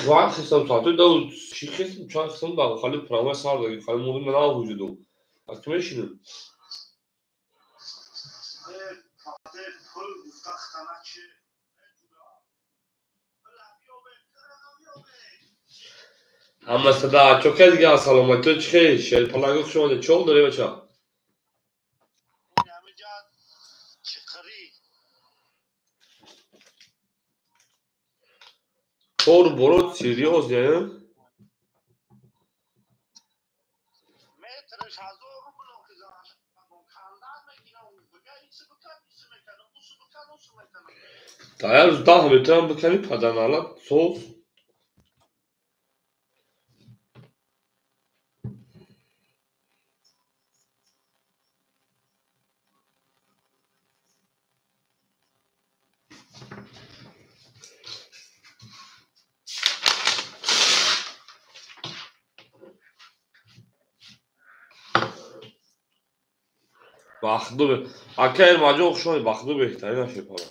خواهد خستم ساعته دو چی خستم چند خستم با خالی پرامه سار داری خالی موضوع من آه وجودم از که میشینم همه صدا چوکه دیگه سلامت تو چی خیلی شل پلاگوخ شما ده چول داری بچه طور برو سیریوز نه Eğer daha beter بکنی پدنالا صوف باخدو به اکر ماجو خوشون باخدو بهترین نشه پالا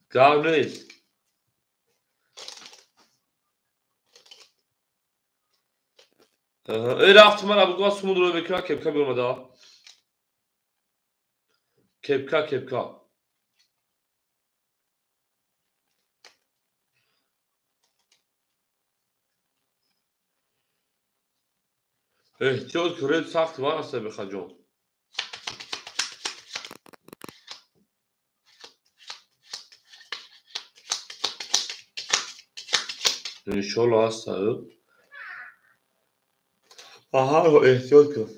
گاو نیست ای رفت من ابو گاز سمود رو بکرا کپکا بیرمده کپکا احتیاط کرد سخت var است بخجون انشالله هست aha احتیاط کن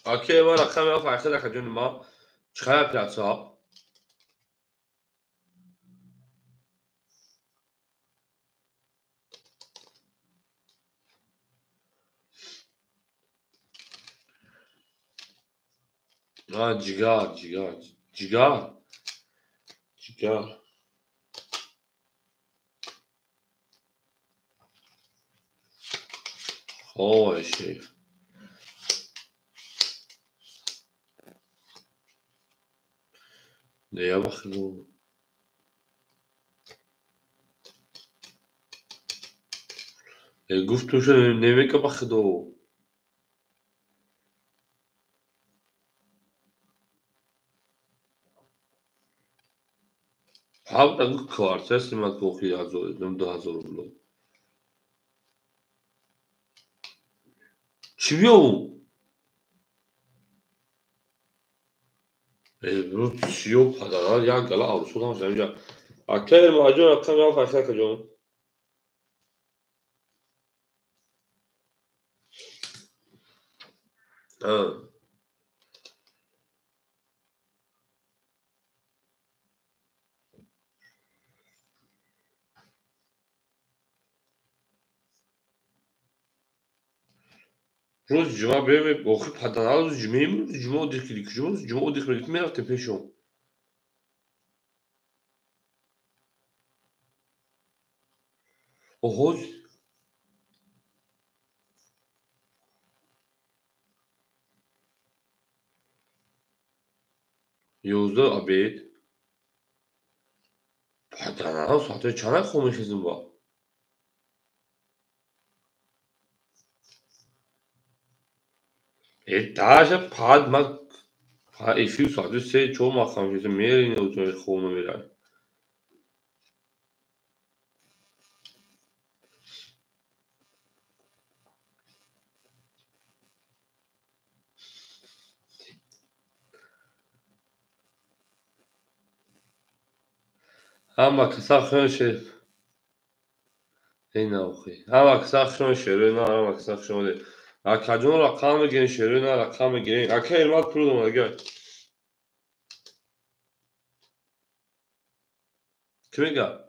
اوکی ما رقم یا فرقه در خجون ما چخه پلاتس ها جیگار اوه شیف نیا بخدو گفت توش نمی که بخدو حاول اگه کارت هستی من کوخی هزار دم 2000 بلو چی بیو برو سیو پدرال یا گلا آرسول هم شنجا اکر ماجو رقم یا فرقه کجون روز جمعه بریم بخوری پدرال روز جمعه روز جمعه دیگه روز جمعه دیگه میرفتیم پیشون اوه 11 abed پدرال ساعت چند خاموش هستیم با داش پاد ما ایفیو ساعت سه چون ما خاموش هستیم میرین و تو خونه میرن اما کسا خونشه این اوخی اما کسا خونشه روی نه اما کسا خونشه اکاجون رقم گین شروع نه رقم گین اکه ایرمات پرودم اگه کی میگه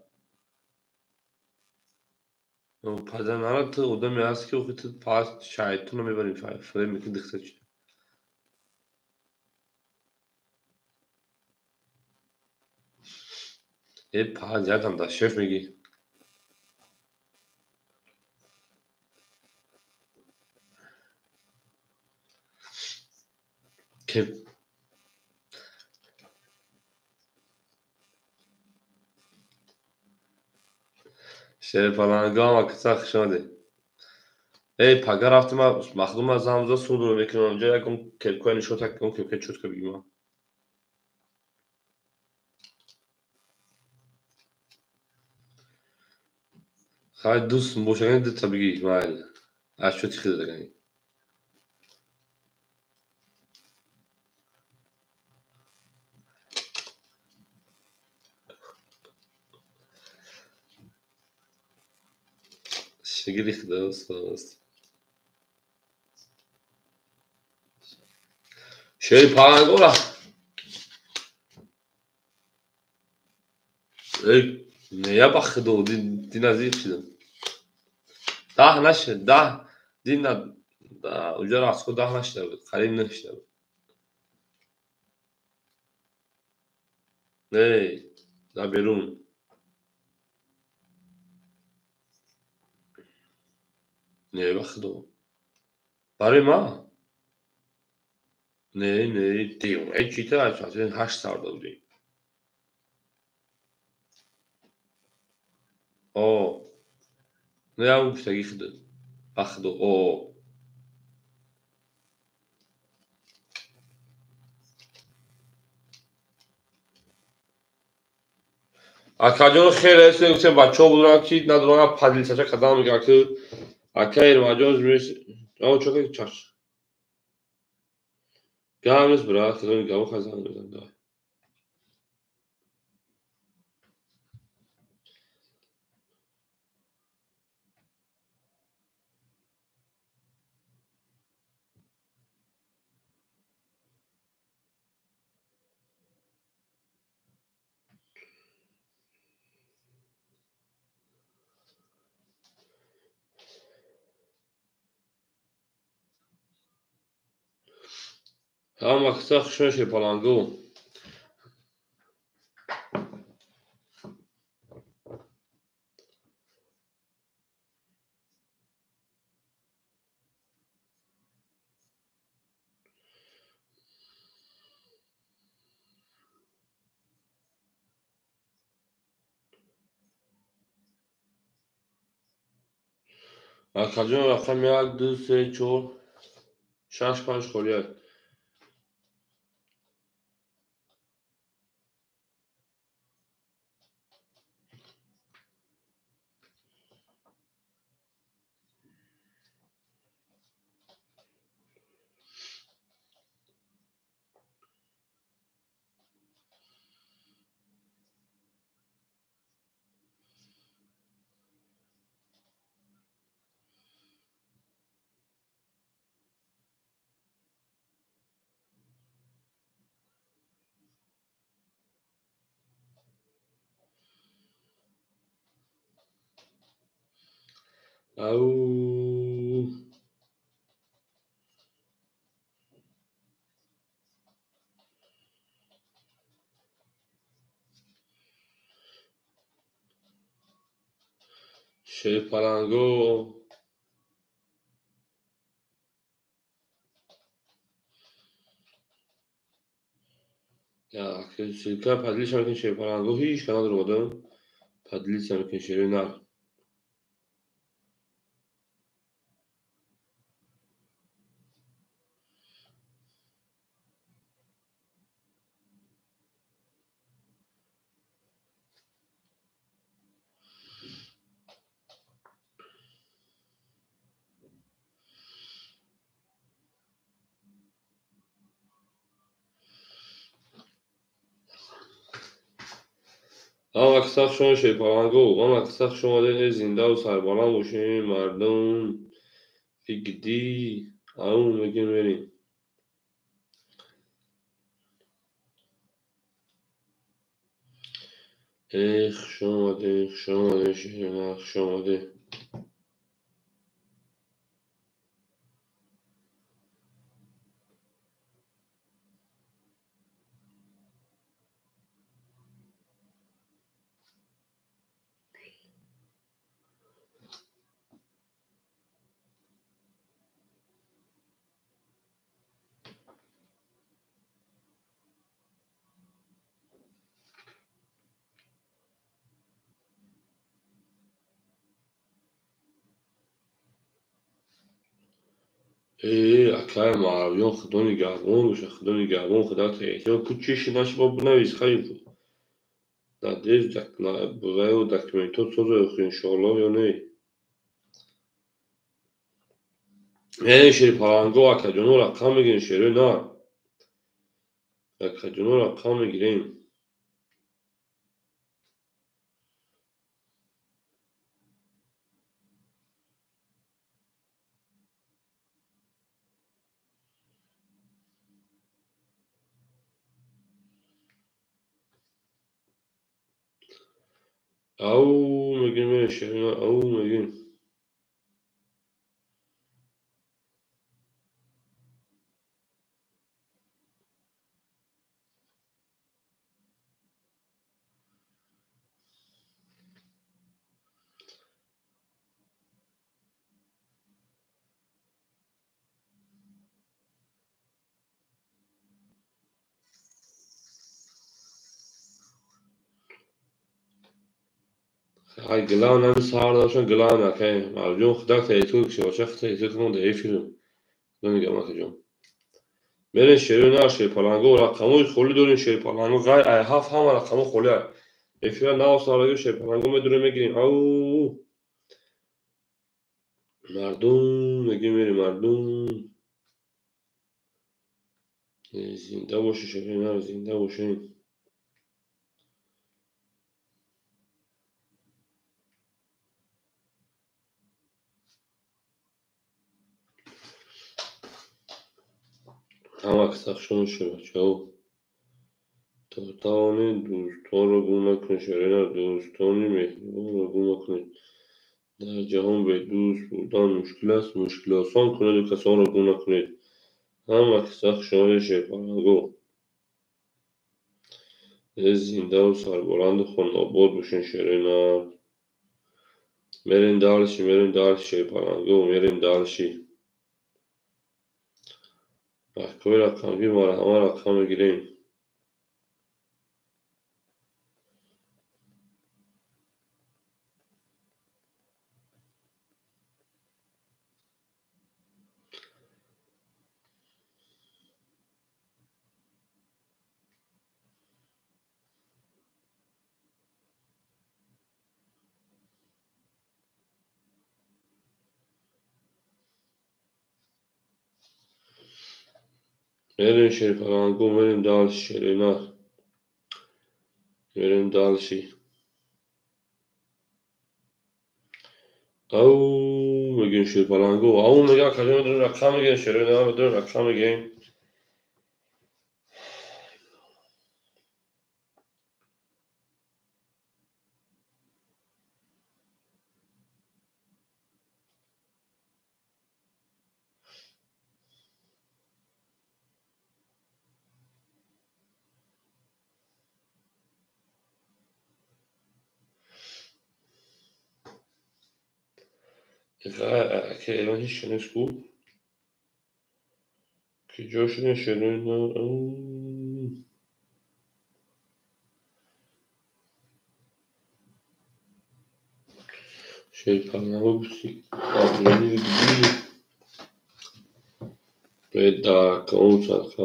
پدرم تو آدمی هست که وقتی تو پاس شایدتون رو میبریم فریم میکنی دخته چی ای پاس یادم دا شف میگی که شیر پلنگا ما کسا خشاده ای پاگا رفتم مخدوم از همزا سود رو میکنم اونجا یکم کلکوی نشوت کم که چوت که بگیم خواهد دوست بوشنگی دتا بگی مایل از چوتی خیلی دگنی شگیری خیلی دوست شیر پلنگا را ای نیا بخدو دی نزدیک شدم ده نشد ده دی نه اونجا را از خود ده نشده بود قریب نشده بود نه ده بیرون نه بخدو برای ما نه دیون ای چیته از 8 سال بودیم آه نه اون پشتگی خیده بخدو آه اکاجون خیلی است که بچه ها بودن که ندارن پدیل سچه قدم میگن که اکایر مجاز میرس اما چوکه چش گام نیست برای خیلی گام خزان میزن اما مکسا خشنش پلانگو اکاجون رفتم یک دو سه چور شش پنج خوریت او شیر پلنگو یا که سیکا پدیل شمکن شیر پلنگو هیچ کناد رو بودم پدیل شمکن شیر نه اما اکساق شما شیر پلنگو اما اکساق شما ده زنده و سربالان باشین مردم فیگدی اون میگیم بریم اخ شما ده شیر نخ شما ده اکای معاویان خدا نگهبان باشه، خدا نگهبان، خدا تهیه کوچیش نشه با بنویس خیلی надеюсь бываю документацию иншаллоh یا نه یعنی شیر پالانگو اکجونو رقم میگیرین شیره نه اکجونو رقم میگیرین او میگیم شیره نه او میگیم های گلان هم سهار داشتن گلان اکای معاویان خدا تهیه کشه باشه خدا تهیه کنم ده فیلم نمیگم اکجون برین شیره نه شیر پالانگو رقموی خولی دارین شیر پالانگو غیر ای هفت همه رقمو خولی افیرا نه سالگی شیر پالانگو میدونه میگیرین او مردم میگیم میری مردم زنده باشه شیره نه زنده باشین هم اکسخشون شه بچه ها تاتانی دوستان رو گم نکنید شیره نه دوستانی مهربان رو گم نکنید در جهان به دوست بودن مشکل است مشکل آسان کنید و کسان رو گم نکنید هم اکسخشون شیر پالانگو زنده و سربلند و خاناباد باشین شیره نه میرین دالشی شیر پالانگو میرین دالشی احکای رقمگی ماره همه رقم میگیرین میرین شیر پالانگو میرین دالشی شیره نه میرین دالشی او میگین شیر پالانگو او میگه کجا میدونی رقم میگین شیره نه بدون رقم میگین که ایران هیچ شنش کو که جاشون شیره نه او شیر پالانگو بسی آبرانی بگیری به داکه اون سرخه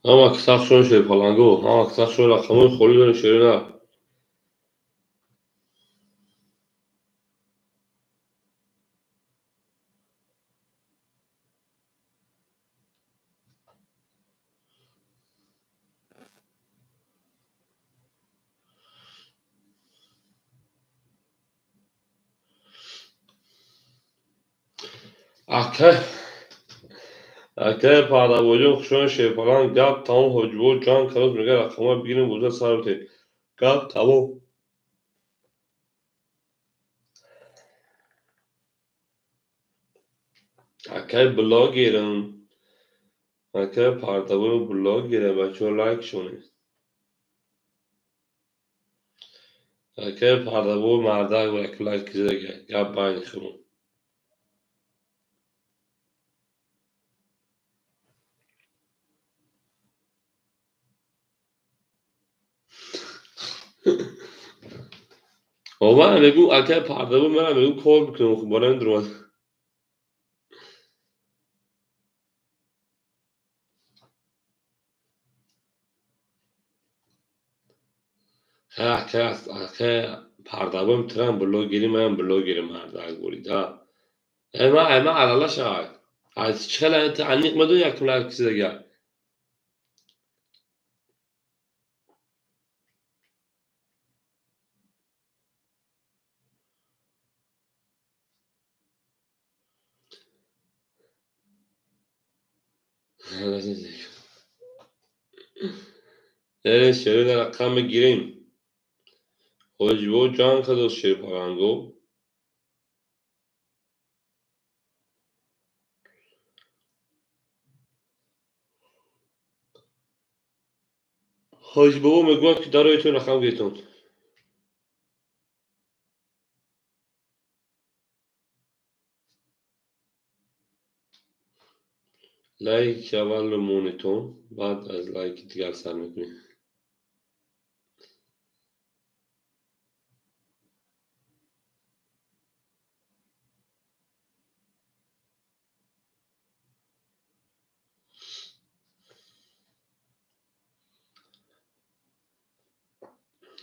هم اکسخشون شیر پالانگو هم اکسخشون رقمون خوری دارین شیره نه اکه پهلوانی خشون شیر پالانگ گپ تمام حجبو جان کلاس میگه رقمها بگیریم بوده سر بته گپ تمام اکه بلاگ گیرم اکه پارتابو بلاگ گیره بچه ها لایک شونه اکه پارتابو مرده و یک لایک زیده گپ باید خمون ama میگو اکه پارتابو من میگو کول بکنم خب بالا درون اکه پارتابو میتونم بلاگ گیری من بلاگ گیرم مرده گوری دا اما علالا شاید از چخلا انت عنیق مدو یک لایک زیده شروع رقم گیریم حجبو جان کدو شیر پارانگو حجبو میگو که داره ایتون رقم گیتون لایک اول مونیتون بعد از لایک دیگر سر میکنیم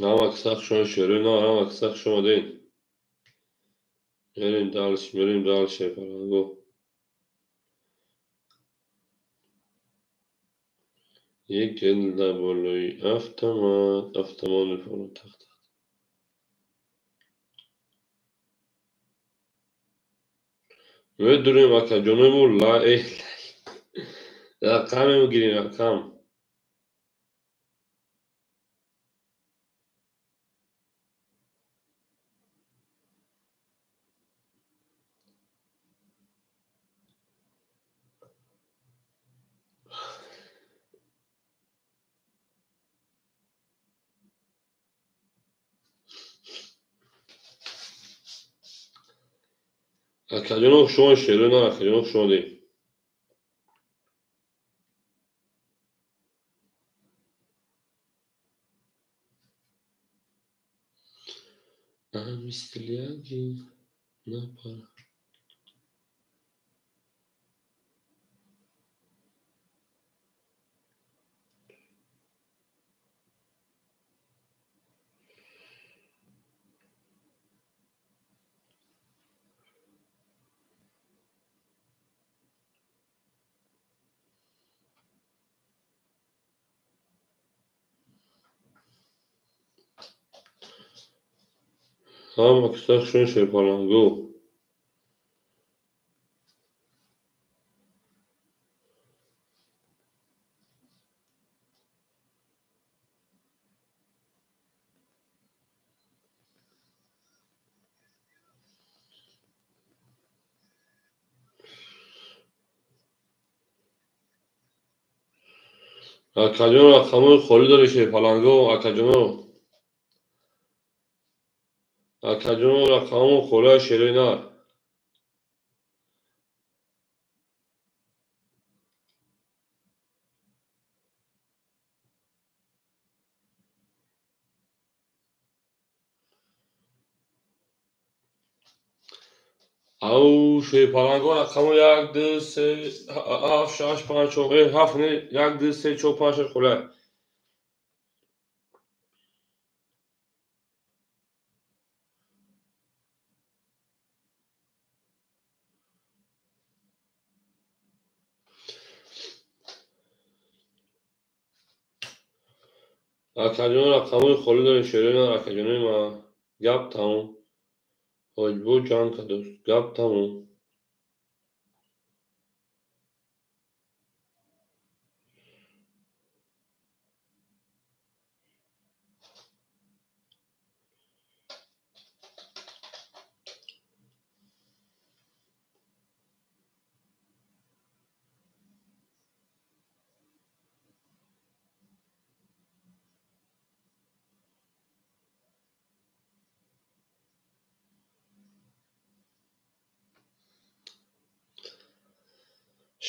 نام اکساق شما شروع نه نام اکساق شما دین میریم دال شیر پارانگو یک گل بولوی افتمان میفونم تخت میدونیم اکا جنومو رقم میگیریم رقم اکا جنوم شما شروع نه اکا جنوم شما دین میستلیاگی نه پارا نام اکساق شما شیر پارانگو اکا جنوم رقمو خوری داره شیر پارانگو اکا جنوم رقمو خوری شروع نه او شیر پارانگو رقمو یک دو سه هفت شش پنج چهار هفت نه یک دو سه چهار پنج شش خوله اکا جنوم رقمو خوری داره شروع نه اکا جنوم ما گپ تموم حجبو جان کدو گپ تموم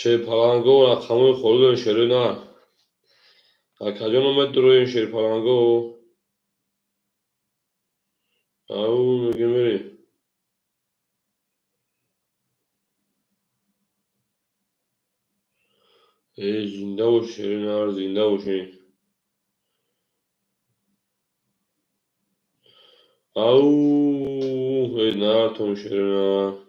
شیرپلنگو و رقم‌های خورده شیرین نار کجا اومد روی این شیرپلنگو او میگه میری ای زنده و شیرین نار زنده باشین او ای نارتون شیرین نار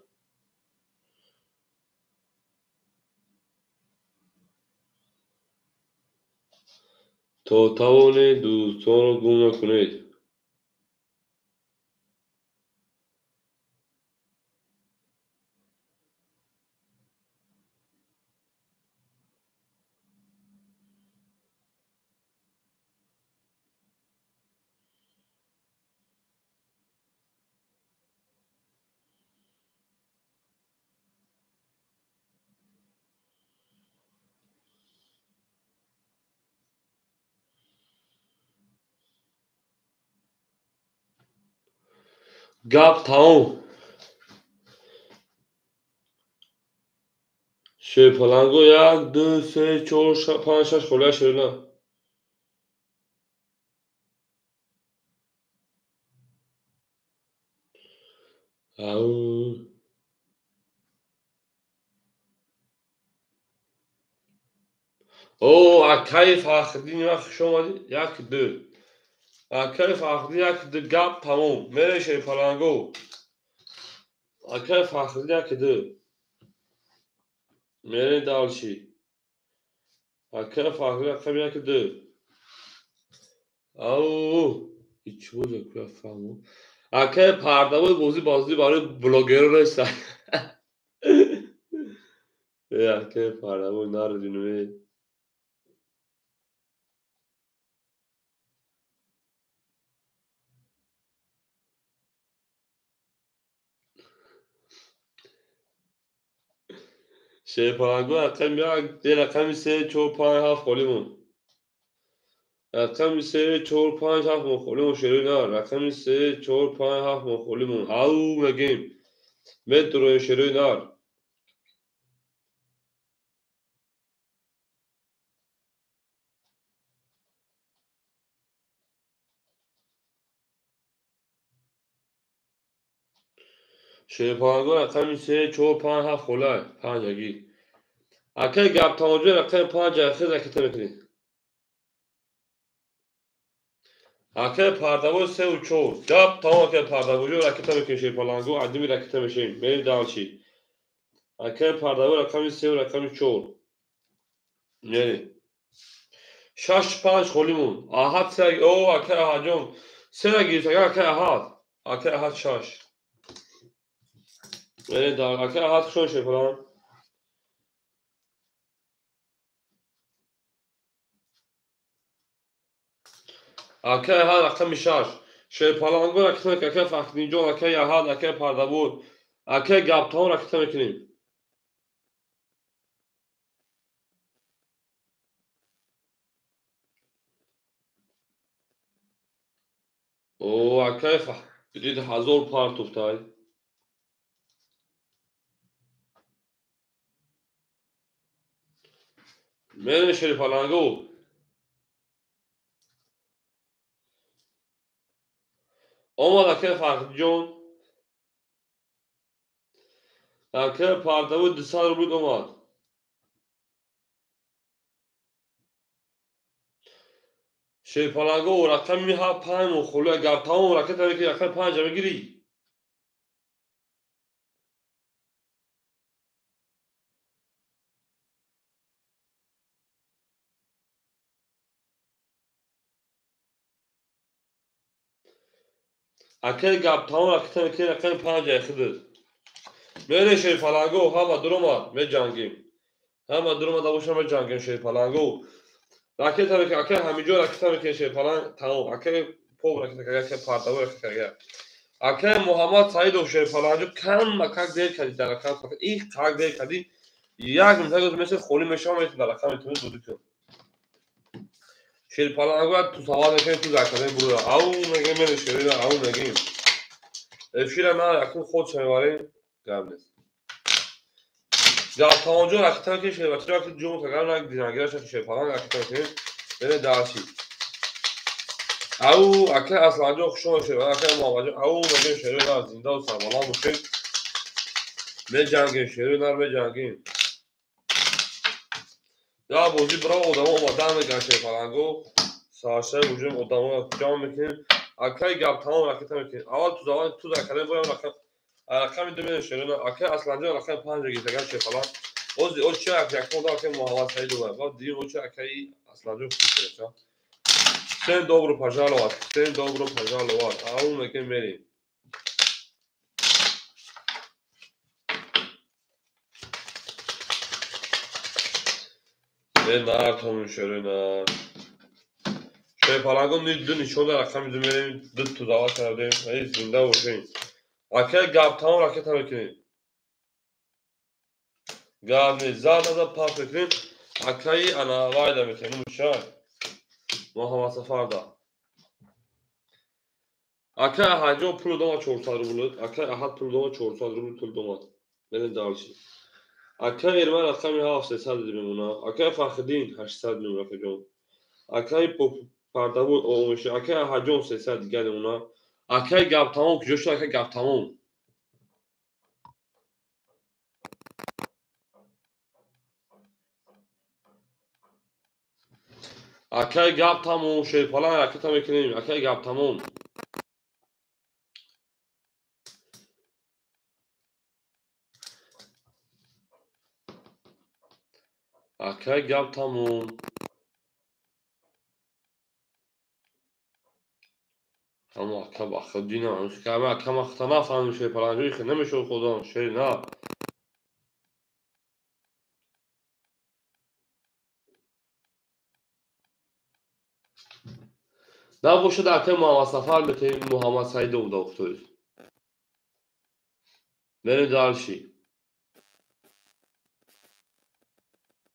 تا توانید دوستان رو گم نکنید گپ تمام شیرپلنگو یک دو سه چهار پنج شش خورده شیرین نار او او اکی فخدی وقت شما یک دو اکی فخدی یک دو گپ تمام میره شیرپلنگو اکی فخدی یک دو میره دالچی اکی فخدی یک دو او هیچ بود که فهمو اکی پرده بازی برای بلاگر رسه اکی پرده نار دینوی شیرپلنگو رقم یک دی رقم سه چهار پنج هفت خالیمون رقم سه چهار پنج هفت خالیمون شیرین نار رقم سه چهار پنج هفت خالیمون او میگیم مترو شیرین نار شیرپلنگو رقم سه چهار پنج هفت خاله پنج اگی اکی گپ تماجه رقم پنج اخیر رکته میکنی اکی پرده سه و چهار گپ تمام اکی پرده رکته میکنی شیرپلنگو عدیمی رکته میشیم میریم دالچی اکی پرده رقم سه و رقم چهار میریم شش پنج خالیمون احد سه او اکی احد جون سه نگیر تا اکی احد شش میریم دال اکی احد شون شیرپلنگ اکی احد رقم شش شیرپلنگو رکته میکنی اکی فخدی جون اکی احد اکی پرده اکی گپ تمام رکته میکنیم او اکی فخدی هزار پارت افتای میریم شیرپلنگو آمد اکی فخدی جون اکی پرده 200 روبل اومد شیرپلنگو رقم میها پنج مخوله گپ تمام رکته میکنی رقم پنج میگیری اکی گپ تمام رکته میکنی رقم پنج اخیر میره شیرپلنگو همه درآمد میجنگیم همه درآمد باشم میجنگیم شیرپلنگو رکته میکنی اکی همینجا رکته میکنی شیرپلنگ تمام اکی پو رکته میکنی اکی پرده رکته میکنی اکی محمد سعید و شیرپلنگو کم مکک دیر کردی در رقم فقط این کک دیر کردی یک منتگه مثل خولی میشم میتونی در رقم میتونی دودی کن شیرپلنگو تو سوال میکنی تو زکره برو او میگه میره شیرین او میگیم افشیر من اکنون خود شمیواریم گم نیست گاب تمام جون رکتن که شده بچه که جون تگر نگیرن شده پلنگ رکتن که بره دارشی او اکه اصلا جو خوشون شده اکه محمد او مگه شده نه زنده و سربالان باشین به جنگین شده نه به جنگین یا بازی برای آدم ها اومدن میگن شده پلنگو ساشه بوجیم آدم ها جام میکنیم اکه گاب تمام رکتن میکنیم اول تو زمان تو در کلیم بایم رقم دومین شده نه اکه اصلا جو رقم 5 گیتگر شده پلنگ o ce a acolo că Mohamed Said va din o ce a kai aslajo fikreta sen dobro пожаловать sen dobro пожаловать a un mekan meri ben artom şörüna şey palangon dün şoda rakam dümenin dün tuzağa kardayım hey zinde olsun akay gaptan raket hareketi gavne zada da parfekin akay ana vayda mekanım şay Mohamed Safarda اکه هجو پول دوما 400 روبل اکه احد پول دوما 400 روبل پول دوما برین دارشی اکه ایرمن رقمی 700 میمونه اکه فخدین 800 میمونه که جون اکه پردابو اومشه اکه هجو 300 دیگه میمونه اکه گاب تمام که جوش اکه گاب تمام اکه گاب تمام شی فلان رکت میکنیم اکه گاب تمام اکه گاب تمام اما اکه بخدین همش که همه اکه مختنف همه شی فلان جوی که نمیشه خدا شی نه نه باشه در که محمد سفر بکنیم محمد سعید او دکتر بریم دارشی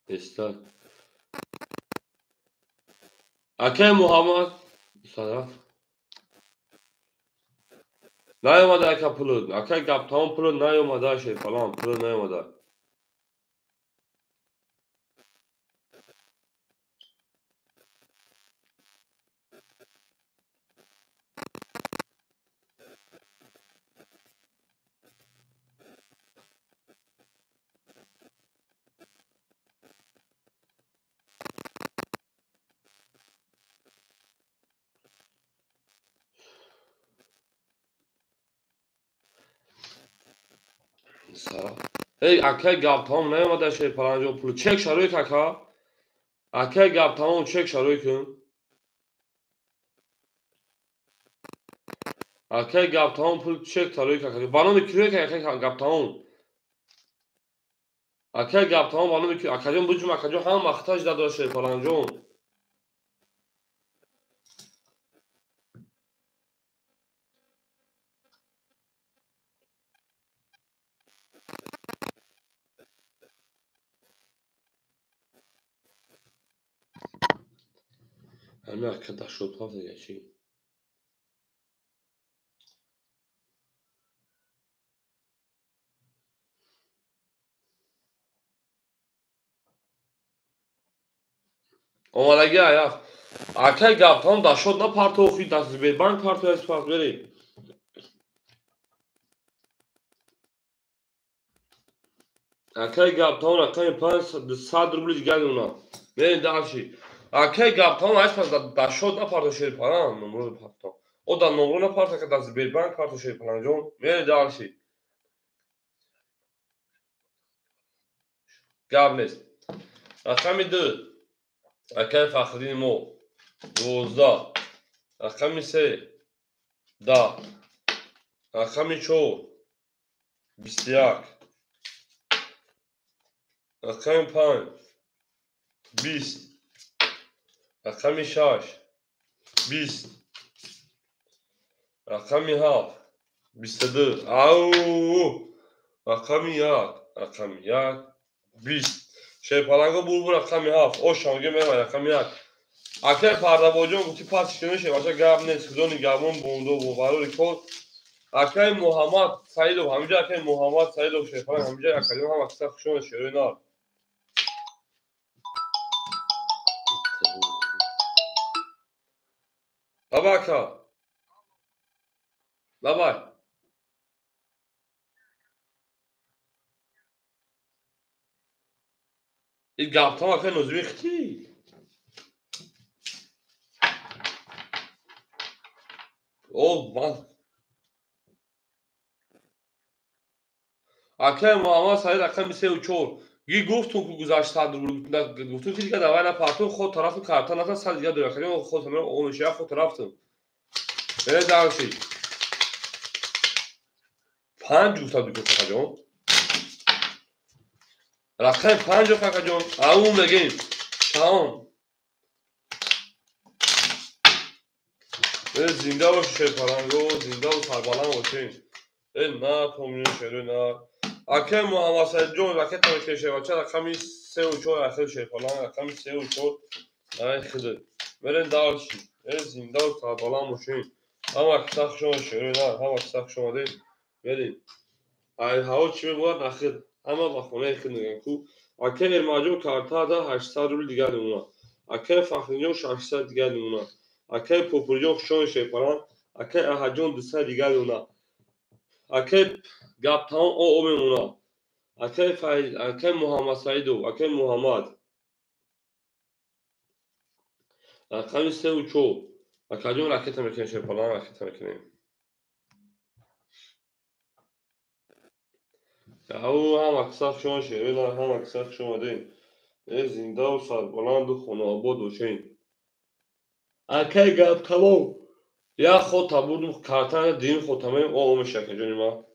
استاد اکه محمد صدف نیومده اکه پولو اکه گپ تمام پولو نیومده شی فلان پولو نیومده ای اکه گپ تمام نیومده شی فلان جو پولو چک شروع اکه اکه گپ تمام چک شروع کن اکه گپ تمام پول چک شروع اکه بانو میکروه که اکه گپ تمام اکه گپ تمام بانو میکروه اکه جون بجم اکه جون هم مختاج داده شی فلان جون همه اکه در شد ها دیگه چی اومدگی ayaf اکه گپ تمام در شد نه پارتو خی دست بیر بانک کارتو اسپارت بری اکه گپ تمام اکه 500 روبل دیگه اونا بریم دارشی اکه گپ تمام اسپارت در شد نه پارتو شیر پلان نمرو پارتو o da numru نه پارتو که دست بیر بانک کارتو شیر پلان جون بریم دارشی گپ نیست رقمی 2 اکه فخرین مو 12 رقمی 3 10 رقمی 4 21 رقمی 5 20 رقمی 6 20 رقمی 7 22 او رقمی 1 رقمی 1 20 şey palango bu رقمی 7 o şange me رقمی 1 اکه پردا بوجون گفتی پاس کنه شه باشه گاب نه سودونی گابون بوندو بو بارو ریکول اکای محمد سعیدov همینجا اکای محمد سعیدov شیپان همینجا اکادیم هم اکثر خوشون شروع نار بابا اکا بابا این گفتم اکای نوزوی ختی اوه من اکای محمد سعید اکای میسه و چور گی گفتون که گذاشته در گفتون که دیگه دوای نپارتون خود طرف کارتان نتا سال دیگه داره خیلی خود همه اونشیا خود طرفتون بله دارشی پنج جوتا دیگه کاکا جون رقم پنج کاکا جون اون بگیم تمام زنده باشه شیپارنگو زنده و سربالان باشین نه تومین شروع نه اکه محمد سعید جون رکت تمکه شیواچه رقمی سه و چور اخیر شیپاران رقمی سه و چور نه خیلی برین دارشی زنده و سربالان باشین هم اکتاق شما شروع نه هم اکتاق شما دین برین ای هوا چی بود نخیر همه با خونه خیلی نگن کو اکه ارماجو کارتا دا 800 روبل دیگه نمونه اکه فخرینجو 600 دیگه نمونه اکه پوپوریجو شون شیپاران اکه احجون 200 دیگه نمونه اکه گپتان او میمونه اکه فایل اکه محمد سعیدو اکه محمد اکه سه و چو اکه جون راکت میکنه شیپاران راکت میکنه او هم اکساق شما شیرین هم اکساق شما دین زنده و سربلند و خونه آباد و شین اکه گپ تمام یا خود تبود کارتان دین خود تمام او میشه که جونی ما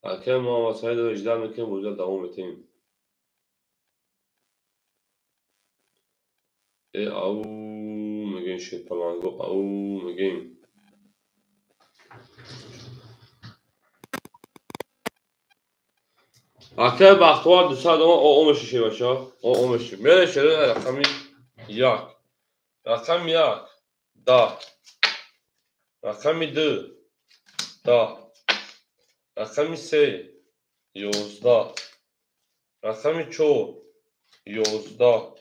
اکه محمد سعید و اجدر میکنه بوجه دوام میتیم او میگین شیپالانگو او میگین اکه بختوار 200 او میشه شی باشه او میشه میره شده رقمی یک رقم یک دا رقمی دو دا رقمی سه 11 رقمی چهار 11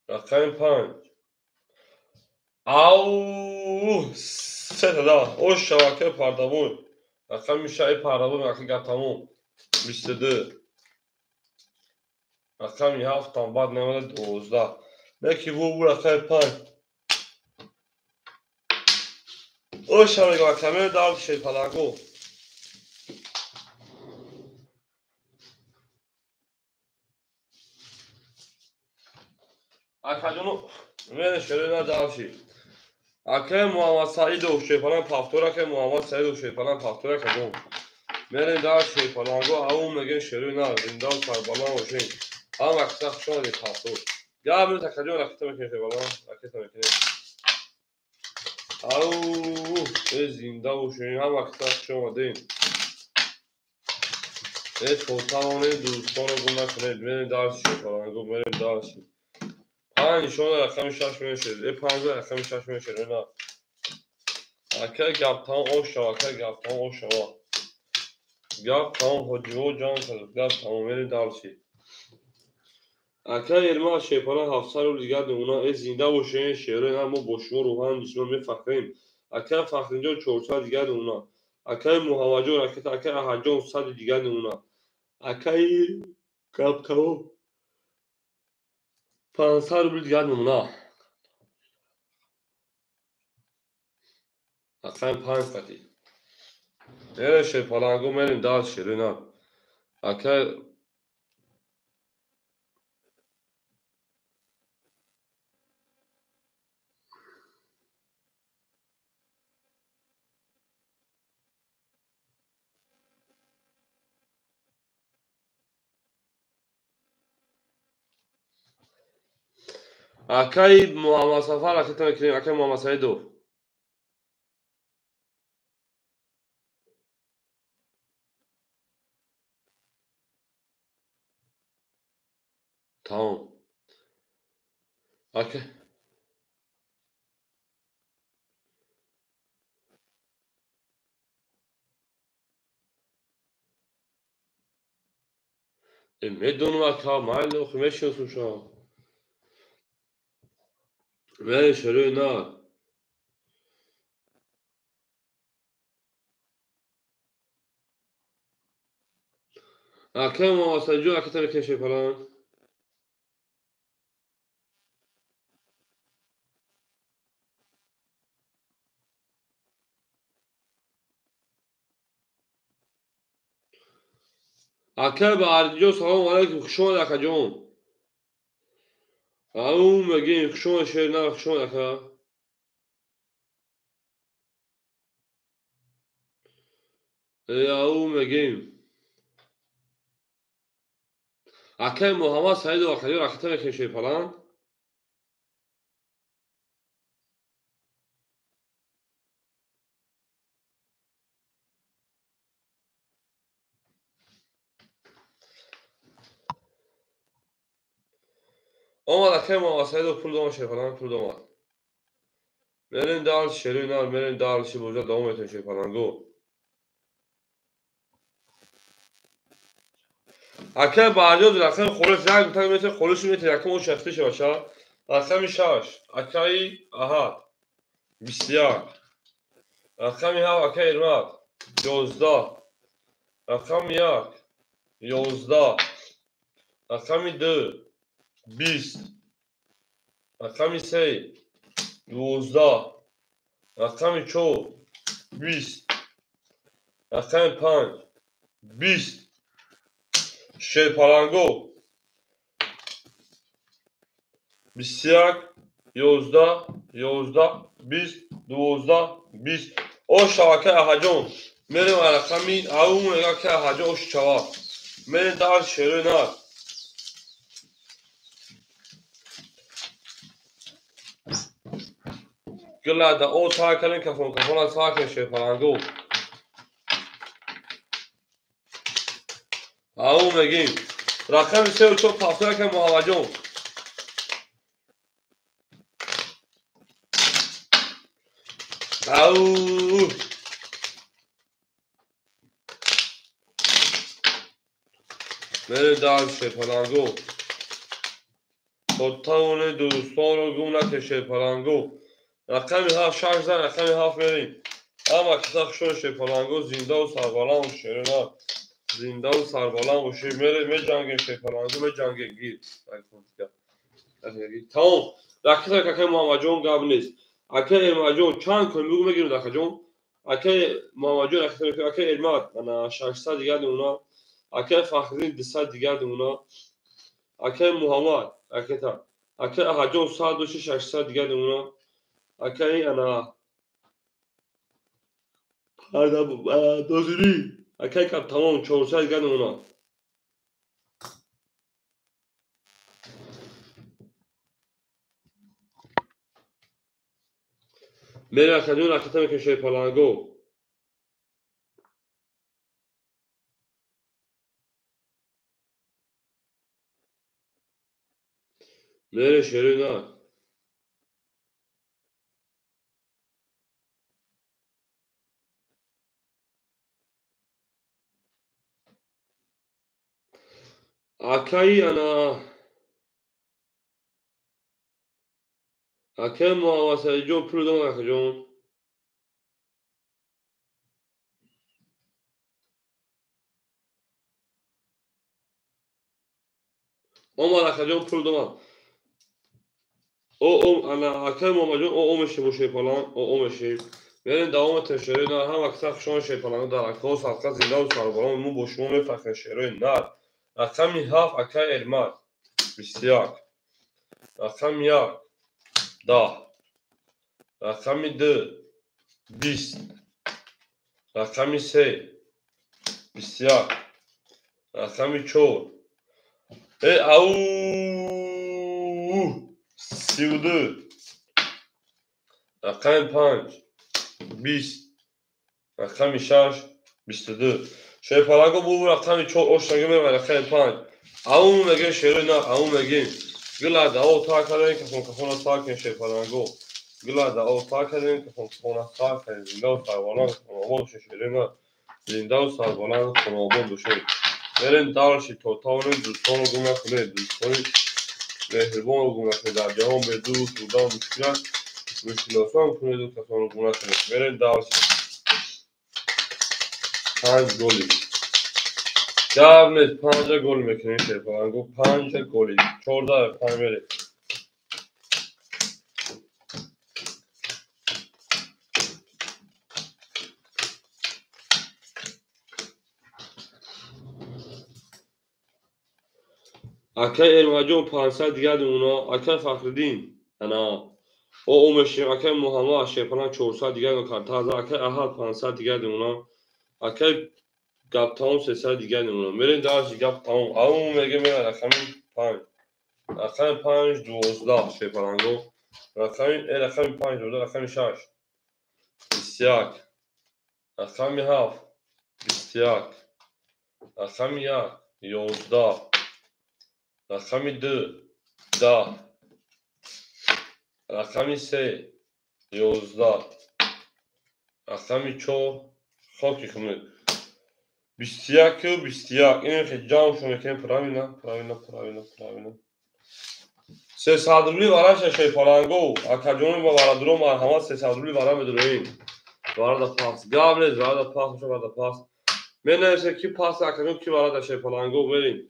رقم 5 او سه تا او شبکه پردامون رقم میشه پردامون رقم گفتمون 22 رقم 7 تا بعد نمیده 12 یکی بو رقم 5 او شبکه کامل دار شد پلاگو اکادونو من شده نداشی اکه محمد سعید و شیپالان پافتورا که محمد سعید و شیپالان پافتورا کدوم میرین دار شیپالانگو اون میگن شروع نه زندان سربالان باشین هم اکساق شما دی پافتور یا برو تکجون رکت میکنه شیپالان رکت میکنه او زنده باشین هم اکساق شما دین توتاونه دوستان رو گم نکنید میرین دار شیپالانگو میرین دار شید پنج شما رقم 6 میشه 5 رقم 6 میشه نه اکه گپتان او شما اکه گپتان او شما گپ تمام حجیو جان کرد گپ تمامی دارچی اکه علما شیپانا 700 رو دیگه اونا زنده باشه شعر هم ما بشما روحان جسم میفخریم اکه فخرینجا 400 دیگه اونا اکه محوجو رکت اکه احجان 100 دیگه اونا اکه گپ تمام 500 رو دیگه اونا اکه 5 کتی میره شیپالانگو میرین دار شیرین اکه اکه محمد سفر رکت میکنیم اکه محمد سعیدو تمام اکه میدونم که مال خمیشون شو من شروع نه اکه ما واسه جو اکه تر کشه پلان اکه بعد جو سلام علیکم خوشون اکه جون او مگین خوشون شیر نه خوشون اکه او مگین اکه محمد سعید و اکه اکه تر کشه پلان آمد اکه محمد سعید و پول دوم شیر پلان پول دوم مرین دال شروع نه مرین دال شی بوجا دوم ایتون شیر پلان گو اکه بعد جو اکه خورش زنگ میتونه میتونه خورش میتونه اکه مو شخصی شو باشه اکه میشاش اکه احد بسیار اکه میها اکه ایرماد 11 رقم یک 11 رقم دو 20 رقم سه 12 رقم چهار 20 رقم پنج 20 شیر پلنگو 21 11 11 20 12 20 او شبکه احجام میریم رقمی او میگه که احجام اوش چوا میریم در شروع نه گله دا او تا کلین کفون کفون از ساکن شیر پلنگو او میگیم رقم سه و چو پافتر که محوجون او میره در شیر پلنگو خودتاونه دوستان رو گم نکشه پلنگو رقمی هفت شش زن رقمی هفت میریم اما کسا خشون شیر پلنگو زنده و سربالان و شیرنا زنده و سربالان و شیر میره می جنگیم شیر پلنگو می جنگیم گیر تمام رکتا که محمد جون گاب نیست اکه محمد جون چند کنیم بگو میگیرم دکه جون اکه محمد جون اکه علمات انا 600 دیگر اونا اکه فخرین 200 دیگر اونا اکه محمد اکه تا اکه احجون 106 600 دیگر اونا اکه انا هذا دوزری اکه کم تمام 400 دیگر اونا میره اکه جون اکه تا میکشه پلنگو میره شروع نه اکه انا اکه محمد سعید جون پول دون اکه جون اومد اکه جون پول دون او انا اکه محمد جون او میشه باشه پلان او میشه برین دوام تشریع نه هم اکثر شون شی پلان در اکو سالقه زنده و سربالان مو با شما میفخر شیرین نه رقم هفت اکه علمات بسیار رقم یک 10 رقم دو 20 رقم سه بسیار رقم چهار او 32 رقم پنج 20 رقم شش 22 شیر پلنگو بو رقم چهار اوشتنگه میره رقم پنج او میگه شیر نه او میگه گلا دا او تا کردن که کفون ساکن شیر پلنگو گلا دا او تا کردن که کفون ساکن زنده و سربالان خانوابان شیر نه زنده و سربالان خانوابان بشه برین دارشی توتاون دوستان رو گم نکنه دوستان مهربان رو گم نکنه در جهان به دوست بودن مشکل آسان کنه دو کسان رو گم نکنه برین دارشی 5 گلی گرم 5 گل میکنه شیپالانگو 5 گلی 14 5 میره اکای ارماجون 500 دیگه اونا اکای فخردین انا او اومشی اکای محمد شیپالان 400 دیگه کارتازا اکای احد 500 دیگه اونا اکای گپ تمام 300 دیگه اونا میرین داشت گپ تمام او میگه میره رقم 5 رقم 5 12 شیپالانگو رقم 5 12 رقم 6 21 رقم 7 21 رقم 1 11 رقم 2 10 رقم 3 11 رقم 4 خاکی کنید 21 و 21 اینه که جام شما کنیم پراوینا 300 رولی وارش شیپالانگو اکاجونی با وارادرو مرحمت 300 رولی وارا بدروین وارد پاس گابلز وارد پاس شو وارد پاس من نمیشه کی پاس اکاجون کی وارد شیپالانگو بریم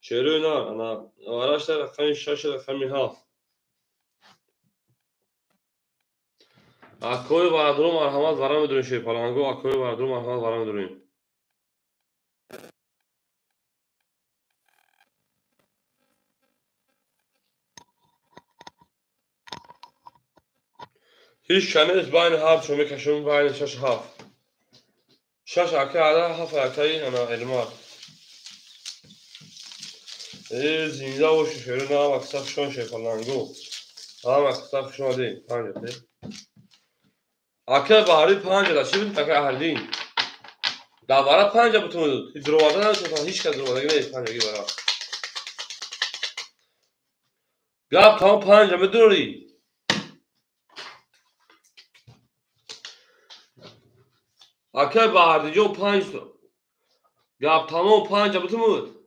شروع نه انا وارش رقم 6 رقم 7 اکوی وارادرو مرحمت وارا بدروین شیپالانگو اکوی وارادرو مرحمت وارا بدروین هیچ شنیز باین هفت شو میکشون باین 6 7 6 اکای عدا 7 اکای انا علمات زینده و شروع نه اکساف شون شیپالانگو هم اکساف شون دی 5 تی اکای بهاری 5 دا چی بود اکای اهلین دا بارا 5 بتون دروازه نه هیچ کس دروازه نه 5 گی بارا گاب تام 5 بدوری اکای بهاری جو 5 گاب تمام 5 بتون بود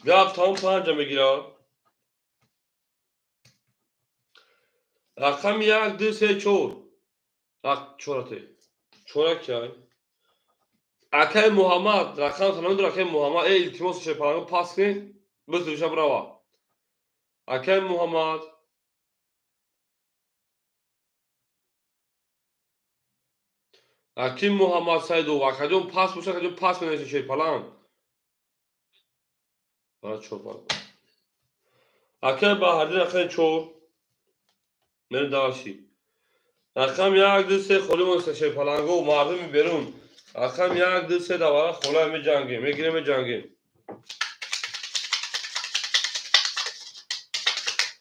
گاب تام 5 میگیره رقم 1 2 3 4 چورته چورک یای اکای محمد رقم تنان در اکای محمد ای التماس شیپالانگو پاس کن بسوشه براوا اکای محمد اکی محمد سایدو اکاجون پاس بوشه اکاجون پاس کنه شیپالان برای چوپان اکای بهردین اکای چور میره داشی رقم 1 2 3 خولی مونسته شیپالانگو مردم بیرون رقم 1 2 3 دوباره خوله می جنگیم میگیریم جنگیم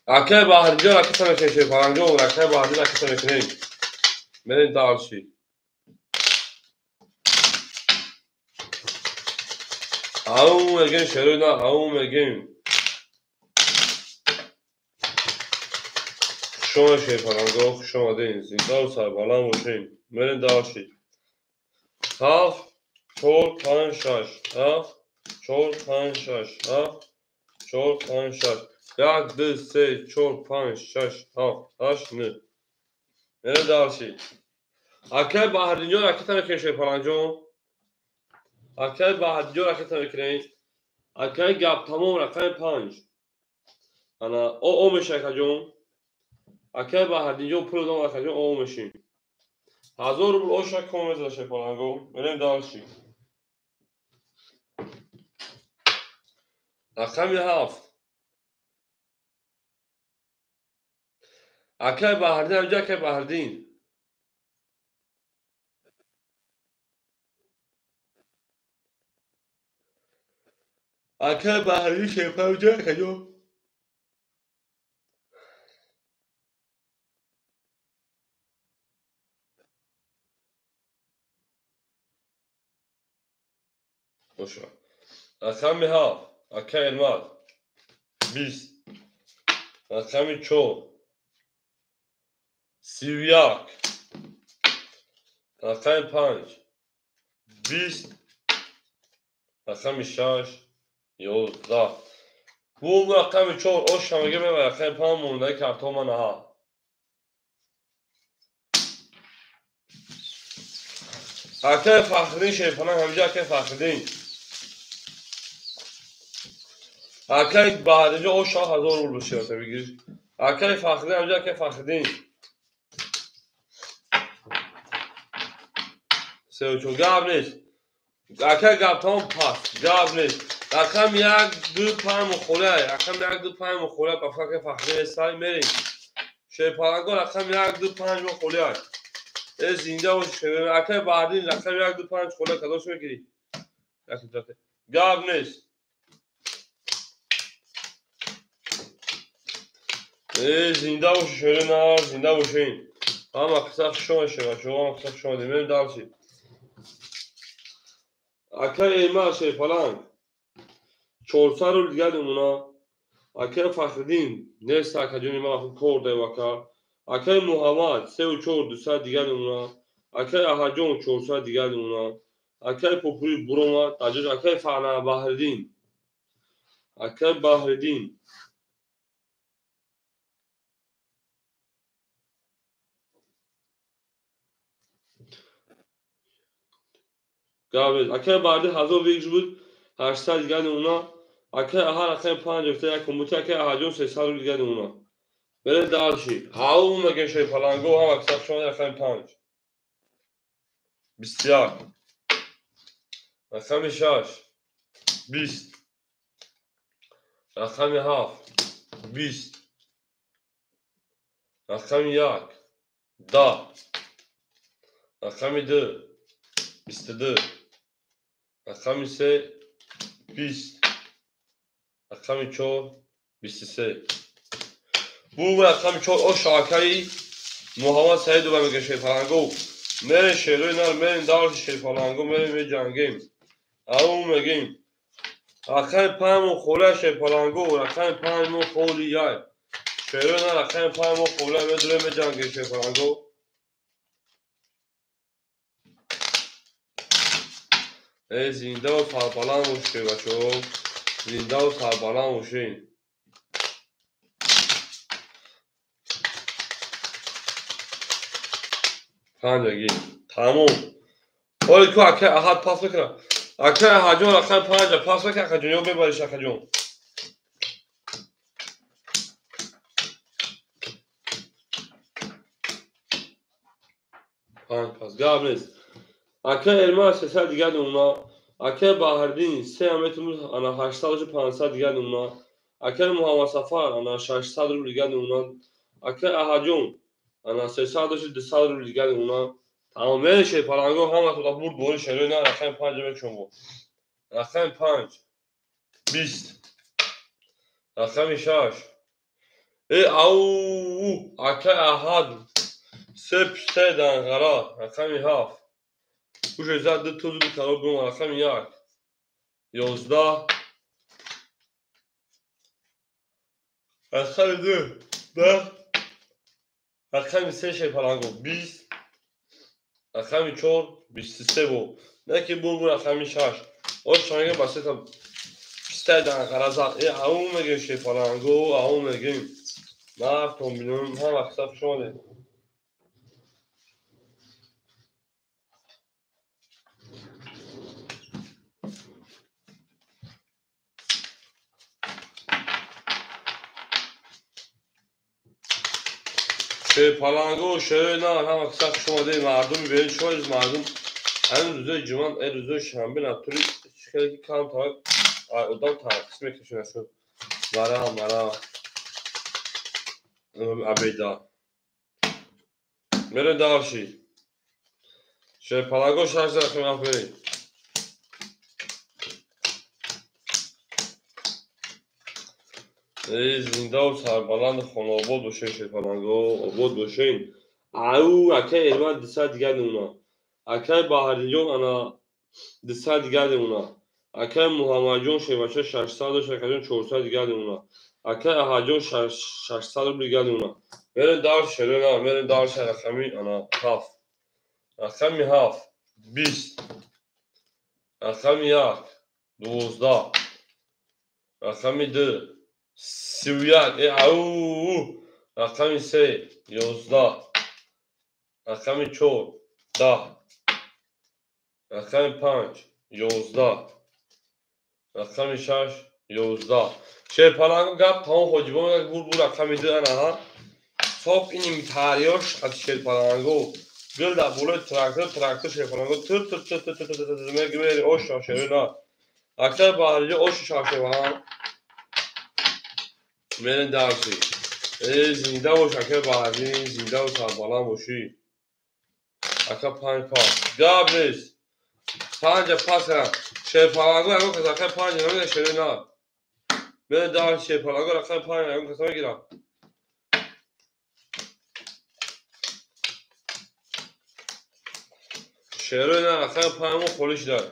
اکای بهردین اکای سمشه شیپالانگو اکای بهردین اکای سمشه میره داشی او میگیم شروع نه او میگیم شما شیپالانگو خوش آمدین زنده و سربلند باشین میرین داشی 7 4 5 6 7 4 5 6 7 4 5 6 1 2 3 4 5 6 7 8 9 میرین داشی اکای بهردینجو رکیتا میکنین شیپالانجو اکای بهردینجو رکیتا میکنین اکای گپ تمام رقم 5 انا او میشه اکاجون اکای بهردینجو پول دام اکاجون او میشین 1000 روبل او شک کنم میزده شیپالانگو میرین داشی رقم 7 اکای بهردین همجا اکای بهردین اکای بهردین شیپالانجو اکاجون خوشا رقم 7 اکای الماس 20 رقم 4 31 رقم 5 20 رقم 6 11 بو رقم 4 اش همگه به رقم 5 مونده کارتون من ها اکه فخرین شی فلان همجا که فخرین اکه بعد جو اش 1000 رول بشه تا بگیر اکه فخرین همجا که فخرین سه چون گاب نیست اکه گاب تام پاس گاب نیست رقم 1 2 5 مخوله رقم 1 2 5 مخوله با فکر فخرین سای میرین شی پالانگو رقم 1 2 5 مخوله زنده باش شده اکه بعدی رقم 1 2 5 خوله کداش میگیری گاب نیست زنده باش شده نه زنده باشین هم اقصاف شما شما شما اقصاف شما دیمیم دارشی اکه ایمه شی پالانگ 400 رو دیگه اونا اکه فخردین نیست اکه جونی ما کرده وکا اکه محمد 3 و 4 200 دیگه اونا اکه احجون 400 دیگه اونا اکه پوپوری بروما تاجر اکه فانا بحردین اکه بحردین گاوید اکه بعدی 1000 ویکس بود 800 دیگه اونا اکه هر اکه 5 افته یک کمبوتی اکه احجون 300 دیگه اونا بره دارشی هاو مگه شی پلانگو هم اکساف شما اکه 5 بسیار رقم 6 20 رقم 7 20 رقم 1 10 رقم 2 22 رقم 3 20 رقم 4 23 بو رقم 4 او شاکایی محمد سعید و میگه شی پلانگو میرین شیروی نار میرین دارش شی پلانگو میرین می جنگیم او میگیم رقم 5 مو خوله شی پلانگو رقم 5 مو خولی یای شیروی نار رقم 5 مو خوله میدره می جنگیم شی پلانگو زنده و سربلند باشی بچه زنده و سربلند باشین پنجگی تموم ولی که اکه احد پاس بکنه اکه احجون رقم 5 پاس بکنه اکه جونیو ببریش اکه جون پس گاب نیست اکه علمه 300 دیگه اونا اکه باهردین 3 امتون انا 800 500 دیگه اونا اکه محمد سفر انا 600 رو دیگه اونا اکه احجون انا 300 200 رو دیگه اونا تمام میشه پلانگو هم تو برد بوری شروع نه رقم 5 میشون بود رقم 5 20 رقم 6 او اکه احد سه دنگرا رقم 7 خوش زد دو تو دو کارو بوم رقم 1 11 رقم 2 10 رقم 3 شی پلانگو 20 رقم 4 23 بو نه که بو رقم 6 او شانگه بسه تا 20 دنگرا زد او میگه شی پلانگو او میگه نه تو میلیون هم اکساف شده شی پلانگو شده نه هم اکساف شده مردم بیرون شوید مردم همین روزای جمعه روزای شنبه نطوری خیلی کم تا ادام ترقیص میکشن شد مرا عبیدا میره دارشی شی پلانگو شرز رقم هم بریم زنده و سربلند خانواباد باشه شی پلانگو آباد باشین او اکه ایرمان 200 دیگه اونا اکه باهرینجون انا 200 دیگه اونا اکه محمد جون شی بچه 600 و شکرجون 400 دیگه اونا اکه احجون 600 دیگه اونا میرین دار شده نه میرین دار شده رقمی انا 7 رقمی 7 20 رقمی 1 12 رقم 2 31 او رقم 3 11 رقم 4 10 رقم 5 11 رقم 6 11 شێرپەڵانگۆ گا پەمە خۆجیبۆ بوو بوو رقمی 2 ئەنەها صاف اینیم تاریاش قد شێرپەڵانگۆ گلدا بوڵێ تراکتۆر شێرپەڵانگۆ تر گوێری ئۆش شاشێرنا ئەکتەر باهەرجە ئۆشی شاشێوەڵان مێرن دارسی زیندە وش ئەکەر باهەرجی زیندە و سابەڵان وشی ئەکە 5 پاس گابریس 5 پاسە شێرپەڵانگۆ ئەگۆ کەسەکە 5 نەمێ شێرنا مێرن دارسی شێرپەڵانگۆ رقم 5 ئەگۆ کەسە میگیرە شێرۆنا رقم 5 خۆلیش دار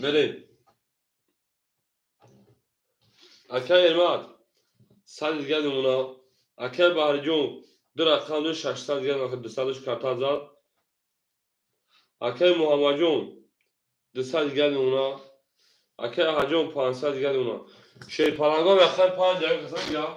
بریم ئەکە ئێرمات سەد گەلمونە ئەکە باهەرجۆن دو رقم 600 گەلمە 240 ئەکە موهەمەجۆن 200 گەلمونە ئەکە ئەهەجۆن 500 گەلمونە شێرپەڵانگۆ رقم 5 ئەگۆ کەسە میگیرە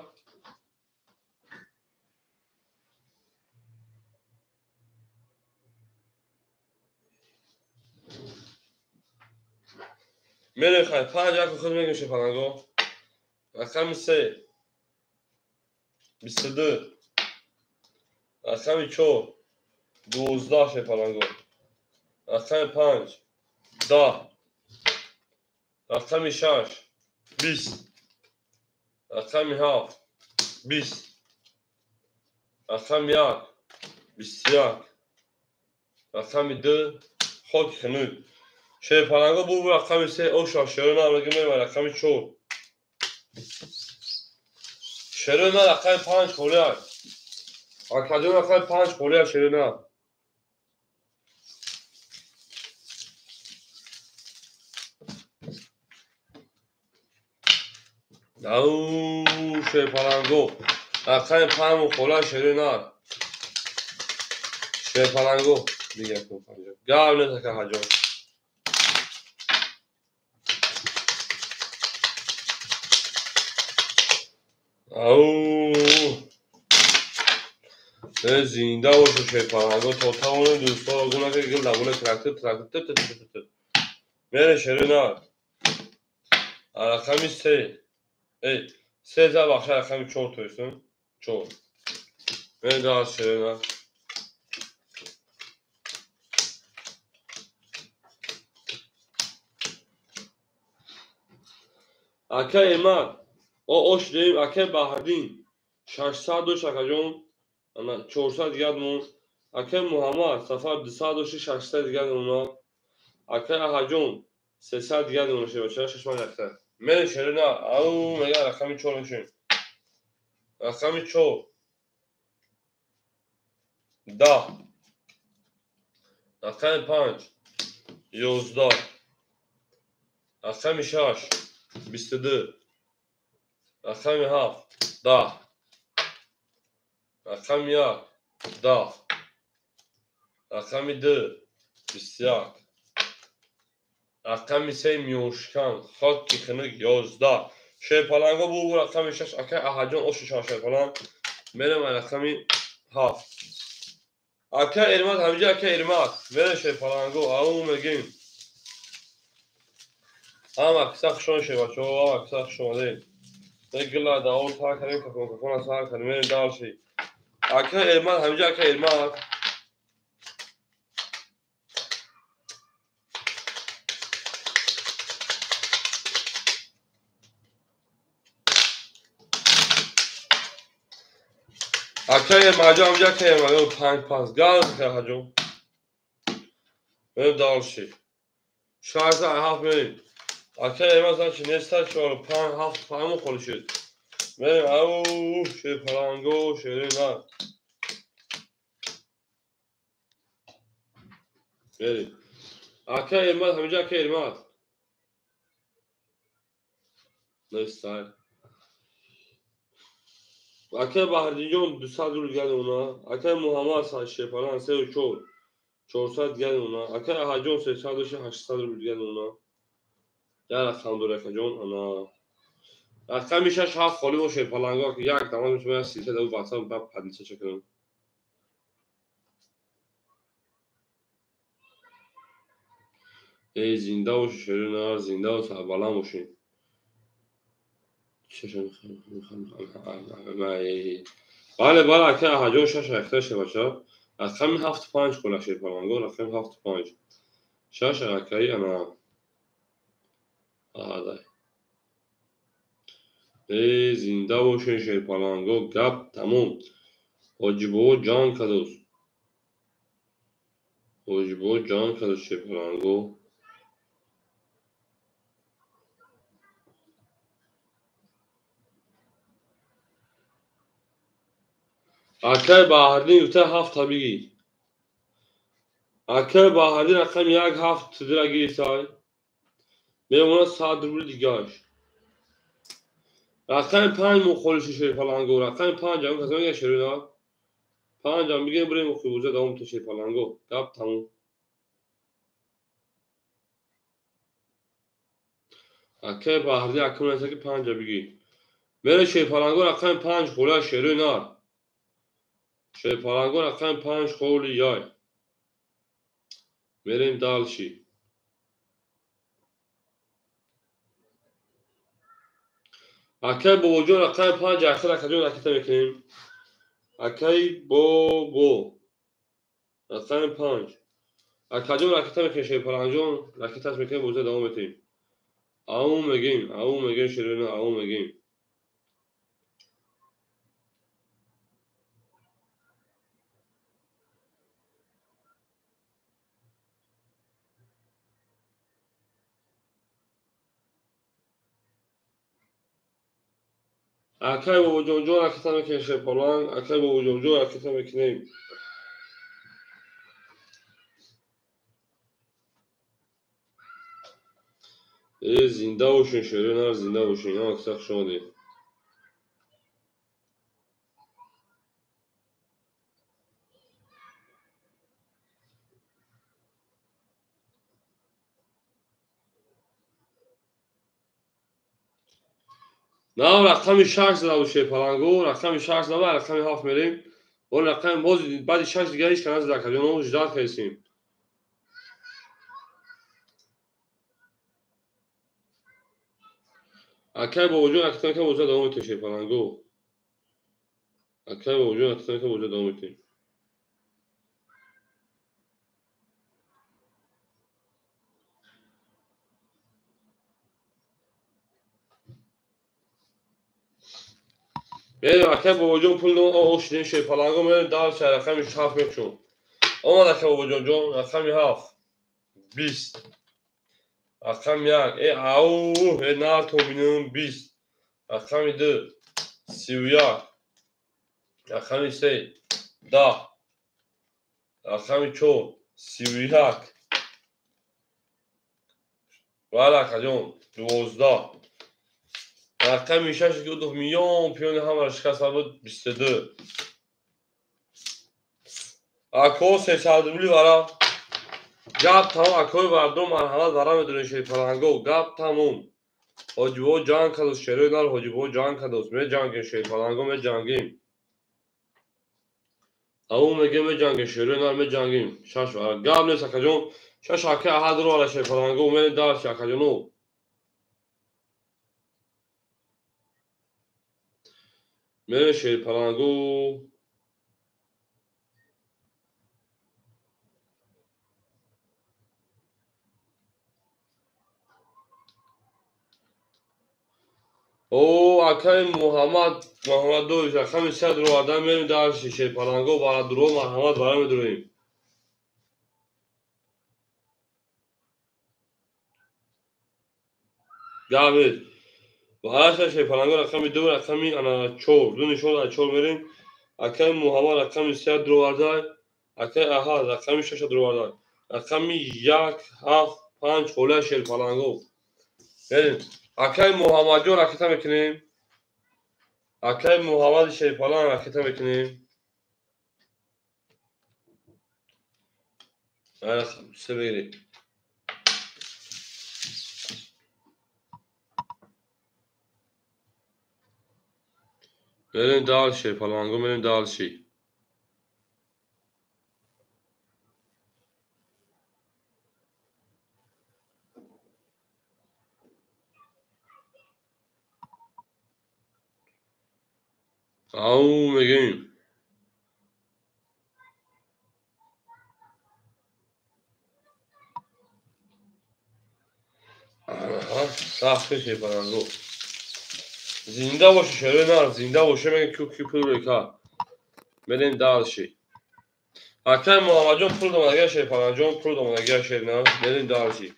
مێرن خەر 5 ئەکۆ خۆت میگیم شێرپەڵانگۆ رقم 3 22 رقم 4 12 شێرپەڵانگۆ رقم 5 10 رقم 6 20 رقم 7 20 رقم 1 21 رقم 2 خۆکی خنووی شێرپەڵانگۆ بوو رقم 3 ئەو شاشێرۆنا بەگەمێ رقم 4 شێرۆنا رقم 5 خۆلیار ئەکەجۆن رقم 5 خۆلیار شێرۆنا ئەو شێرپەڵانگۆ رقم 5 خۆلیار شێرۆنا شێرپەڵانگۆ دیگە گاو نێتەکە هەجۆن ئەو زیندە وەش شێرپەڵانگۆ تۆتەڵ دووسۆ گوڵەکە گلدا بوڵێ تراکتۆر مێرە شێرۆنا رقم 3 3 زا باخشە رقم 4 تویسن 4 مێرن داس شێرۆنا ئەکە ئێمە ئۆش دێم ئەکە باهەردین 602 ئەکەجۆن 400 گەلمون ئەکە موهەمەد سەفەر 206 گەلمونە ئەکە ئەهەجۆن 300 گەلمونە شێوەچە شەشمان ئەکتەر مێرن شێرۆنا ئەو مەگە رقمی 4 نشین رقمی 4 10 رقم 5 11 رقم 6 22 رقم 7 10 رقم 1 10 رقم 2 21 رقم 3 میوشکان خاکی خنک 11 شێرپەڵانگۆ بوو رقم 6 ئەکە ئەهەجۆن ئۆشی شاشێرپەڵان مێرم رقمی 7 ئەکە ئێرمات هەمجە ئەکە ئێرمات مێرە شێرپەڵانگۆ ئەو مەگەین ئەمە کسە خشۆن شێوەچۆ ئەوە کسە خشۆنێ گڵا داوە تا کەرێم کە کۆنکەکۆنە سار کە مێرن داڵشی ئەکە ئێرمات هەمجە ئەکە ئێرمات ئەکە ئێرماجۆ هەمجە ئەکە ئێرماجۆ 5 پاس گازەکە هەجۆ مێرن داڵشی شارزە هەفت مێرن ئەکە ئێمە زانچی نێستا شۆڕ 5 هەفت هەموو خۆلیشێت مێرن ئەو شێرپەڵانگۆ شێرۆنا مێرن ئەکە ئێرمات هەمجە ئەکە ئێرمات نێستای ئەکە باهەردینجۆن 200 گەلمونە ئەکە موهەمەد سا شێرپەڵان 3 و 4 400 دیگه اونا اکه احجون 300 بشه 800 رو دیگه اونا یا رقم دو رقم جون انا رقم میشه 7 خالی باشه پلنگا که یک تمام میشه 300 و واسه بعد پدیشه چکنم ای زنده باشه شیرین زنده و سربلند باشین چشم میخوام بله بله اکه احجون 6 اختشه باشه رقم 75 خلا شیر پلنگا رقم 75 6 اکه انا آده ای زنده باشین شیر پلنگا گپ تموم حاجبو جان کدوس حاجبو جان کدوس شیر پلنگا اکه بهردین یوته 7 طبیعی اکه بهردین رقم 7 درگی سای میمونه 100 روبل دیگهش رقم 5 مخالش شیر پلنگا رقم 5 هم کسا میگه شیرین 5 هم میگه بریم مخیبوزه دوم تو شیر پلنگا گپ تموم اکه بهردین اکه نسا که 5 بگی میره شیر پلنگا رقم 5 خوله شیرین شیر پلنگا رقم 5 خولی یای میریم دالشی اکه با وجود رقم 5 اخیر اکجون رکیتا میکنیم اکه بو رقم 5 اکجون رکیتا میکنیم شیر پلنگا رکیتاش میکنیم بوزه دوم میتیم او میگیم شیرین او میگیم اکه با وجود رکیتا میکنیم شیر پلنگ اکه با وجود رکیتا میکنیم ای زنده باشین شیرین زنده باشین ها اکساق شما دیم نه رقم 6 زده بود شیر پلنگو رقم 6 زده رقم 7 میریم اون رقم باز بعد 6 دیگه هیچ کنه زده کجون اون جداد خیسیم اکه با وجود رکیتا که بوزه دوم میتیم شیر پلنگو اکه با وجود رکیتا که بوزه دوم میتیم میریم اکه با وجود پول او شدیم شیر پلنگو میریم دار چه رقم 7 میکشون اومد اکه با وجود جون رقم 7 20 رقم 1 ای او ای نار تومینم 20 رقم 2 31 رقم 3 10 رقم 4 31 ولی کجون 12 رقم 6 که دو میلیون پیون هم شکست بود 22 اکو 300 روبلی برا گپ تمام اکوی مردم مرحمت برا میدونی شیر پلنگو گپ تموم حاجبو جان کدوس شیرین حاجبو جان کدوس می جانگیم شیر پلنگو می جانگیم او میگه می جانگیم شیرین می جانگیم شش برا گپ نیست کجون شش اکه احد رو برا شیر پلنگو می دار شا کجونو می شیر پلنگو او اکای محمد دویش رقم 100 رو آدم میریم در شیر پلنگو برا درو مرحمت برا میدونیم گپید برا شیر پلنگو رقم 2 رقم انا چور دو نشون در چور میریم اکای محمد رقم 100 رو آدم اکای احد رقم 6 رو آدم رقم 1 7 5 خوله شیر پلنگو بریم اکای محمد جو رکیتا میکنیم اکای محمد شیر پلنگ رکیتا میکنیم رقم 3 بگیرید. بریم دالشی پلنگو بریم دالشی. او میگیم سخته شی پلنگو. زنده باشه شروع نه زنده باشه میگه کی پول روی بریم دالشی. اکرم محمد جان پول دومدگه شی پلنگو پول دومدگه شی نه بریم دالشی.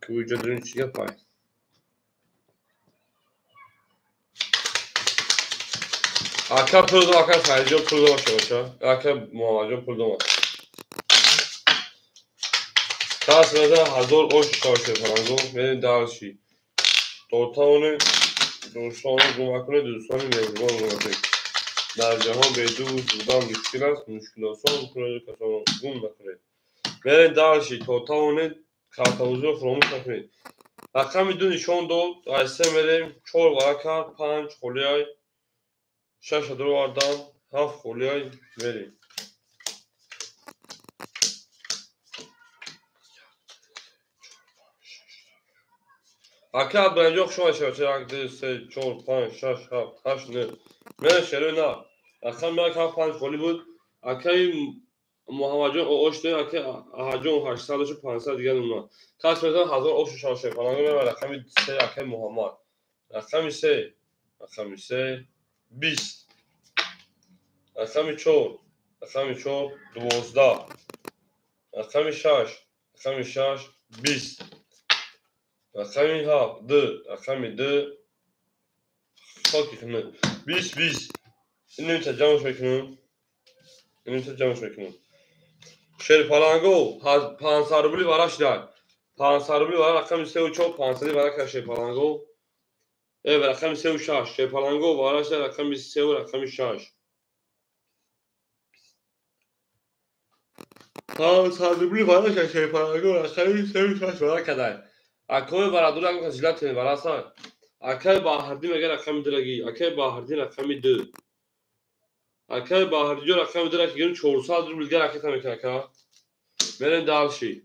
که وجود دارین چیه پای. اکرم پول دو اکرم خریجان پول دو باشه اکرم محمد جان پول دو کاس بده 1000 اوش شاشه پلنگو بریم دالشی. دوستان گمکنه دوستان مهربان گمکنه در جهان بدون بودن مشکل است مشکل آسان کنه کسان گم نکنه برین دالشی دوستان کارتوزی رو فراموش نکنید. رقم دو نشان داد از 3 میریم 4 ورق کرد 5 خولیای 6 درو واردن 7 خولیای بریم. اکرد برنجاق شما شما 1 2 3 4 5 6 7 8 9 من شروع نه رقم 1 7 5 خولی بود. اکی محمد جان اوش ده اکی احجام 800 و 500 دیگه اونا کاس بزن 1000 اوش شاشه پلنگو و رقم 3 اکی محمد رقم 3 رقم 3 20 رقم 4 رقم 4 12 رقم 6 رقم 6 20 رقم 7 2 رقم 2 خاکی کنه 20 20 اینو تجمعش میکنم اینو تجمعش میکنم. شیر پلنگو 500 روبلی براش داد 500 روبلی برای رقم 3 و 4 500 برای شیر پلنگو و رقم 3 و 6 شیر پلنگو براش داد رقم 3 و رقم 6 500 روبلی براش شیر پلنگو رقم 3 و 6 برای کدای اکوی برادر هم خجالت برای سر اکای باهردی مگر رقم درگی اکای باهردی رقم 2 اکای باهردی رقم درگی گیرون 400 روبلی گر اکای میکنه که برین دالشی.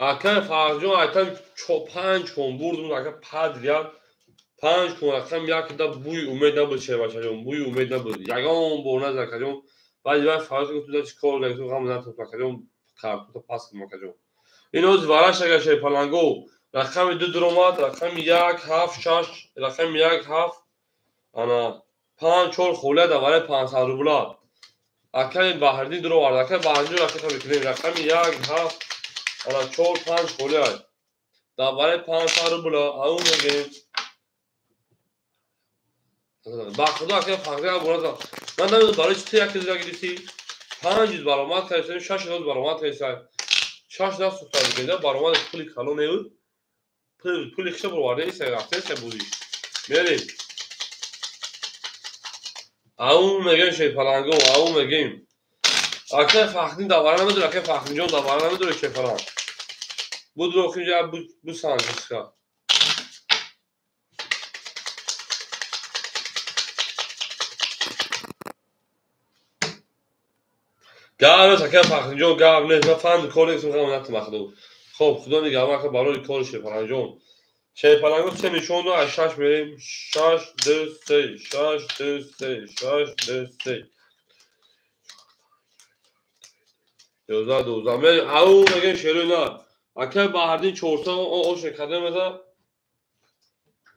اکای فرجون ایتم 5 کن بردم اکای 5 ریال 5 کن رقم یک دا بوی امید نبود چه باشه جون بوی امید نبود یگان بونز نکردم بعد من فرض تو چی کار نگفتم غم نتوپ نکردم کارت تو پاس کنم کجا اینو زوارش اگه شی پلنگو رقم 2 درومات رقم 1 7 6 رقم 1 7 انا 5 4 خوله دا برای 500 روبل اکای باهردی درو وارد اکای باهردی رقم میکنیم رقم 1 7 انا 4 5 خوله دا برای 500 روبل اون میگیم با خدا که فقط برات من نمیدونم برای چی یک دیگه گیریسی 500 برآمد کردیم 600 برآمد کردیم 6 دست سوختار دیگه برآمد پولی کالو نبود پولی خشب رو وارد ایست رفته چه بودی میری اون میگن شی پلنگو اون میگیم اگه فخدین دوباره نمیدونه اگه فخدین جون دوباره نمیدونه چه فلان بود رو که بود سانجسکا گاو سکه فخدین گاو نه فهم کلی تو هم نت مخدو خب خدا نگهدار که بالای کل شی پلنگو شی پلنگو سه نشون دو از 6 میریم 6 2 3 6 2 3 6 2 3 12 من او میگن شروع نه اگه باهردین 400 او شکده میده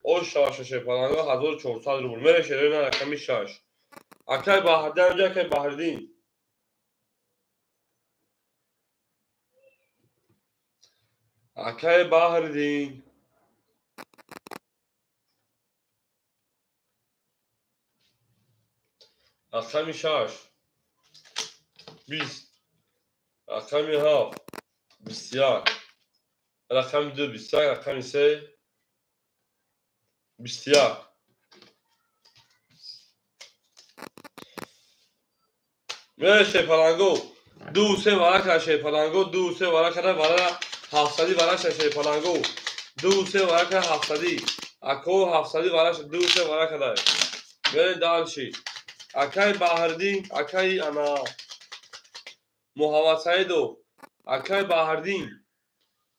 او شاشه پلنگو 1400 روبل میره شروع نه رقم 6 اگه باهردین اونجا که باهردین اگه باهردین رقم 6 20 رقم 7 21 رقم 2 21 رقم 3 21 میره شیپالانگو 2-3 ورق کرد شیپالانگو 2-3 ورق کرد ورق 700 ورق شد شیپالانگو 2-3 ورق کرد 700 اکو 700 ورق شد 2-3 ورق کرد میره دالشی اکای بهردین اکای انا محمد سعیدو اکای بهردین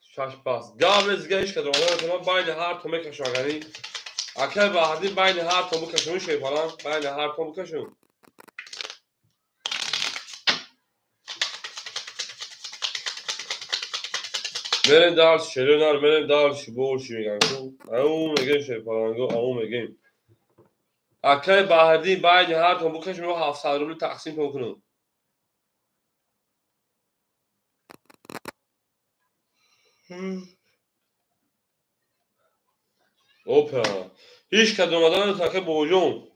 شش پاس گابز گیش که درمان باید هر تو میکشون گنی اکای بهردین باید هر تو میکشون شیپالان باید هر تو میکشون میرن دارش شیرینار میرن دارش بولشی میگن اون میگن شیپالانگو اون میگن اکای بهردین باید هر تو میکشون 700 روبل تقسیم کنون اوپا هیچ که درمادان تاکه بوجون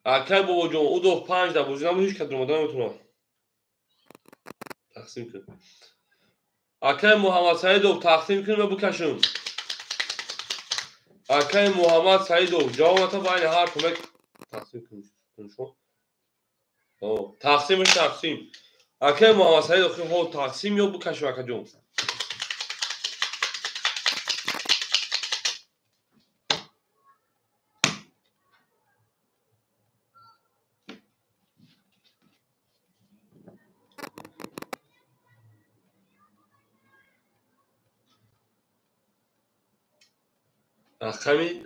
اکای بوجون او دو 5 در بوجون اما هیچ که درمادان میتونه تقسیم کن اکای محمد سعیدو تقسیم کن و بکشون اکای محمد سعیدو جوانتا باید هر تو تقسیم کن تقسیمش تقسیم اکای محمد سعیدو خیلی تقسیم یا بکشون اکا جون اکای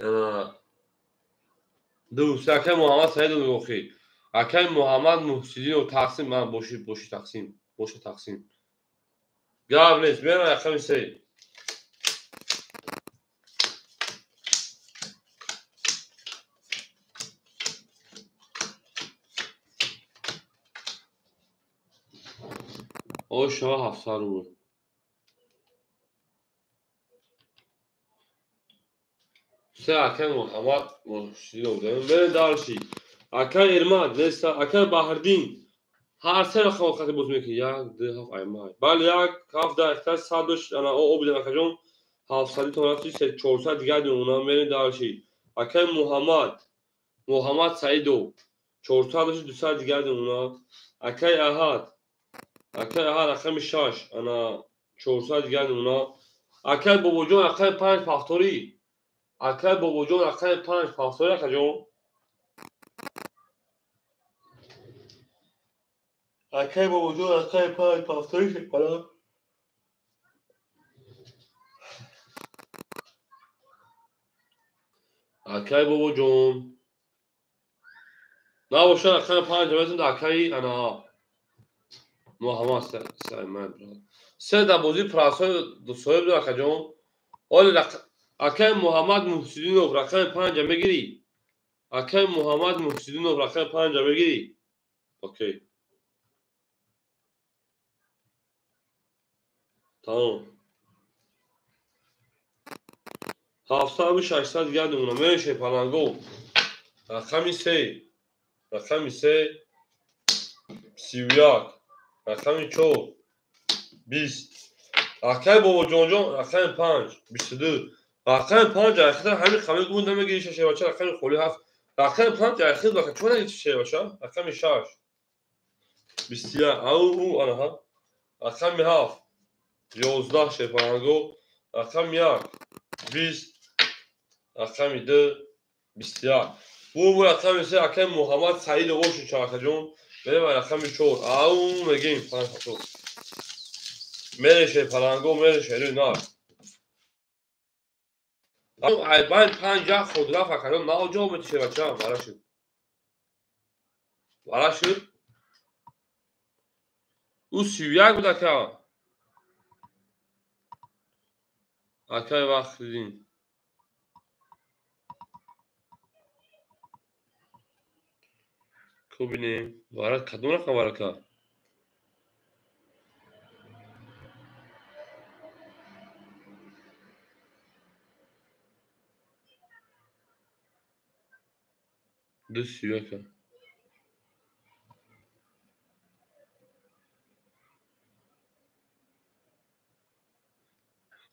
دوست اکای محمد سعیدو میگوخی اکای محمد محسیدی و تقسیم من بوشی تقسیم بوش تقسیم گاب نیست میرم اکای سی او شما 700 روبل سه اکای محمد محسیدی و میرن دارشی اکای ارمان نیست اکای بهردین هر سه رقم وقت بود میگه یک ده هفت ایمای بله یک هفت ده اختر صدش انا او بودم اکجون 700 تومن سه 400 دیگه اونا میرین دارشی اکای محمد سعیدو 400 200 دیگه اونا اکای احد اکای شاش انا 400 دیگه اونا اکای بوجون اکای 5 فاکتوری اکای بوجون اکای 5 فاکتوری اکجون اکای بوجون اکای 5 فاکتوری شکلا اکای بوجون نه باشه اکای 5 مثلا اکای انا محمد سعید سه در بازی پراسای دو صاحب دو اکجون ولی اکای محمد محسودین و رقم 5 میگیری اکای محمد محسودین و رقم 5 میگیری اوکی تمام 700 و 600 گرد اونو میشه پلنگو رقمی 3 31 رقمی 4 20 اکای بابا جون رقم 5 22 رقم 5 اخیر همین خمه گون نمیگیری ششه بچه رقم خولی هفت رقم 5 اخیر بخه چون نگیری ششه بچه رقم 6 21 او آنها رقم 7 11 شپانگو رقم 1 20 رقم 2 21 bu رقم 3 اکای محمد سعید اوشو چاکا جون بریم رقم 4 او میگیم 5 تو میره شپانگو میره شروع نار باید 50 خودرو فکرم ما جا بتشه بچه هم برای شد او 31 بود اکای وقت دیدین کو بینیم برای کدوم رقم برای که 2 31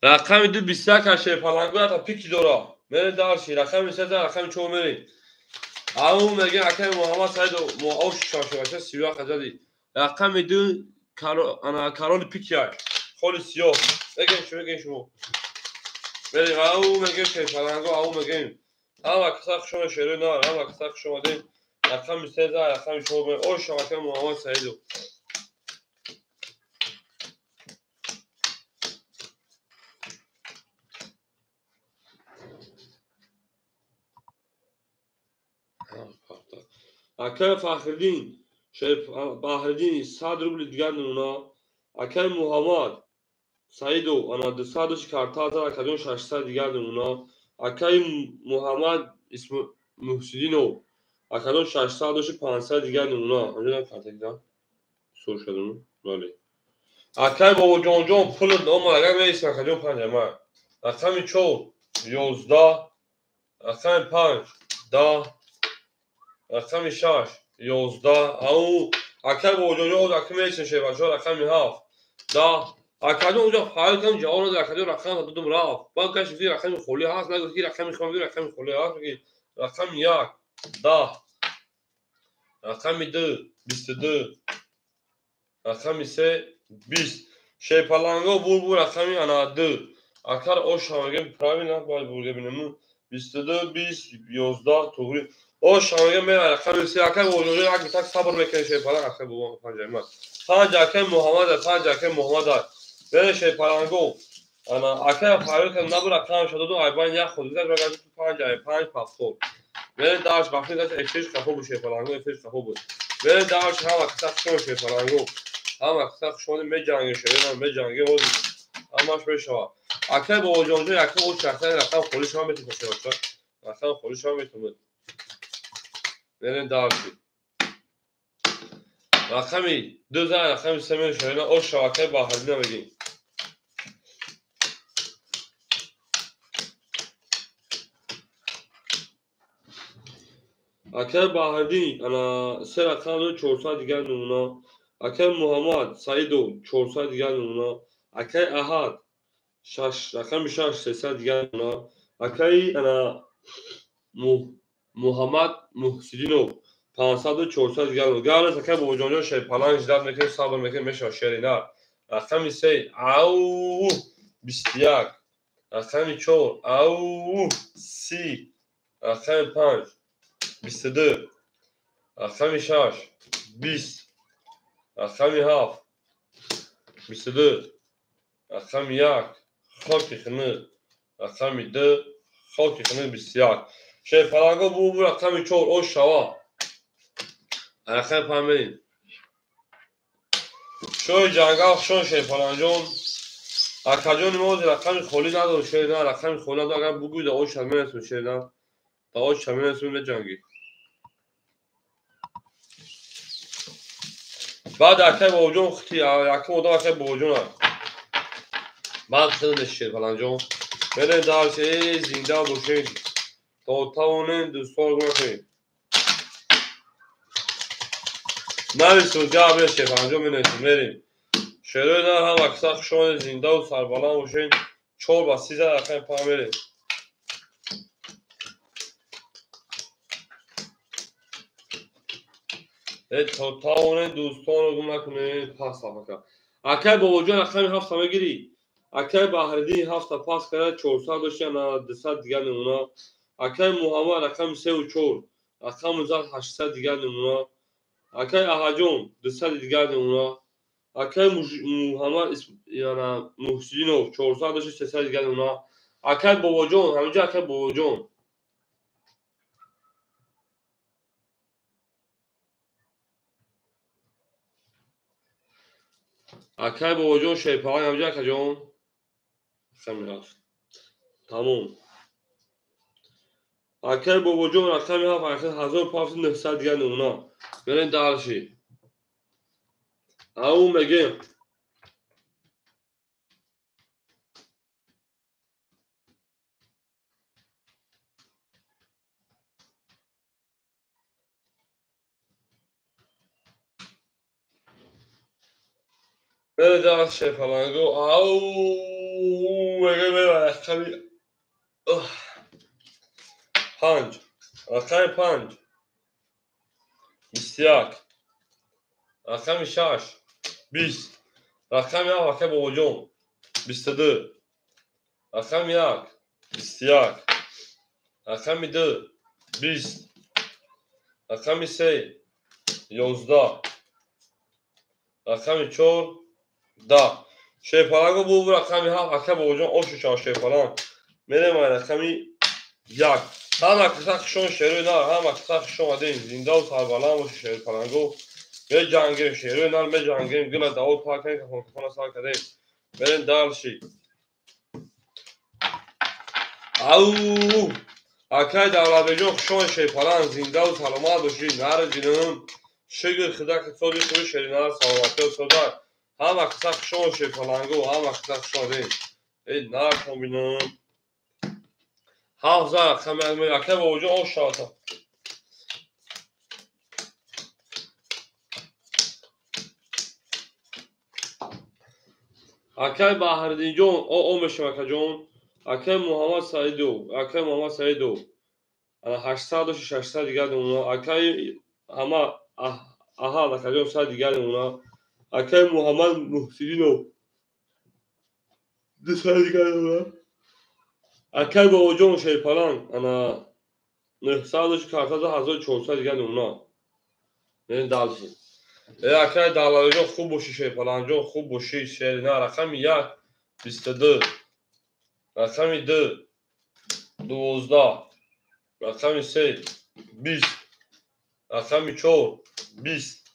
رقم 2 21 شپانگو تا پیکی دورا میره دارشی رقم 3 رقم 4 میریم او میگه اکای محمد سعید و اوش شاشه 31 زدی رقم 2 کارول پیکیای خالی سیاه بگین شما بریم او میگه که پلنگو او میگه اما کساخ شما شروع نار اما کساخ شما دیم رقم 3 رقم 4 میریم اوش اکای محمد سعید اکای فخردین شیف بحردین 100 روبل دیگر اونا اکای محمد سعیدو انا 200 کارتا تا کدون 600 دیگر اونا اکای محمد اسم محسدینو اکدون 600 500 دیگر اونا همین کارتا دیدم سور شدم بله اکای بابا جون پول دوم اگر میسه کدون 5 ما رقم 4 11 رقم 5 10 رقم 6 11 او اکای بابا جون رقم میسه شه بچا رقم 7 10 اکادو اونجا فایل کردم جواب نداد اکادو رقم دادم رفت بعد کاش فی رقم خالی هست نگفت کی رقم میخوام رقم خالی هست میگی رقم 1 10 رقم 2 22 رقم 3 20 شی پلنگو بول رقم انا 2 اکر اوش همگی پرامی نه باید بولگه بینم 22 20 11 توری اوش همگی می رقم 3 اکر وجودی اگه تک صبر بکنه شی پلنگ اکر بو پنجم پنج اکر محمد بره شی پلنگو انا اکر فایل کردم نبود رقم شده دو ایبان یک خود دیگر بگم 5 پاسپورت بره داش بخیر داشت اکسچنج کافو بشه پلنگو اکسچنج کافو بود بره داش هم اکسچنج شده پلنگو هم اکسچنج شده می جنگ شده می جنگ بود همش بشه اکر با جونجو اکر او شخصا رقم خودش هم میتونه باشه رقم خودش هم میتونه بره داش رقمی 2000 رقم 3 میشه او شاکر با هر نمیگی اکر باهردی انا 3 رقم 400 دیگر نمونه اکر محمد سعیدو 400 دیگر نمونه اکر احد 6 رقم 6 300 دیگر نمونه اکر انا محمد محسدینو 500 و 400 دیگر نمونه گالس اکر با جانجا شی پلنگ جداد میکنه صبر میکنه میشه شرینا رقم 3 او 21 رقم 4 او 30 رقم 5 22 رقم 6 20 رقم 7 22 رقم 1 خاک خنه رقم 2 خاک خنه 21 شی پلنگو بو رقم 4 او شوا رقم 5 بریم شوی جنگل شون شی پلنجون اکجون موز رقم خالی نداره شی نه رقم خالی نداره اگر بگوید او شمینتون شی نه تا او شمینتون نجنگی بعد اکه با وجون خطی اکه مدام اکه با وجون بعد خیلی شی پلنجون بره درشه زنده باشین تا تاونه دوستان کنید نویسون جا شی پلنجون بینیسون بریم شروع در هم اکساق شما زنده و سربالان باشین 4 و 13 اکه پا بریم تا تاونه دوستان رو گم نکنید پاس افکا اکه با وجود اکه 7 همه گیری اکه بحردی 7 پاس کرده 400 داشتی انا 200 دیگر نمونا اکه محمد رقم 3 و 4 رقم 800 دیگر نمونا اکه احجون 200 دیگر نمونا اکه محمد یعنی محسینو 400 داشتی 300 دیگر نمونا اکه بابا جون همینجا اکه بابا جون اکه بابا جون شیپاهای همینجا اکه جون خیلی رفت تموم اکه بابا جون رقم 7 1500 دیگر نمونا برین درشی او میگه بره درشی فلانگو او میگه بره رقمی 5 رقم 5 21 رقم 6 20 رقم 7 رقم باباجون 22 رقم 1 21 رقم 2 20 رقم 3 11 رقم 4 10 شیپالنگو بو رقم 7 رقم باباجون اوشو چا شیپالنگ میره ما رقم 1 هم اکتاخشون شروع نار هم اکتاخشون آدین زنده و سربالان باشه شیپالنگو به جنگیم شروع نار به جنگیم گل داود پاکن که خونخونه سال کردیم برین دال شی او اکای دولت جون خشون شیپالنگ زنده و سلامت باشی نار جنون شگر خدا که صدی خوی شری نار سلامتی و صدا هم اکتاخشون شیپالنگو هم اکتاخشون آدین ای نار کمبینم حافظه خمه اکای با وجود او شاتا اکای بحردین جون او مشمکه جون اکای محمد سعیدو 800 و 600 دیگه اونا اکای همه اها اکای جون 100 دیگه اونا اکای محمد محسینو 200 دیگه اونا اکای با وجود شیپالان انا 900 و 1400 دیگه اونا این دالشی اکای دالای جون خوب باشی شیپالان جون خوب باشی شرینا رقم 1 22 رقم 2 12 رقم 3 20 رقم 4 20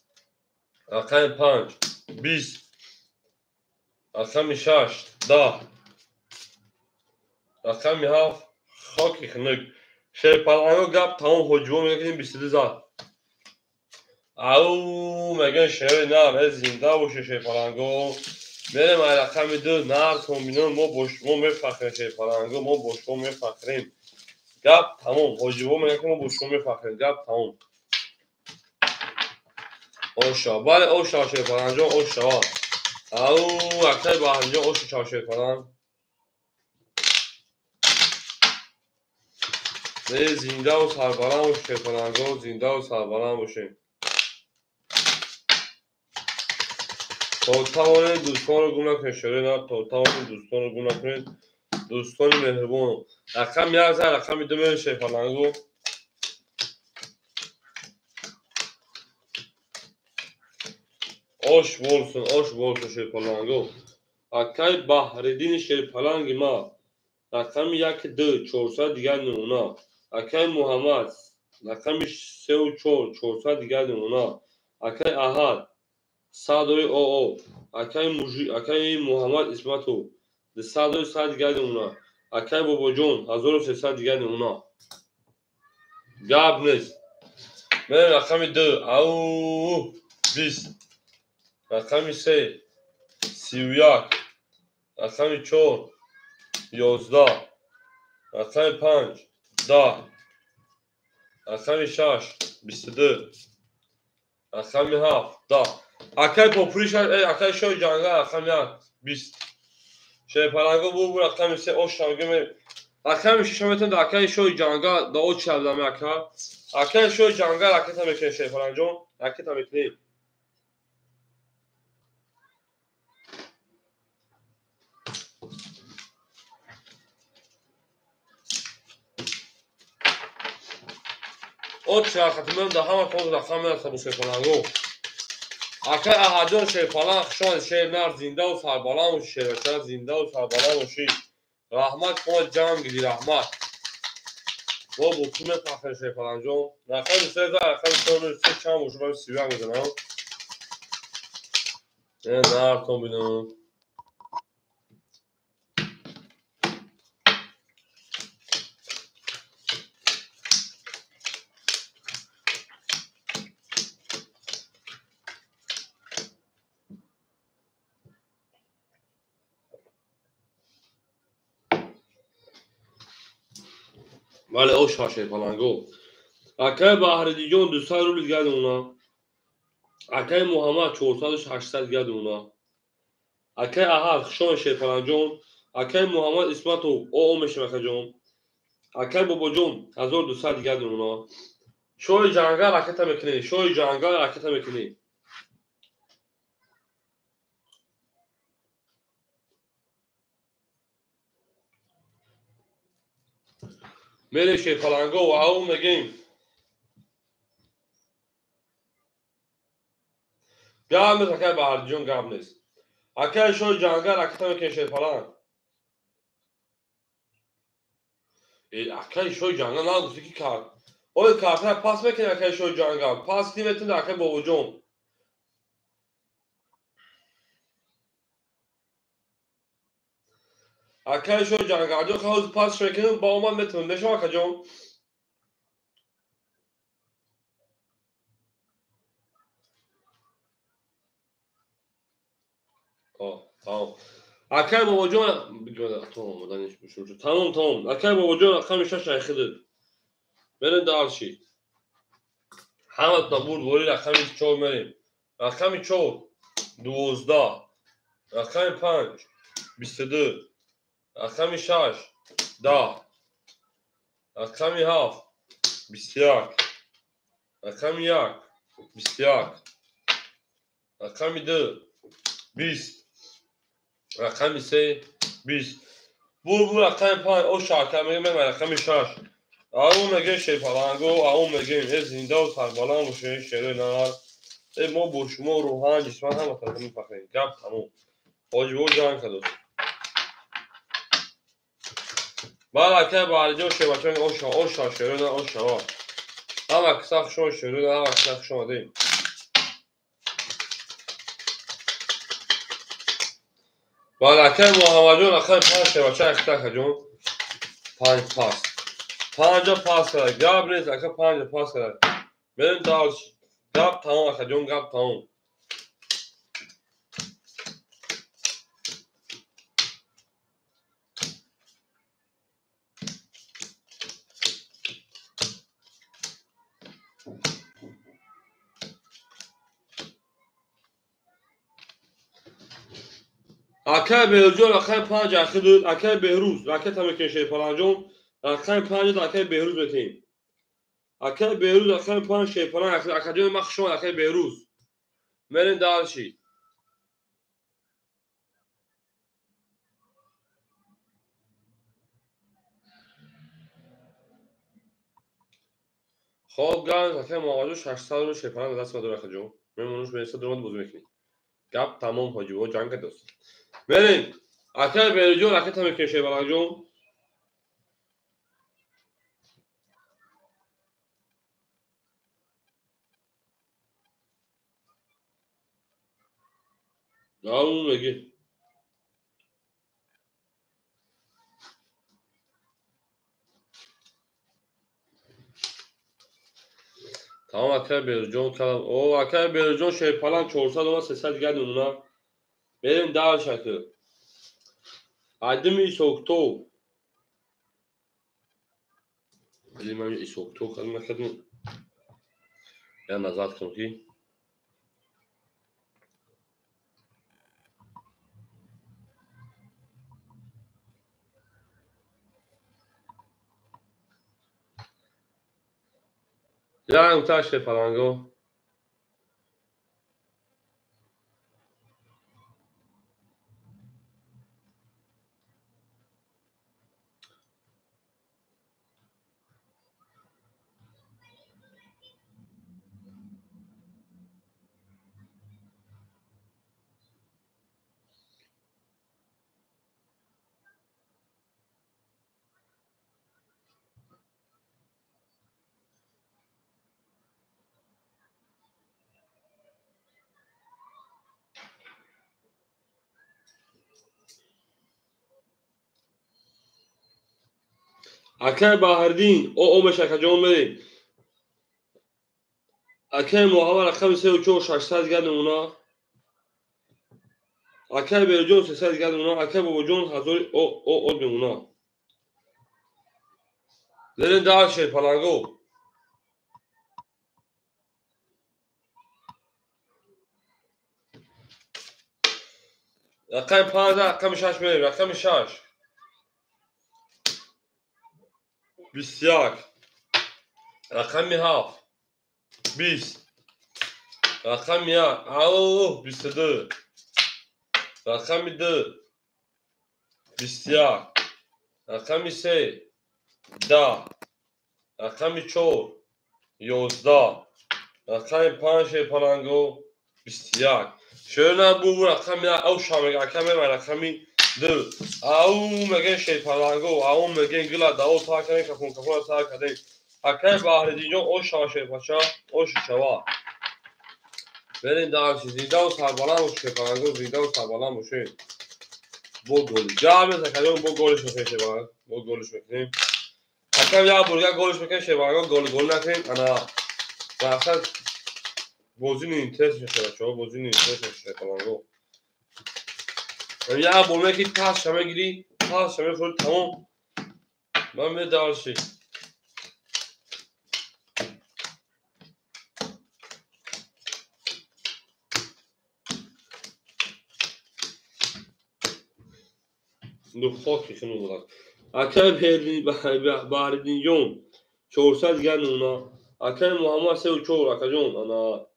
رقم 5 20 رقم 6 10 رقم 7 خاکی خنک شیپالانگو گپ تمام حجبو میگه 22 زد او میگن شعر نه زنده باشه شیپالانگو میره ما رقم 2 نار کومبینون ما بوشبو میفخریم شیپالانگو ما بوشبو میفخریم گپ تمام حجبو میگه که ما بوشبو میفخریم گپ تمام اوشا بله اوشا شیپالانگو اوشا او اکای با همجا اوشا چا شیپالانگ نه زنده و سربلند باشه شیپالانگو زنده و سربلند باشه تا توانید دوستان رو گم نکنید شروع نه تا توانید دوستان رو گم نکنید دوستان مهربان رقم 1 زد رقم 2 میره شیپالانگو osh bo'lsin shaypalongo akay bahriddin shaypalangi ma raqam 1 400 digani una akay muhammad raqam 34 400 digani una akay ahad sadoi oo akay muhammad ismatu de sadoi sad digani una akay bobojon 1300 digani una gap نیست من رقم 2 او 20 رقم 3 31 رقم 4 11 رقم 5 10 رقم 6 22 رقم 7 10 اکای پوپریش اکای شو جانگا رقم 1 20 شیپالانگو بو رقم 3 او شانگه رقم 6 متن اکای شو جانگا دا او چابدام اکای شو جانگا رقم میکنه شیپالانجو رقم میکنه او چرا خاطرم ده همه فوز رقم میاد شیپالانگو اکای احدون شیپالانگ شان شیر نار زنده و سربالان و شیرچه زنده و سربالان و شیر رحمت ما جنگ دی رحمت و بوتون فخر شیپالانجو رقم 3 رقم 3 چند بوشو باید 31 بزنم نار کن بینم ولی او شا شیپالانگو اکای بحردی جون 200 روبل دیگه اونا اکای محمد 400 و 800 دیگه اونا اکای احد خشون شیپالانجون اکای محمد اسمتو او میشه مکه جون اکل بابا جون 1200 دیگه اونا شوی جنگل حرکت میکنی شوی جنگل حرکت میکنی میره شی پلنگو و او میگیم گام نیست اکل بهر جون گام نیست اکل شوی جنگل حرکت میکنی شی پلنگ اکل شوی جنگل نه گفتی کی کار اوی کارتر پاس میکنی اکل شوی جنگل پاس کی میتونی اکل بابا جون اکل شوی جنگل جو خواهد پاس میکنی با من میتونی نشو اکل جون تمام اکل بابا جون بگو تمام دانش بشم تمام تمام اکل بابا جون رقم شش اخذ برن دارشی همه تا بود ولی رقم چهار میریم رقم چهار 12 رقم 5 22 رقم 6 10 رقم 7 21 رقم 1 21 رقم 2 20 رقم 3 20 bu رقم 5 o şarkı میگم رقم 6 اون میگه شی پلنگو اون میگه زنده و سربلند باشه شعر نار ما با شما روحان جسمان هم متقابل می‌فخریم گپ تموم حاجی جان کدو بالا که بالجو شه بچه او شعر نه او شوا اما کساخ شو شعر نه اما کساخ شو دیم بالا که محمدون اخر 5 شه بچه اختاک جون 5 پاس 5 پاس کرد گاب نیست اخر 5 پاس کرد بریم دال گپ تمام اخر جون گپ تمام اکه بهروز اخر 5 اخر اکه بهروز راکت هم که شی پلنجون اخر 5 اکه بهروز بتیم اکه بهروز اخر 5 شی پلنج اخر جون مخشون اکه بهروز بریم دالشی خب گاز اکه مواجه 600 رو شی پلنج دست داره اخر جون میمونوش به 100 درون بزرگ میکنی گپ تمام حاجی و جنگ دوست بریم اکه بهروز راکت هم که شی پلنجون اون میگه تمام اکه بهروز کلام او اکه بهروز شی پلنج 400 و 300 دیگه اونا بریم دالش اکه ادمی سوکتو اللي ما يسوقتوه خلينا نخدمه يلا زادكم فيه لا متاش فلانجو اكل باهردين او مش اكجون مري اكل محاولة 5 و 600 قد اونا اكل بيرجون 600 قد اونا اكل بوجون هزول او اونا لين دار شي فلانجو اكل بانزا اكل مشاش مري اكل مشاش 21 رقم 7 20 رقم 1 22 رقم 2 21 رقم 3 10 رقم 4 11 رقم 5 پلنگو 21 شیرنا بو رقم او شامل رقم و رقم 2 او مگه شی پلنگو او مگه گلا داو تا کنه کفون تا کنه اکای بحر دیجو او شاشه بچا او شوا بریم در زنده و سربلند و شی پلنگو زنده و سربلند باشه با گل جا بزنیم با گلش میشه با گلش میکنیم اکای یا برگر گلش میکنه شی پلنگو گل نکنیم انا اصلا بازی اینترس میشه بچه‌ها بازی اینترس میشه پلنگو یا بولمه که پاس شما گیری پاس شما فول تمام من به دارشی دو خاکی شنو بود اکای بهردین جون 400 دیگه اونا اکای محمد 34 اکجون انا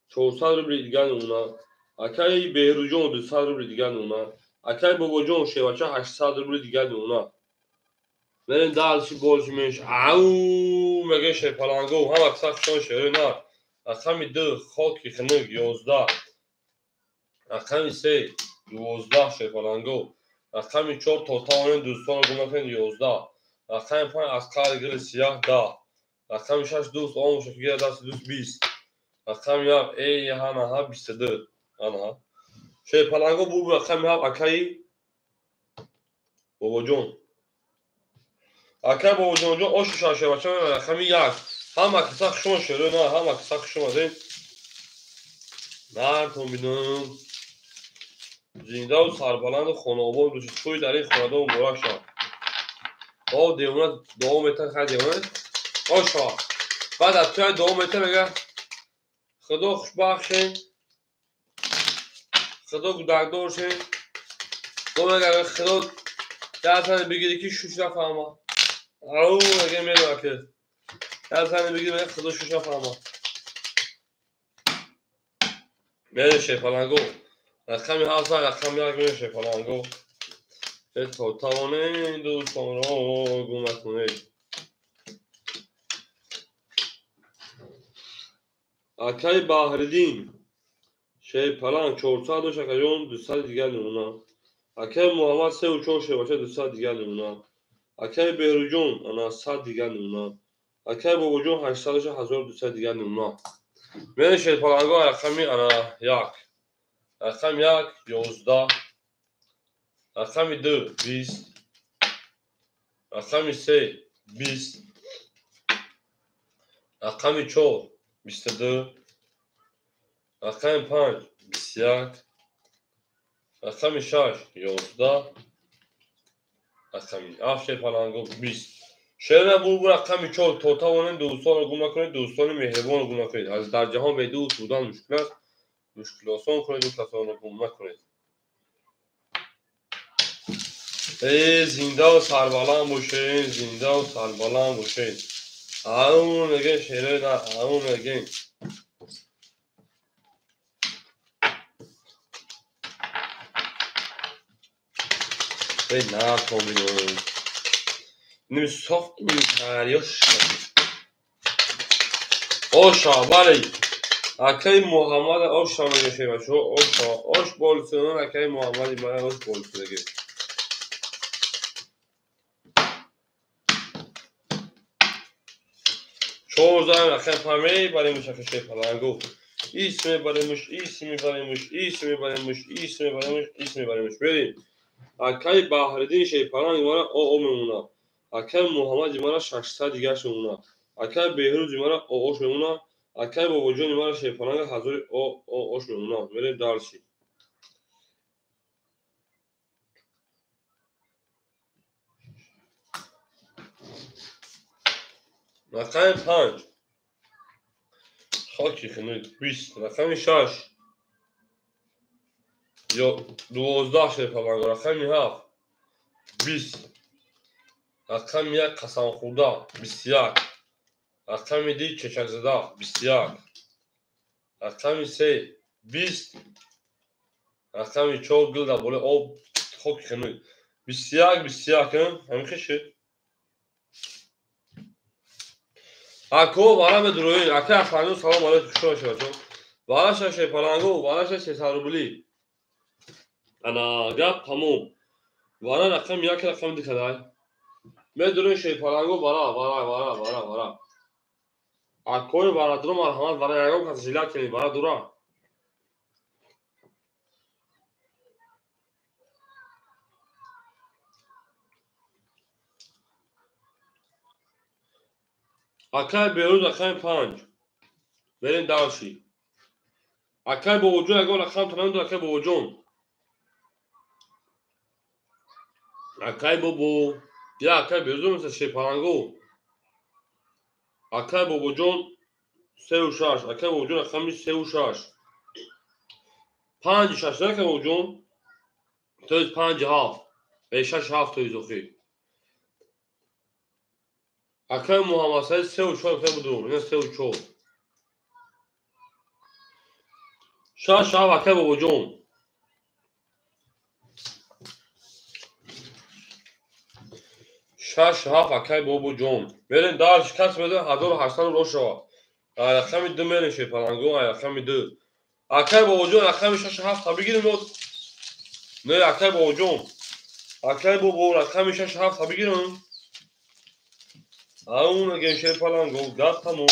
400 روبل دیگه اونا اکای بهرو جون 200 روبل دیگه اونا اکای بابا جون شوچه 800 روبل دیگه اونا بریم دالشی بولشمیش او مگه شی پلنگو هم اکثر شون شهر نه رقم 2 خاکی خنگ 11 رقم 3 12 شی پلنگو رقم 4 توتاون دوستان گونافن 11 رقم 5 اسکار گل سیاه 10 رقم 6 دوست اون شفیه دست دوست 20 رقم 1 ای هانا 22 آنها شی پلنگو بو رقم اکای بابا جون اکای بابا جون اوش شاشه بچه رقم 1 هم اکثر شون شده نه هم اکثر شون ده نه تو میدونم زنده و سربلند و خانوابان دوست توی در این خانواده و مبارک شد با دیوانه دوم متر خیلی دیوانه آشا بعد از توی دوم متر میگه خدا خوشبخشین خدا گودردار شین دو میگه خدا درسانی بگیری که شوش نفهمه او میگه میگه که درسانی بگیری میگه خدا شوش نفهمه میگه شی پلنگو رقمی هست رقم 1 میگه شی پلنگو تو توانه دوستان را گم کنید اکای بحردین شی پلنگ 400 شکایون 200 دیگه اونا اکای محمد 34 شباشه 200 دیگه اونا اکای بهروجون انا 100 دیگه اونا اکای باباجون 800 1200 دیگه اونا من شی پلنگو رقمی انا 1 رقم 1 11 رقم 2 20 رقم 3 20 رقم 4 22 رقم 5 21 رقم 6 11 رقم 7 شی پلنگو 20 شعر بو رقم 4 توتاون دوستان رو گم نکنید دوستان مهربان رو گم نکنید از در جهان به دو بودن مشکل است مشکل آسان کنید و کسان رو گم نکنید ای زنده و سربلند باشین زنده و سربلند باشین همون میگه شعر نه همون میگه ای نه کامینون نمی صاف نمی تریاش آشا بله اکای محمد آشا میگه شی بچه آشا آش بالسونان اکای محمد من آش بالسونگی 14 رقم پرمی برای مشخصه پلنگو اسم برایمش اسم برایمش اسم برایمش اسم برایمش اسم برایمش بریم اکای بحردین شی پلنگ مارا او میمونا اکای محمد مارا 600 دیگه شمونا اکای بهروز مارا اوش میمونا اکای بابا جون مارا شی پلنگ 1000 اوش میمونا بریم دارشی رقم 5 خاکی خنک 20 رقم 6 یا 12 شی پلنگ رقم 7 20 رقم یک قسم خورده 21. رقم دی چشک زده 21. رقم 3 20. رقم 4 گل در بالا آب خاک خنوی 21 همین خشه اکو برام دروین اکه افغانو سلام علیکم شما شما بالاش شی پلنگو بالاش 300 روبلی انا گپ تموم وانا رقم یک رقم دیگه دای میدونی شی پلنگو برا اکو برا درو مرحمت برا یگو کس جیلا کنی برا دورا اکای بیروز رقم 5 برین داشی اکای با وجود اگه رقم تنم دو اکای با وجود اکای بو یا اکای بیروز مثل شی پلنگو اکای با وجود 3 و 6 اکای با وجود رقم 3 و 6 5 6 اکای با وجود توی 5 هاف به 6 هاف توی زخی اکای محمد سعید 3 و 4 اکای بودون اینه 3 و 4 6 هاف اکای با وجود 6 هاف اکای با وجود برین دار شکست بده 1800 رو شو رقم 2 میرین شی پلنگو رقم 2 اکای با وجود رقم 6 هاف تا بگیریم نه اکای با وجود اکای با رقم 6 هاف تا بگیریم اون میگه شی پلنگو گپ تموم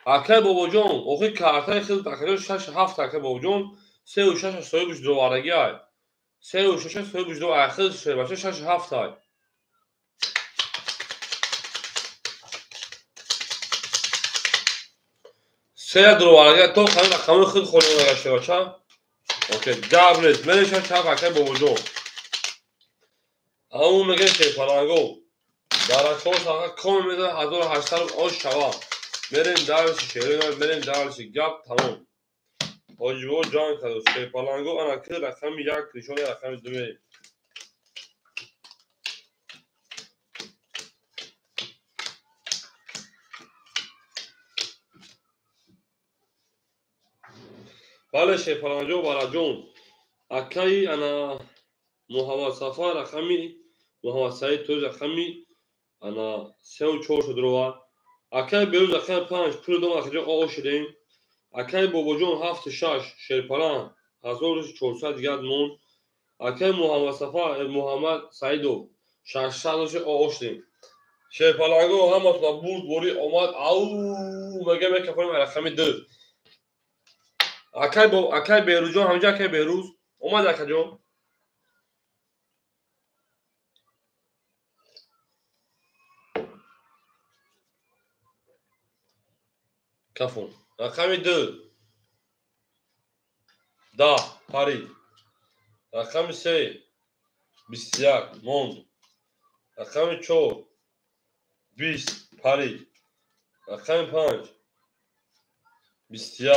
اکای با وجود اوخی کارتای خیلی تاکید 6 هاف اکای با وجود 3 و 6 سوی دو وارگی های 3 و 6 سوی دو اخیر شی باشه 6 هاف های سه درو وارگی تو خیلی رقم خیلی خوری نگشته باشه اوکی دابلت من 6 هاف اکای با وجود اون میگه شی پلنگو برای تو فقط کم میده 1800 آش شوا بریم درس شیرین بریم درس گپ تمام حاجبو جان کدو شی پلنگو انا که رقم 1 نشون رقم 2 می بله شی پلنگو برا جون اکای انا محمد صفا رقمی محمد سعید تو رقمی انا 3 و 4 دروا اکای بیرون رقم 5 پول دو اخجا آش دیم اکای بابا جون 7 6 شی پلنگ 1400 گرد مون اکای محمد صفا محمد سعیدو 600 آش دیم شی پلنگو هم اصلا بود بوری اومد او مگه میگه کنیم رقم 2 اکای بیروز جون همجا اکای بیروز اومد اکای جون کفون رقم 2 دا پاری رقم 3 21 موند رقم 4 20 پاری رقم 5 21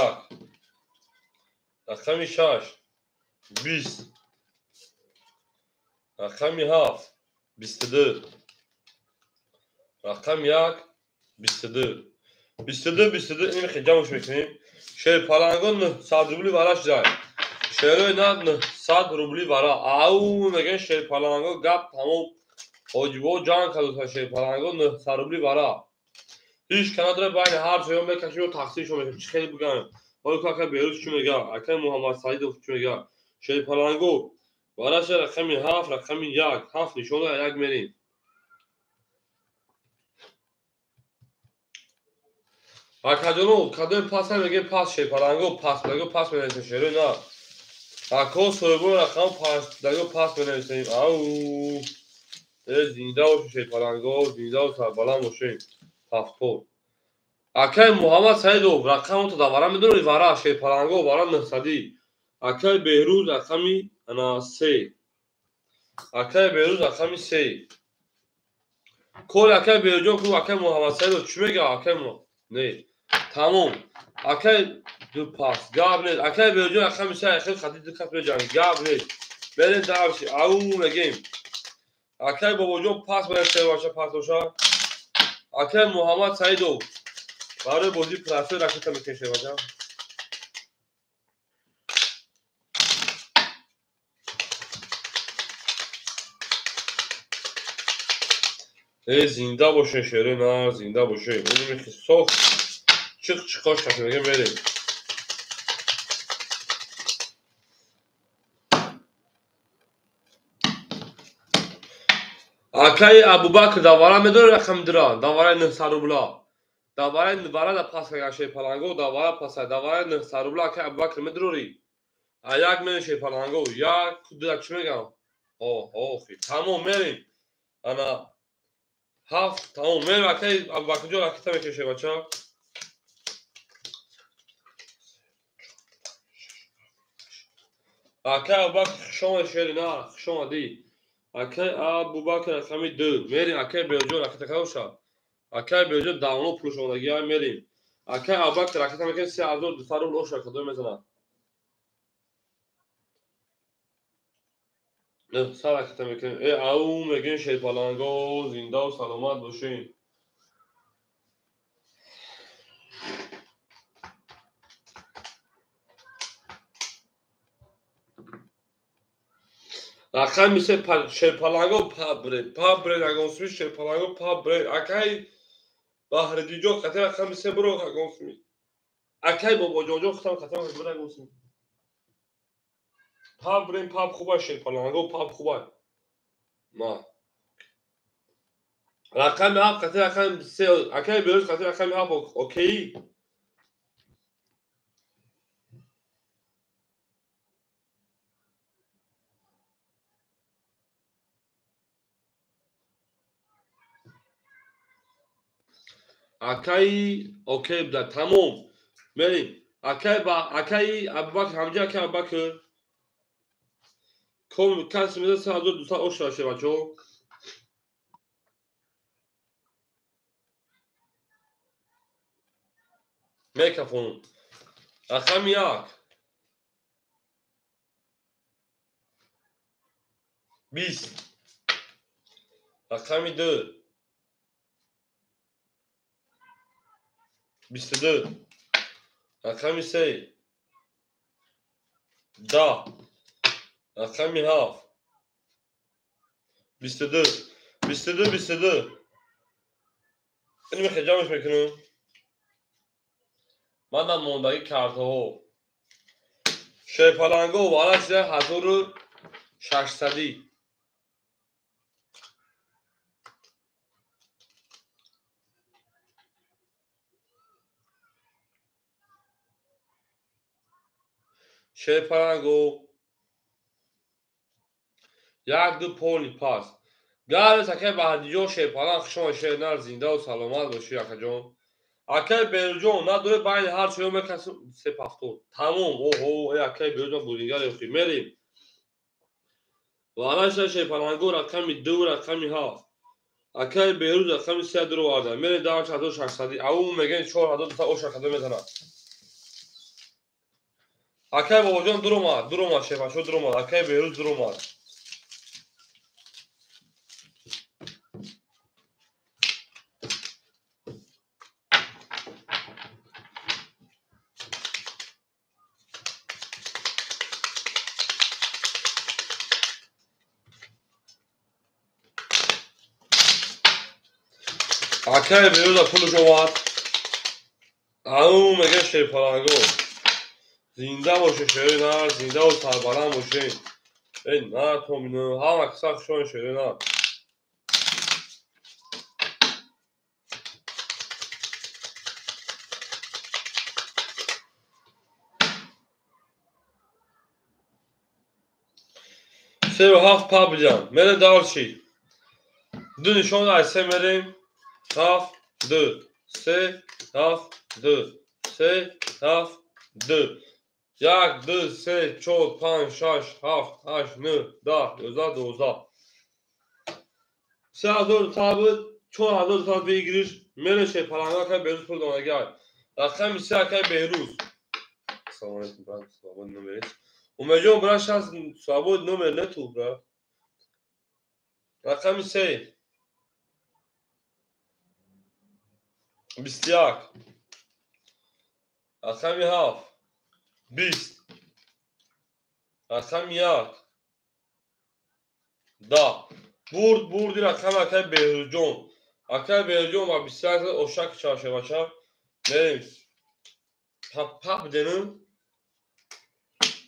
رقم 6 20 رقم 7 22 رقم 1 22 اینو خیلی جمعش میکنیم شیر پلنگون 100 روبلی براش دار شیروی نه 100 روبلی برا او میگن شیر پلنگو گپ تمام حاجبو جان کدو تا شیر پلنگو 100 روبلی برا هیچ کنه داره بین هر جایی میکشیم و تقسیمش میکنیم چی خیلی بگم حالا که اکای بیروز چی میگه اکای محمد سعید چی میگه شیر پلنگو براش رقم 7 رقم 1 7 نشونه 1 میریم اکادونو کدو پاس میگه پاس شیر پلنگو پاس بگو پاس بنویسیم شیروی نه اکو سویبون رقم پاس بگو پاس بنویسیم او زنده و شیر پلنگو زنده و سربلند باشیم هفتور اکای محمد سعیدو رقم تو داورا میدونی ورا شیر پلنگو ورا 900 اکای بیروز رقمی انا 3 اکای بیروز رقمی 3 کل اکای بیروز کو اکای محمد سعیدو چی میگه اکای نه تمام. اکی دو پاس گابریل اکی بیرون اکی میشه خیلی خطی دقت بجنگ گابریل بریم داشی او میگیم اکی بابا جون پاس باید سه باشه پاس باشه اکی محمد سعیدو برای بازی پلاستر رکت میکشه باشه زنده باشه شعره نه زنده باشه اونی که صاف چیکاش کنیم میگم بریم اکی ابوبکر دواره میدونه رقم دران دواره 900 روبلا دواره دا پاس کشه پلنگو دواره پاس دواره 900 روبلا که ابوبکر میدروری یک میشه پلنگو یک دو چی میگم اوه تمام میریم انا هفت تمام میریم اکی ابوبکر جو رکت میکشه بچه اکی ابوبکر شما شعر نه شما دی اکی ابوبکر رقم 2 میریم اکی بیرجو رکت کاوشا اکی بیرجو داونو پلوش اونگی های میریم اکی ابوبکر رکت میکنه 3200 روبل اوش رکت میزنه نه سر رکت میکنه ای او میگین شی پالانگو زنده و سلامت باشین رقم میشه شی پالانگو پابره نگونسمی شی پالانگو پابره اکی بحر دیجو خطر رقم میشه برو نگونسمی اکی بابا جوجو خطر برو نگونسمی پابره پاب خوبه شی پالانگو پاب خوبه ما رقم هفت خطر رقم سه اکی بیروز خطر رقم هفت اوکی اکی اوکی بده تمام بریم اکی ابوبکر همجا اکی ابوبکر کم کس میده 3200 اوش راشه بچه میکفون رقم یک 20 رقم 2 22 رقم 3 10 رقم 7 22 22 اینو میخوای جمعش میکنم من در موندگی کرده ها شی پالنگو و حالا چیزه 1600 شی پالنگو یک دو پولی پاس گل تکه بعدیجو شی پالنگ شما شی نر زنده و سلامت باشی اکا جون اکی بیرجون نداره بین هر چیو میکسم سه پفتون تمام اوه اکی بیرجون بودینگر یفتی میریم و حالا شی پالنگو رقمی 2 رقمی 7 اکی بیروز رقمی 3 درو آده میریم دار 4600 او میگن 4200 اوش رقم میزنه اکی بابا جون درو ما شی پاشو درو ما اکی بیروز درو ما اکی بیروز پول جوات او میگه شی پالنگو زنده باشه شعر نر زنده و سربلند باشین این نه تومینو هم اکساک شون شعر نر سه و هفت پا بجم میره دار چی دو نشان از سه میریم هفت دو سه هفت دو سه هفت دو یک دو سه چهار پنج شش هفت هشت نه ده 11 12 3200 بود 4000 بگیریش میره شی پالنگا که بیروز پول دونگی رقم 3 اکای بهروز. سلام علیکم برات سوابود نمره. اومجون برات شانس سوابود نمره نتو برات. رقم 3 21. رقم 7 20. رقم 1 10. بردی رقم اکای بهروز جون. اکای بهروز جون با 21 اشاق çarşıbaşa. بریم پاپ دنم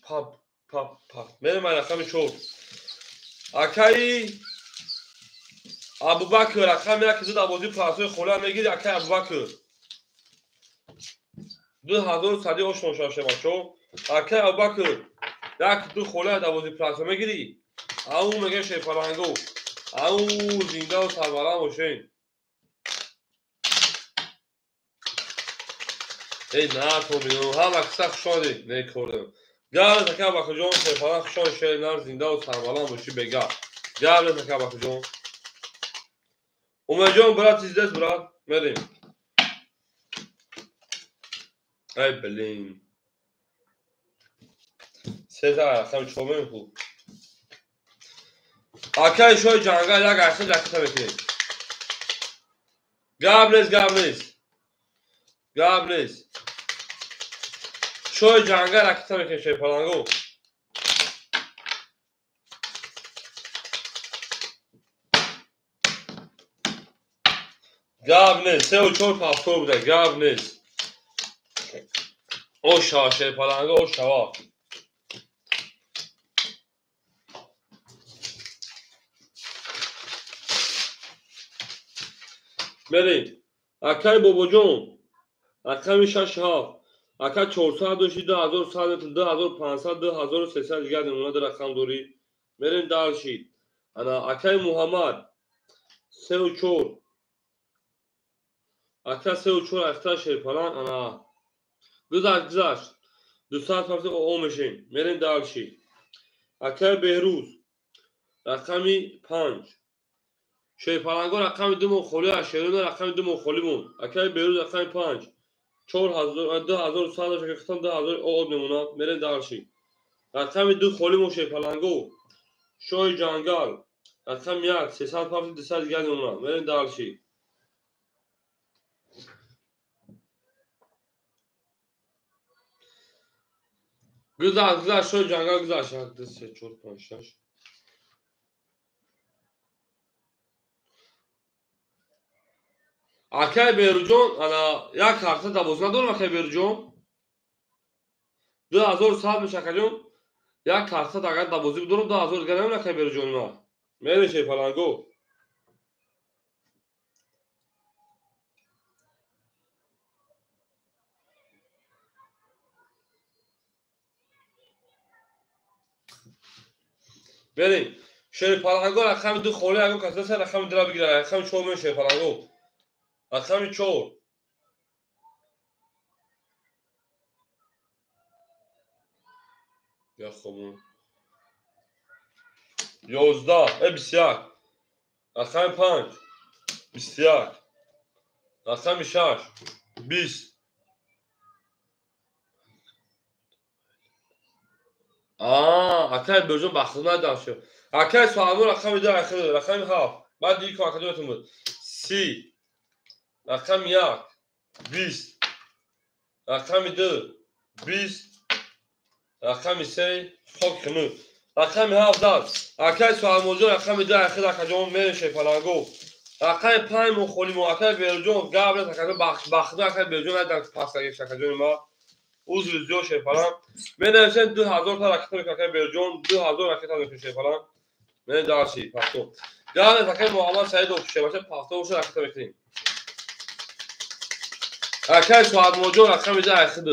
پاپ بریم رقم 4 اکای ابوبکر رقم 1 زد بازی پلاسوی خولا میگیری اکای ابوبکر 2100 oshon çarşıbaşa اکای ابوبکر یک دو خولا بازی پلاسو میگیری او میگه شیفالانگو او زنده و سربلند باشین. ای نه تو میدونم هم اکسا خوشانی نکردم گرد تکه بکر جون شیفالان خوشان شیر نر زنده و سربلند باشی بگه گرد تکه بکر جون اومه جون برات چیز برات مریم ای بلین سه تا رقم چوبه خوب اکای شوی جنگل یک اصلا جکتا بکنیم گابلیز شوی جنگل اکتا بکنیم شیفالانگو گابلیز 3 و 4 پافتور بوده گابلیز اوشا شیفالانگو اوشا بریم اکای بابا جون رقم 6 ها اکای 400 داشتی 2100 2500 2300 دیگر نمونه در رقم دوری بریم دارشید انا اکای محمد 3 و 4 اکای 3 و 4 اختر شیپالان انا گذشت 200 او میشیم بریم دارشید اکای بهروز رقمی 5 شیپالانگو رقم 2 مخولی اشیرون رقم 2 مخولی بون اکای بهروز رقم 5 4000 2100 شکستان 2000 او نمونه بریم دارشید رقم 2 خولی مون شیپالانگو شوی جنگل رقم 1 300 200 دیگر نمونه بریم دارشید گذشت شوی جنگل گذشت 1 3 4 5 6 اکای بهروجون انا یک کارت دوازده دارم اکای بهروجون 2100 میشکلون یک کارت اگر دوازده دارم 2000 دیگر نمونه اکای بهروجون ما میره شیپالانگو بریم شیپالانگو رقم 2 خولی اگه کسی دست رقم 2 را بگیره رقم 4 میشه شیپالانگو رقم 4 یا خوبون 11 21 رقم 5 21 رقم 6 20 اکای بهروجون بخصوص نداشت اکای سوالمون رقم 2 اخیر رقم 7 بعد دیگه که اکادیمتون بود 30 رقم 1 20 رقم 2 20 رقم 3 خاک خنو رقم 17 اکای سوال موضوع رقم 2 اخیر اکادیمون میره شیپالانگو رقم 5 مخولی مو اکای بهروجون قبل اکادیمون بخصوص اکای بهروجون نداشت پاس اگه اکادیمون ما عضو زیو شیپالان می‌نویسن 2000 تا رکت اکای بهروجون 2000 رکت از شیپالان من داشتی پاستو گاز اکای محمد سعید اوشه باشه پاستو وش رکت بکنیم اکای سوال موضوع رقم 2 اخیر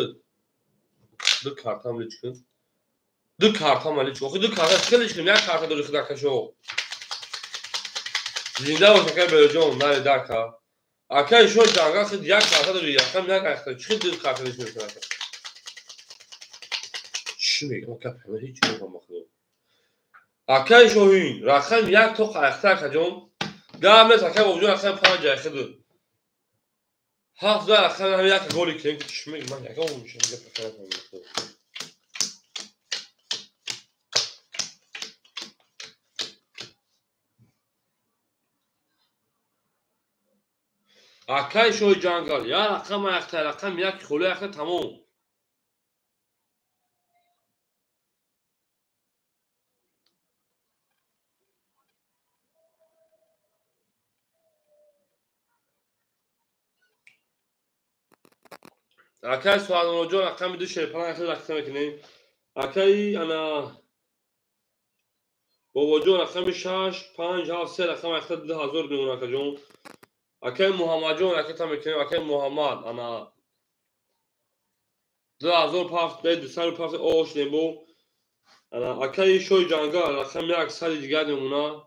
دو کارت هم لیچ کن دو کارت هم لیچ کن دو کارت خیلی کنیم یک کارت دو خدا کشو زنده و اکای بهروجون نه دکا اکای شو جنگل خود یک کارت دو رقم یک اخیر چه دو کارت لیچ میکنه چی میگم کپ هیچ نمیگم مخدوم اکای شوهین رقم 1 تو اختر کجون گام نه اکای وجود رقم 5 اخیر هفت ده خلينا هم یک گلی که چشمه من یک اون میشه میگه پسر اکای شوی جنگل یا رقم یک رقم یک خلو یک تمام اکای سوال موجود رقم دو شیپان یک رقم کنیم اکای انا با وجود رقم 6 5 7 3 رقم یک 2000 میمونه که جون اکای محمد جون یک تا میکنیم اکای محمد انا 2005 به 205 اوش نبو انا اکای شوی جنگل رقم یک سال دیگه میمونه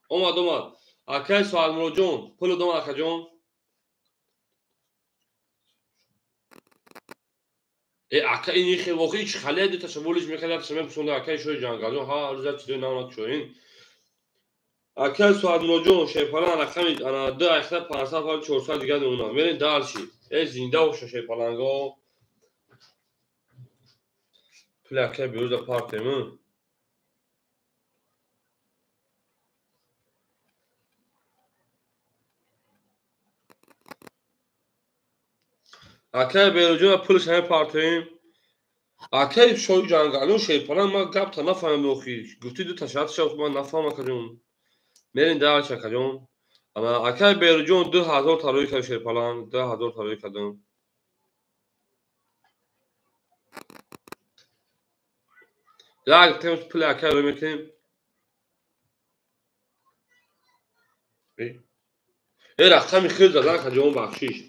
اومد اکای سوال موجود پول دوم که جون اکای این خیلی واقعی چه خاله دیتا شمولش میکنه سمه پسنده اکای شوی جنگل ها روزا چیزی نامد شوین اکای سوال موجود شیپالان رقم انا 2 500 400 دیگه میمونه برین دارشی ای زنده و شیپالانگو پلاکه بیرون پارتمون اکای بیروجون پولش همه پارتیم اکای شوی جنگلو شیپالان ما گپ تا نفهمم دوخی گفتی دو تا شرط شوخ من نفهمم کجون برین دارش کجون اما اکای بیروجون 2000 تا روی که شیپالان 2000 تا روی کدوم یک تیمش پلاکه رو میکنیم ای رقم خیلی زدن کجون بخشیش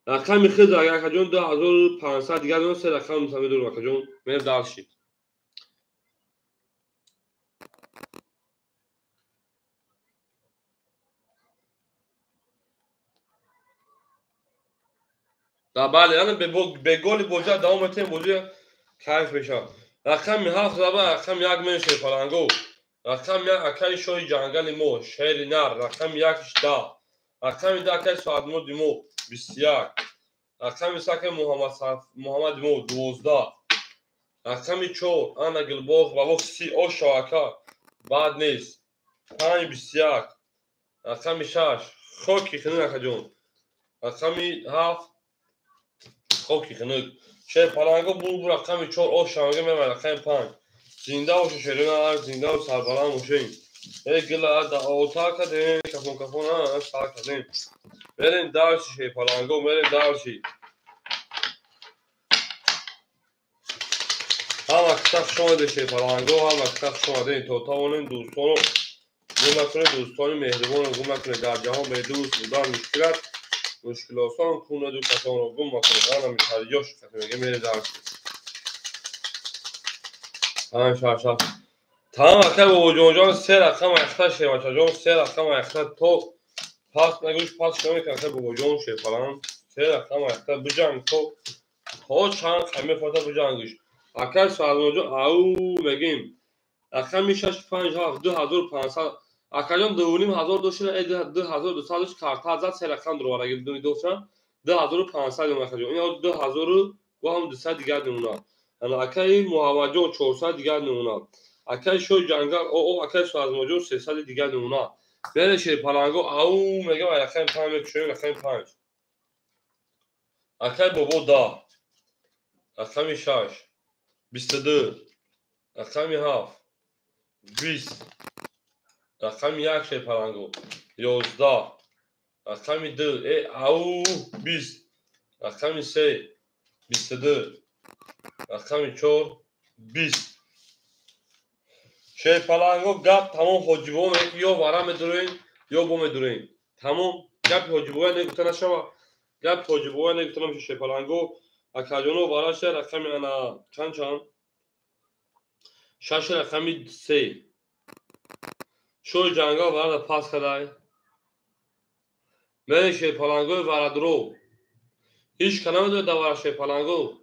رقم خیلی زدن کجون 2500 دیگه اون سه رقم مساوی دور کجون برین دارشی بله یعنی به گل بوجه دوام تیم بوجه کیف میشه رقم 7 زبا رقم یک میشه پلنگو رقم یک اکای شوی جنگل مو شهر نر رقم یک 18 رقم 10 اکای سادمو دیمو 21 رقم 3 اکای محمد مو 12 رقم 4 انا گلبوغ و وقت 30 او شواکا بعد نیست 5 21 رقم 6 خوکی خنونه جون رقم 7 خوکی خنک شیر پلنگو بو رقم 4 او شانگه میمه رقم 5 زنده و شیرین هر زنده و سربلند موشین ای گل دا اوتا کدیم کفون ها سا کدیم برین دارشی شیر پلنگو برین دارشی هم اکتاق شما ده شیر پلنگو هم اکتاق شما ده توتا ونین دوستانو گم کنه دوستانی مهربان گم کنه در جهان به دوست بودن مشکل آسان خونه دو کسان رو گم کنه آنم میتریاش کسی میگه میره دارشی شاش تمام اکر با وجود جان سه رقم اختا شیوچا جان سه رقم اختا تو پاس نگوش پاس کنی که اکر با وجود شیفالان سه رقم اختا بجنگ تو چند خمه فاتا بجنگش اکر سوال وجود او مگیم اکر میشش 5 7 2500 اکر جان 2500 دوشن 2200 کارتا زد سه رقم درو اگه بدونی دوشن 2500 اکر جان این 2000 با هم 200 دیگه نمونه انا اکر محمد جان 400 دیگه نمونه اکای شوی جنگل او اکای سوال موجود 300 دیگه نمونه بره شیر پلنگو او میگم رقم 5 میکشیم رقم 5 اکای بابو دا رقم 6 22 رقم 7 20 رقم 1 شیر پلنگو 11 رقم 2 ای او 20 رقم 3 22 رقم 4 20 شیر پلنگو گپ تمام حجبو میگه یا ورا میدورین یا بو میدورین تمام گپ حجبو نگفته نشوه گپ حجبو نگفته نمیشه شیر پلنگو اکاجونو براش رقم انا چند شش رقم 3 شوی جنگا ورا پاس کدای من شیر پلنگو ورا درو هیچ کنم دو دوار شیر پلنگو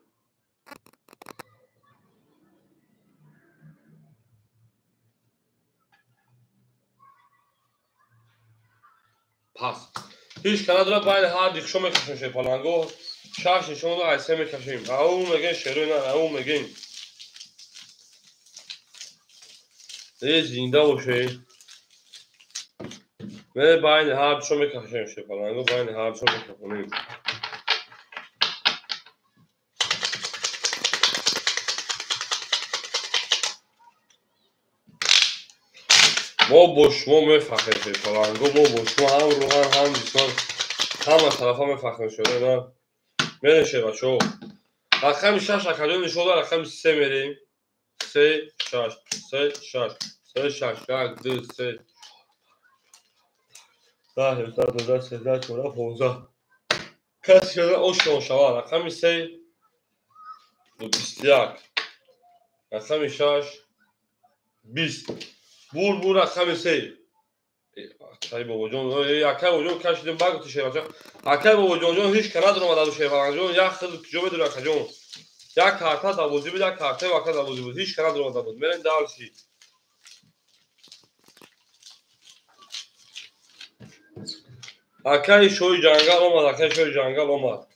پاس هیچ که نداره بین هر دیخشو میکشیم شیر پالانگو شش نشون رو ایسه میکشیم او میگن شیروی نه او میگن یه زنده باشه بین هر دیخشو میکشیم شیر پالانگو بین هر دیخشو میکشیم ما با شما میفخریم شیر پالانگو ما با شما هم روحان هم جسمان همه طرف ها میفخریم شده نه میرین شیر بچه ها رقم 6 اکادون نشون رقم 3 میریم 3 6 3 6 3 6 1 2 3 10 11 12 13 14 15 کسی شده اوشتون شما رقم 3 21 رقم 6 20 بور رقم 3 ای بابا جون یکی بابا جون کشیدیم بگو تو شیرا جان اکی بابا جون هیچ کنه درو مدد شیرا جون یک خیلی جو بدون اکی جون یک کارتا دوازی بود یک کارتا واقعا دوازی بود هیچ کنه درو مدد بود میرین دالشی اکی شوی جنگل اومد اکی شوی جنگل اومد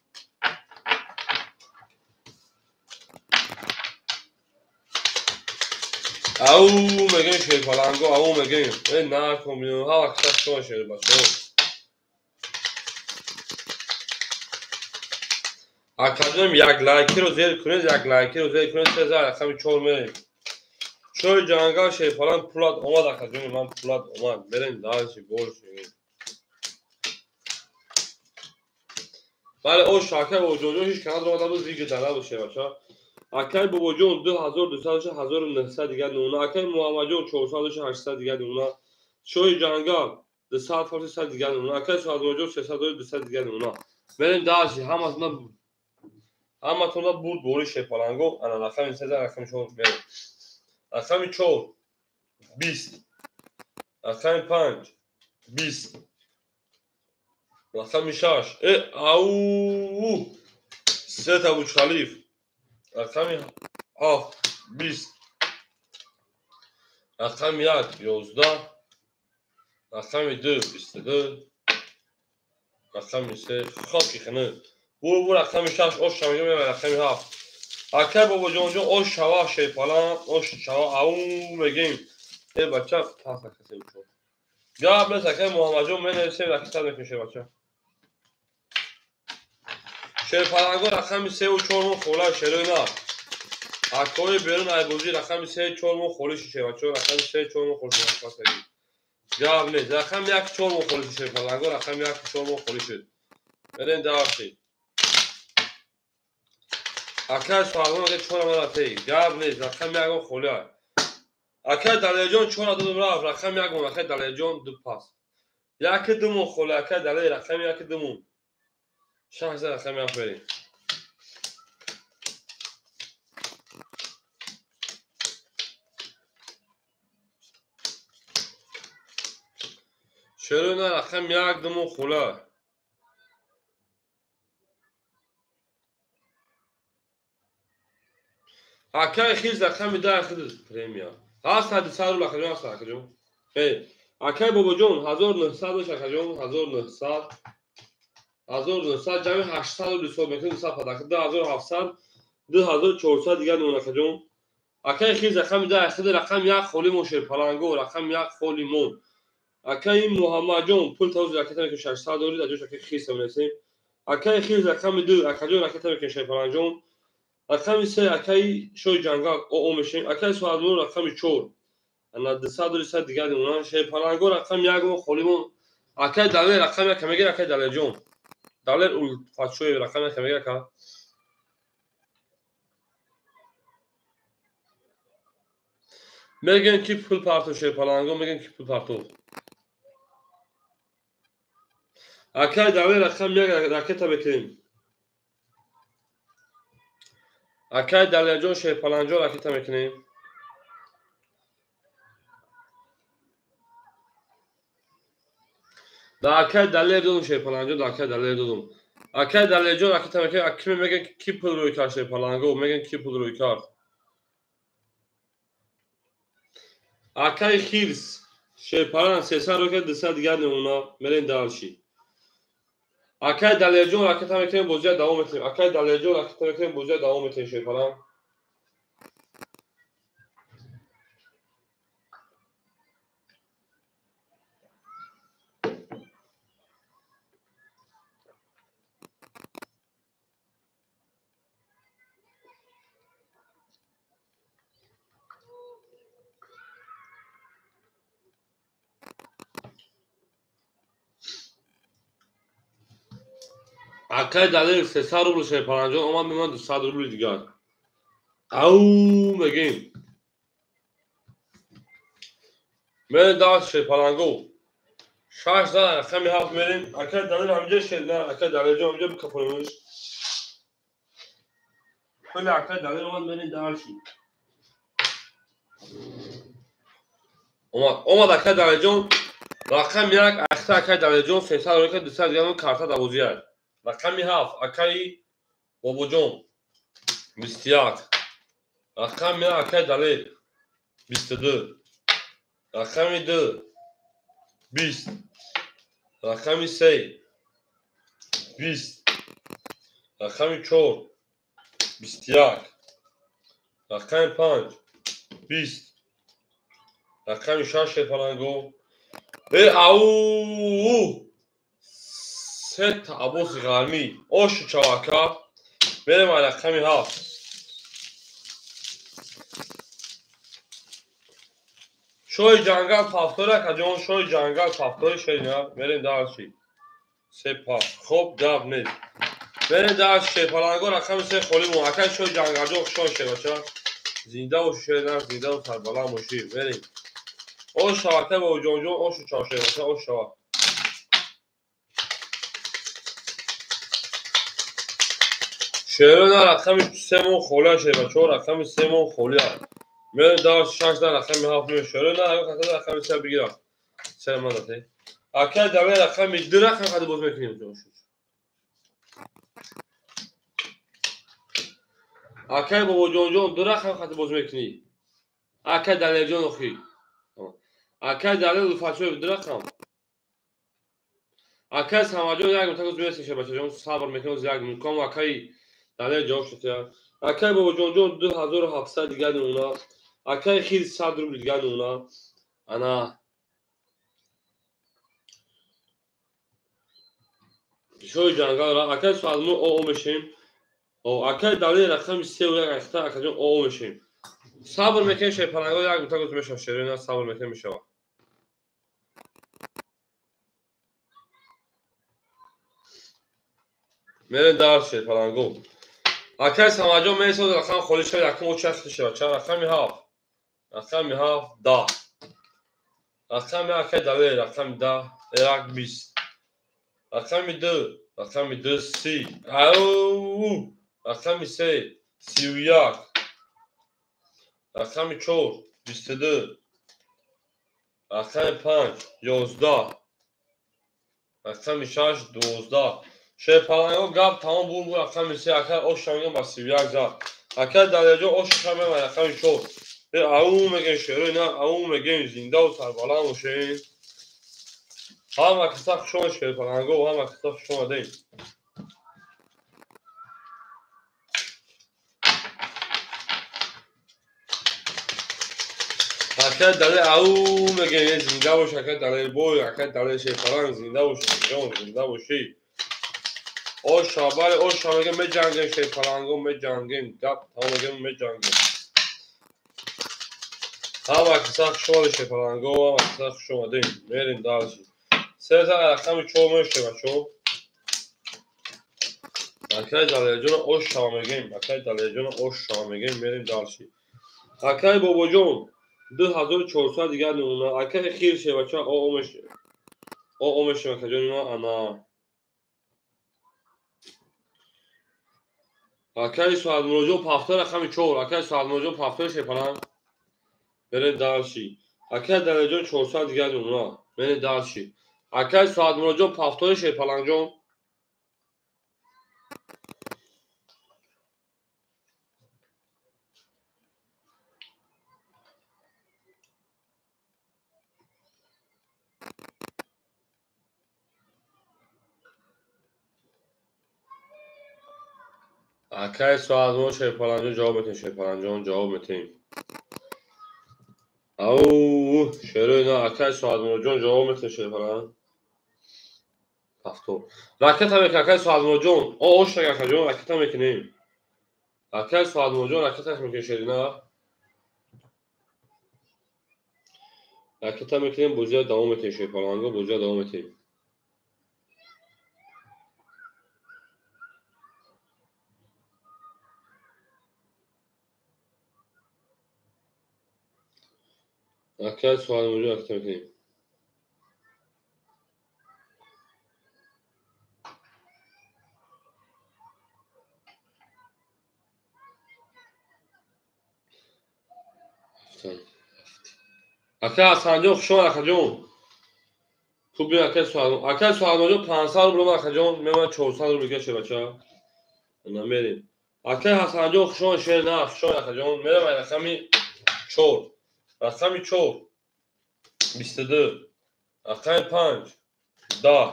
او میگن شیر پالانگو او میگن نه کمیون ها اکثر شما شیر بچه اکادم یک لایکی رو زیر کنید یک لایکی رو زیر کنید 3000 رقم 4 میریم شوی جنگل شیر پالان پولاد اومد اکادم من پولاد اومد برین دالشی گل شوی بله او شاکر با جون هیچ کنه رو دادم دیگه دالا باشه بچه اکی بابا جون 2200 1900 دیگه نونا اکی محمد جون 400 800 دیگه نونا شوی جنگل 200 400 دیگه نونا اکی سعد جون 300 200 دیگه نونا بریم داشی همه تون بود بوری شپالانگو انا رقم این سزا رقم شو بریم رقم 4 20 رقم 5 20 رقم 6 او سه تا بوچ خلیف رقم 7 20 رقم 1 11 رقم 2 22 رقم 3 خاکی خنه بور رقم 6 اوش شمیگه میره رقم 7 اکر بابا جون اوش شوا شیپالان اوش شوا او میگیم ای بچه پاس کسی میشون یا مثل اکر محمد جون من نویسیم رقم میکشه بچه شیپالانگو رقم 3 و 4 مون خوله شروع نه اکوی بیرون ایبوزی رقم 3 4 مون خوله شیشه بچه رقم 3 4 مون خوله شیشه جواب نیست رقم 1 4 مون خوله شیشه شیپالانگو رقم 1 4 مون خوله شد برین داشتی اکر سوالون اگه 4 من رفتی جواب نیست رقم 1 مون خوله اکر دلیل جون 4 دادم رفت رقم 1 مون اکر دلیل جون دو پاس یک دومون خوله اکر دلیل رقم 1 دومون شانس رقم 1 بریم شروع نه رقم 1 دومون خوله اکر خیز رقم 10 خیز پریمیا هست حد سر رو لخجون هست لخجون اکر بابا جون 1900 باشه لخجون 1900 1900 جمع 800 و 200 میکنیم 200 پدک 2700 2400 دیگه نون لخجون اکر خیز رقم 10 خیز رقم 1 خولی موشه پالانگو رقم 1 خولی مون اکر این محمد جون پول توز رکت میکنیم 600 دارید اجوش اکر خیز میرسیم اکر خیز رقم 2 اکر جون رکت میکنیم پالانجون رقم 3 اکی شوی جنگل او میشیم اکی سوالمون رقم 4 انا 200 دیگه اونا شی پالانگو رقم 1 و خولیمون اکی دلار رقم کم میگه اکی دلار جون دلار اول فاتشوی رقم کم میگه کا میگن کی پول پارتو شی پالانگو میگن کی پول پارتو اکی دلار رقم 1 راکت بکنیم اکی دلار جون شی پالانجو راکت میکنیم دا اکی دلار دون شی پالانجو دا اکی دلار دون اکی دلار جون راکت میکنیم اکی میگن کی پول روی کار شی پالانگو میگن کی پول روی کار اکای خیرس شیپاران 300 رو که 200 دیگر نمونا مرین دالشی Акай Далерҷон ракета мекунем, бозиро давом метавонем. Акай Далерҷон ракета мекунем, бозиро давом метавонем шерпалан. Акай Далер 300 рубл шерпаланҷон омад мемонад 200 рубли дигар. Ау мегем. Мерем даст шерпаланго. 6 зар рақами 7 мерем. Акай Далер ҳамҷа шерна, Акай Далерҷон ҳамҷа бикафонемш. Хеле Акай Далер омад мерем дарши. Омад Акай Далерҷон рақами 1 ахта Акай Далерҷон 300 рубли 200 дигар карта давозияд. Рақами 7 Акай Бобоҷон 21. Рақами 1 Акай Далер 22. Рақами 2 20. Рақами 3 20. Рақами 4 21. Рақами 5 20. Рақами 6 шерпаланго. Ау! Сет абоси ғармӣ ошу чавака мерем ай рақами 7. шоҳи ҷангал пафтори акаҷон, шоҳи ҷангал пафтори шерина мерем дарши. Се пафт. Хоб гап нест. Мерем дарши шерпаланго рақами 3 холӣ мон. Акай шоҳи ҷангалҷон хушон шербача. Зинда бошу шерина, зинда бо сарбаланд бошӣ. Мерем. Ош шавака бо ҷонҷон ошу чав шербача ош шава. شعرنا رقم 3 مون خوله شه بچه ها رقم 3 مون خوله من دار 6 در رقم 7 میشه شعرنا اگه خطا رقم 3 بگیرم 3 من داده اکه دوله رقم 2 رقم خطا باز میکنیم جوشش اکه بابا جون جون 2 رقم خطا باز میکنی اکه دلیل جون اخی اکه دلیل فاچو 2 رقم اکه سماجون یک متوجه میشه بچه جون صبر میکنم زیاد میکنم اکه دلیل جواب شده اکه بابا جون جون 2700 دیگه اونا اکه خیلی 100 روبل دیگه اونا انا شوی جنگل را اکه سوالمون او میشیم او اکه دلیل رقم 3 و یک اختا اکه جون او میشیم صبر میکنم شیپلنگا یک متوجه میشه شیرین صبر میکنم میشه میرن دار شیپلنگو اکه سماجو میسود رقم خالی شد رقم او چخت شد چه رقمی 7 رقمی 7 10 رقمی اکه دلیل رقم 10 یک 20 رقمی 2 رقمی 2 30 او رقمی 3 31 رقمی 4 22 رقمی 5 11 رقمی 6 12 شیپلنگو گپ تمام بود رقمی 3 اکه اوش شانگم با 31 زد اکه دلیجو اوش شانگم با رقمی 4 او میگن شروع نه او میگن زنده و سربلند باشین همه کسا خوشون شیپلنگو و همه کسا خوشون دین اکه دلیل او میگن زنده باش اکه دلیل بوی اکه دلیل شیپلنگ زنده باش جان زنده باشی او شابال او شامگه می جنگن شیپلنگو می جنگن گپ تمام میگن می جنگن همه کسا خوشون شیپلنگو و همه کسا خوشون دین میرین دارشی سه تا رقم 4 میشه بچو اکه دلیجون اوش شامگیم اکه دلیجون اوش شامگیم میریم دارشی اکه بابا جون 2400 دیگه نمونه اکه خیر شه بچه او میشه اکه جون انا اکه سوال مروجون پافتر رقم 4 اکه سوال مروجون پافتر شیپلنگ میریم دارشی اکه دلیجون 400 دیگه نمونه میریم دارشی اکه سوال مروجون پافتر شیپلنگ جون اکای سوال ما شیر پالانجون جواب میتین شیر پالانجون جواب میتین او شیروی نه اکای سوال ما جون جواب میتین شیر پالان پفتو راکت هم اکای سوال ما جون او اوش اکای جون راکت هم میکنیم اکای سوال ما جون راکت هم میکنیم شیر نه راکت هم میکنیم بوزیا دوام میتین شیر پالانگو بوزیا دوام میتین اکای سوال ما جون راکت هم میکنیم اکای حسن جون خوشون اکای جون خوب بین اکای سوال ما جون 500 رو برو اکای جون میمونه 400 رو بگه شیر بچه نمیریم اکای حسن جون خوشون شیر نه خوشون اکای جون میرم رقمی 4 رقمی 4 22 رقمی 5 10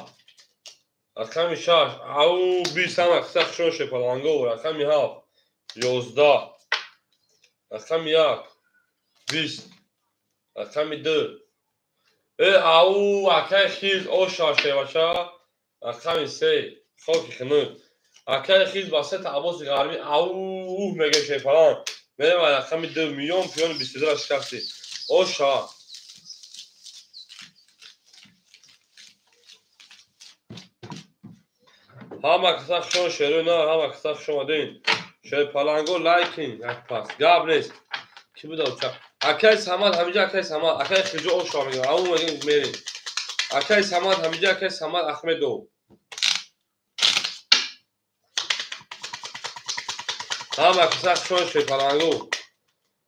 رقمی 6 او 20 هم اکسه خوشون شیر پالانگو رقمی 7 11 رقمی 1 20 رقمی 2 او اکای خیز او شیر بچه رقمی 3 خاکی خنود اکای خیز با 3 عباس غربی او میگه شیر پالان میرم رقمی 2 میلیون پیون 22 را شکستی او شا همه کسا خوشون شیروی نه همه کسا خوشون دین شیر پالانگو لایکین یک پاس گاب نیست کی بوده اوچا اکای سماد همیجا اکای سماد اکای خیجو او شا میگه او میگه میریم اکای سماد همیجا اکای سماد احمد دو همه کسا خوشون شیر پالانگو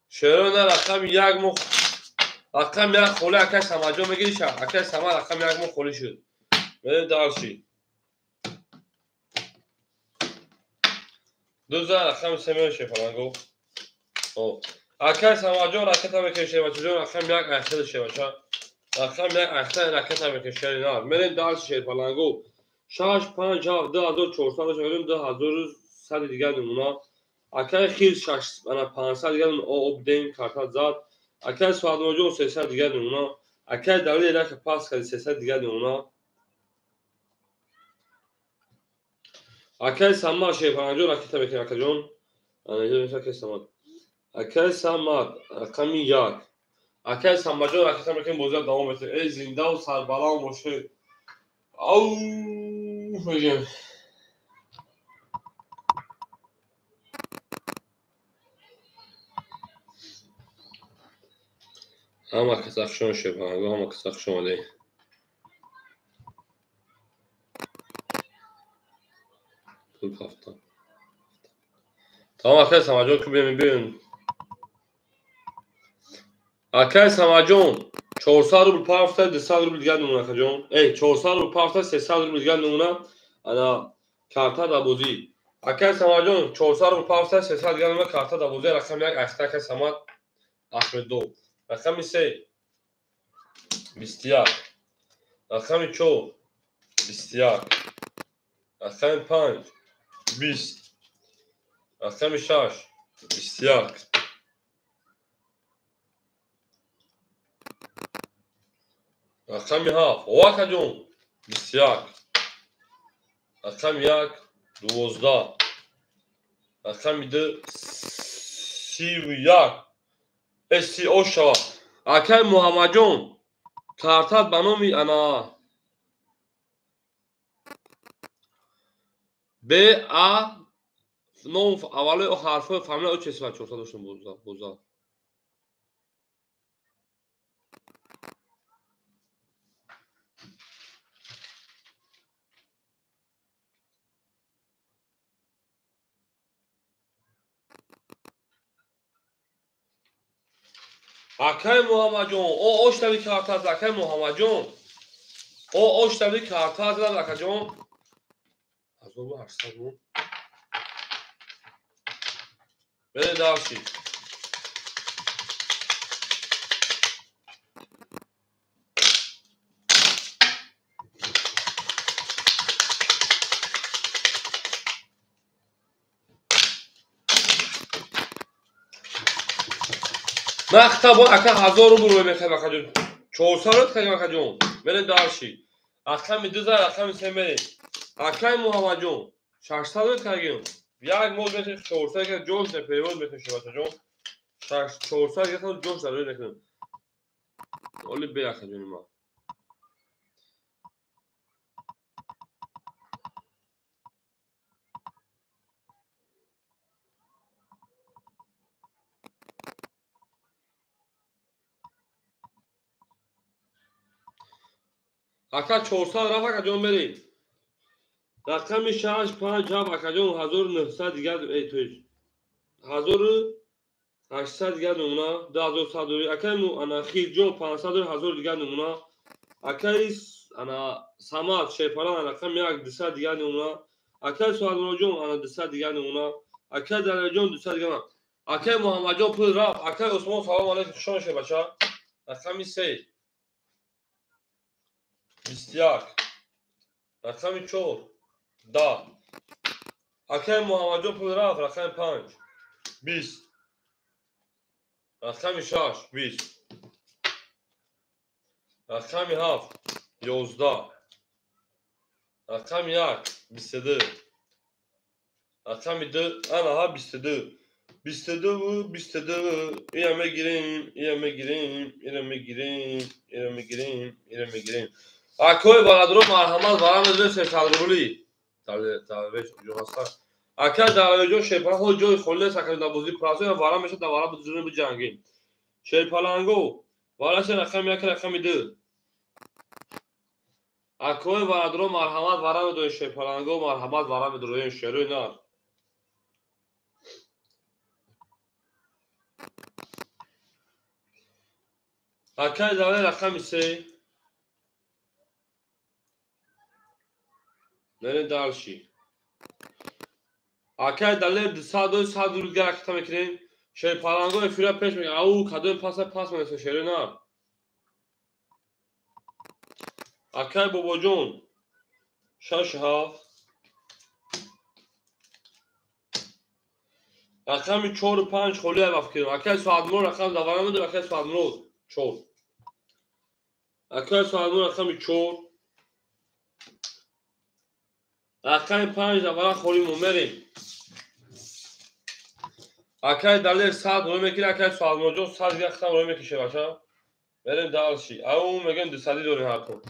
شیروی نه رقم یک مخ رقم یک خوله اکای سماد جو میگه شا اکای سماد رقم یک مخ خولی شد میریم دارشی 2000 رقم 3 میلیون شیر پالانگو اکای سماد جون راکت هم میکنه شیر بچه جون رقم یک احسد شیر بچه رقم یک احسد راکت هم میکنه شیر نه میریم دارشی شیر پالانگو 6 5 7 2400 شدیم 2100 دیگه نمونه اکای خیز 6 انا 500 دیگه او بدیم کارت زد اکای سواد جون 300 دیگه نمونه اکای دولی را که پاس کرد 300 دیگه نمونه اکای سما شیر پالانگو راکت هم میکنه اکای جون انا اینجا میشه سما اکای سما رقم 1 اکای سما جون راکت هم میکنه بوزا دوام میشه ای زنده و سربالا و مشکل او میگم همه کسا خوشون شیر پالانگو همه کسا خوشون دی پول کافتا tamam اکای سما جون که ببین اکای سما جون 400 روبل پافتا 200 روبل دیگه نمونه اکای جون ای 400 روبل پافتا 300 روبل دیگه نمونه انا کارتا دا بوزی اکای سما جون 400 روبل پافتا 300 دیگه نمونه کارتا دا بوزی رقم یک اکتا اکای سما احمد دو رقم 3 21 رقم 4 21 رقم 5 20 رقم 6 21 رقم 7 واکا جون 21 رقم 1 12 رقم 2 31 اسی او شوا اکای محمد جون کارتا به نام انا ب ا نو اولی او حرف فامیل او چیز 400 داشتم بوزا اکای محمد جون او اوشتوی کارتا اکای محمد جون او اوشتوی کارتا اکای جون از او 800 بود بده داشتی مختا با اکا 1000 رو روی میخوای اکا جون 400 رو تکیم اکا جون بریم دارشی اکا می 2000 اکا می 3 بریم اکا محمد جون 600 رو تکیم یک مول میشه 400 که جوش نه پیروز میشه بچه جون 400 که جوش داره نکنیم ولی بی اکا جون ما اکا 400 رفت اکا جون بریم رقم 6 5 جاب اکا جون 1900 دیگر ای توی 1800 دیگر نمونه 10100 اکا انا خیل جو 500 1000 دیگر نمونه اکای انا سماعت شیپالان انا کم یک 200 دیگر نمونه اکای سوال جون انا 200 دیگر نمونه اکای در جون 200 دیگر نمونه اکای محمد جون پول رفت اکای عثمان سلام علیکم شما شه بچه رقم 3 21 رقم 4 10 اکای محمد جون پول رفت رقم 5 20 رقم 6 20 رقم 7 11 رقم 1 22 رقم 2 انا ها 22 22 22 اینو میگیریم اینو میگیریم اینو میگیریم اینو میگیریم اینو میگیریم اکوی برادرو مرحمت ورام درست تدرولی تاویش جو هست اکا داویجو شپا خود جوی خله سکن دابوزی پراسو ورام میشه دوارا بزرگ بجنگیم شیپالانگو والاش رقم 1 رقم 2 اکوی برادرو مرحمت ورام دو شیپالانگو مرحمت ورام دروین شروع نار اکای داوی رقم 3 نره دالشی اکای داله 100 روز گرفته میکنیم شیپالانگو فیرا پیش میگه او کدوم پاس میشه شروع نار اکای بابا جون 6 7 رقم 4 و 5 خلی وقت کردم اکای سوادمون رقم دوارم بده اکای سوادمون 4 اکای سوادمون رقم 4 رقم 5 دوارم خلیمون بریم اکای دلیر 100 روی میکنه اکای سوادمون جون 100 دیگه ختم روی میکشه باشه بریم دالشی او میگن 200 دوریم هر کن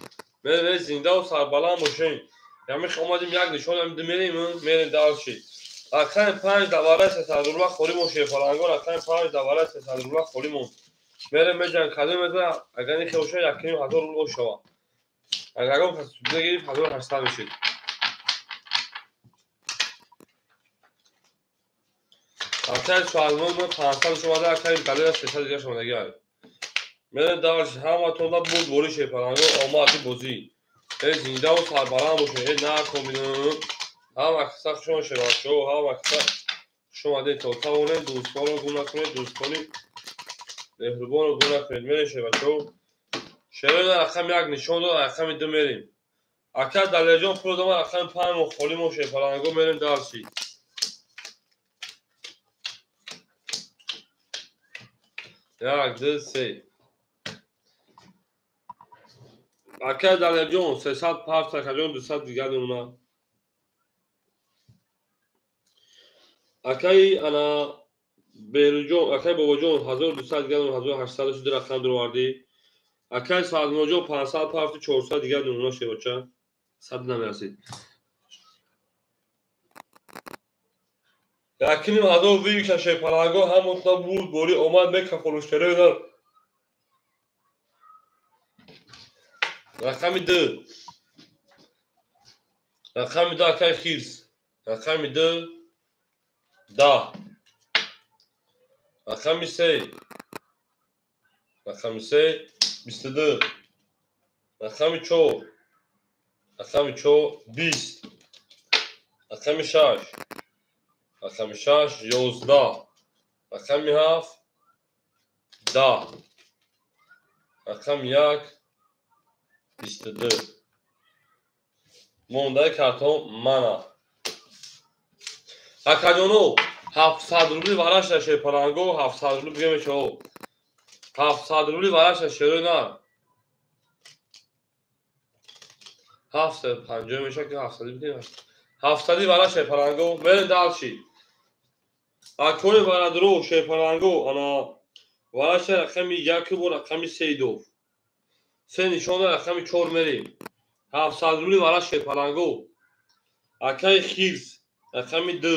بریم زنده و سربلند باشیم یعنی اومدیم یک نشون هم میریم دالشی اکای 5 دواره 300 روی خلیمون شیپالانگو اکای 5 دواره 300 روی خلیمون میریم میجن کدوم میده اگر این خوشه یکی 1000 روی شوا اگر اگه پس بگیریم 1800 میشید اکای سوالمون 500 شما ده اکای دلیل 300 دیگه شما دیگه میریم دالشی همه تونده بود بوری شیپالانگو آمدی بوزی ای زنده و سربلند باشه ای نکنیم هم اکسا شما شباشو هم اکسا شما ده توتا ونه دوستان رو گونه کنید دوستانی مهربان رو گونه کنید میریم شباشو شروع رقم 1 نشون داد رقم 2 میریم اکا دلیل جان پول دامن رقم 5 و خلیم و شیپالانگو میریم دالشی 1 2 3 اکای دلیل جان 300 پاس اکا جان 200 دیگر نمونه اکای انا بیرو جان اکای بابا جان 1200 دیگر نمونه 1800 شده رقم درو واردی اکای سادمو جان 500 پاس 400 دیگر نمونه شه بچه 100 نمیرسید یکنیم هدو وی که شیپالانگو همون تا بود بوری اومد میکه خلوشتره دار رقم 2 رقم 2 اکای خیرس رقم 2 10 رقم 3 رقم 3 22 رقم 4 رقم 4 20 رقم 6 رقم 6 11 رقم 7 10 رقم 1 22 مونده کارتون مانا اکادونو 700 روبلی براش شیپالانگو 700 روبلی بگه میشه 700 روبلی ورش شروع نه 750 میشه که 700 میکنیم 700 ورش پلنگو برین دالچی اکوی ورادرو پلنگو انا ورش رقمی یکی و رقمی 32 سه نشانه رقمی 4 میریم 700 روبلی ورش پلنگو اکای خیز رقمی 2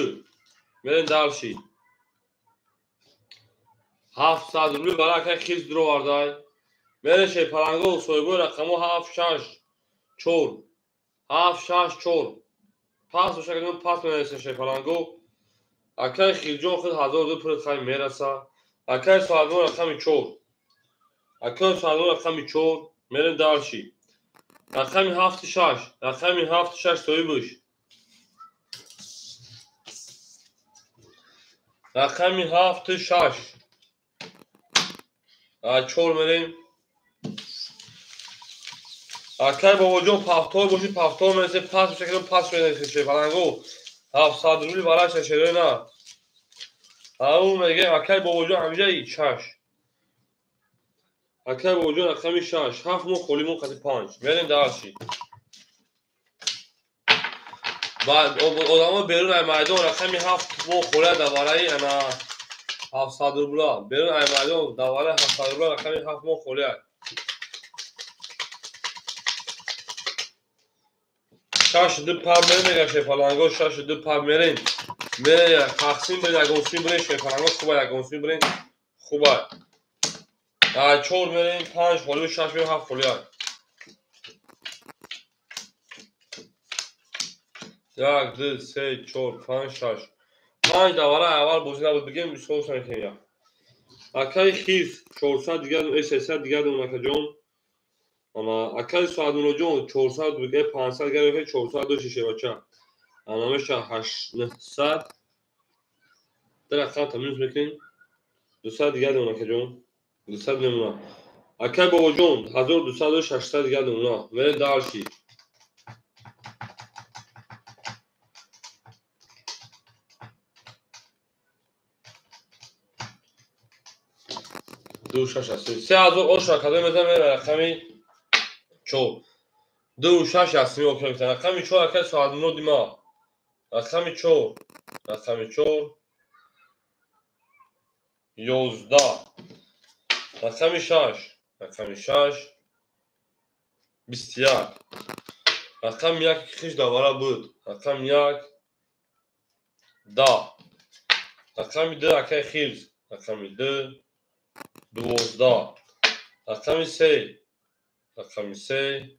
برین دالچی 700 روبلی ورش اکای خیز درو واردای برین پلنگو سویگو رقمو 76 4 764 پس باشه که پس میرسه پلنگو اکای خیلجون خود 1002 پول خیلی میرسه اکای سوالگون رقمی 4 اکای سوالگون رقمی 4 میرین دالچی رقمی 76 رقمی 76 توی بوش رقمی 76 4 میرین اکای بابا جون پفتار باشی پفتار میرسه پس باشه که پس میرسه پلنگو 700 روبلی براش شده نه همون میگه اکای بابا جون همینجا ای چش اکای بابا جون رقمی 6 7 مو خولیمون خطی 5 میرین دالچی بعد آدما بیرون از میدان رقمی 7 مو خوله دواره انا 700 روبلا بیرون از میدان دواره 700 روبلا رقمی 7 مو خوله شش دو پاب میرین پلنگو شش دو پاب میرین میرین تقسیم برین اگونسیم برین پلنگو خوبه اگونسیم برین خوبه 4 میرین 5 خولی 6 میرین 7 خولی 1 2 3 4 5 6 5 دواره اول بازی نبود بگیم 23 میکنیم اکای خیز 400 دیگه 300 دیگه اون جون اما اکای سوادونو جون 400 دیگه 500 دیگه 400 دو شیشه بچه اما میشه 800 در رقم تمیز میکنیم 200 دیگه اون جون 200 نمونه اکای بابا جون 1200 و 600 دیگه اون میرین دالچی دو شش است 3000 اوش کدوم میذارم رقمی 4 دو شش است می اوکی رقمی 4 اکای سوادونو دیما رقمی 4 رقمی 4 11 رقمی 6 رقمی 6 21 رقم 1 خیش دوباره بود رقم 1 10 رقمی 2 اکای خیز رقمی 2 12 رقمی 3 رقمی 3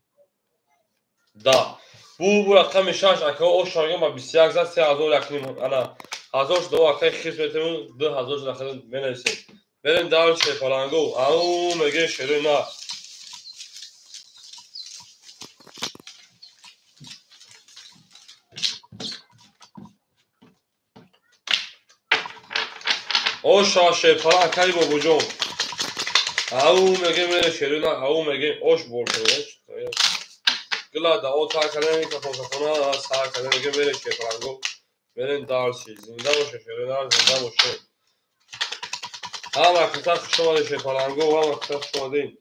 10 بو رقمی 6 اکای او شارگان با 21 زد 3000 رقمی انا 1000 دو اکای خیز میتونیم 2000 رقمی بنویسیم بریم دالچی پلنگو او میگه شروع نه او شاشه پلا اکای بابا جون او میگه میره شروع نه او میگه اوش بول کنه گلا دا او تا کنه که فوتوخونا سر کنه میگه میره پلنگو برین دالچی زنده باشه شروع نه زنده باشه هم اکتا خوش اومده پلنگو هم اکتا خوش اومدین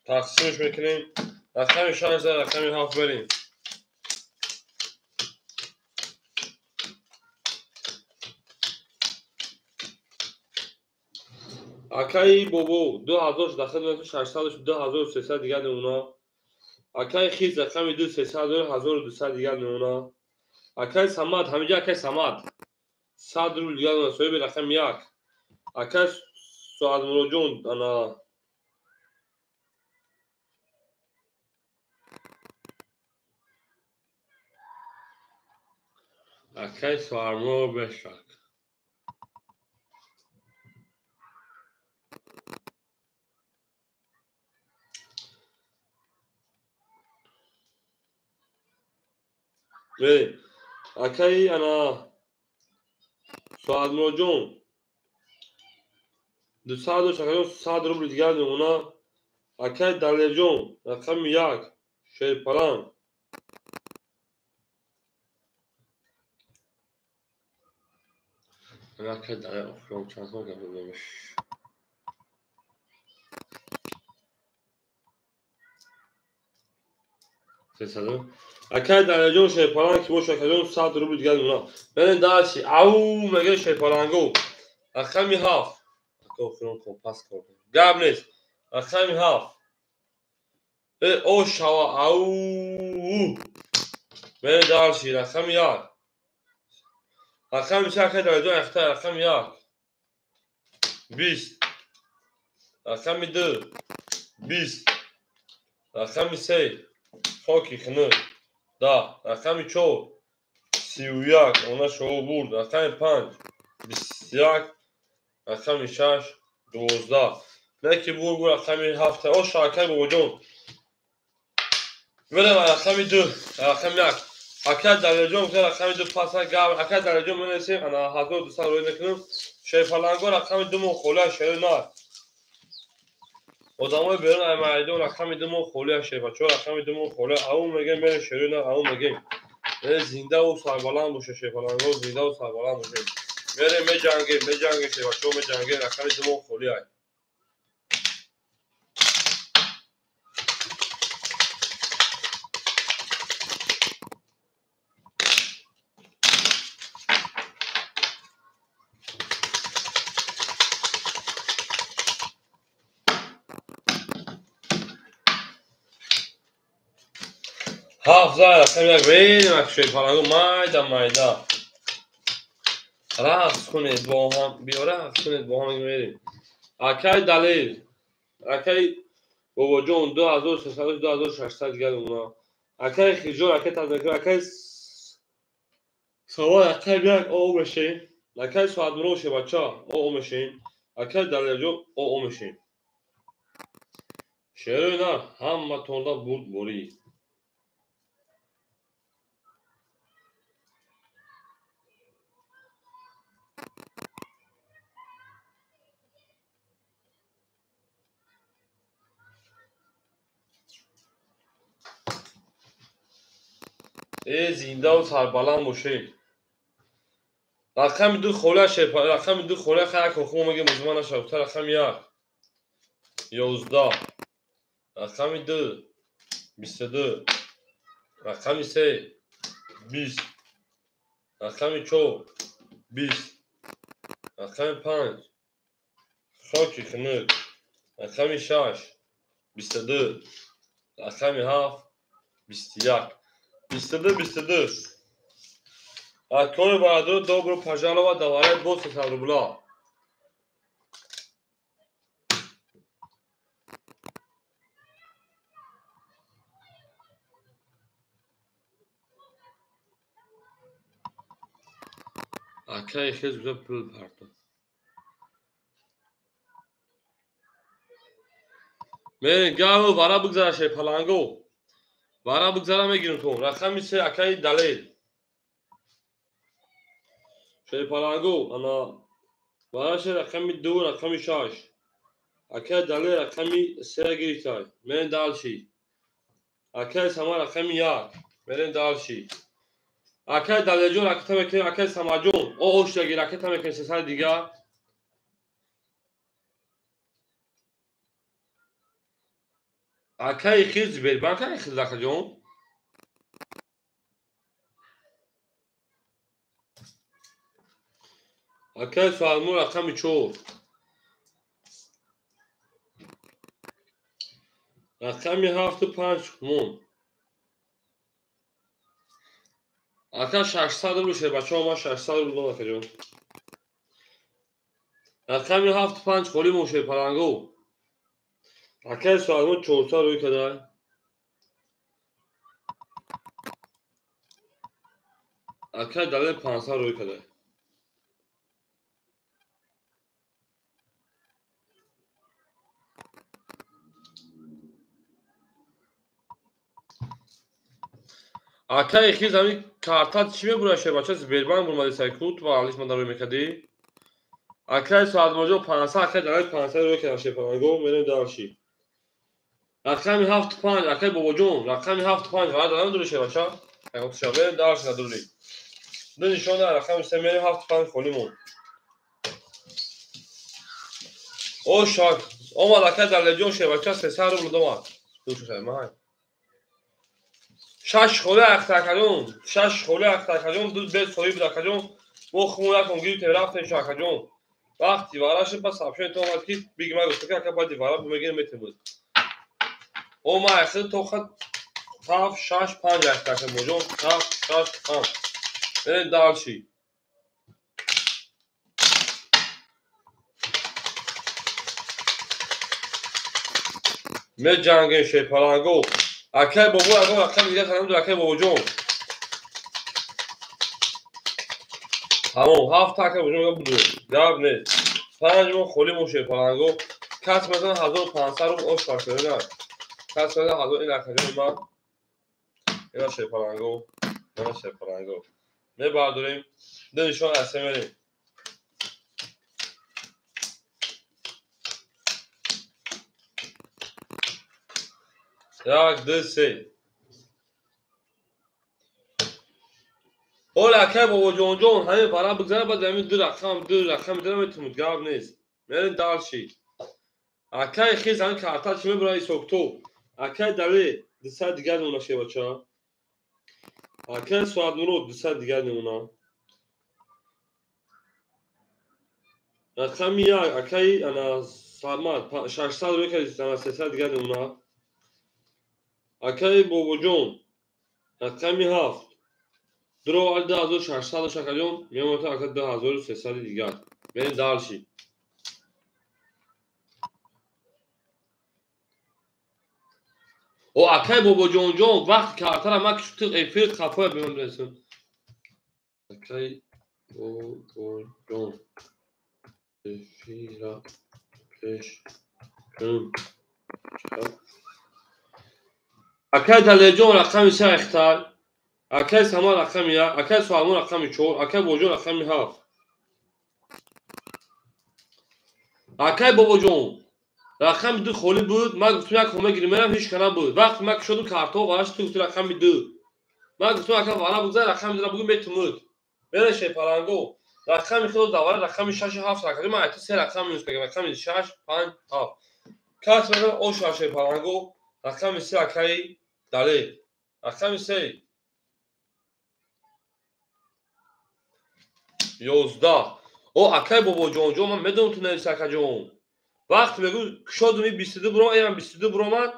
تقسیمش میکنیم رقمی 6 رقمی 7 بریم اکای بابو 2000 داخل 600 2300 دیگه اونا اکای خیز رقمی 2 300 1200 دیگه اونا اکای سماد همینجا اکای سماد 100 روبل دیگه اونا سوی به رقم 1 اکای سواد جون انا اکای سوارمو بشک بریم اکای انا سواد جون 200 روبل دیگه اونا اکای دلیر جون رقم 1 پلنگ اکای دلیر افرام چند تا گفته 300. اکای درجون شیپالان که باشه که 100 روبل دیگه اونا برن داشی او مگه شیپالانگو اخمی هاف اکو خون پاس کن گاب نیست اخمی هاف او شوا او برن داشی اخمی یاد اخمی شاکه درجون اختار اخمی یاد 20 اخمی 2 20 اخمی 3 خاکی خنه دا اخمی 4 31 اونا شو برد اخمی 5 21 اخمی 6 12 نکی برد اخمی 7 او شاکه بابا جون بدم اخمی 2 اخمی 1 اکد درجون که اخمی 2 پاس گاب اکد درجون منسیم انا حاضر دوستان روی نکنم شیفالانگو اخمی 2 مو خوله شده نه odamlar birin əməliyyə olaraq rəqəm edim o xolu şey var. Çox rəqəm edim o xolu. Avun məgən belə şöyle avun məgən. Zinda o saybalan bu şey falan. O zinda o saybalan bu şey. Mere mecange şey var. Çox mecange rəqəm edim o xolu ay. Hafıza rəqəm yak benim şey falan. Mayda. رقص کنید با هم بیا رقص کنید با هم میریم اکای دلیل اکای بابا جون 2300 2600 گل اونا اکای خیجور اکای تذکر اکای سوال اکای بیاک او بشین اکای ساعت مروشه بچه او میشین اکای دلیل جو او میشین شعر اینا همه توندا بود بوری ای زنده و سربلند باشید رقم 2 خوله شد رقم 2 خوله خیلی که خوب میگه مزمان شد رقم 1 11 رقم 2 22 رقم 3 20 رقم 4 20 رقم 5 خاکی خنک رقم 6 22 رقم 7 21 22 اکای بردار добро пожаловать даварет бо 300 рубля اکای خیز güzel pul pardon من گاو وارا بگذار شی پلانگو وارا بگذارم میگیرم تو رقم میشه اکای دلیل شی پلانگو انا وارا رقم 2 رقم 6 اکای دلیل رقم 3 گیرتای من دالشی اکای سما رقم 1 من دالشی اکای دلیل جو رقم میکنه اکای سما جون او اوش گیر رقم میکنه سه دیگه اکای خیز بیر با اکای خیز داخل جون اکای سوالمو رقم 4 رقم 7 5 مون اکای 600 روشه بچه ها ما 600 رو دارم اکای جون رقم 7 5 خولی موشه پلنگو اکای سوالمو 400 روی کدای اکای دلیل 500 روی کدای اکای خیز همین کارتا چی میبروشه بچه زبیربان برمالی سایکوت و علیش من روی میکدی اکای سوال موجو 500 اکای دلیل 500 روی کدای پلنگو میریم دارشی رقم 7 5 اکای بابا جون رقم 7 5 وارد دارم دوریشه بچه اگه تو شما بریم دارش ندوری دو نشانه رقم 3 میریم 7 5 خولیمون او شاک او مالکه در لجون شه بچه 300 رو بردوان دوشو شده مای شش خوله اخترکجون شش خوله اخترکجون دو بیت سوی بدکجون و خموله کنگیری ترافت شاکجون وقتی وارش پس آپشن تو اومد که بگی من گفته که باید دیوارا بمیگیرم میتونم او ما اخیر تو خط تاف شش پنج اخترکجون تاف شش پنج برین دالشی می جنگین شی پلنگو اکای بابو اکای دیگه خانم دو اکای بابو جون همون هفت تاکه بجون بودو جواب نیست پنجمون خولیمون شی پلنگو کس مثلا 1500 رو اوش فرسته نه کس مثلا 1000 این اکای من اینا شی پلنگو اینا شی پلنگو می برداریم دنشون اسمریم یک دو سه اول اکای بابو جون همین برا بگذاره بعد همین دو رقم دارم میتونم جواب نیست میرین دالشی اکای خیز همین کارتا چی میبرای سوکتو اکای دلی دسته دیگر نمونه شه بچه اکای سواد مرو دسته دیگر نمونه اکای یک اکای انا سامت 600 روی که انا 300 دیگر نمونه اکای بابو جون اکای هفت درو ال 2600 شکلیون میمونه اکای 2300 دیگر میرین دالشی او اکای بابا جون وقت کارتا را ما کشت ایفیل خفای بیمون رسون اکای بابا جون ایفیل پیش کن اکای دلی جون رقم سه اختار اکای سما رقم یک اکای سوالمون رقم 4 اکای بابا جون رقم 7 اکای بابا جون رقم 2 خولی بود ما گفتم یک همه گیرم هیچ کنه بود وقتی ما کشودم کارتا واش تو رقم 2 ما گفتم اکای والا بگذار رقم دارم بگم میتونم بره شی پلنگو رقم خود دوباره رقم 6 7 رقم ما ایت سه رقم میوز بگم رقم 6 5 7 کاس مثلا او شی پلنگو رقم 3 اکای دلی رقم 3 11 او اکای بابا جون من میدونم تو نویس اکای جون وقتی بگو کشودم 22 برو ایران 22 برو من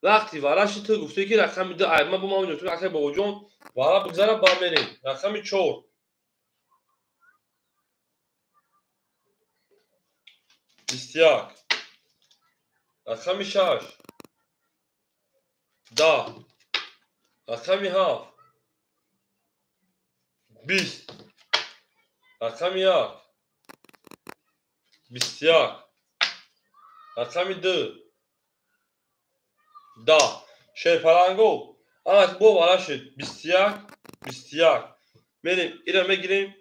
وقتی وارش تو گفته که رقم 2 ما با ما اون تو اکای بابا جون والا بگذار با بریم رقم 4 21 رقم 6 10 رقم 7 20 رقم 1 21 رقم 2 10 شی پلنگو اما بو والا شد 21 میریم اینا میگیریم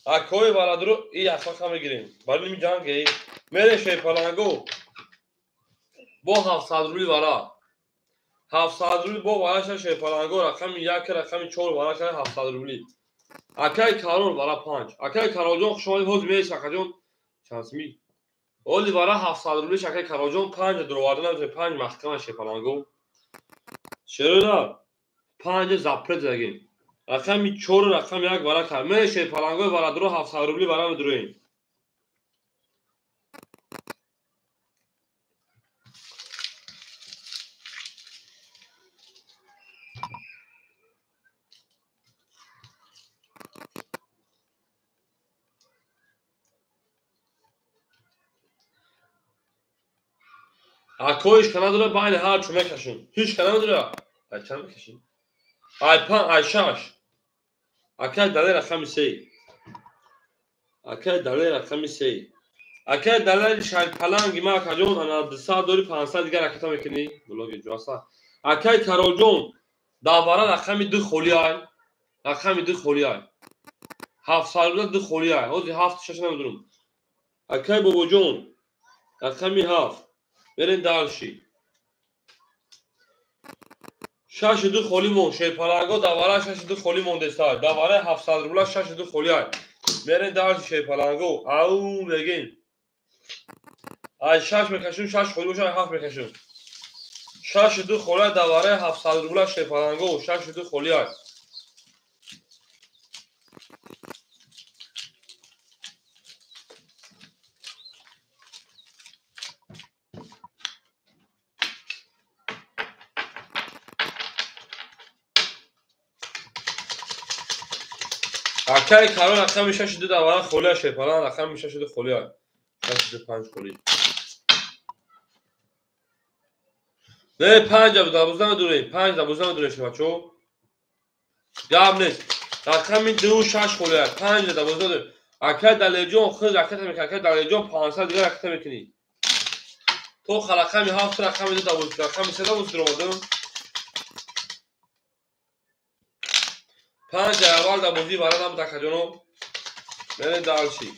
اکوی والا درو ای اصلا میگیریم برای نمی جنگی میره شی پلنگو با 700 روی والا 700 روی با والا شی پلنگو رقم 1 رقم 4 والا شد 700 روی اکای کارون والا 5 اکای کارون جون شما هوز میش اکجون شانس می اولی والا 700 روی اکای کارون جون 5 درواردن 5 محکمه شی پلنگو چرا 5 زپرت زگین رقم 4 رقم 1 والا کار میشه شی پلنگو والا درو 700 روی والا مدروین اکویش کنه داره باید هر چونه کشون هیچ کنه داره ای چند کشین ای 5 ای 6 اکای دلی رقم 3 اکای دلی رقم 3 اکای دلی شاید پلنگ ما کجون انا 200 دوری 500 دیگر اکتا میکنی بلوگ جواسا اکای کارول جون داواره رقم 2 خولی ای رقم 2 خولی ای 700 2 خولی ای اوزی 7 6 نمیدونم اکای بابا جون رقم 7 برین دالشی 62 خولی مون شی پلنگو دواره 62 خولی مونده است دواره 700 روبل 62 خولی ای میرین دالشی شی پلنگو او بگین ای 6 میکشون 6 خولی باشه 7 میکشون 62 خوله دواره 700 روبل شیپالانگو 62 خوله اکای کارو رقم 62 دواره خوله شیپالان رقم 62 خوله 65 خوله نه 5 12 دوره 5 12 دوره شما چو گام نیست رقم 26 خوله 5 12 دوره اکای دلیجون خود رقم میکنه اکای دلیجون 500 دیگه رقم میکنی تو خلقم 7 رقم 2 دوست رقم 3 دوست درودم 5 اول دوزی برادم دکجونو بره دالشی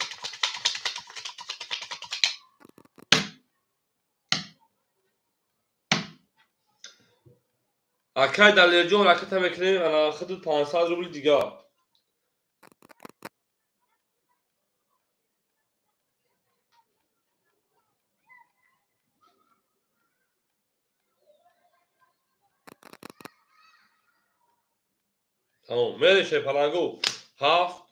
اکای دلیجون رقم میکنی انا خود 500 روبل دیگه تمام میره شیپالانگو 7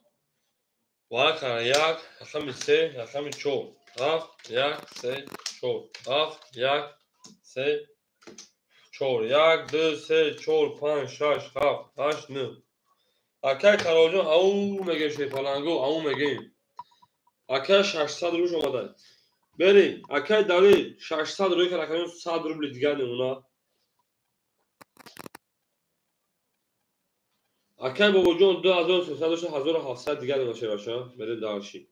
وارد کنه 1 رقم 3 رقم 4 7 1 3 4 7 1 3 4 1 2 3 4 5 6 7 8 9 اکای کاراجون او میگه شیپالانگو او میگه اکای 600 روش اومده بری اکای داری 600 روی که رقم 100 روبل دیگه نمونه اکای بابا جون 2300 1700 دیگه نمشه باشه بری دارشی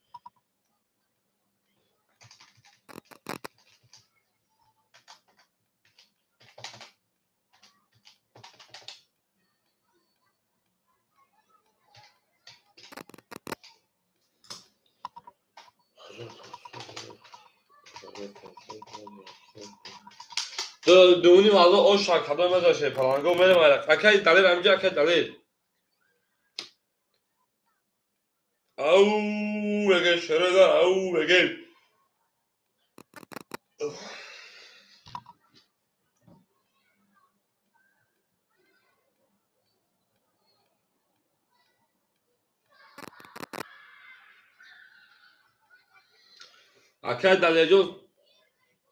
دونی مالو او شاکادا مزه شیپالانگو میره میره اکای دلیل همینجا اکای دلیل او بگه شروع دار او بگه اکای دلیل جون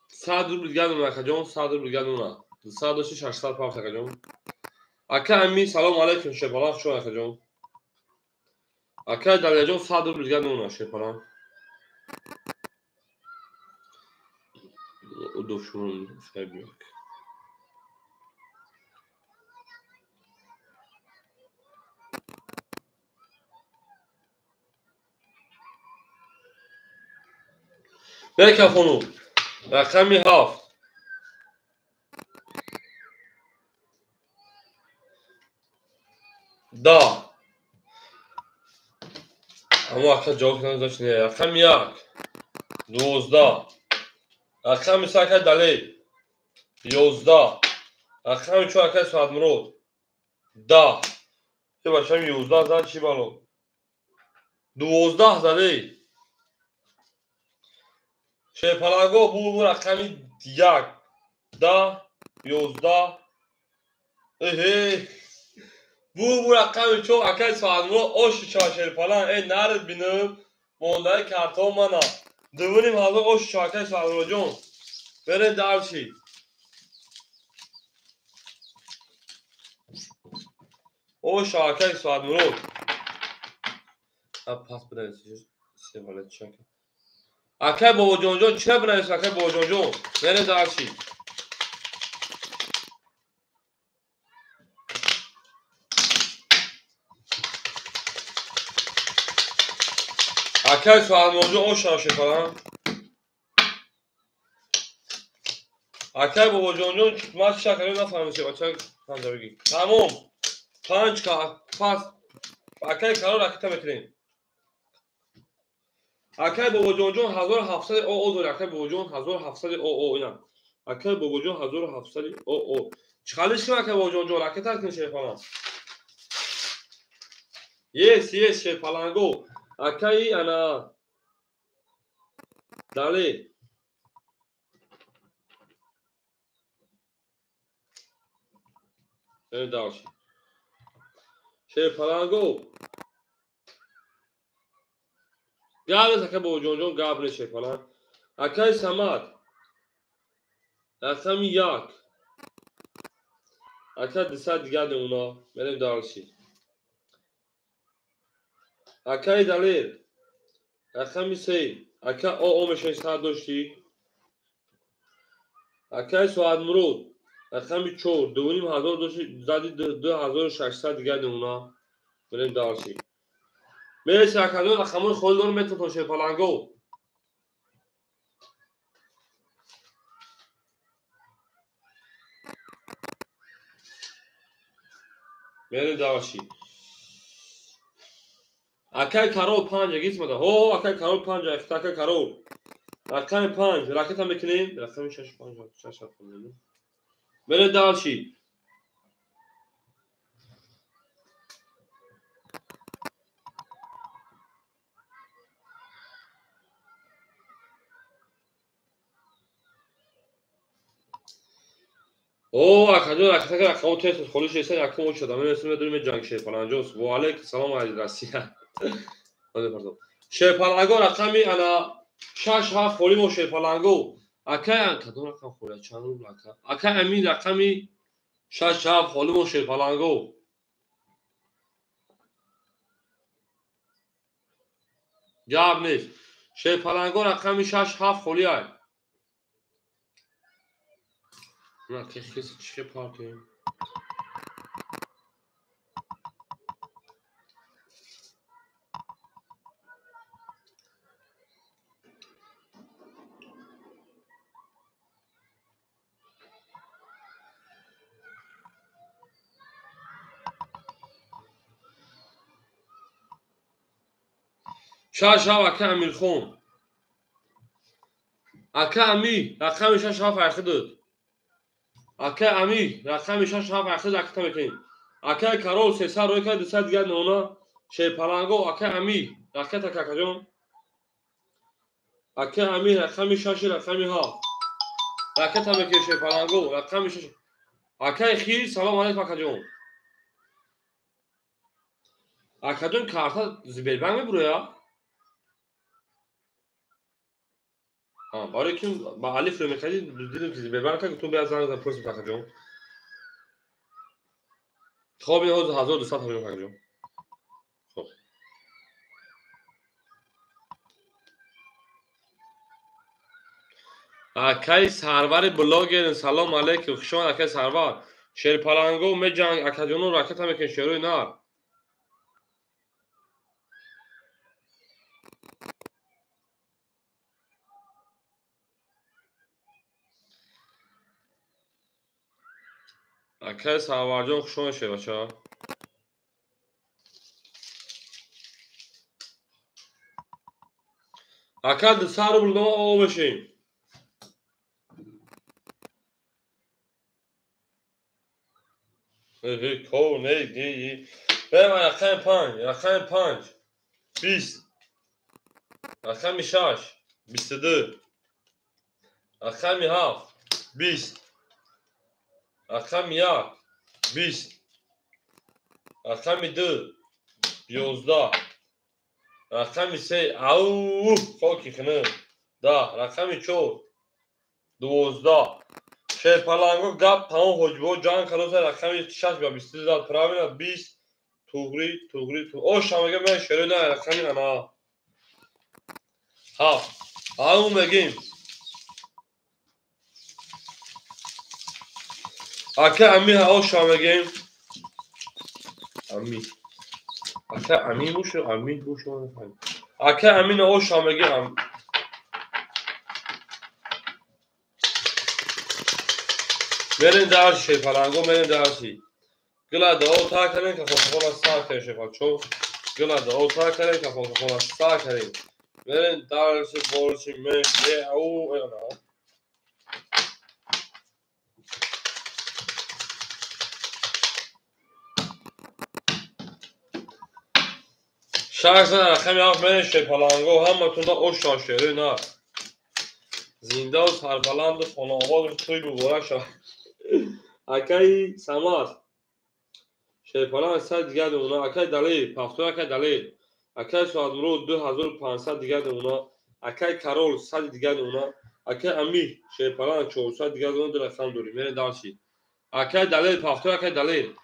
100 روبل دیگه نمونه اکای جون 100 روبل دیگه نمونه 100 600 پاپ اکای جون اکای امی سلام علیکم شیپالان شو اکای جون اکای دلیل جون 100 روبل دیگه نمونه شیپالان او دوشون فبیک بکفونو رقمی 7 دا اما اکای جواب نداشت نه رقم 1 12 رقم 3 اکای دلیل 11 رقم 4 اکای ساعت مرود 10 چه باشم 11 زد چی بالو 12 زدی شیپالانگو بو رقمی 1 10 11 اهی بو رقمی چو اکای ساعت مرود اوش چا شیپالان ای نرد بینم مونده کارتون مانا دوونیم حالا اوش چا اکای ساعت مرود جون بره دارشی اوش چا اکای ساعت مرود پاس بده سی والت چک اکای بابا جون جون چه بنویس اکای بابا جون جون بره دارشی اکای ساعت مرود جون اوش چا شیپالان اکای بابا جون جون ما شکری نفهمم چه بچه پنجا بگی تموم 5 کا پاس اکای کارو رکتا بکنیم اکای بابا جون جون 1700 او داره اکای بابا جون 1700 او اینا اکای بابا جون 1700 او چخالش کنه اکای بابا جون جون رکتا کنه شیپالان yes شیپالانگو اکای انا دالی بریم další. Šejpalango. Gavne také bol John Gavne Šejpalan. Akaj Samad. Akami Jak. Akaj 10 دیگر اونا. بریم další. Akaj Dalil. Akami Sey. Akaj o 600 داشتی. Akaj Suad Murud. Akami Chor. 2500 داشتی. زدی 2600 دیگر اونا. بریم další. مرسی اکادون رقمای خودتون رو بتون شیپالانگو. بریم další. Akaj Karol 5 gitmedi. Ho Akaj Karol 5 Akaj Karol. Akaj 5 raket هم بکنیم. رقم 6 5 6 کنیم. بریم další. او اکادون رقم تست خودش است رقم شده. من اسم داریم جنگ شیپالانجوس. و علیک سلام علی راسیا. پردون. شیپالانگو رقمی انا 6 7 خوریم و شیپالانگو. Akaj اکادون رقم خورد چند رو رقم. Akaj امین رقمی 6 7 خوریم و شیپالانگو. جواب نیست. شیپالانگو رقمی 6 7 خوری های. نه کسی چه پارتی؟ شش ها اکه امیر خون. اکه امی رقمی 6 7 فرخ داد. اکه امی رقمی 6 7 فرخ داد اکه تمکین. اکه کارول 300 روی که 200 دیگر نونا. شیپالانگو اکه امی رقم تک جون. اکه امی رقمی 6 رقمی ها. رقم تمکین شیپالانگو رقمی 6. اکه خیر سلام علیکم اکه جون. اکه جون کارتا زبیربنگ میبره. برای که با الف رو می‌خرید دیدم که ببرن که تو بیاد زنگ پرس می‌کنه جون. خب این 1200 همین می‌کنه جون. خب. اکای سرور بلاگ سلام علیکم خوشان اکای سرور. شیپالانگو می جنگ اکادونو راکت هم می‌کنه شروع نار. اکای سرور جون خوشان شه بچا. اکاد سر رو بلدم او بشین. کو نه دی. به من رقم 5 20 رقم 6 22 رقم 7 20 رقم 1 20 رقم 2 11 رقم 3 او خاکی خنه 10 رقم 4 12 شیپالانگو گپ تمام حجبه جان کلاس رقم 6 و 23 داد پراوینا 20 توغری او شامگه من شروع نه رقمی انا ها او مگیم اکه امی ها او شامگیم امی اکه امی بوشو نفهم اکه امین او شامگیم برین در شیپالانگو برین درسی گلاد او تا کردن که فوتبال ساعت کنه شیپال چو گلاد او تا کردن که فوتبال ساعت کنه برین درسی بولشی من او اینا شخص رقمی هفت من شیپالانگو همتون دا او شاشره نه زنده و سربلند و خانواده و توی بگوره شد اکای سماس شیپالان 100 دیگه اونا اکای دلی پافتور اکای دلی اکای سوادمرو 2500 دیگه اونا اکای کارول 100 دیگه اونا اکای امی شیپالان 400 دیگه اونا در رقم دوری میره دارشی اکای دلی پافتور اکای دلی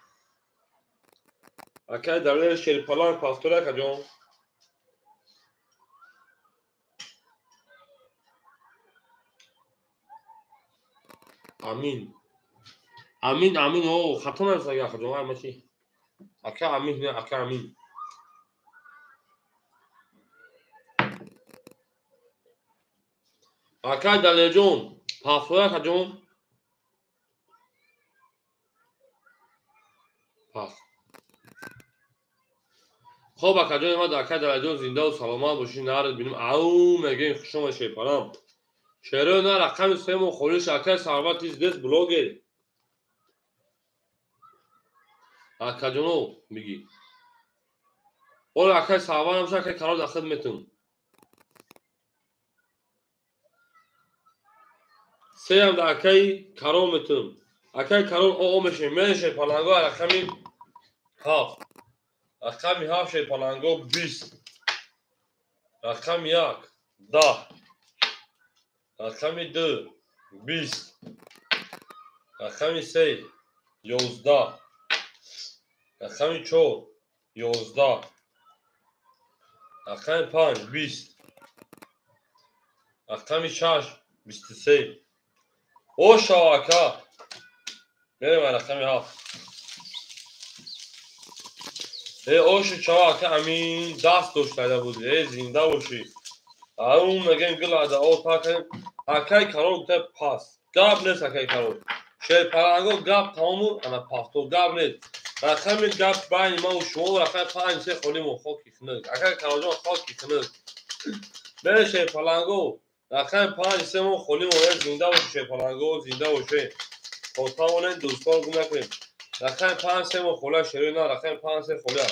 اکای دلی شیپالان پافتور اکای جون امین امین او ختم نمیشه یا خود جون ماشی اکای امین نه اکای امین اکای دلی جون پافتور اکای جون پاس خب اکای جون ما در اکای دلی جون زنده و سلامت باشین نرد بینیم او میگه خوشم شیپالان شهره نه رقم سیم خوریش اکای سروت از دست بلوگه اکای جونو میگی اول اکای سروان همشه اکای کارو در خدمتون سه هم در اکای کارو میتون اکای کارو او میشه میشه پالانگو رقمی هاف رقمی هاف شه پالانگو 20 رقم یک 10 رقم دو 20 رقم سه 11 رقم چهار 11 رقم 5 20 رقم 6 23 او شاکا میرم رقم هاف اوش چاک امین دست داشته بود زنده باشی اون میگن گل او تا اکای کارو گفته پاس گاب نیست اکای کارو شیپالانگو گاب تمامو انا پافتو گاب نیست رقم گاب بین ما و شما رقم 5 3 خونیم خاکی کنه اکای کارو جان خاکی کنه به شیپالانگو رقم 5 3 مو خونیم زنده باشی شیپالانگو زنده باشی خودتامون دوستان گم نکنیم رقم 5 3 مو خوله شروع نه رقم 5 3 خوله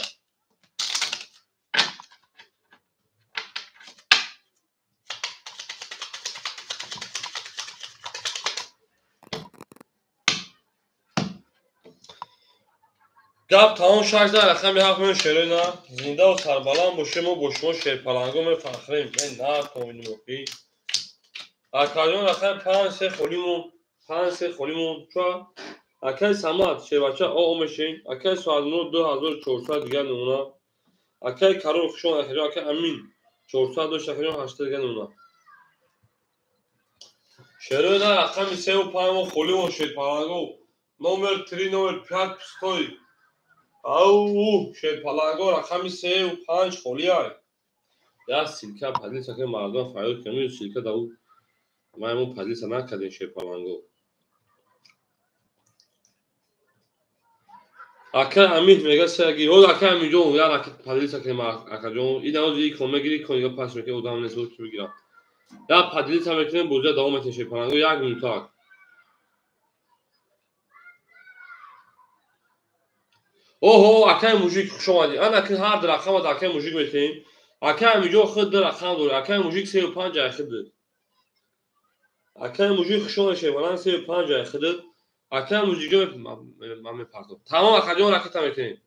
گپ تمام شد در رقم هفت من شروع نه زنده و سربلند باشیم و با شما شیپالانگو می فخریم این نه تومینی موقعی اکایون رقم 5 3 خولیمون 5 3 خولیمون چوا اکای سمت شیبچه او میشین اکای سوالنو 2400 دیگه نمونه اکای کارو خشون اکای امین 400 دو شکرین 8 دیگه نمونه شروع نه رقم 3 و 5 خولیمون شیپالانگو نمبر 3 نمبر 5 پستوی او شیپالانگو رقم 3 و 5 خولی های یا سیلکه پدیسه که مردم فایده کمی سیلکه داو ما همون پدیسه نکردیم شیپالانگو اکه امید میگه سرگی او اکه امید جون یا اکه پدیسه که اکه جون این اوزی یک کمه گیری کنی یا پاس میکنه اودام نیست بود بگیرم یا پدیسه میکنیم بوجه دوام میکنیم شیپالانگو یک منطقه اوه اکه موزیک خوش اومدی انا که هر در رقم در اکه موزیک میکنیم اکه امید جو خود در رقم داره اکه موزیک 3 و 5 جای خود اکه موزیک خوش اومد شیپالانگو 3 و 5 جای خود اکه موزیک جو من میپرتم تمام اکه جون رقم میکنیم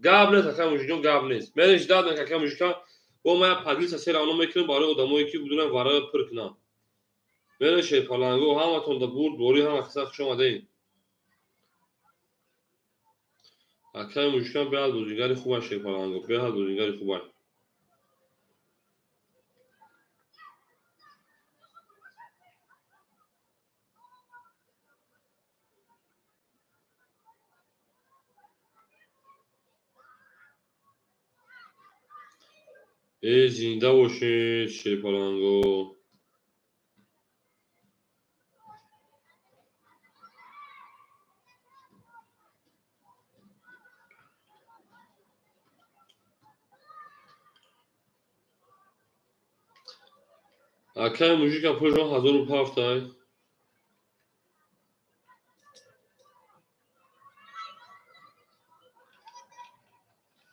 گاب نیست اکه موزیک جو گاب نیست من اجداد میکنم اکه موزیک او ما پدیسه سر آنو میکنیم برای آدمایی که بدونن برای پر کنن من شیپالانگو همتون در بود دوری هم اکثر خوش اومدین اکه موزیک بیاد بازیگر خوبه شیپالانگو بیاد بازیگر خوبه ای زنده باشید شیپالانگو اکه موزیک پروژه 1007 های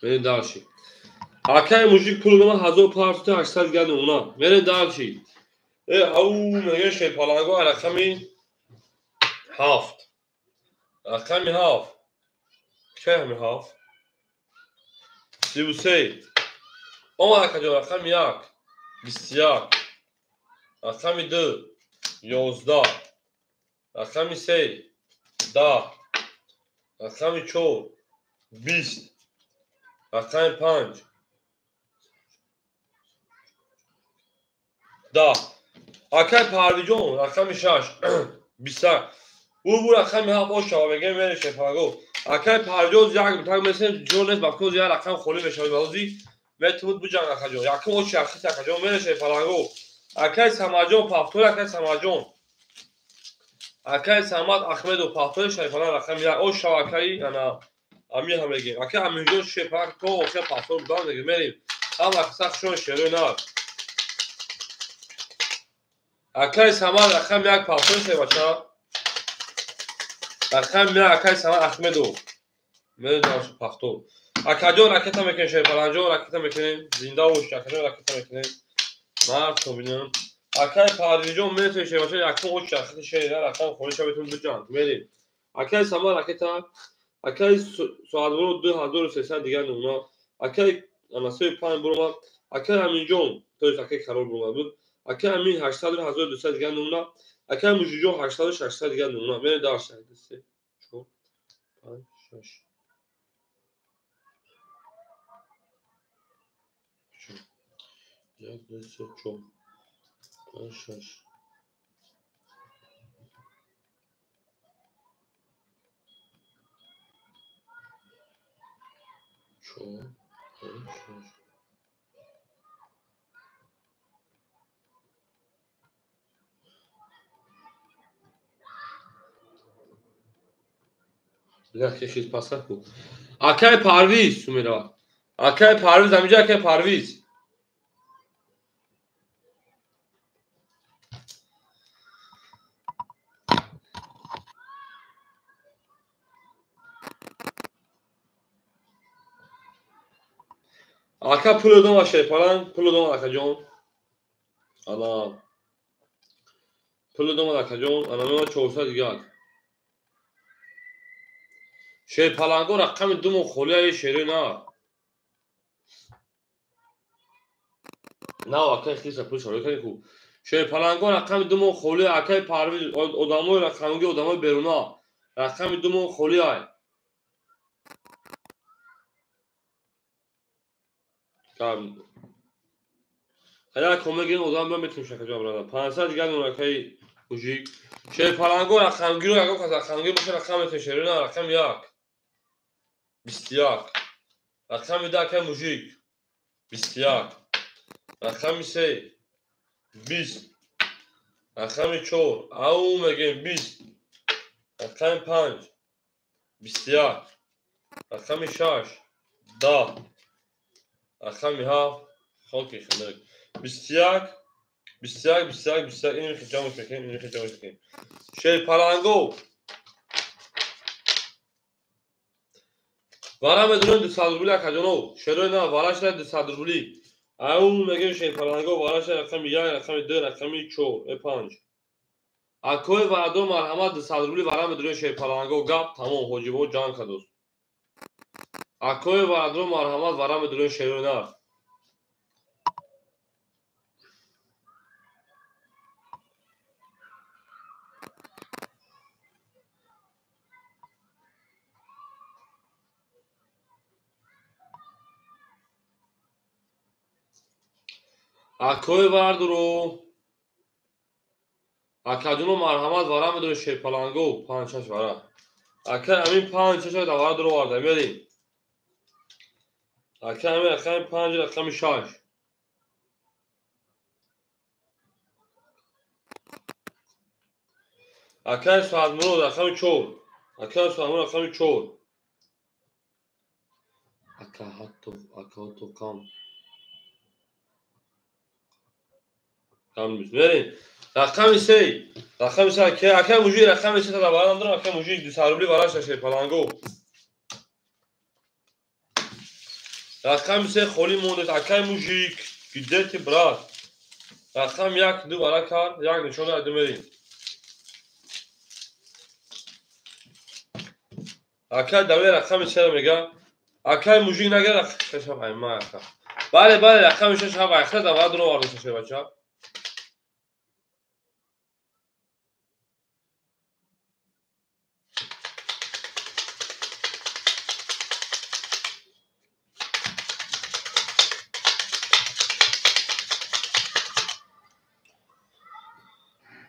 من داشی اکه موزیک پروژه 1007 800 گرد اونا من داشی او میگه شیپالانگو رقمی 7 رقمی 7 که همی 7 33 اومد کجا رقم 1 21 رقم 2 11 رقم 3 10 رقم 4 20 رقم 5 10 اکای پروی جون رقم 6 20 bu rakam ya boş şava bege mere şefago akay parjoz jak tak mesela jones bakkoz ya rakam kholi meşavi bazi ve tumut bu can akajo yakın o şahsi akajo mere şefago akay samajon paftor akay samajon akay samat ahmedo paftor şefala rakam ya o şava akay ana ami hamege akay amjon şefak ko o şef paftor dan de mere ama aksak şon şerona akay samat rakam yak paftor şefaça رقم میره اکای سما احمدو میره دانش پختو اکاجو راکت میکنه شیر پلنجو راکت میکنه زنده و شکر راکت میکنه مرد تو ببینم اکای پرویجو میره تو شیر باشه یکم او شخص شیر رقم خودش بهتون بجان میریم اکای سما راکت اکای ساعت برو 2300 دیگه اونا اکای اناسوی پان برو اکای همینجون تو اکای قرار برو بود اکای همین 800 و 1200 دیگه اونا اکای موجو 800 و 600 دیگه اونا میره داشت دسته çok şaş çok yaklaşık çok şaş çok şaş bir dakika چیز پاسخ کو اکای پرویز سومیرا اکای پرویز همینجا اکای پرویز اکا پول دو باشه پلان پول دو اکا جون انا پول دو اکا جون انا ما 400 دیگه شی پلانگو رقم دومو خولیای شیری نه اکای خیلی پول شروع کنی کو شی پلانگو رقم دومو خولی اکای پرویز ادامو رقمگی ادامو برونا رقم دومو خولیای هر کمگین ادام من میتونم شکل جا برادر 500 دیگه اون رکای کوچیک شی پلنگو رقمگی رو اگه کسی رقمگی باشه رقم تشری نه رقم 1 21 رقم 2 که موجیک 21 رقم 3 20 رقم 4 او میگیم 20 رقم 5 21 رقم 6 10 رقم 7 خاکی خنده 21 21 21 21 اینو خجامش بکنیم اینو خجامش بکنیم شی پلنگو وارم بدون 200 روبلی اکاجونو شروع نه وارش نه 200 روبلی او میگیم شی پلنگو وارش رقم 1 رقم 2 رقم 4 5 اکوی وادو مرحمت 200 روبلی وارم بدون شی پلنگو گپ تمام حجبو جان کدوس اکوی وادو مرحمت وارم بدون شروع نه اکوی وادو اکاجونو مرحمت وارم بدون شی پلنگو 5 6 وارا اکا همین 5 6 تا وارا درو وارد میریم اکا همین رقم 5 رقم 6 اکا ساعت مرو رقم 4 اکا ساعت مرو رقم 4 اکا هاتو کم میریم رقم 3 رقم 3 که اکا موجی رقم 3 تا وارا درو اکا موجی 200 روبلی وارا شی پلنگو رقم 3 خولی مونده اکا موجیک گیدت برات رقم 1 2 وارا کار 1 نشون داد میریم اکا دوی رقم 4 میگه اکای موجی نگه شش های ما اکا بله رقم 6 ها اخته در بعد رو وارد شه بچه‌ها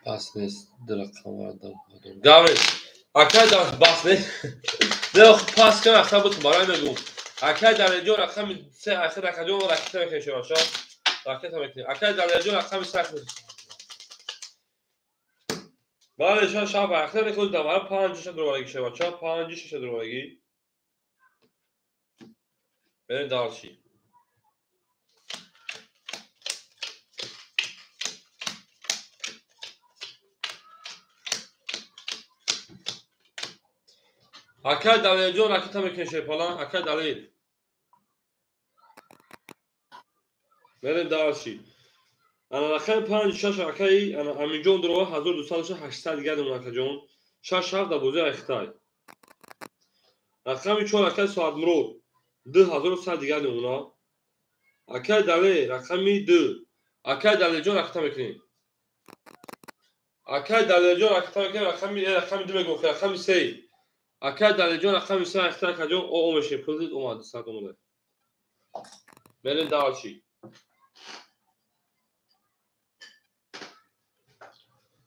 بس نیست در رقم وارد گاوی اکای در بس نیست در پاس کنه اخته بود برای میگم اکای در جو رقم 3 اخته در جو رقم میشه بچه‌ها رقم میکنه اکای در جو رقم 3 بله شش شب اخته میکنید در برای 5 6 درواگی شه بچه‌ها 5 6 درواگی بریم دارچی اکای در جو رقم میشه فلان اکای دلیل بریم دارچی انا رقم 5 6 اکای انا همینجون دروا 1200 800 دیگه اون جون 6 7 در بوزه اختای رقم 4 اکای ساعت مرو 2100 دیگه اونا اکای دلیل رقم 2 اکای دلیل جو رقم میکنیم اکای دلیل جو رقم میکنیم رقم 2 میگم رقم 3 اکای دلیل جو رقم 3 اختای کجون او میشه پولید اومد ساعت اومد بریم دارچی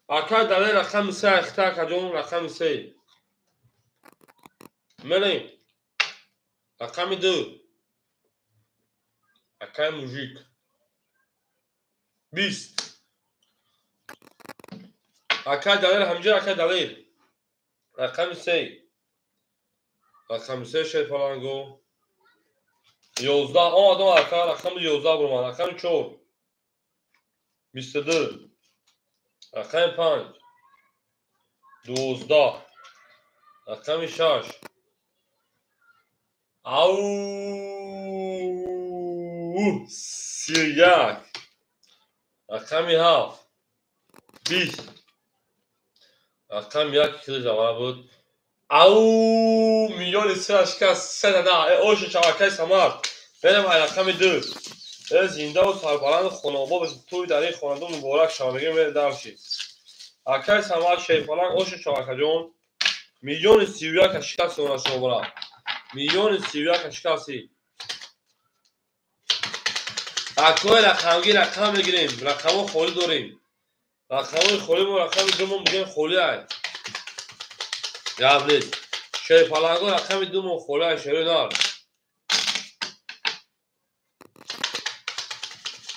اکای دلیل رقم 3 اختای کجون رقم 3 بریم رقم 2 اکای موژیک 20 اکای دلیل همجا اکای دلیل رقم 3 رقم 3 شی فلانگو 11 آدم اکای رقم 11 برمان رقم 4 22 رقم 5 12 رقم 6 او 31 رقم 7 20 رقم 1 کلی جواب بود او میلیون شکست 3 نه اوش شبکه سمار بریم رقم 2 زنده و سربلند خانوما به توی در این خانواده مبارک شما بگیم بریم درشید اکای سمار شیفالان اوش شبکه جون میلیون 31 شکست اونا شما برا میلیون 31 شکستی اکای رقمگی رقم بگیریم رقم خولی داریم رقم خولی و رقم دومون بگیم خولی های یادید شیفالانگو رقم دومون خولی های شروع دار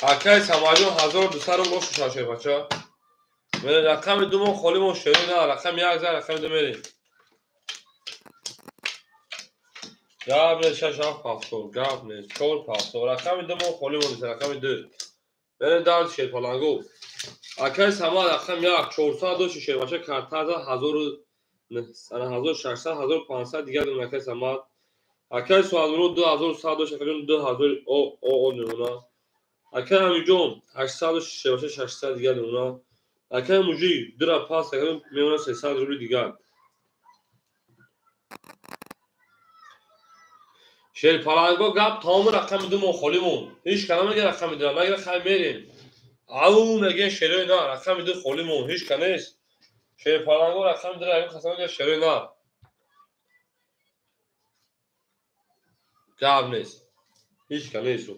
اکای سماجون 1200 رو روش شاشه بچه رقم دومون خولی مون شروع دار رقم 1000 رقم دو میریم گاب نه شش آف پافتور گاب نه چول پافتور رقم دومون خولی مون رقم 2 بریم دار شیفالانگو اکای سما رقم 1400 شیشه بچه کارتا 1000 انا 1600 1500 دیگه دو اکای سما اکای سوال رو 2100 شکلون 2000 او نونا اکای همینجون 800 شیشه بچه 600 دیگه نونا اکای موجی درا پاس شکلون میمونه 300 روبل دیگه شیل پالانگو گاب تمام رقم دومون خولیمون هیچ کلام نگه رقم دارم مگه خیلی میریم او مگه شروع نه رقم دو خولیمون هیچ کنیست شیل پالانگو رقم داره اگه خواستم که شروع نه گاب نیست هیچ کنیست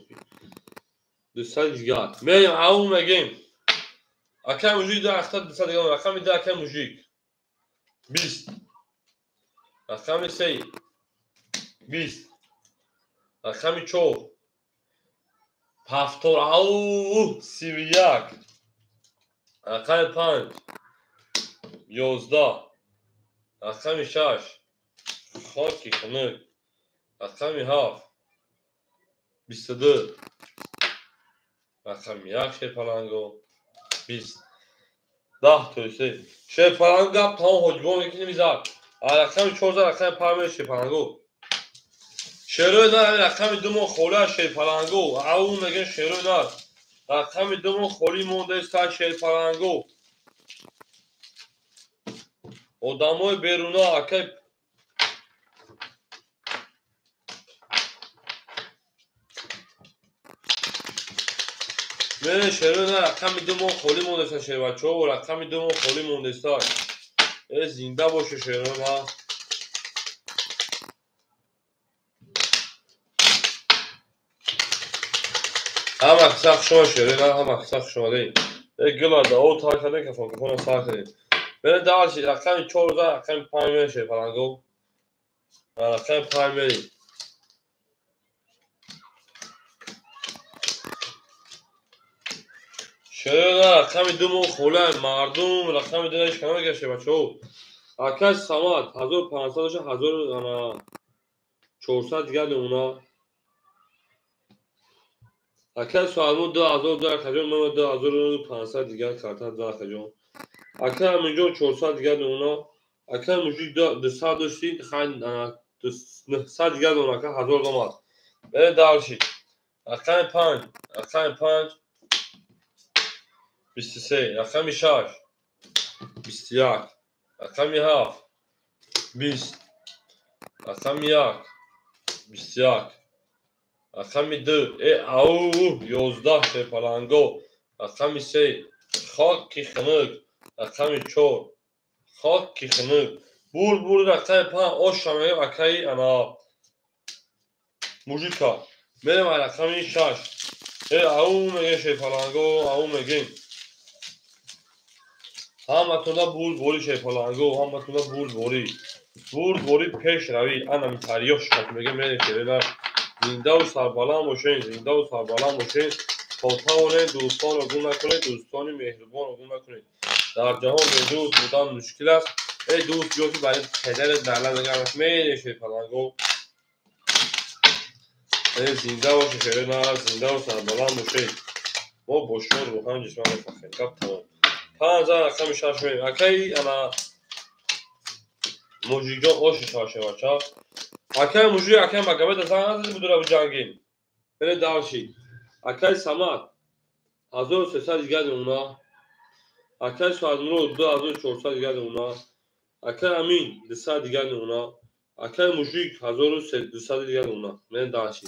دوستان جیگار میریم او مگیم اکای موجیک داره اختار دوستان دیگه رقم ده اکای موجیک 20 رقم 3 20 رقم 4 پافتور او 31 رقم 5 11 رقم 6 خاکی خنک رقم 7 22 رقم 1 شیپالانگو 20 10 تویسی شیپالانگو گب تا حجبون یکی نمیزد رقم 14 رقم 5 شیپالانگو شروع دار رقم دومون خوله شیپالانگو او میگه شروع دار رقم دومون خولی مونده است شیپالانگو odamoj beruna akay من شروع نه رقم دوم خالی مونده است شیر بچه ها و رقم دوم خالی مونده است. زنده باشه شروع نه. هم اکساق شما شروع نه هم اکساق شما دید. گلا دا او تا کنه که فکر ساعت دید. من دارشی رقم 14 رقم 5 میشه پلنگو. رقم 5 میری. شروع نه رقم دوم خالی مردم رقم دومش کنه که شیر بچه ها. اکس سمات 1500 1400 دیگر اونا. اکل سوالمون 2000 دلار خجون من 2500 دیگر کارتا دلار خجون. اکل همینجا 400 دیگر اونا. اکل موجود 230 خان 900 دیگر اونا که 1000 داماد. بره دارشی. اکل 5 اکل 5 23 اکل 6 21 اکل 7 20 اکل 1 21 اکل 2 او 11 پلنگو اکل 3 خاکی خنک اکل 4 خاکی خنک بول رقم 5 آش شمه اکای انا موجیکا بریم رقم 6 او میگه شی پلنگو او میگه همتونا بول شی پلنگو همتونا بول پیش روی انا تاریخ شد میگه میگه شیرنا زنده و سربلند باشین زنده و سربلند باشین خودتان دوستان رو گم نکنید دوستان مهربان رو گم نکنید در جهان به دوست بودن مشکل است ای دوست بیا که برای پدرت نعلم نگرمت میره شی پلنگو زنده باشه شیرنا زنده و سربلند باشین ما باشور رو هم جسمان فخر کب تمام 5000 رقم 6 میریم اکی انا موجی جان آش شاشه بچه اکی موجی اکی مگبه دزن هست بدون رو جنگین بره دارشی اکی سمت 1300 دیگر اونا اکی سوادمرو 2400 دیگر اونا اکی امین 200 دیگر اونا اکی موجی 1200 دیگر اونا من دارشی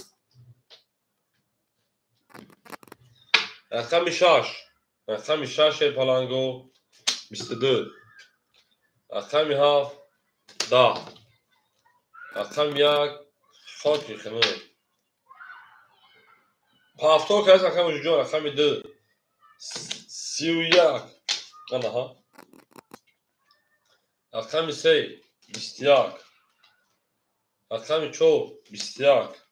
رقم 6 پلنگو 22 رقم 7 10 رقم 1 خاکی خنک 70 که از رقم موجی رقم 2 31 انا ها رقم 3 21 رقم 4 21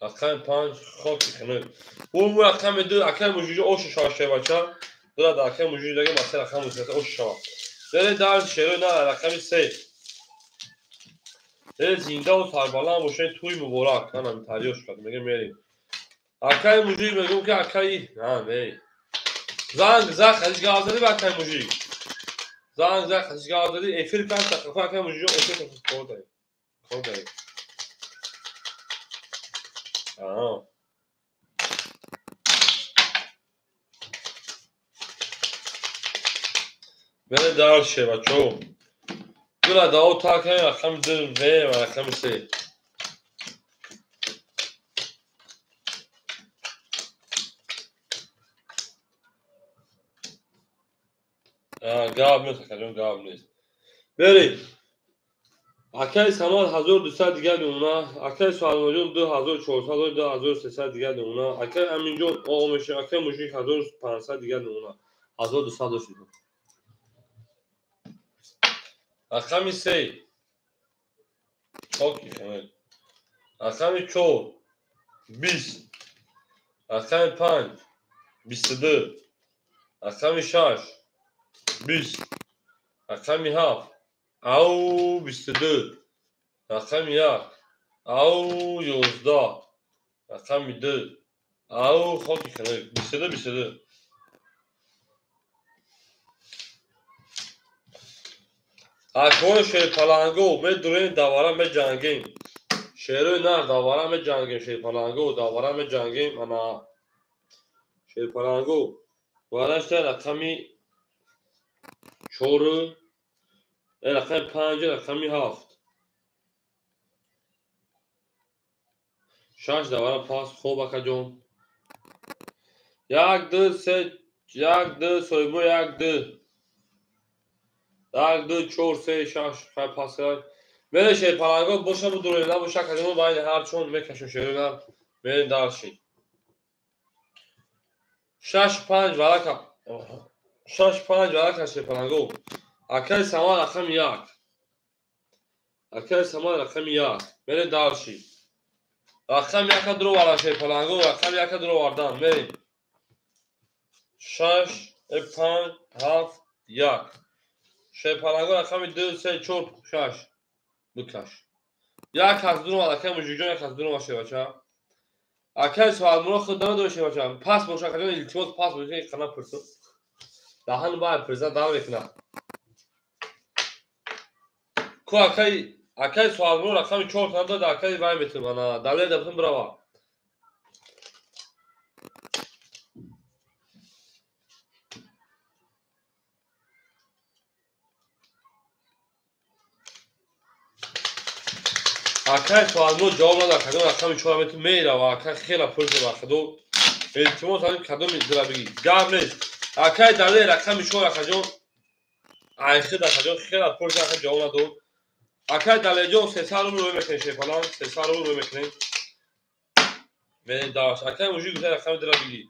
رقم 5 خاکی خنک اون رقم 2 رقم موجی آش شاشه بچه دو رقم موجی دیگه مثلا رقم موجی آش شوا داره در شروع نه رقم 3 زنده و سربلند باشه توی مبارک انا تاریخ شد میگه میریم اکای موجی میگم که اکای نه می زنگ خرج گازدی با اکای موجی زنگ خرج گازدی افیر کن تقفا اکای موجی افیر کن بره دار شه بچو دولا داو تا که رقم 2 و رقم 3 گاب نیست کلون گاب نیست بری اکای سمال 1200 دیگر اونا اکای سوالمجون 2400 و 2300 دیگر اونا اکای امینجون او میشه اکای موجی 1500 دیگر اونا 1200 شد رقم 3 خاکی خنک رقم 4 20 رقم 5 22 رقم 6 20 رقم 7 او 22 رقم 1 او 11 رقم 2 او خاکی خنک 22 اکوان شیر پلنگو به دورین دوارم به جنگیم شیروی نه دوارم به جنگیم شیر پلنگو دوارم به جنگیم انا شیر پلنگو وارشته رقمی 4 رقم 5 رقمی 7 6 دوارم پاس خوب اکا جون یک دو سه یک دو سویبو یک دو یک دو چور سه شش خیلی پاس کرد میره شیر پلنگو باشه بود دوری نباشه کدومو باید هر چون میکشون شیرونر میرین دارشین 6-5 ورک 6-5 ورک شیر پلنگو اکل سمان رقم یک اکل سمان رقم یک میرین دارشین رقم یک درو وردن شیر پلنگو رقم یک درو وردن میرین 6 5 7 1 شیر پلنگو رقم 2 3 4 6 بکش یک از دو نماد اکل مجوجان یک از دو نماد شیر بچه اکل سوال مرا خود نمیدونه شیر بچه پس باشه کجان التماس پس باشه قناه پرسو دهن باید پرزنت دار بکنه کو اکل سوال مرا رقم 4 تان داد اکل باید میتونه دلیل دفتون بروا اکل سوال مرا جواب نداد کدوم رقم 4 میتونه میره و اکل خیلی پرزه و کدوم التماس داریم کدوم میتونه بگی گاب نیست اکل دلیل رقم 4 کجان عایشه در کجان خیلی پرزه اکل جواب نداد اکل دلیل جان 3 سال رو میکنه شیر پلنگ 3 سال رو میکنه میرین داش اکل موجود گوشه رقم در بگی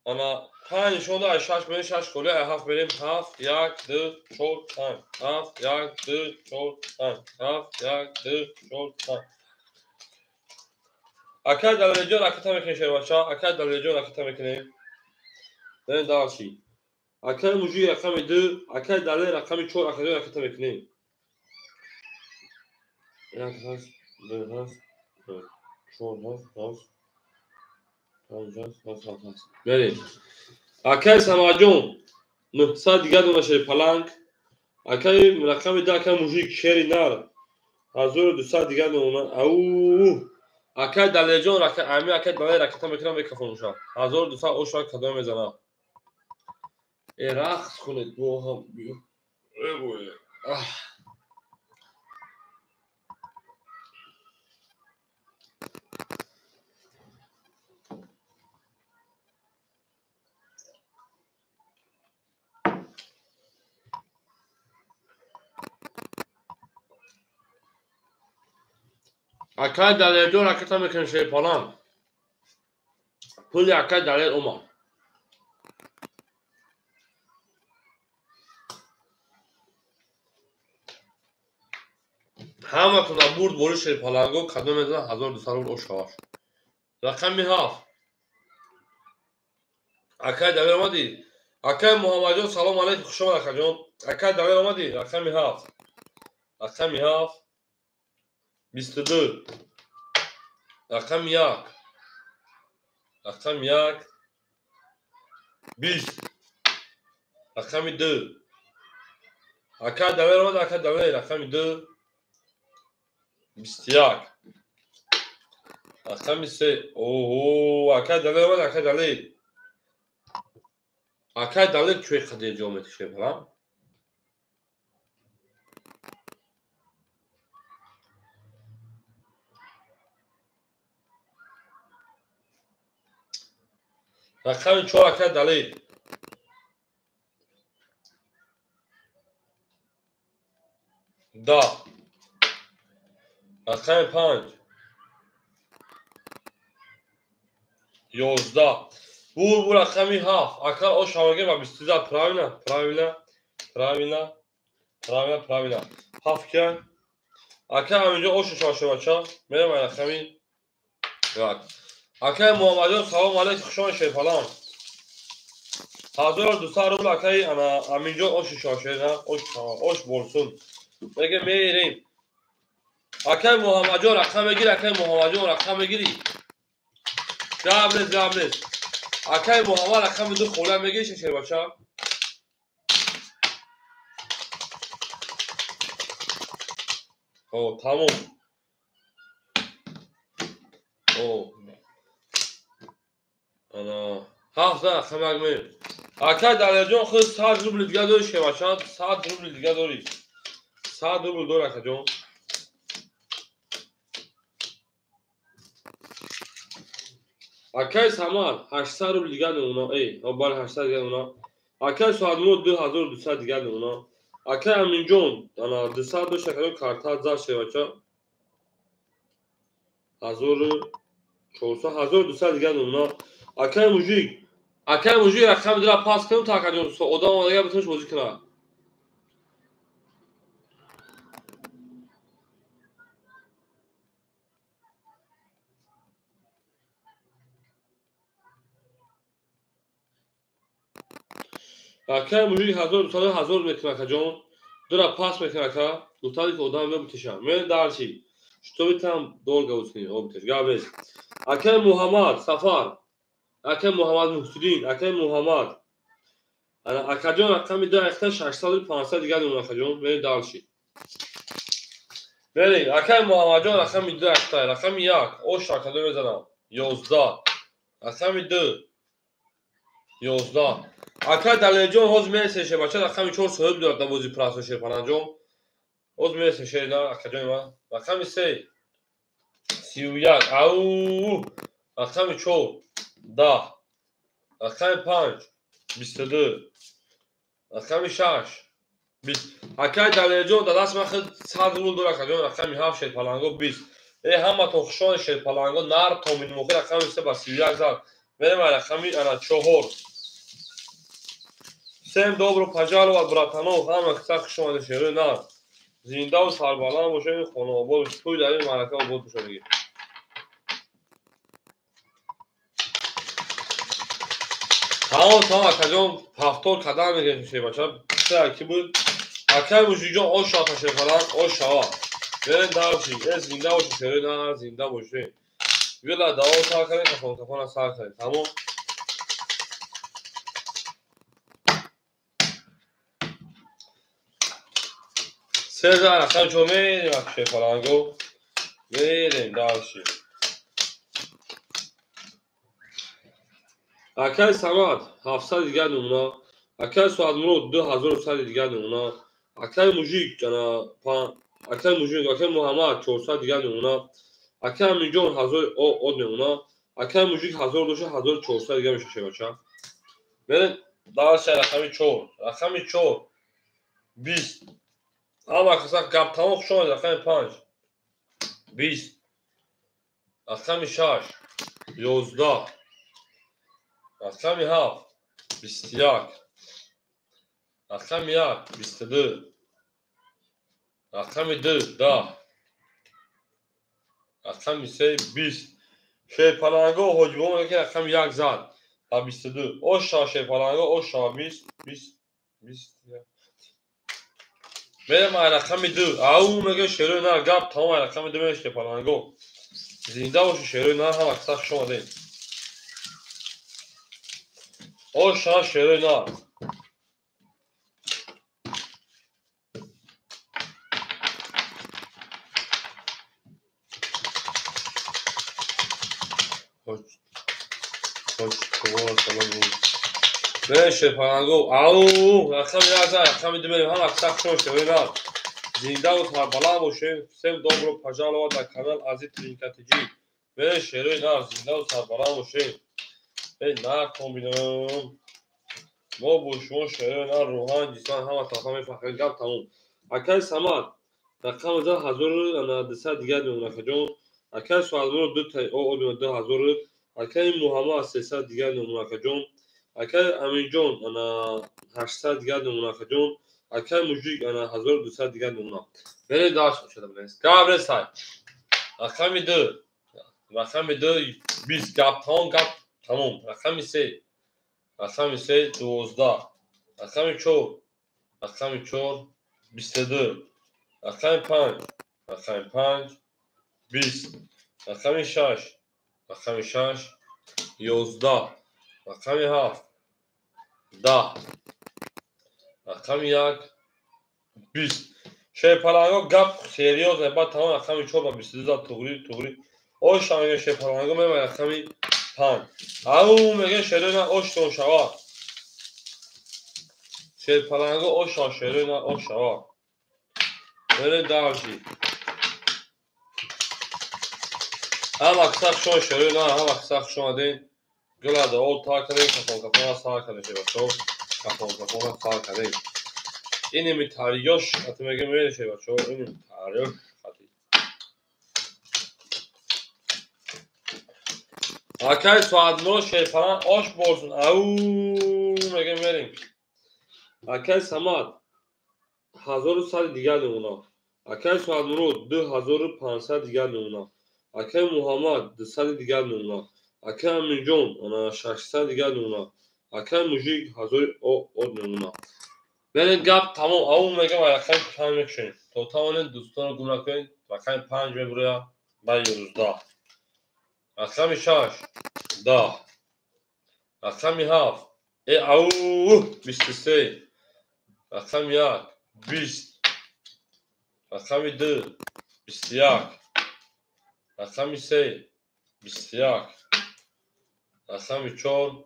انا 5 شونده 6 بریم 6 کلی 7 بریم 7 1 2 4 5 7 1 2 4 5 7 1 2 4 5 اکل دلیل جان اکتا میکنه شیر بچه اکل دلیل جان اکتا میکنه میرین داشی اکل موجود رقم 2 اکل دلیل رقم 4 اکتا میکنه یک هست 2 هست 4 هست 5 هست 7 هست میرین اکل سماجون 900 دیگه دونه شیر پلنگ اکل رقم 10 اکل موجود شیر نر 1200 دیگه دونه او اکل دلیل جان رقم امی اکل دلیل رقم میکنه میکفونشا 1200 اوش وقت کدام میزنه ای رقص کنید دو هم بیو ای بوی اکل دلیل جان رقم میکنه شیر پلنگ پول اکل دلیل اومد همه تون برد بوری شیر پلنگو کدام میزنه 1200 رو اوش هاش رقم 7 اکل دلیل اومدی اکل محمد جان سلام علیکم خوش آمد اکل جان اکل دلیل اومدی رقم 7 رقم 7 22 رقم 1 رقم 1 20 رقم 2 اکل دلیل اومد اکل دلیل رقم 2 21 رقم 3 اوه اکل دلیل اومد اکل دلیل اکل دلیل چوی قدیر جامعه شیر پلنگ رقم 4 اکل دلیل دا رقم 5 11 بور رقم 7 اکل اوش همگی با 22 правильно 7 کرد اکل همینجا اوش شاشه بچه میرم رقمی اکل محمد جان سلام علیکم خوش آمدید شیر پلنگ 1200 روبل اکل انا همینجا اوش شاشه نه اوش بولسون میگه میریم اکل محمد جان رقم بگیر اکل محمد جان رقم بگیری جواب نیست اکل محمد رقم دو خوله میگیش شیر بچه او تموم او انا 7 رقم میریم اکل دلیل جان خود 100 روبل دیگه داری شیر بچه 100 روبل دیگه داری 100 روبل دور اکل جان Акай Самар 800 рубл дига нумуна. Бали 800 дига нумуна. Акай Суадмурод 2200 дига нумуна. Акай Аминҷон ана 200 дошта кадом карта зар шевача 1400 1200 дига нумуна. Акай мужик рақами дила пас кунем та кадом одам омадага битонаш бозӣ кунад. Акай мужик 1200 мекунад каҷон дура пас мекунад ка гуфтади ки одам битиша мен дарчи что там долго уснем обтеш габес. Акай Муҳаммад Сафар, акай Муҳаммад Муҳсидин, акай Муҳаммад ана акаҷон рақами да ихта 600 500 дига нумуна акаҷон мен дарчи берем. Акай Муҳаммаҷон рақами да ихта рақами 1 оша кадом мезанам 11 рақами 2 11 акай Далелҷон ҳоз месеше бача рақами 4 соҳиб дорад да бози прасо шерпаланҷон ҳоз месеше на акаҷони ман рақами 3 31 ау рақами 4 10 рақами 5 22 рақами 6 20 акай Далелҷон да даст ман хел 100 рубл дорад акаҷон рақами 7 шерпаланго 20 ҳама тохушони шерпаланго нар то минмухи рақами 3 ба 31 зад мерем рақами ана 4 Всем добро пожаловать, братанов, ҳама киса хушомадед шерои нар зиндаву сарбаланд бошед, хонаобод пӯй дар ин маърака обод бошад. Тамом акаҷон ҳафтор қадам мегирем бача ки буд акай мужиҷон ош шота шефаланд ош шава берем дарчи зинда бошед шерои нар зинда бошед вила даво сар кардем кафона сар кардем тамом. Сезар рақами 4 мерем шефаланго мерем дарчи акай Самад 700 дига нумуна. Акай Суадмурод 2100 дига нумуна. Акай мужик акай Муҳаммад 400 дига нумуна. Акай Аминҷон 1000 од нумуна. Акай мужик 1000 доша 1400 дига мешаше бача берем дарчи рақами 4 рақами 4 20 ҳама каса гап тамом хушомад рақами 5 20 рақами 6 11 рақами 7 21 рақами 1 22 рақами 2 10 рақами 3 20 шерпаланго ҳоҷибон меки рақами 1 зад ба 22 оша шерпаланго оша 20 20 20 мерем рақами 2 ау мега шерои нар гап тамом рақами 2 мега шерпаланго зинда бошед шерои нар ҳама киса хушомадед оша шерои нар берем шерпаланго ау рақами 1 зад рақами 2 мерем ҳама киса хушомад шерои нар зиндаву сарбаланд бошед. Всем добро пожаловать на канал Азиз Тринкатиҷи берем шерои нар зиндаву сарбаланд бошед нар комбинон мо бо шумо шерои нар рӯҳан ҷисман ҳама тафа мефаҳмем гап тамом. Акай Самад рақами 1200 дига мемона акаҷон акай Суадмурод 2000 акай Муҳаммад 300 дига мемона акаҷон акай Аминҷон 800 дига мемона акаҷон акай мужик 1200 дига мемона берем дарс шуда бинес гап ресай рақами 2 20 гап тамом рақами 3 12 рақами 4 22 рақами 5 20 рақами 6 11 рақами 7 10 рақами 1 20 шерпаланго гап сериёз ба тамом рақами 4 ба 22 зад туғри оша мега шерпаланго мема рақами 5 ау мега шерои нар оштон шава шерпаланго оша шерои нар ош шава берем дарчи هم اکثر شما شروع نه هم اکثر شما دین گلا ده اول تا کنیم کپون سال کنیم بچه کپون سال کنیم اینی می تاریوش حتی میگم میشه بچه اینی می تاریوش حتی اکای سوادمو شیفران آش بولسون او میگم میریم اکای سماد 1000 سال دیگر نمونا اکای سوادمو 2500 دیگر نمونا اکای محمد 200 دیگر نمونا اکای امینجون 600 دیگر نمونا اکای موجیک 1000 او نمونا برین گپ تمام اون میگم اکای پنج میکنین تو تمام دوستان رو گمراه کنین اکای 5 میبره با 11 اکای 6 10 اکای 7 او 23 اکای 20 اکای 2 21 اکای 3 21 اکای 4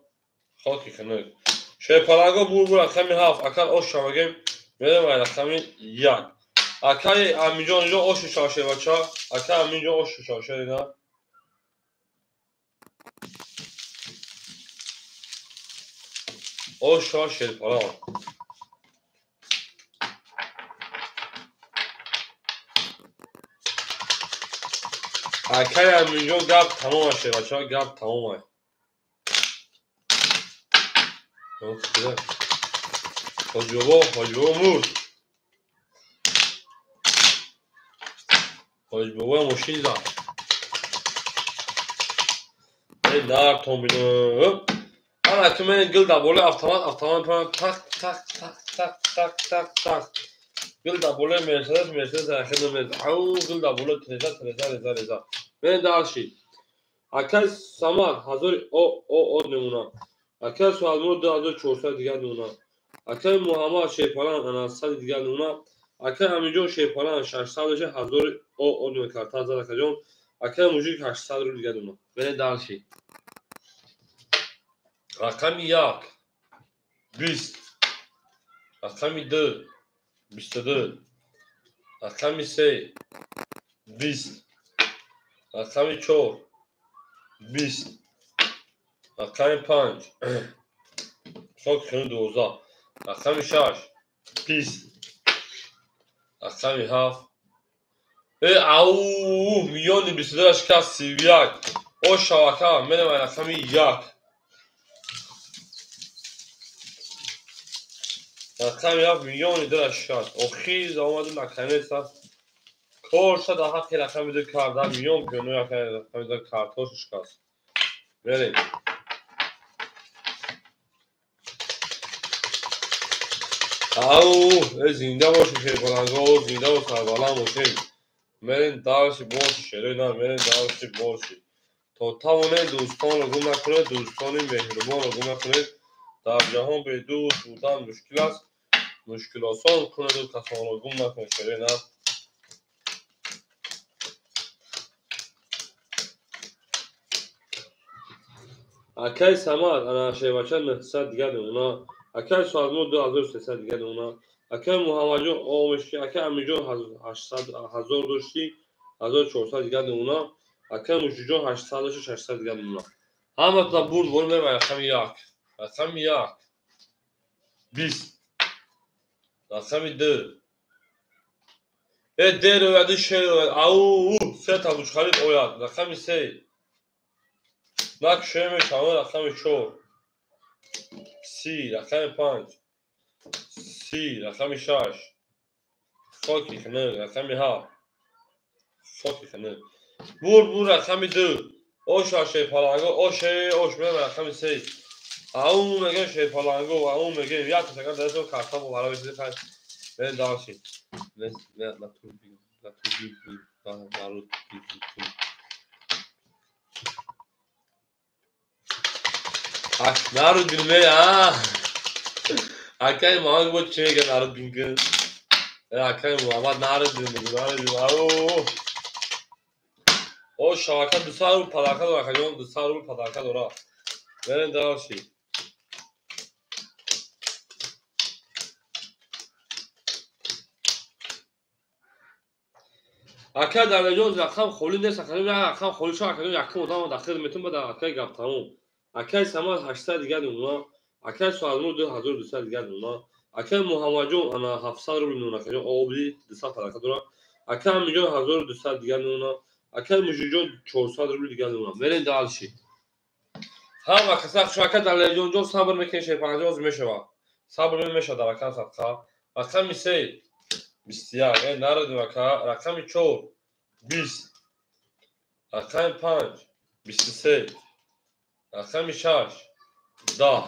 خاکی کنه شی پالاگو بور اکای 7 اکای اوش شماگیم میرم اکای 1 اکای امینجان اینجا اوش شاشه بچا اکای امینجان اوش شاشه اینا اوش شاشه پالا اکای امینجان گپ تمام شه بچا گپ تمامه حاجی بابا مرد حاجی بابا ماشین زد ای نار تومینو انا تو من گل دابوله автомат پرام تاک تاک تاک تاک تاک تاک تاک گل دابوله مرسدس اخیر نمیز او گل دابوله ترزا من داشی اکای سامان 1000 او نمونا اکای سوالمو 2400 دیگر نمونا اکای محمد شیپالان 100 دیگر نمونا اکای امینجون شیپالان 600 1000 او نمونا کارتا زد اکجون اکای موجیک 800 رو دیگر نمونا من داشی رقم 1 20 رقم 2 22 رقم 3 20 رقم 4 20 رقم 5 خاک کنه 12 رقم 6 20 رقم 7 او میلیون 22 شکست 31 او شبکه منم رقم 1 رقم 1 میلیون 2 شکست او خیز آمدون نکنه سا کار شد حقی رقم 2 کارده میلیون کنه رقم 2 کارتوش شکست بریم او زنده باشی شیپالنگا زنده و سربالان باشی مرین دارشی باشی شروع نه مرین دارشی باشی تا تمام دوستان رو گم نکنید دوستان مهربان رو گم نکنید در جهان به دوست بودن مشکل است مشکل آسان کنید و کسان رو گم نکنید شروع نه اکای سماد انا شیبچه 900 دیگر اونا اکای سازمو 2300 دیگر اونا اکای محمدجون اومشکی اکای امیجون 800 1000 داشتی 1400 دیگر اونا اکای موشیجون 800 داشتی 600 دیگر اونا همه تا برد برد میرم رقم 1 رقم 1 20 رقم 2 در و ادی شیر او سه تا بوش خالد اویاد رقم 3 نک شیر میشم رقم 4 30 رقم 5 30 رقم 6 خاکی کنه رقم 7 خاکی کنه بور رقم 2 اوش شیپالنگو اوش میرم رقم 3 اون میگه شیپالنگو اون میگه یک سکند درستو کارتا با برای بزنید پس برین داشتید نه تو بگم نه تو بگم دارو نارو bilmeye ha. Hakikaten Muhammed bu çiğne gel naro bilmeye. Hakikaten Muhammed naro bilmeye. O şarkı dışarı padaka dora kajon dışarı padaka dora. Benim daha şey. اکه در لجوز رقم خولی نیست اکه رقم خولی شو اکه یکم ادام داخل میتون بده اکه گپ تموم اکه سما 800 دیگه اونا اکه سوالمو 2200 دیگه اونا اکه محمد جون انا 700 روبل اونا که اوبلی 200 فلکه دورا اکه میلیون 1200 دیگه اونا اکه میجو 400 روبل دیگه اونا برین دالشی هم اکه شاکه در لجوز جو صبر میکنه 50 میشه صبر میشه در اکه صفقه اکه میشه بسیار این نرد اکه رقم 4 20 رقم 5 23 رقم 6 10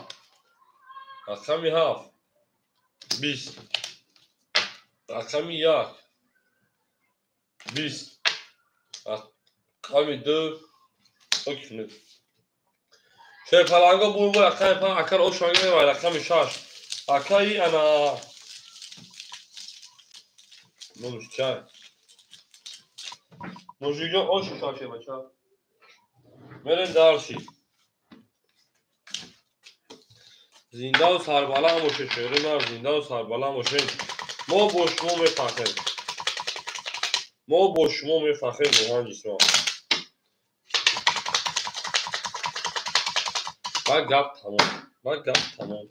رقم 7 20 رقم 1 20 رقم 2 اکنون شیر پلنگا بور رقم 5 اکر او شانگه و رقم 6 اکایی انا نوش چای نوشیجان او شاشه بچه مرین دارشی زنده و سربالا موشه شیرین ها زنده و سربالا موشه ما با شما میفخریم ما با شما میفخریم روحان جسمان با گپ تمام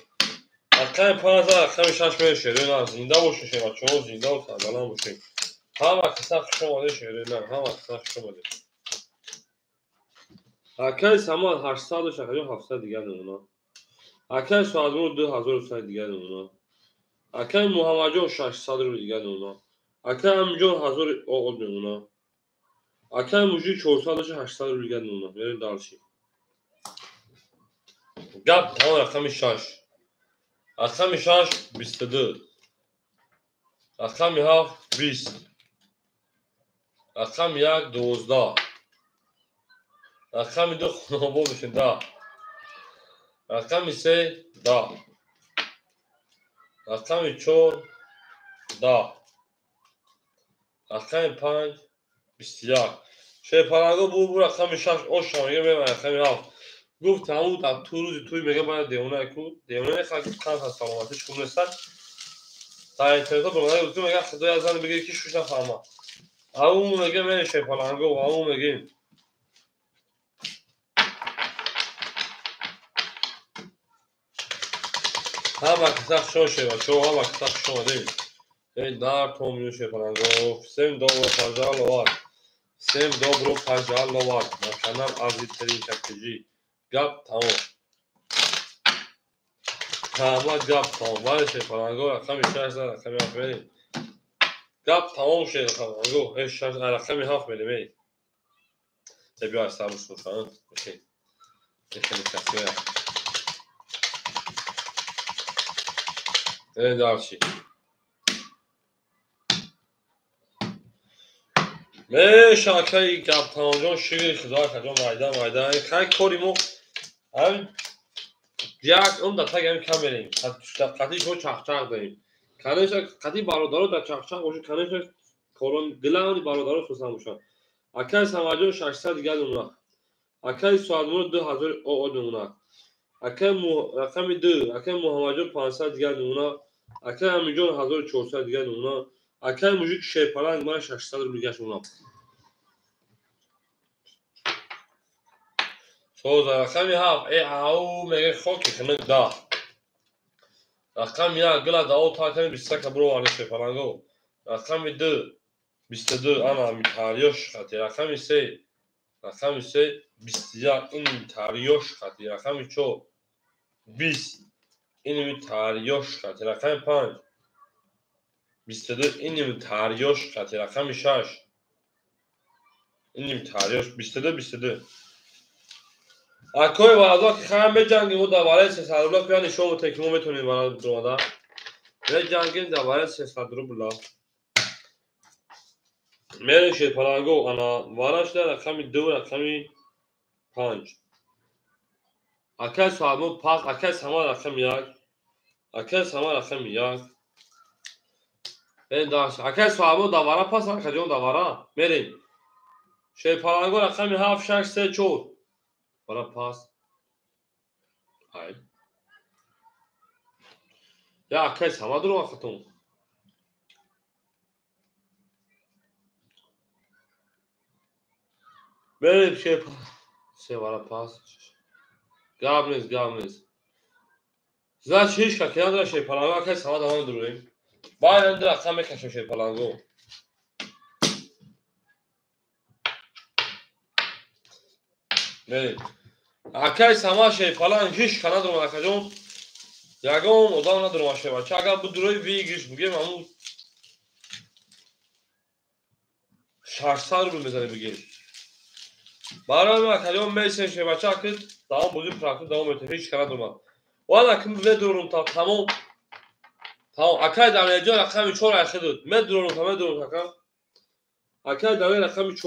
رقم 5000 رقم 6 میره شیرین ها زنده باشه شما چون زنده و سربالا موشه هم اکسا خوش اومده شیرین ها هم اکسا خوش اومده اکای سامان 800 و شکریون 700 دیگه نمونا اکای سوازمون 2200 دیگه نمونا اکای محمد جون 600 رو دیگه نمونا اکای امجون 1000 او نمونا اکای موجی 400 و 800 رو دیگه نمونا بریم دالشی گپ تمام رقم 6 رقم 6 22 رقم 7 20 رقم 1 12 رقم 2 خونابو بشین 10 رقم 3 10 رقم 4 10 رقم 5 21 شیر پلنگا بو رقم 6 او شانگه میره رقم 7 گفت تموم در تو روزی توی میگه باید دیونه کو دیونه نخواه کانس از سلامتیش خوب نیستن تا اینترنت رو بمانه گفتیم میگه خدای از زن بگه کیش روش نفهمه اون میگه میره شیر پلنگا و اون میگه هم اکساق شو شیر شو هم اکساق شو دیم این دار تومیو شیر پلنگا سیم دوبرو پاجال لوار سیم دوبرو پاجال لوار na kanal azizlerin şarkıcı gap tamam tamam gap tamam var şey falan رقم 6 رقم 7 بریم گپ تمام شد رقم ايش رقم 7 میلیمه تبي استعمل سوشان اوكي تكنيكاسيون ايه دارشي مش اكاي گپ تمام جون شیر خدا کجا مایدان خای کوریمو هم یک اون دتا گیم کم بریم قطعی شو چاق داریم کنش قطعی برادرو در چاق باشه کنش کورون گلاونی برادرو سوسن باشن اکای سماجون 600 دیگه اونا اکای سوالمون 2000 او اونا اکای رقم 2 اکای محمد جون 500 دیگه اونا اکای امیجون 1400 دیگه اونا اکای موجود شیپلنگ ما 600 رو دیگه اونا سوز رقم 7 ای او میگه خوکی خنک دا رقم 1 گلا دا او تا کنی 20 برو وانه شیپلنگو رقم 2 22 انا میتاریوش خاطی رقم 3 21 این میتاریوش خاطی رقم 4 20 این میتاریوش خاطی رقم 5 22 این میتاریوش خاطی رقم 6 این میتاریوش 22 اکوی ولدا که خواهم بجنگیم و دوباره 300 روبلا پیان شما تکیمو میتونید برای درماده بجنگیم دوباره 300 روبلا میرین شیر پلنگو انا وارش ده رقم 2 رقم 5 اکای سوالمون پاس اکای سما رقم 1 اکای سما رقم 1 این داشت اکای سوالمون دوباره پاس اکای جون دوباره میرین شیر پلنگو رقم 7 6 3 4 برای پاس ای یا اکای سما درو وقتون بریم şey var pas. Gabniz. Значи hişka ki nadra şey palango kes hava devam durayım. Bazen de akşam kaçıyor şey palango. Berیم. Akay sama şey falan hişka nadra akacağım. Yagam odam nadra şey var. Çaga bu duruyor bir giriş bugün ama şartsar bir mezarı bugün. Baran akacağım mesela şey var çakıt. Tamam bugün bıraktım devam ediyor hişka nadra. Valla kim ve durum tamam. Tamam akay davranıcı rakam 3 olarak şedud. Medrum rakam. Akay davranıcı rakam 3.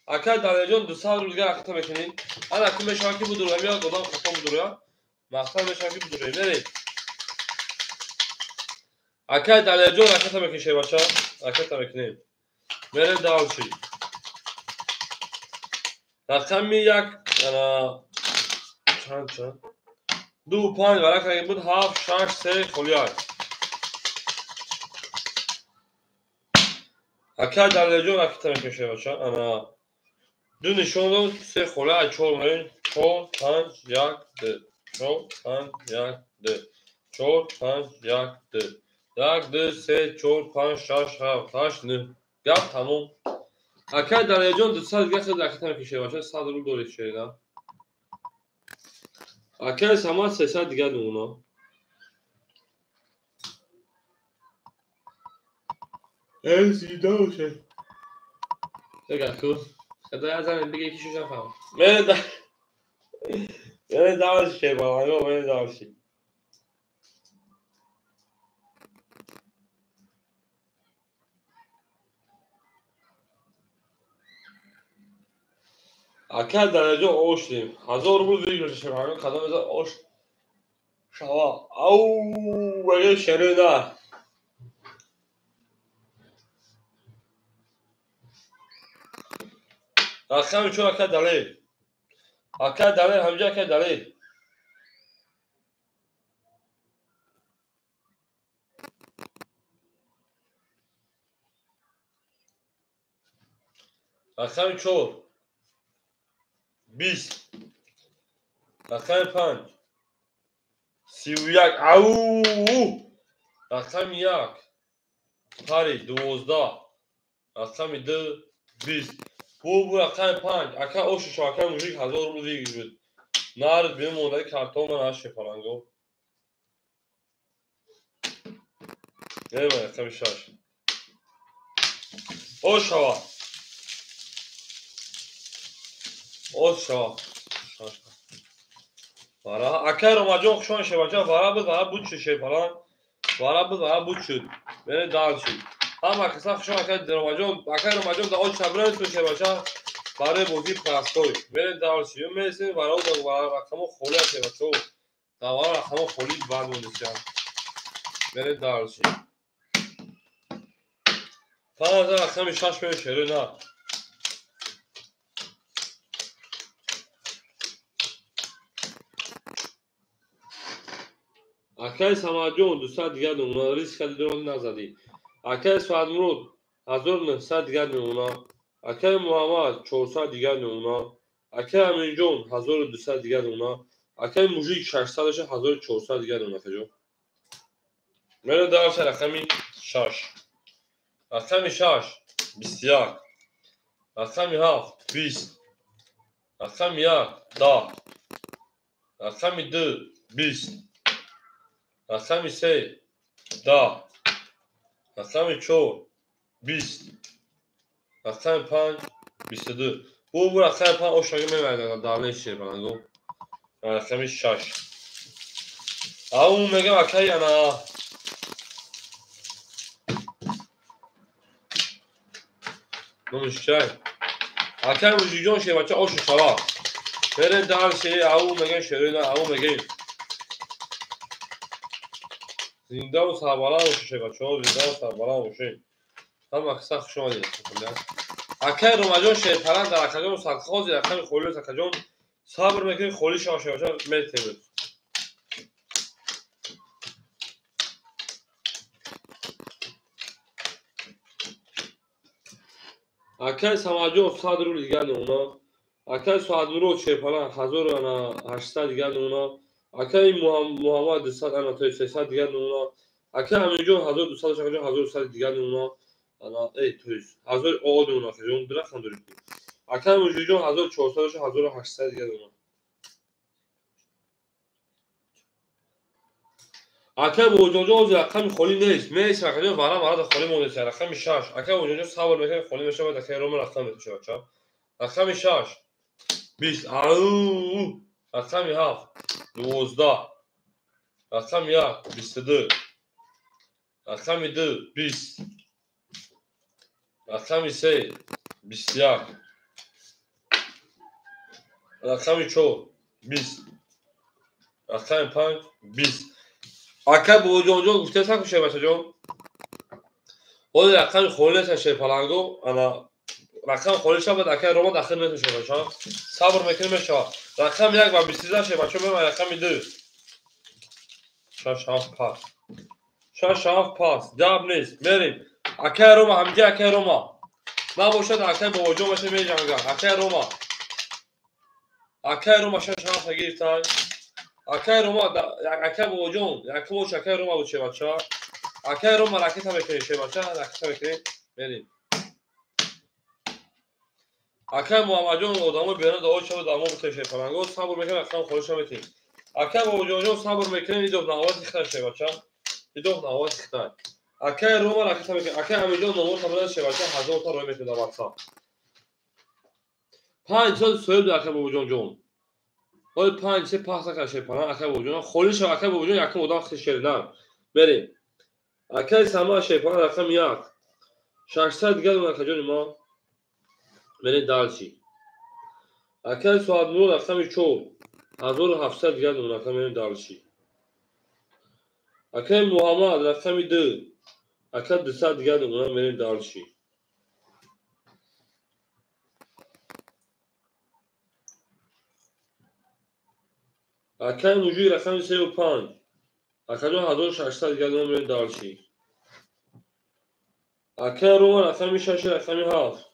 Akay davranıcı 2 saat rüzgar akıta mekenin. Ana akım meşaki budur. Hem odam kafam budur ya. Mahsan meşaki budur. Nereye? Akay davranıcı akıta mekin şey başa. Akıta mekenin. Nereye dağıl şey. Rakam mi yak. Ana. Çan. Du pan var. Akay bud haf şaş se koliyar. Akay davranıcı akıta mekin şey başa. Ana. Dün nişanlı se kolay çolmayın. Çok yaktı. Yaktı se çok şaş taş ne. Ya tamam. Akay darayacağım dışarı geçse de akıtan bir şey var. Sadrul doğru şey ya. Akay sama sesa diğer ona. Zida o şey. Tekrar kız. Kadar yazan bir iki şu şey falan. Beni daha şey var. Yok beni daha şey. Akay darayacağım oş diyeyim. Hazır bu video şey var. Kadar mesela oş. Şava. Au böyle şerida. Akşam için akay dalı. Akay dalı hamca akay dalı. Akşam için 20. Akşam 5. Siviyak. Au. Akşam yak. Pari 12. Akşam 20. Bu akşam 5. Akşam o şu akşam müzik hazır olur diye gidiyor. Nar benim ondaki karton var aşı falan go. Ne var akşam şaş. O şava. O şava. Vara akar amacım şu an şey var. Vara bu şey falan. Vara bu çün. Beni daha çün. Ama kısa şu akar amacım da o çabran şu şey var. Vara bozi pastoy. Beni daha çün. Mesela vara o da vara rakamı kholi şey var. Da vara rakamı kholi var bu nişan. Beni daha çün. Falan da rakamı şaş böyle şey ne? Akay samacı دوستان دیگر نمونه ریسک دیگر نزدی. Akay Sadmurod 1900 دیگر نمونه. Akay Muhammed 400 دیگر نمونه. Akay Aminjon 1200 دیگر نمونه. Akay Mujik 600 1400 دیگر نمونه کجا. من دارم رقمی 6. رقمی 6 20. رقمی 7 20. رقمی 1 10. رقمی 2 20. رقمی 3 10. رقمی 4 20. رقمی 5 22. Bu raqam 5 aşağı məvədə dağlı işir falan go. Raqami 6. Au mega akay ana. Bu müşkil. Akay ucujon şey bacha o şava. Bere dağ şey au mega şerina au mega. Zinda o sabala o şey bacha o zinda o sabala o şey. Tam kısa şuna diye. Akay romajon şey falan da akajon sakhoz ya akay kholi sakajon sabr mekin kholi şaşa bacha metebe. Akay samacı o sadrul diğer ona. Akay Suadmurod Şehpalan 1800 دیگر نمونه Akay Muhammed 300 دیگر نمونه Akay Aminjon 1200 دیگر نمونه ana تویز 1000 o نمونه که جون درخت ندارید Akay Mujijon 1400 1800 دیگر نمونه Akay Mujonjo از رقم خالی نیست میشه رقم وارد خالی مونده رقم 6 Akay Mujonjo صبر میکنه خالی میشه بعد Akay روم رقم میشه بچا رقم 6 20 رقم 7 12 رقم 1 22 رقم 2 20 رقم 3 21 رقم 4 20 رقم 5 20 Akay Mujonjo گفته ساکو شه بچا جون اون رقم خالی شه پلنگو انا رقم خالی شه بعد Akay روم داخل نمیشه بچا صبر میکنیم میشه رقم 1 و 23 شه بچا میام رقم 2 شش 7 پاس شش 7 پاس جواب نیست بریم Akay روم همجا Akay روم نباشد Akay بوجو باشه میجنگه Akay روم Akay روم شش 7 گرفتای Akay روم Akay بوجو یک موش Akay روم بود شه بچا Akay روم راکت هم میکنه شه بچا راکت هم میکنه بریم Akay محمد جون آدمو بیرون داوود شو دامو بتشه پلنگو صبر میکنه رقم خودش میتین Akay بوجو صبر میکنه ایدو نواز خیر شه بچا ایدو نواز خیر Akay روم راکت هم میکنه Akay امیجون نمو خبر شه بچا 1000 تا روی میتونه واتساپ 5 سال سوید Akay بوجو جون اول 5 سه پاس شه پلنگ Akay بوجو خالی شه Akay بوجو یکم مدام خش کردن بریم Akay سما شه پلنگ رقم 1 600 دیگه اون Akay جون ما بریم دالچی Akay Suadmurod رقم 4 1700 دیگر اون Akay بریم دالچی Akay Muhammed رقم 2 Akay 200 دیگر اون بریم دالچی Akay Muji رقم 35 Akay جون 1600 دیگر اون بریم دالچی Akay روم رقم 6 رقم 7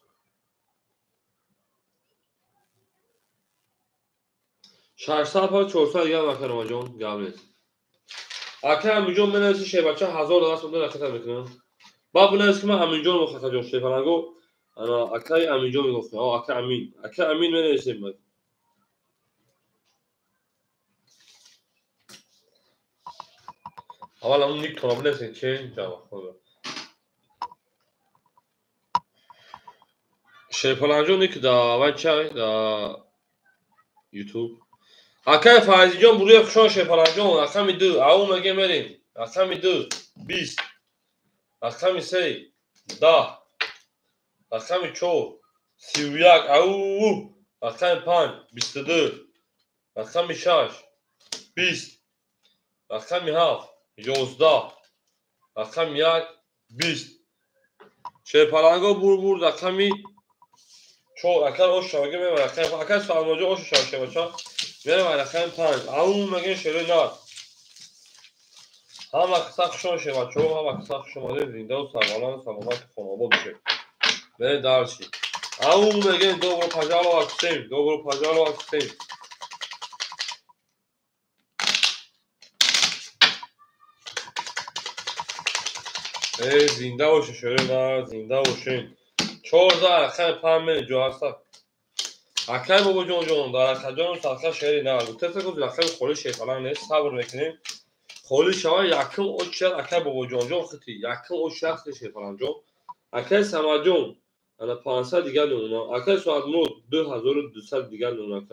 600 پاس 400 دیگر Akay روم جون جواب نیست Akay امیجون بنویسی شه بچا 1000 دلار سودا رقم میکنم باب بنویس که من امیجون مخاطب جون شه پلنگو انا Akay امیجون میگفت Akay امین Akay امین بنویسیم اول اون نیک کنم بنویسیم چه جواب خوبه شه پلنگو نیک دا بچا دا یوتیوب Akay فایزی جون بروی خشان شه پلنگو رقم 2 او میگه بریم رقم 2 20 رقم 3 10 رقم 4 31 او رقم 5 22 رقم 6 20 رقم 7 11 رقم 1 20 شه پلنگو بور رقمی 4 Akay اوش شاگه میام رقم Akay سالموجو اوش شاگه بچا میام رقم 5 او میگه شروع نه هم اقصاق شما شه بچه هم اقصاق شما زنده و سلامت خانواده بشه بره دارشی او میگه دو برو پجال و اکسیم دو برو پجال و اکسیم زنده باشه شروع نه زنده باشین 14 رقم 5 من جو هستا Akay بابا جون جون در Akay جون سالخه شهری نه گفته سه گفت رقم خولی شیطانه نیست صبر میکنیم خولی شما یکم او چهر Akay بابا جون جون خطی یکم او شخص شیطانه جون Akay سما جون انا 500 دیگر نمونه Akay Suadmurod 2200 دیگر نمونه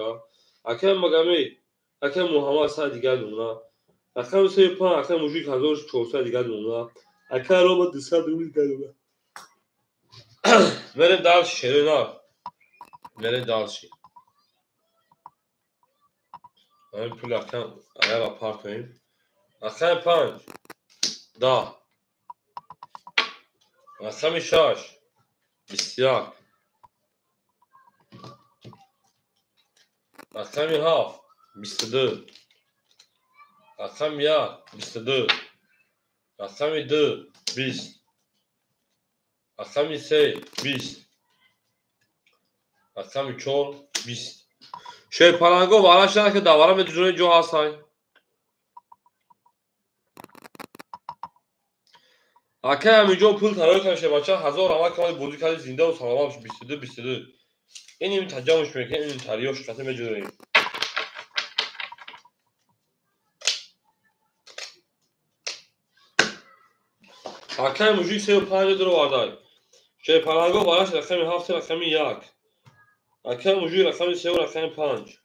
Akay مگمی Akay محمد 100 دیگر نمونه رقم 35 Akay موجود 1400 دیگر نمونه Akay روم 200 دیگر نمونه بریم دالشی شروع نه بریم دالشی این پول Akay اگر اپارت کنیم Akay 5 10 رقم 6 21 رقم 7 22 رقم 1 22 رقم 2 20 رقم 3 20 رقم 4 20. شیر پلنگو براش دارن که دوارم جلوی جو هستن. اکه همینجا پول تراوی کنه شه بچه 1000 همه که بودی کردی زنده و سلامت بشه 22. این تجمعش میکنه این تریاش قطعه میجوریم. اکه موجی 35 درو واردای. شیر پلنگو براش رقم 7 رقم 1. اکه موجی رقم 3 و رقم 5.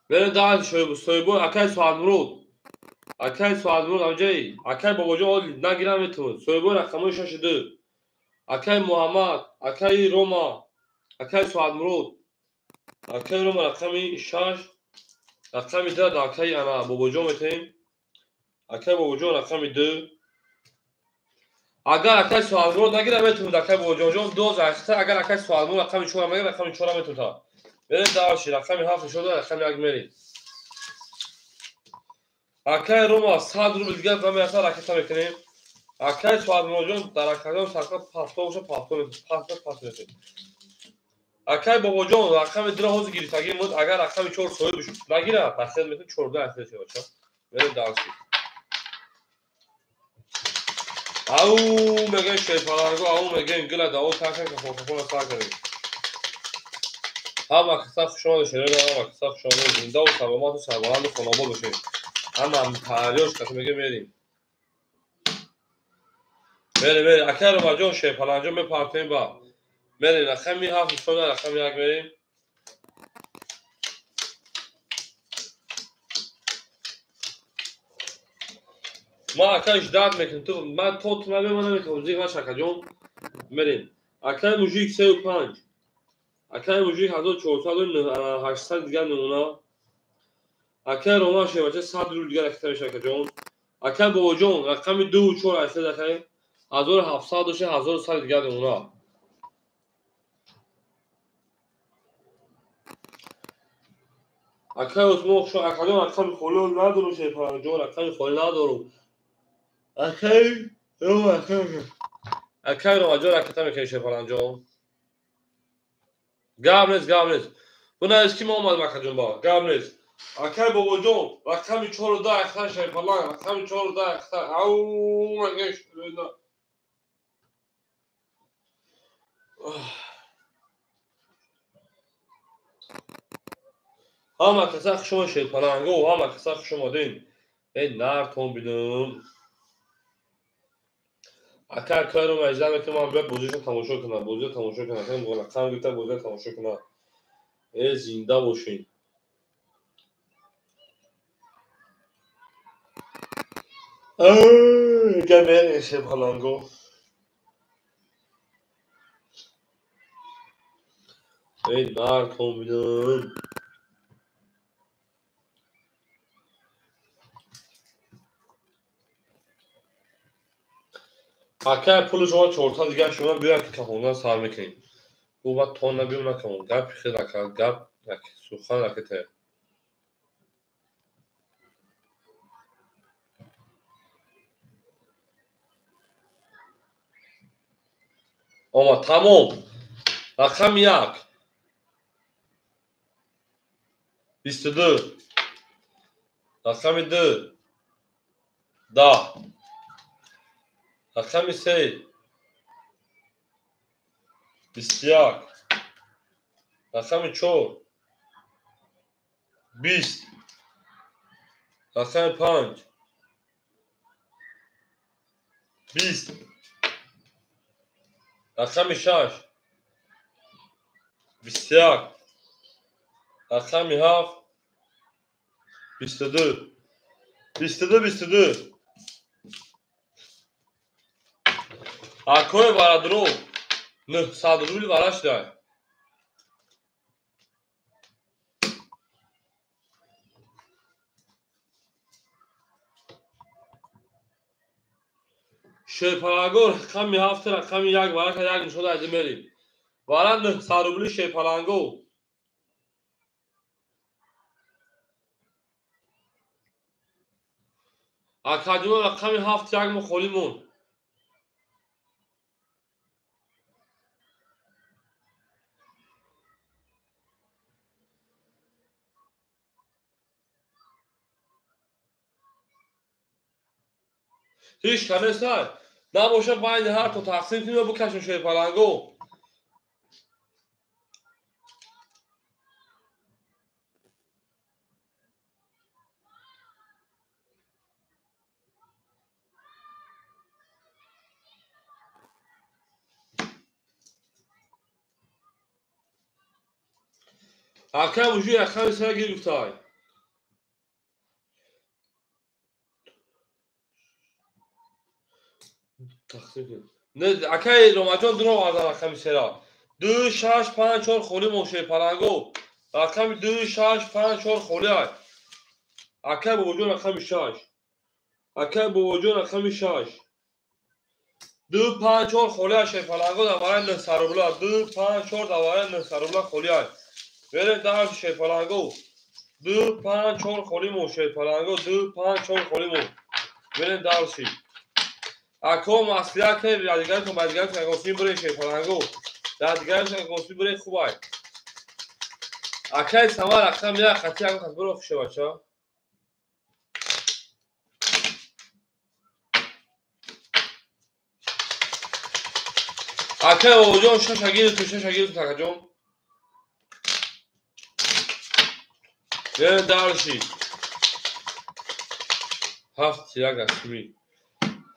بریم داد سویبو اکه سوال مرود. اکه سوال مرود آمجایی. اکه بابا جو نگیرم میتون. سویبو رقم 62. اکه محمد. اکه روما. اکه سوال مرود. اکه روما رقم 6. رقم 10 اکه انا بابا جو میتیم. اکه بابا جو رقم 2. اگر اکه سوال مرود نگیرم میتون. اکه بابا جو 2 زخته. اگر اکه سوال مرود رقم 4 میگه رقم 4 میتون تا. بریم داشی رقم 7 شده رقم 1 میریم. اکه روما 100 روبل دیگه قمی اصلا رکتا میکنیم. اکه سوال مرود در اکه سرکا پاسپا باشه پاس میتیم. اکه بابا جون رقم در حوز گیریتگی مود اگر رقم 4 سوی بشه نگیره پس میتون 14 اصلا شه باشه. بریم داشی. او میگه شیر پلنگو او میگه انگل داو تاکن که فوتبال ساز کنیم. هم اکثر شما شیر هم اکثر شما زنده و سلامت و سربلند و خانواده باشین. هم تریاش که میگه میریم. بریم اکه رو مجون شیر پلنگو میپرتیم با بریم رقم 7 شده رقم 1 بریم. ما اکه اجداد میکنیم تو من تو نمیمونم توضیح ما شکر جون بریم. اکه موجی 35. اکه موجی 1400 دیگه نمونه. اکه روما شه بچه 100 رو دیگه رکھتے شکر جون. اکه بابا جون رقم 2 و 4 اصلا دکه 1700 شه 1100 دیگه نمونه. اکه اسمو شو اکه رقم خلو ندارو شه پر جون رقم خلو ندارو. اکه رو اکه رو اجا رکھتا میکنه شه پر جون. گامنز بنا اسکی محمد مکه جون با گامنز. اکه بابا جون رقم 4 دا اختا شه پر رقم 4 دا اختا او مگه هم کسا شما شیر پلنگو هم کسا شما دین این نرتون بیدم. اکه کارو مجده میکنم من باید بوزیشو تماشا کنم. بوزیشو تماشا کنم خیلی مغلق خم گیتا بوزیشو تماشا کنم. ای زنده باشین. گه میرین شیر پلنگو. این نرتون بیدم. اکه پول شما 4 دیگه شما بیرن که کهونا سر میکنین. او باید تون نبیم نکنم. گپ خیلی نکن. گپ سوخن نکته. اما تمام. رقم 1 22. رقم 2 10. رقم 3 21. رقم 4 20. رقم 5 20. رقم 6 21. رقم 7 22. 22. اکوی برادرو 900 روبل براش دای. شیر پلنگو رقم 7 رقم 1 براش 1 نشده از میریم. برای 900 روبل شیر پلنگو. اکادیون رقم 7 1 مخولیمون. هیچ کنه نباشه بین هر تو تقسیم کنیم و بکشیم شوی پلنگو. اکه وجود اکه سر گرفتای تقسیم کنیم نه اکه رومجان درو آردن اکه سرا 2 6 5 4 خولی موشه پلنگو اکه 2 6 5 4 خولی های اکه با وجود اکه 6 اکه با وجود اکه 6 2 5 4 خولی های شه پلنگو دواره نه سروبلا 2 5 4 دواره نه سروبلا خولی های بریم در شه پلنگو 2 5 4 خولی موشه پلنگو 2 5 4 خولی مو بریم در شی اکو مسئله که دیگر تو بعد دیگر تو گوشی بره شه پلنگو در دیگر تو گوشی بره خوبه اکه سوار اکه میاد خطی اگه خط برو شه بچا اکه اوجون شش اگیر تو تکجون بریم در شی هفت یک اسمی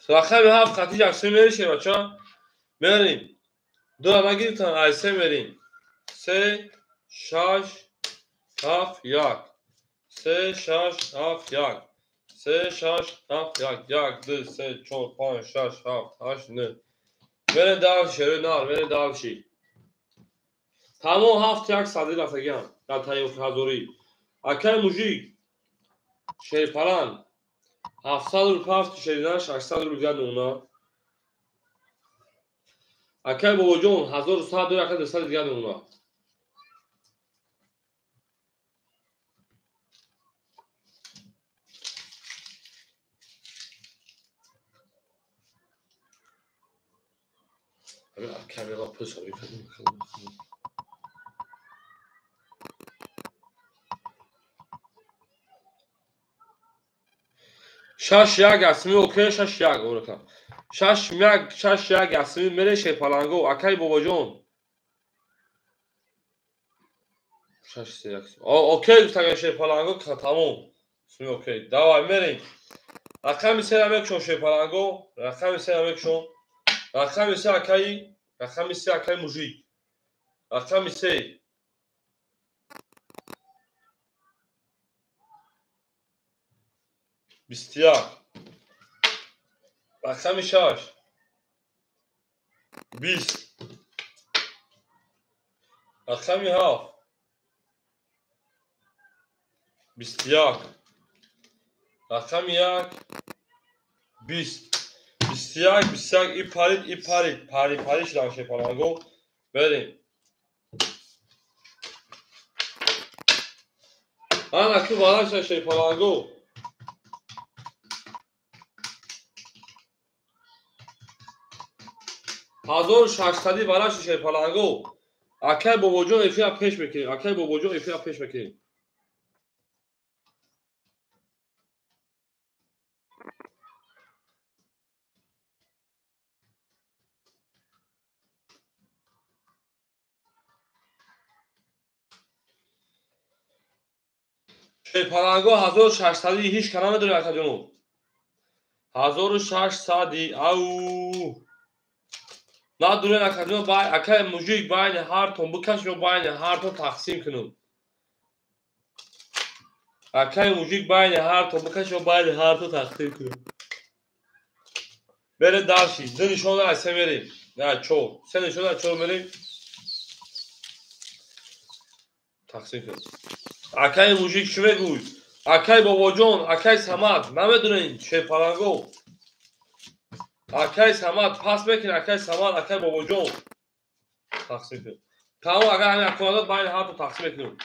سراخه به هفت خطی جکسی میریشه بچه بریم دو دمه گیرتان ایسه بریم 3 6 7 1 3 6 7 1 3 6 7 1 1 2 3 4 5 6 7 8 9 بریم درشی روی نار بریم درشی تمام هفت یک صدی رفتگیم در تایف حضوری اکه موجی شیر پلن 700 رو پفت شیریدنش 800 رو گرد اونا اکه با وجون 1100 دو اکه 200 گرد اونا اکه میگه پس همی کنیم شش یک اسمی اوکی شش یک اونکا شش یک اسمی میره شه پلنگو اکه بابا جون شش سه یک اوکی تا شه پلنگو تمام اسمی اوکی давай میریم رقم سه هم یک شه پلنگو رقم سه هم یک رقم سه اکه رقم سه اکه موجی رقم سه بیستیار رقم شش 20 رقم هفت 21 رقم یک 20 21 21 ای پرید شدن شه پلنگو بریم من اکی بالش شه پلنگو 1600 بالش شه پلنگو اکی با وجود افیا پیش میکنیم اکی با وجود افیا پیش میکنیم شه پلنگو 1600 هیچ کنه نداره اکی جنو 1600 او نداره اکی جنو اکی موجود بین هر تون بکشم بین هر تون تقسیم کنم اکی موجود بین هر تون بکشم بین هر تون تقسیم کنم بریم درشی دو نشانه ایسه میریم نه چور سه نشانه چور میریم تقسیم کنیم اکی موجود شما گوی اکی بابا جون اکی سمت نمیدونین شه پلنگو اکی سمت پس بکن اکی سمت اکی بابا جون تقسیم کنیم تمام اگر همین اکوادات بین هر تو تقسیم کنیم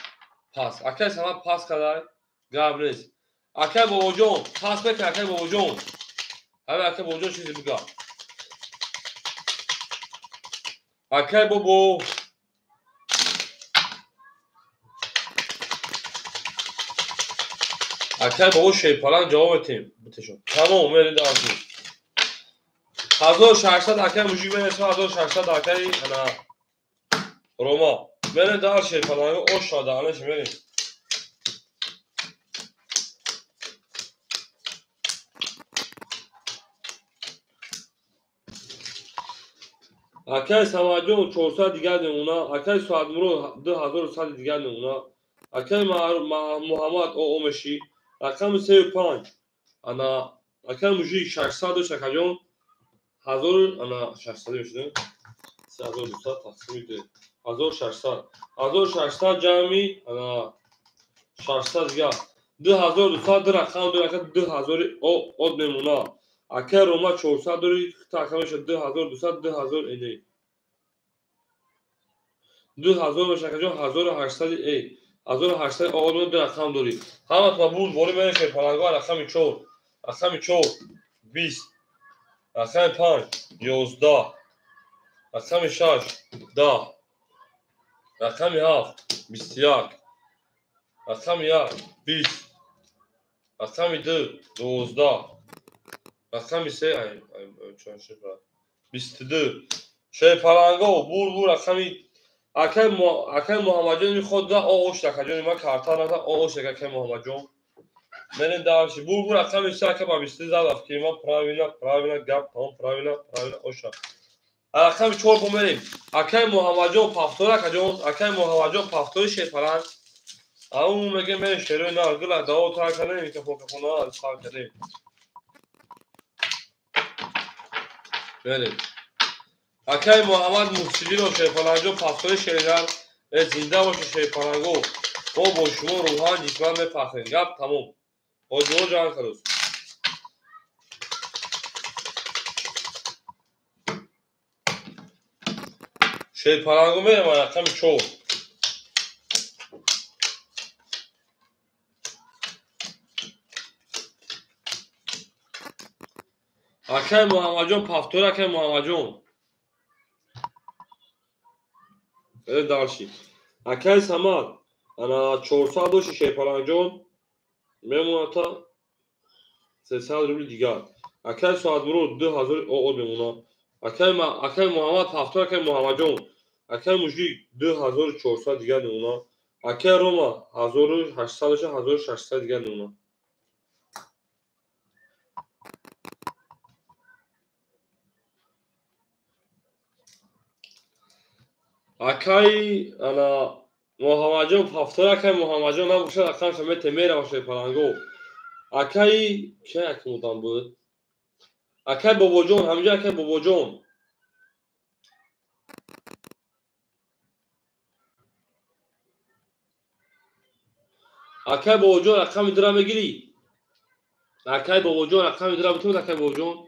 پس اکی سمت پس کدای گرب نیست اکی بابا جون پس بکن اکی بابا جون همین اکی بابا جون چیزی بگا اکی بابا اکی بابا شه پلنگ جواب تیم بتشون تمام میرید درشی 1600 اکه موجی بین 1600 اکه انا روما بین دار شی پلانگو او شادانش میریم اکه سماجون 400 دیگر نمونه اکه سوادمرو 2100 دیگر نمونه اکه محمد او اومشی رقم 35 انا اکه موجی 600 شکجون 1000 انا 600 میشه 3200 تقسیم 1600 جمعی انا 600 دیگر 2200 در رقم در رقم 2000 او نمونه اکه روما 400 داری تقسیمش 2200 2000 اینه 2000 میشه که 1800 ای 1800 آدم در رقم داری همه قبول بوری بینش پلنگا رقم 4 رقم 4 20 رقم 5 11 رقم 6 10 رقم 7 21 رقم 1 20 رقم 2 12 رقم 3 22 شی پلنگا بور رقمی اکه محمد جان خود دا اوش تکجون ما کارتا نتا اوش که محمد جان من دارش بور رقم 3 که با 20 زاد افکیما پراوینا گپ تام پراوینا اوشا رقم 4 بومریم اکه محمد جان پافتورا کجون اکه محمد جان پافتور شی پلنگ او میگه من شروع نارگل داو تا کنه که فوق استار کنه بله اکه محمد مرشدی رو شی پلنگو پافتور شیران زنده باشه شی پلنگو او با شما روحان جسمان میفخرین گپ تمام با جو جان خلاص شی پلنگو میرم رقم 4 اکه محمد جان پافتور اکه محمد جان دارشی اکه سماد انا 400 دوش شی پلنگ جان میمونه تا 300 روبل دیگر اکه ساعت برو 2000 او میمونه اکه محمد پافتور اکه محمد جان اکه موجی 2400 دیگر میمونه اکه روما 1800 1600 دیگر میمونه اکای انا محمد جان پافتور اکه محمد جان نباشه رقم شمیت میره باشه پلنگو اکای که اکه مدام بود اکه بابا جان همینجا اکه بابا جان اکه بابا جان رقم درم میگیری اکه بابا جان رقم درم تو اکه بابا جان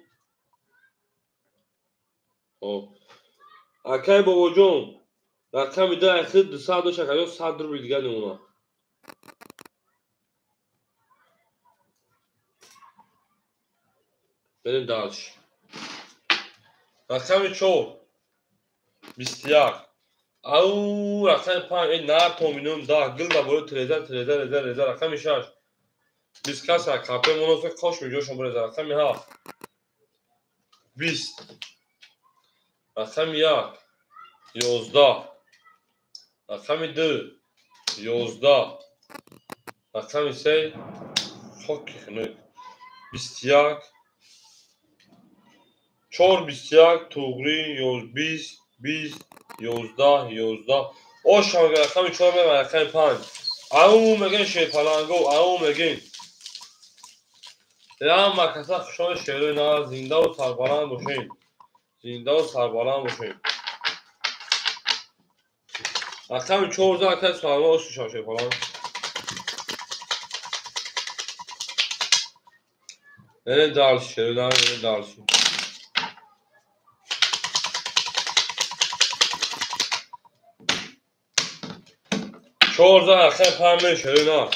اکه بابا جان رقم در اخیر 200 دوش اکه 100 روبل دیگر نمونه بریم دارش رقم 4 21 او رقم 5 این نار تومینوم دا گل دا برو تریزر رقم 6 بیسکاس کاپه منوفق خوش میجوشم شما رقم 7 20 رقم 1 11 رقم 2 11 رقم 3 çok yakını 21 4 21 توغری 20 20 11 o şamga رقم 4 و رقم 5 او میگن شی پلنگو او میگن یا مکسا خوشحال شیرو اینا زنده و سربلند باشین رقم 14 که سالما اوش شی پلنگ نه دارش شیرو نه دارش 14 رقم 5 شیرو نه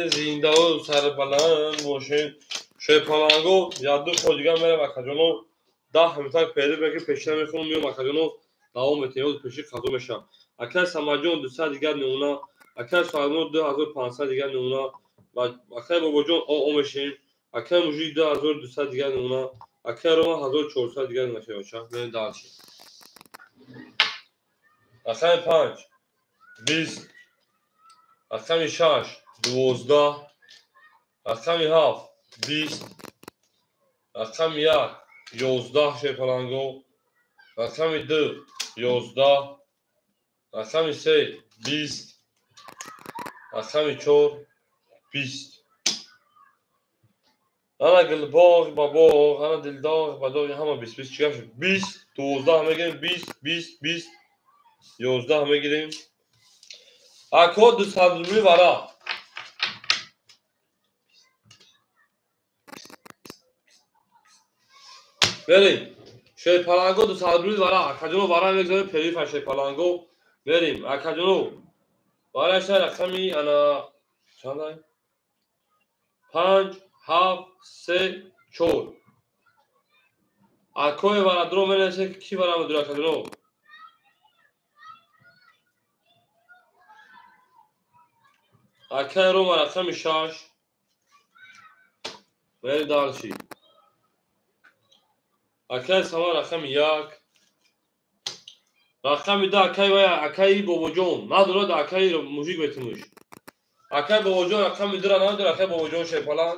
زنده و سربلند باشین شی پلنگو یادو خودیگه میره مکجانو ده همتاک پیدا بگی پیشنه میخونم میو مکجانو داو متیوز پیشی خضو میشم اکه سماجون 200 دیگر نمونه اکه سالمون 2500 دیگر نمونه اکه بابا جون او میشیم اکه موجی 2200 دیگر نمونه Акай рома 1400 дигар наша баша. Берем дальше. Акай 5 20. Акай 6 12. Акай 7 20. Акай 1 11 şey palango. Акай 2 11. Акай 3 20. Акай 4 20. Ana gulbog ba bog, ana dildog ba dog hamma 20 چیکار شد 20 12 همه گیریم 20 20 20 11 همه گیریم اکو 200 روبلی ورا بریم شیر پالانگو 200 روبلی ورا اکاجونو ورا میگذاریم پریف شیر پالانگو بریم اکاجونو ورا شیر رقمی انا چند 5 7 3 4 اکوی ورا درو منشه کی ورا مدرا اکاجونو اکای روم رقم 6 بریم دالشی اکای سما رقم 1 رقم 2 اکای و اکای بابا جون ندارد اکای موزیک بتموش اکای بابا جون رقم 2 را ندارد اکای بابا جون شی فلان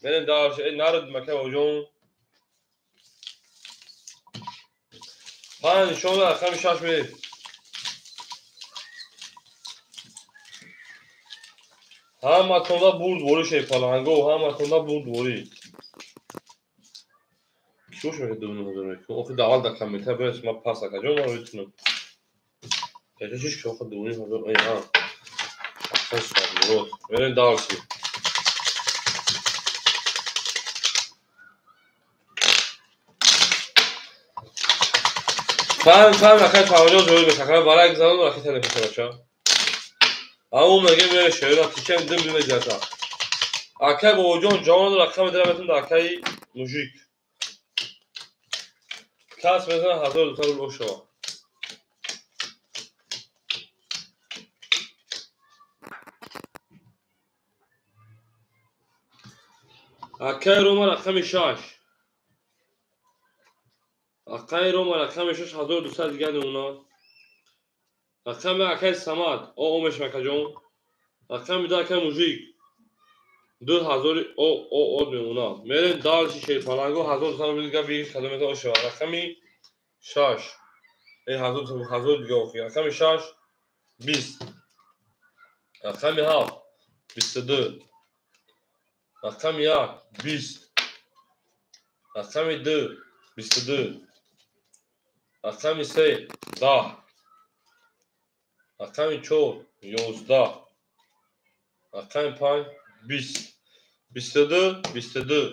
بریم دالشی نرد مکای بابا جون 5 شما رقم 6 بریم همه توندا بود وری شی فلانگو همه توندا بود وری کیوش میگه دونه نداره که آخه داول دا کمیته برس ما پاس اکاجون رو میتونم که چیش که آخه دونه نداره ای ها خیلی سوال بریم دالشی فهم اکای فاوجو زوری بسکر برای اگزانو راکی تنفیسه بچه همون مگه میره شهر تیکه دم بیمه جاتا اکای بابا جون جوان رقم درمتون دا اکای موژیک کس بزنه 1000 رو بخ شما اکای روما رقم 6 اکای روما رقم 6 1200 دیگه اونا رقم اکای سماد او اومش مکجون رقم 2 اکای موژیک 2000 او اونا میرن دالشی شیر پالانگو 1000 رو دیگه بگیر کلمه تو شما رقمی 6 ای 1000 دیگه اوکی رقم 6 20 رقم 7 22 رقم 1 20 رقم 2 22 رقم 3 10 رقم 4 11 رقم 5 20 22 22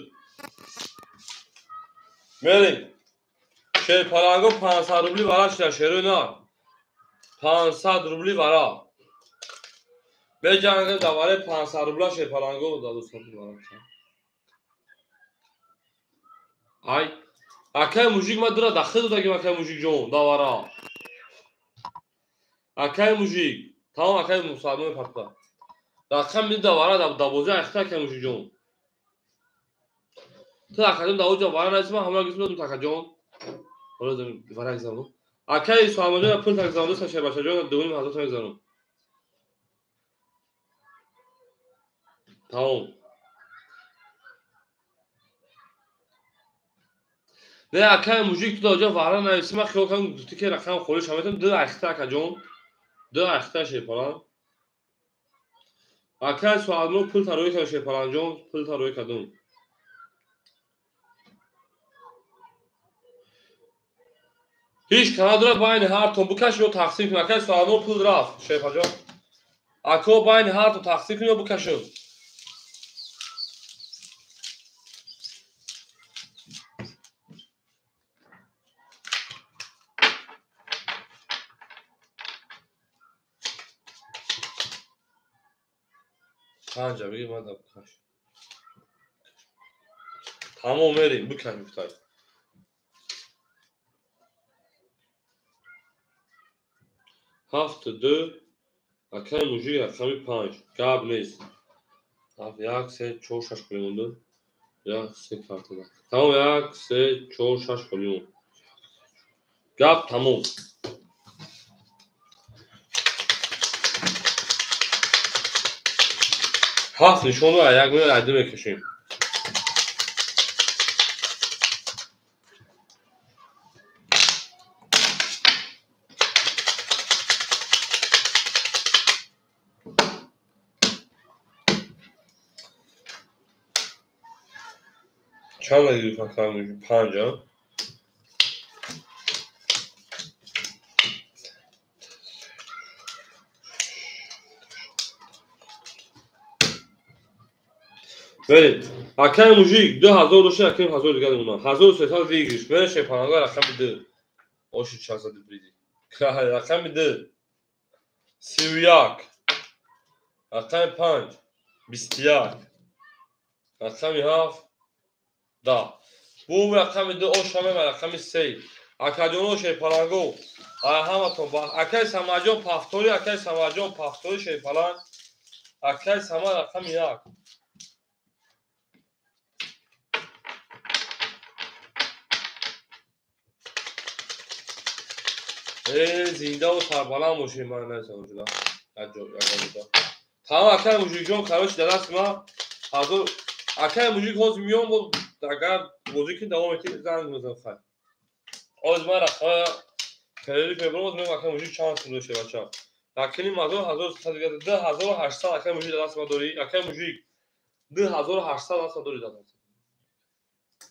میریم شیر پالانگو 500 روبلی براش در شیرو نه 500 روبلی برا به جنگ دواره 500 روبلا شیر پالانگو دادو سنتی برا ای اکای موژیک ما درا داخل داگیم اکای موژیک جون دوارا اکای موژیک تمام اکای مسابقه پختا رقم می دوارا 12 اختا اکای موژیک جون تو اکادم داو دوارا رسما همه گیسم دادم تاکجون حالا دارم دوارا اگزامو اکای سوامجون پول تاکزامو سه باشه جون دویم حضرت اگزامو تمام نه اکای موژیک تو داوجا وارا نویسیم خیلی کم دوستی که رقم خورش همتون دو اختا اکجون دو اختا شیر پالان اکای سوامو پول تاروی که شیر پالان جون پول تاروی کدوم هیچ کنار داره باین هر تون بکش رو تقسیم کنه اکای سوامو پول رفت شیر پالان اکو باین هر تو تقسیم کنه و بکشون پنجا بگیر من دا بکش تمام میریم بکن بکتای 7 2 اکای موژیک رقمی 5 گاب نیست 7 1 3 4 6 مونده یا 3 کارت ده. تمام. 1 3 4 6 خالی. گپ تموم. هفت نشون رو یک میلیون عدی میکشیم. چند دیگه فکر میگیم 5 ها. برید. اکای موژیک 2000 روشه اکیم 1000 دیگه اونا 1300 دیگهش بشه پانگا رقم ده اوش 400 بریدی که رقم ده 31 رقم 5 21 رقم 7 10 بو رقم ده اوش همه رقم 3 اکادیونو شه پانگو همتون با اکای سماجون پافتوری اکای سماجون پافتوری شه پلان اکای سما رقم 1 زنده و سربلند باشیم من نمی‌تونم جدا تمام اکای موژیک جون کاروش درست ما حاضر اکای موژیک هاز میون و اگر موزیک دوام میتید زنگ میزنم خیر از ما رخوا کلیدی که برام میگم اکای موژیک چند سال شه بچا لکن این موضوع 1800 اکای موژیک درست ما داری اکای موژیک 2800 درست داری داد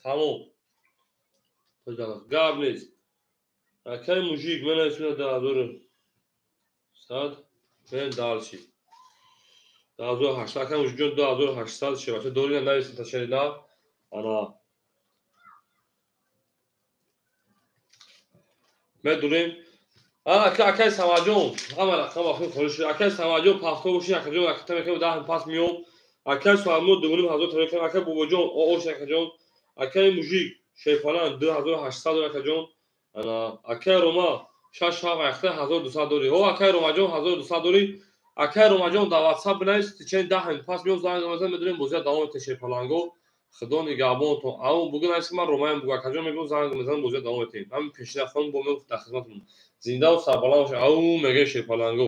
تمام کجا گاب نیست اکای موژیک من اسم 2100 من دالشی 2800 اکای موژیک جون 2800 شه بچا دوری نمیسن تا چه نه انا بدونیم اکای سماجون همه رقم آخر خورش اکای سماجون پافتو باشی اکای جون اکای که ده پاس میوم اکای سوامو دوونیم 1000 تریکن اکای بوبوجون اوش اکای جون اکای موژیک شیفالان 2800 اکای جون انا اکای روما 6 ها وقت 1200 دوری او اکای روما جون 1200 دوری اکای روما جون دا واتساپ بنویس چه ده پاس میوم زنگ میزنم بدونیم بوزیا دوام تشیفالانگو خدا نگهبان تو اون بگو نمیشه من رومایم بگو اکای جون میگم زنگ میزنم بوزیا دوام تیم هم پیشرفتم با من در خدمتتون زنده و سربلند باشه او میگه شیپالنگو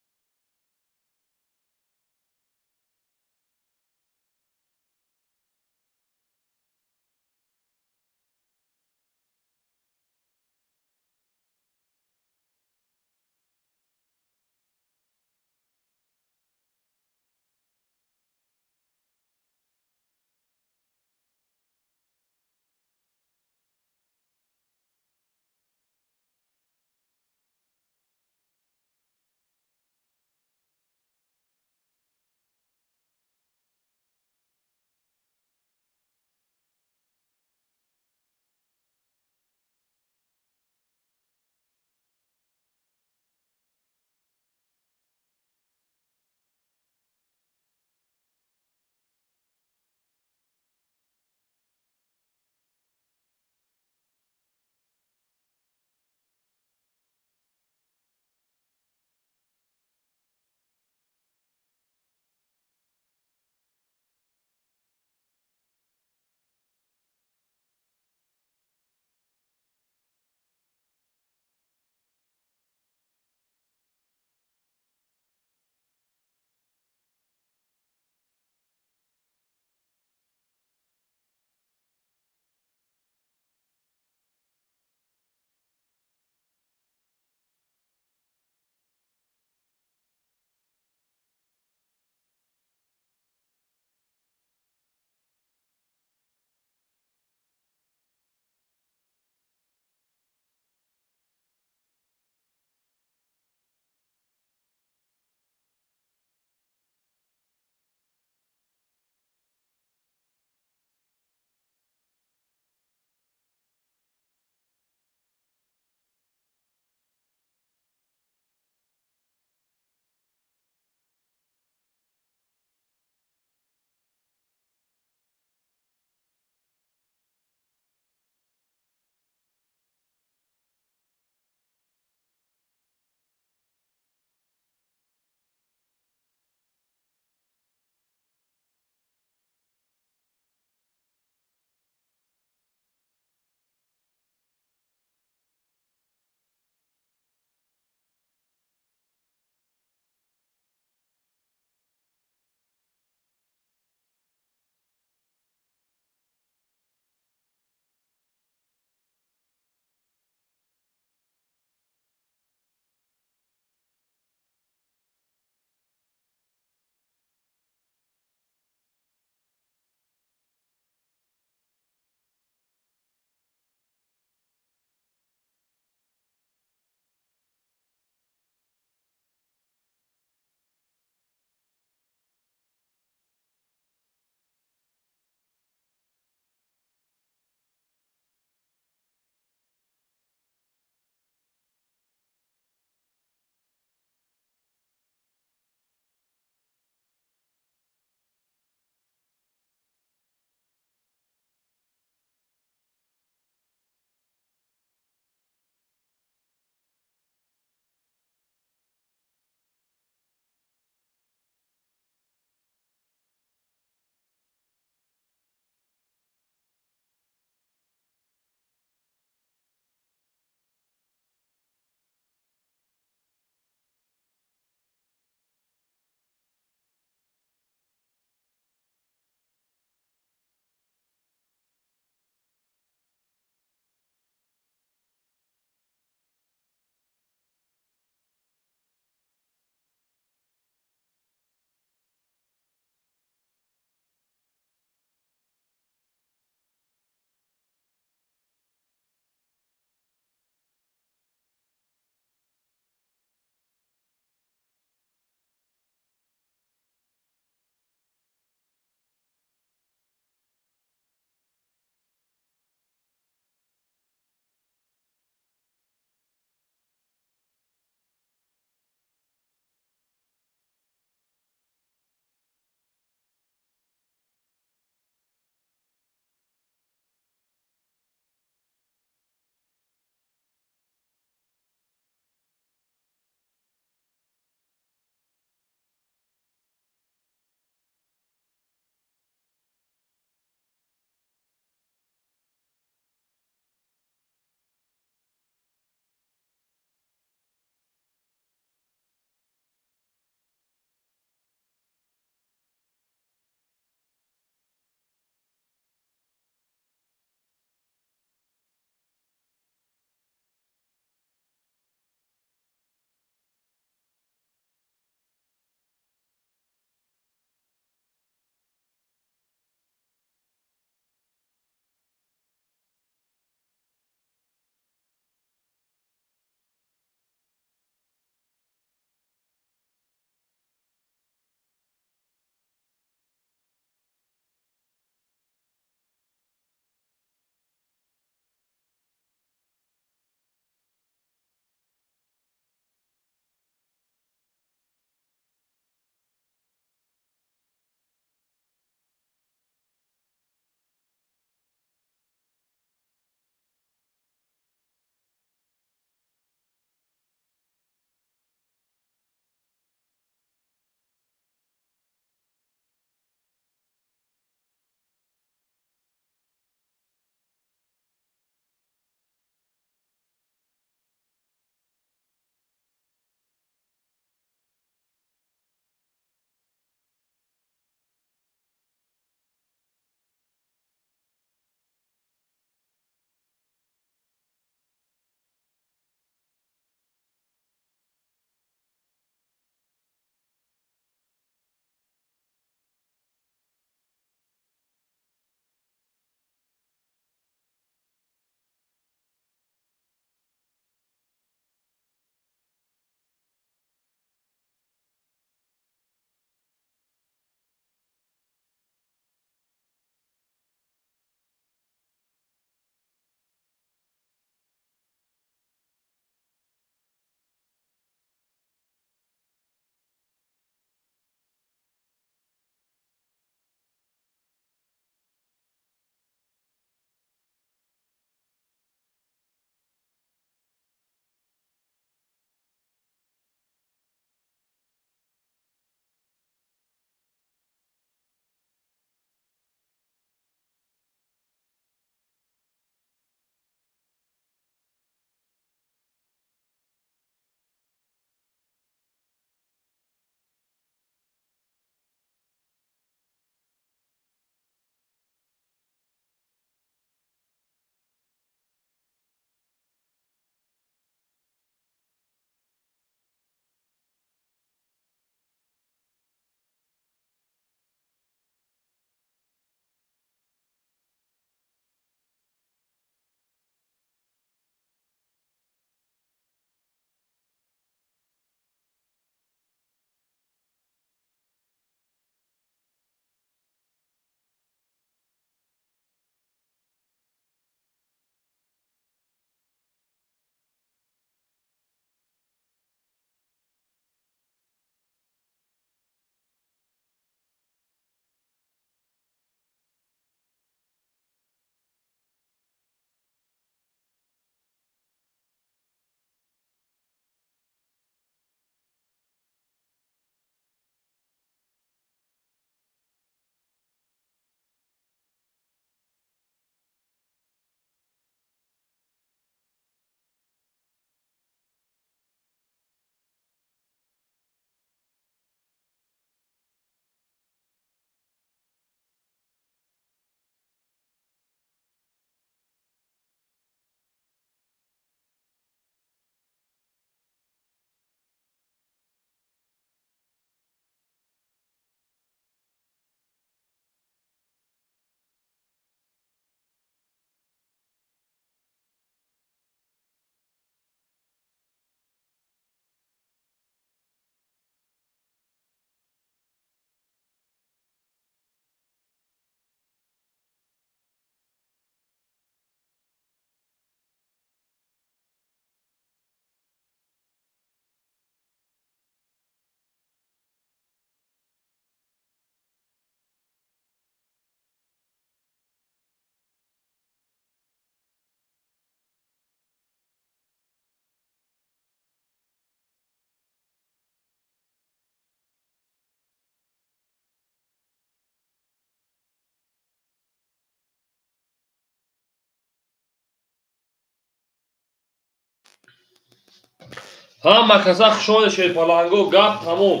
ҳама каса хушони шерпаланго гап тамом.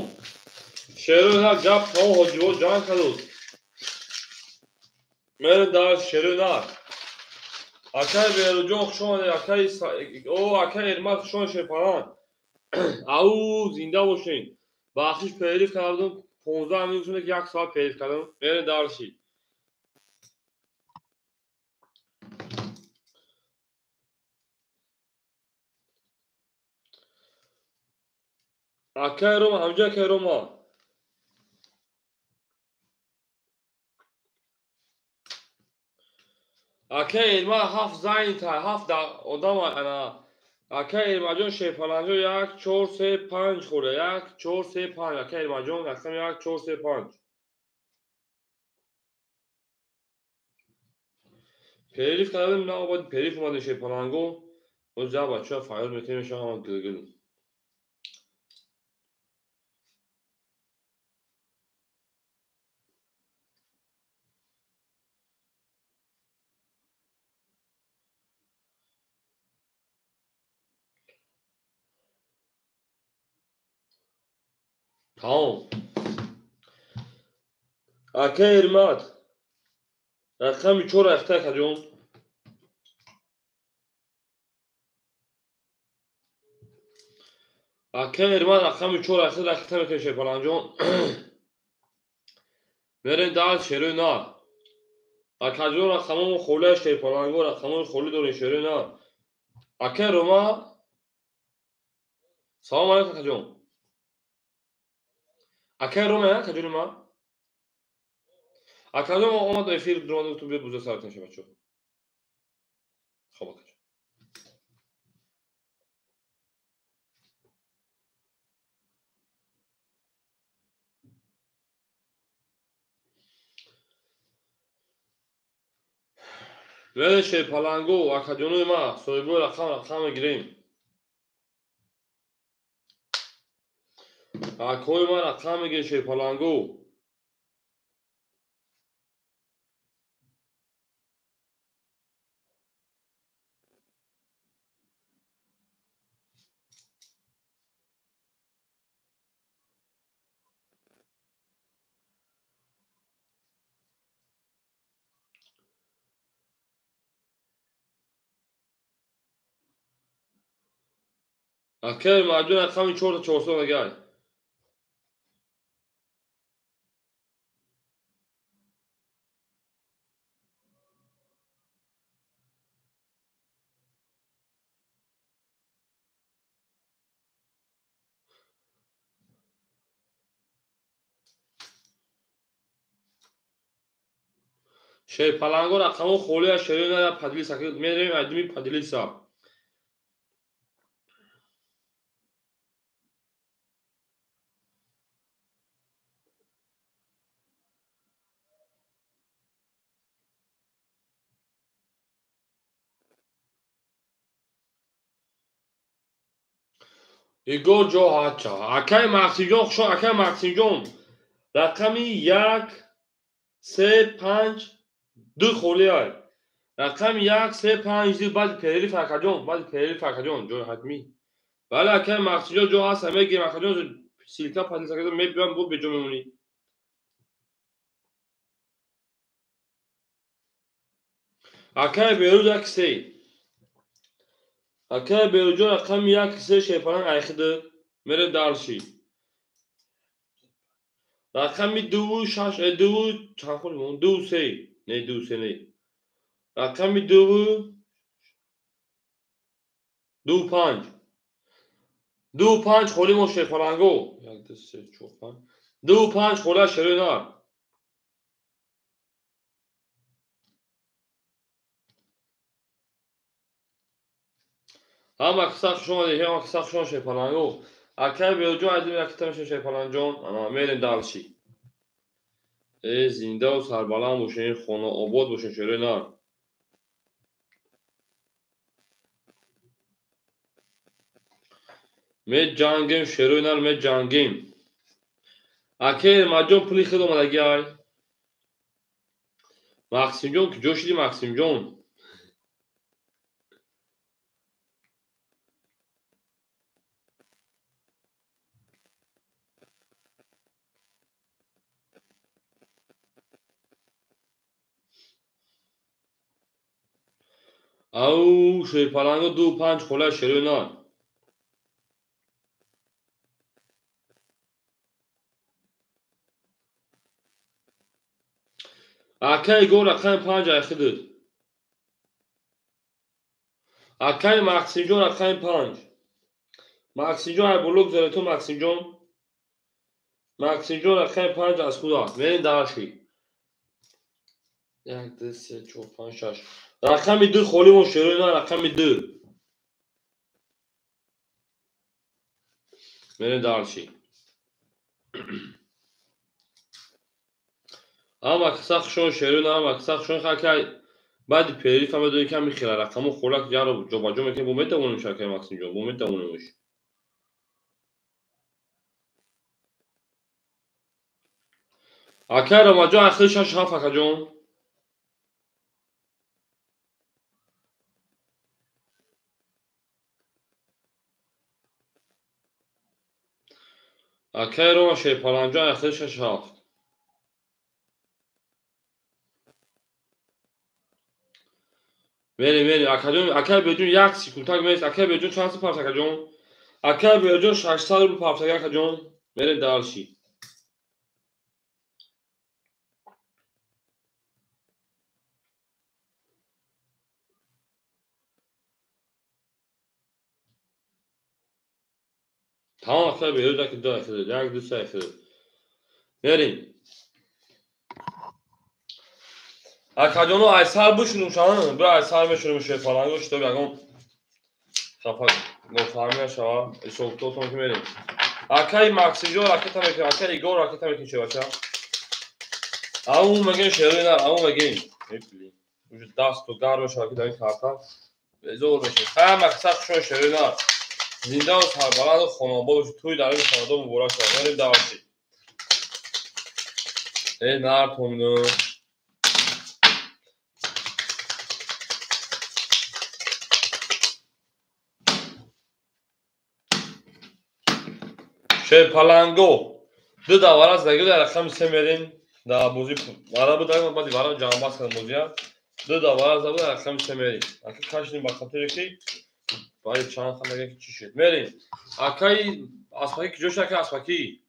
Шеру на гап тамом ҳоҷиво ҷанг кадуд. Мерем дар шеру на. Акай Беруҷон хушони акай Эрмат хушони шерпаланг. Ау зинда бошен. Бахшиш пеҳлив кардум 15 минут шуд 1 соат пеҳлив кардум. Мерем дар ши. Акай Рома ҳамҷа акай Рома. Акай Эрмат 7 зайни та 7 одам ана. Акай Эрмаҷон шерпаланҷо 1 4 3 5 хӯрда. 1 4 3 5 акай Эрмаҷон рақам 1 4 3 5. Пеҳлив кардем на бояд пеҳлив омади шерпаланго. Оз ҷа бачаҳо файёл мекунем мешавам гилгил. Тамом. Акай Эрмат рақами 4 яхта акаҷон. Акай Эрмат рақами 4 яхта дақиқа мекунем шерпаланҷон. Мерем дар шерӯи на. Акаҷон рақамомо холияш шерпаланго рақамои холӣ дорем шерӯи на. Акай Рома. Салом алейкум акаҷон. Акай Рома акаҷони ман. Акаҷон омад эфир дурон гуфтум биё буза сар кунем бачаҳо. Хоб акаҷон. Мерем шерпаланго акаҷонои ман соҳибои рақам мегирем. Акои ман рақам мегирем шерпаланго. Акай Эрмаҷон рақами 4 та 400 мегай. Шерпаланго рақамо холияш шерӯи на я падилиса мерем айдуми падилиса. Игор ҷо ҳача. Акай Мақсимҷон хушон акай Мақсимҷон. Рақами 1 3 5 2 холияй. Рақами 1 3 5 2 баъди пеҳлив акаҷон баъди пеҳлив акаҷон ҷои ҳатмӣ. Бале акай Мақсимҷон ҷо ҳаста мегирем акаҷон силка падилиса кардем мебиём бо беҷо мемонӣ. Акай Беруҷ 1 3. Акай Беруҷон рақами 1 3 шерпаланг айхиды. Мерем дар ши. Рақами 2 6 2 чанд хол мон 2 3 не 2 3 не. Рақами 2 2 5 2 5 холи мо шерпаланго 1 2 3 4 5 2 5 хола шерӯи на. ҳама каса хушони ҳама каса хушон шерпаланго. Акай Беруҷон айдуми якита мешавем шерпаланҷон. Ана мерем дар ши. Зиндаву сарбаланд бошен хонаобод бошен шерӯи на. Меҷангем шерӯи нар меҷангем. Акай Эрмаҷон пули хеле омадагиай. Мақсимҷон куҷо шуди Мақсимҷон? او شیرپلنگ 2 5 خله شیرینان اکای گور اکای 5 اخدد اکای ماکسیم جون اکای 5 ماکسیم جون بلوک زره تو ماکسیم جون اکای 5 از خدا برین داشی 1 2 3 4 5 6 رقم 2 خالی و شیرینان رقم 2 برین داشی اما کسخشون شیرینان اما کسخشون خاکی بعد پیری فهمه دوی کم میخیره رقمو خورک یارو جا جو میکنه بومت اونم شاکه ماکسیم جون بومت اونمش اکای رمجان اخیر 6 7 اکا جون اکای رو شیرپلنجان اخیر 6 7 بریم اکای بدون یک سیکونتاک میست اکای بدون چند سپارت اکا جون اکای بدون 600 رو پارت اکا جون بریم دالشی tamam اکای بدون که دو اخیر 1 2 3 اخیر بریم اکا جونو ایسال بشونم شان برای ایسال میشونم شیرپلنگوش تو بگم خفا مفهمی شما سوکتو تون که بریم اکای ماکسیم جون راکت هم میکنه اکای ایگور راکت هم میکنه چه بچه اون مگه شیرینان اون مگه میپلی وجود دست و گرم شاکی در این کارتا زور بشه خیلی مقصد شو شیرینان زنده و سربلند و خانوابا بشه توی در این خانواده مبارک شد بریم دعوتی ای نار تومنو شیرپلنگو دو دوار از دیگه در رقم 3 میرین در بوزی وارا بود داریم بعدی وارا جانباز کردن بوزی ها دو دوار از در رقم 3 میرین اکی کاشنیم با خاطر که باید چند خانه که چی شد میرین اکای اسپاکی که جوش اکی اسپاکی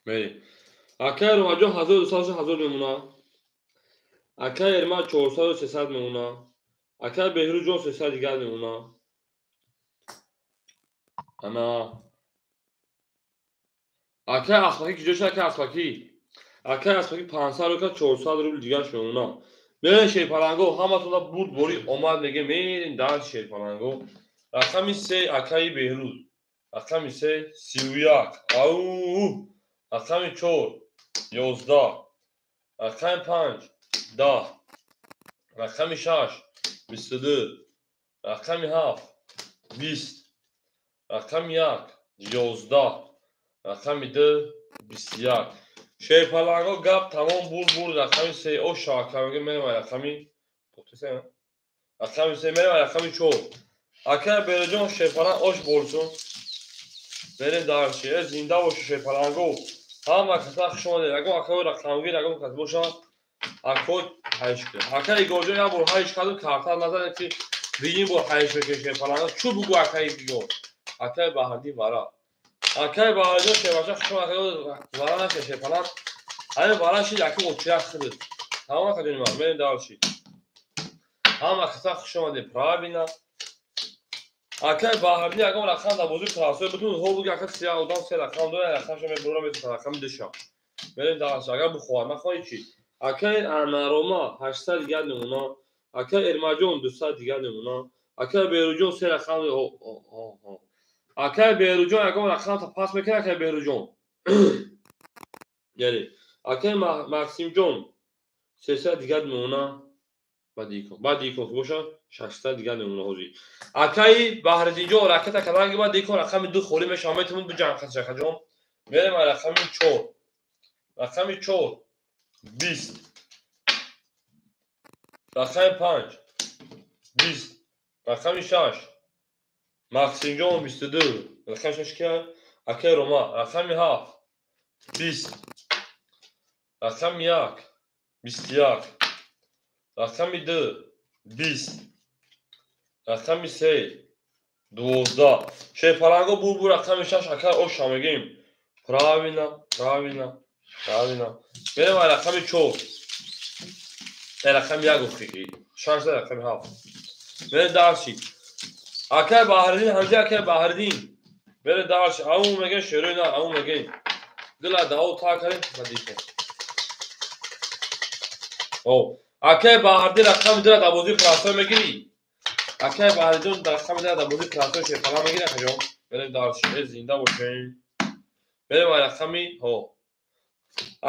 میرین اکای روماجون 1200 میمونه اکای ارما 400 و 300 میمونه اکای بهرو جون 300 دیگر میمونه انا اکای اسپاکی که جوش اکی اسپاکی اکای اسپاکی 500 رو که 400 رو دیگر میمونه میرین شیرپلنگو همتون دا بود بوری اومد میگه میرین در شیرپلنگو رقم 3 اکای بهروز رقم 3 31 او رقم 4 11 رقم 5 10 رقم 6 22 رقم 7 20 رقم 1 11 رقم 2 21 شیرپلنگو گپ تمام بود رقم 3 او شاکر میگه میرم رقمی رقم 3 میرم رقم 4 اکر برجون شیرپلنگ اوش بولسون بریم دارشی زنده باشه شیرپلنگو همه کسا شما دید اگه اکر رقمگیر اگه کس باشه اکر هایش کرد اکر ایگوجو یا بور هایش کردو کارتا نظر که بینی بور هایش بکشه شیرپلنگو چو بگو اکر ایگو اکر بهردی وارا اکر بهردی شیرپلنگ شما اکر وارا نشه شیرپلنگ همه وارا شید اکر اوچیه خرد همه کدونی ما بریم دارشی همه کسا شما دید پرای بینا اکر بهردی اگه رقم دا بزرگ تراسوی بتون هو بگه اکر سیاه اودان سی رقم دوی رقم شما برو میتون رقم دشا بریم دارشی اگر بخواه نخواهی چی اکر اناروما 800 دیگر نمونا اکر ارماجون 200 دیگر نمونا اکر بیروجون سی رقم اکر بیروجون اگه رقم تا پاس میکنه اکر بیروجون یعنی اکر ماکسیم جون 300 دیگر نمونا بعد دیکن که باشه 600 دیگر نمونه هوزی اکای بهردی جو راکت کلانگی بعد دیکن رقم 2 خوری میشه همتون دو جان خرج جون میرم رقم 4 رقم 4 20 رقم 5 20 رقم 6 ماکسیم جون 22 رقم 6 که Akay Roma raqami 7 20 raqami 1 21 raqami 2 20 raqami 3 12 шейпаланго бу рақами 6 акай оша мегим правильно мерем ай рақами 4 ай рақами 1 гуфти 6 да рақами 7 мере дарши акай баҳридин ҳамҷи акай баҳридин мере дарши аву мегем шерӯи на аву мегем дила даву та карем мадише о акай баҳридин рақами 2 да бози франса мегири акай баҳридин рақами 2 да бози франса шейпалан мегири акаҷон мерем дарши зинда бошем мерем ай рақами ҳо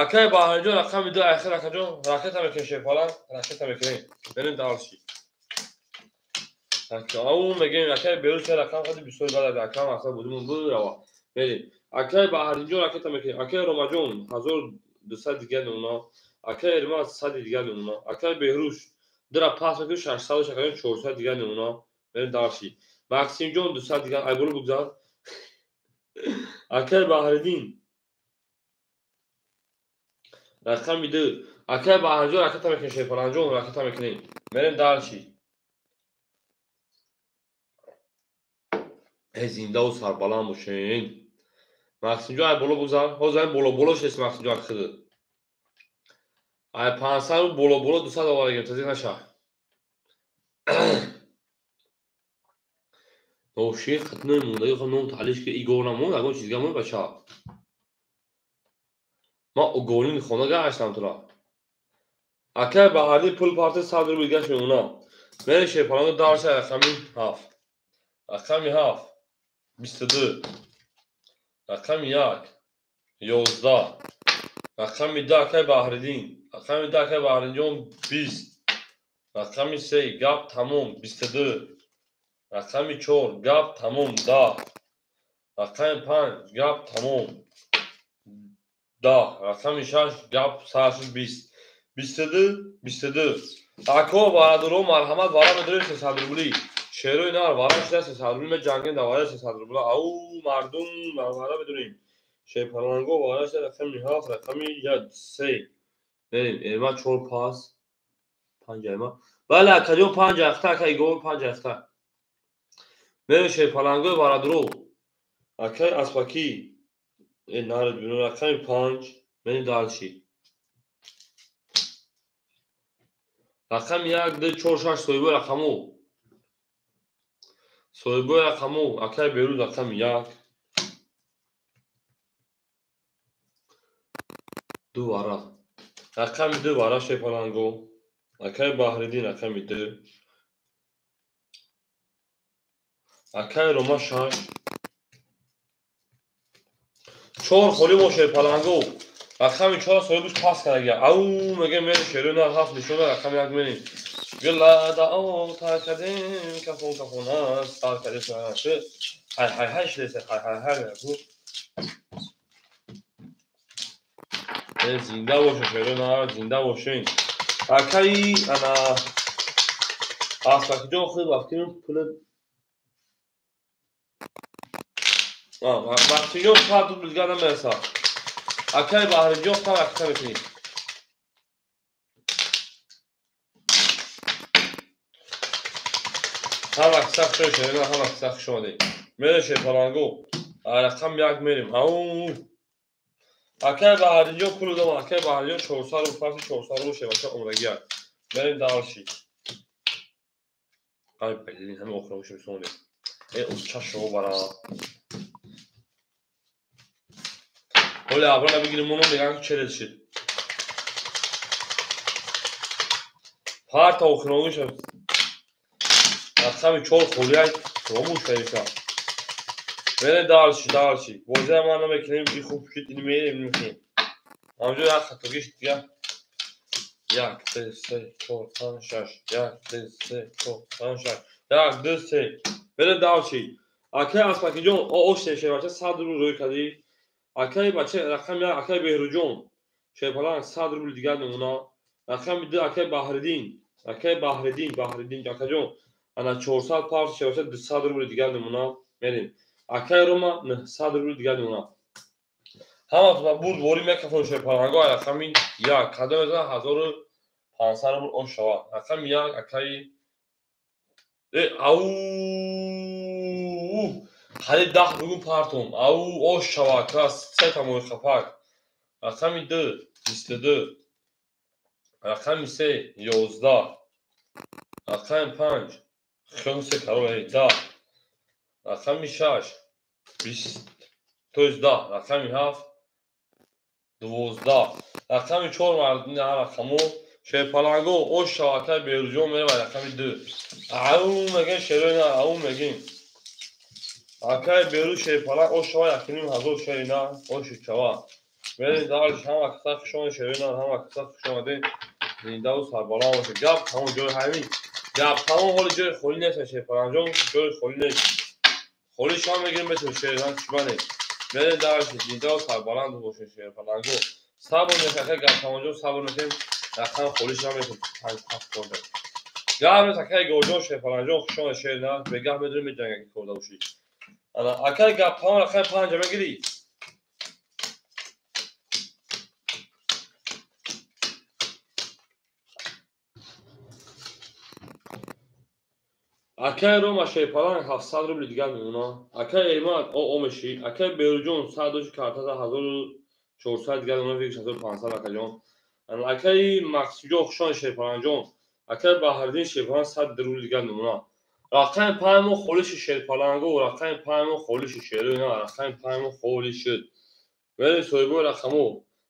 акай баҳриҷон рақами 2 ахир акаҷон ракета мекунем шейпалан ракета мекунем мерем дарши аву мегем акай беруси рақам хади бисёр бадади акам асла будимон бурава мерем акай баҳриҷон ракета мекунем акай ромаҷон 1200 дигар номуна акай эрмаз 100 дигар номуна акай беҳруш дира пас мекунем 600 акаҷон 400 дигар номуна мерем дарши максимҷон 200 дигар ай боло бугзар акай баҳридин рақами 2 акай баҳриҷон ракета мекунем шейпаланҷон ракета мекунем мерем дарши зиндаву сарбаланд бошен максимҷон ай боло бугзар ҳозир ай боло шест максимҷон акиди ай 500 боло 200 оварагем тазик наша ноши қатной мондаи хо ном таълиш ки игона мон ягон чизга мон бача ма угонин хона гаштам тура акай баҳридин пул парти 100 рубл гаш мемона мере шейпаланго дарши рақами 7 рақами 7 22 рақами 1 11 рақами 2 акай баҳридин рақами 2 акай баҳриҷон 20 рақами 3 гап тамом 22 рақами 4 гап тамом 10 рақами 5 гап тамом 10 рақами 6 гап сараши 20 22 ако барадуро марҳамат вара медорем 300 рубли шерӯи нар вара шуда 300 рубли меҷангем давара 300 рубла ау мардум вара медорем шейпаланго вара шуда рақами 7 рақами 3 мерем эрма 4 пас 5 эрма бале акаҷон 5 яхта акай игон 5 яхта мерем шейпалангои варадуро акай аспаки нарид бинон рақами 5 мерем дарши рақами 1 2 4 6 соҳибои рақамо соҳибои рақамо акай беруз рақами 1 2 вара рақами 2 вара шейпаланго акай баҳридин рақами 2 акай рома 6 4 холӣ мо шейпаланго рақами 4 соҳибаш пас карда ау мегем мерем шерӯи нар 7 нишона рақами 1 мерем гилладао такадем кафонас такадем сараши ҳай шлесе зинда бошен шерӯи нар зинда бошен акай ана аспакиҷон худ вақтирум пули максимҷон 100 рубл дигар намереса акай баҳриҷон хан рақита мекунем ҳам рақита хушои шерӯи ҳам рақита хушоде мерем шейпаланго ай рақами 1 мерем ау акай баҳриҷон пули дом акай баҳриҷон 400 рубл паси 400 рубл шебача умрагия мерем дарши ай блин ҳами охиромуши бисонде уча шо бара ҳоли абра набигирем моно меган ки челес шид парта охиромуша рақами 4 холияй ромуш фариша мерем дарши бозия ман намекунем ки хуб шид ин мерем мекунем ҳамҷо як хатогиш дига 1 2 3 4 5 6 1 2 3 4 5 6 1 2 3 мерем дарши акай аспакиҷон оше шебача 100 рубл рӯй кади акай бача рақами 1 акай беҳруҷон шейпалан 100 рубл дигар номуна рақами 2 акай баҳридин акаҷон ана 400 парс шебача 200 рубл дигар номуна мерем Акай рома 900 рубли дига мемонад. Ҳаматон бурд вори мекафон шепаланго рақами 1 кадом мезанад 1500 рубл ош шавад. Рақами 1 акаи ау ҳали 10 бугун партон ау ош шавад кас сета мои хапак. Рақами 2 22 рақами 3 11 рақами 5 хёнсе карои 10 рақами 6 20 то есть 10 рақами 7 12 рақами 4 мардини рақамо шепаланго ош шавакай беруҷон мерава рақами 2 ау мегин шерона ау мегин акай беру шепаланг ош шава 1500 шерина ош чава мерин дарш ҳама каса хушон шерона ҳама каса хушомаде зиндаву сарбаланд боше гап ҳамон ҷои ҳамин гап тамом ҳоли ҷои холӣ нест шепаланҷон ҷои холӣ нест холӣ шам мегирем метавон шерина чубане мерин дарш зиндаву сарбаланд боше шепаланго сабр мекакай гап тамонҷон сабр мекем рақам холӣ шам метавон 5-7 корда гап нест акай гоҷон шепаланҷон хушон шерина бегап медурем меҷангак корда бошӣ акай гап тамом рақами 5 мегирӣ акай рома шепаланг 700 рубли дига мемонад. Акай эмад омеши акай беруҷон 100 картаза 1400 дига мемонад векш 1500 акаҷон акай мақсудҷон хушон шепаланҷон акай баҳридин шепаланг 100 рубли дига мемонад. рақами 5 мо холиши шепаланго рақами 5 мо холиши шерона рақами 5 мо холи шуд мери соҳибои рақамо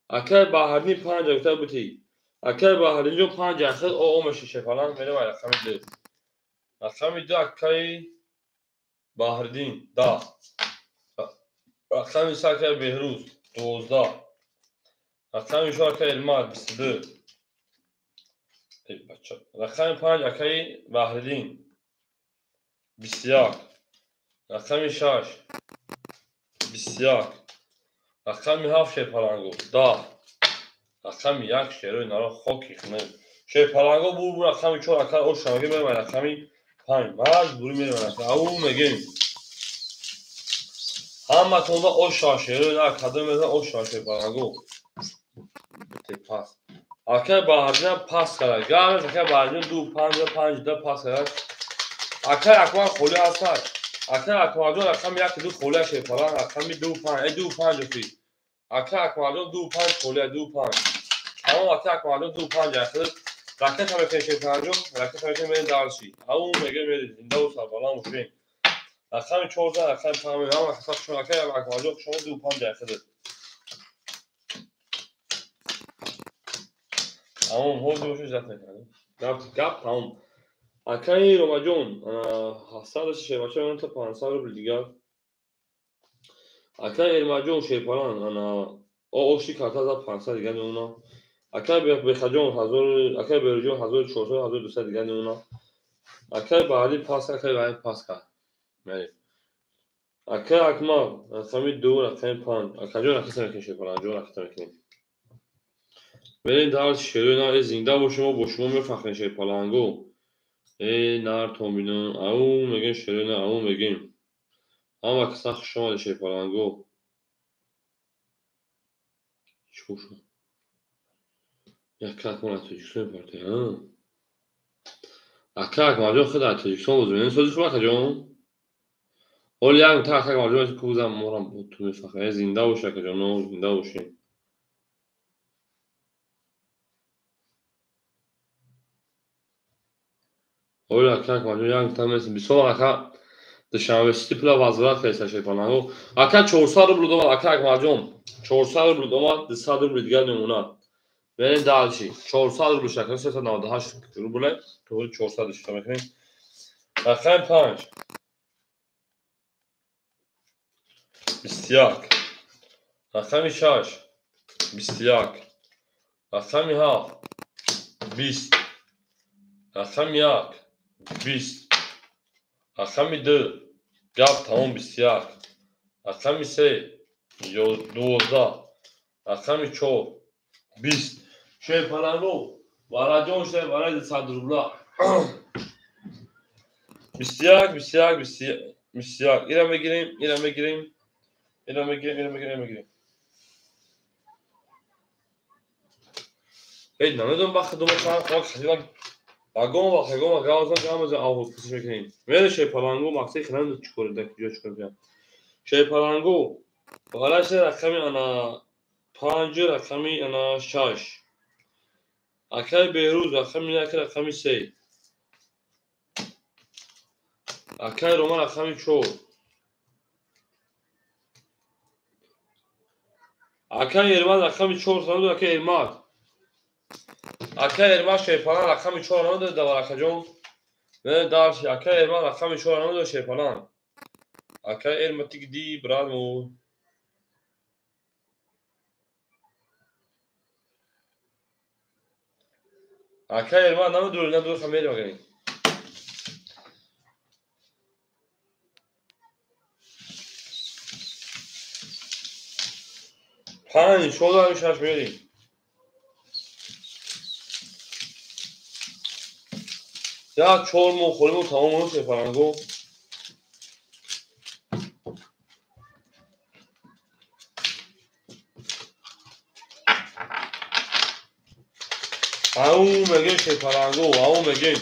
акай баҳридин 5 гуфта бути акай баҳридинҷон 5 ахир омеши шепаланг мерава рақами 2 рақами 2 акай баҳридин 10 рақами 3 акай беҳрӯз 12 рақами 4 акай илмаз 22 рақами 5 акай баҳридин 21 рақами 6 21 рақами 7 шепаланго 10 рақами 1 шерои наро хоки хунем шепаланго бур рақами 4 акай ош шаваги мерава рақами 5 маҷбурӣ мерава ау мегем ҳаматонда ош шава шерои нар кадом мезанад ош шава шепаланго тепас акай баҳридинам пас кард гап нест акай баҳридин 2 5 5 пас кард акай акмал холӣ ҳастад акай акмалҷон рақами 1 2 холия шепаланг рақами 2 5 2 5 офи акай акмалҷон 2 5 холия 2 5 тамом акай акмалҷон 2 5 ахир ракета мекунем шепаланҷон ракета мекунем мерем дарши ау мегем мерем зиндаву сарбаланд бошем рақами 4 зан рақами 5 ҳама каса хушон акай акмалҷон шумо 2 5 ахир тамом ҳози бошем зат мекунем гап тамом акай ромаҷон 700 шепачон 500 рубли дигар акай эрмаҷон шепаланг оши картаза 500 дига мемонад акай бехаҷон 1000 акай беруҷон 1400 1200 дига мемонад акай баҳридин пас акай баҳридин пас кард мерем акай акмал рақами 2 рақами 5 акаҷон ракета мекунем шепаланҷон ракета мекунем мерем дар шерои нар зинда бошем мо бо шумо мефахрем шепаланго нар томбинон ау мегем шерои нар ау мегем ҳама каса хушомаде шепаланго чуша якак мон аз Тоҷикистон мепартем акай акмалҷон хеле аз Тоҷикистон бозменен сози хуб акаҷон ҳоли як мута акай акмалҷон кӯзам морам бо ту мефахрем зинда бош акаҷоно зинда бошем ҳоли акай акмалҷон як мута мест бисёр ака душанбе стипла возврат креста шепаланго акай 400 рубл домад акай акмалҷон 400 рубл домад 200 рубли дигар мемонад мерем далши 400 рубл шакар 398 рубле то 400 шута мекунем рақами 5 21 рақами 6 21 рақами 7 20 рақами 1 20 рақами 2 гап тамом 21 рақами 3 12 рақами 4 20 шепаланго вараҷон шуда вараи 200 рубла 21 21 21 بسیار اینم بگیریم. هی نمیدونم وقت دوم خواهد خیلی Agoma gazan avut kısmı Böyle şey palango maksı kıran çukurda çukurda. Şey palango hala şey rakami ana pancı rakami ana şaş. Akay beyruz rakami şey. Akay roma rakami çoğu. Akay elma rakami çoğu sanırım akay elma. Akay elma şey falan rakami çoğu anı da var akacağım. Ve dar şey akay elma rakami çoğu anı da şey falan. Akay elma tikdi bravo. Akay elma namı dur kamera bakayım. Hani şuradan şaşmayayım. Ya çormu kolmu tamamını şey falan go. Au megen şey falan go. Au megen.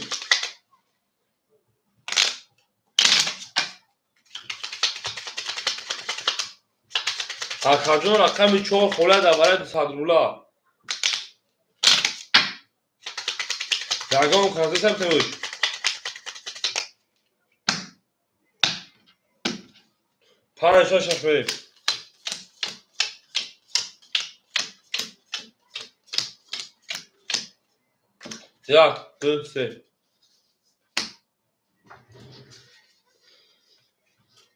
Akacon rakami çor khola da varad sadrula. Yagam kazesam temuş. Para şaşmayayım. Ya dıse.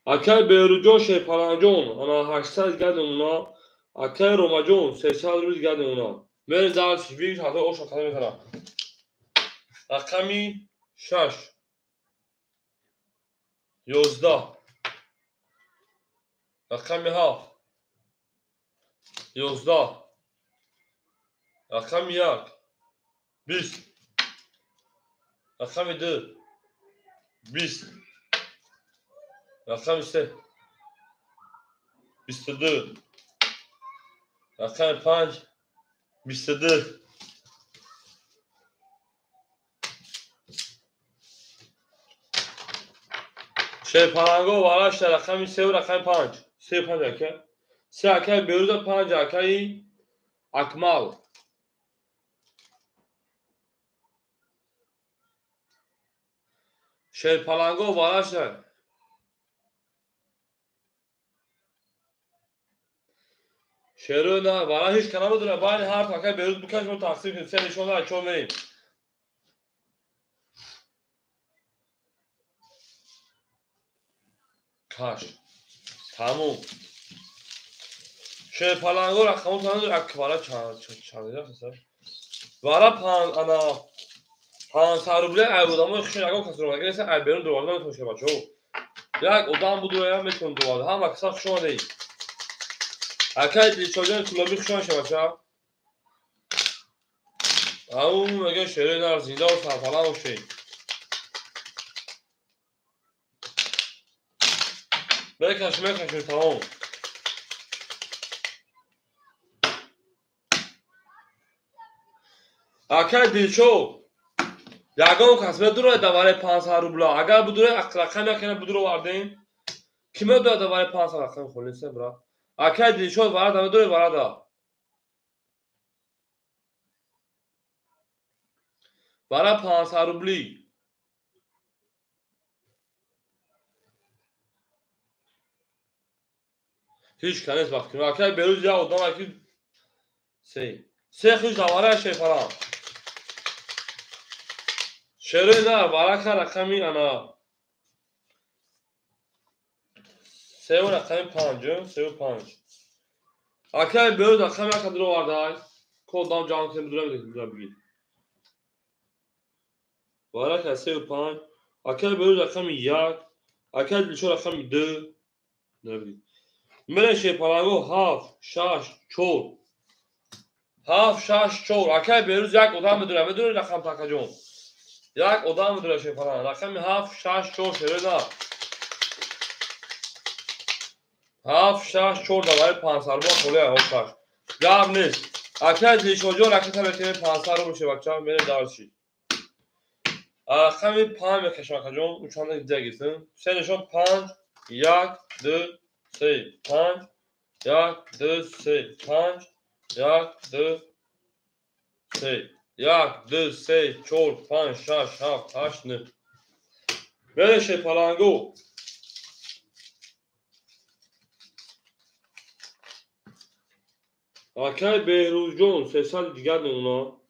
Akay berujo şey falan ana 800 geldi ona. Akay romacon 800 geldi ona. Ben daha bir hafta o şakada mesela. Rakami şaş. Yozda. Rakami haf. Yozda. Rakami yak. 20. Rakami 2. 20. Rakami 3. 22. Rakami 5. 22. Şey parango var işte rakami 3 و rakami 5. 3 و 5 akay. 3 akay beruza 5 akay akmal. Şey parango var işte. Şeruna var hiç kanamadır bari harf akay beruz birkaç mı taksim edin. Sen işe onlar çok vereyim. Kaş. Tamam. Şey parango rakamı tanıdır akbara çağıracak sen. Vara pan ana پانصد عبودم خیلی نگاه کسی رو مگه نیست البرون دوباره نمیتونه بچه ها یک ادام بود رویم میتون دوباره هم اکثر شما دی اکای دیچاجان طولابی شما شه بچه ها اون مگه شعره در زینده و سرفلن و شی بکش تمام اکای دیچو یگان کس بدونه دوباره 500 روبلا اگر بدونه رقم یکنه بدونه واردین کیمه دو دوباره 500 رقم خلیصه برا اکای دیچو وارد بدونه وارد برای 500 روبلی هیچ کنیز وقت کنه اکای بروز یا ادام اکی سه خوش دواره شی فرام شروع نه برای که رقمی انا سه و رقمی 5 3 و 5 اکای بروز رقمی اکا درو وارده های کدام جان کنیم بدونه بگید برای که 3 و 5 اکای بروز رقمی 1 اکای دلچو رقمی 2 بگید من شی پرانگو 7 6 4 7 6 4 اکای بروز یک ادام بدونه رقم تاکجون یک ادام بدونه شی پرانگ رقمی 7 6 4 شروع نه 7 6 4 давай 500 با خونه آفش گاب نیست اکه دیشوجو رکت بکنیم 500 رو میشه بچه ها میره دارشی خمی 5 میکشم اکه جون uçanda gideceksin sen nişan 5 1 2 3 5 1 2 3 5 1 2 3 1 2 3 4 5 6 7 8 9 böyle şey palango اکه بهروز جون 3 سال دیگر اونا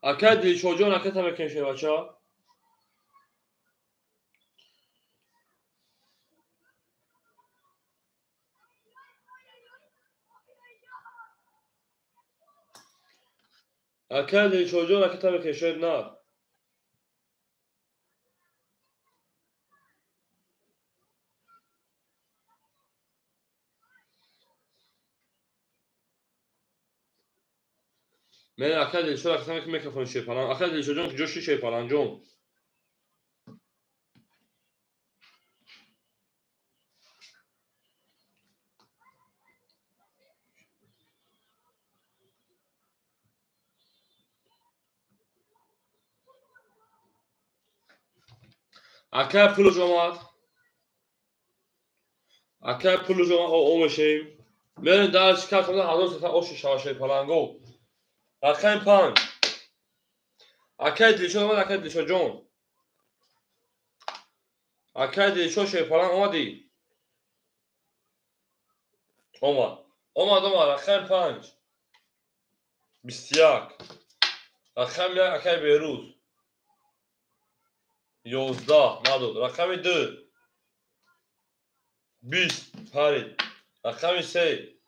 اکه دیشوجو رکت بکنیم بچه ها اکه دیشوجو رکت بکنیم نه من اکه دیشوجو رکت بکنیم میکروفون şey falan اکه دیشوجو که جوشی şey falan جون اکه پول جماعت اکه پول جماعت o میشیم من در شکل کنم حاضر ستا اوش شاشه falan گو اکه پنج اکه دیشوجو اکه دیشوجو جون اکه دیشوجو şey falan اومدی اومد اکه پنج 21 اکه یک اکه بهروز 11 نداد رقم 2 20 پرید رقم 3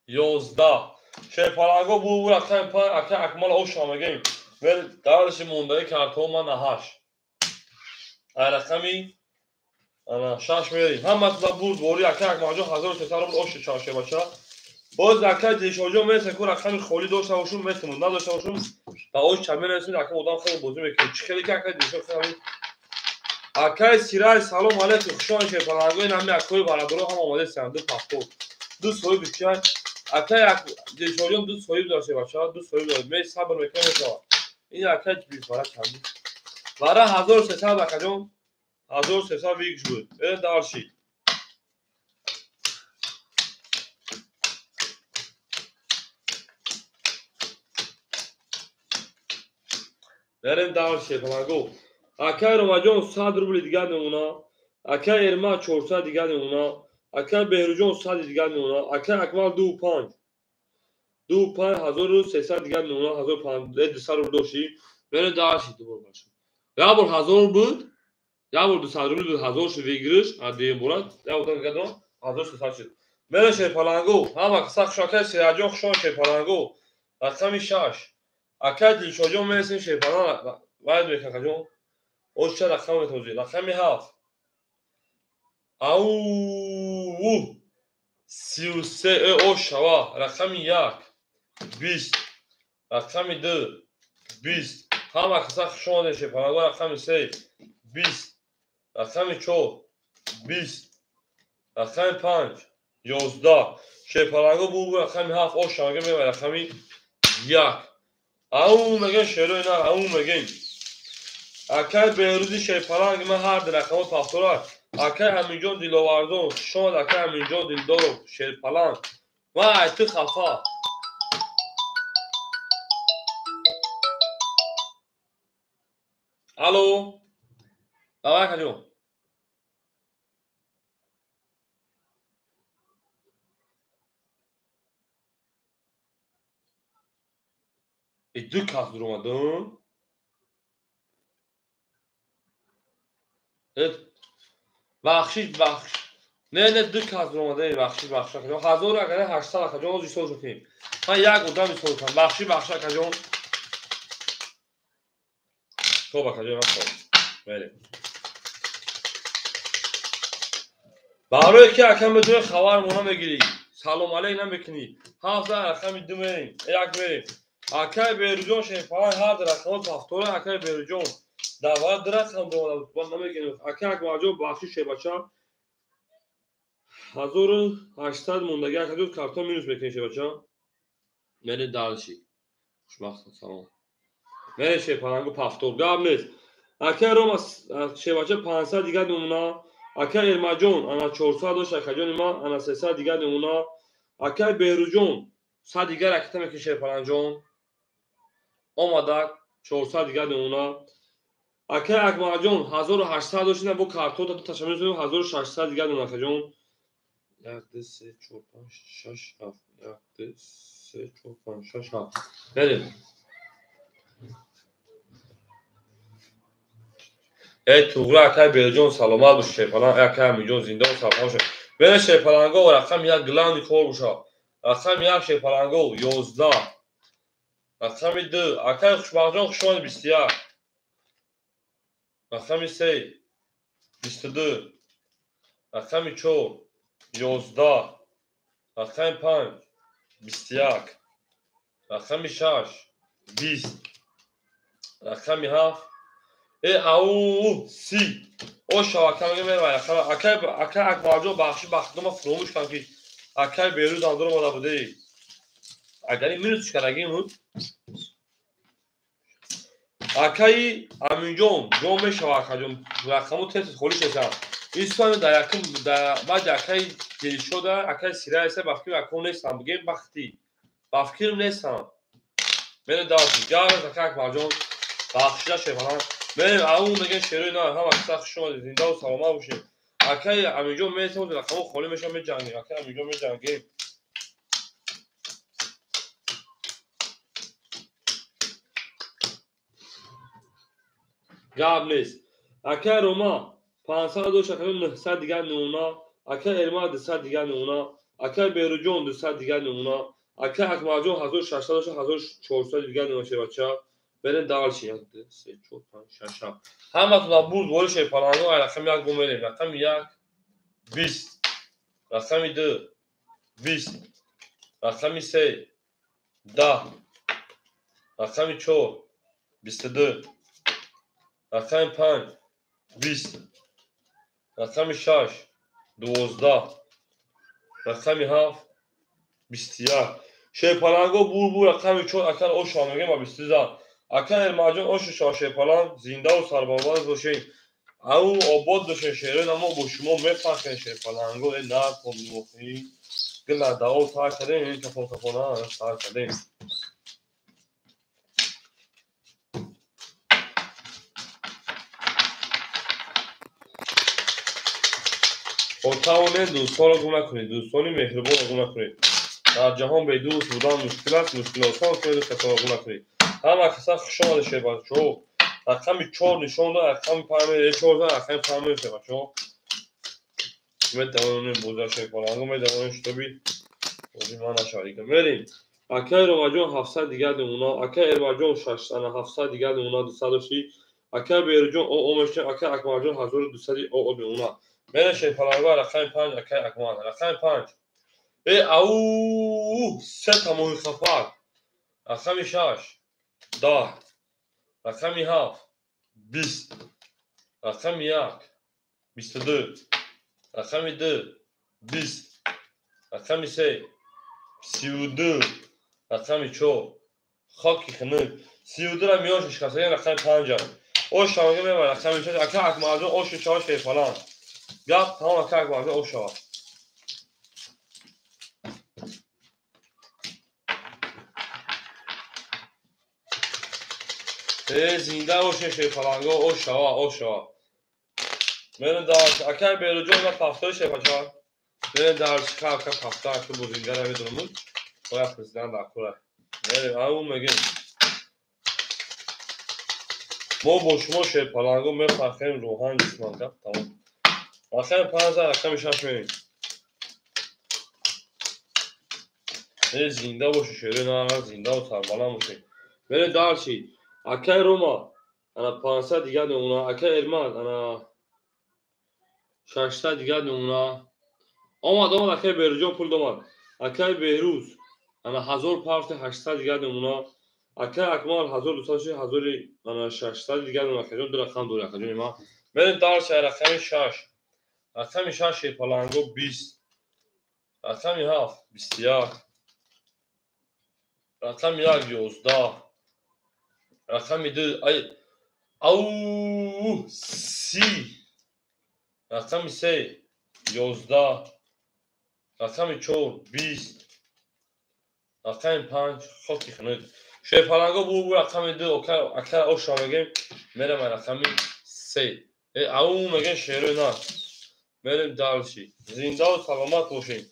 11 şey پالانگو bu رقم 5 اکه اکمال او شامگیم و دارش مونده کارتون من 8 رقمی انا 6 میریم هم مثلا بود بوری اکه اکماجو 1300 رو اوش چاشه باشه باز اکه دیشوجو مثل کو رقم خالی داشته باشون مثل مون نداشته باشون و اوش چمه رسید اکه مدام خیلی بازی میکنه چه خیلی که اکه دیشو خیلی اکه سیرای سلام علیکم خوشان شه پلنگوی نمی اکوی برادرو هم آماده سند دو پاسپورت دو سوی بسیار اکه دیشوجو دو سوی داشته باشه دو سوی داشته می صبر میکنه تو این اکه بیفاره کردی برای 1300 اکه جون 1300 ویکس بود بریم دارشی بریم دارشی پلنگو اکه روماجون 100 روبل دیگر نمونا اکه ارما 400 دیگر نمونا اکه بهروجون 100 دیگر نمونا اکه اکمال 25 دو 5300 دیگر نمونه 1500 رو داشتی برای داشتی تو باشه یا بر 1000 بود یا بر 200 روبل بود 1000 شو ویگرش ادیم برات یا اون دیگه دو 1300 شد برای شه پلنگو هم سخت شاکه سیاجو خشون شه پلنگو رقم 6 اکد دیشوجو میسین شه پلنگ باید میکنه جو او چه رقم توزیع رقم 7 او 33 او شوا رقم 1 20 رقم 2 20 هم اقصا شما نشه پناهگاه رقم 3 20 رقم 4 20 رقم 5 11 شه پناهگاه بو رقم 7 او شانگه می رقم 1 او میگن شروع نه او میگن اکه بهروزی شه پناهگاه من هر رقم پافتورا اکه همینجا دیلوواردون شما اکه همینجا دیلدارو شه پناهگاه و ایت خفا الو بابا کجون دو کاس durmadın. Evet. بخش نه دو کاس durmadı بخش کجون 1000 اگر 800 کجون از ایستو کنیم من یک بودم ایستو کنم بخش کجون تو با کجون خب بله برای که اکم بدون خبر مونا میگیری سلام علیک نمیکنی 700 رقم دو میریم یک میریم اکای بیروجون شیفان هر رقم پافتور اکای بیروجون دعوت درخم دوام نمیگیریم اکای ماجو بخشی شه بچا 1800 موندگی اکجون کارتون مینوس بکنیشه بچه ملی دالشی خوشبخت سلام ملی شه پلنگو پفتور گاب نیست اکه روم شه بچه 500 دیگه نمونا اکه ارماجون انا 400 داشت اکجون ما انا 300 دیگه نمونا اکه بیروجون 100 دیگه رکته میکشه پلنجون اومدک 400 دیگه نمونا اکه اکماجون 1800 داشت نه بو کارتون تا تشمیل کنیم 1600 دیگه نمونا اکجون 1 2 3 4 5 6 7 1 2 3 4 5 6 7 بریم ای توغرا اکای بیرجون سلامت باشه شیپالان اکای میجون زنده و سلامت باشه بین شیپالانگو و رقم یک گلاندی خور باشه رقم یک شیپالانگو 11 رقم 2 اکای خوشبخجان خوشوان 21 رقم 3 22 رقم 4 11 رقم 5 21 رقم 6 20 رقم 7 او سی او شواکه میگه میره اکای اکبارجو بخشی بخشی ما فراموش کنم که اکای بیروز اندرو ماده بوده اگر این مینوش کرده بود اکای امینجون جمعه شواکه جون رقمو تست خولیش هستم ایستان در یکم در بعد اکای گلی شده اکای سیره هسته بفکر اکون نیستم بگیم بختی بفکر نیستم میره داشتی جاوز اکای اکبارجون بخشیده شفران بریم اون میگه شیروی نه هم اکساخ شما زنده و سلامت باشیم اکای امیجو میتونم رقمو خالی میشه میجنگیم اکای امیجو میجنگیم گاب نیست اکای روما 500 دو شکل 900 دیگر نمونا اکای ارما 200 دیگر نمونا اکای بیروجون 200 دیگر نمونا اکای اکماجون 1600 دو 1400 دیگر نمونا شه بچه بریم دالشی 1 2 3 4 5 6 7 همتون بود ورش پلانگو رقم یک گومریم رقم 1 20 رقم 2 20 رقم 3 10 رقم 4 22 رقم 5 20 رقم 6 12 رقم 7 21 شیپالانگو بور رقم 4 اکن او شامگه ما 23 اکن ارماجون او شیپالان زنده و سرباز باشین او آباد بشه شیرین اما با شما میفرقین شیپالانگو این نه کنی گل داو تا کردین این کفون کفونا تا کردین اتاونه دوستان رو گم نکنید دوستانی مهربان رو گم نکنید در جهان به دوست بودن مشکل است مشکلاتان کنید و کسان رو گم نکنید همه کسان خوش آمده شه بچه رقم 4 نشون ده رقم پرمه 4 ده رقم پرمه شه بچه میتوانیم بوزر شه پلانگو میتوانیم شتابی بودی ما نشاری کنیم بریم اکای روماجون 700 دیگر نمونا اکای ارماجون 700 دیگر نمونا 230 اکای بیرجون او مشته اکای اکماجون 1200 او نمونا میره شه پلانگو رقم 5 اکای اکمان رقم 5 او سه تا موی خفر رقم 6 10 رقم 7 20 رقم 1 22 رقم 2 20 رقم 3 32 رقم 4 خاکی خنک 32 را میاشش کسایی رقم 5 او شامگه میبر رقم 6 اکا اکماجون او شش فلان گپ تمام اکا اکماجون او شوا زنده او شش فلانگو او شوا میرن داشت اکای بیروجون و پفتای شفاچار میرن داشت که اکا پفتا اکا بودینگه رو میدونمون باید پرسیدن در کوره میرن اون میگیم ما با شما شیپالانگو میفرخیم روحان جسمان کب تمام رقم 5 رقم 6 میریم زنده باشه شیرین نه زنده و سربالان باشه میرن دارچی اکای روما انا 500 دیگر نمونا اکای ارمان انا 600 دیگر نمونا آمد اکای بیروجون پول دومد اکای بیروز انا 1000 پارت 800 دیگر نمونا اکای اکمال 1200 انا 600 دیگر نمونا کجون دو رقم ما بریم دارچی رقم 6 رقم 6 پلانگو 20 رقم 7 21 رقم 1 11 رقم 2 او 30 رقم 3 11 رقم 4 20 رقم 5 خاکی خنود شوی پلنگا بو رقم 2 اکر اوشا بگیم میرم رقم 3 او میگن شیرو نه بریم دلشی زنده و سلامت باشین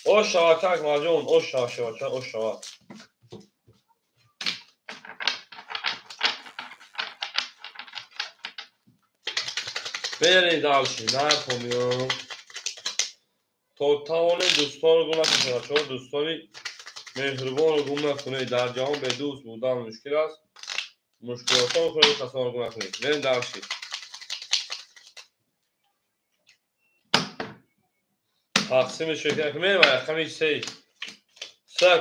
اوشا کک ماجون اوشا شوچا اوشا بریم دلشی نه پومیون تو توان دوستان رو گم نکنید چون دوستانی مهربان رو گم نکنید در جهان به دوست بودن مشکل است مشکلات ها خود کسان رو گم نکنید بریم دلشی تقسیم شرکت که میریم رقم 3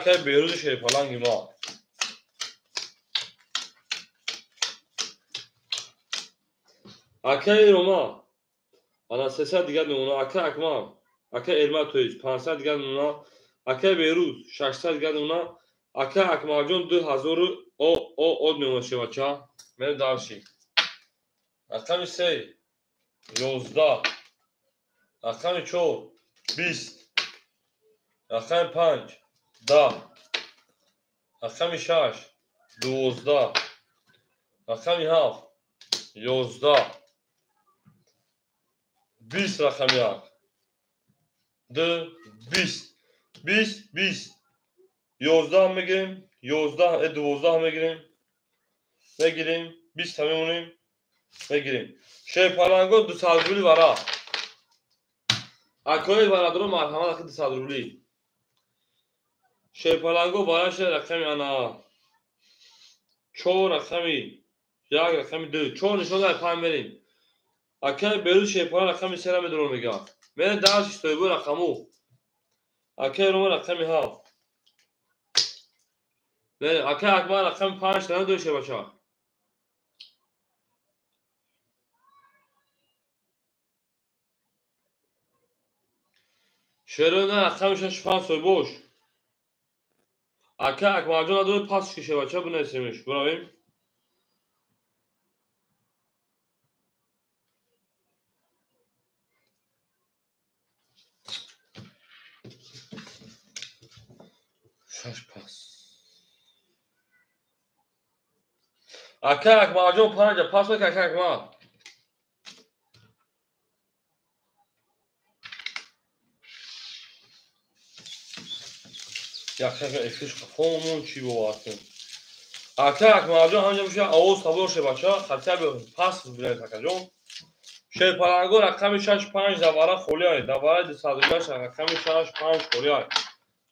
که بیروز شیپالنگی ما اکه روما انا 300 دیگر نمونه اکه اکمام اکه ارما تویج 500 دیگر نمونه اکه بیروز 600 دیگر نمونه اکه اکماجون 2000 او نمونه شوچا میریم دلشی رقم 3 11 رقم 4 20 رقم 5 10 رقم 6 12 رقم 7 11 20 رقم 1 2 20 20 20 11 میگیریم 11 12 میگیریم 20 میمونیم میگیریم شی پلنگو 200 روبلی برا اکای برادرو مرحمت اخی 200 روبلی شی پلنگو باراش رقم انا 4 رقمی 1 رقمی 2 4 نشون در پایین بریم اکای بیرو شی پلنگ رقمی 3 را میدونم میگم میرن درش استویبو رقمو اکای روما رقمی 7 نه اکای اکبر رقم 5 تا ندوشه بچا شیرونه رقمش 5 سویبوش اکای اکبر جون ندوه پاس کشه بچا بنویسیمش برویم شش پاس اکای اکبر جون 5 پاس بک اکای اکبر یک افیش قفومون چی بواسطه اکای اکبر جون همینجا میشه آوز تابوشه بچا خطه به پاس ببینید اکای جون شی پلنگو رقم 65 دوباره خولیای دوباره 208 رقم 65 خولیای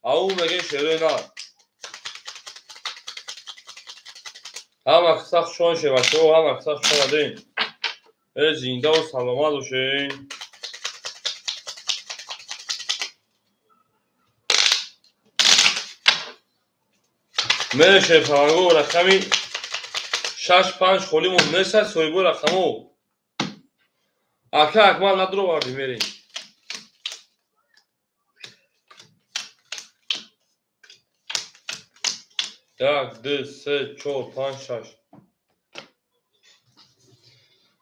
او میگه شیرو نه هم اقصاق شون شه بچه و هم اقصاق شون ندین زنده و سلامت باشین میره شی پلنگو رقمی 65 خولیمون مثل سویبو رقمو اکه اکمال ندرو باردی میریم 1 2 3 4 5 6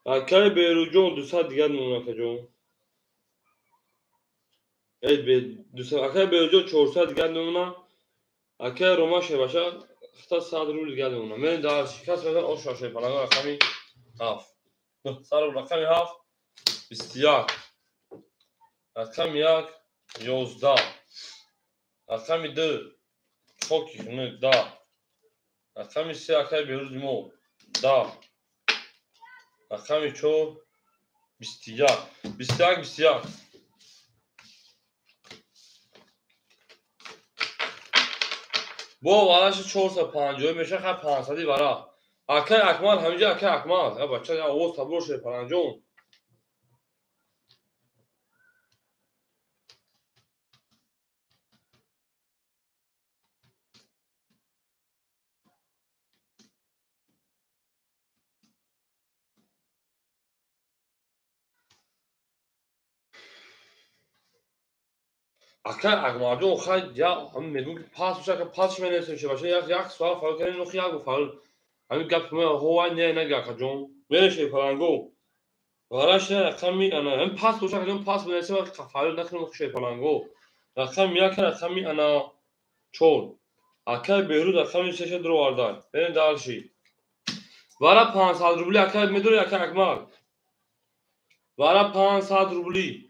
اکه بیرو جون 200 دیگر نمونه که جون اکه بیرو جون 400 دیگر نمونه اکه روما شه باشه اختا 100 روبل دیگر نمونه میریم در شکست میدن او شاشه پلنگو رقمی 7 سر رقمی 7 21 رقم 1 11 رقم 2 خاکی خنک 10 رقم 3 اکه بیروز مو 10 رقم 4 21 21 21 با والاش 450 میشه خب 500 برا اکه اکمال همینجا اکه اکمال بچه یا اوز تابلو شه پلنجون اکر اقماجون خواهد یا همین میگم که پاس بشه که پاسش منیسته میشه باشه یک سوال فعال کنیم نخی یک فعال همین گپ ما هوا نه نگه کجون منشه پلنگو وارش نه رقمی انا هم پاس بشه که هم پاس منیسته که فعال نکنیم نخی پلنگو رقم یک رقمی انا چون اکر بیرون رقمی سه درو واردار بریم دالشی وارا 500 روبلی اکر میدونی اکر اکمال وارا 500 روبلی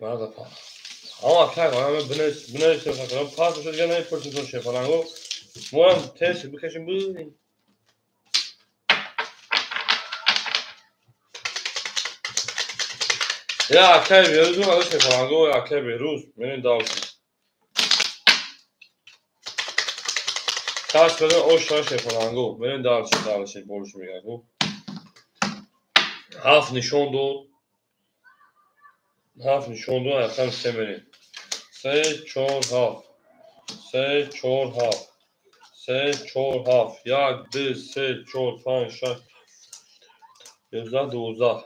وارا پاس ama klar var ama buna işte bakalım pas bir şey ne pozisyon şey falan o muam test bir kesin bu ya akay veriyoruz ama şey falan o akay veriyoruz benim daha olsun taş böyle o şey falan o benim daha şey borçum ya bu half nişondu ayaktan semeri se çor half ya de se çor fan şart 11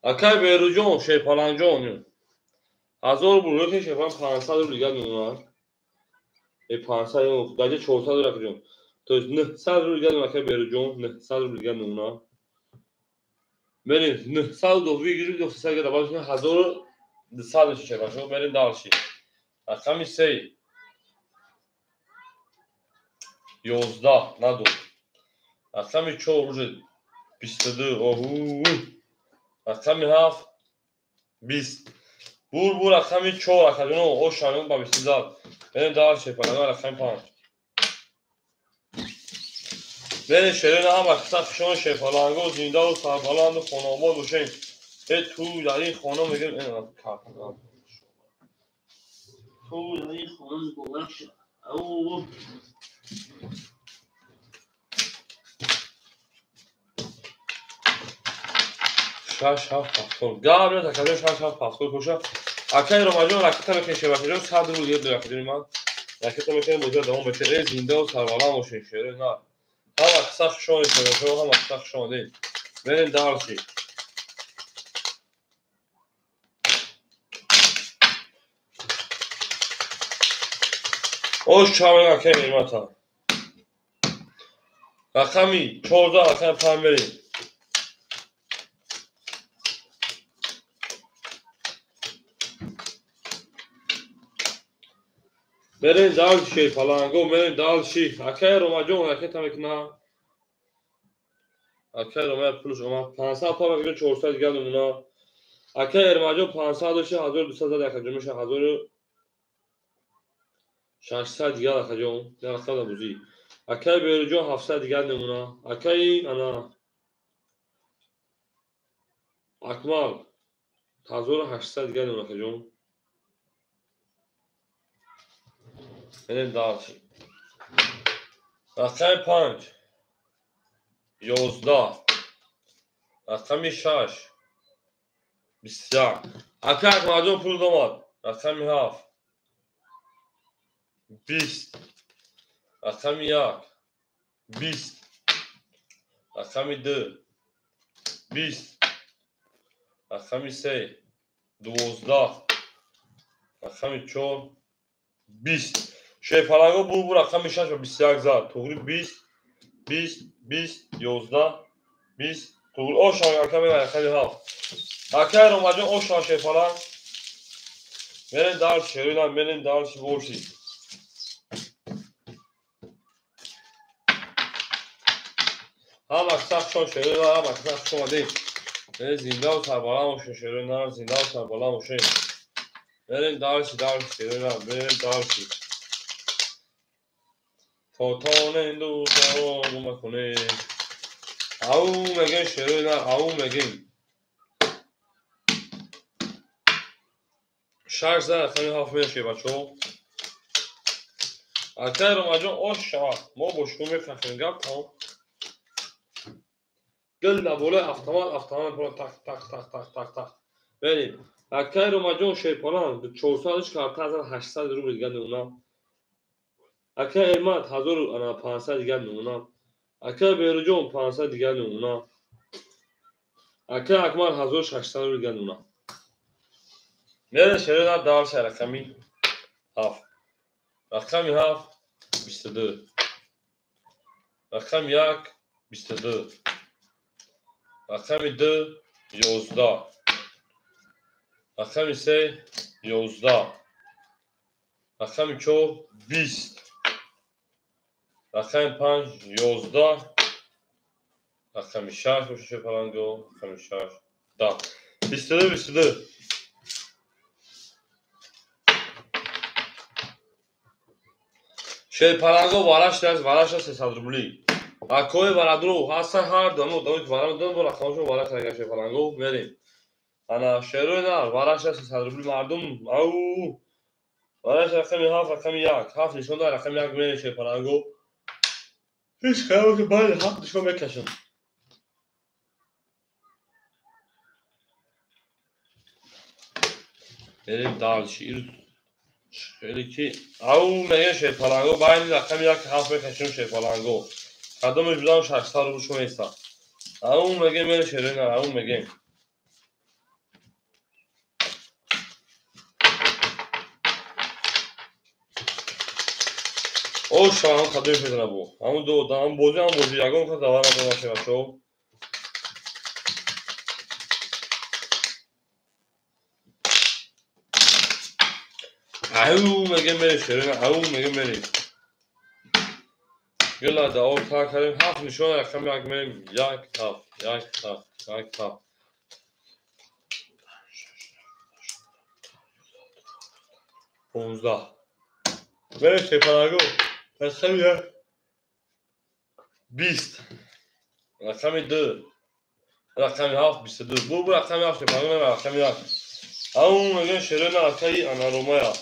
akay veriyoruz şey falan canım 1000 بلوک شفا 500 رو دیگه نمیدونم ای 500 رو دیگه 400 رو رفتم تو 900 رو دیگه نمیدونم که بره جون 900 رو دیگه نمیدونم بریم 900 رو دیگه گیریم 300 رو باشه 1200 رو شفا شو بریم دالشی رقم 3 11 ندو رقم 4 روز 22 اوه رقم 7 20 بور رقم 4 رقم او شانون با 20 بریم دالشی پناه رقم 5 بریم شیرین هم اکثر شون شفالانگو زنده و سربلند و خانوما دوشین به تو در این خانه میگم این کارکنان تو در این خانه میگم او شش هفت پاسپورت گابر تکلیف شش هفت پاسپورت کوشا اکای رو ماجون راکت میکشه باشه صد رو یه دو کنیم ما راکت میکنه موجود دوم بشه زنده و سربلند و شیرین نه هم اکثر شون شفالانگو هم اکثر شون دی بریم دارشی اوش چاوی اکای میرمتا رقمی 14 رقم 5 بریم بریم دالشی پلنگو بریم دالشی اکای رو ماجون راکت میکنه اکای رو ماجون پولش اومد 500 تا میگه 400 دیگه اونا اکای رو ماجون 500 شه 1200 دیگه جمع شه 1600 دیگه جمع نه رقم بوزی اکای بیرجون 700 دیگه نمونه اکای انا اکمال 1800 دیگه نمونه جمع بریم دالشی رقم 5 11 رقم 6 بسیار اکای ماجون پول دوماد رقم 7 20 رقم 1 20 رقم 2 20 رقم 3 12 رقم 4 20 شفالانگو bu رقم 6 و 21 زد توغری 20 20 20 11 20 توغری o şan رقم رقم 7 اکر اومده o şan şefalan benim dar şerinden benim dar şivorsi هم اکثر شان şerinden هم اکثر شان değil زنده و سربلند باشه şerinden زنده و سربلند باشه بریم دارشی شریرم بریم دارشی تاتان دوزار مکنه او مگه شریرم او مگه 6 زن خیلی هفت میشه بچه اکر اومجان آش شما ما باشکو میفخیم گب تام گل بالای автомат так так так так так так بریم. اکای روماجون شیپالان 400 کارت 800 روبل دیگه اونا. اکای ارمات 1500 دیگه اونا. اکای بیروجون 500 دیگه اونا. اکای اکمال 1600 روبل دیگه اونا. میره شرینا دار شه رقمی 7. رقمی 7 22. رقم 1 22. رقم 2 11. رقم 3 11. رقم 4 20. رقم 5 11. رقم 6 باشه پلنگو. رقم 6 10. 22 22. شی پلنگو وارش دست وارش 300 روبلی. اکوی برادرو هست هر دمو که برام دم برا خاموش وارش نگه شی پلنگو بریم. انا شروع نه وارش 300 روبلی مردم او وارش رقم 7 رقم 1 7 نشون داره رقم 1 میره شی پلنگو. هیچ خیلی که باید 7 نشون بکشم. بریم دال شیر خیلی کی او میگه شی پلنگو باید رقم 1 7 بکشم شی پلنگو. قدمش بدم 600 روبل شو میسا. او میگه میره شروع نه او میگه او شما کدوم میدونه بو همون دو دام بوزی یگان که دوام باشه بچو او میگه میره شروع او میگه میره گلا داو تا کردیم 7 نشون رقم 1 میریم 1 7 1 7 1 7 15 میره شی پلنگو رقم 1 20 رقم 2 رقم 7 22 بو رقم 7 شی پلنگو میره رقم 1 او میگه شروع نه اکی انا رومایا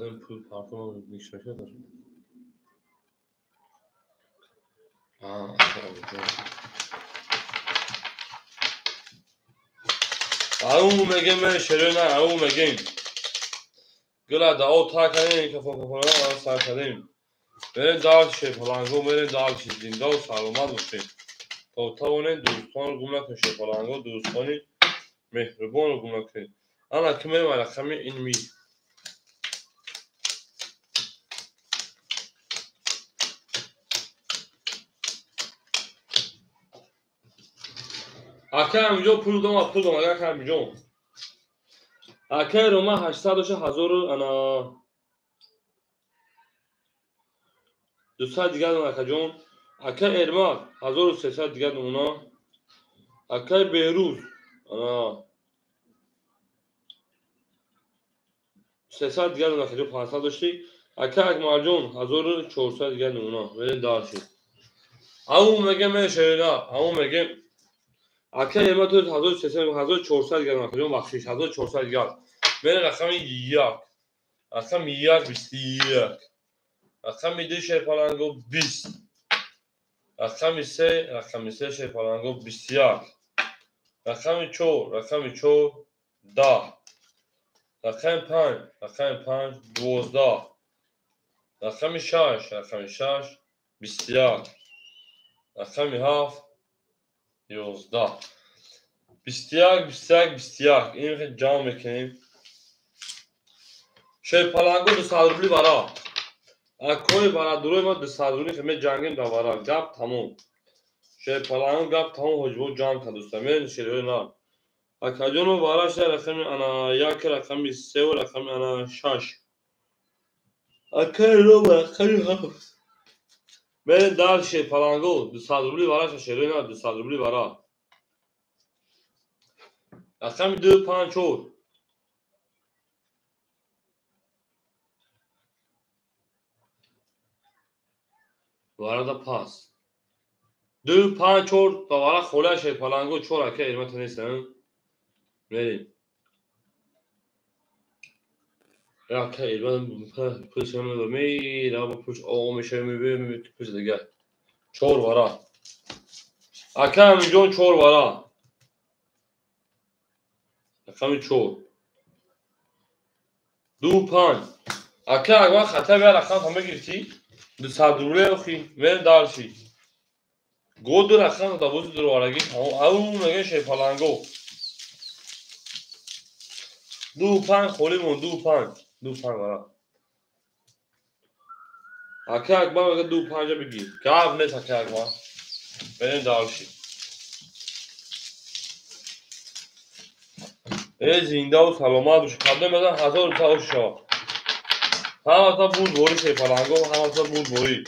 kadın pul pantolon bir şaşırır. Aa, او میگه من شروع نه او میگه گلا داو تا کنیم که فوق سر کردیم بریم دال شی پلنگو بریم دال شی زنده و سلامت باشیم تا تاونه دوستان گم نکن شی پلنگو دوستانی مهربان رو گم نکنید انا که میرم رقم این می اکه همینجا پول دام اگر که همینجا اکه روما 800 1000 انا 200 دیگه دون اکه جون اکه ارماد 1300 دیگه دون اونا اکه بیروز انا 300 دیگه دون اکه جون 500 داشتی اکه اکمال جون 1400 دیگه دون اونا بریم دار شید او میگه من شرینا او میگه اکه ارماد تو 1300 1400 دیگه دون اکه جون بخشیش 1400 دیگه بره رقم 1 رقم 1 21 رقم 2 شی پلنگو 20 رقم 3 شی پلنگو 21 رقم 4 10 رقم 5 12 رقم 6 21 رقم 7 11 21 این که جام میکنیم شی پلنگو 200 روبلی برا اکوی برا دروی ما 200 روبلی که می جنگیم دا برا گپ تموم شی پلنگو گپ تموم حجبو جام که دوستا میرین شیروی نا اکا جونو باراش رقم انا 1 رقم 3 و رقم انا 6 اکا رو رقم 7 میرین دال شی پلنگو 200 روبلی باراش شیروی نا 200 روبلی برا رقم 2 5 4 برا دا پاس 2 5 4 دوباره خوله شی پلنگو 4 اکا ایرمت نیستن میرین okej, pulsujemy do mi, albo میشه پوز دیگه. چهار ورا. اکم جون چهار ورا. اکم چهار. دو پنج. اکم اگه خطا بیار اکم همه گرفتی. دو صدروله اخی. من دارشی. گود دو اکم داوود دو وارگی. او مگه شی پلنگو. دو پنج خولیمون دو پنج. دو پنج ورا. اکم اکبر مگه دو پنج بگیر. گاو نیست اکم اکبر. من دارشی. ای زنده و سلامت باشه. قبل مثلا 1000 شاه. همه تا بود بوری شی پلنگو همه تا بود بوری.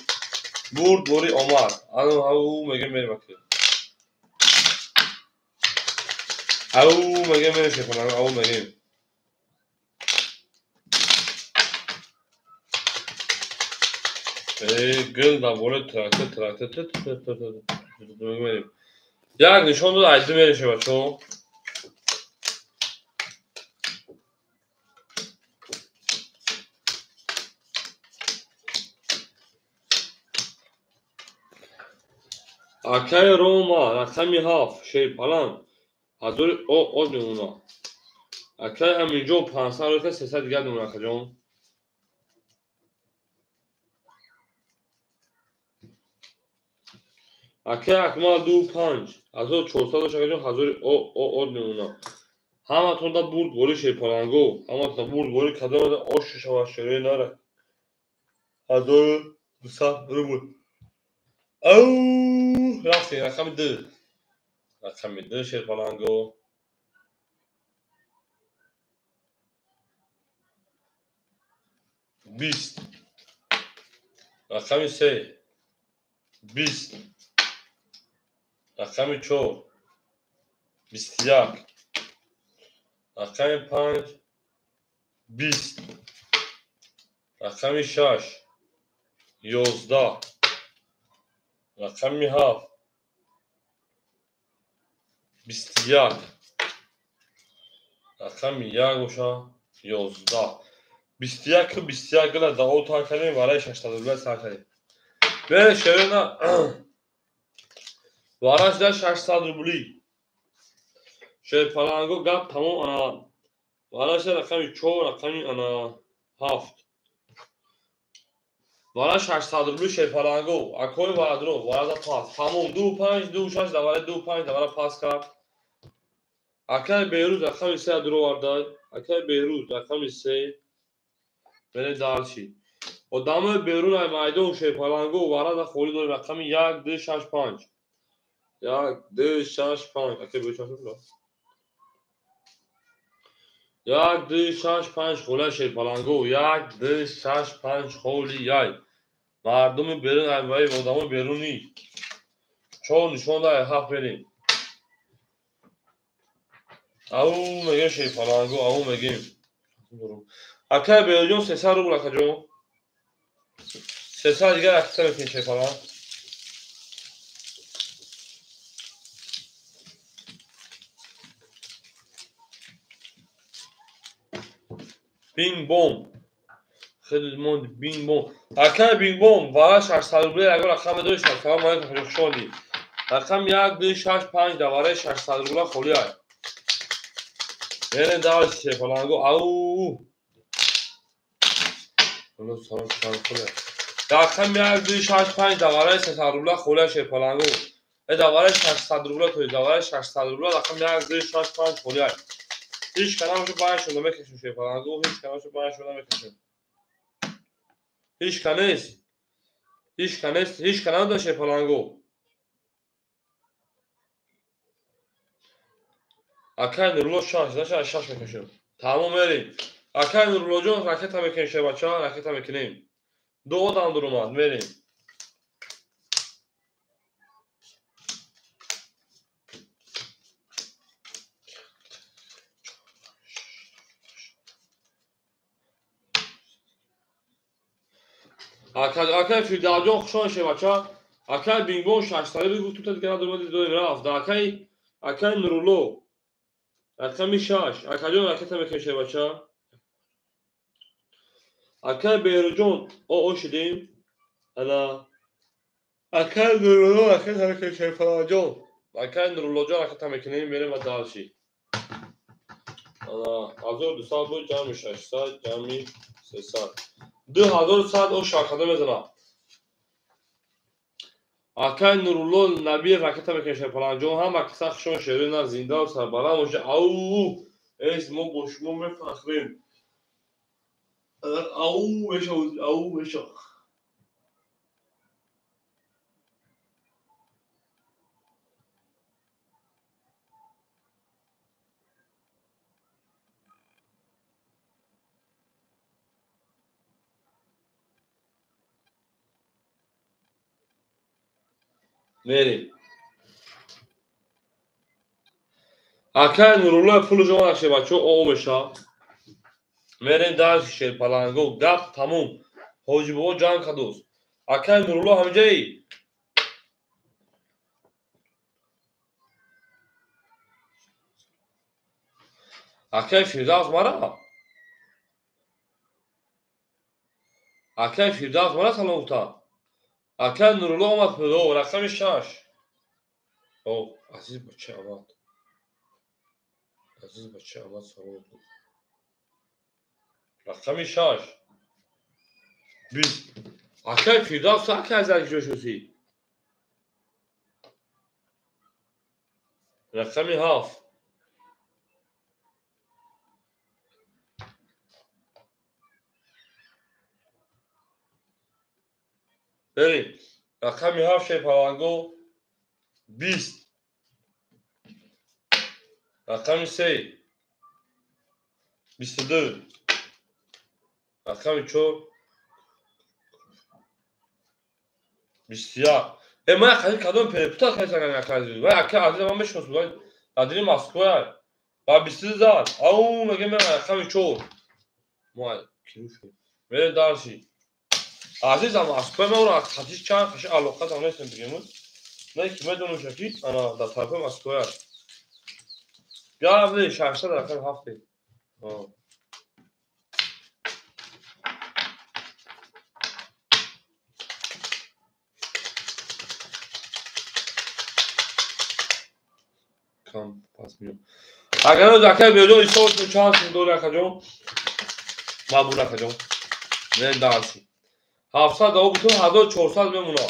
برد بوری آمد. او مگه میره مکه. او مگه میره شی پلنگو او مگه. گل دا بوله تراکتور میریم. یک نشان داد عیدی میره شی بچه. اکای روما رقمی هاف شی پلنگ. حضور او نمونه. اکای همینجا 500 رو که 300 دیگر نمونه کجان. اکای اکمال دو پنج. حضور 400 رو کجان حضور او نمونه. همه تون دا برد بوری شی پلنگو. همه تون دا برد بوری کدام دا آش شوا شروع ناره. حضور 200 رو بود. او رفتی رقم دو. رقم دو شی پلنگو. 20. رقم 3. 20. رقم 4. 21. رقم 5. 20. رقم 6. 11. رقم 7. 21. رقم 1 11. 21 21 گل دا او تا کنیم برای 80 دلار سر کنیم. به شروع وارش در 600 روبلی. شی پلنگو گپ تمام انا. وارش رقم 4 رقم انا 7. وارش 800 روبلی شی پلنگو. اکوی وارد رو وارد پاس. تمام 2 5 2 6 دوباره 2 5 دوباره پاس کرد. اکای بیروز رقم 3 درو وارد. اکای بیروز رقم 3 بره دارشی. و دامه بیرون ای میدان شی پلنگو وارد خولی دو رقم 1 2 6 5. 1 2 6 5. اکای بیروز شد. 1 2 6 5 خوله شی پلنگو. 1 2 6 5 خولی یای. مردم بیرون ای وای و دامه بیرونی. چون نشون دای حق بریم. او مگه شی پلنگو او مگه. اکای بیروز 300 رو بلا کجا. 300 دیگه اکثر میکنی شی پلنگ. بینگ بوم. خیلی موند بینگ بوم. اکای بینگ بوم وارش 800 روبلی اگر رقم دوش سلام علیکم خوشحالی. رقم 1 2 6 5 دوباره 600 روبلی خولی های. یعنی دارش شی پلنگو او. اونو سلام خوله. رقم 1 2 6 5 دوباره 300 روبلی خولی شی پلنگو. دوباره 600 روبلی توی دوباره 600 روبلی رقم 1 2 6 5 خولی های. هیچ کنارشو باید شده میکشیم شی پلنگو. هیچ کنارشو باید شده میکشیم. هیچ کنیست. هیچ کنار داشته پلنگو. اکای نورلو شاش داشته شاش میکشیم. تمام میریم. اکای نورلو جون راکت هم میکنیم بچه ها. راکت هم میکنیم. دو دام در اومد میریم. اکای فیلدر جون خوشحال شه بچه ها. اکای بینگ بون 6 ساله بگو تو تا دیگه در اومد دو رفت. اکای نورلو رقم 6. اکای جون راکت هم میکنیم بچه ها. Akay Beyrucun o şideyim. Ana. Akay Nurullo akay tabii şey falan John. Akay Nurullo akay tabii ki neyim benim adalci. Ana. Azor saat bu cami 6 saat cami 3 saat. 2000 saat o şarkıda mesela. Akay Nurullo Nabi rakata mekeşe falan John ham aksa khshon şerinar zinda و سربالا موشه او اسمو گوشمو مفخرین او بشو او بشو بریم Akay Nurullo pul جوان اشه بچه او بشا میرین درس شیر پلنگو گپ تموم حاجبو جان کدوس Akay Nurullo همجایی Akay Firdevs مرا Akay Firdevs مرا سلام گفتا Akay Nurullo آمد پدو رقم 6 او عزیز بچه آمد عزیز بچه آمد سلام گفت رقم 6 biz Akay Firdevs Akay ازش جوشوسی رقم 7 بریم رقم 7 شیر پلنگو 20 رقم 3 22 رقم 4 21 ما خیلی کدوم پرپتا خیلی سگن نکردیم و اکه عزیز من بشنوس باید نداری مسکوه و 20000 او مگه من رقم 4 ما کیلو شد میره درشی عزیز اما مسکوه من اون خطیش چند خشی علاقه تا نیستم بگیمون نه که میدونم شکی انا در طرف مسکوه بیا عبده 600 رقم 7 کام پس میام اگر از اکه بیدو ایسا تو چند دو رکجون مبور رکجون میره درشی 700 او بتون 1400 بمونه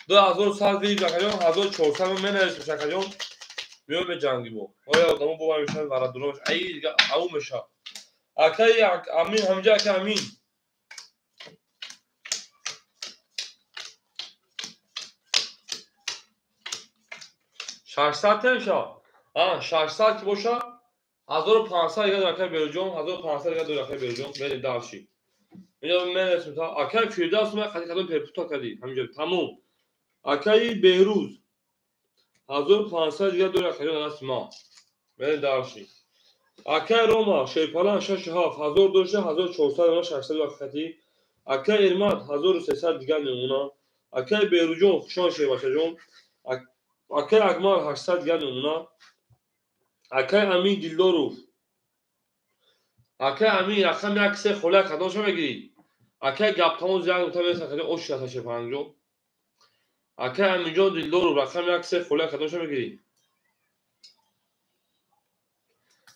2100 دیگه رکجون 1400 منرش رکجون میام به جنگی بو آیا آدمو بو میشن ورا دروش ای دیگه او میشه اکه امین همجا که امین ششصد نمیشه 600 که باشه 1500 دیگه رکه بیرجون 1500 دیگه دو رکه بیرجون بریم درشی اینجا من اسم تا اکه فیردوس من خیلی کدوم پرپوتا کردی همینجا تموم اکه بهروز 1500 دیگه دو رکه بیرجون است ما بریم درشی اکه روما شیپالان 6 هاف 1200 1400 600 وقتی اکه ارماد 1300 دیگه نمونه اکه بیرجون خوشان شه باشه جون اکه اکمال 800 دیگه نمونه اکه امین دیلدارو اکه امین رقم یک سه خله کداشو بگیری اکه گپ تمام زیاد تا مثلا کدی اوش تا شه پنجو اکه امین جو دیلدارو رقم یک سه خله کداشو بگیری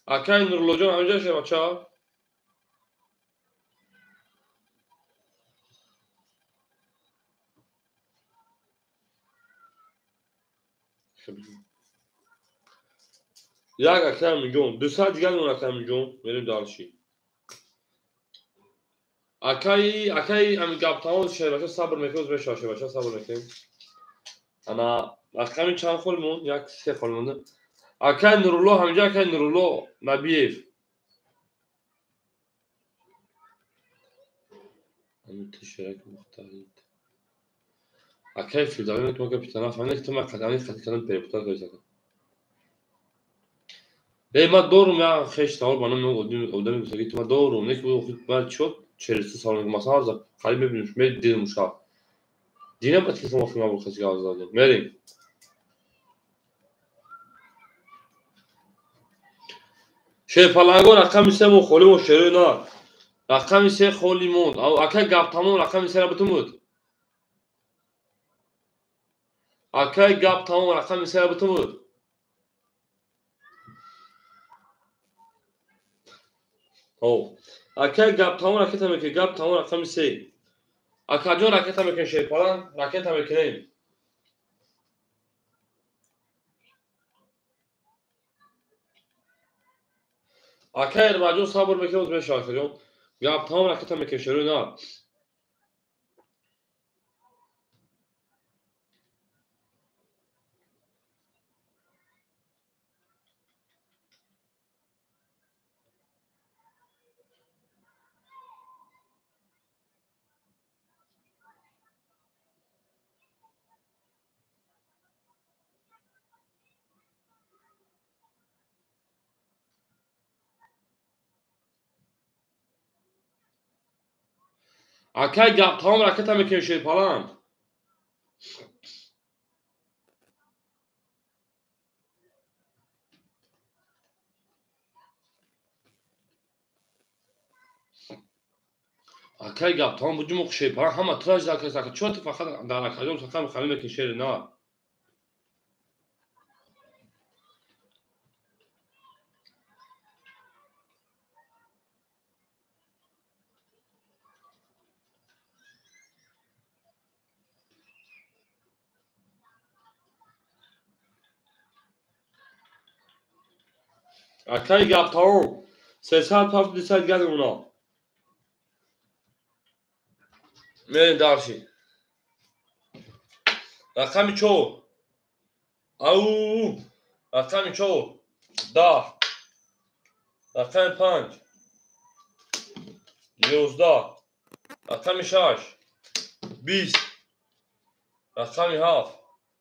اکه نورلو جان همینجا شه بچا یک اکه امین جون 200 دیگه اون اکه امین جون بریم دارشی اکه امین گپ تمام شه بچا صبر میکنید به شاشه بچا صبر میکنید انا رقم چند خلمون یک سه خلمون اکه نورلو همینجا اکه نورلو نبیف همین تشرک مختلف اکه فیلداوی تو که پیتنا فهمیدی که تو ما قدمی خاطر کردن پرپوتا گذاشتم ما دورم یا خیش تاول بانم اودم میگه تو ما دورم نه که خود بعد شد 43 سال مثلا از خالی ببینیم می دیدم مشا دیدم بعد که ما فیلم خاصی گاز دادیم بریم شه پلنگو رقم 3 مو خولم و شروع نه رقم 3 خالی موند. او اکا گپ تمام رقم 3 را بتمود. اکا گپ تمام رقم 3 را بتمود. او اکا گپ تمام رکت هم که گپ تمام رقم 3. اکا جان رکت هم که شیپالان رکت هم کنیم. اکا ارمجون صبر میکنم به شاکر جان. گپ تمام رکت هم که شروع نه. اکا گپ تمام رکت هم که شیپالان. اکا گپ تمام بودیم شیپالان همه تراج دکه ساکت چون فقط در اکا جان ساکت خالی که شیر نه. اکا گپ تمام 300 گرد اونا. میریم دارشی. رقم 4. او رقم 4 10. رقم 5 11. رقم 6 20. رقم 7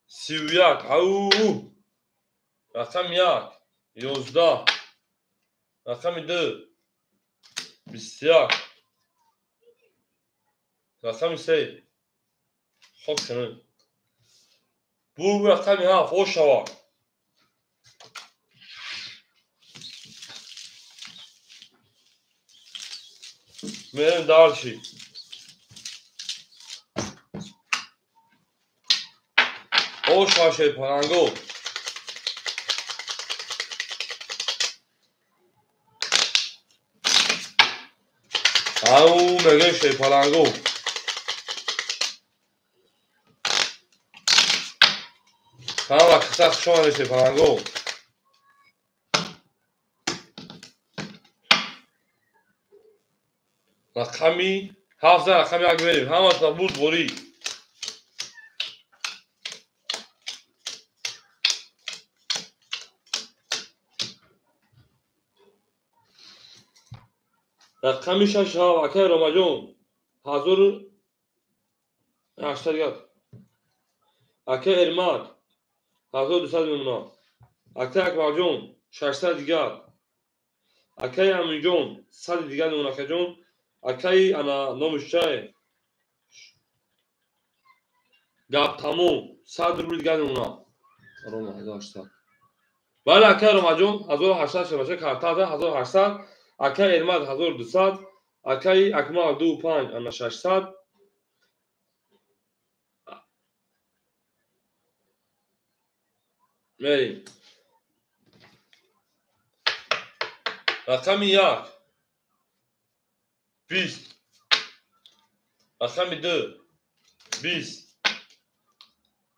31. او رقم 1 11. رقم 2 21. رقم 3 خوب کنید. بو رقم 7 او شوا. میریم دارشی. او شاشه پرنگو. او مگه شیپالانگو. همه کسا شما شیپالانگو. رقمی 7 رقمی یک بریم همه تا بود بوری. رقمی 6 ها اکای رمجون 1800 گرد. اکای ارماد 1200 میمونا. اکای اکبر جون 600 دیگر. اکای امین جون 100 دیگر میمونا اکای جون. اکای انا نامش چای گپ تموم 100 روبل دیگر میمونا. روم 1800. بله اکای رمجون 1800 شبچه کارتا 1800. اکای ارماد 1200. اکای اکمال 25 انا 600. میریم. رقم 1 20. رقم 2 20.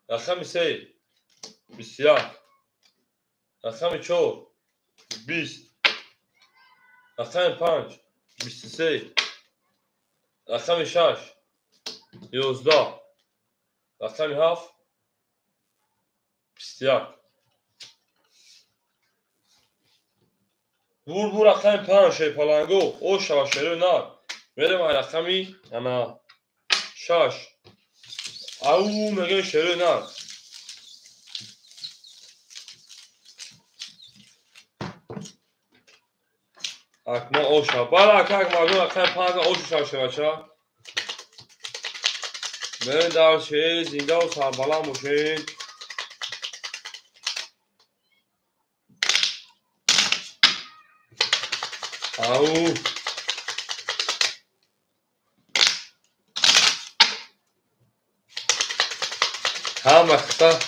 رقم 3 21. رقم 4 20. رقم 5 23. رقم 6 11. رقم 7 21. بور رقم 5 شیپالانگو او شوا شروع نه. میرم رقمی انا 6 او مگه شروع نه. اکما او شوا بالا اکما رقم 5 او شوا شوا. میریم دارشی زنده و سربالا موشین. او هم وقتا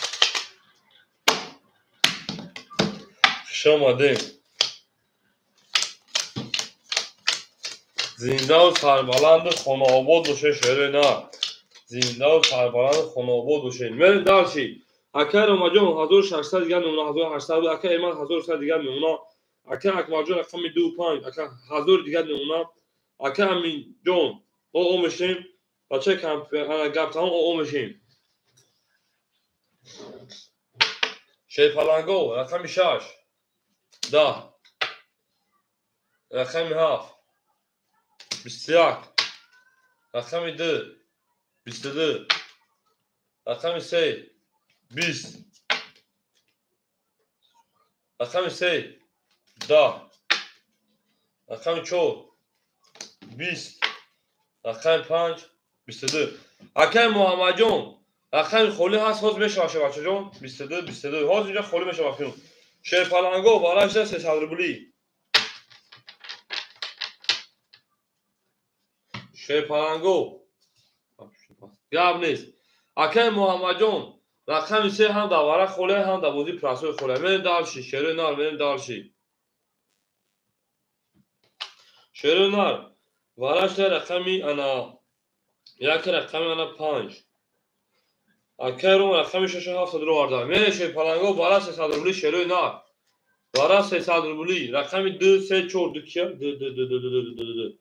خوش آمدیم. زنده و سربلند خانه آباد باشه شعر نه. زنده و سربلند خانه آباد باشه. میریم دارچی اکه رمجان 1600 دیگر نمونه 1800 اکه ایمان 1100 دیگر نمونه اکه اکمال جان رقم 25 اکه 1000 دیگر نمونه اکه امین جان او میشیم بچه کم گپ تمام او میشیم. شی پلنگو رقم 6 10 رقم 7 21 رقم 2 22 رقم 3 20 رقم 3 10 رقم 4 20 رقم 5 22 اکه محمد جان رقم خالی هست باز میشه بچه جان 22 22 باز اینجا خالی میشه بخونم. شیر پلنگو بالاش 300 روبلی. شیر پلنگو گپ نیست اکه محمد جان رقم 3 هم در ورق خالی هم در بازی پرسو خالی میریم دالشی شیر نار میریم دالشی شیر نار بالاش رقمی انا یک رقم انا 5 اکه رو رقم 6 700 رو آورده میره شیر پلنگو بالا 300 روبلی شیر نار بالا 300 روبلی رقم 2 3 4 2 کیا 2 2 2 2 2 2 2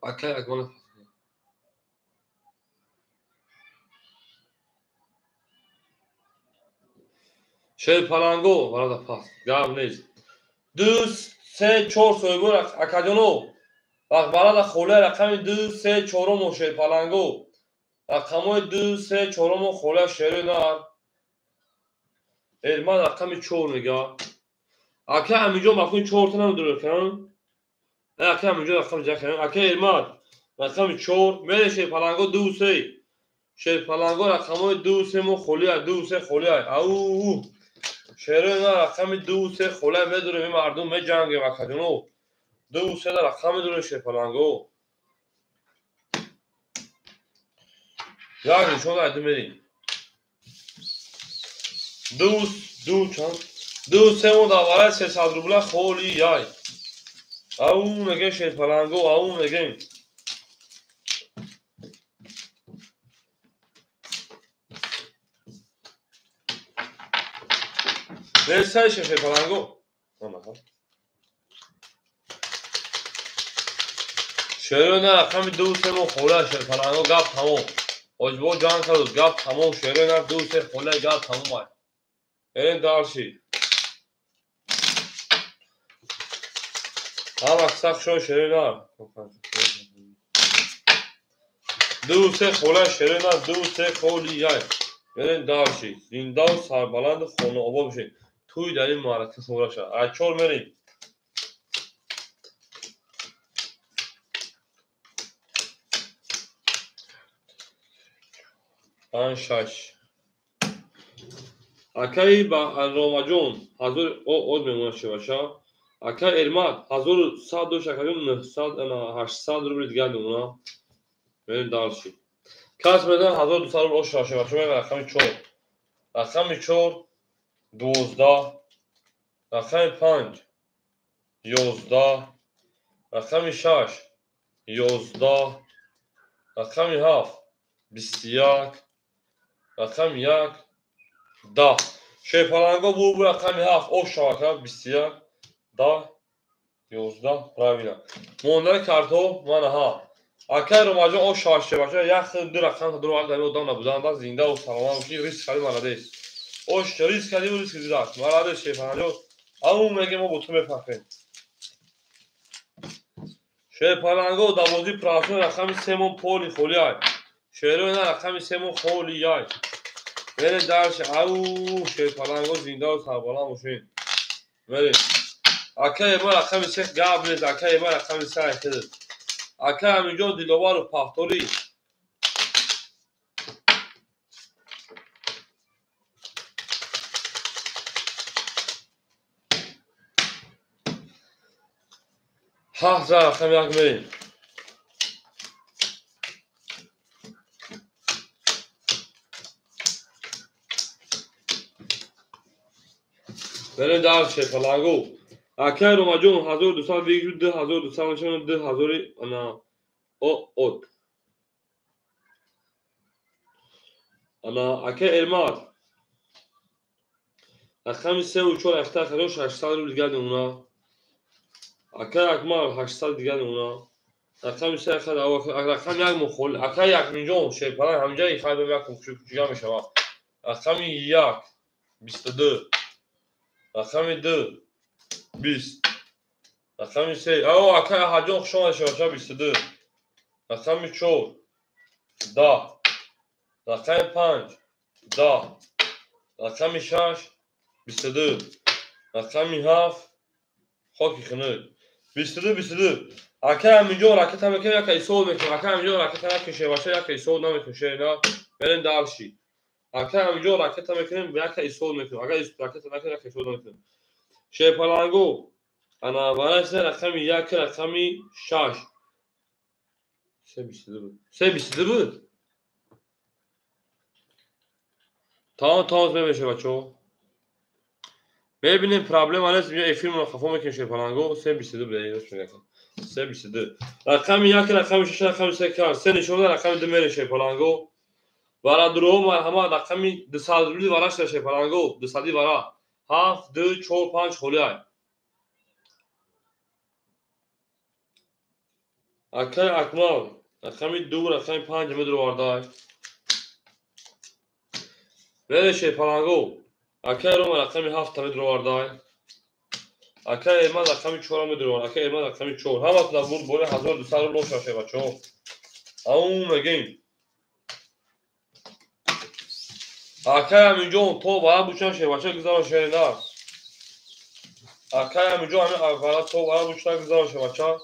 اکه اکمال شیر پلنگو بالا پاس گام نیست 2 3 4 سویگو اکه جانو وقت بالا خوله رقم 2 3 4 مو شیر پلنگو رقم 2 3 4 مو خوله شیر نار المان رقم 4 میگه اکه همینجا مفهوم 4 تا نمیدونه کنن اکه همینجا رقم جا کنن اکه المان رقم 4 میره شیر پلنگو 2 3 شیر پلنگو رقم 2 3 مو خوله 2 3 خوله او شیر نار رقم 2 3 خوله میدونه مردم می جنگه وقتونو 2 3 رقم میدونه شیر پلنگو یعنی شما دایده میرین 2 چند 2 3 مو داوره 300 روبله خولی یای او میگه شیر پلنگو او میگه نرسه شیر پلنگو شیر نه رقم 2 3 مو خوله شیر پلنگو گپ تمام آجبا جان کرد گپ تمام شیر نه 2 3 خوله گپ تمام این دارشی هم اکساق شو شیر نه 2 3 خوله شیر نه 2 3 خولی یای برین دارشی زنده و سربلند خانه آباد بشین توی در این معرکه سوره شد اچول میرین 5 6 اکه با رومجون حضور او میمونه چه باشه اکه ارماد حضور 100 دو شکریم 900 انا 800 روبل دیگر میمونه برین دارشی کس میدن 1200 روبل اوش باشه باشه رقم 4 رقم 4 12 رقم 5 11 رقم 6 11 رقم 7 21 رقم 1 10 شیر پلنگو بو رقم 7 اوش شبکه 21 10 11 روینا مونده کارتو من ها اکه روماجو اوش شاشه باشه یک دو رقم تا دو رقم در اون نبودن باز زنده و سلام باشی ریسک کردی مرادیس اوش ریسک کردی و ریسک دیداست مرادیس شیر پلنگو اون میگه ما بوتو میپخیم شیر پلنگو دوازی پراسون رقم 3 مون پولی خولی های شیر نه رقم 3 مون خولی های میره درش او شیر پلنگو زنده و سربالا باشین میره اکه ما رقم 3 گاب نیست اکه ما رقم 3 احتد اکه همینجا دیلوار و پاختوری هفت رقم یک میرین بریم در شه پلنگو اکه روما جون 1200 ویگرو 1200 نشون 2000 انا او اوت انا اکه ارماد اخمی سه و چور اخته خروش 800 رو دیگه اونا اکه اکمال 800 دیگه اونا اخمی سه اخده او اخمی یک مخول اکه یک میلیون شه پلنگ همجا یک خیلی یک کجا میشه اخمی یک 22 اخمی 2 20 اخمی سه او اکه حجم شما شما 22 اخمی 4 10 اخمی 5 10 اخمی 6 22 اخمی 7 خاکی خنه 22 اکه همینجا راکت هم که یک ایسول میکنه اکه همینجا راکت هم که شه باشه یک ایسول نمیکنه نه بریم دالشی اکه همینجا راکت هم میکنیم یک ایسول میکنه اگه راکت هم میکنه یک ایسول نمیکنه شه پلنگو انا وارش رقمی یک رقمی 6 22 بود تمام میشه بچو ببینیم پرابلم است اینجا فیلم رو خفا میکنه شه پلنگو 322 بده راست میگم 322 رقم یک رقم 6 رقم 3 کار 3 نشون رقم 2 میره شه پلنگو ورا درو همه رقم 200 رولی وراش شه پلنگو 200 ورا 7 2 4 5 خلیای اکه اکمال رقم 2 رقم 5 مدر واردای بره شه پلنگو اکه رو رقم 7 مدر واردای اکه ایمان رقم 4 مدر واردای اکه ایمان رقم 4 همه تا بود بوله 1200 رو لوش شه بچو اون میگیم اکه همینجا تو باید بوچن شه بچه گذار شه نه اکه همینجا همین اولا تو باید بوچن گذار شه بچه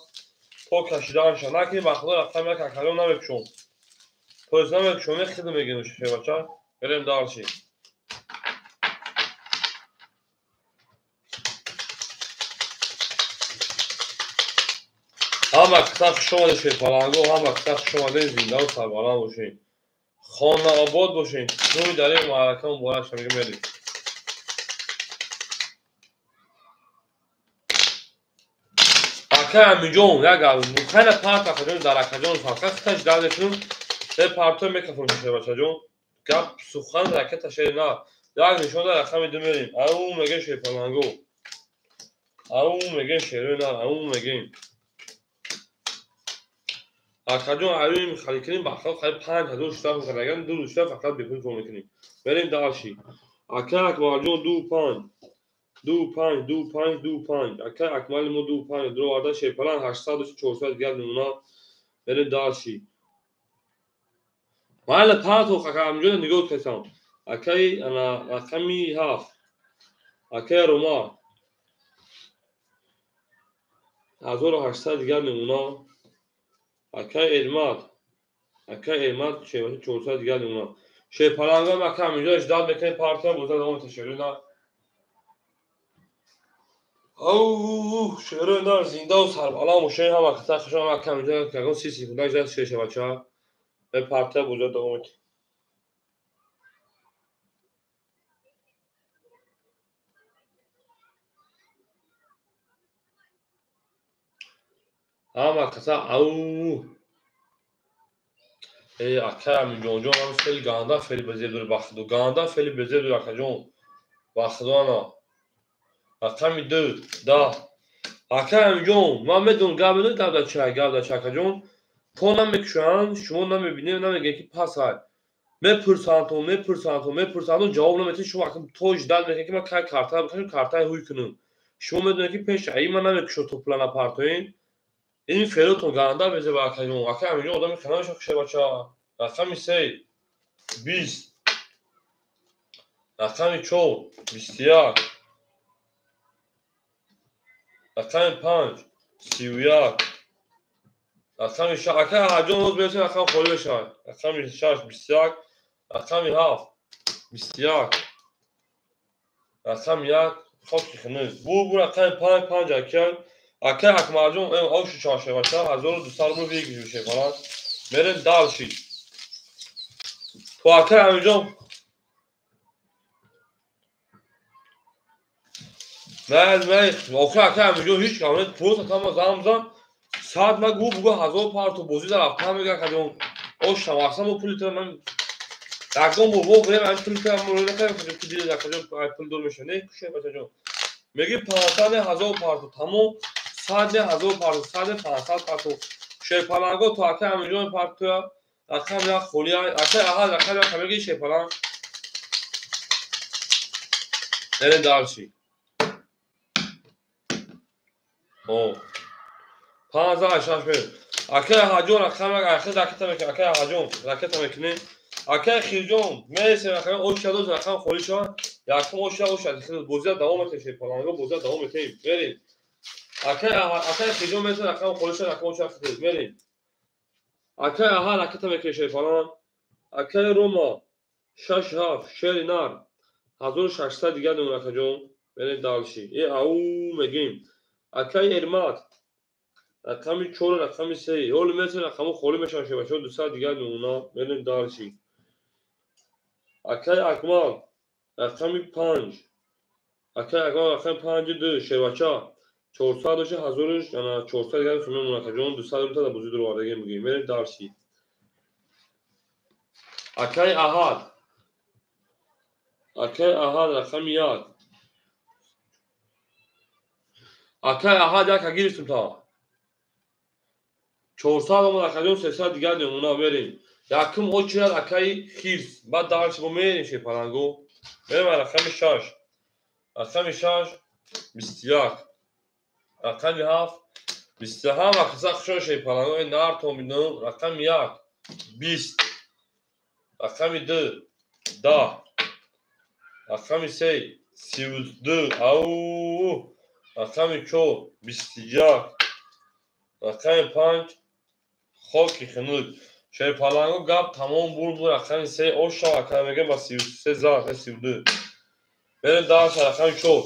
تو کشیدن شه نکنی بخدا رقم یک اکلون نمیکشون پوز نمیکشون میخیده میگیم شه بچه بریم دار شی همه کتاق شما شه پلنگو همه کتاق شما دین زنده و سربالان باشین خانه آباد باشین نوی در این معرکه مبارک شما میگیم اکه همینجا یک خیلی پارت اکجون در اکجون فقط خیلی دادشون به پارتو میکفون شه بچه جون گپ سخن رکت شه نه یک نشون در رقم 2 میریم او میگه شه پلنگو او میگه شه نه او میگه اکجون اویم خالی کنیم بخدا خیلی 5000 شتا میکنن دو شتا فقط بکن کن میکنیم بریم دالشی اکه اکمال جون 2 5 اکه اکمال مو 2 5 درو واردا شه پلنگ 800 400 گل اونا بریم دالشی محل پاتو همینجا نگاه کردم اکی انا رقمی 7 اکی روما 1800 دیگر نمونا اکی ارماد چه 400 دیگر نمونا شه پلنگا ما همینجا اجداد بکنه پارتا بوزا دوم تشرینا او شهر زنده و سربالا مشه هم وقتا خوشم ما همینجا که سی خدا جات شه بچا به پارتا بوزا دوم هم وقتا او اکه همینجا هم خیلی گاندا خیلی بزرگ دور بخدو گاندا خیلی بزرگ دور اکجون بخدانا رقم 2 10 اکه همینجا من میدون گابنو گابدا چکا جون تو نمیکشن شما نمیبینی نمیگه که پس های میپرسانتون جواب نمیتی شما اکم توش دل میگه که من که کارتا بکنم کارتا هوی کنم شما میدونی که پیش ای من نمیکشم تو پلان اپارتمنت این فعلتون گاندا بزه با اکه جون اکه همینجا آدم کنارش کشه بچا رقم 3 20 رقم 4 21 رقم 5 31 رقم 6 اکه هجون روز بیرسیم رقم خالی بشه رقم 6 21 رقم 7 21 رقم 1 خاکی خنوز بو رقم 5 اکه اکمال جون اوش چاشه باشه 1200 رو بگیری شه فلان بریم دالشی تو اکه همینجا من آخه همینجا هیچ کامل پروت تمام زمان ساعت من گفت 1000 پارتو بازی در رفتم میگه کدوم اوش تماسم و پول من رقم بابا بریم من پول کنم رو نکنم که دیگه در کجا پول دور میشه نه کشه بچه‌جون میگه 500,000 پارتو تمام 100,000 پارتو 100 پارتو شیپالانگو تو اکه همینجا پارتو رقم یا خولی اکه احال رقم یا کمیگی شیپالان نره دارشی او 5000 شاش بریم اکه هاجون رقم اکه دکتا میکنه اکه هاجون دکتا میکنه اکه خیجون میشه رقم او شادو رقم خولی شو یکم او شادو بوزیا دوام میشه شیپالانگو بوزیا دوام میشه بریم اکه خیجون میشه رقم خولی شو رقم او شادو بریم اکه احال رقم میکنه شیپالان اکه روما شش هاف شری نار 1600 دیگه نمونه کجون بریم دالشی ای او میگیم اکه ارمات رقمی 4 رقمی 3 اول میشه رقم خولی میشه شه بچه 200 دیگه نمونه بریم دالشی اکه اکمال رقمی 5 اکه اکمال رقمی 5 2 شه بچه 400 باشه هزارش یعنی 400 دیگه نمونه کجون 200 رو تا بوزی درو وارگی میگیم بریم دالشی اکه احاد اکه احاد رقمی 1 اکه احاد یک گیرستم تا 400 اومد کجون 300 دیگه نمونه بریم یکم او چیز اکه خیرس بعد دالش با میریم شیپالانگو بریم رقمی 6 رقمی 6 21 رقمی 7 27 وقت شو شیپالانگو این نار تو میدونم رقمی 1 20 رقمی 2 10 رقمی 3 32 او رقمی 4 21 رقمی 5 خاکی خنود شیپالانگو گپ تمام بود رقمی 3 اوشا اکه میگه با 33 زار 32 بریم دارش رقمی 4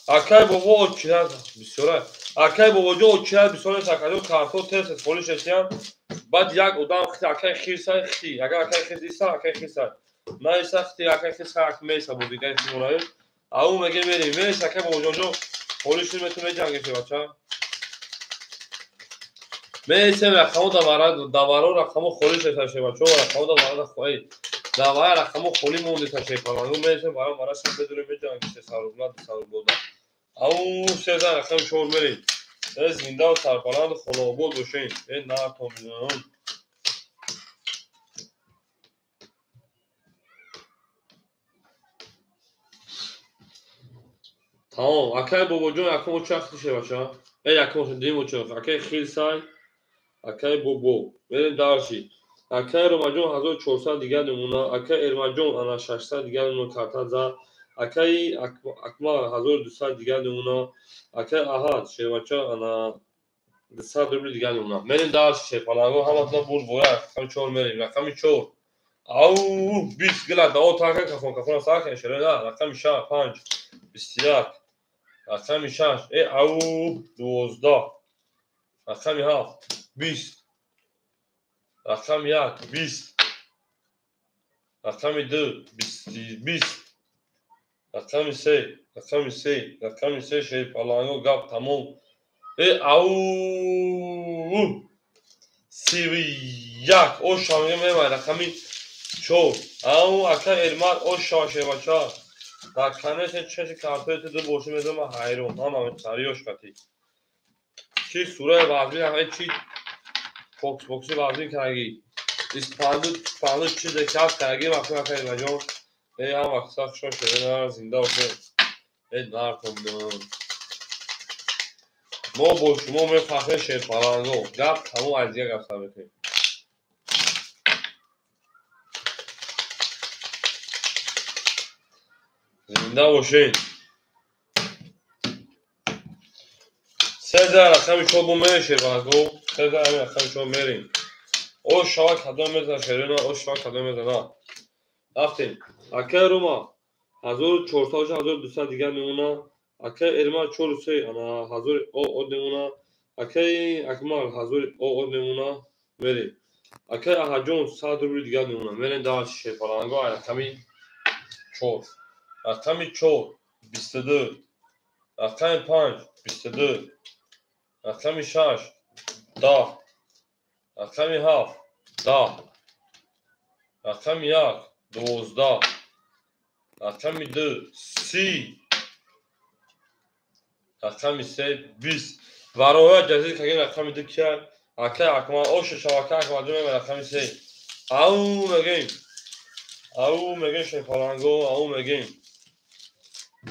اکه بابا اوچیرد بسیاره اکه بابا جو اوچیرد بسیاره تکلیو کارتو تست پولیش اشیان بعد یک ادام خیلی اکه خیرسای خیلی اگر اکه خیرسای اکه خیرسای من سختی اکه خیرسای اکه میسا بود دیگه سیمونایی او میگه میریم میشه اکه بابا جو پولیش میتونه جنگی شه بچه میشه رقمو دوارو رقمو خولی شه شه بچه رقمو دوارو خوی دوارو رقمو خولی مونده تا شه پالانگو میشه برای شب بدونه میجنگی شه سالونا دو سال بوده او سه رقم 4 میریم زنده و سربلند خلابود باشین این نه تا میدونم تمام اکه بابا جون یکم او چخت شه بچه یکم شد دیم و چخت اکه خیل سای اکه بابا بریم دارشی اکه رومجون 1400 دیگه نمونه اکه ارمجون انا 600 دیگه نمونه کارتا زا اکه اکما 1200 دیگه نمونه اکه احاد شه بچه انا 200 روبل دیگه نمونه بریم دارشی شه پالانگو همه بود بویا رقم 4 میریم رقم 4 او 20 گلا داو تا کفون ساکن شده نه رقم 5 21 رقم 6 او 12 رقم 7 20 رقم 1 20 رقم 2 20 رقم 3 رقم 3 شی پالانگو گپ تمام او 31 او شامگه میمونه رقمی 4 او اکه ارمات او شاشه بچه در کنه چه کارتوی تو دو بوشه میدونم حیرون هم همه سریوش کتی چی سوره وزبین همه چی بوکسی وزبین کنگی اسپاندو چی دکت کنگی وقتی خیلی مجموع ای هم وقت سخت شو شده نار زنده باشه ای نار کمدون ما با شما میفخره شیر پالانگو گفت همون عزیه گفت میکنیم زنده باشین 3000 رقم شما میره شیر پالانگو 3000 رقم شما میریم او شاک کدام میزن شیرین او شاک کدام میزن رفتیم اکه روما 1400 1200 دیگه نمونه اکه ارما 43 انا 1000 او نمونه اکه اکمال 1000 او نمونه میریم اکه احجون 100 روبل دیگه نمونه میریم داش شیپالانگو رقمی 4 رقمی 4 22 رقم 5 22 رقم 6 10 رقم 7 10 رقم 1 12 رقم 2 30 رقم 3 20 برای جدید که رقم 2 کرد اکه اکما اوش شواکه اکما دومه رقم 3 او مگیم شیپالانگو او مگیم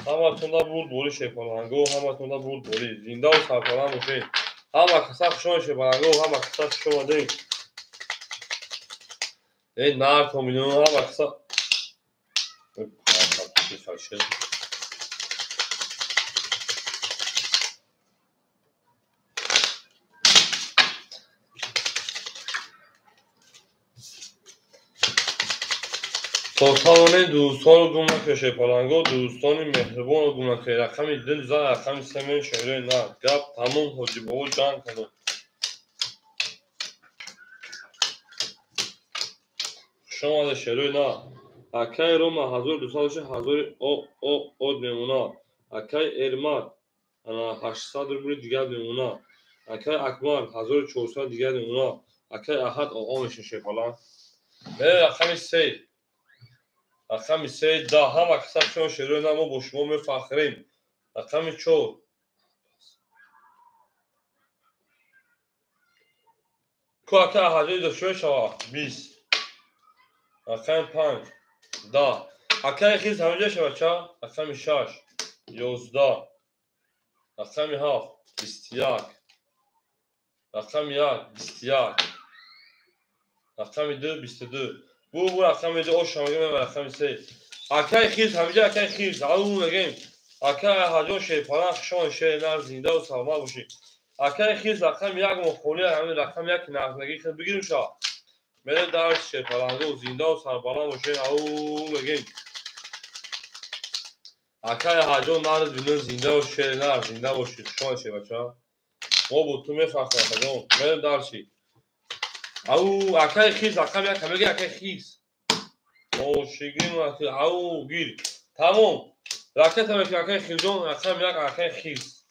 همه تونده بود بولی شیپالانگو همه تونده بود بولی زنده و سرپالان باشین همه کسا شما شیپالانگو همه کسا شما دین این نار تومینون همه کسا سلطان دوستان رو گم نکنه شیپالانگو دوستان مهربان رو گم نکنه رقم دل زن رقم سمین شعره نه گپ تموم حاجی بابا جان کنه شما ده شعره نه اکای روما 1200 او میمونا اکای ارمان انا 800 روبل دیگر میمونا اکای اکبر 1400 دیگر میمونا اکای احد آقا میشه شیپالان بره رقم 3 رقم 3 ده همه کسب شما شعره نه ما با شما میفخریم رقم 4 که اکای احدی داشته شما 20 رقم 5 10 اکای خیز همینجا شما چه رقم 6 11 رقم 7 21 رقم 1 21 رقم 2 22 bu رقم 2 o şamagim ve رقم 3 akay khiz hamca akay khiz au megim akay hajo şey falan şon şeyler zinde و sağma bu şey akay khiz رقم 1 مخولی همین رقم 1 نغمگی خود بگیریم شا میره در şey falan و زنده و سربالا و şey au megim akay hajo nar dünür zinde و şeyler zinde و şey şon şey بچا ما bu tu mefakr hajo میره در şey او اکای خیز رقم 1 همگی اکای خیز او شگین و او گیر تمام راکت هم که اکای خیزون رقم 1 اکای خیز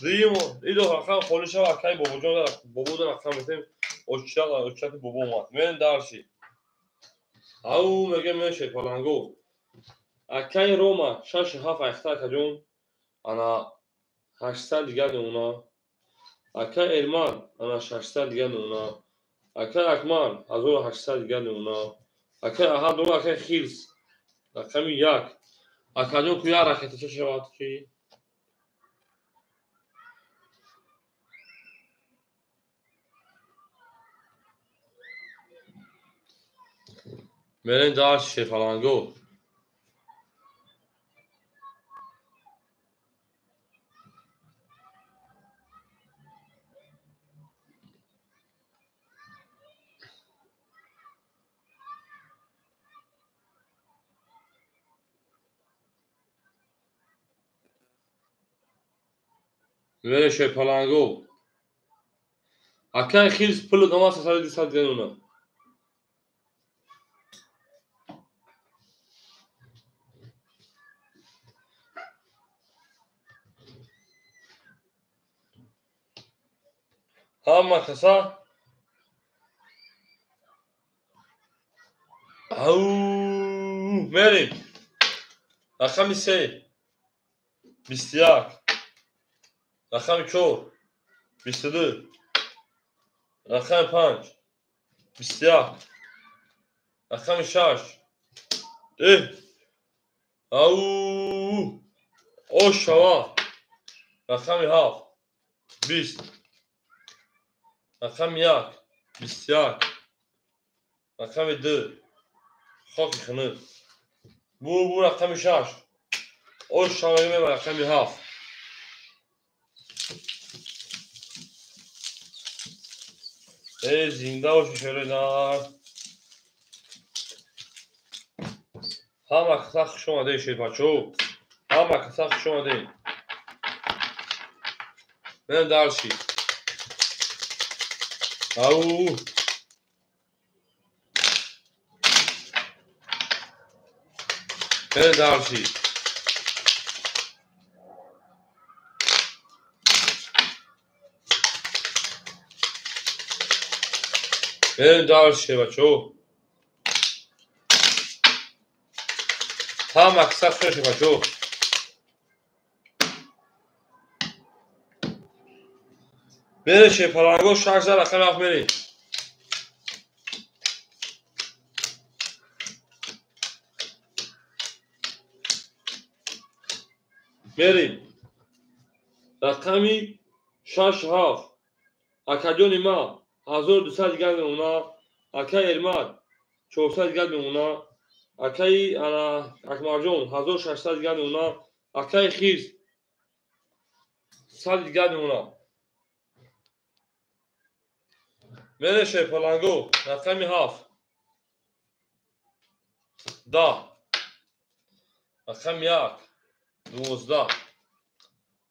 دیمو ایدو رقم خولش ها اکای بابا جان بابا دار رقم میتیم اوچت بابا اومد من درشی او میگه من شیپالانگو اکای روما 6 7 اختار کجون انا 800 دیگر اونا اکای ارمان انا 600 دیگر اونا اکای اکمان 1800 دیگر اونا اکای احد اونا اکای خیز رقم 1 اکادون کویا راکت چه شود کی مرن دار شیپالانگو مرن شیپالانگو اکای خیز پول دما سال دیسات گنونا هم کسا او مرن رقم 3 21 رقم 4 22 رقم 5 21 رقم 6 او او شوا رقم 7 20 رقم 1 21 رقم 2 خاک خنه bu رقم 6 o şamagime ve رقم 7 زنده و ششره دار همه کسا خوش اومده شیر بچو همه کسا خوش اومده من درشی او من درشی بریم دارشی بچه ها. هم اکثر شده بچه ها. برشه پلنگو 6 رقم رفت بریم. بریم رقمی 6 7 اکادیون ما 1200 دیگر میمونا. اکای ارماد 400 دیگر میمونا. اکای اکمال جون 1600 دیگر میمونا. اکای خیز 100 دیگر میمونا. برشه پلنگو رقمی 7 10 رقمی 1 12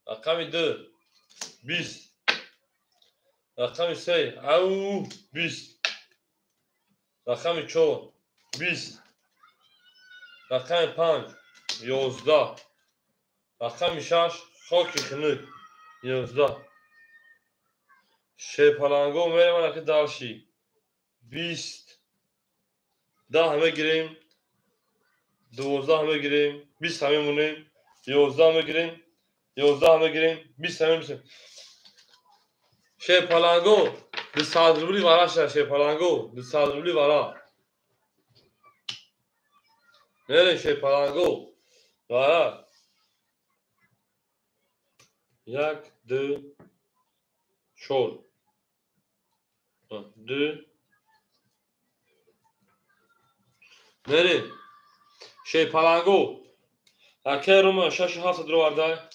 رقمی 2 20 رقمی 3 او 20 رقمی 4 20 رقمی 5 11 رقمی 6 خاکی خنک 11 شه پلنگو میره من که دارشی 20 10 همه گیریم 12 همه گیریم 20 همه مونیم 11 همه گیریم 11 همه گیریم 20 همه میسیم شه پلنگو 200 روبلی وارا شه پلنگو 200 روبلی وارا میره شه پلنگو وارا 1 2 4 2 میره شه پلنگو اکه روم 6 7 درو ورده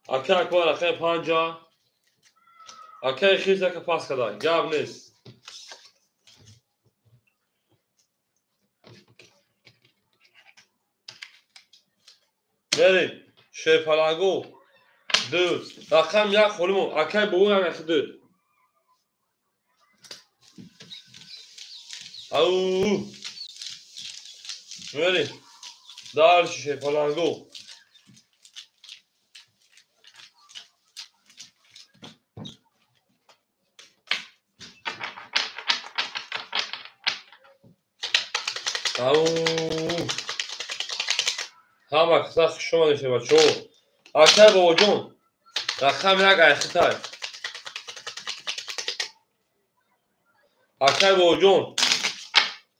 اکه اکوار اکه 50 اکه خیزه که پاس کده گاب نیست بریم شه پلنگو 2 رقم 1 خورمو اکه بو هم اکه 2 او بریم دارشی شه پلنگو او هم اکسخ شما دیشه بچه اکه بابا جون رقم 1 اکه تای اکه بابا جون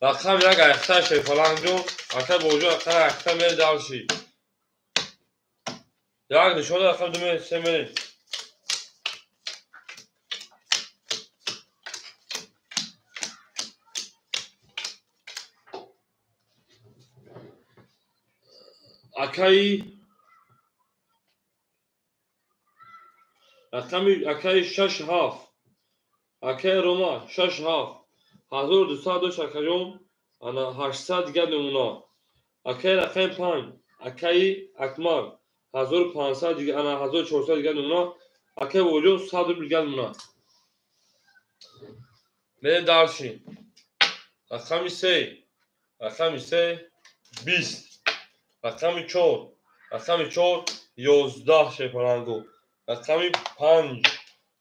رقم 1 اکه تای شه پلنگ جون اکه بابا جون اکه تای میره دارشی 1 نشون رقم 2 میره 3 میره اکه رقمی اکه 6 7 اکه روما 6 7 1200 اکه جون انا 800 دیگر میمونا اکه رقم 5 اکه اکمال 1500 دیگر انا 1400 دیگر میمونا اکه بوجون 100 روبل دیگر میمونا میریم دارشی رقمی 3 رقمی 3 20 رقمی 4 رقمی 4 11 شه پلنگو رقمی 5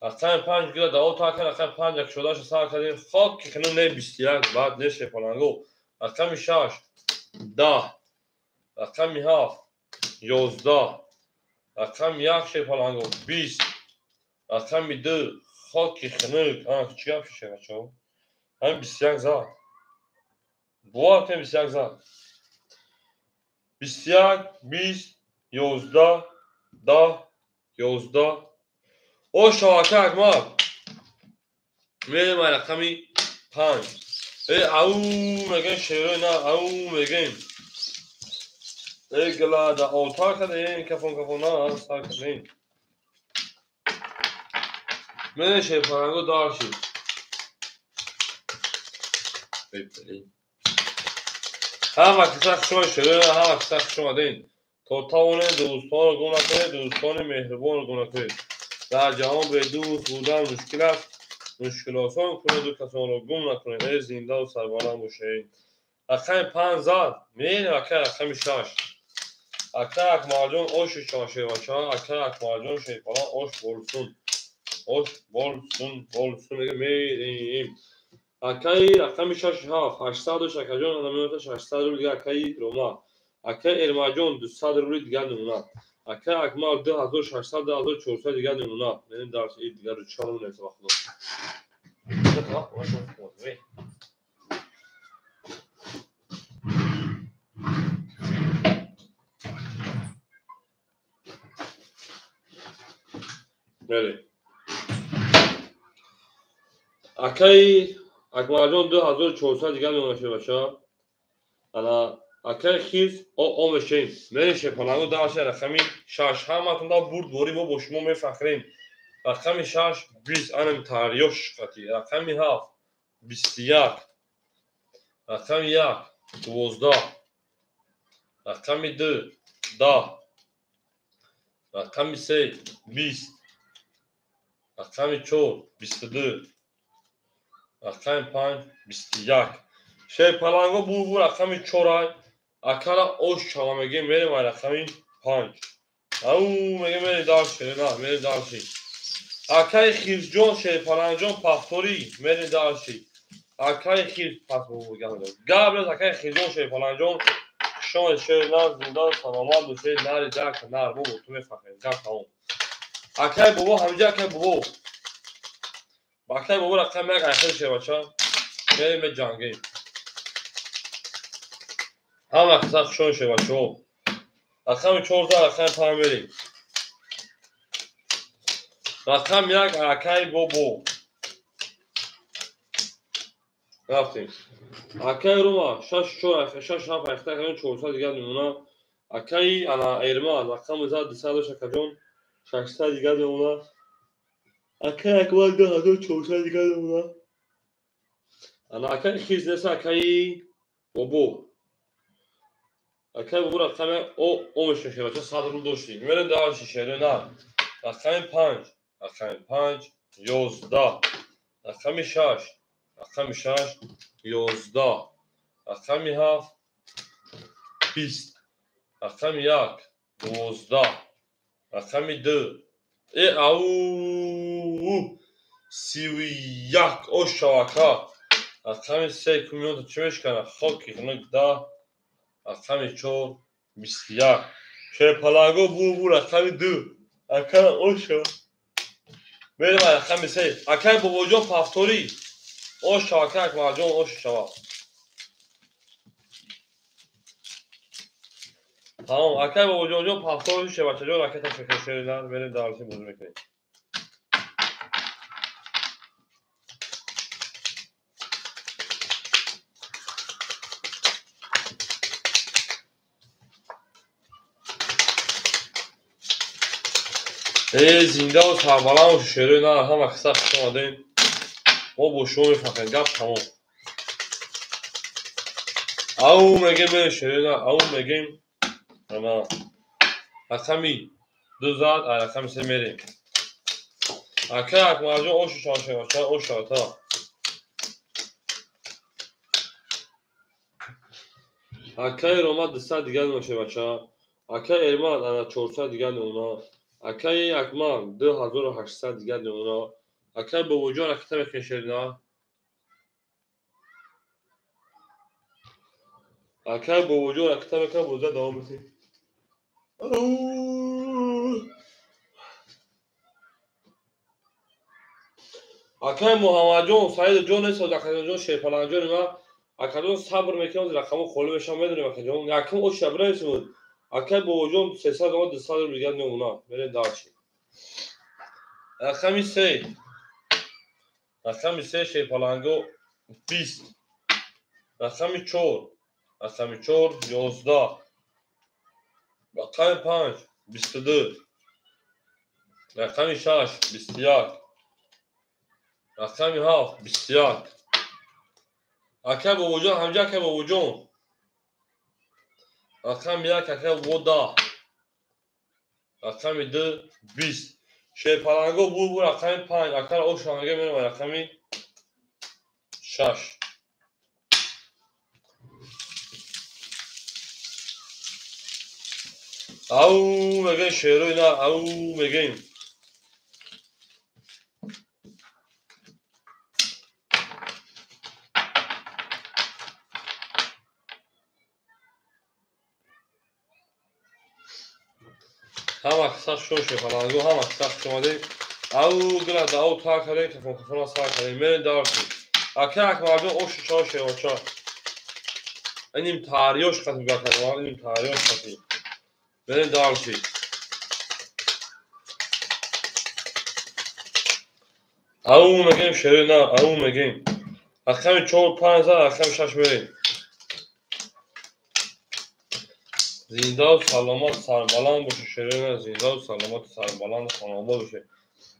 رقم 5 گیره داو تا که رقم 5 یک شده سر کردیم خاک که کنون نه 21 بعد نشه پلنگو رقمی 6 10 رقمی 7 11 رقم 1 شه پلنگو 20 رقمی 2 خاک خنک چی هم شه بچه ها همین 21 زد بوار که 21 زد 21 20 11 10 11 او شواکه اکمال میریم رقمی 5 او میگن شیرو نه او میگن گلا دا اوتا کده این کفون نه سر کده این میره شه پلنگو دارشی بپرین هم اکسخ شما شده هم اکسخ شما دین توتاونه دوستان رو گم نکنید دوستان مهربان رو گم نکنید در جهان به دوست بودن مشکل است مشکل آسان کنید و کسان رو گم نکنید ای زنده و سربلند باشید رقم 5 زد میریم اکه رقم 6 اکه اکمال جون اوش شاشه بچه ها اکه اکمال جون شه پلان اوش بولسون hoş bolsun merim. Akay rakami 67 800 anamiyota 800 دیگه akay Roma. Akay Ermajon 200 روبل دیگه نمونه. Akay Akmal 2800 2400 دیگه نمونه. benim dersi iyi دیگه رو چهارم neyse bakalım. Böyle. Akay Akmaljon 2400 دیگه نمونه باشه. انا اکر خیز او مشین میشه پلانگو داشته رقمی شش همتون برد دوری با بشمو میفخرین رقمی شش 20 انم تاریوش قطی رقمی 7 21 رقمی 1 12 رقمی 2 10 رقمی 3 20 رقمی 4 22 رقمی 5 21 şey palango bu رقمی 4 akara oş çalamege merim رقمی 5 او میگه میری دارشی نه میری دارشی اکای خیرجون شه پلنجون پافتوری میری دارشی اکای خیر پس بو گابل اکای خیرجون شه پلنجون شما شه نار زندان سلامت و شه ناری داک نار بو تو میفهمی گاب تمام اکای بابا همجا اکای بابا اکای بابا رقم یک اخیر شه بچا میریم جنگی هم اکساق شون شه بچا رقم 14 رقم 5 میریم رقم 1 اکای بابا رفتیم اکای روما شش چور شش هفت اخته کنیم 400 دیگه نمونه اکای انا ایرمان رقم 200 شکجون 600 دیگه نمونه اکای اکبر 2400 دیگه نمونه انا اکای خیز نسا اکای بابو اکای بابو رقم او مشه بچه 100 رو داشتیم میریم در شیشه نه رقم 5 رقم 5 11 رقم 6 رقم 6 11 رقم 7 20 رقم 1 12 رقم 2 او 31 او شواکا رقم 3 کمیون چه میشکنه خاکی خنک 10 رقم 4 21 شه پلاگو بو رقم 2 اکا او شو میرم رقم 3 اکا بابا جون پافتوری او شواکا اکبر جون او شوا tamam akay baba jojo pastor şey başlıyor rakete çekişler benim davetim bozmak değil. زنده و سربلند و شیره نه هم اکثر شما دین ما با شما میفهمیم گپ تمام او میگیم من شیره نه او میگیم اما رقمی 200 رقمی 3 میریم اکای اکمال جون اوش شانشه باشه اوش شاتا اکای روما 200 دیگه نمیشه بچه اکای ارمان انا 400 دیگه نمونه اکای اکمال 2800 دیگه نمونه اکای با وجود رکته بکشید نه اکای با وجود رکته بکن بوزه دوام بسی اکای محمد جون سعید جون نیست و اکای جون شیپلان جون ما اکای جون صبر میکنم رقم خالی بشم میدونیم اکای جون یکم او شبره بود اکای با وجود 300 و 200 دیگه نمونه بریم داشتی رقم 3 رقم 3 شیپلانگو 20 رقم 4 رقم 4 11 رقم 5 22 رقم 6 21 رقم 7 21 اکای با وجود همجا اکای با وجود رقم 1 اکای 10 رقم 2 20 شه پلنگو بو رقم 5 اکای او شانگه میرم رقم 6 او میگه شیروی نه او میگیم همه سخت شون شپلنگو همه سخت شماده او گلا دا او تا کردیم که کنفرانس سر کردیم میرین دارتی اکه اک مردم اوش چا شیوچا اینیم تاریوش خطی بکنیم اینیم تاریوش خطی میرین دارتی او مگیم شری نه او مگیم اکهمی 4-5 اکهمی 6 میرین زنده و سلامت سربلند باشه شیرین زنده و سلامت سربلند خانواده باشه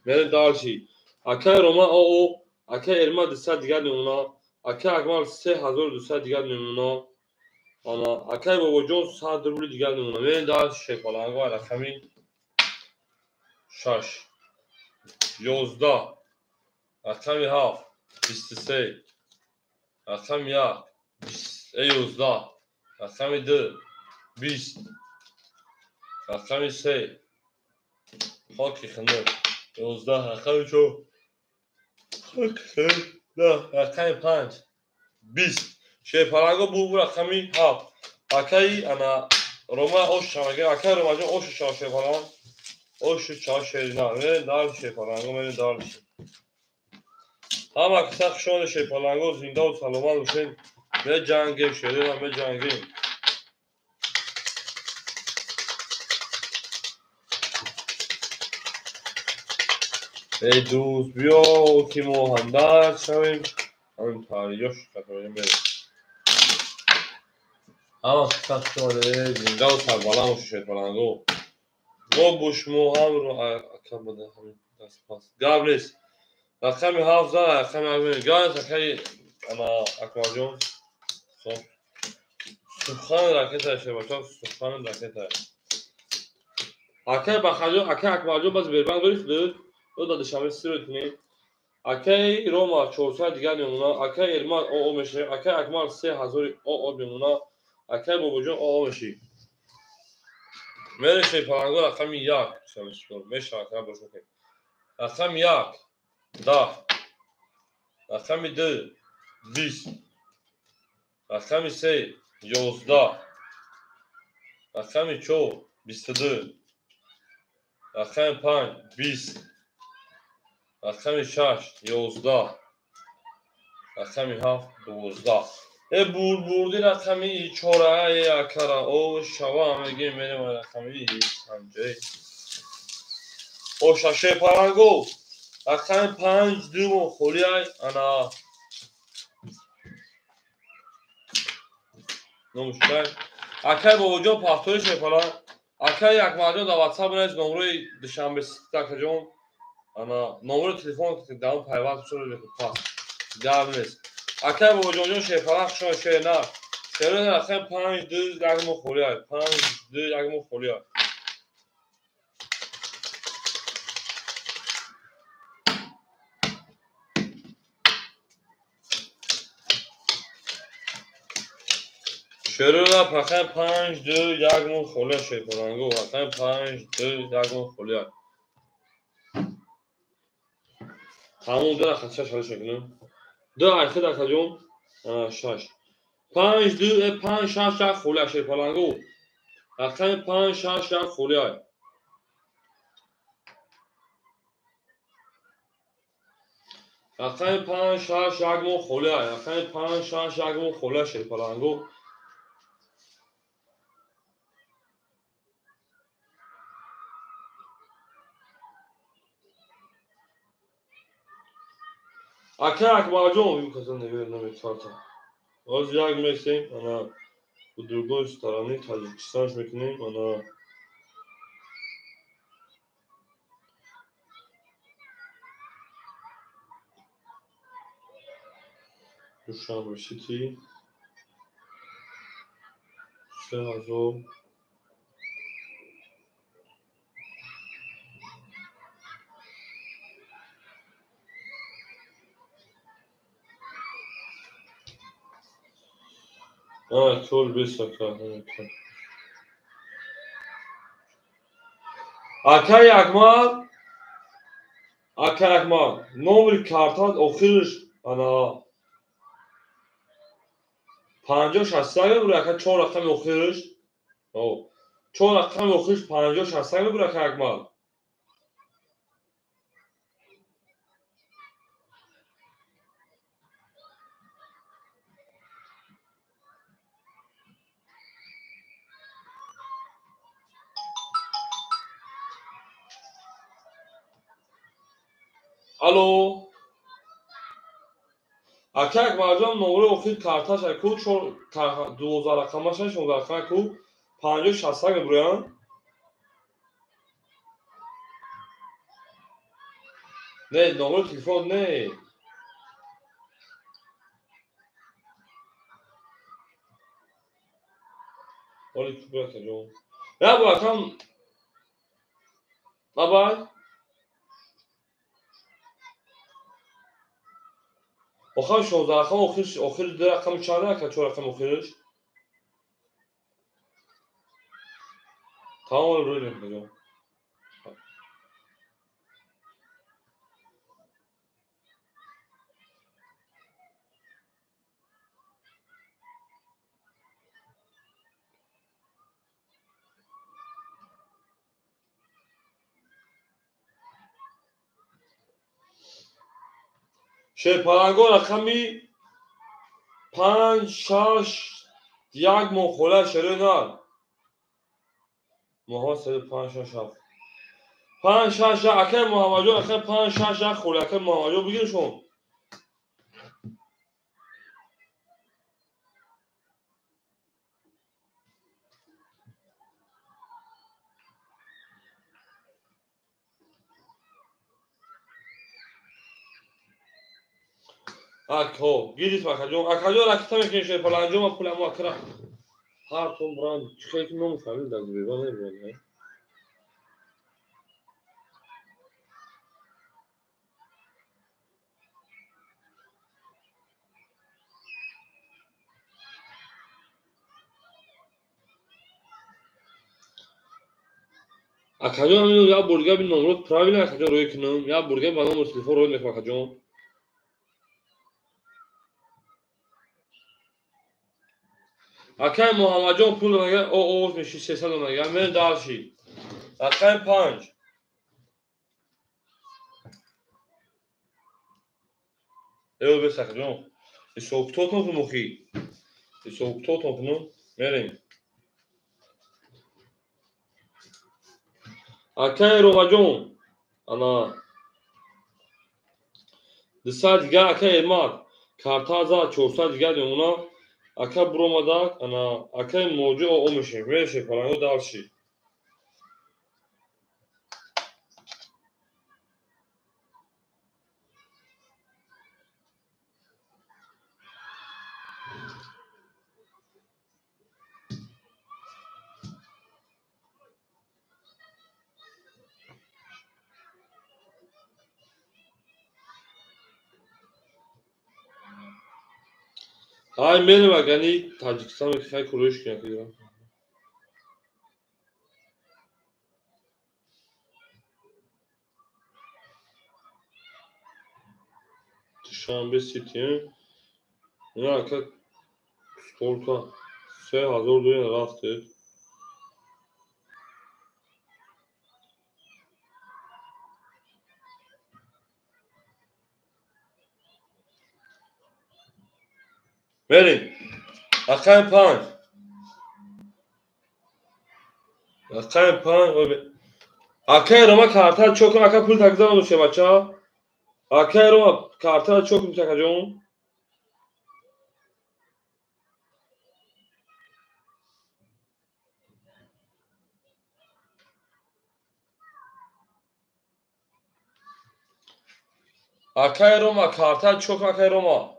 میرین دارچی اکه روما او اکه ارما 200 دیگر نمونا اکه اکمال 3200 دیگر نمونا انا اکه بابا جون 100 روبل دیگر نمونا میرین دارچی شپلنگو اکهمی 6 11 اکهمی 7 23 اکهمی 11 اکهمی 2 20 اکهمی 3 خاکی خنده 11 اکهمی 4 خاکی خنده نه اکهمی 5 20 شپلنگو بو اکهمی 7 اکهی انا روما اوش شمگه اکه روما جون اوش شا شپلنگ اوش چا شیرینا میرین دار شپلنگو میرین دار همه که سخت شون شپلنگو زنده و سلامت باشین به جنگیم شیرین به جنگیم ای دوست بیا که ما همدرد شویم همین تاریوش خطاییم بریم همه که سخت شده زنده و سربلند باشه شپلنگو گو بوشمو هم رو اکم بده همین دست پاس گاب نیست اکهمی 17 اکهمی 8 گاز اکهی انا اکبر جون سوخان راکت شباچا سوخان راکت اکه بخاجو اکه اکبر جون باز بربند گریخت او داده شامل سیرت نی اکه روما 400 دیگر نمونا اکه ارمان او میشه اکه اکمال 3000 او نمونا اکه بابا جون او میشی میره شپلنگو اکهمی 1 شامش کن میشه اکه باشه که اکهمی 1 10 اکهمی 2 20 اکهمی 3 11 اکهمی 4 22 اکهمی 5 20 اکهمی 6 11 اکهمی 7 12 ای بردین اکهمی 4 اکرا او شوا میگیم میریم اکهمی 5 او شاشه پرنگو اکهمی 5 دوم خولیای انا نموشکای اکه با وجود پاختورش میپرن اکه یک مردم در واتساپ نیست نمره دوشنبه سیتا جون انا نمره تلفن که دام پیوند شده که پاس گرم نیست اکه با وجود شپلنگ شون شه نه شیرین اکه 5 2 یکمو خولیای 5 2 یکمو خولیای شیرین اکه 5 2 یکمو خولیای شپلنگو اکه 5 2 یکمو خولیای همون در خدشه شده شکنم دو اکه در کجون 6 5 2 5 6 خولیای شپلنگو اکه 5 6 خولیای اکه 5 6 یکمو خولیای اکه 5 6 یکمو خولیای شپلنگو اکه اکبر جون این کسان نگیر نمیتونم از یک میسیم انا بودرگوش ترانی تاجیکستانش میکنیم انا دوشنبه سیتی 3000 طول 20 اکه اکمال نمر کارتات آخرش انا 50 60 رو اکه 4 رقم آخرش او چون رقم آخرش 50-60 بگو که اکمال. الو اکه اکمال جان نمره آخر کارتاش اکو چون 2000 رقمش 16 رقم اکو 50-60 بگویم. نه نمره تلفن نه. ولی که برای جان نه با اکم نبای آخر 16 رقم آخر 2 رقم چاره که 4 رقم آخرش تمام روی نمیده. پلنگو رقمی 5-6 مخوله شروع نار ماها 5-6 5-6 اکه محمد جان اکه 5-6 خوله اکه محمد جان بگیر شون اکه گیریت اکه جان اکه میکنی پلنگو ما پول ما کرا هر تون بران چه که نمیفهمید از بیرون نمیاد. اکه جان همین یا برگر بی نمرات پراویل اکه جان روی کنم یا برگر با نمرات تلفن روی نکنم اکه جان اکه محمد جان پول نگه او میشی 300 نگه من دارشی اکه 5 ایو بس اکه جان سوکتوتون تو مخی سوکتوتون کنم میریم اکه روما جان انا دسا دیگه اکه ایمار کارتازا 400 دیگه دیمونا اکه بروما داک انا اکه موجه او میشه میشه پلانگو دارشی های میریم اگنی تاجیکستان که خیلی کروش کنه که شنبه سیتیم اینا اکه سکولتا 3000 دوین رفته بریم اکه 5 اکه 5 اکه روما کارتا چوکم اکه پول تکزا نوشه بچه ها اکه روما کارتا چوکم چکه جون اکه روما کارتا چوکم اکه روما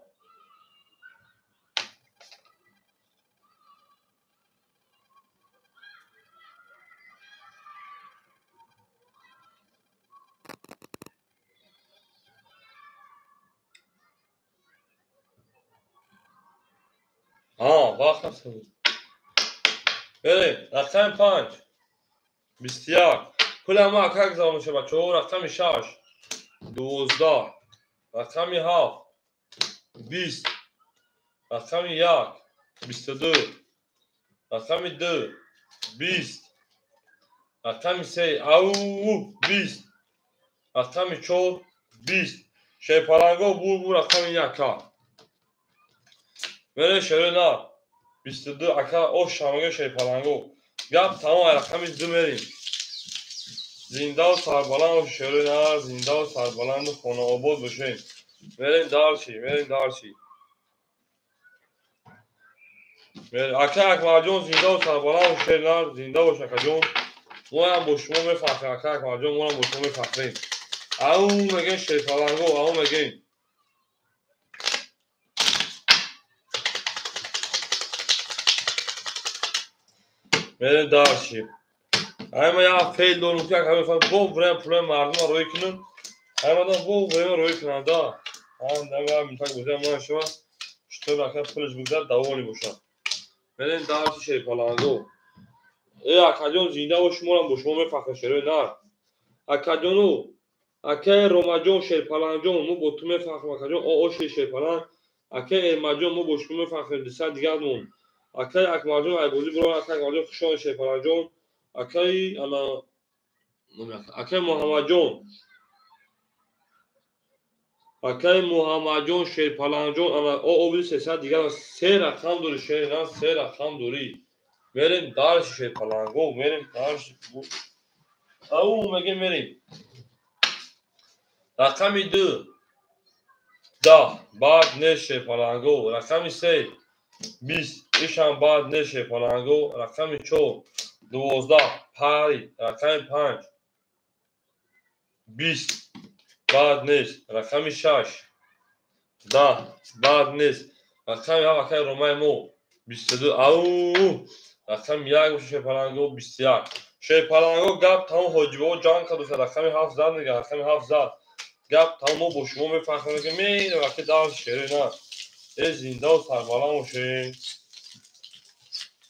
وقت هست بریم اکه 5 21 پول ما اکه اکزا نوشه بچه ها رقم 6 12 رقم 7 20 رقم 1 22 رقم 2 20 رقم 3 او 20 رقم 4 20 شیر پلنگو بو رقم 1 میره شیر نه 22 اکا او شامگه شیر پلنگو گپ تمام رقم 2 میریم زنده و سربلند و شیر نه زنده و سربلند و خانه آباد باشین میریم دارچی اکا اکبر جون زنده و سربلند و شیر نه زنده و شکر جون ما هم با شما میفخریم اکا اکبر جون ما هم با شما میفخریم او میگن شیر پلنگو او میگن میریم دارچی اما یا فیل دارم که همه فهم با برای پول مردم روی کنن اما دا با برای روی کنن دا هم نمیگم میتونم بوده ما شما چطور اکا پولش بگذار دوانی باشن میریم دارچی شیر پلنگو ای اکا جون زنده و شما هم با شما میفخریم شیر نه اکا جونو اکا روما جون شیر پلنگ جون مو با تو میفخریم اکا جون او شیر پلنگ اکا ایرما جون مو با شما میفخریم دسته دیگر نون اکا اکبر جون ای بازی برو اکا اکبر جون خوشحال شیر پلنگ جون اکای انا اکای محمد جون اکای محمد جون شیر پلنگ جون انا او بی 300 دیگر سه رقم دوری شیر نه سه رقم دوری میریم دارش شیر پلنگو میریم دارش او میگه میریم رقم 2 10 بعد نشه پلنگو رقم 3 20 ایشان بعد نشه پلنگو رقم 4 12 پاری رقم 5 20 بعد نیست رقم 6 10 بعد نیست رقم هم اکای رومای مو 22 او رقم 1 شیر پلنگو 21 شیر پلنگو گپ تمام حجبه و جان کدوسه رقم 7 زد نگه رقم 7 زد گپ تمام با شما میفهمه که میره وقتی دار شیره نه ای زنده و سربلند باشین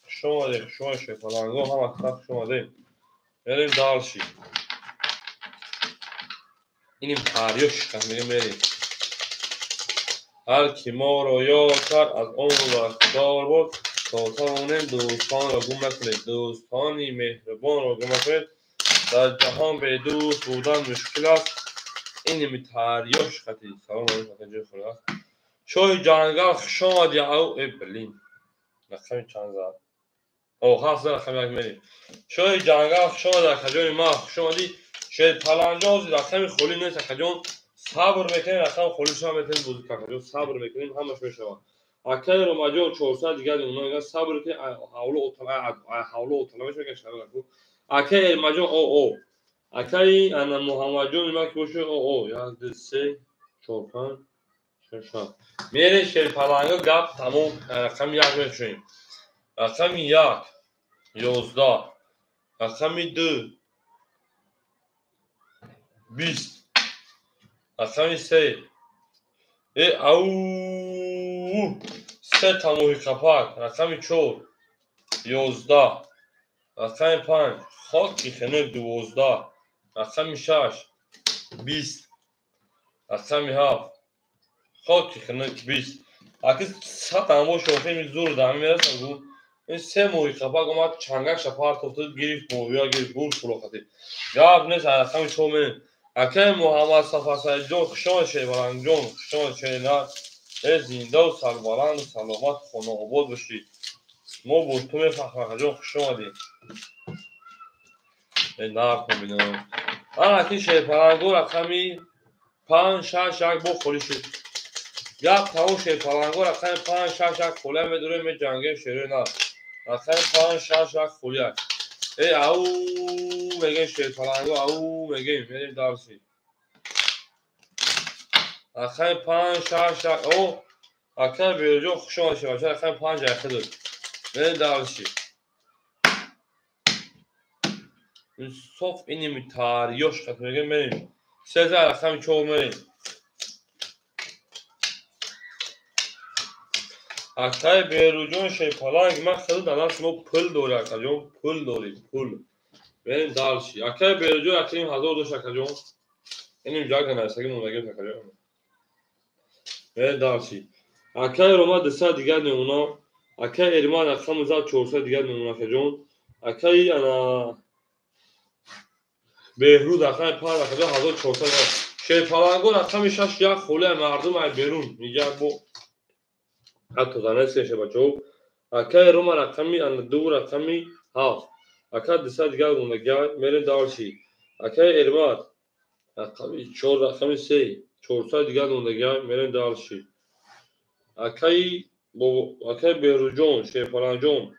شما ده شما شیر پلنگو هم اصلا شما ده میریم دارشی اینیم تاریوش که میریم هر کی ما رو یاد کرد از اون وقتدار بود تا توانیم دوستان را گم نکنید دوستانی مهربان را گم نکنید در جهان به دوست بودن مشکل است اینیم تاریوش خطی سلام علیکم خدا شوی جانگل خشامد یا او برلین رقم چند زد او هفت زد رقم یک میریم شوی جانگل خشامد در خجون ما خشامدی شیر پلنجاز رقم خولی نیست خجون صبر میکنیم رقم خولی شما میتونیم بزرگ خجون صبر میکنیم همش میشود اکای رو مجال 400 دیگر اونا میگن صبر که حالا اطلاعش میگن شبه اکای مجال او اکای انا محمد جون ما که باشه او یک سه چهار پنج میره شیر پلنگو گپ تموم رقم 1 میشویم رقم 1 11 رقم 2 20 رقم 3 او سه تمومی کپک رقم 4 11 رقم 5 خاکی خنک 12 رقم 6 20 رقم 7 خاکی خنک 20 اگه سه تمام شوخی زور دمی میرسن این سه موی کپک اومد چنگک شپارت افتاد گریفت مویا گریفت بول فلوختی گپ نیست رقم شومه اکه محمد صفا سعید جون خشان شیر پلنگ جون خشان شیر نه ای زنده و سربلند و سلامت خانه آباد باشید ما با تو میفخریم جون خشامدیم ای نرکن بینم من اکی شیر پلنگو رقمی 5 6 1 بخوری شد گپ تموم شیر پلنگو رقم 5 6 1 خوله میدوره می جنگه شیره نه رقم 5 6 1 خوله ای او میگه شیر پلنگو او میگه میریم دارسی رقم 5 6 1 او اکر بیرجو خوشم شد رقم 5 1 داد میریم دارسی صف اینی تاریوش خط میگه میریم 3 رقم 4 میریم اکای بیروجون شیر پلنگ من خیلی دانست ما پول دوری اکا جون پول دوری پول بریم دارشی اکای بیروجون اکیم 1002 اکا جون اینیم جا کنه سگی مونگه اکا جون بریم دارشی اکای روما دسته دیگر نمونا اکای ایرمان اکام زد 400 دیگر نمونا اکا جون اکای انا بهروز رقم 5 رقم 1400 شیپالانگو رقم 6 یک خوله مردم ای بیرون میگه بو حتی زنه سه بچو اکای روما رقمی ان دو رقمی 7 اکا دسا دیگه گونگا میرین دارشی اکای اربات رقمی 4 رقمی 3 400 دیگه گونگا میرین دارشی اکای بهروز جون شیپالانجون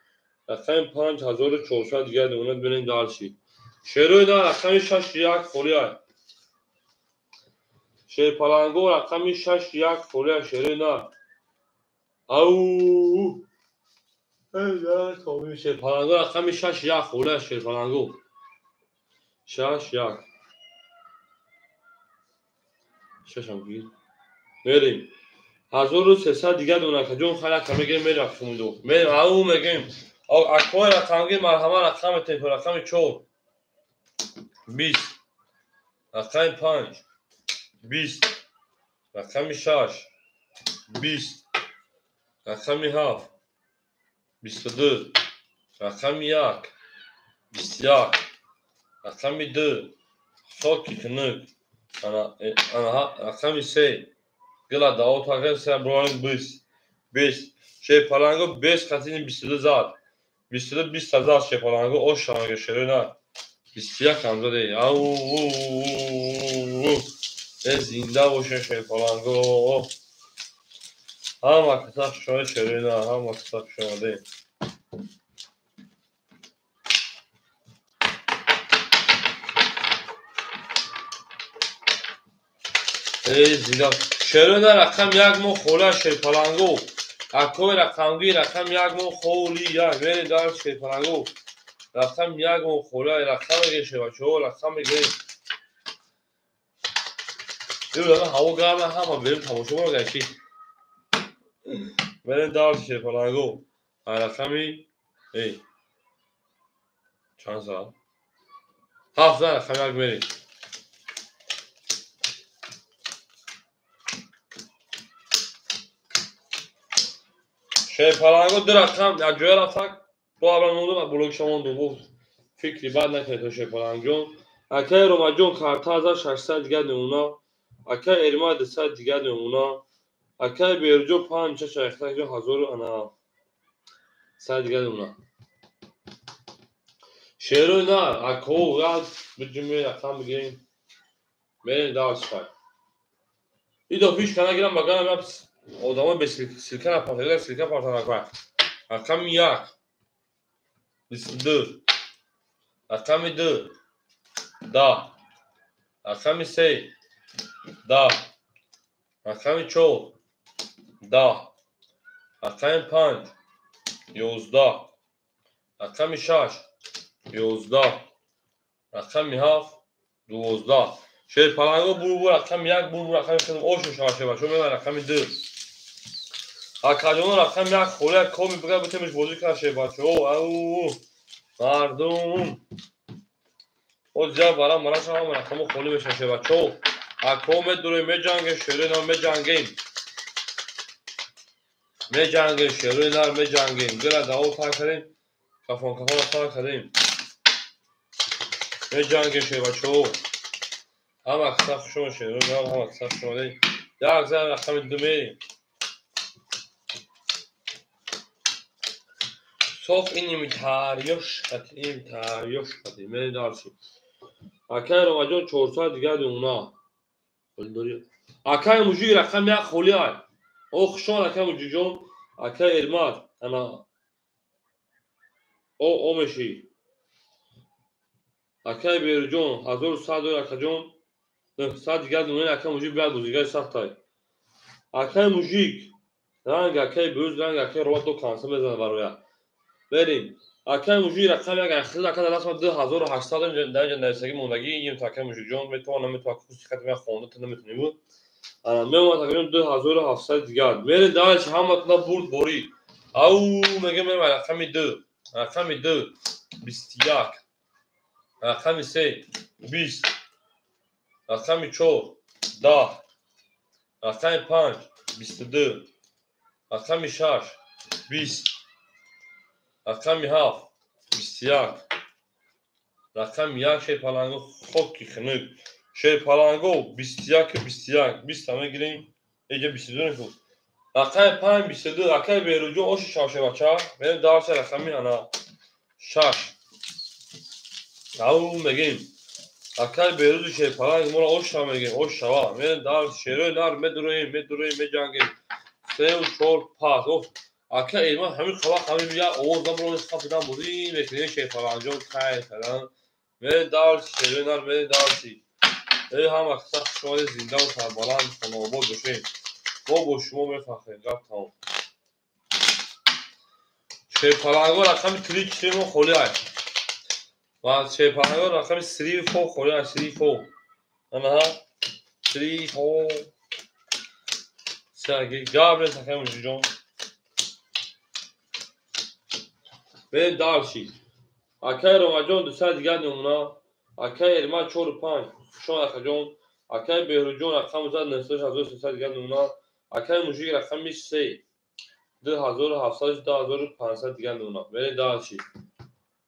رقم 5400 دیگه دونه ببینید دارشی شروع دا رقم 6 یک خوله شیپالانگو رقم 6 یک خوله شروع دا او شیپالانگو رقم 6 یک خوله شیپالانگو 6 یک ششم گیر میریم 1300 دیگه دونه که جون خیلی کمی گیم میریم شما دو میریم او میگیم او اکوای رقم گیر مرحمه رقم تیپ رقم 4 20 رقم 5 20 رقم 6 20 رقم 7 22 رقم 1 21 رقم 2 ساکی کنک رقم 3 گلا داوت رقم 3 براین 20 20 شیپالانگو 20 قطعین 22 زاد 22 20,000 شیپالانگو او شانگه شروع نه 21 هم زده او زنده باشه شیپالانگو همه کتاب شما شروع نه همه کتاب شما ده زیدا شروع نه رقم 1 مو خوله شیپالانگو اکوی رقم گی رقم 1 مو خولی یک ویلی دار شیپالانگو رقم 1 مو خوله رقم گیشه بچه ها رقم گی دیو هوا گرمه همه بریم تماشا برو گشی بریم دار شیپالانگو رقمی ای چند ساعت 7 رقم 1 میریم شیپالانگو دو رقم یک جوی رفتک تو اول موندم و بلوک شما دو فکری بد نکنید تو شیپالانگ جون اکای روما جون کارتا 1600 دیگه نمونا اکای ارما 200 دیگه نمونا اکای بیرجو 5 چه اختک جو 1000 انا 100 دیگه نمونا شیرو نه اکو راز بجمعی رقم بگیریم میرین دارش خواهی ای دو پیش کنه گیرم بگم بپس آدامای به سلکه نپارتنه سلکه پارتنه کنه رقم 1 22 رقم 2 10 رقم 3 10 رقم 4 10 رقم 5 11 رقم 6 11 رقم 7 12 شیپالانگو برو رقم 1 برو رقم کنم اوشو شاشه باشه میمونه رقم 2 اکادیون رقم 1 خوله کمی بگه بتیمش بازی کنه باشه او مردم او زیاد برام مرا شما رقم خوله بشه باشه اکوم دوره می جنگه شروع نام می جنگیم می جنگه شروع نام می جنگیم گل داو تا کردیم کافون تا کردیم می جنگه باشه هم اکساف شما شروع نام هم اکساف شما دی یک زن رقم 2 میریم صاف اینیم تاریوش قدی می دارشیم اکای روماجون 400 دیگه دونا اکای موجی رقم 1 خولی های او خشان اکای موجی جون اکای ارماد انا او میشی اکای بیرجون 1100 اکای جون 100 دیگه دونا اکای موجی بیاد بوزیگای سخت های اکای موجیک رنگ اکای بوز رنگ اکای روات دو کانسه بزنه برویا بریم اکای موجی رقم 1 اخیر اکای دست 2800 در اینجا نرسگی موندگی این تاکای موجی جون میتونه نمیتونه کسی خاطر خونده تو نمیتونی بود میومد تقریبا 2700 دیگه میره داش همتون برد بوری او میگه میرم رقم 2 رقم 2 21 رقم 3 20 رقم 4 10 رقم 5 22 رقم 6 20 رقم 7 21 رقم یک شیر پلنگو خاکی خنک شیر پلنگو 21 همه گیریم اینجا 22 نشد رقم 5 22 رقم بیروجو اوش شاشه بچه بریم دارچه رقمی انا 6 او میگیم رقم بیروجو شیر پلنگ مولا اوش هم میگیم اوش شوا بریم دار شیروی نار میجنگیم 3 و 4 5 رقم ایمان همین خواهد همین بیا اوز نمرو از خواهدم بودیم میکنیم شیر پلنگو خیلی فلان بریم دار شیروی نار بریم دارچی هم اکثر شما زنده و سربلند خانواباد باشین ما با شما میفخریم گفت تمام شیر پلنگو رقم 3 ما خولی های و شیر پلنگو رقم 3 4 خولی های 3 4 انا 3 4 سرگی گابل سکم جون به دارشی اکای رومجون دو سال دیگه نمونه اکای ارما 4 و 5 شما اکجون اکای بهروجون رقم زد نسلش 1300 دیگه نمونه اکای موجی رقم 3 2700 2500 دیگه نمونه برین دارشی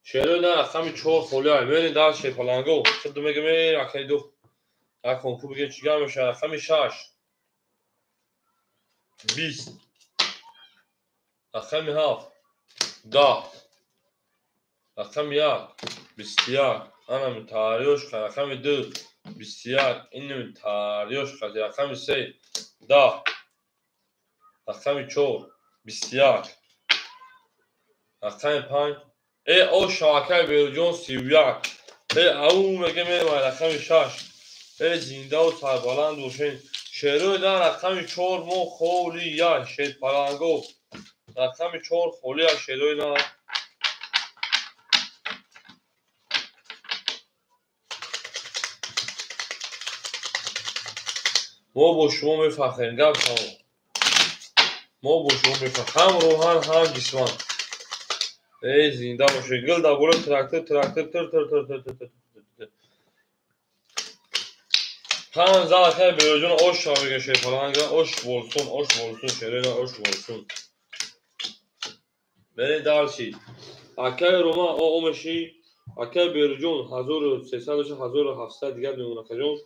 شیرو نه رقم 4 خولی های برین دارشی پلنگو خود میگم اکای دو اکون کو بگه چیگه میشه رقم 6 20 رقم 7 10 رقم 1 21 انا متاریوش رقم 2 21 این متاریوش رقم 3 10 رقم 4 21 رقم 5 ای او شاکر بیرجون 31 ای او میگه رقم 6 ای زنده و سربلند باشین شیروی نه رقم 4 مو خولی یا شیر پلنگو رقم 4 خولی یا شیروی نه ما با شما میفخریم گفت تمام ما با شما میفخریم هم روحان هم جسمان ای زنده باشه گل دا بوله تراکتر تر تر تر تر تر تر هم زال خیلی بیروجون اوش ها بگه شیر پلنگا اوش بولسون شیروی نه اوش بولسون بری دارشی اکای روما او اومشی اکای بیروجون 1300 1700 دیگر میمونه کجون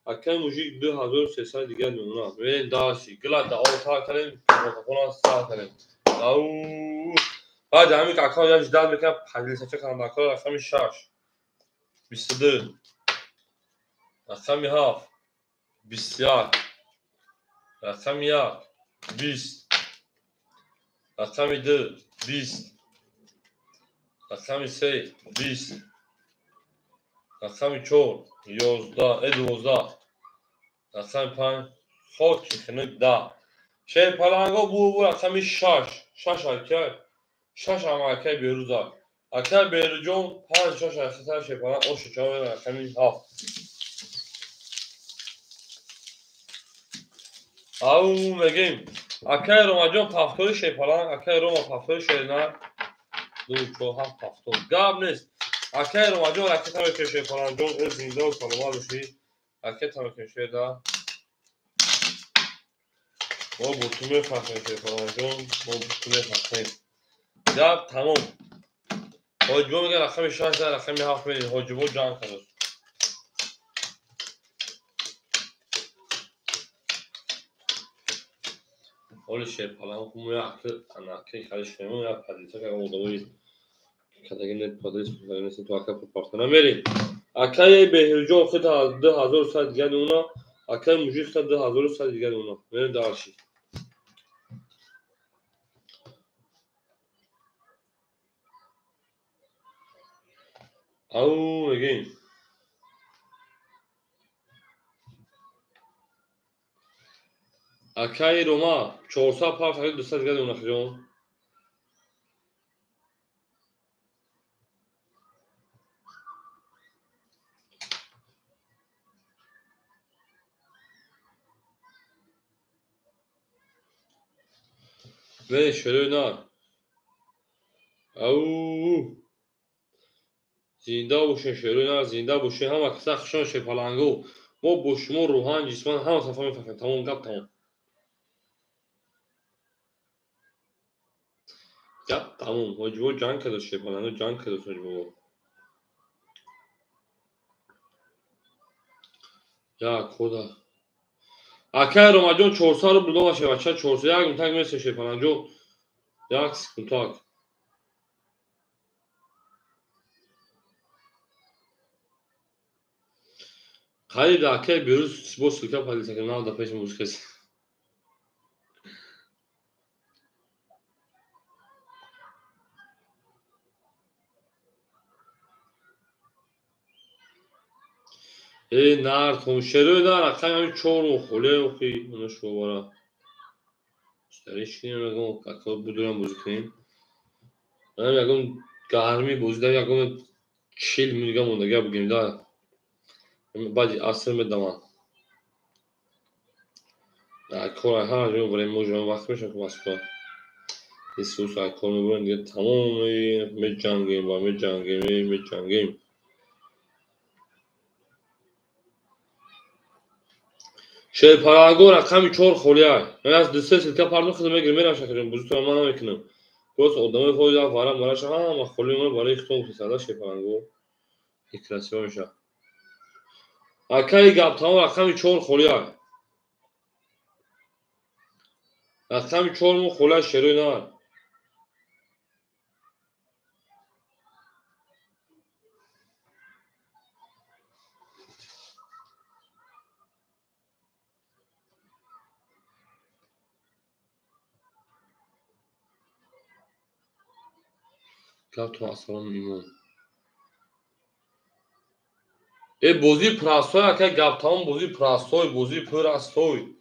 اکای موجیک 2300 دیگر میمونه بری دارشی گلا دا او تا کنیم مکافونا سا کنیم او بعد همین که اکای یعنی جدال میکنم پنجلی سفه کنم اکای رقم 6 22 رقم 7 21 رقم 1 20 رقم 2 20 رقم 3 20 رقم 4 11 12 رقم 5 خاکی خنک 10 شیر پلنگو بو رقم 6 اکای 6 هم اکای بیروزا اکای بیروجون 5 اکای شیر پلنگ اوش چاوه رقم 7 او میگیم اکای رومجون پفتوری شیر پلنگ اکای روما پفتوری شیر نه 2 4 7 پفتور گاب نیست اکای رومجون رکت هم که شیر پلنگ جون از زنده و سالما بشی رکت هم که شیر ده ما بطومه فخرین شیر پلنگ جون ما بطومه فخرین گاب تمام حاجبو میگه رقم 6 ده رقم 7 میدین حاجبو جان کنه حالی شیر پلنگ کموی اکل انا که خیلیش نمون یا پدیتا که اولدوی کداگه نت پادریس بکنه نیستیم تو اکل پارتنا میریم اکای بهرجون خیلی 2100 دیگه اونا اکای موجی خیلی 2100 دیگه اونا میریم دارشی او میگیم اکای روما 405 200 دیگه اونا خیلی ve şöyle او زنده باشین شیرون زنده باشین هم اکثر خشان شپلنگو ما با شما روحان جسمان هم صفا میفهمیم تمام گپ تمام گپ تمام حاجبو جان کدو شپلنگو جان کدو حاجبو Як худа. Акай ромаҷон 400 рубл домаше бача 400 як мутак месе шепаранҷо як мутак. Қайд акай бирӯз бо сулка палисаки навда пеш музикас. Нард хомшерӯ нар акай ҳами 4 мо холе охи оно шовара. Старишкин ягон како будурам бузикин. Ам ягон гарми бузда ягон 40 минут мондага бугимда. Баъди аср медаман. Кора ҳар ҷо барои мо ҷон вақт мешад ки баско. Исус ай кор мебурем дига тамом меҷангем ва меҷангем. Шепаранго рақами 4 холия. Мен аз дусе силка пардохт мегирем мерам шакарем бузутра ман намекунам. Бос одамои ходи вара мараша ҳама холи ман барои ихтом кисада шепаранго. Красиво меша. Акай гап тамом рақами 4 холия. Рақами 4 мо холия шерӯи нар. Гап то асалом имон. Бозии прастой акай гап тамом бозии прастой бозии пурастой.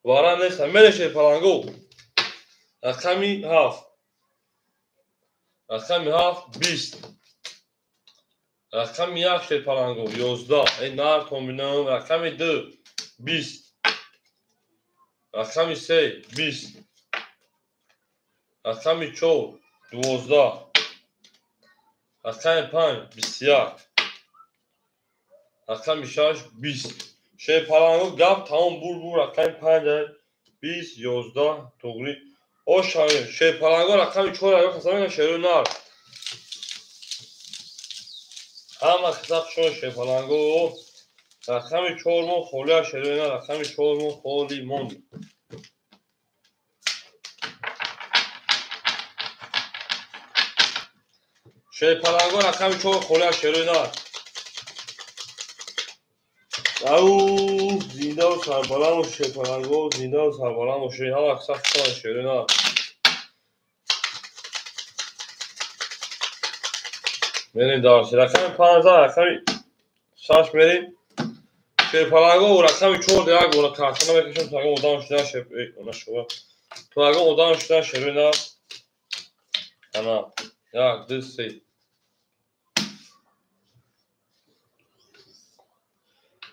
Вара неста мере шепаранго. Рақами 7. Рақами 7 20. Рақами 1 шепаранго 11. Нар комбинам рақами 2 20. Рақами 3 20. Рақами 4 12. Рақами 5 21. Рақами 6 20. Шепаранго гап тамом бур рақами 5 20 11 тугри ошави шепаранго рақами 4 ягон хасамега шерӯи нар. Ҳама хисаб шо шепаранго рақами 4 мо холия шерӯи нар рақами 4 мо холи монд. Шепаранго рақами 4 холия шерӯи нар. Ау зиндаву сарбаланд бош шепаранго зиндаву сарбаланд бош ҳама хисаб шо шерӯи нар. Мерим дарси рақами 15 рақами 6 мерим. Шепаранго рақами 4 як бора картона мекашем то ягон одам шудан шеп она шуба. То ягон одам шудан шерӯи нар. Ана 1 2 3.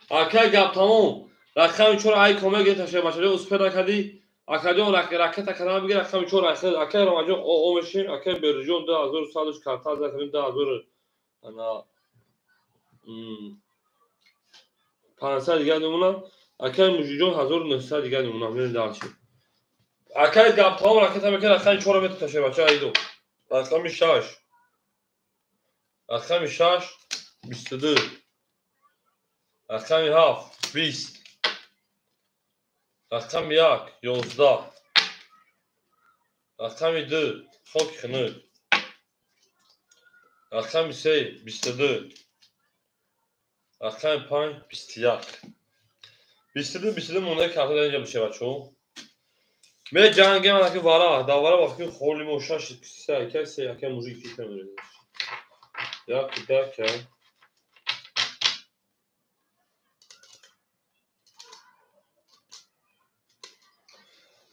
Акай гап тамом рақами 4 ай коме гета шебачаҷо успед накади акаҷон ракета кадам бигир рақами 4 акай ромаҷон омешин акай берҷон 2100 карта закарин 2000 ана 500 дига мемонад акай мужиҷон 1900 дига мемонад мерем дарчи акай гап тамом ракета мекард рақами 4 метата шебача айдо рақами 6 рақами 6 22. Рақами 7 20. Рақами 1 11. Рақами 2 хоки хунук. Рақами 3 22. Рақами 5 21. 22 мондаи карта дар инҷа бишавачо. Ме ҷангем аки вара давара вақти холи мо 6 3 акай 3 акай мужик фикр меред. Як кутака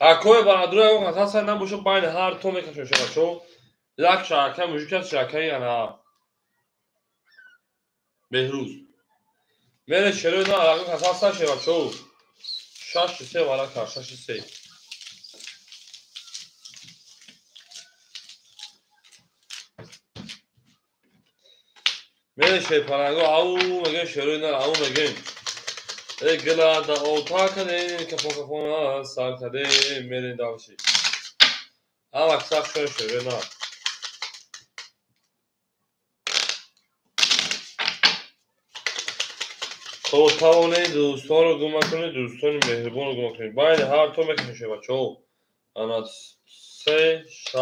акой барадура ягон хатаса набошо байни ҳар то мекашем шабачо. Як шарака мужик аст шаракаи ана беҳрӯз. Мере шерӯи на ягон хатаса шабачо. 6 3 варака 6 3. Мере шепаранго ау меген шерӯи на ау меген. Glada otakaden kapokapona sarkaden merin davşi. Ha bak sak şöyle na. تو توانید دوستان رو گم کنید، دوستان مهربان رو گم کنید. باید هر تو میکنید بچه ها. انا 3 6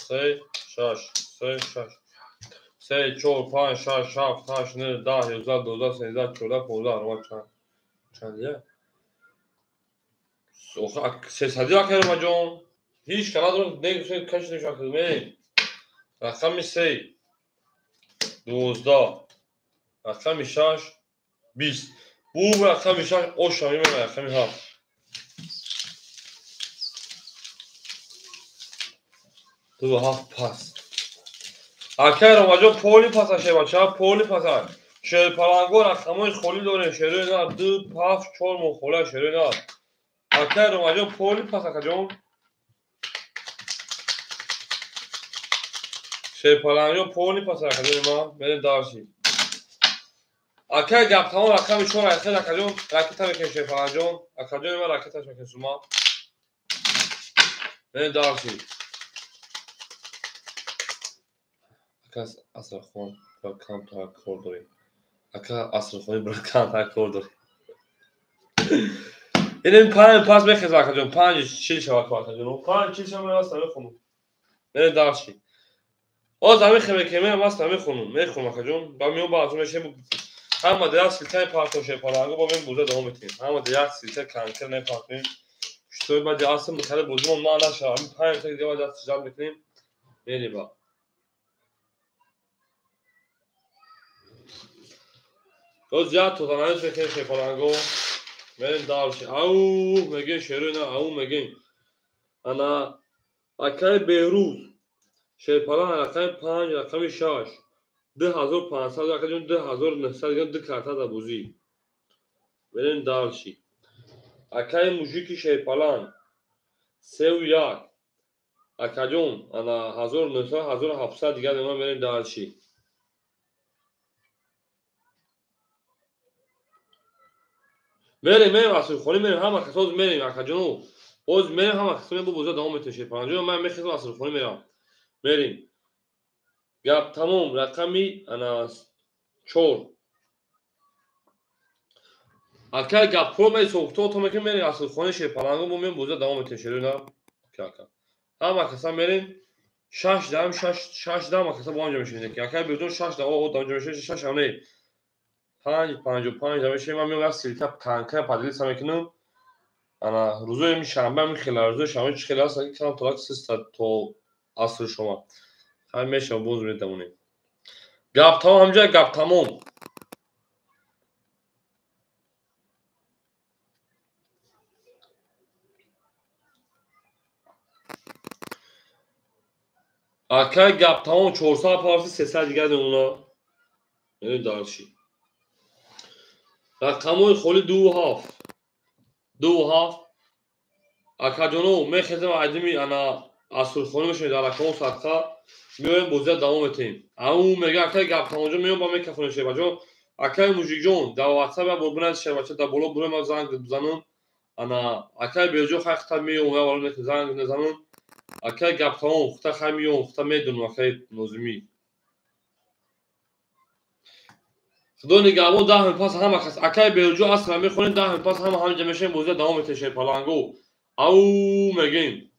3 6 3 6 3 4 5 6 7 8 9 10 11 12 13 14 15 چندیه؟ سه صدی ها کرم جان. هیچ کنه دارم نگوشید کشید نشان کدومه. رقم 3 12 رقم 6 20 بو رقم 6 او شامی من رقم 7 دو 7 پاس اکر اومجا پولی پاسا شه بچه ها پولی پاسا شیر پلنگو رقمای خولی داره شیره نه دو پاف چور مخوله شیره نه اکر اومجا پولی پاسا کجون شیر پلنگو پولی پاسا کجون ما بریم دارشی اکر گپ تمام رقم چور اخیر کجون راکت میکنه شیر پلنگو اکجون ما راکتش میکنه شما بریم دارشی اکاس اصل خون کام تا کور داری اکا اصل خونی برای کام تا کور داری این پنج پاس بخیز اکجون پنج چیل شوا کار کجون پنج چیل شوا راست میخونم بریم دارشی از همین خیلی کمی هم هست میخونم اکجون با میون با میشه هم دیگه سیلتای پارتوشه پارانگو با من بوده دوام میتیم هم دیگه سیلتای کانکر نه پارتیم شتوی بعد اصلا متخیل بودیم ما نشه همین پنج تا دیگه بعد جام میکنیم یعنی با تو زیاد تو دانش میکنی پارانگو بریم دارش او میگه شروع نه او میگه انا اکای بهروز شیرپالان رقم 5 رقم 6 2500 رقم 2900 رقم دو کارتا دا بوزی بریم دارشی اکای موجیکی شیرپالان 3 و 1 اکجون انا 1900 1700 دیگه ما بریم دارشی بریم واسه خونی میریم هم کساز میریم اکجون اوز میریم هم کساز بو بوزا دوام میتشه پنجم من میخوام واسه خونی میرم بریم گپ تمام رقمی انا 4 اکا گپ پرو می سوختو تو میگه میریم واسه خونی شه پلنگو بو میریم بوزا دوام میتشه نه کاکا هم کسا میریم شش دام کسا با اونجا میشه که اکا بدون شش دام او دام میشه شش نه 5 دامشه من میگم سیلکا کانکا پادلی سمکنم انا روزای شنبه می خیلی روزای شنبه چه خیلی هست که کام طلاق سیست تو عصر شما همین میشه بوز میدمونیم گپ تمام همجا گپ تمام اکا گپ تمام 400 پارسی 300 دیگه اونا یعنی دارشی رقمای خولی دو هفت اکا جونو میخیزم عدمی انا عصر خونی میشه در رقم صدقه میایم بوزه دوام میتیم او میگه اکا گپ تمام جون میام با میکفون شه بچا اکا موجی جون در واتساپ با بنات شه بچا در بالا برم زنگ بزنم انا اکا بیجو خخت میوم و ولی زنگ نزنم اکا گپ تمام خت خمیوم خت میدون وقتی نظمی خدا نگهبان ده پاس هم کس اکای بیجو اصلا میخونین ده پاس هم جمعشه موزه دوام میتشه پلنگو او میگیم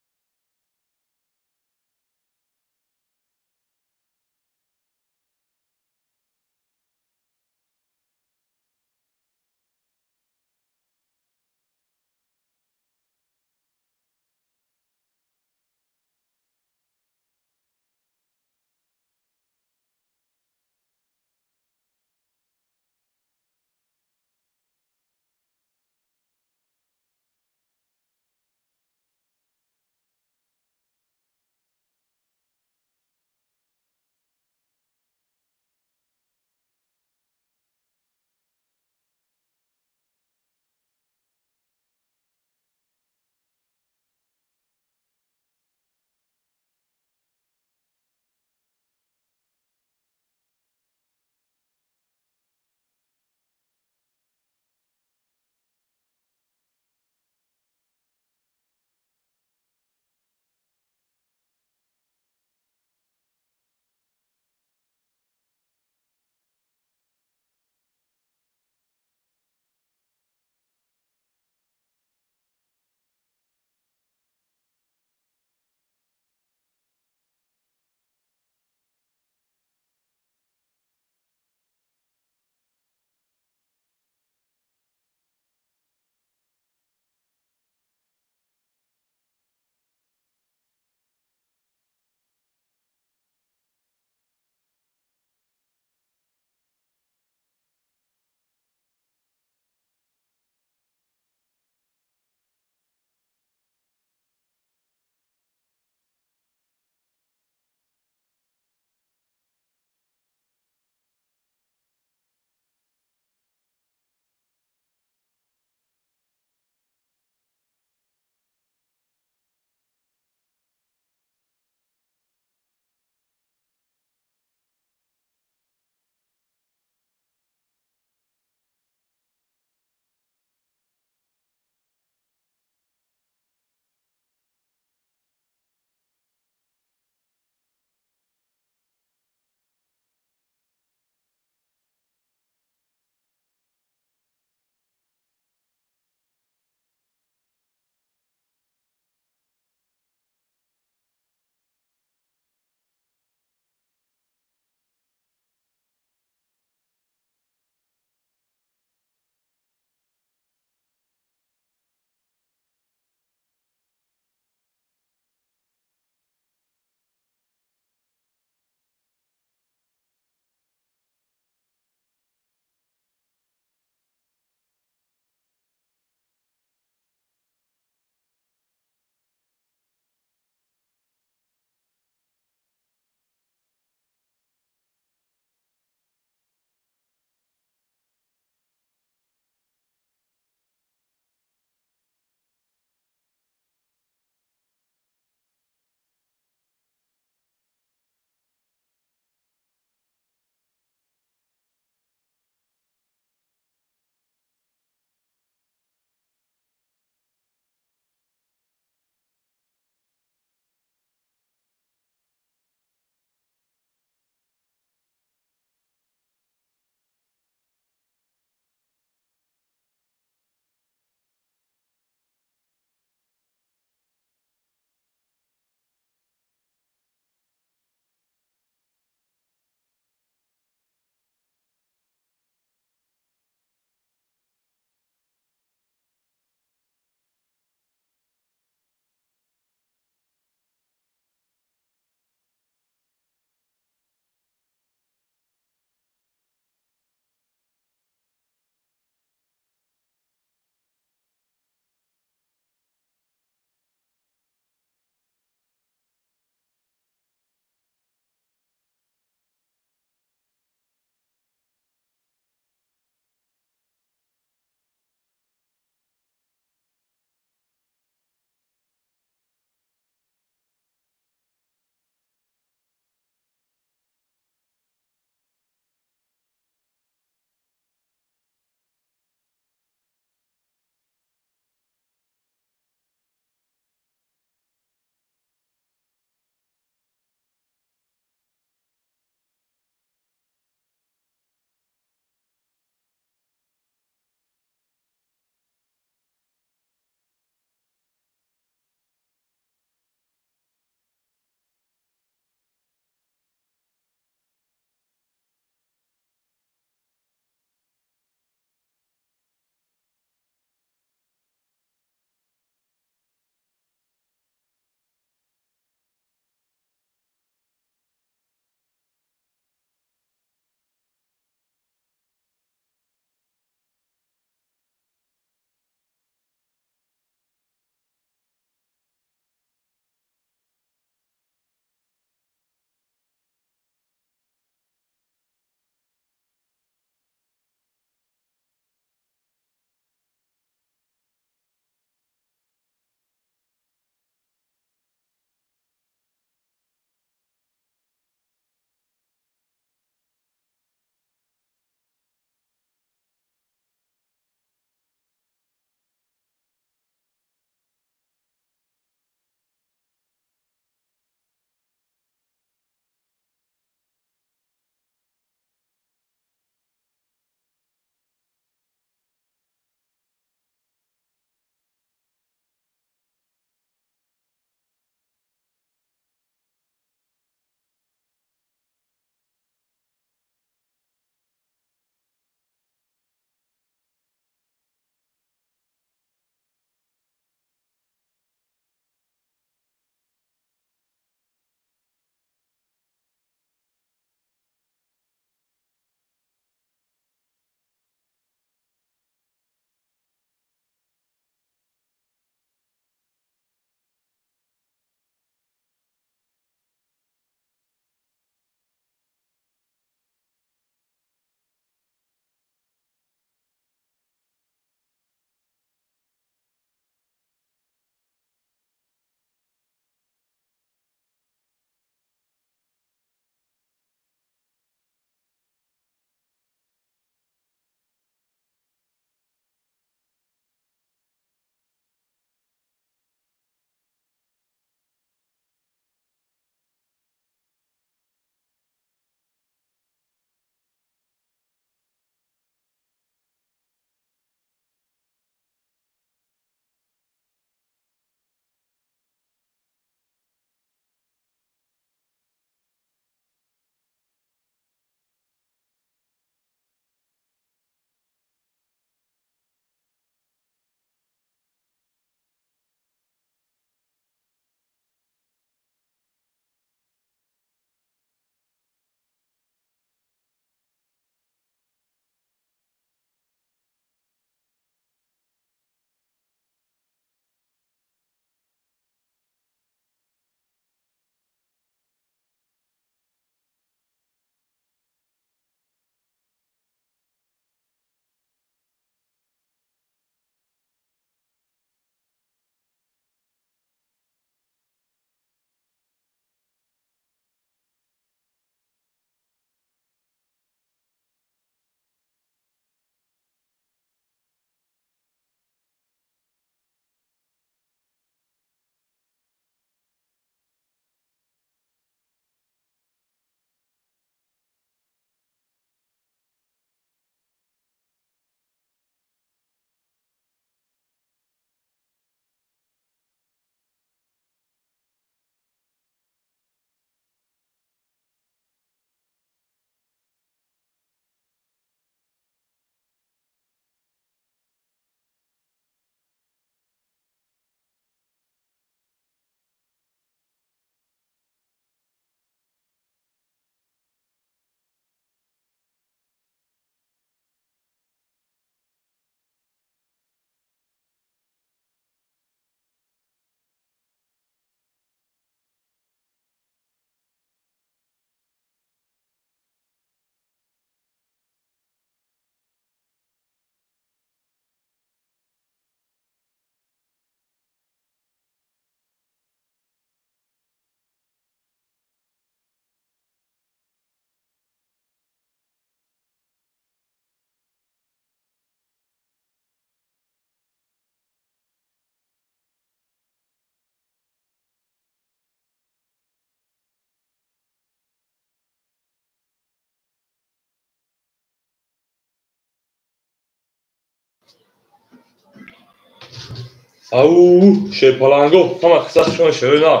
او شیپالانگو همه قصهشون شروع نه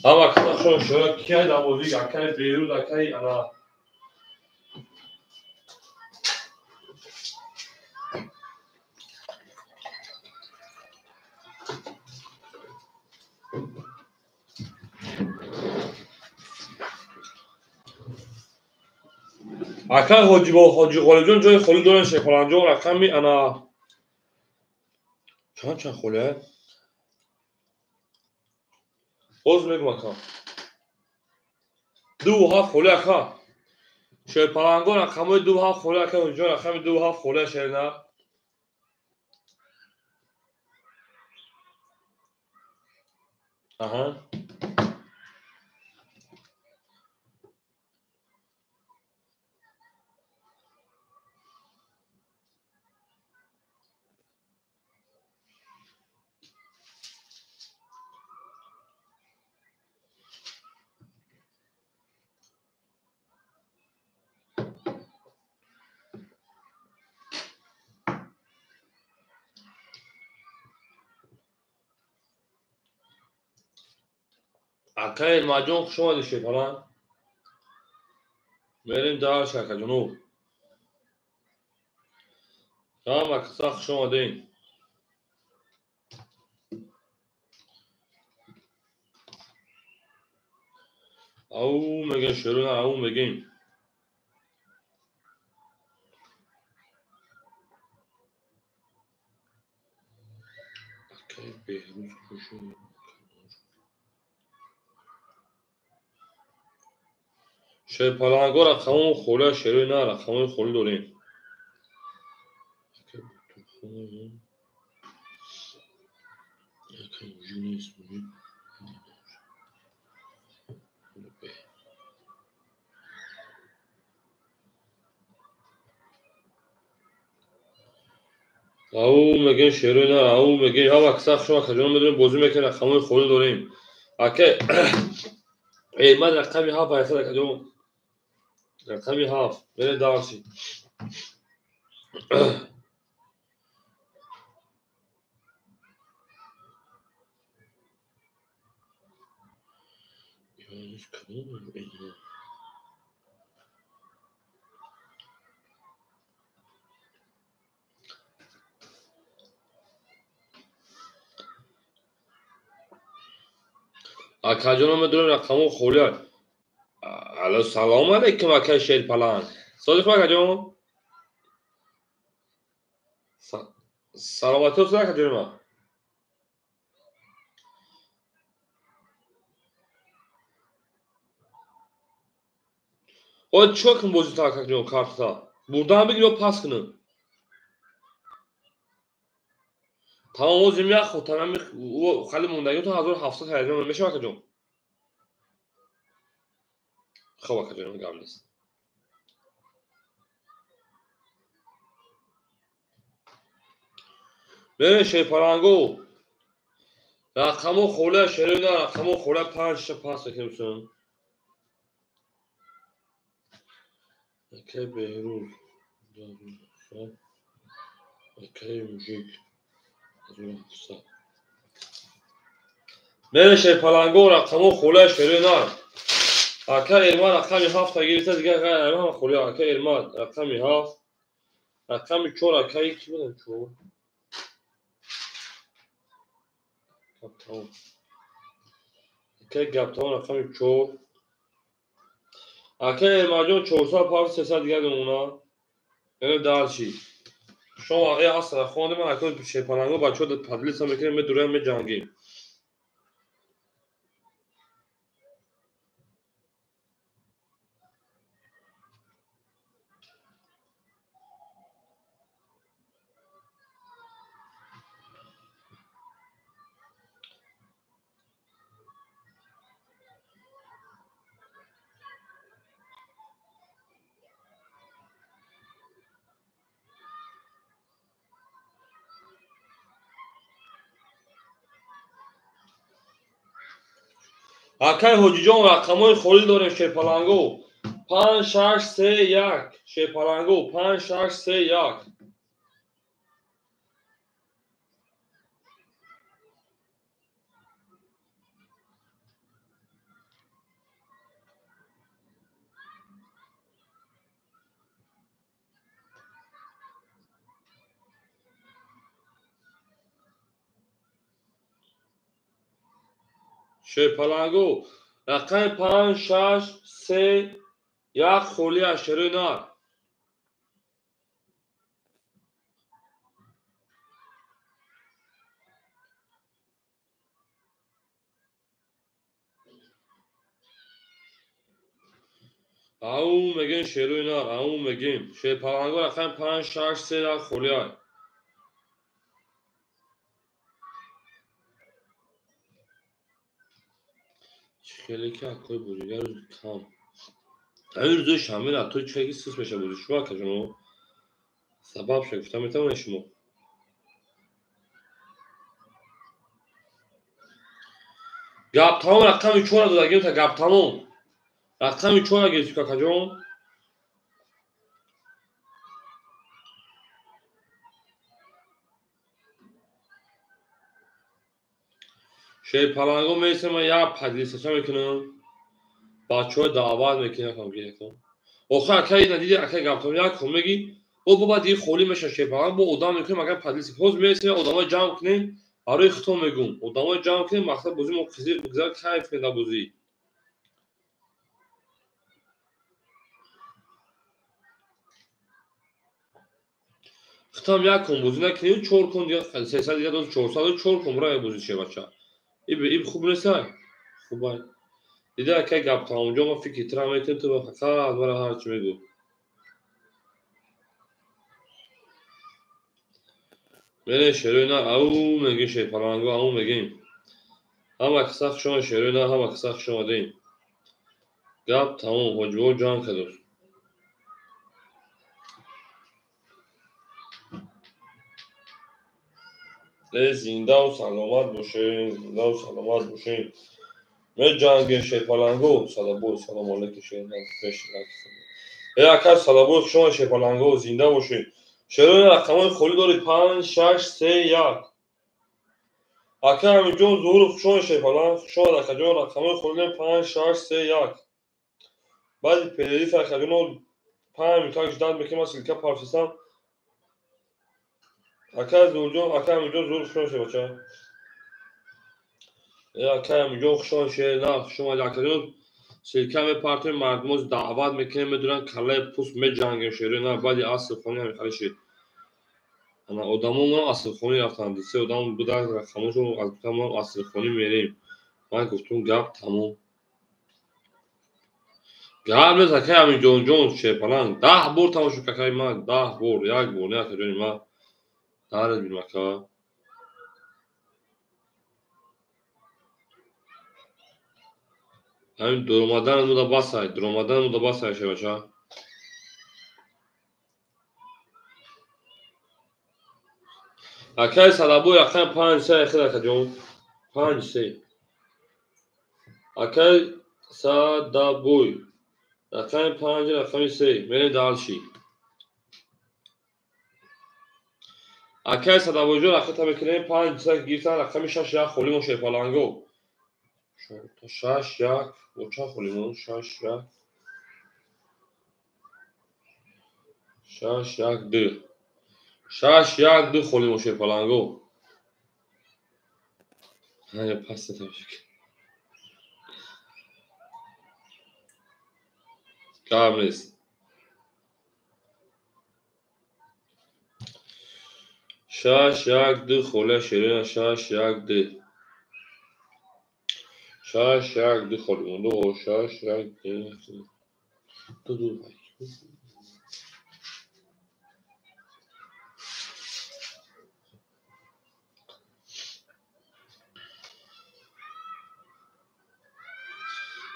همه قصهشون شروع کیه در بازی اکای بیرود اکای انا اکای حاجی با حاجی غالجون جای خالی دارن شیپالانگو رقمی انا چند خوله باز میگم اکا 2.5 خوله اکا شیپالانگو رقمی 2.5 خوله اکا حاجی رقمی 2.5 خوله شیرنا اها اکای الماجون خوش اومدی شیپالان بریم دار شکر جنوب همه قصه خوش اومدین او میگن شروع نه او میگین اکای بهروز خوش اومد شیپالانگو رقمون خوله شروع نه رقمون خوله داریم او میگن شروع نه او میگن ها وقت شما خجالت بدونیم بازی میکنه رقمون خوله داریم اکه ایمد رقمی ها پیسه کجا رقمی ها بره دارسی اکجان میدونیم رقمون خوله الو سلام علیکم اکه شیپالان صادق اکجان سلامتی هست اکجان ما o çok mu bozu takacağım kartta? Buradan bir kilo pas kını. Tamam o zimya خود tamam o خالی موندگی تو 1700 هزینه میشه bakacağım. خب bakacağım قبل است. ببین شیپالانگو رقمو خوله شرینا رقمو خوله 5 تا پاس کنیم اوکی بهروز اوکی موجیک ببین شیپالانگو رقمو خوله شرینا اوکی ایرمان رقمی 7 تا گیریسه دیگه ایرمان خوله اوکی ایرمان رقمی 7 رقمی 4 اوکی کی بودن 4 اوکی گپتان رقمی 4 اوکی ایرمان 400 پاس 300 دیگه اونا بریم دارچی شما ای اصلا خونده من اکل شیپالانگو بچه ها پدلیس هم بکنیم دوره هم جنگیم اکل حاجی جان رقمای خوری داریم شیپالانگو 5 6 3 1 شیپالانگو 5 6 3 1 شیر پلنگو رقم 5 6 3 1 خولی شیر نر او میگن شیر نر او میگیم شیر پلنگو رقم 5 6 3 1 خولی خیلی که اکوی بودیگر رو tam همین روزای شنبه نه توی چه سیس بشه بودی شما که جنو سبب شد گفتم میتونم شما گپ تمام رقم 4 دادگیم تا گپ تمام رقم 4 گیسی که کجون شیر پلنگو میسه من یا پدیسه چه میکنم بچه های دعوت میکنه کام گیره کن آخه اکایی ندیدی اکایی گپ تمام یک خون میگی او بابا دیگه خولی میشه شیر پلنگ با ادام میکنیم اگر پدیسه پوز میسه ادامای جمع کنیم برای ختم میگم ادامای جمع کنیم مقصد بازی مخزی بگذار کیف میده بازی ختم یک کن بازی نکنیم 4 کن دیگه 300 دیگه 400 4 کن برای بازی چه بچه این خوب نیست خوبه دیده که گپ تا اونجا ما فکر ترا میکنیم تو فقط برای هر چی میگو من شروع نه او میگه شی پلنگو او میگیم هم اکسخ شما شروع نه هم اکسخ شما دیم گپ تمام حجو جان کدوس زنده و سلامت باشین زنده و سلامت باشین من جنگ شی پلنگو سلام علیکم شین یا کس سلام شما شی پلنگو زنده باشین شروع رقم خالی دارید 5 6 3 1 اکه همینجا ظهور شما شی پلنگ شما در کجا رقم خالی 5 6 3 1 بعد پیدری فرخدون 5 میتاش داد میکنم سیلکا پارسیستم اکه از اونجا اکه همینجا ظهور شما شی بچه یا اکه همینجا شما شی نه شما در کجا سیلکا به پارتی مردموز دعوت میکنیم میدونن کله پوست می جنگیم شیری نه بعد اصل خونی همین خالی انا آدمون اصل خونی رفتن دیسه آدم بودن رقمشون از تمام اصل خونی میریم من گفتم گپ تمام گپ نیست که همین جون جون شه پلنگ 10 بار تماشا ککای من 10 بار یک بار نه که من دارد بیم که همین درآمدن مو دا باسای درآمدن مو دا باسای شه بچا اکای صدابو رقم 5 3 خدا که جون 5 3 اکای صدابو رقم 5 رقم 3 میره دالشی اکای صدابو جو رقم میکنیم 5 3 گیرتن رقم 6 یا خولی مو شه پلنگو تا 6 یک و چه خولی مو 6 یک 6 یک 2 6 یک 2 خولی مو شه پلنگو ها پس تمشک کام نیست 6 یک 2 خوله شیرین 6 یک 2 6 یک 2 خولی مو 2 6 یک 2 2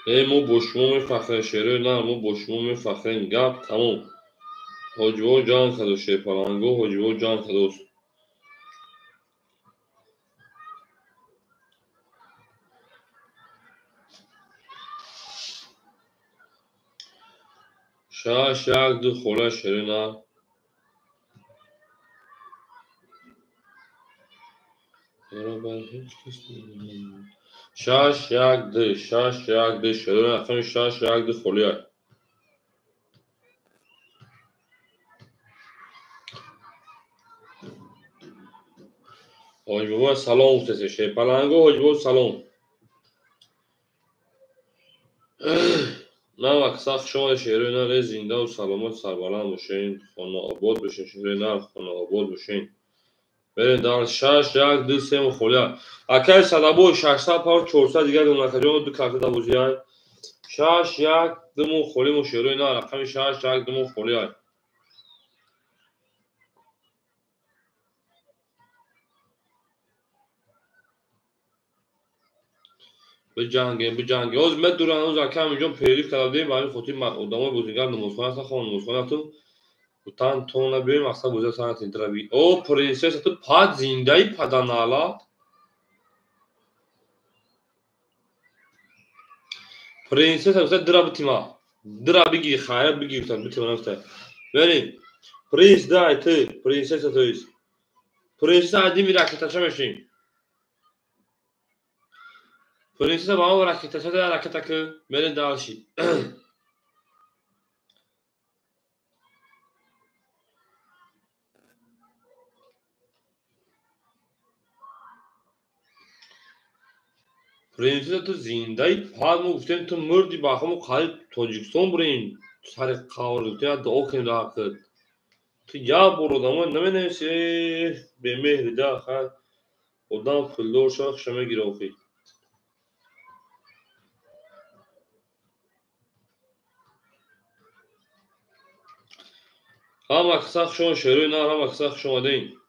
ای مو بشمو میفخره شیرین نه مو بشمو میفخره گپ تمام حجو جان کدو شه پلنگو حجو جان کدوست شش یک 2 خوله شیرین نه برابر هیچ کس نمی‌دونم 6 یک 2 6 یک 2 شیرین رقم 6 یک 2 خولیه حاج بابا سلام گفتشه شه پلنگو حاج بابا سلام نمک سخت شما شیرین نر زنده و سلامت سربلند باشین. خانه آباد بشین شیرین نر، خانه آباد باشین. برین در 6 1 2 3 خولیا اکای صدابو 600 پاو 400 دیگه دون نکجو دو کارت دابوزیای 6 1 2 خولی مو شیرین نر رقم 6 1 2 خولیا بجنگیم از مد دوران از اکام اینجا پیریف کردیم برای خودی ادامه بازیگر نمازخانه است خانم نمازخانه تو تان تون نبیم اصلا بوده سانت اینتروی او پرنسس تو پاد زنده ای پادانالا پرنسس از درابتیما درابیگی خیر بگی تو بتونم است بریم پرنس دای تو پرنسس تویست پرنسس عادی می راکت چمشین پرنسس با ما راکت شده راکت که برین دالشی پرنسس تو زنده ای پاد مو گفتم تو مردی با همون خالی تاجیکستان برین سر قاورلتی دعا کنید حقیقت تو یا برو دامن نمینیسی به مهر دا خواهد odam pullar şarkı şeme girofi. Ham aksak şon şeroy nar ham aksak şon deyin.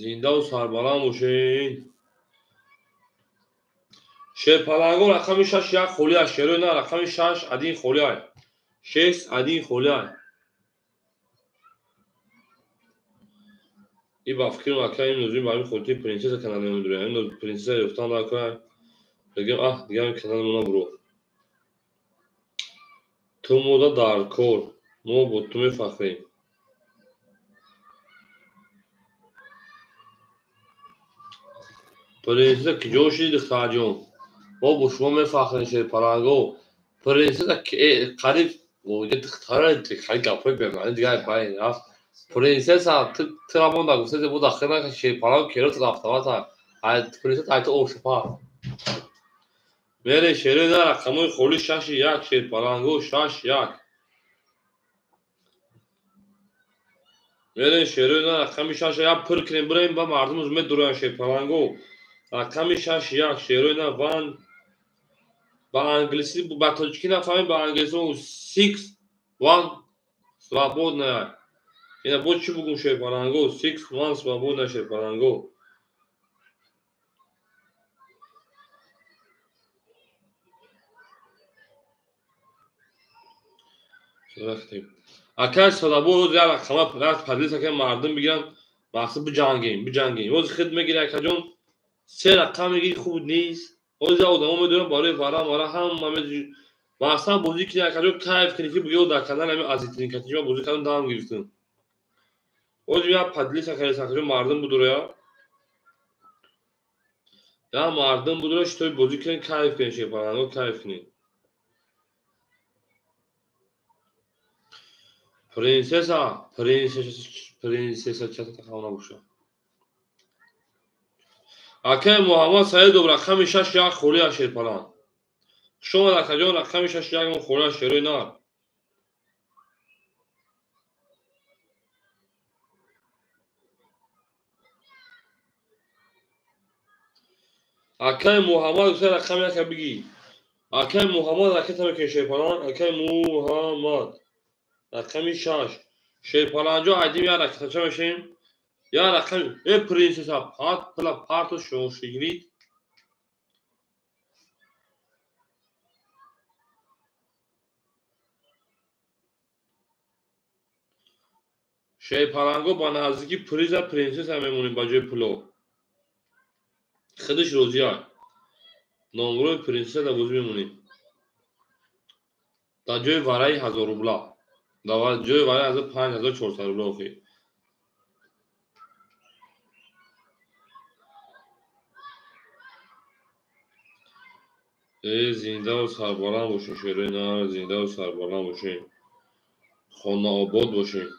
Zinda و سربلند باشین. شیر پلنگو رقم 6 یک خولیه شیروی نه رقم 6 ادین خولیه 6 ادین خولیه ای با فکر مکه این نوزوی برای خودتی پرنسس کانال نمیدونه این پرنسس یفتان را کنه بگیم دیگه این کانال مونا برو تو مودا در کور ما با تو میفخریم پرنسس که جوشی دختر جون ما با شما میفخریم شیر پلنگو پرنسس قریب وجود دختره خیلی گپای بمعنی دیگه پایین رفت پرنسس ترامون دا گفته بود داخل که شیر پلنگ کیلو تو دفترات پرنسس ایت او شپا میره شیر نه رقمای خولی 6 1 شیر پلنگو 6 1 میره شیر نه رقم 6 1 پر کنیم بریم با مردم از مدرون شیر پلنگو رقم 6 1 شیر نه وان با انگلیسی با تاجیکی نفهمیم با انگلیسی 6 1 свободная اینا بود چی بگم شیر پلنگو 6 1 свободная شیر پلنگو رفتیم اکای صدابو یا رقم پرست پدیس که مردم بگیرن مقصد بجنگیم روز خدمت میگیره که جون سه رقم میگی خوب نیست روز آدمو میدونن برای وارا هم مثلا بازی که کجا کیف کنی که بگو در کانال همین عزیزترین کسی ما بازی کردن دام گرفتن روز یا پدلی سکر سکر مردم بودره یا مردم بودره شتوی بازی کنن کیف کنی شی پلنگو کیف کنی پرنسسا چطور تخوانه بوشه اکای محمد سعید و رقم 6 یک خولی شیر پلنگ شما در کجا رقم 6 یک خولی شیروی نار اکای محمد سه رقم یک بگی اکای محمد رقم که شیر پلنگ اکای محمد رقم 6 شیر پلنگ جو عدیم یا رقم چه میشیم یا رقم ای پرنسسا پارتو شو شیرید شیر پلنگو با نزدیکی پریزا پرنسس هم میمونیم با جای پلو خودش روزی های نامروی پرنسس در بازی میمونیم در جای ورای 1000 روبلا در جای ورای از 5400 روبلا خیلی زنده و سربلند باشین شیروی نار زنده و سربلند باشین خانه آباد باشین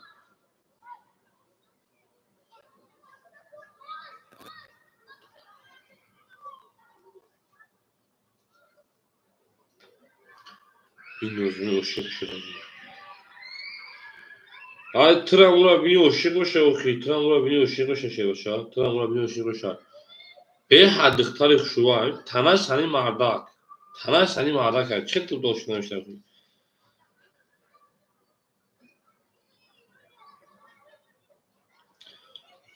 این نوزونی عاشق شدم. ای ترام اورا بینی عاشق باشه اوکی ترام اورا بینی عاشق باشه چه باشه ترام اورا بینی عاشق باشه به حد اختار شوای تناش سنی مردک تناش سنی مردک چه تو دوست نمیشه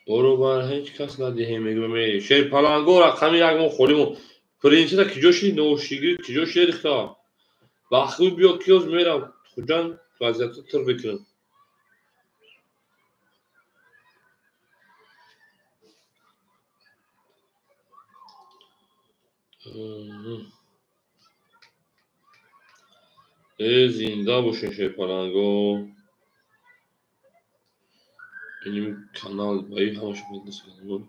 برو بر هیچ کس ندهیم میگم می شی پلنگو رقمی یک ما خوریم پرینسیتا کجاشی نوشیگی کجاشی ریختا باخوی بیا کیوز میرم خودجان وضعیت تر بکنم زنده باشین شی پلنگو این کانال بایی همش میدونم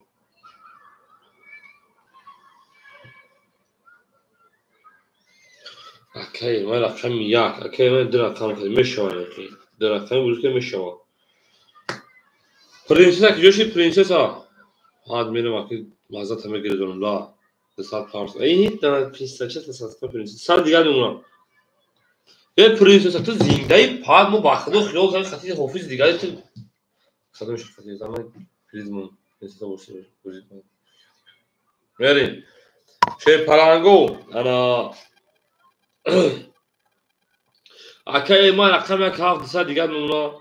اوکی ما رقم یک اوکی من در رقم خیلی میشوام اوکی در رقم بزرگ میشوام پرنسسا کجاشی پرنسسا هاد میرم اکی مازه همه گیرم لا دستات پارس این هیچ نه پرنسسا چه دستات پرنسسا سال دیگر نمونم یه پرنسسا تو زنده پاد مو باخدو خیال کنی خطی حافظ دیگری تو خدمش خطی زمان پریزمون پرنسسا بوسی بوزید میریم چه پلنگو انا اوکی ما رقم یک هفت دست دیگر نمونم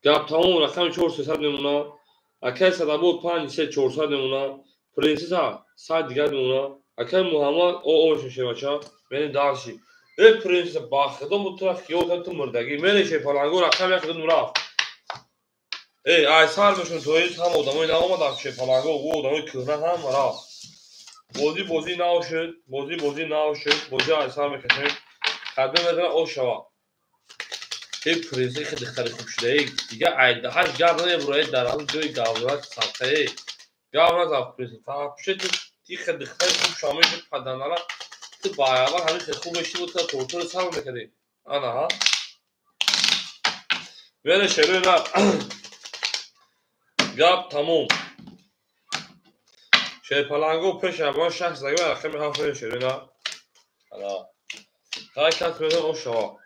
گپ تمام رقم 400 نمونه اکی صدا بود 5 3 400 نمونه پرنسسا صد دیگر نمونه اکی محمد او ششه بچا من دارشی ای پرنسسا با خدا متر خیال تو مردگی من شه پلنگو رقم یک نمونه ای ایسال بشون توی هم آدمای نامدن شه پلنگو او آدمای کهنه هم مرا بازی ناوشد بازی ناوشد بازی ایسال میکشیم خدمه بدن او شوا این پرنسسا خیلی خیلی خوب شده ای دیگه عیده هاش گرد نمیبره در حال جای گاورات ساخته گاورات از پرنسسا پیش تو تی خیلی خیلی خوب شامل پدنالا تو باید همین خیلی خوب بشی بود تا تورتور سال میکردی آنا ها ولی شروع نه گاب تموم شیر پلنگو پیش اما شخص دیگه رقم هفت شروع نه حالا تا کات بدون او شوا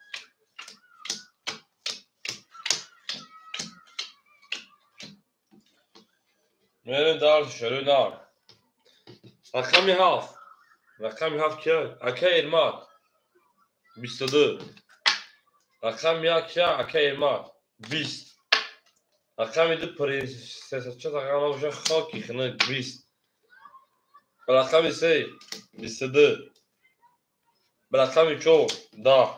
میریم دار شروع نه رقم هفت که اکی ارماد 22 رقم یک که اکی ارماد 20 رقم دو پرنسسا چه رقم باشه خاکی خنه 20 رقم سه 22 رقم 4 10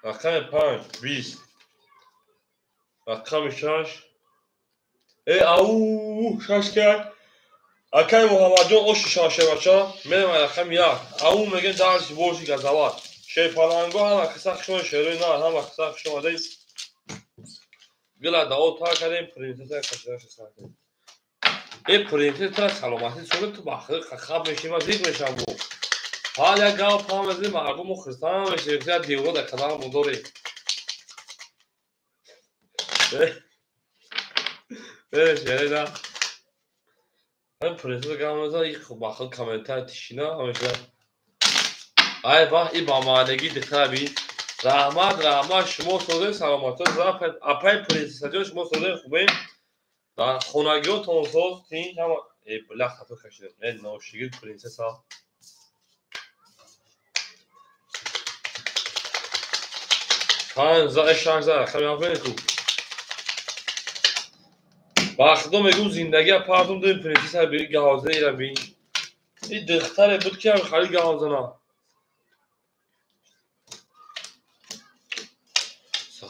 رقم 5 20 رقم 6 ای او شش کرد اکی محمد جان او شاشه بچا میرم رقم 1 او میگه درس بورسی گزاوات شی پلنگو هم کسا شما شروع نه هم کسا شما دی گلا داو تا کردیم پرنسسا کشش ساختیم ای پرنسسا سلامتی شده تو باخر خاب میشیم از دیگ میشم بو حالا گاو پام از مردم و خرسان میشه که دیوار در کنار مدوری شریدا هم پرنسسا گاو مزا یک باخر کامنتار تشینا همیشه ای واه ای با مانگی دخابی رحمت شما سوده سلامت زاپ اپای پرنسسا جان شما سوده خوبه در خونگی و تونسوز تین هم ای بلا خطو کشیدم ای نوشیگی پرنسسا ها زا اشان زا خمی آفرین خوب با خدا میگم زندگی پاردم دو پرنسسا بی گازه ایران بین این دختر بود که خالی گازه نه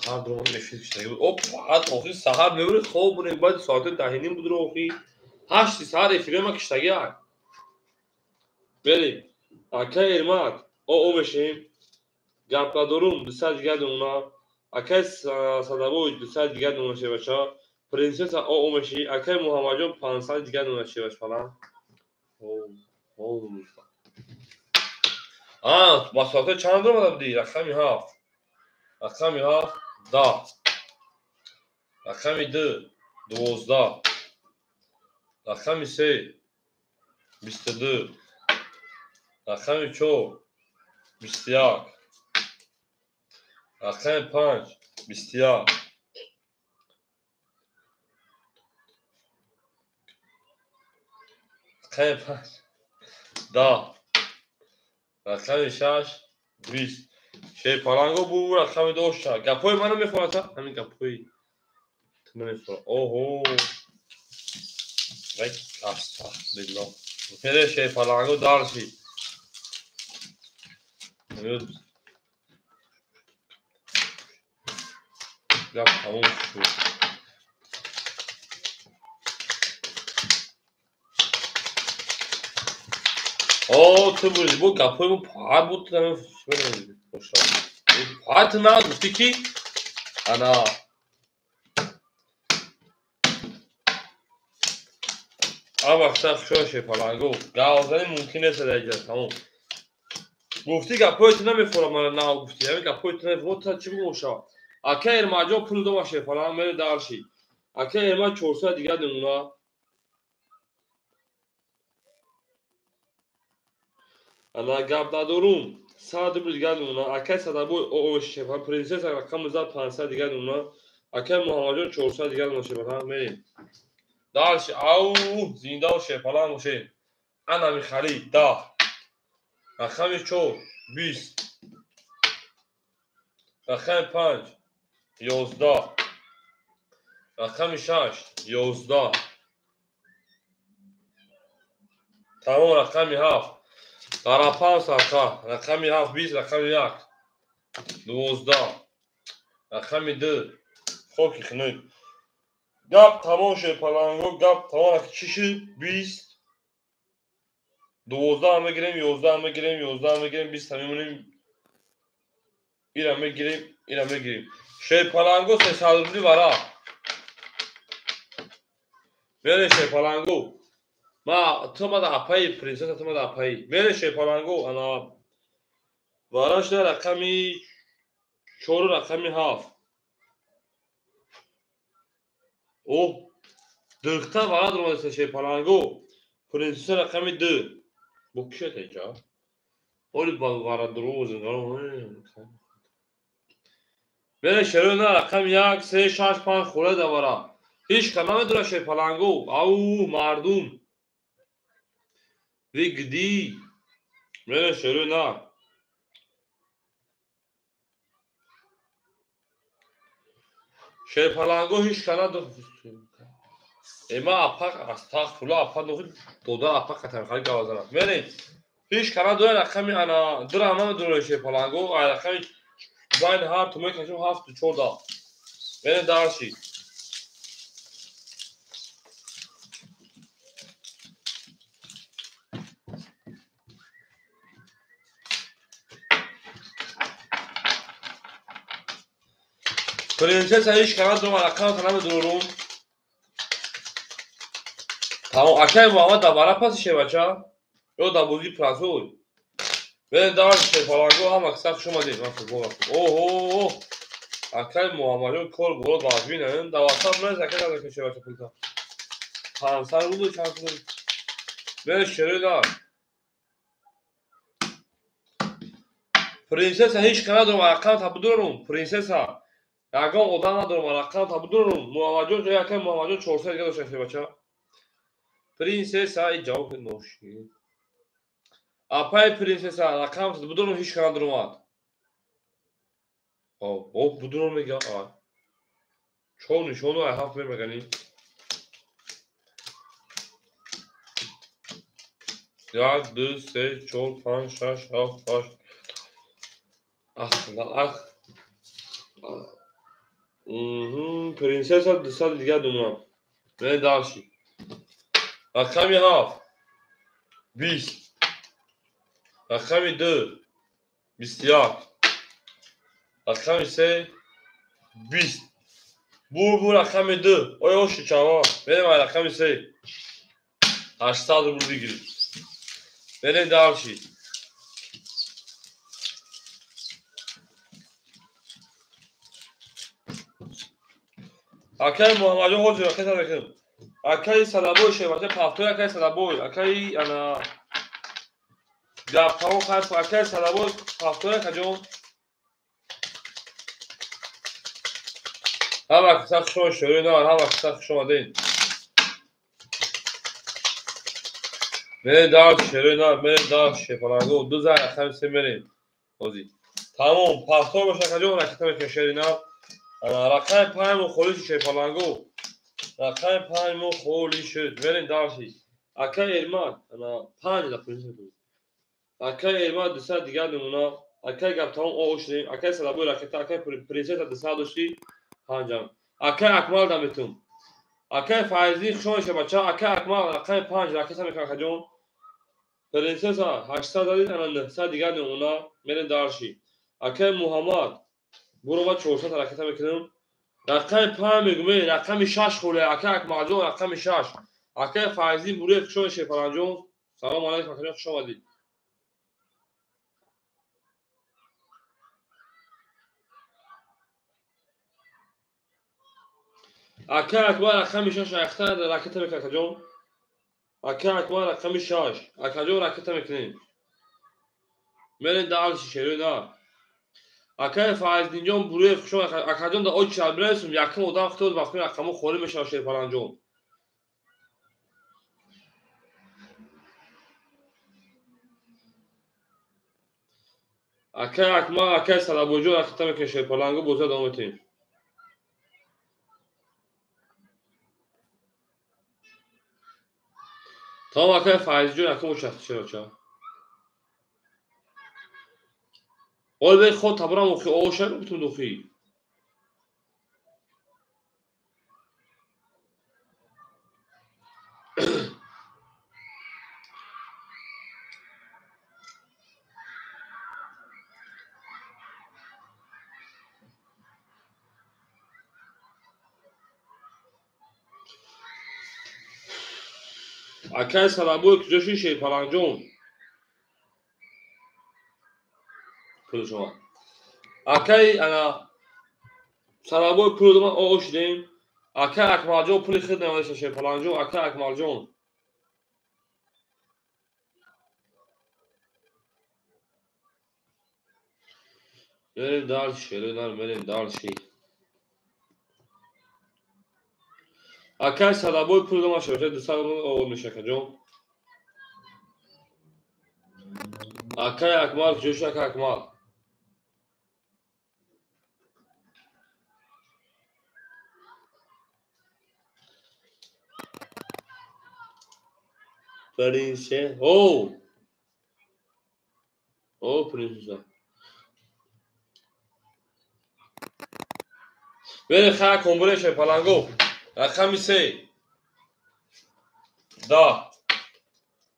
سهار درون نشید شده بود اوپ فقط آخی سهار میبرد خواب بونه باید ساعت دهینیم بود رو آخی 8 ساعت افیلم کشتگی ها بلی اکه ارماد او بشیم گپا دورم دو ساعت دیگه دونا اکه صدابوی دو ساعت دیگه دونا شه بچا پرنسسا او مشی اکه محمد جان 5 ساعت دیگه دونا شه بچ فلان او با ساعت چند رو بودی رقمی هفت 10 رقمی 2 12 رقمی 3 22 رقمی 4 21 رقم 5 بسیار. رقم 5 10. رقم 6 20. شی پالانگو بو رقم 2 شد. گپوی منو میخوره تا همین گپوی نمیخوره. اوهو وای استغفرالله. میره شی پالانگو دارشی. گپ تموم شد. اوه تو بودی بو گپوی بو پاهد بود تو نمیفهمیدی. پاهد نه گفتی کی؟ انا آبا سخت شوشه پالانگو گاوزنی ممکن نیست دیگه تموم گفتی گپوی تو نمیخوره من نه گفتی همین گپوی تو نمیخوره تا چی بگوشا اکه ارماجو پول دو باشه پالانگ میره دارشی اکه ارما 400 دیگه دمونا انا گپ ندارم 100 دیگه دمونا اکه صدابو اوشه پرنسس رقم 1500 دیگه دمونا اکه محمدجان 400 دیگه دموشه پالانگ میریم دارشی او زنده باشه پالانگ باشه انا میخرید ده رقم 4 20. رقم 5 11. رقم 6 11. تمام رقم 7 برا 5 رقم 7 20. رقم 1 12. رقم 2 خوکی خنک گپ تمام شد پالانگو گپ تمام رقم چی شد 20 12 هم بگیریم 11 هم بگیریم 11 هم بگیریم 20 هم میمونیم این هم بگیریم این هم بگیریم شد پالانگو 300 روبلی برا بره شد پالانگو ما تو ما دا اپایی پرنسس تو ما دا اپایی بره شد پالانگو انا براش رقمی 4 رقمی 7 اوه دختر برات رو شد پالانگو پرنسس رقمی 2 bu kişi de ya. Oli balgara drozen. Bene şerona rakam yak 3 6 5 خوره davara. Hiç kaname dura şey palango. Au mardum. Ve gidi. Bene şerona. Şey palango hiç kana dur. Ema apak astagfirullah apak doda apak katar khali gavazana. Bene hiç kana dura rakami ana dura ama dura şey palango. Ay rakami Zayn har tumek kaçım hafta çorda. Beni darşi. Prenses hiç kanat durma rakam sana mı dururum? Tamam akay Muhammed da bana pas şey baça. Yo da buzi prasoy. Beni darşi palango ama kısa şuma değil. Nasıl bu bak. Oho. Akay Muhammed'in kol bol bazbinen davasam ne zakat da şey baça pulta. Tamam sen bunu şanslı. Beni şöyle da. Prenses hiç kanat durma rakam tabi dururum. Prinsesa. Ягон одам надорам рақам табудурум муҳаммаҷон ҷои якай муҳаммаҷон 400 дига доштан бача принсеса ҷавоб ноши апай принсеса рақам табудурум ҳеч кана дурумад о будурум мега чор нишону ай ҳафт мемегани 1 2 3 4 5 6 7 8 Prinsesa 200 دیگه دونم نه داشتی رقمی 7 20 رقمی 2 21 رقمی 3 20 bu رقمی 2 oy hoş çava benim رقمی 3 800 ruble بگیرید بره داشتی akay muhammajo hoca akay tarakım akay salaboy şey var paftoy akay salaboy akay ana ya pavo kar akay salaboy paftoy kajon همه کسا شما شروع نار همه کسا شما دین میرین دار شروع نار میرین دار شپلانگو دو زن خمسه میرین بازی تمام پاستور باشه کجا رکتا میکنه شروع نار رقم 5 مو خولیش شپلانگو رقم 5 مو خولی شد میرین دارشی اکا ایرمان 5 دقیقه اکا ایرمان دوستا دیگر نمونا اکا گپ تمام اوش دیم اکا سلابوی رکتا اکا پرنسس دوستا داشتی پنجم اکا اکمال دمیتون اکا فایزی خشونش بچه اکا اکمال رقم 5 رکتا میکنه کجا پرنسس 800 دادید انا 900 دیگر نمونا میرین دارشی اکا محمد برو با 400 رکتا میکنم رقم 5 میگم رقم 6 خوله اکا اکمال جون رقم 6 اکا فایزی بروی خشونش پنجم سلام علیکم خیلی خوش اومدید اکا اکبر رقم 6 اختر رکت میکنه کجا اکا اکبر رقم 6 اکا جو رکت میکنیم میرین دال شیرین دار اکا فایز دینجون بروی خشون اکا جون دا اوج شال برسم یکم ودان خطوز وقتی رقمو خوری میشه شیر پلنجون اکا اکما اکا سلابوجو رکت میکنه شیر پلنگو بوزه دومتیم تمام اکا فایز جون یکم شخص شیر چا اول به خود تبرم اوخی اوشه بتون دوخی اکا سلابوی کجوشی شیر پلنجون پول شما اکای انا سلابوی پول دوما اوش دیم اکا اکمال جون پولی خود نمایشه شیر پلنجون اکا اکمال جون میریم دال شیرین دار میریم دال شی اکای سلابوی پول دوما شوشه دوستا اول میشه کجون اکای اکمال جوش اکا اکمال پرینسه او پرینسه میریم خیلی کمبوله شیر پلنگو رقم 3 10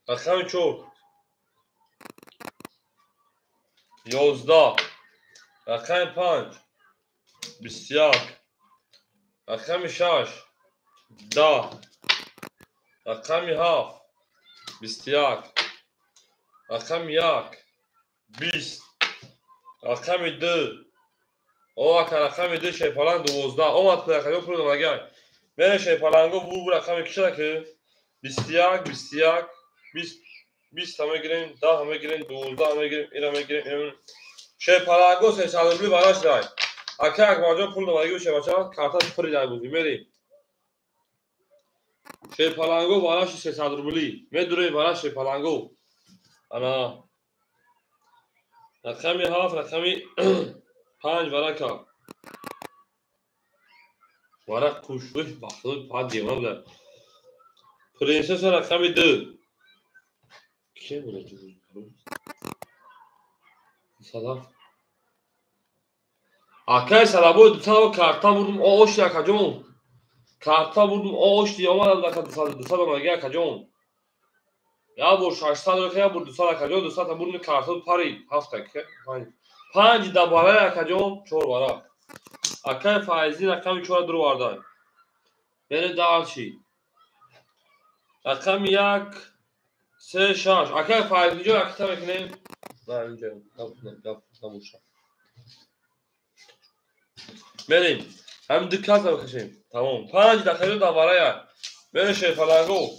رقم 4 11 رقم 5 21 رقم 6 10 رقم 7 21 رقم 1 20 رقم 2 او اکا رقم 2 شیر پلنگ 12 اومد پلنگو پول دومگر میره شیر پلنگو بو رقم کشه که 21 21 20 20 همه گیریم 10 همه گیریم 12 همه گیریم این همه گیریم شیر پلنگو 300 روبلی براش دای اکا اکمال پول دومگی بشه بچه کارتاش پری دای بودی میریم شیر پلنگو براش 300 روبلی میدونی براش شیر پلنگو انا رقمی 7 رقمی 5 ورقا ورق کوشوش بخصوص پاد دیوان بله پرنسس رقمی 2 که بوده تو صدف اکای سلابوی دوستا کارتا بودم اوش اکا جون کارتا بودم اوش دی اومدم دوستا دومگی اکا جون یا بور 600 رو یا بور 200 اکا جون دوستا تا بودم کارتا پاری 7 که 5 دباره اکا جون 4 ورق اکای فایزی رقم 4 درو واردای بره دالچی رقم 1 3 6 اکای فایزی جو اکتا میکنیم نه اینجا نموشم بریم هم دکات بکشیم تمام 5 دقیقه دباره یا بره شیر پلنگو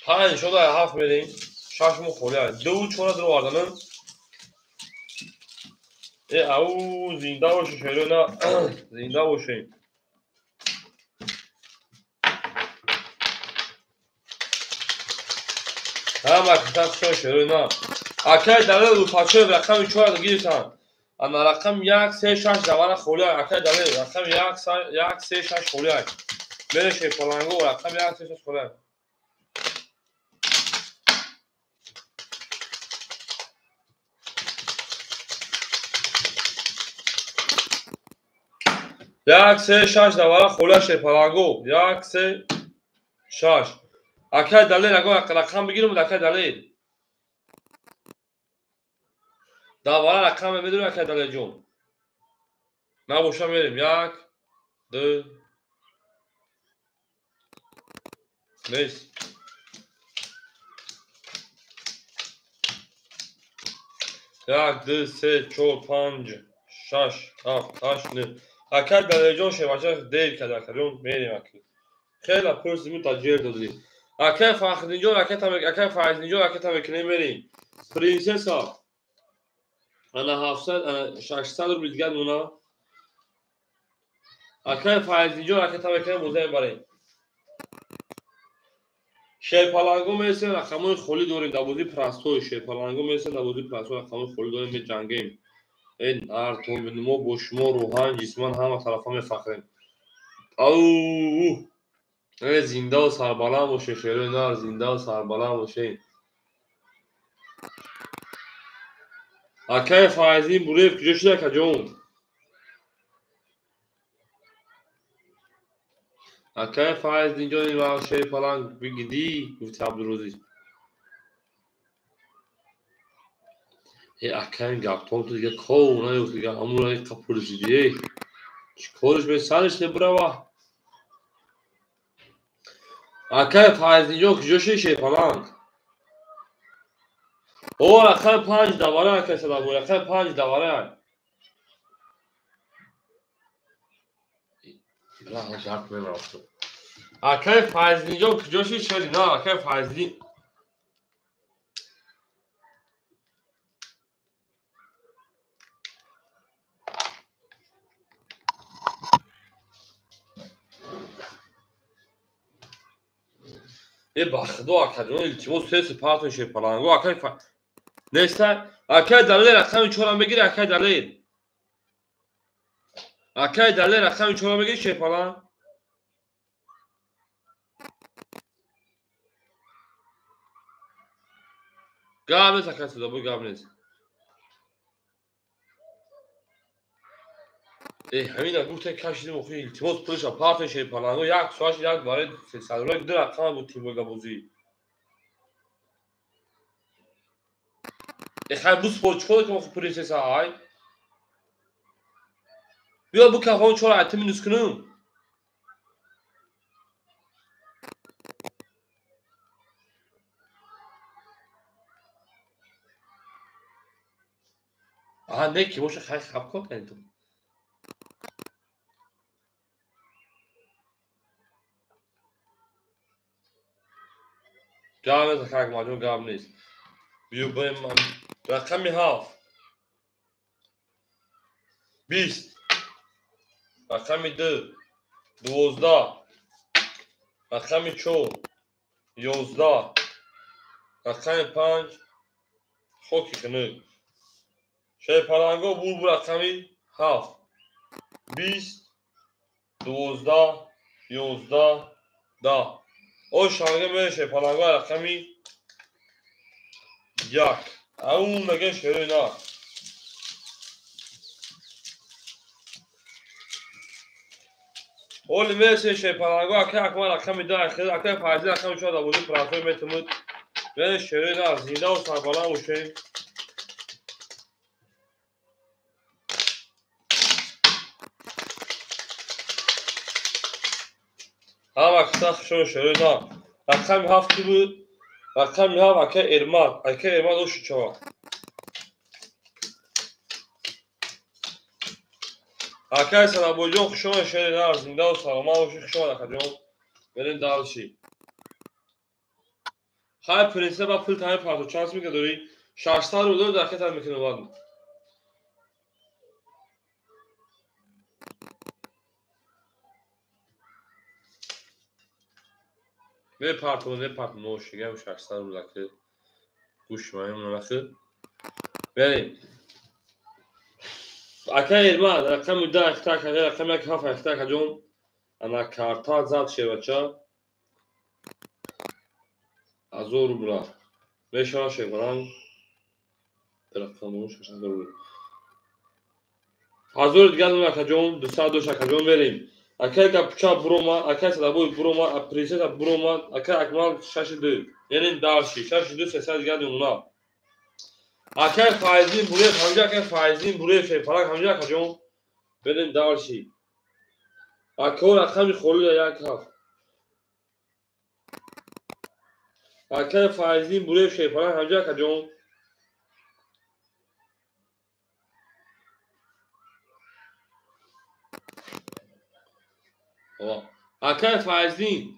5 شده 7 میریم 6 مو خوری 2 4 درو واردانم او زنده باشه شیرونا زنده باشه همه کتاب شو شیرونا اکای دلیل رو پاچه رقم 4 گیرتن انا رقم 1 3 6 دوانه خوله اکای دلیل رقم 1 3 6 خوله برشه پلنگو رقم 1 3 6 خوله 1 3 6 دوانه خوله شه پلنگو 1 3 6 اکای دلیل اگه رقم بگیرم اکای دلیل دوانه رقم میدونم اکای دلیل جون ما باشم میریم 1 2 نیست 1 2 3 4 5 6 7 8 9 اکای دلیل جون شه باشه دیر کده کدوم میریم اکی خیلی پرس می تاجر دادی اکای فخر جون اکای فایز جون اکای تا میکنیم میریم پرنسسا انا 700 انا 600 رو بیدگان مونا اکای فایز جون اکای تا میکنیم موزه بریم شیپالانگو میرسیم رقمای خالی داریم دبودی پرستوی شیپالانگو میرسیم دبودی پرستوی رقمای خالی داریم می جنگیم این ارتون بنما با شما روحان جسمان همه طرفا میفخریم او زنده و سربلند باشه شیرین نار زنده و سربلند باشه اکای فایزی برویف کجا شده کجون اکای فایز اینجا این را شیپالانگ بگیدی گفتی عبدالروزی اکای گفتم تو دیگه کو نه دیگه همون را کپورسی دیگه چیکارش به سرش نبروا اکای فایز اینجا کجا شیپالانگ او رقم 5 دواره اکای صدا بود رقم 5 دواره راه جرد من رفتم اکای فایز اینجا کجا شدی نه اکای فایزی بخدو اکادون التماس سه پاتون شیپالانگو اکای نیسته اکای دلیل رقم 4 هم بگیری اکای دلیل رقم 4 هم بگیری شیپالانگ گام نیست اکای صدا بود گام نیست همین گفته کشیدیم اخوی التماس پولش پاتون شیپالانگو یک سواش یک باره سلولا دو رقم بود تیم گابوزی خیلی بوس پولچکو که مخو پرنسسا های بیا بو کافون 4 ایتم نوس کنم آها نه کی باشه خیلی خب کن کنید تو گام نیست اکای ماجون گام نیست بیو بریم رقمی هاف 20 رقمی 2 12 رقمی 4 11 رقمی 5 خوکی کنه شیپالانگو بول رقمی هاف 20 12 11 10 او شانگه به شیپالانگو رقمی 1 اون مگه شروع نه اول میشه شیپالانگو اکای رقمی 2 اکای فایزی رقمی 4 دبودی پراتوی میتمود به شروع نه زنده و سربلند باشه همه کتاب شروع نه رقمی 7 بود رقمی 7 اکای ارماد اوشو چوا اکای سلام جون خوشم شده نه زنده و سلامت باشه خوشم اکای بریم دالشی خیلی پرنسه با پول تایم پاتو چانس میگه داری 600 رو دور در کتاب میکنه واد بپرتم نوشیگم 600 روزکه گوش مایم نخه بریم اکه ایرمان رقم ده اختار کنه رقم یک هفت اختار کنجون انا کارتا زاد شیوچا ازور بلا میشه شیوان رقم نوش 600 روز ازور دیگر نمیشه کنجون 202 کنجون بریم اکه کپچا بروما اکه سلابوی بروما اپریسه بروما اکه اکمال 62 یعنی دارشی 62 300 دیگر نمونه اکه فایزین بوله همجا که فایزین بوله شیفان همجا کنجون بریم دارشی اکه رقم خلو یک هفت اکه فایزین بوله شیفان همجا کنجون اکه فایزین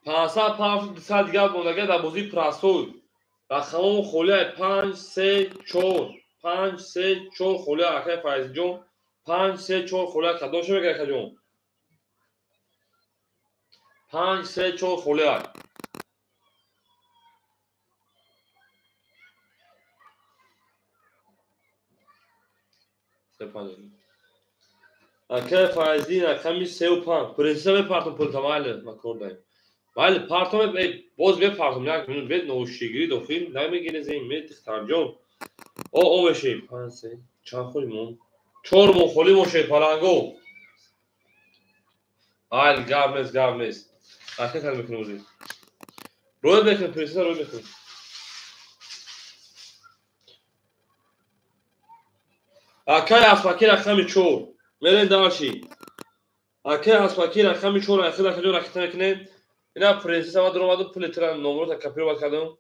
500 پاند 200 دیگر بوندگه در بازی پراسوی رقم خلو 5 3 4 5 3 4 خلو اکه فایزین جون 5 3 4 خلو کدوم شو میگه که جون 5 3 4 خلو اکه فایزین رقم 35 پرنسس بپرتم پرتمال مکردیم ولی پرتم باز بپرتم یک منوت بد نوشیگری دو فیلم نمیگیره زین می تختارجون او بشه 5 3 چند خوریم 4 مون خوریم و شیپالانگو آیل گابنس اکه کار میکنه بودی روی بکن پرنسس روی بکن اکه اسپاکی رقم 4 میرین دارشی اکه اسپاکی رقم 4 اخیر اخیر رقم میکنه اینا پرنسس ما درو مادو پول تران نمرو تا کپیرو باد کردم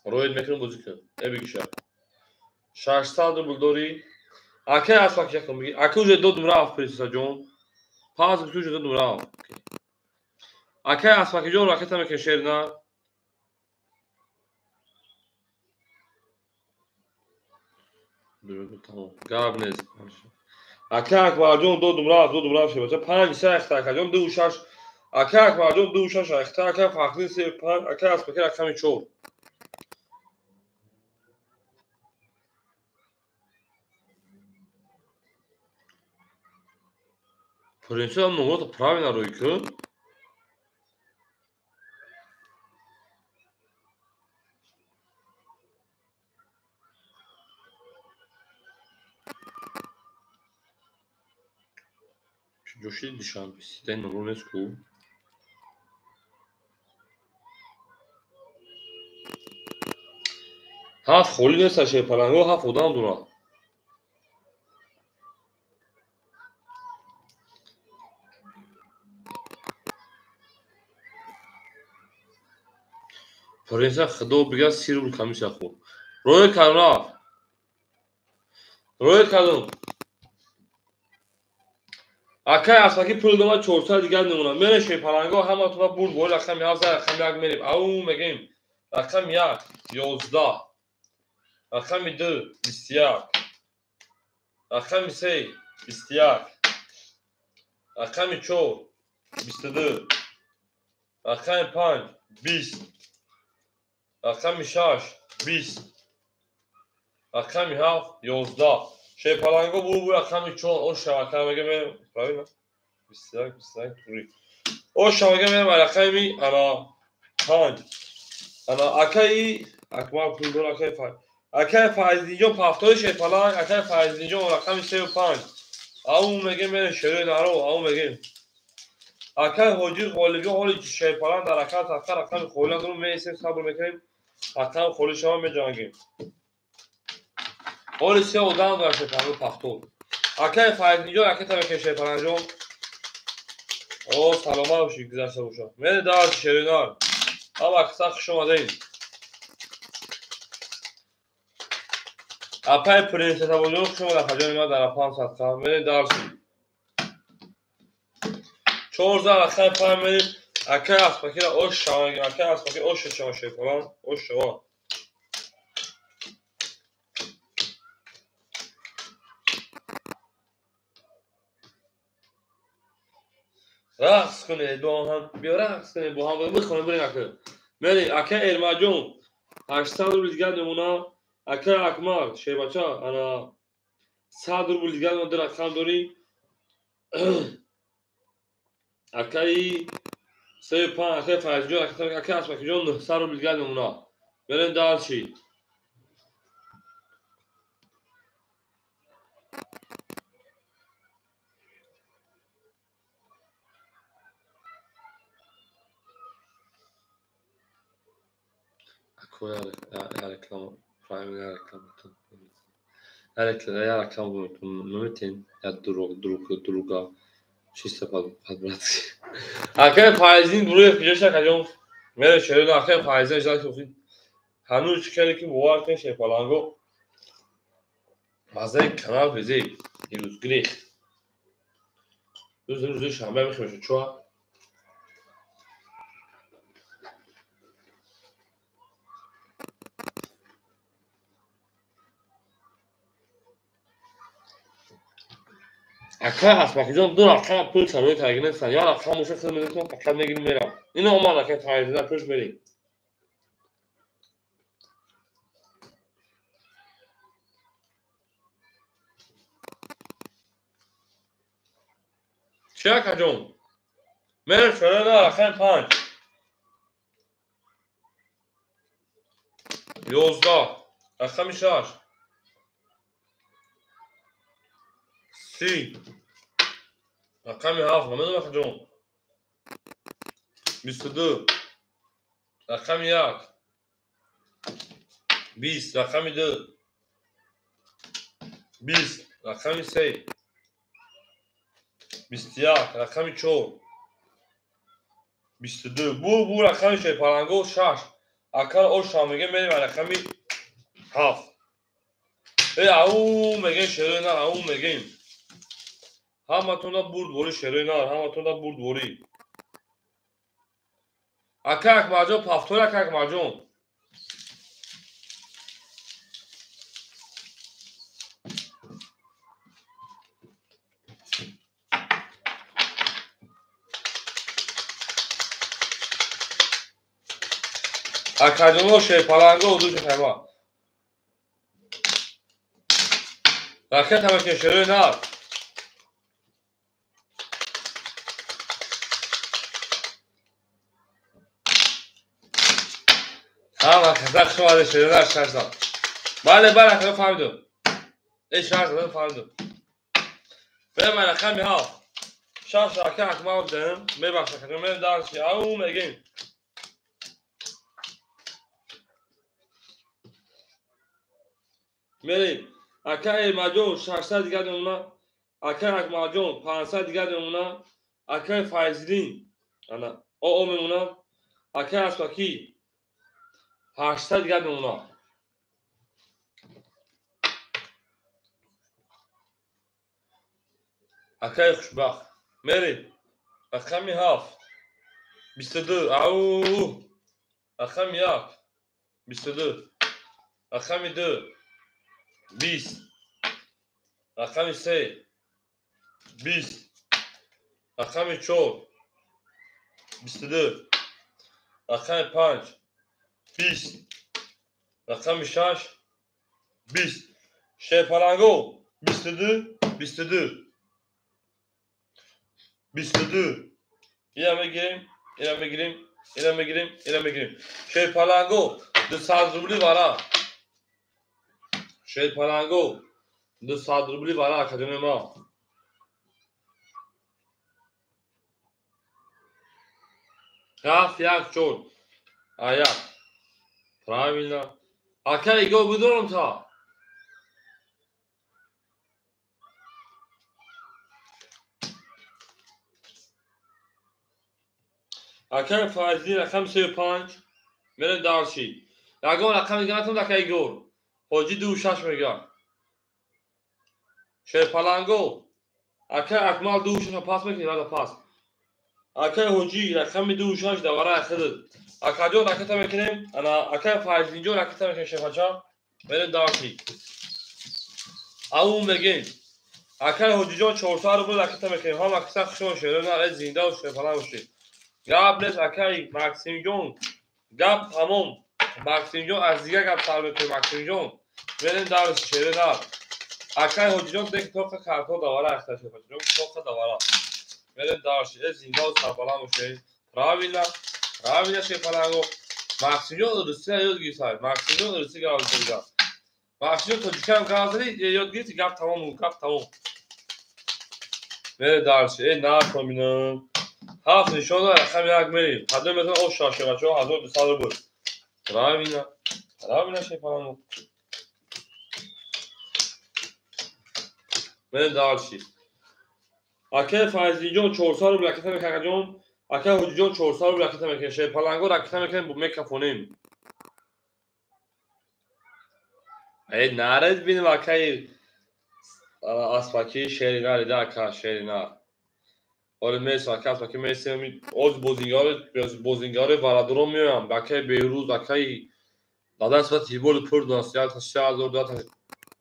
روید میکنم بازی کن ای بگیشه 600 روبل دوری اکه اسپاکی یکم میگی اکه اوجه دو نمره پرنسس جون پاس بتوجه دو نمره اکه اسپاکی جون راکت میکنه شیرنا tamam گابنز اکه اکبر جون دو نمره شه بچه 5 3 اختار جون دو شش اکه اکبر جون دو شش اختار اکه فاخری 3 5 اکه اسپاکی رقم 4 پرنسس هم نمره تا правильно روی کن جوشی دیشان بیسته نمره نسکو 7 خلی نیست شیپالانگو 7 ادام دونا پرنسس خدا بگه 30 روبل کمیش خو روی کارنا روی کدوم اکه اسپاکی پول دوما 400 دیگر نمونه میره شیپالانگو همه تو برد بول رقم 11 رقم 1 میریم او میگیم رقم 1 11 رقم 2 21 رقم 3 21 رقم 4 22 رقم 5 20 رقم 6 20 رقم 7 11 شیپالانگو بو رقم 4 او شبکه میگه правильно 21 21 توری او شبکه میگه رقمی انا 5 انا اکای اکمال پول دور اکای فایز اکای فایزینجو پافتای شیپالان اکای فایزینجو رقم 35 او میگه من شروع نارو او میگه اکای حجی خولگی حالی شیپالان در اکای تفکر رقم خولان درو میسیم صبر میکنیم رقم خولی شما میجانگیم حالی سه ادام در شیپالان پافتو اکای فایزینجو اکای تبکه شیپالانجو او سلامه باشی گذشته باشم من دار شروع اما اکسا خوش اومدین اپای پرنسس بودو خوش اومد خجان ما در اپام صدقه من دارسی 4000 اخیر پای من اکای اسپاکی را اوش شوانگی اکای اسپاکی اوش شما شیپالان اوش شما رقص کنید با هم، بیا رقص کنید با هم بخونیم بریم اکه. میری اکه ارماجون 800 روبل دیگر نمونه اکه اکمال شیباچه انا 100 روبل دیگر نمونه در رقم داری اکه ای 35 اکه فایزجون اکه اسمکی جون 900 روبل دیگر نمونه بریم دار چی اکو یا رکلام پرایم یا رکلام یا رکلام ممتن یا دروگا چیست پاد براتسی اکه فایزین بروی پیشش نکجون میره شروع اکه فایزین اجازه که هنوز چیکاری که بوار کنی شیپالانگو مزه kanal bizi روز گریخ روز شنبه میخوشه چوه اکه اسمکی جون دو رقم پول سروی ترگینه سن یا رقم موشه خیلی میدونم فقط نگیریم میرم اینو اومد اکه فایزین پوش بریم چی اکه جون میره شروع دا رقم 5 11 رقم 6 30 رقم 7 نمیدونم اکه جون 22 رقم 1 20 رقم 2 20 رقم 3 21 رقم 4 22 بو رقم شیپالانگو 6 اکه او شامگه میریم رقم 7 ای او میگه شروع نه او میگیم همتون دا برد بوری شروع نه همتون دا برد بوری اکه اکماجون پافتور اکه اکماجون اکه جونو شیپالانگو دوش خیمه رکت همه که شروع نه همه کتک شما شروع نه شش داد بله اکه فهمیدم ای شش دادم فهمیدم بریم رقم 7 شش اکه اکمال دارم میبخش اکه جون میرم دارشی او میگیم میریم اکه ارماجون 600 دیگر نمونه اکه اکماجون 500 دیگر نمونه اکه فایزلین انا او میمونه اکه اسمکی 800 دیگر نمونه اکه خوشبخت میریم رقم 7 22 او رقم 1 22 رقم 2 20 رقم 3 20 رقم 4 22 رقم 5 20 رقم 6 20 شیپالانگو 22 22 22 اینم بگیریم اینم بگیریم اینم بگیریم اینم بگیریم شیپالانگو 200 روبلی بارا شیپالانگو 200 روبلی بارا اکادمی ما رفت یک چون آیا پرایمینا اکه ایگو بدونم تا اکه فایزی رقم 35 میره دارشی یکم رقم دیگه نتون دکه ایگور حاجی 26 میگه شیپالانگو اکه اکمال 26 پاس میکنی بعد پاس اکه حاجی رقم 26 دوباره اخذ اکه جو رکتا میکنیم انا اکه فایزی جو رکتا میکنیم شیپاچا میره دارشی او میگیم اکل حجیجان 400 رو بود اکتا میکنیم هم اکتا خشون شده نه از زنده و شفالا باشید گاب نیست اکای مکسیم جون گاب تمام مکسیم جون از دیگه گاب سر میکنیم مکسیم جون بریم دارش شده نه اکای حجیجان دیگه توقع کارتو دواره اکتا شده جون توقع دواره بریم دارش از زنده و شفالا باشید راوینا شفالا مکسیم جون درسته یاد گیسای مکسیم جون درسته گاب شده مکسیم جون تو جکم گازری یاد گیتی گاب تمام بره دارش نه کنم هفت نشون داره رقم یک میریم حدود مثلا او شاشه بچه ها 1200 بود رابینا شیپانو من دارشی اکه فایزی جون 400 رو بلکتا میکنه جون اکه حجی جون 400 رو بلکتا میکنه شیپالانگو رکتا میکنه با میکروفونیم ای نارد بینیم اکه اسپاکی شیرینار ایده اکه شیرینار آره میس اکه اسپاکی میسیم از بوزینگاره ورادرون میام اکه بیروز اکه دادا اسپا تیبول پر دانسیال تا 3000 داتا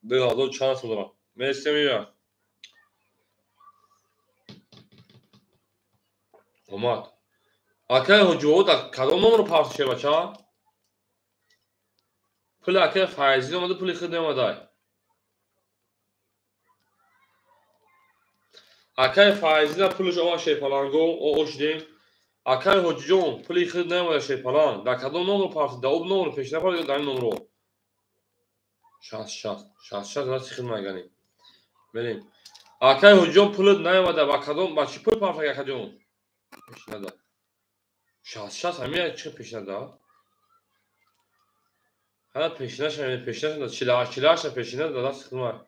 2400 دارم میسیم میام اومد اکه حجی در کدام نمبر پارس شه بچه ها پول اکه فایزی اومده پول خود اومده اکه فایزی در پولش اومد شیپالانگو او اشدیم اکه حجی جون پول خود اومده شیپالان در کدام نمبر پارس در اون نمبر پیش نفر در این نمبر 60 راست خود مگنی بریم اکه حجی جون پول نیومده با کدام با چی پول پارس اکه جون پیش نده 60 همین چه پیش نده ها پیشنش همین پیشنش 48 پیشنش دادا خود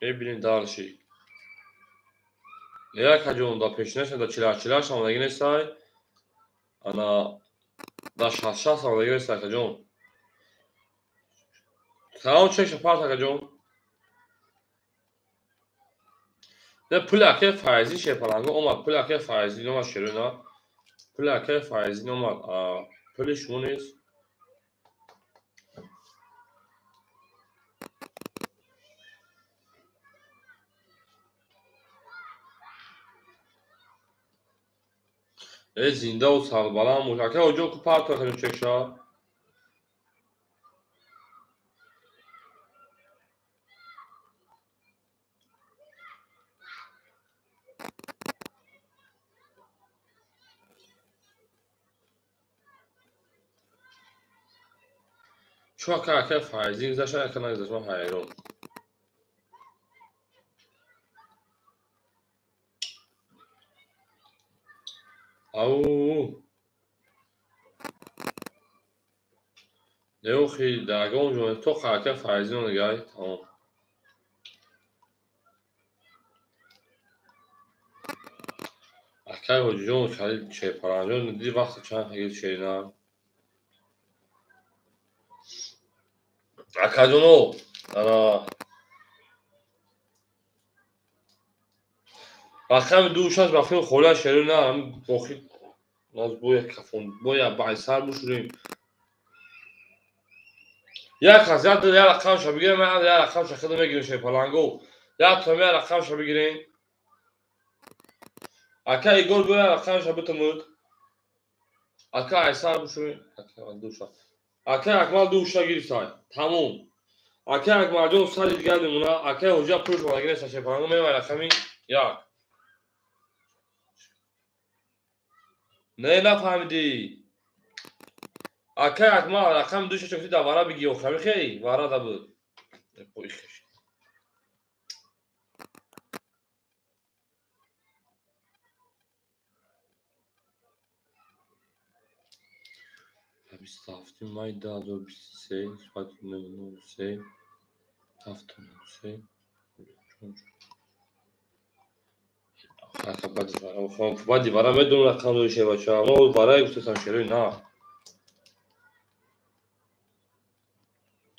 ببینیم دارشی یک هجوم دا پیشنش دا 48 آمدگی نیستای انا دا 60 آمدگی نیستای هجوم تمام چش پارت هجوم نه پول اکه فایزی شپالانگو اومد پول اکه فایزی نومد شرونا پول اکه فایزی نومد پول شما نیست ای زنده و سال بالا موش اکه هجوم که پارت هجوم چکشا چو اکه فایزی گذاشت اکه نگذاشت من حیرون او نوخی داگون جون تو اکه فایزی رو نگاه تمام اکه هجوم خیلی شپالانگو ندی وقت چند هگید شیرنا اکه جونو انا رقم دوشاش رفتیم خوله شروع نه هم باخی ناز بوی کفون بوی بعد سر بشوریم یک خاصیت داره یک رقم شو بگیریم من یک رقم شو خود میگیریم شیپالانگو یک تومی یک رقم شو بگیریم اکا ایگور بوی یک رقم شو بتمود اکا ایسر بشوریم اکا دوشا اکا اکمال دوشا گیری سای تموم اکا اکمال جون سالی دیگر میمونه اکا حجا پروش مالگیره شیپالانگو میگم رقمی یک نه نفهمیدی اکا اکمال رقم دوشا چکتی در وارا بگی اخرامی خیلی وارا دا بود بیست هفته مای 2023 صفحه 93 73 بعد دیوارا بدون رقم دوشه بچه ها اما برای گفتم شروع نه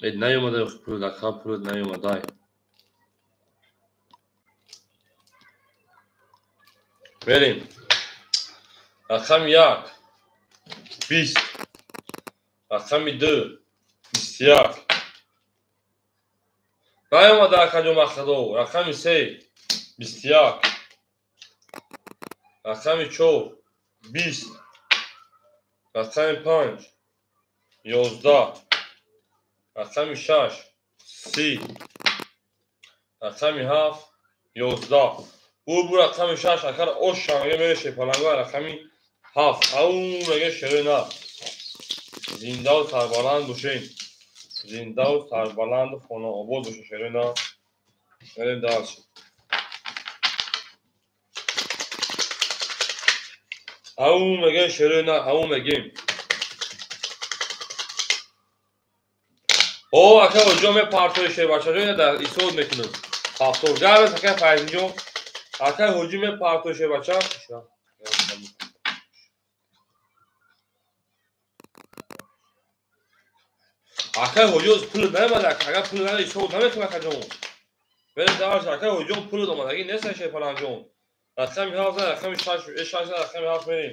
اید نیومده پرود اکا پرود نیومده بریم رقم یک 20 رقم دو 21 نیامده اکجو مخدو. رقم 3 21. رقم 4 20. رقم 5 11. رقم 6 30. رقم 7 11. بو رقم 6 اکر اوش شانگه میشه پلنگو رقم 7. او میگه شیرینه زنده و سربلند باشین. زنده و سربلند و خانه آباد باشه شیرینه. بریم درش. او میگه شیرینه او میگیم. او اکر هجوم پارتوی شیر بچه رو در ایسود میکنم. هفتور گرد اکر فایزنجو. اکر هجوم پارتوی شیر بچه. اکر هجوم پول نمیده. اکر پول نمیده ایسود نمیکنه اکر جون. بریم درش. اکر هجوم پول دومدگی نیست شیر پلنجون. رقم 7 رقم 6 رقم 7 میریم.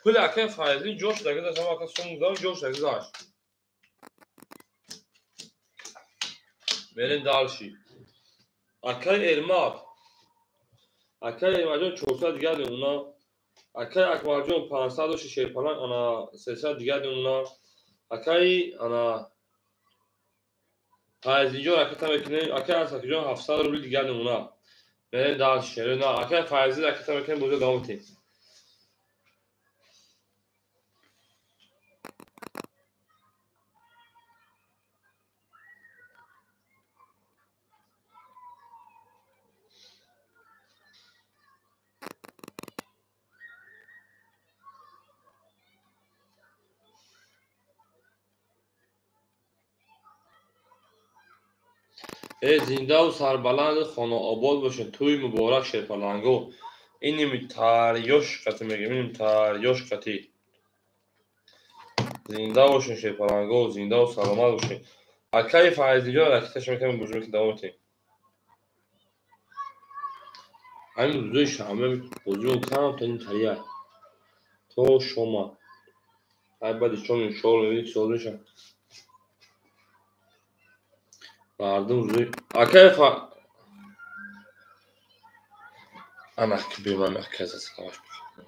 پول اکر فایزین جوش داگه داشت اما اکر سوم جوش داگه داشت. بریم درشی. اکر ارماد. اکر ارماد جون 400 دیگه اونا. اکر اکبر جون 506 شیر پلنگ انا 300 دیگه اونا. اکر انا فایزین جون اکر تمکنه اکر اسک جون 700 روبل دیگه اونا. بریم درش شیرینه. اکر فایزین اکر تمکنه بوده دامتیم. ای زنده و سربلند خانه آباد باشین. توی مبارک شیر پلنگو. اینیم تاریوش قطی میگیم. اینیم تاریوش قطی. زنده باشین شیر پلنگو. زنده و سلامت باشین. اکر فایزین جون رکتش میکنیم بجوری که دامتیم. همین روزای شنبه بجوری کنم تا این تریه. تو شما. های بعدی چون این شغل میبینید سوال میشن. مردم روزای اکر انا که بیمه مرکز از کلاش بکنم.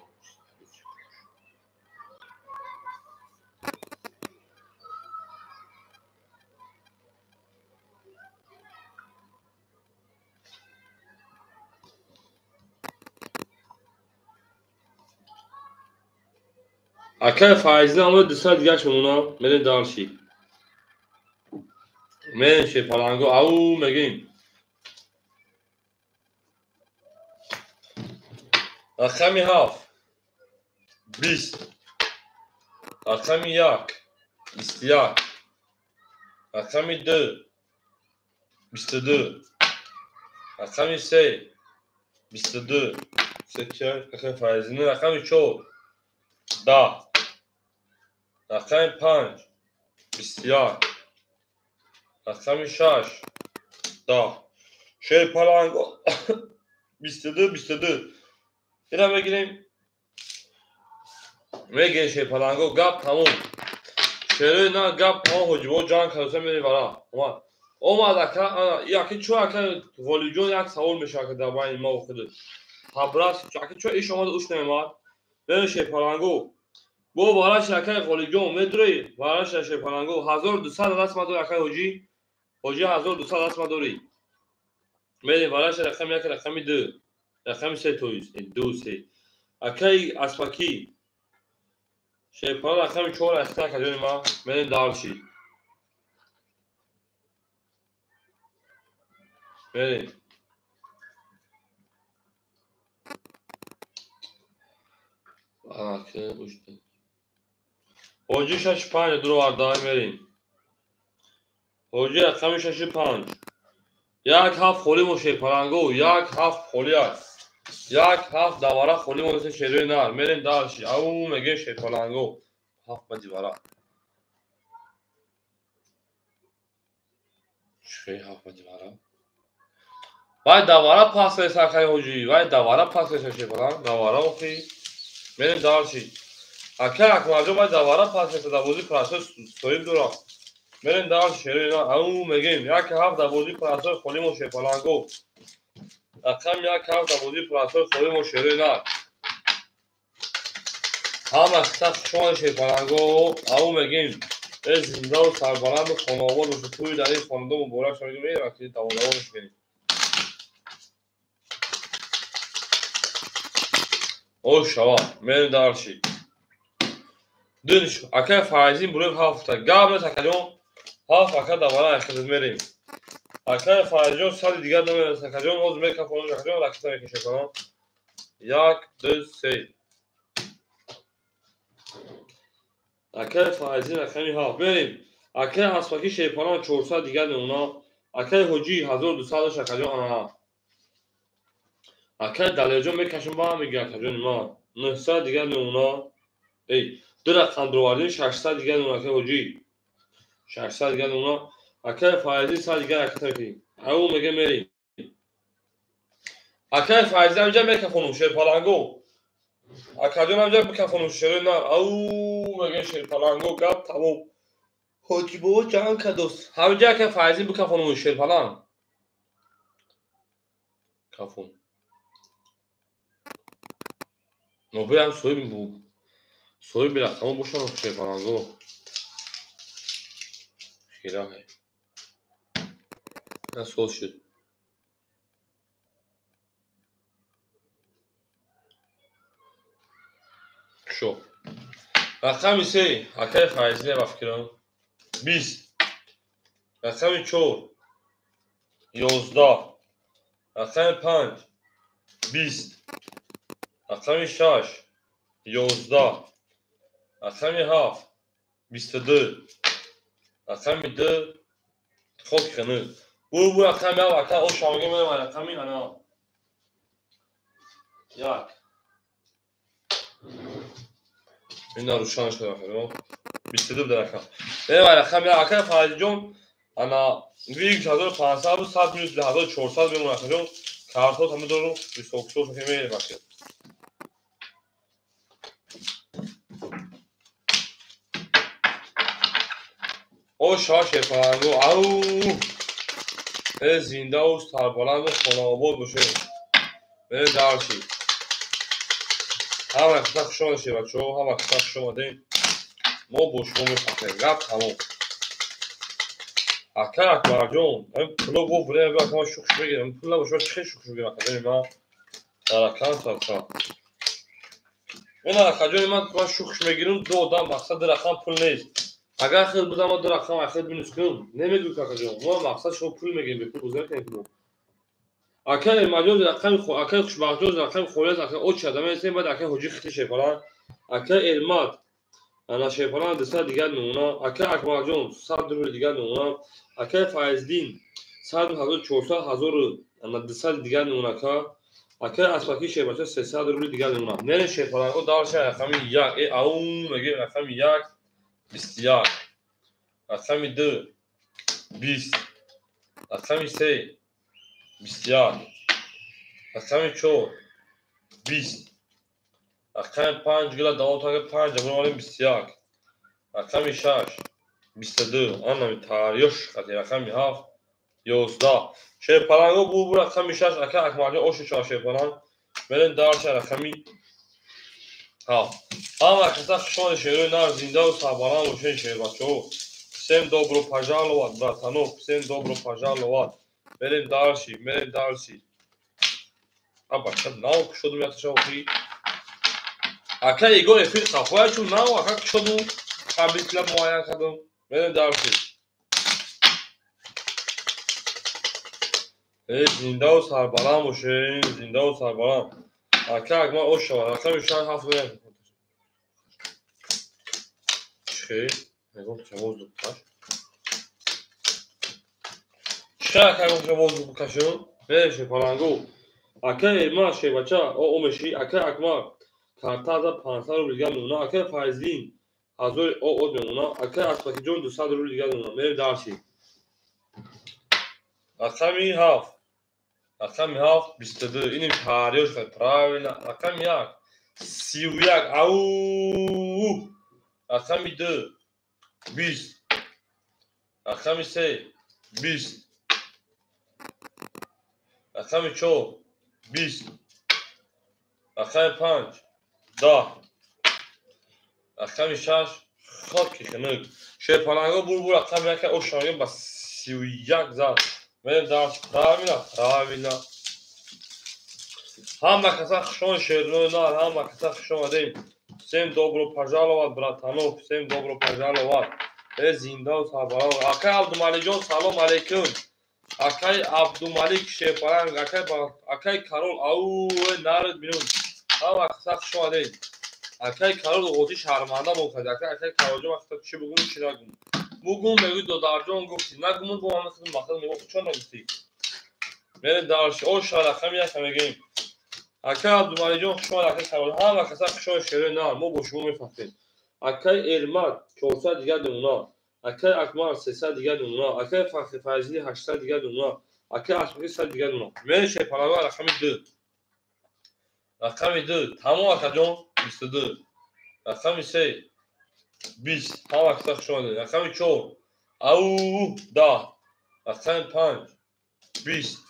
اکر فایزین آمده 200 دیگه شمونا. بریم درشی. بریم شیر پلنگو او میگیم. رقم 7 20. رقم 1 21. رقم 2 22. رقم 3 22. رقم فایزین. رقم 4 10. رقم 5 21. رقم 6 10. شیر پلنگو 22 اینا بگیریم. میگه شیر پلنگو گپ تموم. شیره نه گپ تمام حجبو جان کلوسه میری برا. اومد اکر یکی چو اکر ولی جون یک سوال میشه که در بین ما و خودش. خبرات یکی چو ایش اومد اوش نمیماد. بریم شیر پلنگو. بو بالا شکر ولی جون میدری. بالا شیر پلنگو 1200 دست ما دور اکر حجی. حجی 1200 دست ما دوری. میری بالا شیر رقم 1 رقم 2. رقم 3 تویز. 2 3. اکر اسپاکی. شیر پلنگ رقم 4 استا کجا ما بریم دارشی. بریم. که گوشته. حجی 65 درو واردای بریم. حجی رقم 65. یک هفت خولی مو شیر پلنگو. یک هفت خولی است. یک هفت دواره خولی مو مثل شیروی نر. میریم دارشی. او میگه شیر پلنگو. هفت با دیواره. چی هفت با دیواره؟ وای دواره پاس ریسا کهی حجی. وای دواره پاس ریسا شیر پلنگ. دواره مخی. میریم دارشی. اکر اکمرجو باید دواره پاس ریسا. دوازی پراسه سویب دورا. بریم دار شیرینا او میگیم یک هفت دبودی پراسر خولیم و شیپالانگو رقم یک هفت دبودی پراسر خولیم و شیرینا هم از تخت شما شیپالانگو او میگیم از زنده و سربلند و خانواد و شکوی در این خانده و مبارک شما میگیم میگیم وقتی دوادوانش بریم او شما میریم دارشی دونش اکه فایزین بروی هفته گاب نیست اکه جون هفت اکه دوباره اخیز میریم اکه فایزین سال دیگر نمیرس اکه جون اوز میکه فونوش اکه جون رکتا میکشه کنم یک دو سه اکه فایزین اکه می هفت میریم اکه حسبکی شیپانان 400 دیگر نمونا اکه حجی 1200 اکه جون آنها اکه دلیجون میکشم با هم میگه اکه جون ما 900 دیگر نمونا ای دو رقم دروازی 600 دیگر نمونا اکه حجی 600 دیگر نمونا اکه فایزین سال دیگر اکه تاکی او میگه میریم اکه فایزین همجا میکه خونم شیپالانگو اکه جون همجا میکه خونم شیرین او میگه شیپالانگو گب تموم حجی بو جان که دوست همجا که فایزین بکه خونم شیپالان کفون نوبه هم سوی بود سوی برقمو بوشن شیپالانگو خیره های نه سوز شد شو رقم سه اکه فایزین بفکرم 20 رقم 4 11 رقم 5 20 رقم 6 11 رقم 7 22 رقم 2 خود کنه بو رقم یا وقتا او شامگه میره و رقمی انا یک این روشانش کنه خیلی 22 در رقم میره و رقم یا وقتا فایز جون انا ویگ 1500 و 100 میلیون 1400 بیمونه خیلی کارتو همه دارو 22 شو میره وقتا او شاشه فرانگو او زنده و سربلند و خانواد باشه بره دارشی هم اقصد خوش آمده بچه ها هم اقصد خوش آمده ما بوشمو میپخنیم گب تمام اکر اکبر جون این پلو گفت بوده بیا که ما شکش بگیرم این پول نباشه چه شکش بگیرم اکر ما در اکر سرکا این اکر جون من شکش میگیرم دو دام مقصد در رقم پول نیست اگر خیلی بودم ما در رقم اخیر بینوس کنم نمیگو که اکر جون ما مقصد شما پول میگیم به پول بزرگ کنیم اکر مجاز رقم خو اکر خوشبختوز رقم خولیت اکر او چه آدمه نیستیم بعد اکر حجی خیلی شیپالان اکر علمات انا شیپالان دسته دیگر نمونا اکر اکبر جون 100 روبل دیگر نمونا اکر فایزدین 100,400 هزار انا دسته دیگر نمونا که اکر اسپاکی شیپاچه 300 روبل دیگر نمونا میره شیپالان او دارشه رقم 1 ای او میگه رقم 1 21 رقم 2 20 رقم 3 21 رقم 4 20 رقم 5 گلا داو تا 5 جمع کنیم 21 رقم 6 22 آن نمی تاریوش خاطر رقم 7 11 شیپالانگو بو رقم 6 اکه اکماجه اوش شیپالان برین دارش رقمی 7 هم اکتا خشمان شیروی نار زنده و سابالان و شین شیر بچه всем добро пожаловать братанов всем добро пожаловать برین دارشی برین دارشی ابا شد ناو کشودو میاد شوخی اکه ایگو افیر خفای چون ناو اکه کشودو خبیت لب معاین کردم برین دارشی زنده و سربلند باشین زنده و سربلند اکه اگه ما اوش شود اکه میشن هفت برین چه؟ نگم چموز دو بکش چه اکه اگه چموز دو بکشون؟ برین شیپالانگو اکه ما شی بچه او اومشی اکه اگه ما کارتازا 500 روبل دیگر میمونه اکه فایزین هزار او اود میمونه اکه اسپاکی جون 200 روبل دیگر میمونه میره دارشی رقمی هفت رقمی هفت 22 اینم تاریوش خیلی правильно رقم 1 31 او رقمی 2 20 رقم 3 20 رقم 4 20 رقم 5 10 رقم 6 خاکی خنک شیپالنگا بور رقم یک اشاریه با 31 زد بریم درس پراوینا هم کسا خشون شیرنو نار هم کسا خشون دیم سیم добро пожаловать братанов سیم добро пожаловать زنده و سربراز اکای عبدالمالک جان سلام علیکم اکای عبدالمالک شیپالنگ اکای کارول او نارد بیرون هم کسا خشون دیم اکای کارول اوتی شرمنده بکنید اکای کارول جان وقتا چی بگم چی نگم بگم بگوی دو درجان گفتی نگم با من خودم مخدم میگم چون نگفتی بریم درش او شرخم یک میگیم اکای عبدالمالک جان شما اکای کارول هم کسا خشون شیرنو نار ما با شما میفهمیم اکای ارماد 400 دیگه دونا اکای اکمال 300 دیگه دونا اکای فخر فضلی 800 دیگه دونا اکای اشقی 100 دیگه دونا من شیپالنگا رقم 2 رقم 2 تمام اکا جان 22 رقم 3 20 هم اکا خشونده رقم 4 او 10 رقم 5 20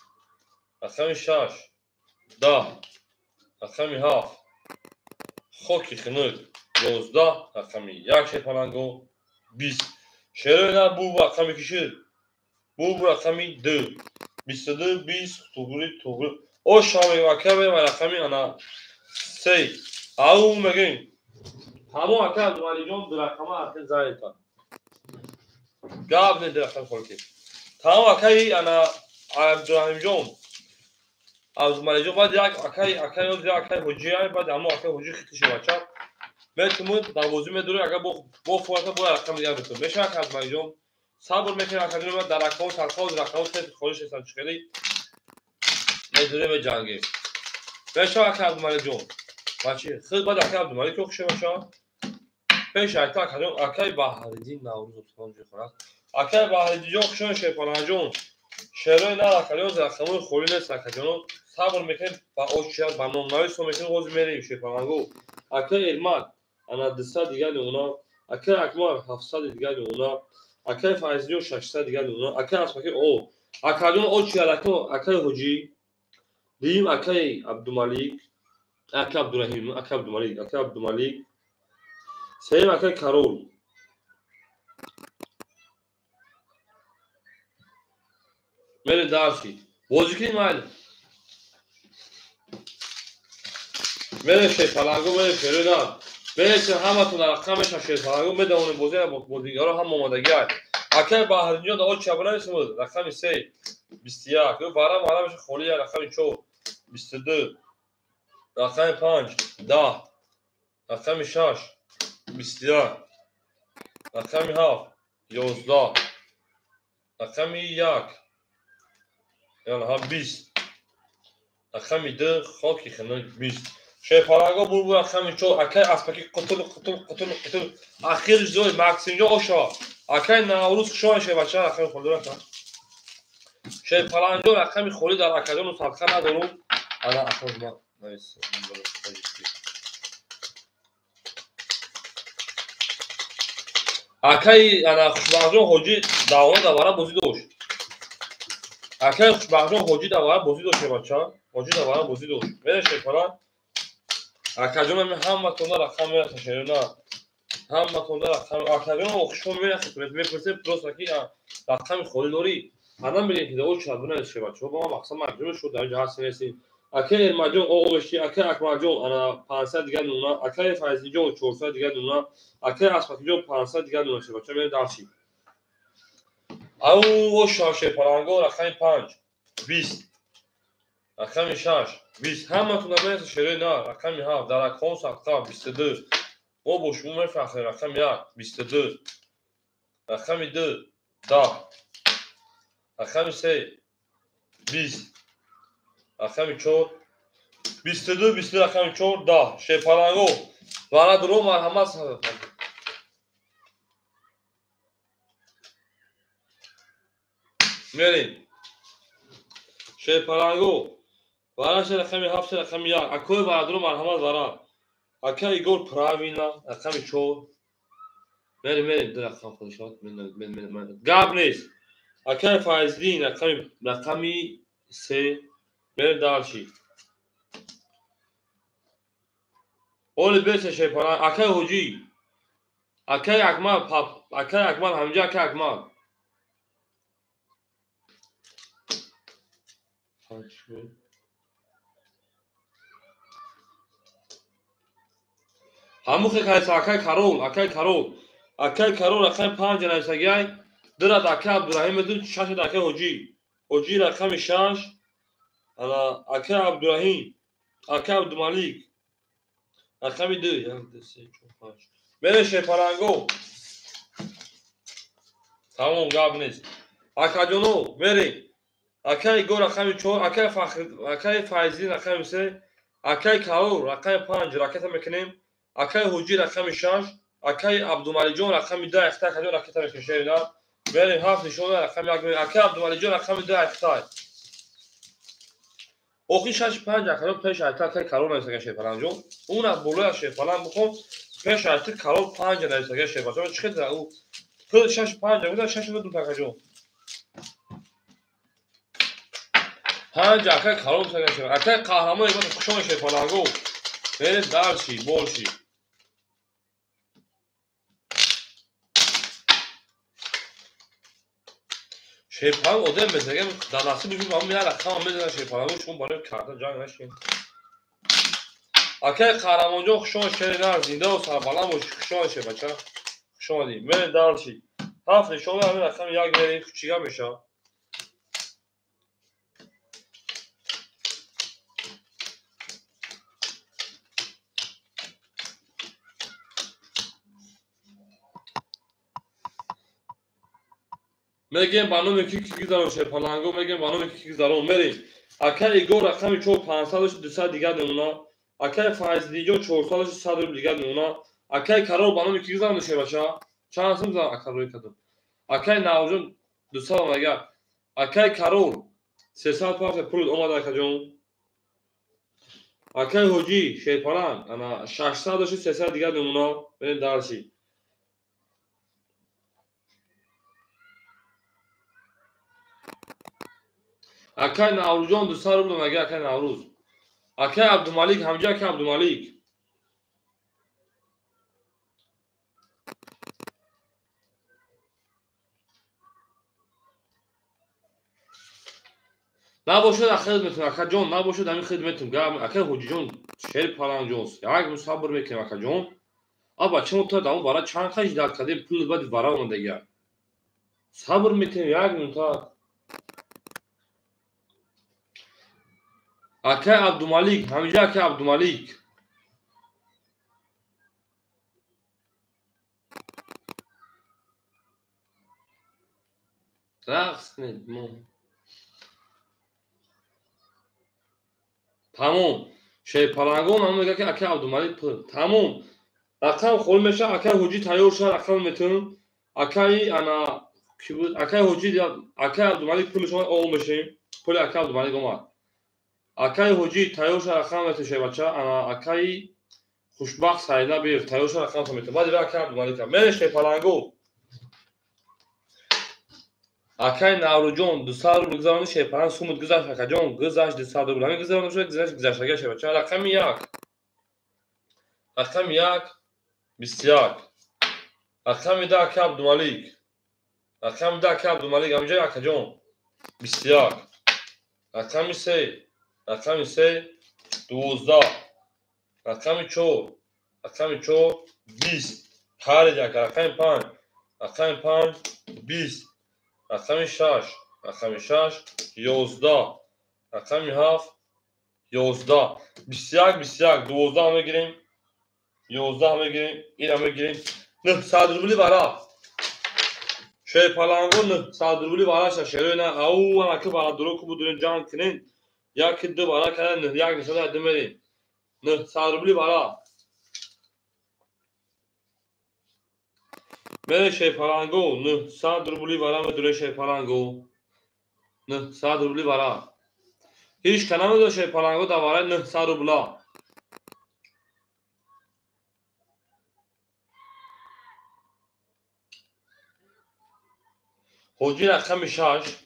رقم 6 10 رقم 7 خاکی خنک 11 رقم 1 شیپالنگا 20 شیرنو بو رقم کشید بو رقم 2 22 20 توگری او شامی واکه و رقمی انا 3 او میگیم همون اکا عبدالمالک جان دو رقمه اخیر زایتا گاب نده رقم خورکی تمام اکای انا عبدالمالک جان بعد یک اکای حجی بعد همون اکای حجی خیلی بچه میتونم در موضوع میدونم اگر با فوتا با رقم دیگر بتونم میشه اکا عبدالمالک جان صبر میکنه اکا جان در اکاونت الفاظ رقم خودش هستن چخیلی میدونم به جنگیم میشه اکا عبدالمالک جان بچه خیلی بعد اکا عبدالمالک رو خوشه باشه پیش اکا جان اکای بحردین نوروز افتان جی خورد اکای بحردین جان خوشون شیپالنگا جان شیرای نه اکا جان رقمون خوری نیست اکا جان صبر میکنیم با اوشیار با نامنوی سو میکنیم روز میریم شیپالنگا اکای ارماد انا 200 دیگه اونا اکای اکمال 700 دیگه اونا اکای فایزلی 600 دیگه اونا اکای اسمکی او اکا جان او چیالکو اکای حجی دیم اکای عبدالمالک اکای عبدالرحیم اکای عبدالمالک سیم اکای کارول میریم درسی بازی کنیم مایل میریم شیپالنگا میریم شیرنو میریم همه تون رقمش شیپالنگا میدونیم بازیگرا هم آمادگی هست اکای بحردین جان او چابونه میسمود رقم 3 21 برام حالمش خولی رقم 4 22 رقم 5 10 رقم 6 21 رقم 7 11 رقم 1 یعنی هم 20 رقم 2 خاکی خنک 20 شیپالنگا بور رقم 4 اکای اسپکی قتل اخیر زوی ماکسیم جا اوشا اکای نوروز شما بچه رقم خورده رقم شیپالنگا رقم خوری در اکادون و صدقه ندارم انا اخوز ما نایست اکای انا خوشبختجان حجی دوانه دواره بازی داشت اکای خوشبختجان حجی دواره بازی داشت بچه حجی دواره بازی داشت میره شیپالنگ اکاجان من هم متونده رقم میرسه شیرنو هم متونده رقم اکاجان خوشم میرسه میپرسه درست رکی رقم خوری داری آدم میگه که او چابونه است بچه با ما مقصد مجبور شد در اینجا هست نیستیم اکای ارماد جان او بشی اکای اکمال جان انا 500 دیگه اونا اکای فایزلی جان 400 دیگه اونا اکای اسمکی جان 500 دیگه اونا شه بچه میره درسی او شیپالنگا رقم 5 20 رقم 6 20 همتون میرسه شیرنو رقم 7 در اکاونت صدقه 22 ما با شما میفخریم رقم 1 22 رقم 2 10 رقم 3 20 رقم 4 22 رقم 4 10 شیپالنگا برای درو مرحمت صدقه میریم شیپالنگا برای رقم 7 رقم 1 اکوی برای درو مرحمت برای اکای ایگور پراوینا رقم 4 بریم در رقم خودشات من گاب نیست. اکای فایزدین رقمی 3 بریم دارچی اول بیت شیپالان اکای حجی اکای اکمال همجا اکای اکمال هموخی کایس اکای کارول رقم 5 نویسگی درد اکای عبدالرحیم دو شاشد اکای حجی رقم 6 اکای عبدالرحیم اکای عبدالملیک رقم 2 1 2 3 4 5 بره شیپالانگو تمام گاب نیست اکاجونو بری اکای گو رقم 4 اکای فایزی رقم 3 اکای کارول رقم 5 راکت میکنیم اکای حجی رقم 6 اکای عبدالملیک جون رقم 2 اختار کجا راکت میکشه بریم هفت نشون رقم 1 اکای عبدالملیک جون رقم 2 اختار اوخی 6 5 اکای پیش اکای کارول نمیشه شیپالانجو اون بولای شیپالان بخون پیش اکای کارول 5 نمیشه شیپالان چقدر او خود 6 5 بود 6 بود پاکجو 5 اکای کارول نمیشه اکای قهرمان بود خوشون شیپالانگو بریم دارچی بولشی شیپالان اودم میگم در نصیب میگم من میرم رقم میذارم شیپالانگو چون برای کارت جان نشین اکای قهرمانجو خوشون شیرینار زنده و سربلند و خوشون شه بچا خوشون دی بریم دارچی هفت نشون همین رقم 1 بریم چیگا میشه میگم بانو کی دارم شیپالانگو میگم بانو کی دارم بریم اکای گو رقم 4 500 200 دیگه نمونه اکای فایزدیجو 400 100 دیگه نمونه اکای کارول بانو کی دارم شه بچا چند سم زدم اکای کدوم اکای ناوجون 200 مگه اکای کارول 300 پاس پول اومد اکاجون اکای حجی شیپالان انا 600 300 دیگه نمونه بریم دارچی اکای ناوجون 200 روبل مگه اکای نوروز اکای عبدالملیک همجا اکای عبدالملیک نباشد خدمتتون اکا جون نباشد همین خدمتتون گرم اکا حجی جون شیپالان جونس یک مصبر میکنیم اکا جون آبا چون تا دامو برای چند خش داد کردیم پول بعد برای اون دیگه صبر میکنیم یک منتا اکا عبدالملیک همینجا اکا عبدالملیک رقص کنید تموم شیپالانگون هم میگه که اکا عبدالملیک پول تموم رقم خول میشه اکا حجی تیار شد رقم میتون اکای انا کی بود اکای حجی اکا عبدالملیک پول شما اول میشیم پول اکا عبدالملیک اومد اکای حجی تیار شد رقم میتشه بچه انا اکای خوشبخت ساینا بیر تیار شد رقم میتون بعد اکا عبدالملیک من شیپالانگو اکای نوروجون 200 روبل گذارن شیپالان سومت گذاشت اکا جون گذاشت 200 روبل همین گذارن شد گذاشت اگه بچه رقم 1 رقم 1 21 رقم 2 اکا عبدالملیک رقم 2 اکا عبدالملیک همینجا اکا جون 21 رقم 3 رقم 3 12 رقم 4 20 هر یک رقم 5 20 رقم 6 11 رقم 7 11 21 12 هم میگیریم 11 هم میگیریم این هم میگیریم 900 روبلی برا شیپالانگو 900 روبلی برا شروع نه او اما که برا درو کو بدون جان کنین یا که دو برا کردن یک نشده ادم بریم 900 روبلی برا میره شیپالانگو 900 روبلی برا بدون شیپالانگو 900 روبلی برا هیچ کنم دو شیپالانگو دواره 900 روبلا حجی رقم 6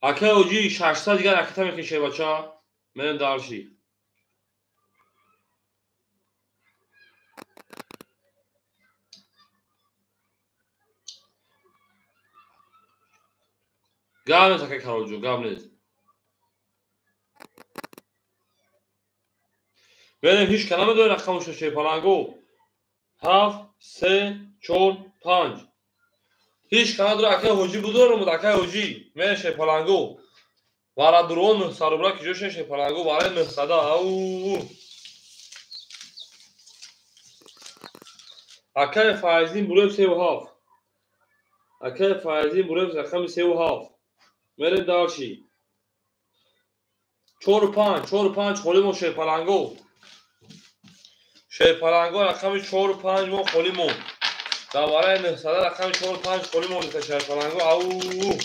اکه حجی 600 دیگر رکتا میکشه بچه ها من دارشی گام نیست اکه کارو گام نیست بریم هیچ کلمه دوی رقمش رو چه پلنگو 7 3 4 5 هیچ کلمه دوی اکه حجی بودورم بود اکه حجی من چه پلنگو وارا درون ساربرا کی جوش چه پلنگو وارا نصدا او اکه فایزین بروب 3 و 7 اکه فایزین بروب رقم 3 و 7 بریم دارشی 4 و 5 4 و 5 خولیم چه پلنگو شیپالنگو رقم 4 و 5 مون خلیمون دوباره نهصده رقم 4 و 5 خلیمون که شیپالنگو او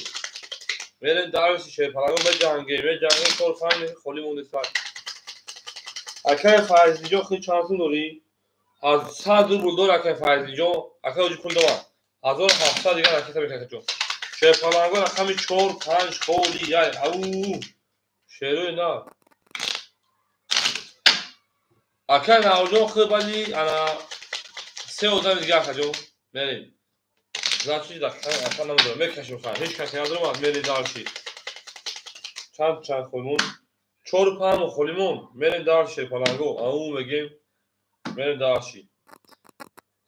بریم درسی شیپالنگو به جنگی 4 و 5 خلیمون نیست اکه فایزیجو خیلی چانسون دوری از 100 دور دور اکه فایزیجو اکه اوجی کل دوار 1700 دیگر اکه تبیشه جو شیپالنگو رقم 4 5 خلی یای او شیروی نه اکه ناوجو خیلی بلی انا 3 اوزن دیگر خجو بریم زاچی دقیقا اصلا نمیدونم میکشم خواهد هیچ کسی ندارم میری دارشی چند خلیمون 4 و 5 خلیمون میرین دارشی پلنگو او بگیم میرین دارشی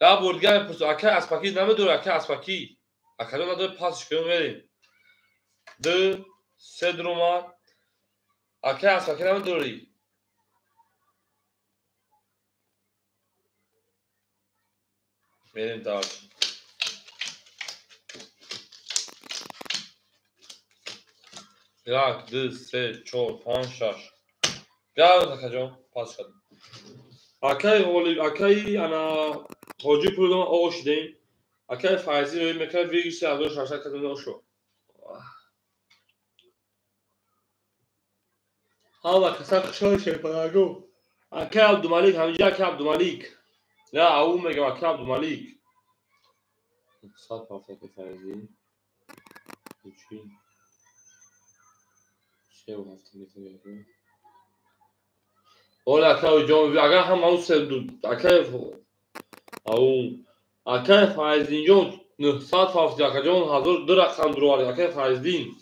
دا بولگر پس اکه اسپاکی نمیدونه اکه اسپاکی اکه نداره پاسش کنیم میریم 2 3 درومات اکه اسپاکی نمیدونی میرین دارشی 1 2 3 4 5 6 گاو اکه جون پاس کردم اکه انا حاجی پولم آش دیم اکه فایزی روی میکنه ویگیسی از روش رشد کردن نشو ها کسا شوی شیپلنگو اکه عبدالملیک همینجا اکه عبدالملیک نه او میگم اکه عبدالملیک 100 که فایزی چی 3 و 7 میتونه اولا اکه جون اگر هم اون سه دو اکه او اکه فایزی جون 900 اکه جون حضور دو رقم درواری اکه فایزدین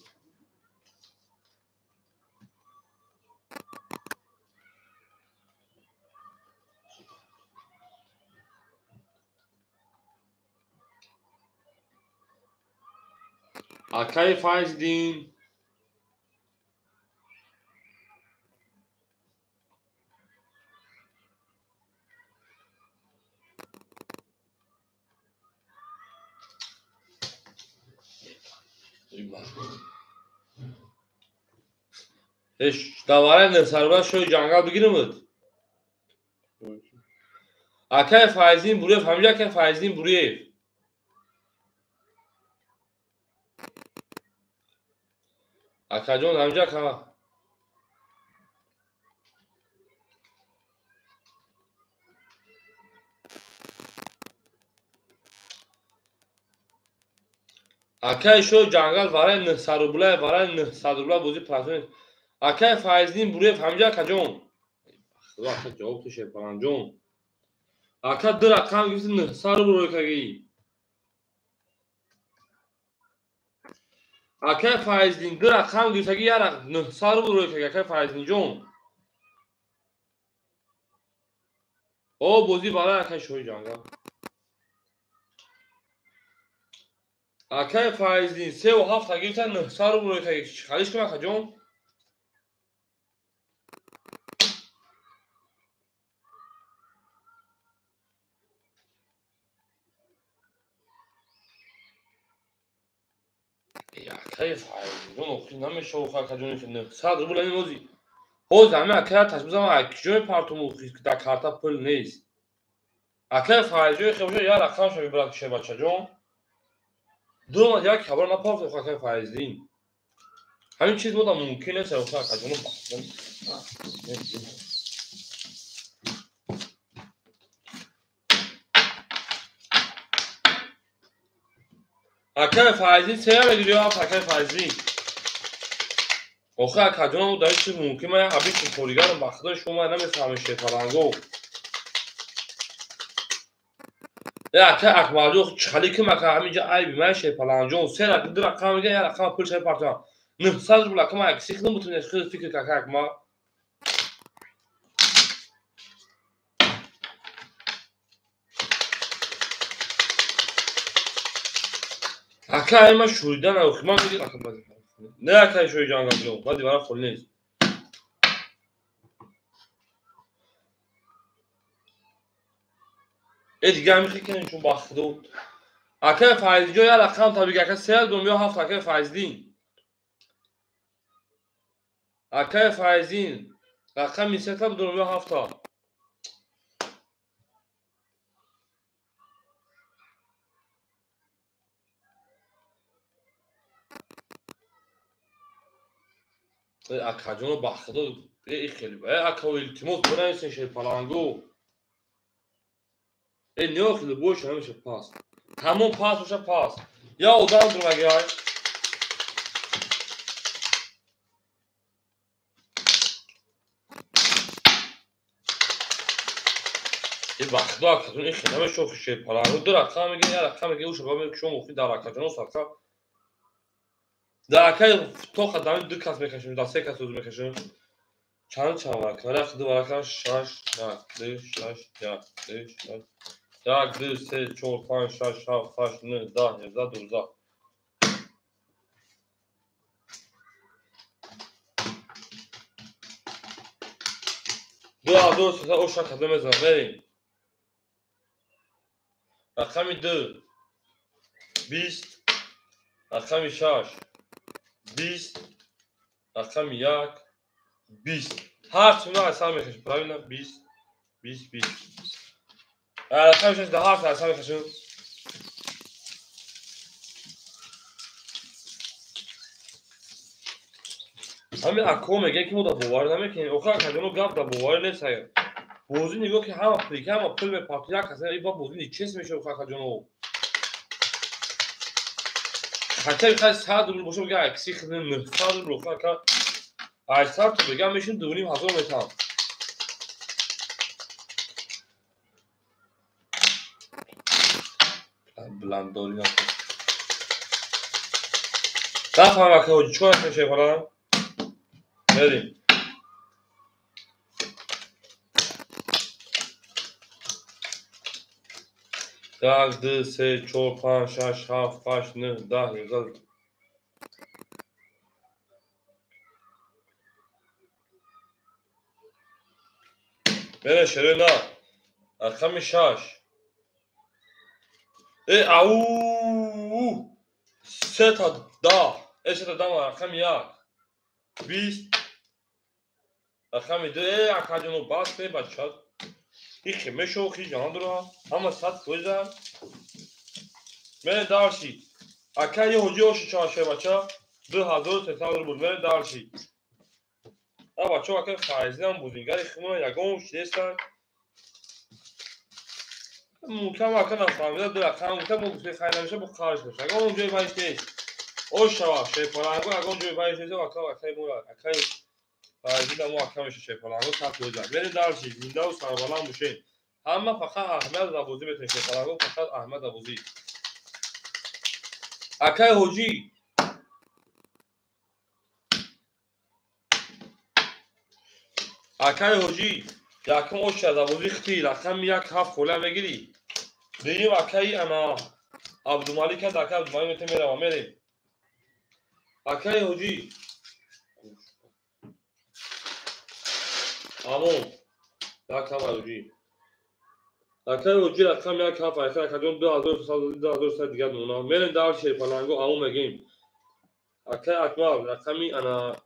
اکه فایزدین هش دواره سرباز شوی جنگل بگیرم اکه فایزین بوریه همینجا که فایزین بوریه اکه جون همینجا که اکه شو جنگل واره نه سربله واره نه سربله بوزی پاسون اکه فایزین بوریه همینجا که جون خدا اکه جواب تو شیپان جون اکه در رقم گیست نه سربله کگی اکه فایزین در رقم گیست گی یارق نه سربله کگی اکه فایزین جون او بوزی واره اکه شوی جنگل اکه فایزین 3 و 7 گیست نه سربله کگی خالیش کنم اکه جون اکه فایزین جون اخی نمیشه اکه جونی که نه سربله این موزی او زمین اکه تشبیز هم اکه جون پارتو مخیز که در کارتا پل نیست اکه فایزی خیلی یا رقم شوی برای کشه بچه جون دو ما دیگه خبر نپافت اکه فایزین همین چیز بودم ممکنه سه اکه جون اکای فایزی سه میلیون اکای فایزی آخه اکادون داره چه ممکن من ابی که پولیگرام بخدا شما نمیفهمم شفرانگو اکای اکمالو خالی که مکا همینجا ای بی من شفرانجون سه رقم میگه یا رقم پول چه پارتا 900 روبل که ما اکسیک نمیتونه خود فکر که اکما اکای ما شویدن او ما میگه رقم بده نه اکای شوی جان گفتم بعد برای خول نیست دیگه میخوای که چون بخدا اکای فایزی جو یا رقم طبیعی که 3 دنیا هفت اکای فایزی اکای فایزی رقم میشه تا دنیا هفت تا اکاجون بخدا خیلی اکا التماس بنویسین شی پلانگو نه خیلی بوش نمیشه پاس همون پاس باشه پاس یا اودان درو مگه های این بخدا اکاجون خیلی نمیشه شی پلانگو دو رقم میگه یا رقم میگه اوش با شما مفید در اکاجون ساکا در اکای تو خدام دو کس میکشیم در سه کس میکشیم چند ورقه دو ورقه شش یک دو سه چهار پنج شش هفت هشت نه ده 11 12 دو سه اوش خدام میزنم بریم رقم 2 20 رقم 6 20 رقم 1 20 هر چی ما حساب میکشیم ببینم 20 20 20 رقم 6 ده هر حساب میکشیم همین اکو میگه که مو دا باور نمیکنه اوخه کدوم گپ دا باور نیست بوزی نگاه که هم اپلیکه هم پول به پارتیا کسا ای با بوزی چیز میشه اوخه کدوم حتی بخوای 100 روبل باشه بگه اکسی خدمت 900 روبل اوخه که 800 تو بگم میشین 2500 میتام بلنداری نکن نفهم که حاجی چون میشه فلان بریم یک دو سه چهار پنج شش هفت هشت نه ده 11 بره شروع نه رقم 6 او سه تا ده سه تا ده رقم 1 20 رقم 2 اکاجونو باس به بچه این خیمه شوخی جان درو اما 100 کوزم من دارشی اکای حجی هوش چاشه بچه 2300 روبل من دارشی بچه اکای فایزی هم بودینگری خیمونه یگون شدیستن ممکن واقعا نفهمیده دو رقم ممکن ممکن خیلی نمیشه با خارج بشه اگه اونجوری باید نیست او شوا شیپلانگو اگه اونجوری باید نیست واقعا مورد اگه فایزی دمو واقعا میشه شیپلانگو سخت وجود برید دارشی ویندوز سربالان بوشین اما فقط احمد داوودی میتونه شیپلانگو فقط احمد داوودی اکای حجی اکای حجی یکم اوش داوودی ختی رقم 1 7 خوله بگیری دیگه اکای انا عبدالمالیک دکه عبدالمالیک میتونه میره و میریم اکای حجی همون رقم حجی اکای حجی رقم 1 7 اکادون 2000 دیگه دونا میریم دار شیپلانگو همون میگیم اکای اکمال رقمی انا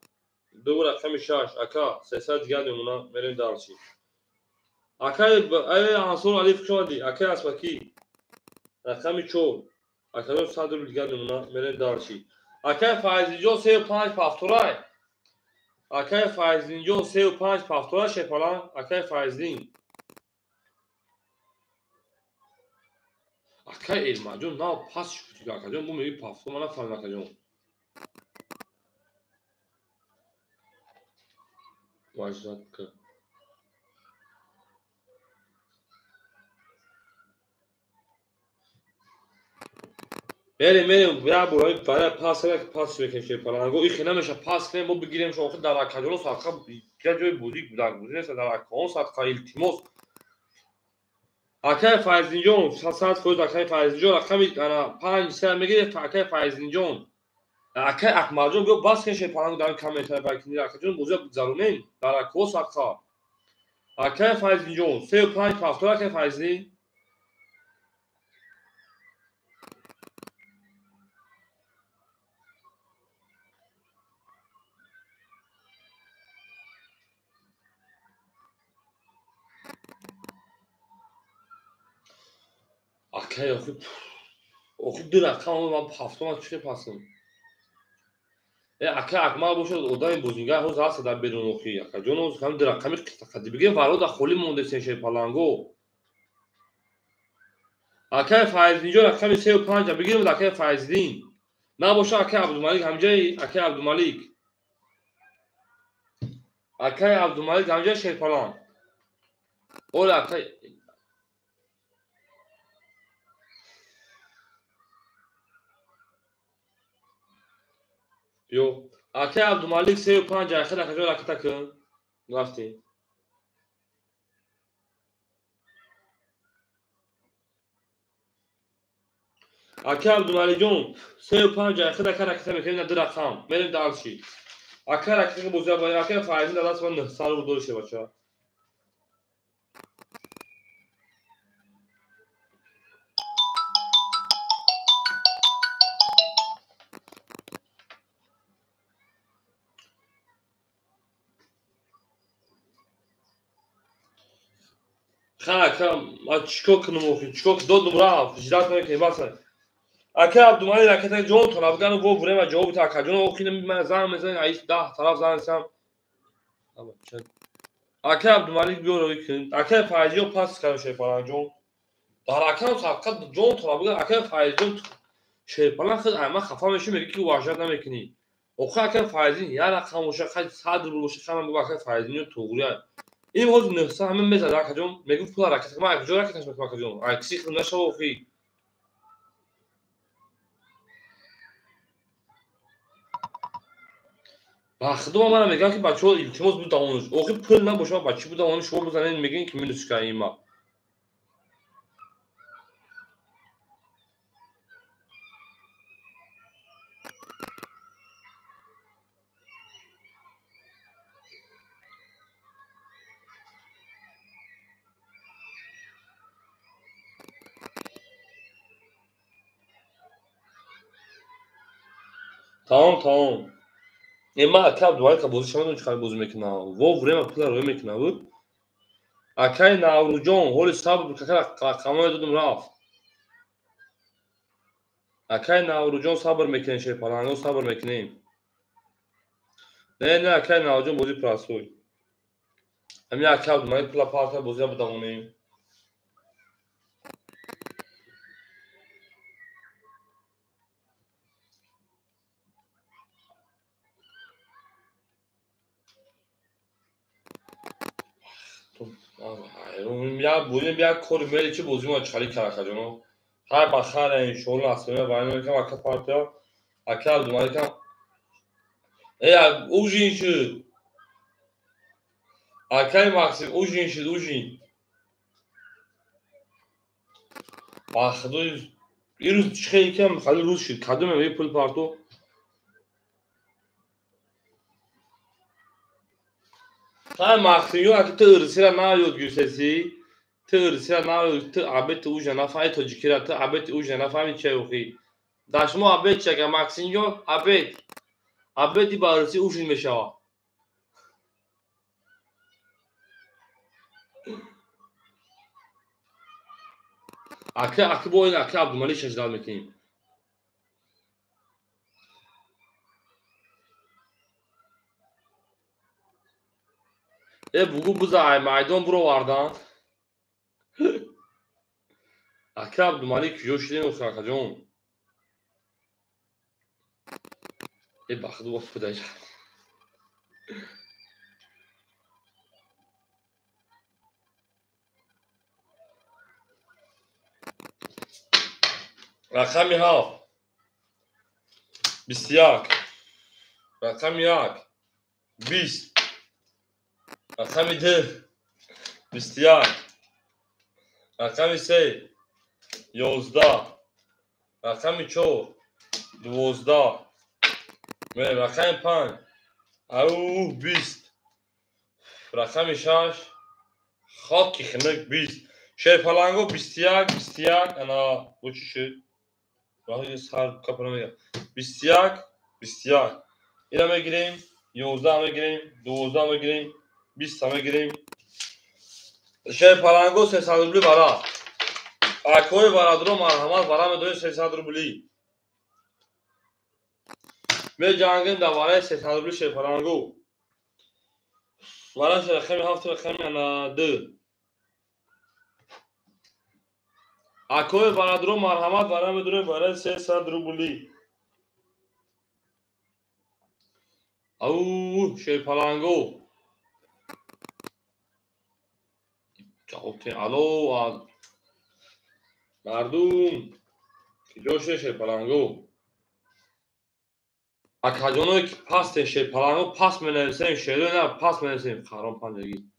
دو رقم 6 اکا 300 دیگه دونا میریم دارشی اکای ای عنصر الف شدی اکای اسمکی رقم 4 اکادون 100 دیگه دونا میریم دارشی اکای فایزی جو 35 پافتورای اکای فایزین جو 35 پافتورای شیپلان اکای فایزین Aka elmacun ne pas şutu akacun bu meyi pafto mana falan akacun. Vajdatka. Benim ya burayı para pas şey falan. O iki nemeşe pas ne bu bigirem şu okul dara kacolo sakka gacoy buzik budak buzine se dara kon sakka iltimos. Akay Faizinjon saat koydu Akay Faizinjon rakam ana 5 sene میگه Akay Faizinjon. Akay Akmaljon yok basken şey falan dar kamera belki akacın buzak zarune dara ko sakka. Akay Faizinjon 35 hafta Akay Faizli. Akay okul dur rakam ben hafta ma çıkıp pasım. Akay Akmal boşa odayım buzinga hoz hasta da bedon okuyor. Akacın o kam dur rakam kadi bigem varo da kholi monde sen şey palango. Akay Faizinjon rakam 35 bigem da Akay Faizlin. نباشه اکه عبدالملیک همجای اکه عبدالملیک اکه عبدالملیک همجای شیرپالان اول اکه یو اکه عبدالملیک 35 اخر اکه جای اکه تکن رفتی اکه عبدالملیک جون 35 اخر اکه اکه میکنی ندر رقم میریم دارشی اکه اکه بوزه باید اکه فایزین دادست من 9 سال رو دورشه بچه ها اکه ما چیکو کنم اوکی چیکو دو نمره جدات نمیکنی باسه اکه عبدالملیک اکه تک جون تو نبگن و بریم و جواب تا اکه جون اوکی من زن میزنی ایش 10 طرف زن سم اکه عبدالملیک بیار که اکه فایزی رو پاس کنم شیرپالان جون در اکه سبقت جون تو نبگن اکه فایزی شیرپالان خود اما خفا میشه میگه که واجد نمیکنی اوخه اکه فایزی یا رقم باشه خیلی صد رو باشه خیلی بگو اکه فایزی رو توگوریه این موضوع نفسه همه میزد اکه جون میگه پول رکت که من اکه جون رکتش میکنم اکه جون اکسی خود نشه اوخی بخدو من میگم که بچه ها التماس بود دامونش اوخی پول نباشه بچه بود دامونش شما بزنین میگین که مینوس کنیم ما tamam اما اکه عبدالملیک بازی شما چیکار بازی میکنه و ورما پول رو میکنه بود اکه ناوروجون هول صبر که رقمای دادم رفت اکه ناوروجون صبر میکنه شیرپالانگو صبر میکنیم نه اکه ناوروجون بازی پراسوی همین اکه عبدالملیک پول پارتا بازی بدمونیم یا بودیم بیا کور میلی چه بازی ما چالی کرده جونو های بخار این شغل اصلا باید میکنم اکه پارتا اکه عبدالملیک ای اوجین شد اکه مکسیم اوجین شد اوجین بخدوی این روز چه کم خیلی روز شد کدومه می پول پارتو خیلی مکسیم اکه تو ارسی را نایود گوشتی تو ارسی را نایود تو عبیت اوجه نفهمی تو جکیره تو عبیت اوجه نفهمی چه اوخی داشما عبیت چه که مکسیم عبیتی با ارسی اوجین میشه اکه باید اکه عبدالملیک شجدال میکنیم بگو بزای مایدان برو واردان اکه عبدالملیک کجا شدیم و کاکا جون یه بخدو وقت بدهش رقم 7 21 رقم 1 20 رقم 2 21 رقم 3 11 رقم 4 12 رقم 5 او 20 رقم 6 خاکی خنک 20 شیر پلنگو 21 21 انا bu چی شد؟ راهی سر کپنه میگم 21 21 این همه گیریم 11 همه گیریم 12 همه گیریم 20 همه گیریم شیر پلنگو 300 روبلی برا اکوی برادرو مرحمت برا میدونی 300 روبلی می جنگیم دواره 300 روبلی شیر پلنگو برای رقم 7 رقم انا 2 اکوی برادرو مرحمت برا میدونی برای 300 روبلی او شیر پلنگو جاوبتین الو مردم کجا شیر پلنگو اکاجونو که پاس شیر پلنگو پاس منویسیم شیرو نه پاس منویسیم خارون پنجگی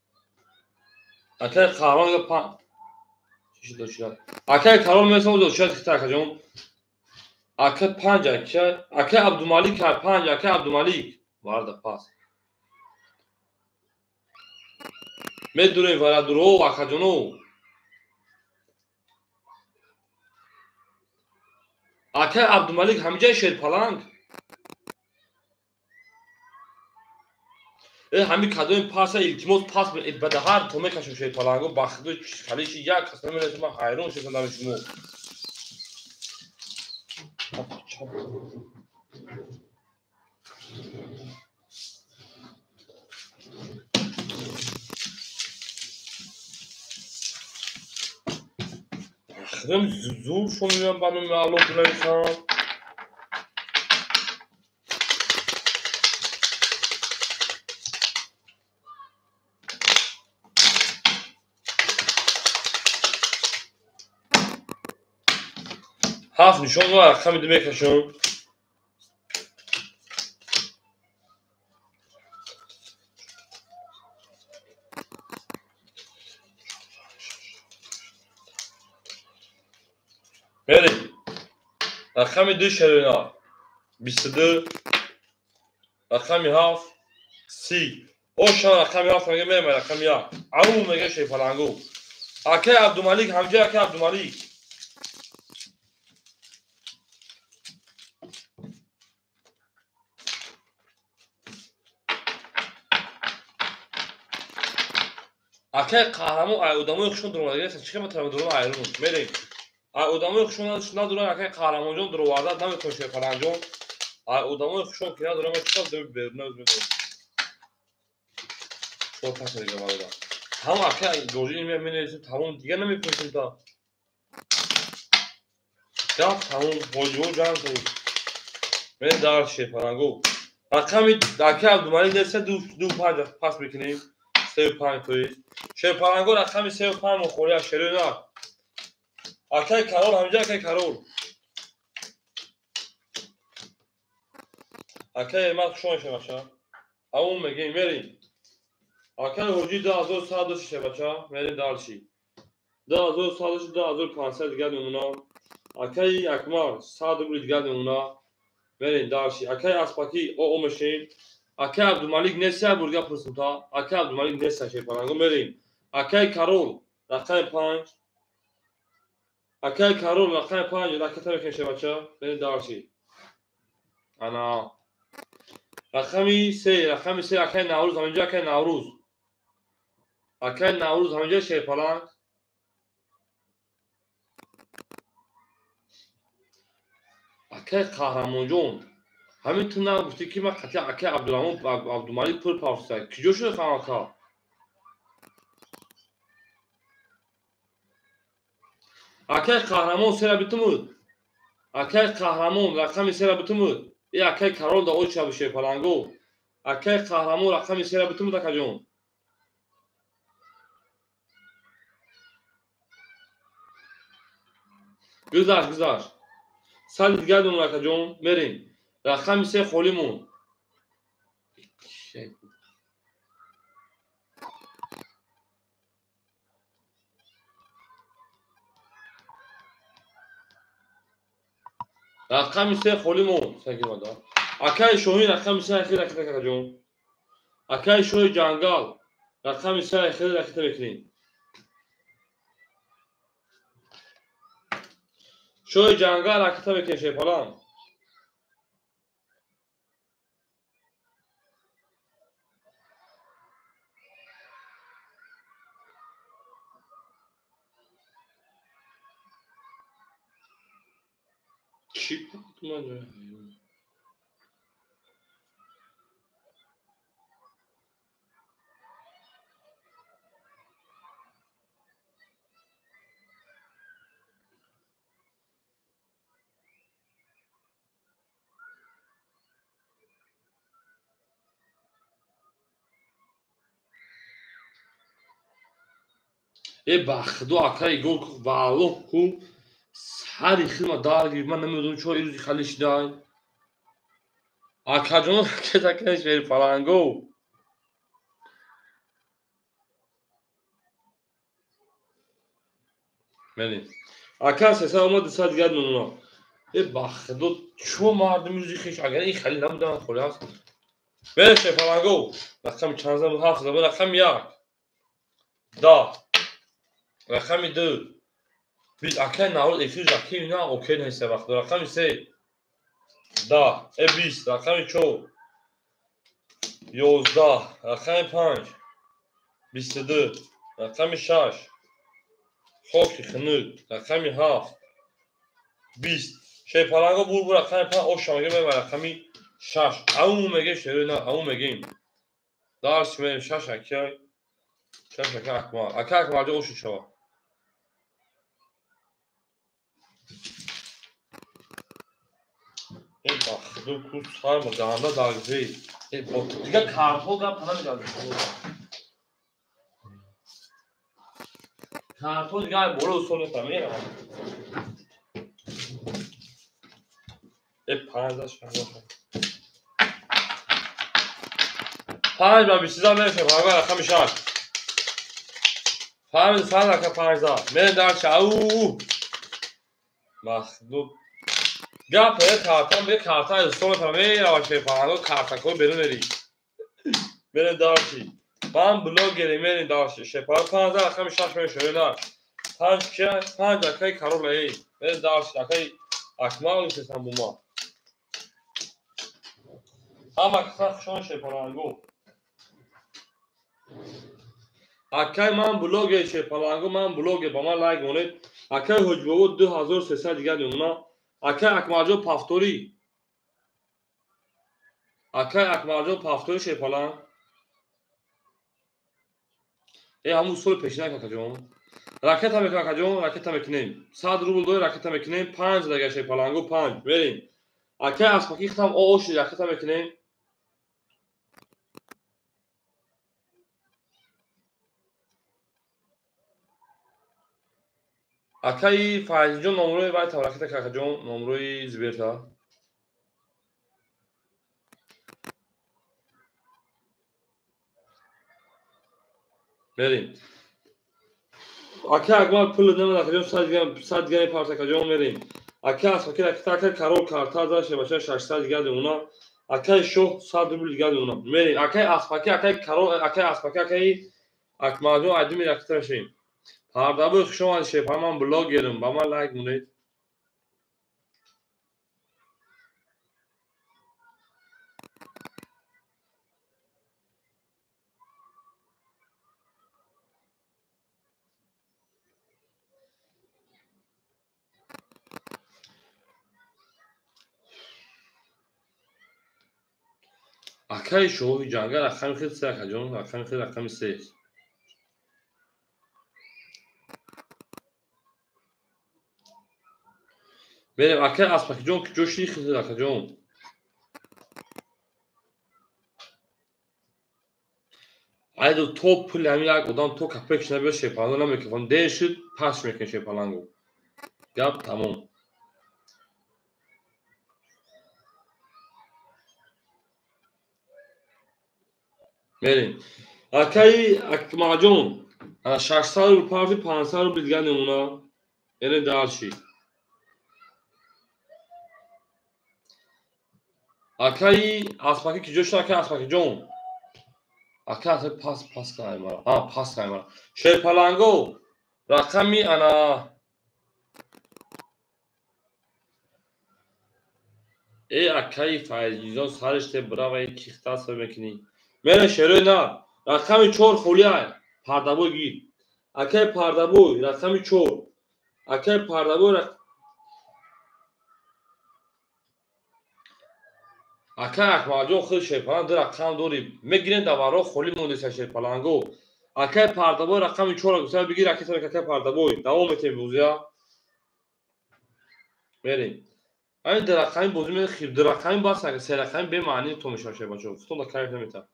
اکای خارون پا چی شد چی اکای خارون منویسیم دو چی تا اکاجون اکای پنج اکای عبدالملیک پنج اکای عبدالملیک وارد پاس میدونی وارد درو اکاجونو اکای عبدالملیک همینجا شیر پلنگ همین کدوم پاس التماس پاس بده هر تو میکشم شیر پلنگو بخدو خلیش یک کس نمیره من حیران شدم در شما خدم زور شدم با من معلوم کنم هفت نشون و رقم دو میکشم میری رقم دو شرینا 22 رقم 7 30 اوشان رقم 7 میگه میرم رقم 1 او میگه شیر پلنگو اکای عبدالملیک همجا اکای عبدالملیک اکای قهرمان ادامه خشون درو دیگه چه ما تر درو ایرون میریم ادامه خشون شنا درو اکای قهرمان جون درو وارد نمیکنه شیر پلنگو ادامه خشون که درو میشه درو برنامه میده تو پاس دیگه وارد هم اکای گوجی میاد تمام دیگه نمیپرسیم تا یا تمام بوجو جان تو من دار شیر پلنگو رقم اکای عبدالملیک دست دو پنج پاس میکنیم 35 توی شیر پلنگو رقم 35 مخوری از شیرو نه اکای کرول همینجا اکای کرول اکای ارمت شما شه بچه همون میگیم میریم اکای حجی 2100 شه بچه میریم دارشی 2100 2500 دیگر نمونا اکای اکمار 100 روبلی دیگر نمونا میریم دارشی اکای اسپاکی او مشین اکای عبدالملیک نسیه برگه پرسیم تا اکای عبدالملیک نسیه شیر پلنگو میریم اکای کرول رقم 5 اکای کرول رقم 5 رقم میکنه شه بچه بریم دارشی انا رقم 3 اکای نوروز همینجا اکای نوروز همینجا شیر پلنگ اکای قهرمان جون همین تو نگفتی که من قطعا اکای عبدالملیک پر پاوسته کجا شده خواهد Akay qahramon sera bitumud. Akay qahramon raqami sera bitumud. E akay karol da ocha bişe palango. Akay qahramon raqami sera bitumud akajon. Güzel. Sal geldim akajon. Merin. Raqami se xolimon. Şey. Raqami se xolimon. Sakin vada. Akay shohi raqami se akhir rakita akajon. Akay shohi jangal. Raqami se akhir rakita bekleyin. Shohi jangal rakita bekleyin şey falan. Çip tutmadı. بخدو akay gol vallo ku sari xilma dar gibi ben nemiyordum çoğu iruzi khalish day akajon kezakesh veri falango meni akas hesa omad sad gad nuna بخدو ço mardı müzik agar in khali nabudam kholas veri falango rakam chanzam hafza rakam yak da rakam 2 biz akay naul efiz akay na okey neyse vaqt rakam 3 da 20 rakam 4 11 rakam 5 22 rakam 6 خوکی خنود رقمی 7 20 şey parango bu rakam pa o şamage me rakami 6 amu mege şerina amu megim dars me 6 akay 6 akma o şu şava bak bu kus harma dağında dağızı bak diga karpol da pana mı geldi karpol diga bolo sonu tamam پنجش پنج با 23 میشه پنج رقم 6 5 رقم 15 من در چاو مخدوب گپ کارتون به کارت استون فهمی راشه پنج کارت کو برون نری من دارشی من بلوگری من دارشی شپار 5 رقم 6 میشه نه 5 که 5 دقیقه کارولای من دارشی دقیقه اکمال سیستم بوما ama kısa şey palango. Akay man blog şey palango man blog bama like onet. Akay hojbo 2300 دیگه دوننا. Akay akmajo paftori. Akay akmajo paftori şey palan. Hamu sol peşine kakacağım. Raket ham kakacağım, raket ham ekinem. 100 rubl doy raket ham ekinem 5 دیگه şey palango 5. Verin. Akay aspaki tam o şey raket ham ekinem. Akay faizijon nomroy باید تبرکت kakacağım nomroy zberta. Verin. Akay akmal pul ödeme kakacağım sadgani parça kakacağım verin. Akay aspaki rakita karol karta da şey başa 600 geldi ona. Akay şo 100 rubl geldi ona. Verin. Akay aspaki akay karol akay aspaki akay akmajo admi rakita şey. Pardabı şoma şey falan blog yerim bama like munit. Akay şohi jangar akam khid sa kakacağım akam khid akam 3 بریم اکه اسپاکی جون که جوشی خیلی اکه جون ایدو توپ پول همین یک ادام تو کپکش نبیر شیپالانگو نمیکنم دیشید پاس میکن شیپالانگو گپ تمام بریم اکه اکما جون 600 رو پارتی 500 رو دیگه نمونه یعنی دارشی اکه اسپاکی که جوش اکه اسپاکی جون اکه اسپاکی پاس کنه مرا پاس کنه مرا شیپالانگو رقمی انا ای اکه فایزیزان سرش ته برا و یک کیخته سر میکنی میره شروع نه رقمی 4 خولیه پردابوی گیر اکه پردابوی رقمی 4 اکه پردابوی اکه اکماجون خود شیپالان در رقم دوری میگیرین دوارا خولی موندیسه شیپالانگو اکه پردابوی رقمی 4 گسر بگیر اکه سر اکه پردابوی دوام میتیم بوزیا میریم این در رقمی بوزی میره خیلی در رقمی باست اگه سه رقمی به معنی تو میشه شیپالانگو فتون دا کاریف نمیتم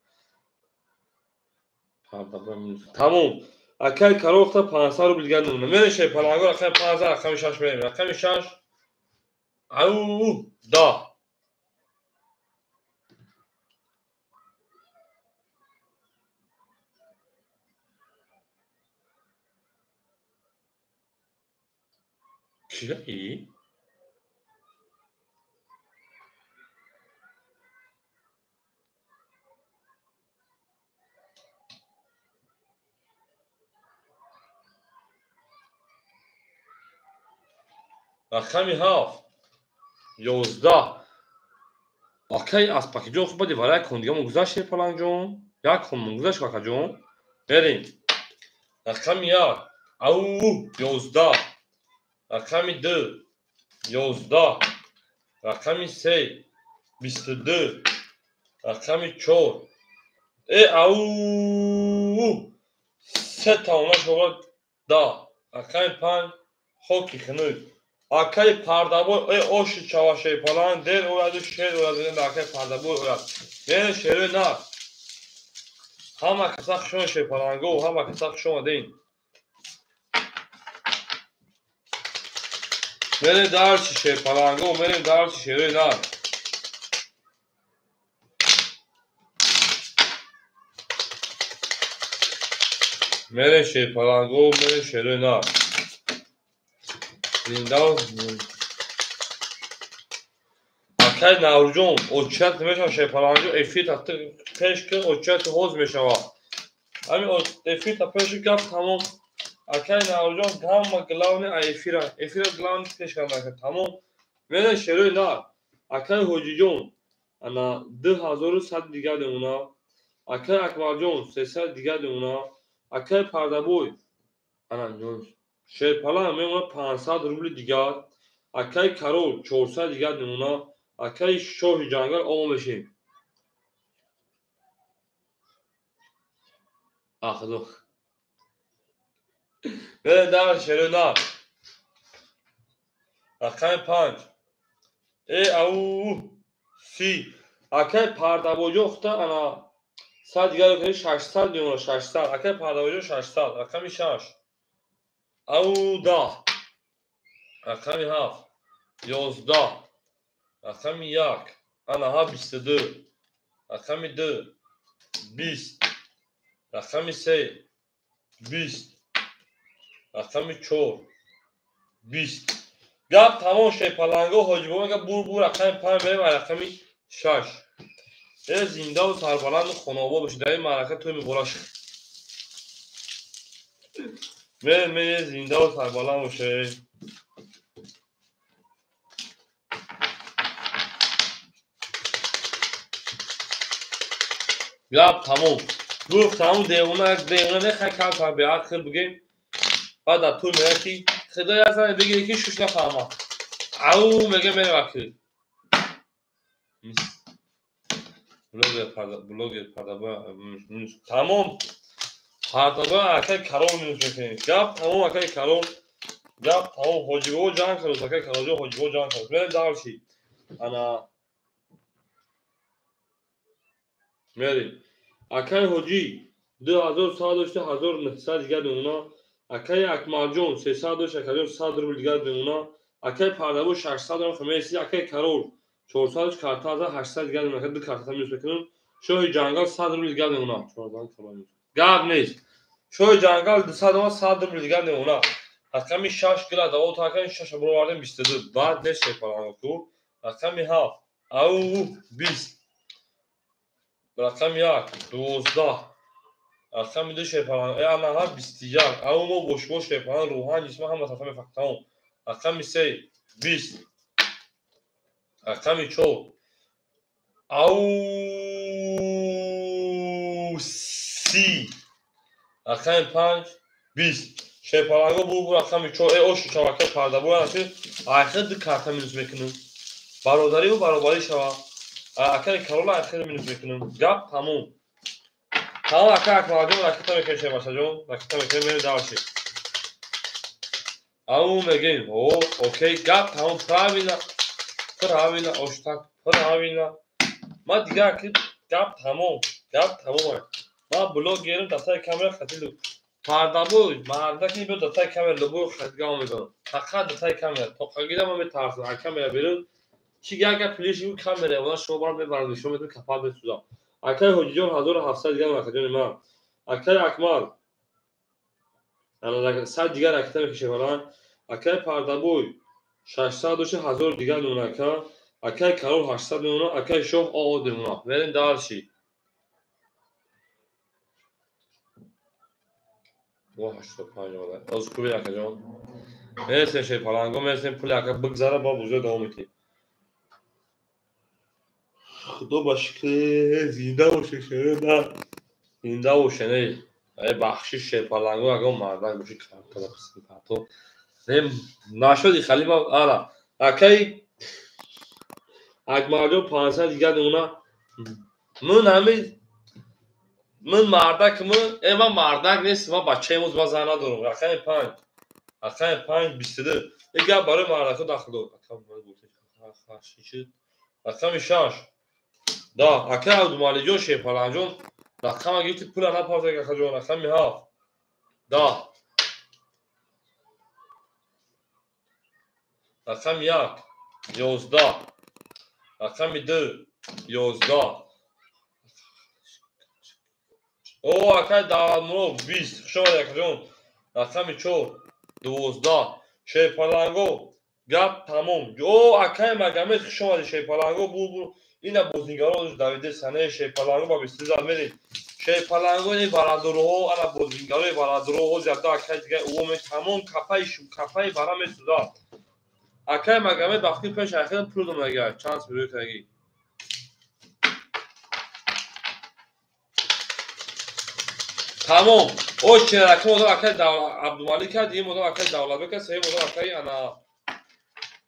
تموم اکه کاروختا 500 رو بلگن نمونه میره شیپالانگو رقمی 500 رقمی 6 میریم رقمی 6 او دا چیه ای؟ رقمی 7 11 اوکی اسپاکی جون خوب بدی برای کن دیگه مگذاشت شیپالانگ جون یک کن مگذاشت کاکا جون بریم رقمی 1 او 11 رقمی 2 11 رقمی 3 22 رقمی 4 ای او سه تا اونا شما دا رقمی 5 خوکی خنوی اکه پردابوی ای اوشی چاوا شیپالان دل اولادو شیر اولادو اکه پردابوی اولاد یعنی شیروی نه همه کساق شما شیپالانگو همه کساق شما دین میریم دارچی شیپالانگو میریم دارچی شیروی نه میریم شیپالانگو میریم شیروی نه زندان اکه نورجون اوچت میشن شیپالانگو افیت حتی پیش که اوچت حوز میشن همین افیت پیش گفت تمام اکه نورجون هم گلاونی افیرا گلاونی پیش کنن تمام میریم شیروی نه اکه حوجی جون انا 2100 دیگه اونا اکه اکبر جون 300 دیگه اونا اکه پردابوی انا جون شیپالان میمونه 500 روبل دیگه اکه کرول 400 دیگه اونا اکه شوه جنگل آمو بشیم اخدو بره در شروع نه رقم 5 ای او 30 اکه پردابوی جوختا انا 100 دیگه رو کنی 600 دیونه 600 اکه پردابوی 600 رقمی 6 او 10 رقمی 7 11 رقمی 1 انها 22 رقمی 2 20 رقمی 3 20 رقمی 4 20 گپ تمام شیپالانگو حاجبو میگه بور رقمی 5 بریم رقمی 6 یه زنده و سربلند خانوابا بشه در این معرکه توی میبراش میره زنده و سربلند باشه گپ تمام گفت تمام دیونه نخواه کم کنم به عقل بگیم بعد در طول میره که خدای ازن بگیره که شوش نفهمم او میگه میره وقتی بلوگ پردابا تمام پردابا اکای کرون میشه کنید گپ تمام اکای کرون Gap tamam Hojibo can kırız. Akay karajo Hojibo can kırız. Benim daha şey. Ana. Meri. Akay Hoji 2700 دیگر اونا. اکای اکمالجون 300 روبل دیگر به اونا. اکای پردابو 600 رو خمیسی. اکای کرول 400 kartı 800 دیگر اونا. دو kartı میز بکنن. شوی جنگال 100 روبل دیگر به اونا. گاب نیست. شوی جنگال 100 روبل دیگر به اونا. Rakami şaş gila da o takan şaşa buralardan bistedi. Daha ne şey falan oldu. Rakami ha. Au biz. Rakami ya 12. Rakami de şey falan. Ana ha bistiyar. Au mo boş şey falan. Ruhan ismi ham rakami faktam. Rakami şey biz. Rakami çok. Au si. Rakami 5 biz. Şey falan bu rakami çok o şu çavaka parda bu yani ahir karta minus mekanın barodari o barobari şava akar karola ahir minus mekanın yap tamam tamam akar klavacım rakita mekan şey başlayacağım rakita mekan beni daha şey au megan o okey yap tamam pravila oştak pravila ma diğer ki yap tamam ma blog yerim datay kamera khatilu پردابو مردکی به داتای کامل لبو خدگاه میکنم فقط داتای کامل تا خگیده ما میترسم اگه کامل بیرون چی گه پلیش یو کامل اونا شما برام ببرید شما میتونید کپا بسوزا اکای حجیجون 1700 دیگر مکجون ما اکای اکمال انا 100 دیگر اکتا میکشه فلان اکای پردابو 600 دوش 1000 دیگر نونکا اکای کرول 800 نونا اکای شوه آو دیمونا بریم دارشی o 85 dolar. Az pul yakacağım. Neyse şey falan. Gomersin pul yakıp bıgzara babuza devam etti. خدا باشکه زنده باشه شده زنده باشه نه ای بخشش پلنگو اگه مردن باشه کارتا بخشی کارتا نیم نشدی خالی با آلا اکی اگماجو 500 دیگر اونا من همین من مردک من من مردک نیست من بچه ایموز با زنه دارم اکی 5 بیستده دیگه برای مردکو داخل دو اکی شاش دا اکه ابدومالی جون şey falan rakama gittik pula ne yapacak yakacağım rakam ha da rakam yak 11 rakam 11 o akay davamlı 20 şöyle yakacağım rakam çok 12 şey falan gap tamam o akay magamet şöyle şey falan bu اینا بازیگران دویده سنه شیپالانگو با بسیار میرید شیپالانگو این برادرها انا بازیگرای برادرها زیاده اکای دیگه اوم تمام کپای برام سودا اکای مگامه وقتی پیش اخیر پول مگه چانس بروی تگی تمام او چرکه مدل اکای عبدالمالی کرد این مدل اکای دولت بکرد سه مدل اکای انا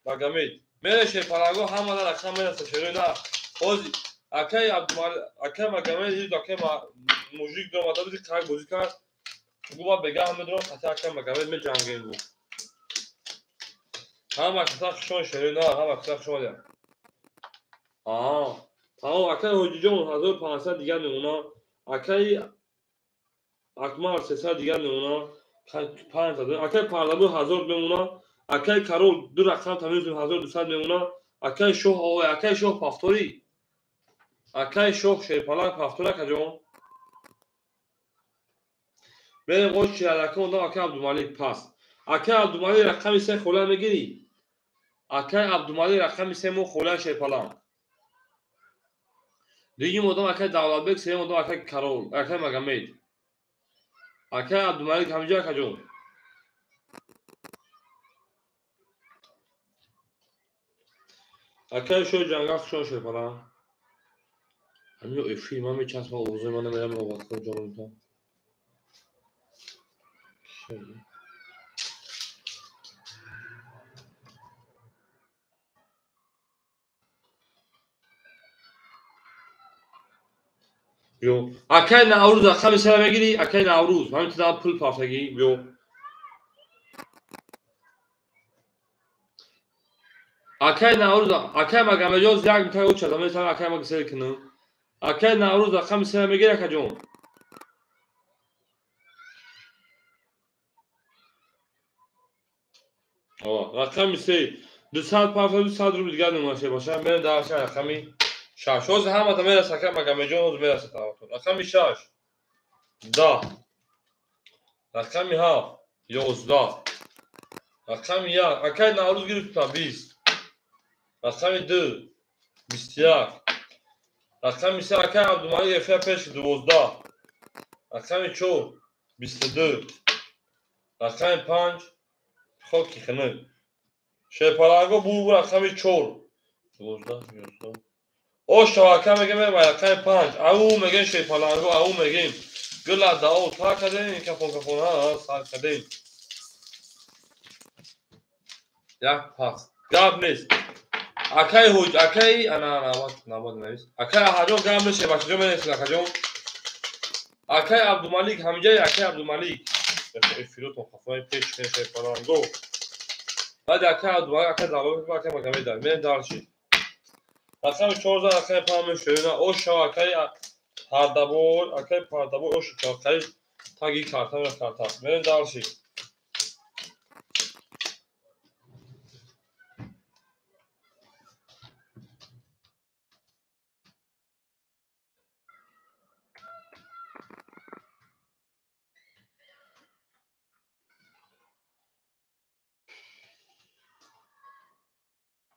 مگامه میره شیپالانگو همه در اکای میره سشوری نه اوزی اکای عبدالمالی اکای مگامه دید اکای موجود دو مدل بدید که بازی کرد گویا بگه همه درم حتی اکای مگامه می جنگین بود هم اکتا شون شوری نه هم اکتا شون دیم تمام اکای حجیجون 1500 دیگر نمونا اکای اکمار 300 دیگر نمونا 5000 اکای پارلابو 1000 نمونا اکای کرول دو رقم تمیز 1200 نمونا اکای شوه او اکای شوه پافتوری اکای شوه شیپالان پافتورا کجون بریم قوش چیلکه اوندا اکای عبدالمالیک پس اکای عبدالمالیک رقمی سه خولن میگیری اکای عبدالمالیک رقمی سه مو خولن شیپالان دیگه مودم اکای دولتبک سه مودم اکای کرول اکای مگامید اکای عبدالمالیک همینجا کجون اکای شو جنگاف شو شیپالان همین افی من میچسبم اوضاع من میرم اوقات کنم جانم تا بیو اکای نوروز رقم سه بگیری اکای نوروز همین تا پول پافتگی بیو Akay Navruz Akay Magamejoz jak mi tego uczę, to my tam Akay Magaselkinu. Akay Navruz rakam sene megere kajom. rakam ise 250 روبل دیگر نماشه باشه من داشته رقمی 6 روز هم تا میرسه که مگامیجون میرسه تا رقمی 6 10 رقمی 7 11 رقمی 1 اکای نوروز گرفت تا 20 رقمی 2 21 رقمی 3 اکای عبدالمالک افیا پیش 12 رقمی 4 22 رقمی 5 خوکی خنه شپالانگو بو رقمی 4 12 او شواکه میگه رقم 5 او میگه شپالانگو او میگیم گلا داو تا کدین کپون ها سال کدین یک پاس گاب نیست اکای هوج اکای انا ناماد نیست اکای هاجو گاب نیست باشه جو نیست اکاجو اکای عبدالمالک همینجا اکای عبدالمالک فیلو تو خفای پیش شپالانگو بعد اکای عبدالمالک اکای داو اکای مگه دار من دارشی رقم 14 اکای پامش شونا او شواکه پاردابول اکای پاردابول او شواکه تاگی کارتا و کارتا من دارشی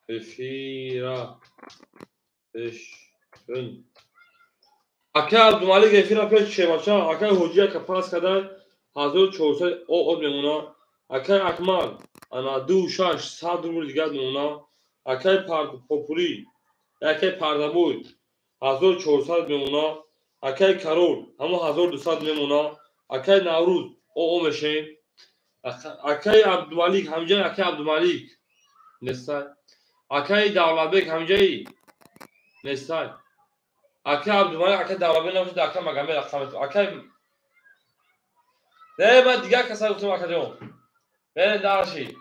Efira 5 ön اکای عبدالمالک افیرا پیش شماشا اکای حجیه که پاس کده 1400 او میمونا اکای اکمال انا 2600 روبل دیگر میمونا اکای پوپوری اکای پاردابوی 1400 میمونا اکای کرول همون 1200 میمونا اکای نوروز او میشه اکای عبدالمالک همجای اکای عبدالمالک نستای اکای دولتبک همجایی نستای اکای عبدالمالک اکای دولتبک نمیشه اکای مگامه رقمت اکای نه من دیگر کسایی گفتم اکای جون بین دارشی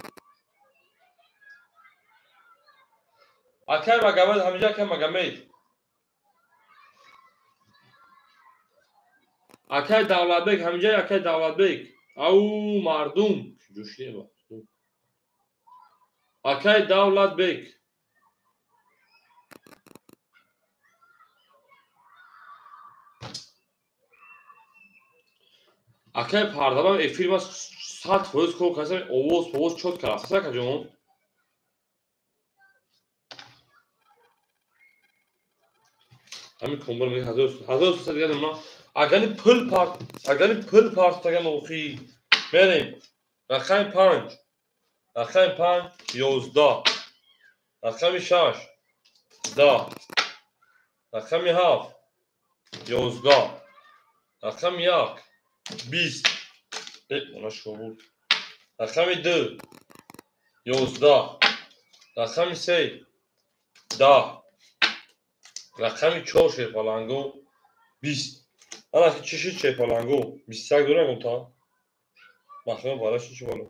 اکای مگامه همجا اکای مگامه اکای دولتبک همجای اکای دولتبک او مردم جوشیه با اکای دولتبک اکای پاردابم افیلم 100% کو کسای اووز چوت کرد اکای جون همین کمبر میگه 1300 دیگه نمینا اگانی پل پارت تاگه موخی بریم رقم 5 رقم 5 11 رقم 6 10 رقم 7 11 رقم 1 20 اوناش بود رقم 2 11 رقم 3 10 رقم 4 شپالانگو 20 انا که چشی شپالانگو 21 دونه گمتا مخمه بالاش چی بالا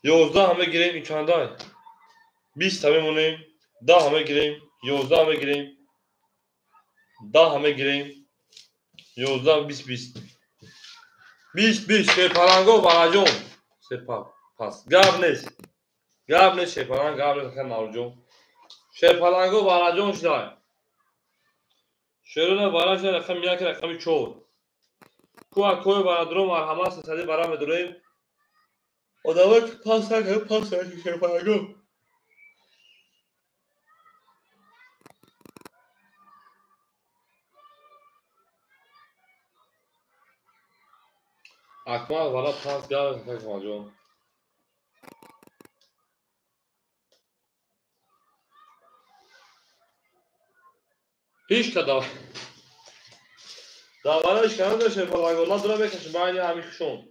11 همه گیریم این چندای 20 همه مونیم 10 همه گیریم 11 همه گیریم 10 همه گیریم 11 20 20 شپالانگو بالاجون سپا پاس گاب نیست شپالانگ گاب نیست خیلی نارجون شپالانگو بالاجون شدای شروع بالاش رقم 1 رقم 4 کوی برادرو مرحمت سدی برام بدونیم ادامه پاس نکنه پاس نکنه شپالانگو اکمال والا پاس گاب نیست جون هیچ کدام داورش کنده شپالانگو نداره بکشه باید همیخشون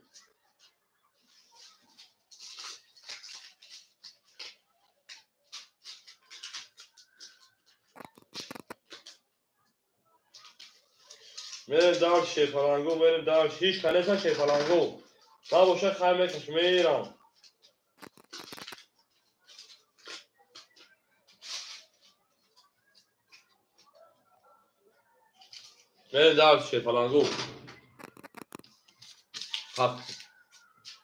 میریم دار شپالانگو میریم دار هیچ کنه شپالانگو ما باشه خیلی میکش میرم بریم در شیر پلنگو.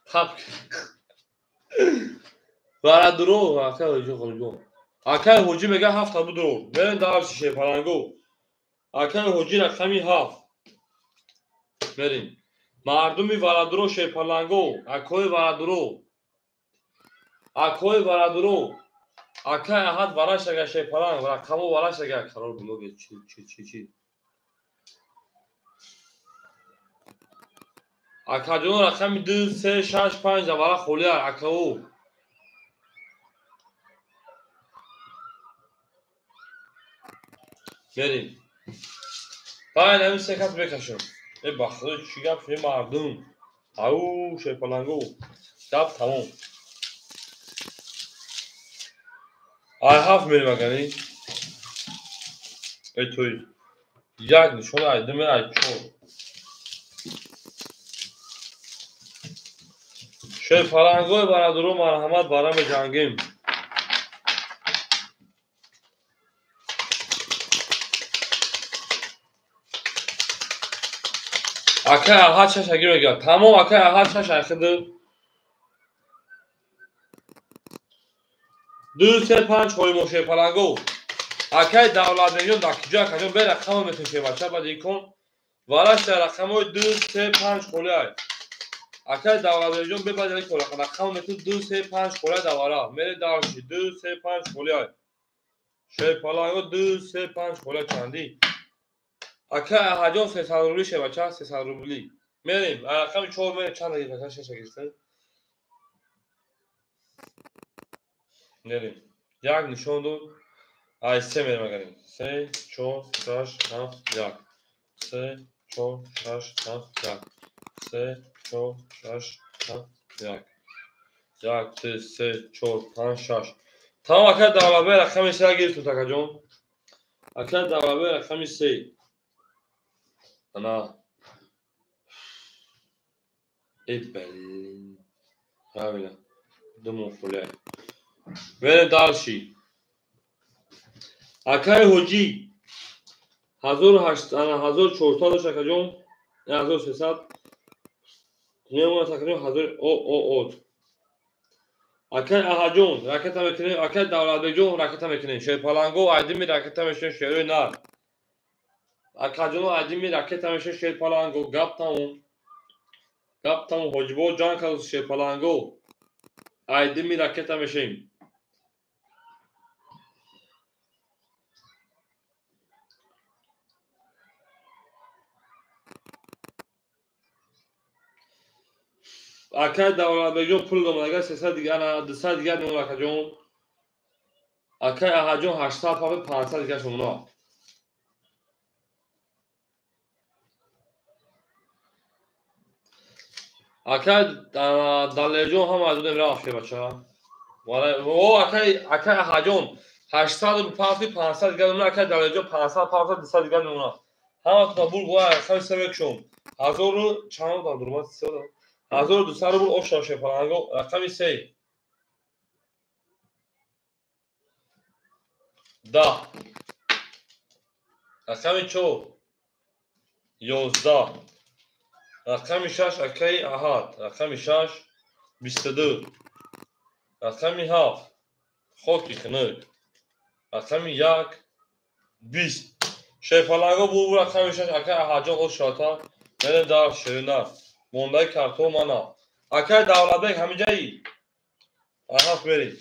پپ برای درو اکای هجی خلجون اکای هجی میگه 7 تا درو. بریم در شیر پلنگو. اکای هجی رقمی 7. بریم مردمی ورادرو شیر پلنگو. اکای ورادرو اکای احد وراش اگه شیر پلنگ رقمو وراش اگه قرار بلوگه چی اکا جون رقمی 2 3 6 5 ورا خولی اکاو. بریم باید همین سکت بکشم. ای بخدا چی گپ شده مردم. او شیر پلنگو گپ تمام. آی 7 میریم اگرین ای توی یک نشون ای دمی ای چون شیر پلنگوی برادرو مرحمت برام جنگیم. اکای احد شش اگه میگه تمام. اکای احد شش اخده 2 3 5 خوی شیر پلنگو. اکای دولت میلیون دکجا کجا به رقم میتونی بچه بعد یکم وراش رقم 2 3 5 خولی اکای دولت میلیون به بعد یک رقم میتون 2 3 5 خولی دوارا میره داشتی 2 3 5 خولی شیر پلنگو 2 3 5 خولی چندی اکای احجام 300 روبلی شه بچه 300 روبلی. میریم رقم 4 میره چند دقیقه شش گرفته. میریم یک نشون دو ای 3 میریم اگرین 3 4 6 7 1 3 4 6 7 1 3 4 6 7 1 1 2 3 4 5 6 تمام. اکای دولبه رقم 3 گرفتم تکا جون. اکای دولبه رقم 3 انا ای بلین همینه دمون فوله. بریم دالشی اکای هجی 1400 شکا جون 1300 میمونه تقریبا 1000 او اکای احجون راکت میکنیم. اکای دولت جون راکت میکنیم. شیر پلنگو ادمی راکت میشه شیر نه اکا جون ادمی راکت میشه شیر پلنگو گپ تموم حجبو جان کل شیر پلنگو ادمی راکت میشیم. اکای دولت جون پول دم اگر 300 دیگه انا 200 دیگه میمونه اکا جون. اکای احجون 800 پاپ 500 دیگه شما. اکای دلیجون هم از اون راه بچه‌ها. او اکای احجون 800 پاپ 500 دیگه میمونه. اکای دلیجون 500 پاپ 200 دیگه میمونه. هم تا بول بو خیلی سبکشون 1000 چند تا درمان 1200 رو بول اف شیر پلنگو رقم 3 10 رقم 4 11 رقم 6 اکای احد رقم 6 22 رقم 7 خوکی خنک رقم 1 20 شیر پلنگو بول رقم 6 اکای احجون او شاتا میره در شیرینه مونده کارتون مانا. اکای دولت بیگ همینجایی احد میری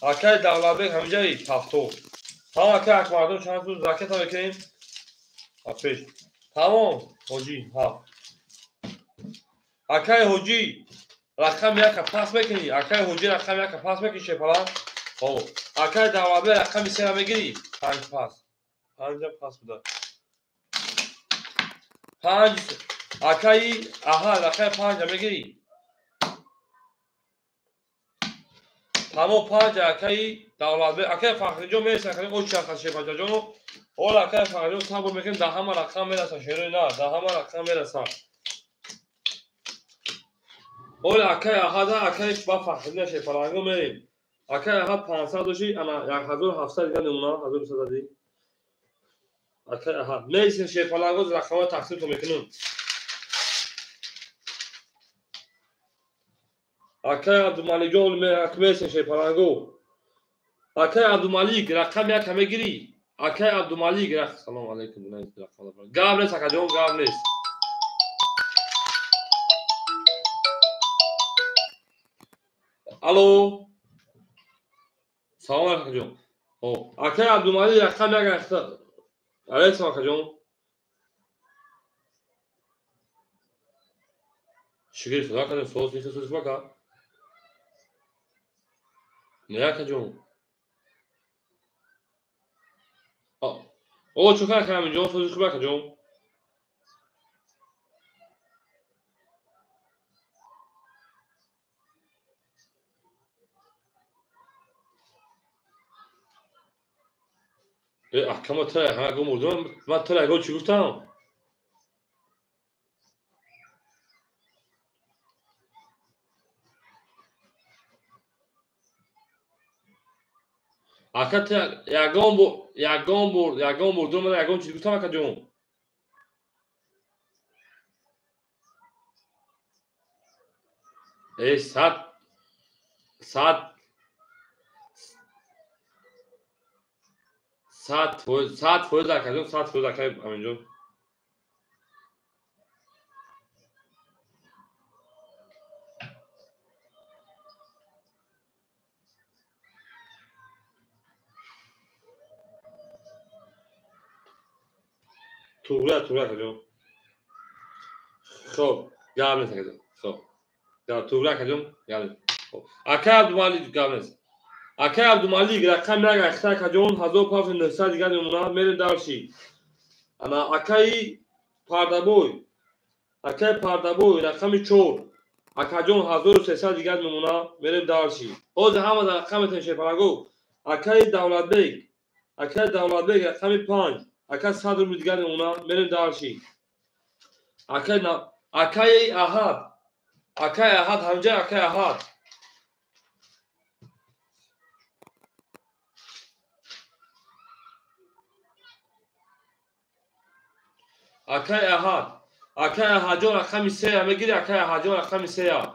اکای دولت بیگ همینجایی تفتو تمام. اکای مردم چند روز راکت میکنیم پیش تمام. هجی ها اکای هجی رقم 1 پاس میکنی. اکای هجی رقم 1 پاس میکنی شیر پلنگ. او اکای دولت بیگ رقم 3 میگیری 5 پاس 5 پاس بده 5 اکای احد رقم 5 میگیری تمام. 5 اکای دولت بیگ اکای فخری جون میرسه کنیم او چرخ شیر پنجا جون اول اکای فخری جون صبر میکنیم ده همه رقم میرسه شیر نه ده همه رقم میرسه. اول اکای احد اکای با فخری شیر پلنگو میریم. اکای احد 500 دوشی انا 1700 دیگه نمونه 1200 دی اکای احد میسین شیپالانگو رقم تقسیم تو میکنم اکای عبدالمالیک جون میسین شیپالانگو اکای عبدالمالیک رقم یک همه گیری اکای عبدالمالیک رقم سلام علیکم گام نیست اکا جون گام نیست الو سلام علیکم جون اکای عبدالمالیک رقم یک اختار علیکم اکا جون شکر خدا کنیم سوز نیست سوز بکا نه اکا جون او چوکا کنم جون سوز خوب اکا جون احکام تره همه گو مردم من تره گو چی گفتم اکا تره یگان مردم من یگان چی گفتم اکا جون ای صد فوز اکا جون صد فوز اکا همین جون توره اکا جون خب گام نیست اکا جون خب توره اکا جون گام نیست اکا عبدالمالیک گام نیست اکا عبدالمالیک رقم یک اختار اکا جون 1500 دیگر نمونه میریم دارشی انا اکای پاردابوی رقم 4 اکا جون 1300 دیگر نمونه میریم دارشی اوز همه در رقم تنشه پرگو اکای دولتبیک رقم 5 اکا 100 روز دیگر نمونه میریم دارشی اکای احد همجا اکای احد اکای احد جون رقم 3 میگیری اکای احد جون رقم 3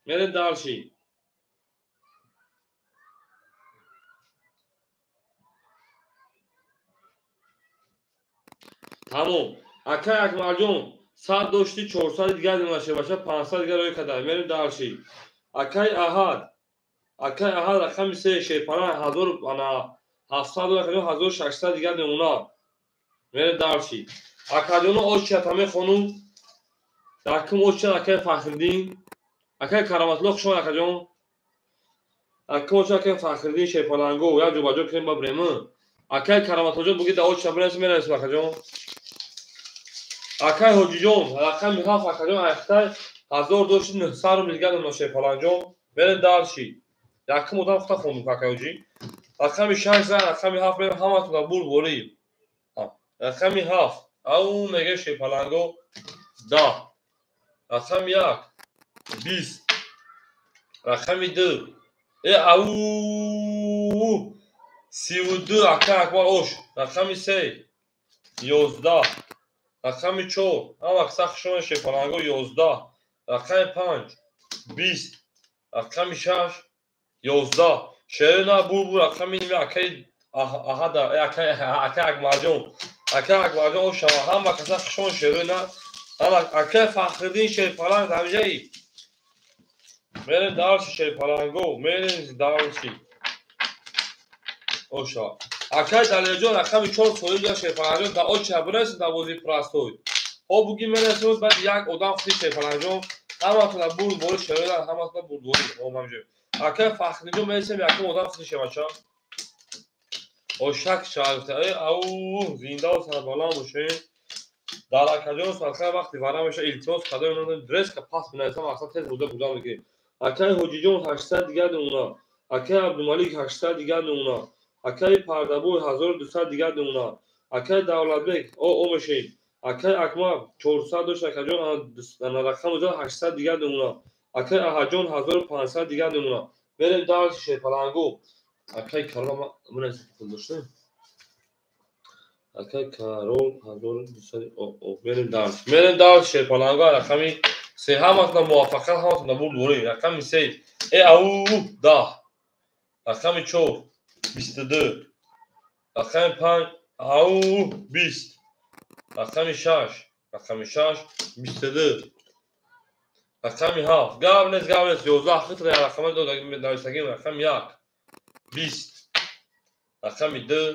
میریم دارشی تموم اکای اکمل جون 100 داشتی 400 دیگر نمونه باشه 500 دیگر روی کدام میریم دارشی اکای احد رقم 3 شیپالان 1700 و 1600 دیگر نمونه میریم دارشی اکا جون اوچ همه خانوم رقم اوچ اکای فخردین اکای کرامتلوخ شما اکا جون اکا اوچ اکای فخردین شیپالانگو یا جو باجو کنیم با برمه اکای کرامتلوخ جون بگید اوچ برنس میرسیم اکا جون اکای حجی جون رقم 7 اکا جون اختای 1900 رو دیگر نمونه شیپالان جون میریم دارشی رقم اوتان خطا خوندم اکا حجی رقم 6 رقم 7 میریم همه تو بول بوری رقم 7 او میگه شیپالانگو 10 رقم 1 20 رقم 2 او 32 اکا اکبر اوش رقم 3 11 رقم 4 هم اکسا شما شیپالانگو 11 رقم 5 20 رقم 6 11 شیرنا بول رقم این اکای احد اکای اکبر جون شما هم اکسا شما شیرنا هم اکای فخردین شیپالانگ همجایی میریم دارشی شیپالانگو میریم دارشی اوشا اکای دلیجون رقم 4 سویل شیپالانگو دا اوچ برس دا وزی پراستوی او بگی میرسیم بعد یک ادام خیلی شیپالانگو همه تو بول شیرنا همه تو بول او همجایی اکای فخردین میرسیم یکم ادام خیلی شیپالانگو او شک شالته او زنده و سربالان باشه در اکاجون سالخه وقتی وارا میشه التماس کدای اونم درس که پاس بنویسم اصلا تز بوده میگه اکای حجی جون 800 دیگر نمونه اکای عبدالمالیک 800 دیگر نمونه اکای پاردابوی 1200 دیگر نمونه اکای دولتبیک او میشه اکای اکمل 400 داشت اکاجون رقم 800 دیگر نمونه اکای احجون 1500 دیگر نمونه بریم دارش شیپالانگو اکای کلام من از داشته Akay Karol Hazor بریم درس شیر پالانگو رقمی سه همتون موافقت همتون بود دوری رقمی سه او ده رقمی چهار 22 رقمی 5 او 20 رقمی 6 22 رقمی 7 قبل 11 خطر رقم دو داشتگیم رقم 1 20 رقمی 2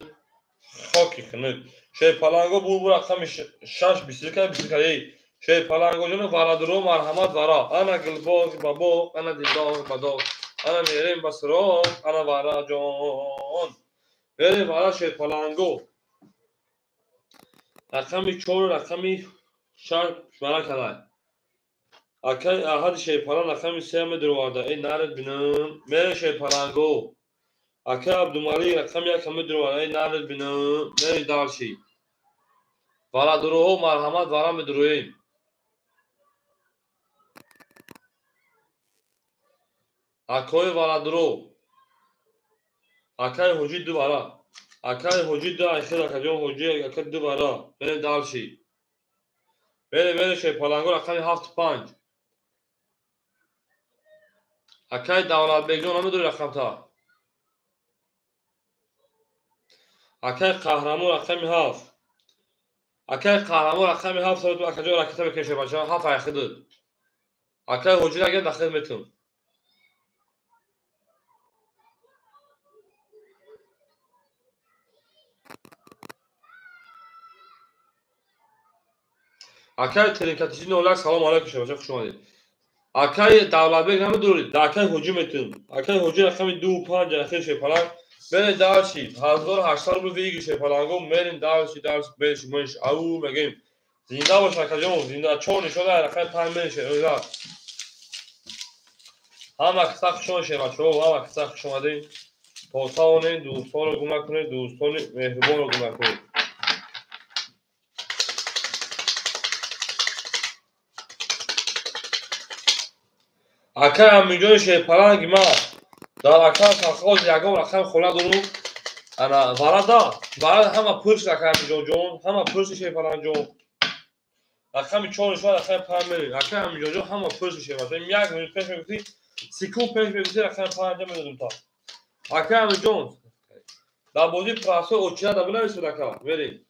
خاکی خنک شیر پالانگو بول رقم 6 22 شیر پالانگو جون ورادرو مرحمت ورا انا گلباز بابا انا دیدار بدار انا میریم بسرا انا ورا جان بریم ورا شیر پالانگو رقمی 4 رقمی 6 برا کلای اکای احد شیر پالان رقمی 3 مدروارده ای نرد بینم میره شیر پالانگو اکای عبدالمالی رقمی 1 مدروارده ای نرد بینم میره دارشی ورادرو مرحمت ورا مدرویم اکای ورادرو اکای حجی دو برا اکای حجی دو اخیر اکجون حجی اکای دو برا بریم دارشی بریم شیر پالانگو رقمی 75 اکای دولت بیگون نمیدونی رقم تا اکای قهرمان رقمی 7 اکای قهرمان رقمی 7 سویت اکجون رکتا بکشه بچه 7 اخیر اکای حجی اگر داخل میتون اکای ترینکاتیجی نولک سلام علیکم شما خوش اومدید اکای دولت بیگ نمیدونید اکای حجی میتون اکای حجی رقمی 2 و 5 اخیر شیر پالانگ برین دارشی 1800 رو ویگی شیر پالانگو میرین دارشی برش منش او میگیم زنده باش اکجون زنده چون شده رقم 5 منشه اولا همه کسا خوش اومد شیر بچه همه کسا خوش اومدین پاسانین دوستان رو گمه کنید دوستان مهربان رو گمه کنید اکای همینجای شیر پالانگ ما در اکای ساخاز یکم رقم خوله دارم انا ورد همه پرش رقم جون همه پرش شیر پالانگ جون رقم 4 شما رقم 5 میلیون اکای همینجا جون همه پرش شیر پالانگ یک میلیون پیش میگفتی سکون پیش میگفتی رقم 5 میلیون تا اکای همینجون در بازی پراسو اوچیا دا بنویسید اکا بریم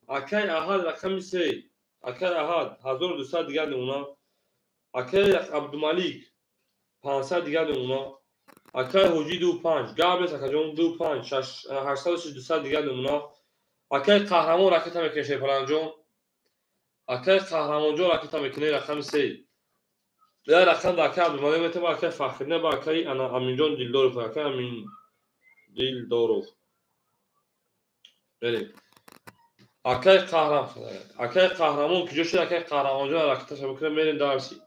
اکای احد رقم 3 اکای احد 1200 دیگر اونا اکای عبدالملیک 500 دیگر اونا اکای حجی 25 قبل اکجون 25 800 دیگر اونا اکای قهرمان راکت میکنه شیر پالانگ جون اکای قهرمان جون راکت میکنه رقم 3 یا رقم اکای عبدالملیک میتونه اکای فخرینه با اکای انا امینجان دیلدارو اکای امین دیلدارو بریم اکای قهرمان که جوشی اکای قهرمان جون راکتش میکنه میرین دارسی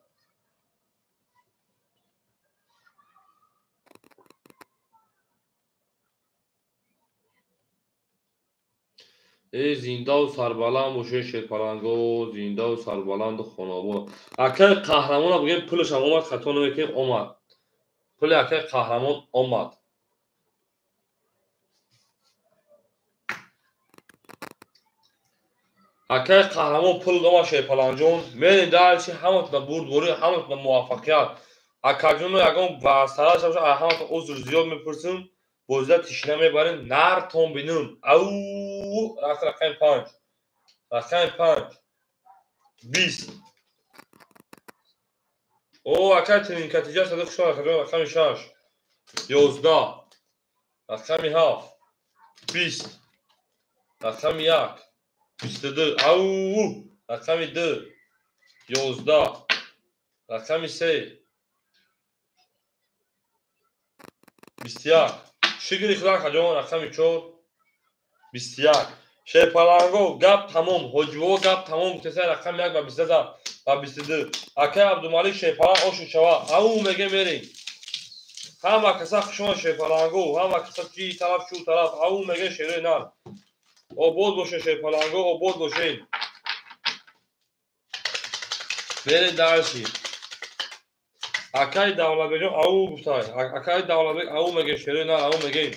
ای زنده و سربلند باشه شیر پالانگو زنده و سربلند و خانابون اکای قهرمان بگیم پولش هم اومد خطا نمیکنیم اومد پول اکای قهرمان اومد اکای قهرمان پول اومد شیر پالانگ جون میرین دارسی همتون بوری همتون موفقیت اکجون رو یکم واسطه شما همتون عذر زیاد میپرسیم بوزده تشنه میبرین نرتون بینم او رقم 5 رقم 5 20 او اکای ترینکاتیجی صدق شما رقم 6 11 رقم 7 20 رقم 1 22 او رقم 2 11 رقم 3 21 شکری خدا کجون رقم 4 21 شیر پالانگو گپ تمام حجو گپ تمام کسی رقم 1 و 23 و 22 اکای عبدالملیک شیر پالانگ اوشو شوا او میگه میرین همه کسا خوشون شیر پالانگو همه کسا چی طرف شو طرف او میگه شیره نر آباد باشه شیر پالانگو آباد باشین میرین درشی اکای دولت بیجون او گفتای اکای دولت بیج او میگه شیره نر او میگه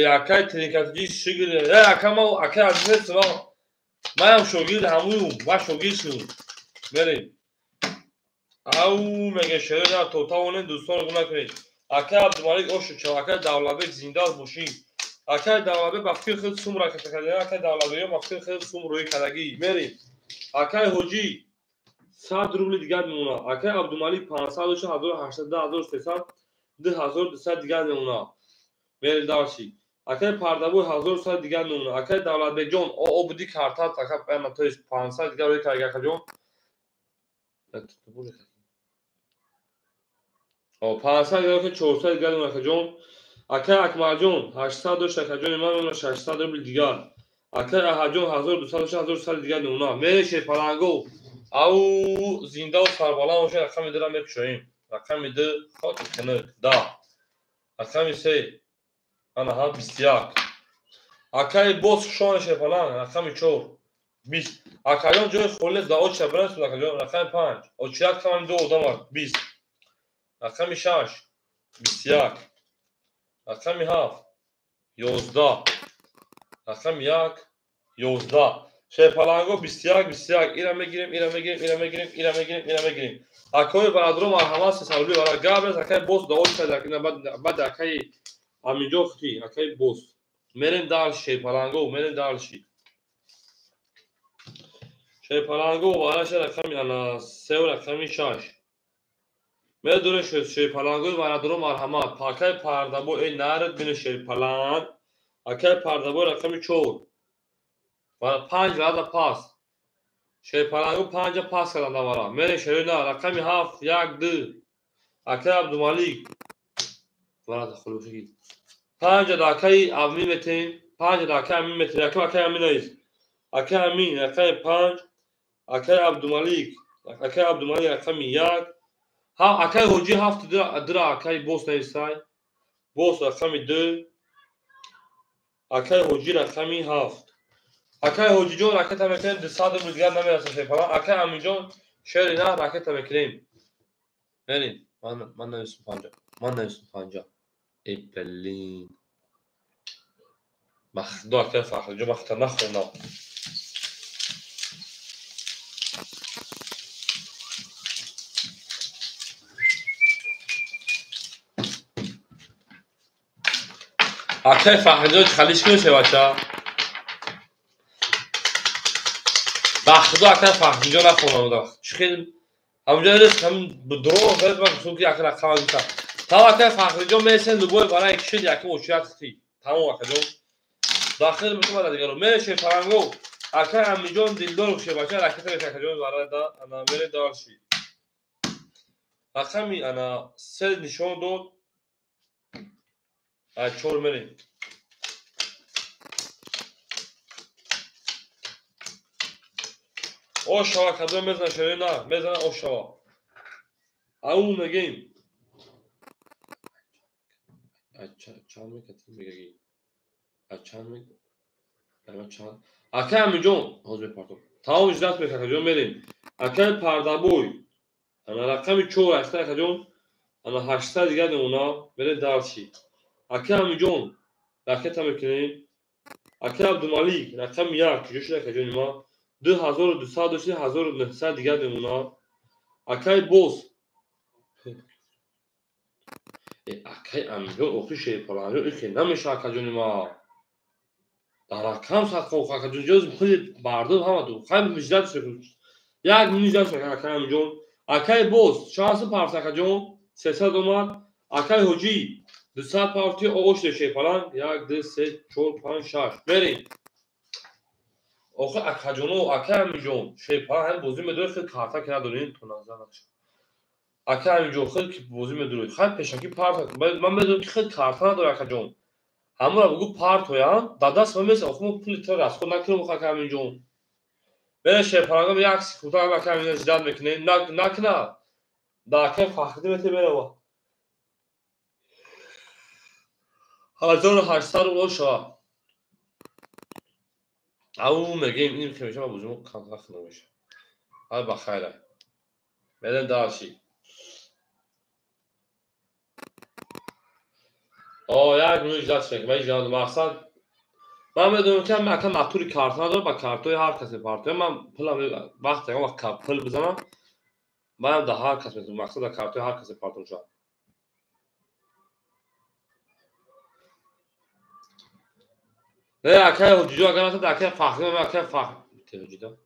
Akay trinkatıcı şıgır. Akay adres var. Ben şogil hamuyum. Ben şogil şun. Benim. Au mege şöyle totavanın dostlar buna kırıyor. Akay Abdülmalik o şu Akay Davlabek zindaz boşi. Akay Davlabek bakıyor kız sumra katakadi. Akay Davlabek bakıyor kız sumroyu kadagi. Benim. Akay Hoci 100 rubl دیگر میمونه. اکای عبدالملیک 500 1800 1300 2200 دیگر میمونه. میل داشتی. اکای پردابوی 1100 دیگر میمونه. اکای دولتبek جون او بودی کارتا تاکا ben تو 500 دیگر روی کارگاه کجون. او 500 دیگر که 400 دیگر میمونه کجون. اکای اکمل جون 800 داشت کجون میمونه 600 روبل دیگر. اکای احجون 1200 1300 دیگر میمونه. میشه پلنگو او زنده و سربالان باشه رقم میده را میکشویم رقم میده خاک کنه دا رقم سه انا هم 21 اکای بوس شانشه فلان رقم 4 20 اکایون جای خوله دا او چبرنس رقم 5 او چیک کمان دو دامار 20 رقم 6 21 رقم 7 11 رقم 1 11 پلنگو 21 ایران میگیریم اکای برادرم مرحمت سالوی برای گابرز اکای بوس داوش کرده بعد اکای همینجا ختی اکای بوس میریم دالشی پلنگو میریم دالشی پلنگو بالاش رقم انا 3 رقم 6 میره دورش پلنگو برادرم مرحمت پاکای پردابو این نرد بین پلنگ اکای پردابو رقم 4 و 5 رادا پاس پلنگو 5 پاس کردن دارا میره شرینا رقم 7 1 2 اکای عبدالملیک ورا دخلو شگی 5 داکای امین متین 5 داکای امین متین اکای امین نیست اکای امین رقم 5 اکای عبدالملیک رقم 1 ها اکای حجی 7 درا اکای بوس نیستای بوس رقم 2 اکای حجی رقم 7 اکای حجی جون راکت میکنیم 200 روبل دیگر نمیرسه فلان اکای امین جون شرینا راکت میکنیم بریم من نویسم 50 ای بلین مخدوع اکای فخر جو مختا نخوندم اکای فخر جو خلیش کنشه بچه مخدوع اکای فخر جو نخوندم خیلی همونجا رسید هم درو فرد من سوکی اکای رقم میکنم تا اکای فخر جو میسن دوباره برای اکشید یکی موچیت ختی تمام اکای جو داخل میتونم بعد دیگه رو میشه پرنگو اکای امین جون دلدار بشه بچه راکت میشه جون برای دا انا میره دارشی رقمی انا 3 نشون داد چور میریم او شوا کدوم میزنه شده نه میزنه او شوا اون میگیم چند میکتیم میگیم چند میگیم اکای امین جون حوض پارتون تمام اجدت میکنه جون میریم اکای پردابوی انا رقمی 4 اکای جون انا 800 دیگه اونا میره دارشی اکای امین جون راکت میکنیم اکای عبدالملیک رقم 1 جوش اکای جون ما 2200 1900 دیگه اونا اکای بوس اکای امین جون اوخی پلنگو ایخی نمیشه اکای جون ما در رقم ساعت خواه اکای جون جز خود بردم همه دو خیلی وجدت شکل یک میجدت شکل اکای امین جون اکای بوس شانس پارس اکای جون 300 اومد اکای حجی 200 پارتی اوش دشه پلنگ 1 2 3 4 5 6 بریم آخه اکای جون و اکای امین جون پلنگ هم بوزی میدونه خیلی کارتا که ندارین تو نظر نکشه اکای امین جون خیلی بوزی میدونه خیلی پیشنگی پارت من میدونم که خیلی کارتا نداره اکای جون همون رو بگو پارت ہویان داداست من مثل اخوام پولی تو راست خود نکنم اکای امین جون بشه پلنگم یک سکوتا اکای امین زیاد میکنه نکنه داکای فخری میته بره با 1800 رو شا او میگیم این که میشه ما بوزیم کانتا خنو میشه حال بخیره بدن دارشی یک نوش دست که من جان مقصد من بدونم که من اکم مطوری کارت ندارم با کارتوی هر کسی پارتوی من پولم وقتی که وقت پول بزنم من در هر کس میتونم مقصد در کارتوی هر کسی پارتون شد نه اکه حجیجو اگر نتون اکه فخری من اکه فخری تیجیدا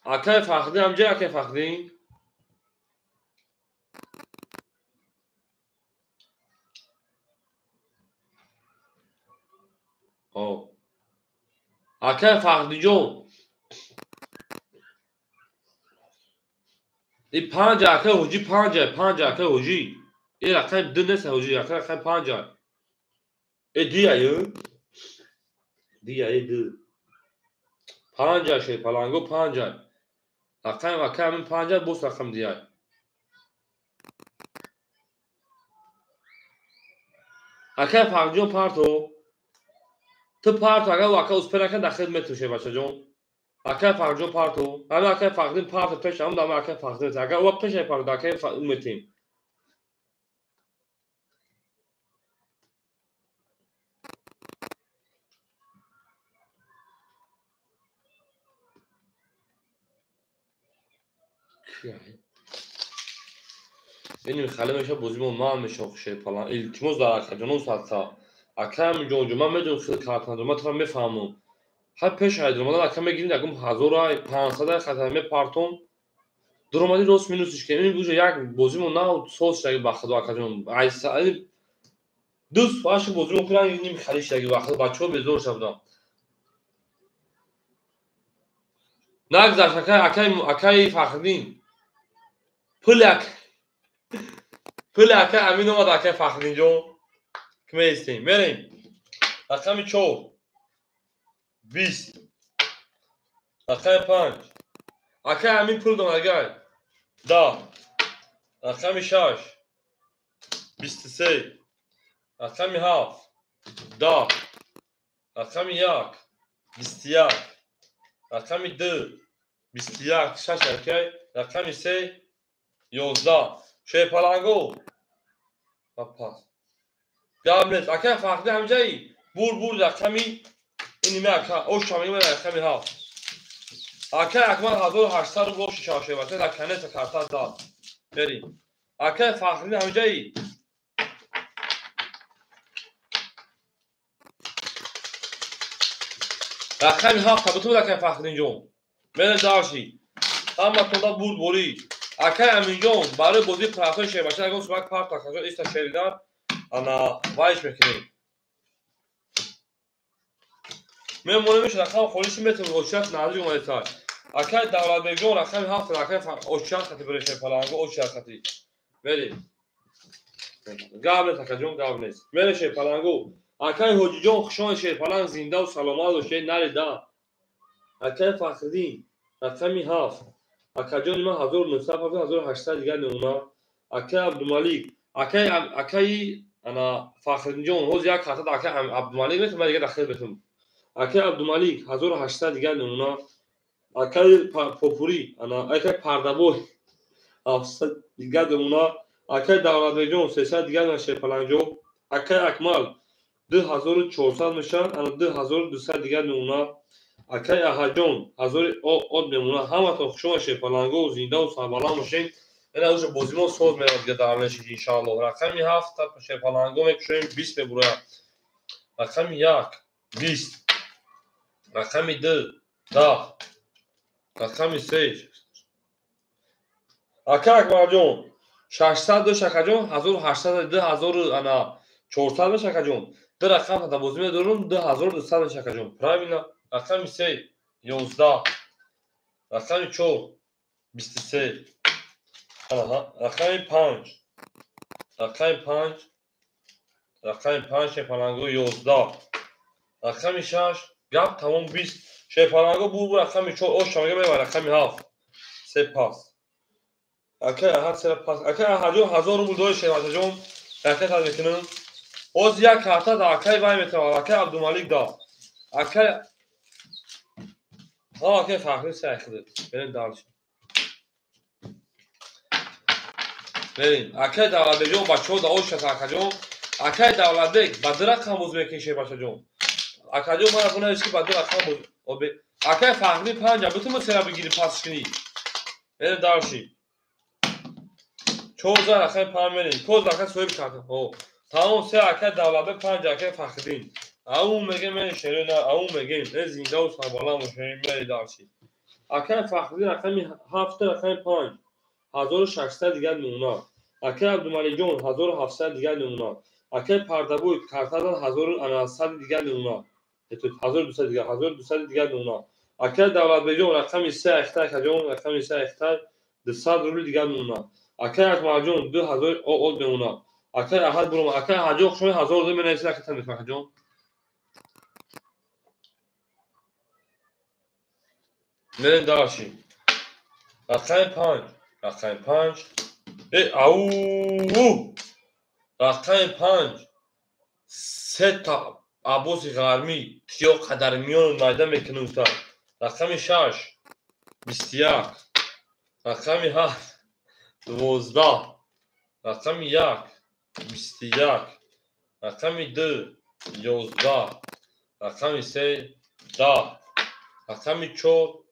اکه فخری همجه اکه فخری آه اکه فخری جون این پنج اکه حجی پنج اکه حجی این اکه دو نیست حجی اکه پنج ای دی ایو دی ای دو پنج شی پلنگو پنج اکه همین پنج بوست اکم دی ای اکه فخری جون پارتو تو پارتو اگر واقعا از پرکن داخل میتوشه بچه جون اکه فخری جون پارتو همه اکه فخری پارتو پیش هم دام اکه فخری اگر او پیش پارتو اکه میتیم این میخاله میشه بازیمون ما میشه خشه پلان التماس داره که جنون ساعت اکم جون من میدونم خیلی کارت ندارم من تو میفهمم هر پیش هایدر مدل اکم میگیریم اگم 1500 خدمه پارتون درآمدی راست مینوسش که این بوجه یک بازیمون نه سوس شده بخدا اکم ایسا دوست باشه بازیمون کنن این خالیش دیگه بخدا بچه‌ها به زور شدن نگذشت اکای فخرین پول اکای امین اومد اکای فخرین جون که میستیم بریم اکای 4 20 اکای 5 اکای امین پول دون اگای 10 اکای 6 23 اکای 7 10 اکای 1 21 اکای 2 21 6 اکای اکای 3 11 شی پلنگو پاس گابلت اکای فخری همجایی بور اکای اینی اکای اوش شامی اکای 7 اکای اکمال 1800 رو شاشه واسه اکای تا کارتا داد بریم اکای فخری همجایی اکای 7 تا تو اکای فخری جون من داشی اما تو دا بوری اکای امین جون برای بازی پراتای شه باشه اگه سوک پارت تا کجا است شریدار انا وایش میکنیم من میشه رقم خودش میتونه اوشات نازی اومده تا اکای دولت بگون رقم 7 اکای اوشات خاطر برشه پلنگو اوشات خاطر بریم گابل تا جون گابل نیست برشه پلنگو اکای حجی جون خوشان شه پلنگ زنده و سلامت و شه نریدا اکای فخری رقم 7 اکای جون من 1800 دیگه نمونه اکای عبدالملیک اکای انا فخری جون روز یک خاطر اکای عبدالملیک میتونه دیگه داخل بتون اکای عبدالملیک 1800 دیگه نمونه اکای پوپوری انا اکای پردابوی 700 دیگه نمونه اکای دولت جون 300 دیگه نشه پلنجو اکای اکمال 2400 میشن انا 2200 دیگه نمونه اکای احجون 1000 od نمونه همه تا شما شه پلنگو زنده و سربلند باشین این اوش بازیمون سوز میاد دیگه در نشه ان شاء الله رقمی 7 تا شه پلنگو میکشیم 20 ببره رقم 1 20 رقم 2 10 رقم 3 اکای اکمال 600 دو شکجون 1800 2000 انا 400 شکجون دو رقم تا بازی میدارم 2200 شکجون پرایمینا رقم 3 11 رقم 4 23 رقم 5 رقم 5 پلنگو 11 رقم 6 گپ تمام 20 شه پلنگو بو رقم 4 او شما میگه رقم 7 سه پاس اکای هر سه پاس اکای هجو 1000 رو دو شه جون اکای تا میکنم اوز یک کارتا دا اکای وای میتونه اکای عبدالملیک دا اکای اکای فخری ساخته بریم دالش بریم اکای دولت جون بچه‌ها دا اوش تا کجا акай Давлатбек ба ду рақам боз мекунӣ Шебашаҷон. Акаҷон мана гунаеш ки ба ду рақам боз обе. Акай Фахриддин 5 бутум сера бигири пас кунӣ. Мере дарши. 4 рақам 5 мере. Коз рақам соҳиб кард. О. Тамом се акай Давлатбек 5 акай Фахриддин. Аун мегем мен шерина аун мегем. Ez зинда сарбаланд мошем мере дарши. Акай Фахриддин рақами 7 рақами 5. 1600 дигар нумуна. Акай Абдумалиҷон 1700 дигар нумуна. Акай Пардабои картадан 1900 дигар нумуна. 1200 дигар 1200 дигар нумуна. Акай Давлатбекҷон рақами 3 ахтай каҷон рақами 3 ахтай 200 рубли дигар нумуна. Акай Акмалҷон 2000 од нумуна. Акай Аҳад бурум акай Ҳаҷон шумо 1000 рубли менависед акай Тамифакаҷон. Мерем дарши. Рақами 5 рақами 5 ау рақами 5 се та абоси ғармӣ тиё қадармиён майда мекунуста. Рақами 6 21. Рақами 7 12. Рақами 1 21. Рақами 2 11. Рақами 3 10. Рақами 4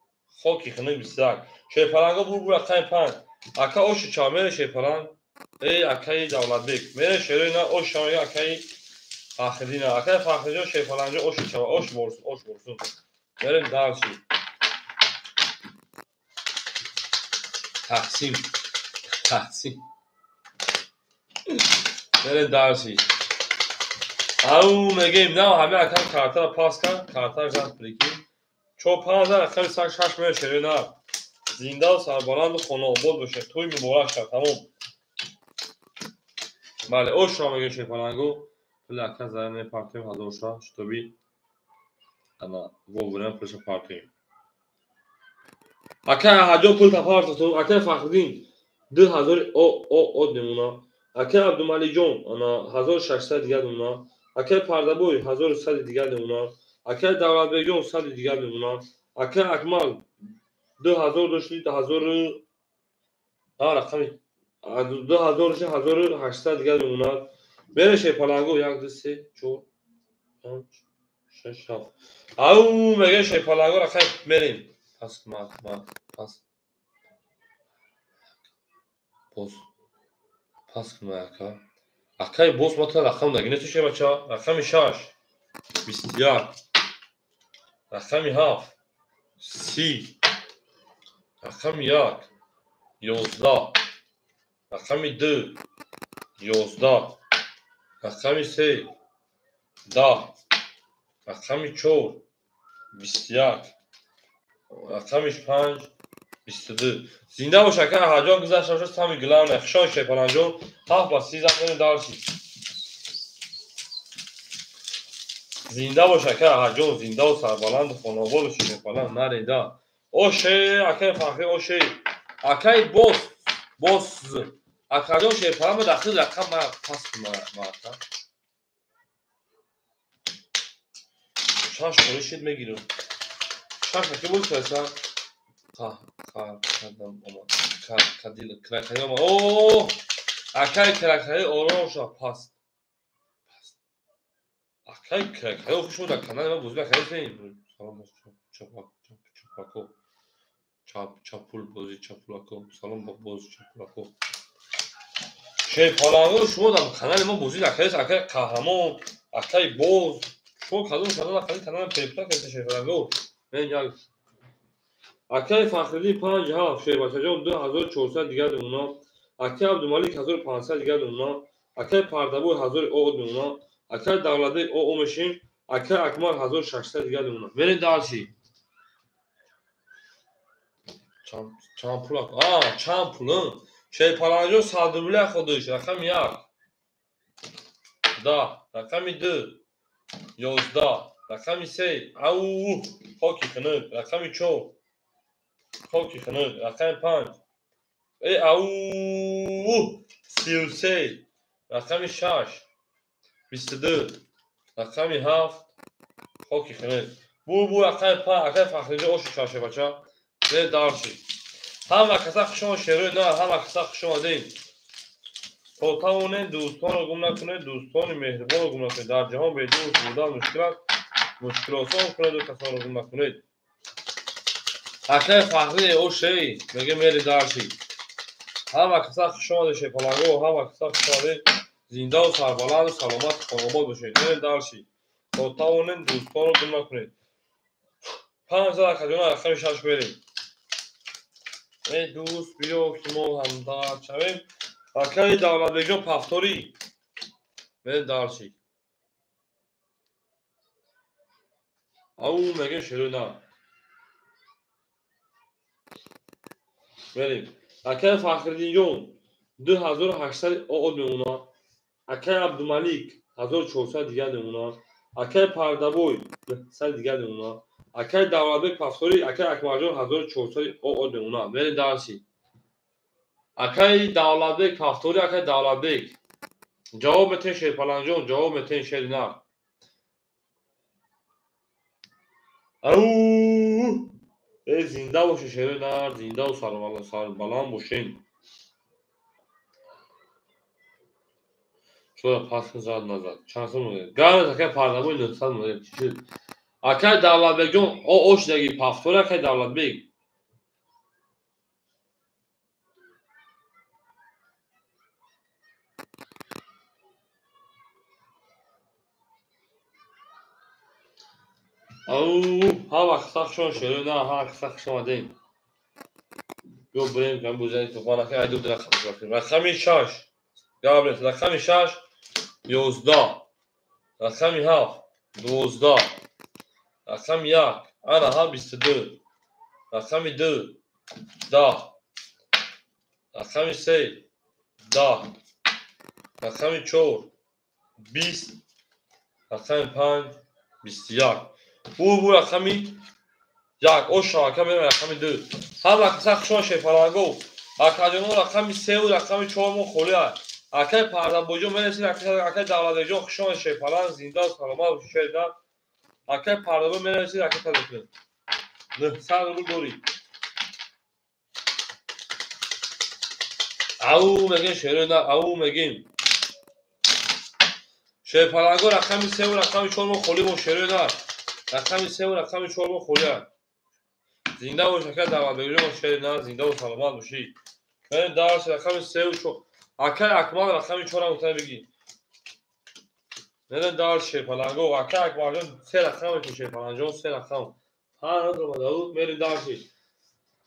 хоки хунук 21. Шепаланго бурбур рақами 5. Ака оши чамере шепаланг. Акай Давлатбек. Мере шерина ош шамега акай Фахриддина. Акай Фахриддин шепаланҷо оши чама ош борсун. Мерем дарши. Тақсим. Мерем дарши. Ау мегем нав ҳаме акай картара пас кард. Картара ганд прикин. 4-5 рақами 6 мере шерина. Зинда сарбаланду хонаобод боше. Тӯй муборак шад. Тамом. Бале ошро мегем шепалангу. Пули акай заране партоим 1000 штоби. Ана вовурем пулша партоим. Акай Ҳаҷон пул тапартатун. Акай Фахриддин 2000 од немуна. Акай Абдумалиҷон ана 1600 дигар немуна. Акай Пардабои 1100 дигар немуна. Акай Давлатбекҷон 100 дигар немуна. Акай Акмал 2000 дошти 1000 рақами 2000 1800 дигар немуна. Мере шепалангу 1 2 3 4 5 6 7. Ау меге шепалангу рақами мерем. Пас пас боз пас кунаяка. Акай боз мата рақам дагинету шебача. Рақами 6 21. Рақами 7 30. Рақами 1 11. Рақами 2 11. Рақами 3 10. Рақами 4 21. Рақами 5 22. Зинда бош акай Ҳаҷон гузаштам шуд сами гилам нахшон шепаланҷон 7 ба 30 замени дарши. Зинда бош акай Ҳаҷон зинда сарбаланду хонаобод шепаланд нареда. Оше акай Фахриддин оше. Акай боз акаҷон шепаланд дахил рақам пас маъта. Шаш хуришид мегирам. Шаш ки буд фесан. Кракаи омад. О! Акай кракаи ором шуд пас. Акай кракаи хушуд канали ма бузба хелсин. Салом чапако. Чапул бози чапулако. Салом ба боз чапулако. Шепаланго шумо дар канали ма бози накардед. Акай қаҳрамон, акай боз. Шумо кадом канали пепта кардед шепаланго. Мен як Акай Фахриддин 5 Шебашаҷон 2400 дигар немуна. Акай Абдумалик 1500 дигар немуна. Акай Пардабои 1000 од немуна. Акай Давлатбек омешин. Акай Акмал 1600 дигар немуна. Мерем дарши. Чанд пул чанд пулин. Шепаланҷон 100 рубли ходиш. Рақами 1 10. Рақами 2 11. Рақами 3 ау хоки хунук. Рақами 4 хоки хунук. Рақами 5 ау 33. Рақами 6 22. Рақами 7 хоки хунук. Бу рақами 5 акай Фахриддин оши чашебача. Дарши. Ҳама каса хушон шерӯи на ҳама каса хушон адин. تو توانید دوستان رو گم نکنید، دوستان مهربان رو گم نکنید. در جهان بدون بودن مشکل آسان کنید و کسان رو گم نکنید. اکنون فخری او شی میگه میری درشی. همه کسا خوش آمده شی پلنگو و همه کسا خوش آمده زنده و سربلند و سلامت خانواد باشید. میری درشی تو توانید دوستان رو گم نکنید. 5000 کجانا رقم 6 بریم. ای دوست بیا که ما هم درد شویم. اکنون دولت بیگان پفتوری میری درشی. او میگه شروع نه بریم. اکنون فخردین جون 2800 آد میمونا. اکنون عبدالملیک 1400 دیگر میمونا. اکنون پردبوی 100 دیگر میمونا. اکنون دولت بیگ پفتوری اکنون اکبر جون 1400 آد میمونا. میری درشی. اکنون دولت بیگ پفتوری اکنون دولت بیگ جواب میتین شیر پلنجون جواب میتین شیر نه. او ای زنده باشه شیر نه زنده و سربلند باشین. شوره پس زد نزد چند سال مونده گرد اکنون پردبوی 900 مونده چی شد. اکنون دولت بیگ جون اوش دگی پفتوری اکنون دولت بیگ او ها وقت سخت شون شیر نه ها سخت شون دیم. بیا بریم کم بوزنی تو خانه که ایدو درخت باشیم. رقمی 6 گابریت رقمی 6 11 رقمی 7 12 رقم 1 انا ها 22 رقم 2 10 رقم 3 10 رقم 4 20 رقم 5 21 بو رقمی 1 او شاکه بریم رقم 2 هم وقت سخت شما شیفرانگو اکادیمون رقم 3 و رقم 4 مون خولی هست. اکای پردن بوجو میرسید اکای دولت جو خشون شیفران زنده و سلامت و شیدن اکای پردن میرسید اکای تلفن 900 روبل دوری. او میگیم شیرین نه او میگیم شیفرانگو رقم 3 و رقم 4 مون خولی مون شیرین نه رقم 3 و رقم 4 مون خولی هست. زنده و شکر دولت جو شیرین نه زنده و سلامت باشی. من درس رقم 3 و 4 اکای اکمال رقم 4 هم میتونه بگی. من درس شیپلنگو اکای اکمال جون 3 رقم تو شیپلنجون 3 رقم. ها نه تو مدارو میری درسی.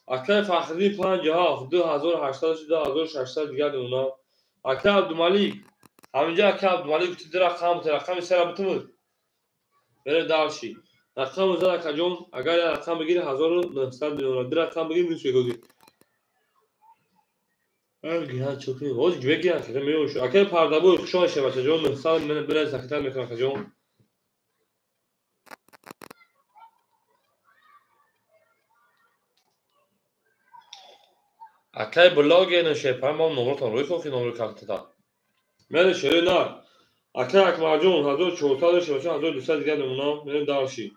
اکای فخری 57 2800 2600 دیگر اونا. اکای عبدالملیک همینجا اکای عبدالملیک تو رقم تو رقم 3 رو بتون. میری درسی. رقم زد اکجون اگر رقم بگیری 1900 میلیون رقم بگیری میشه گیاه چوکی اوز گیاه که میوش اکه پردابو خوشش باشه جون مثال من برای زکتر میکنم جون اکه بلاگ نشه پرام نمرتون روی کوفی نمر کارت تا من شری نه اکه اکبر جون 1400 شه باشه 1200 دیگه نمونا من دارشی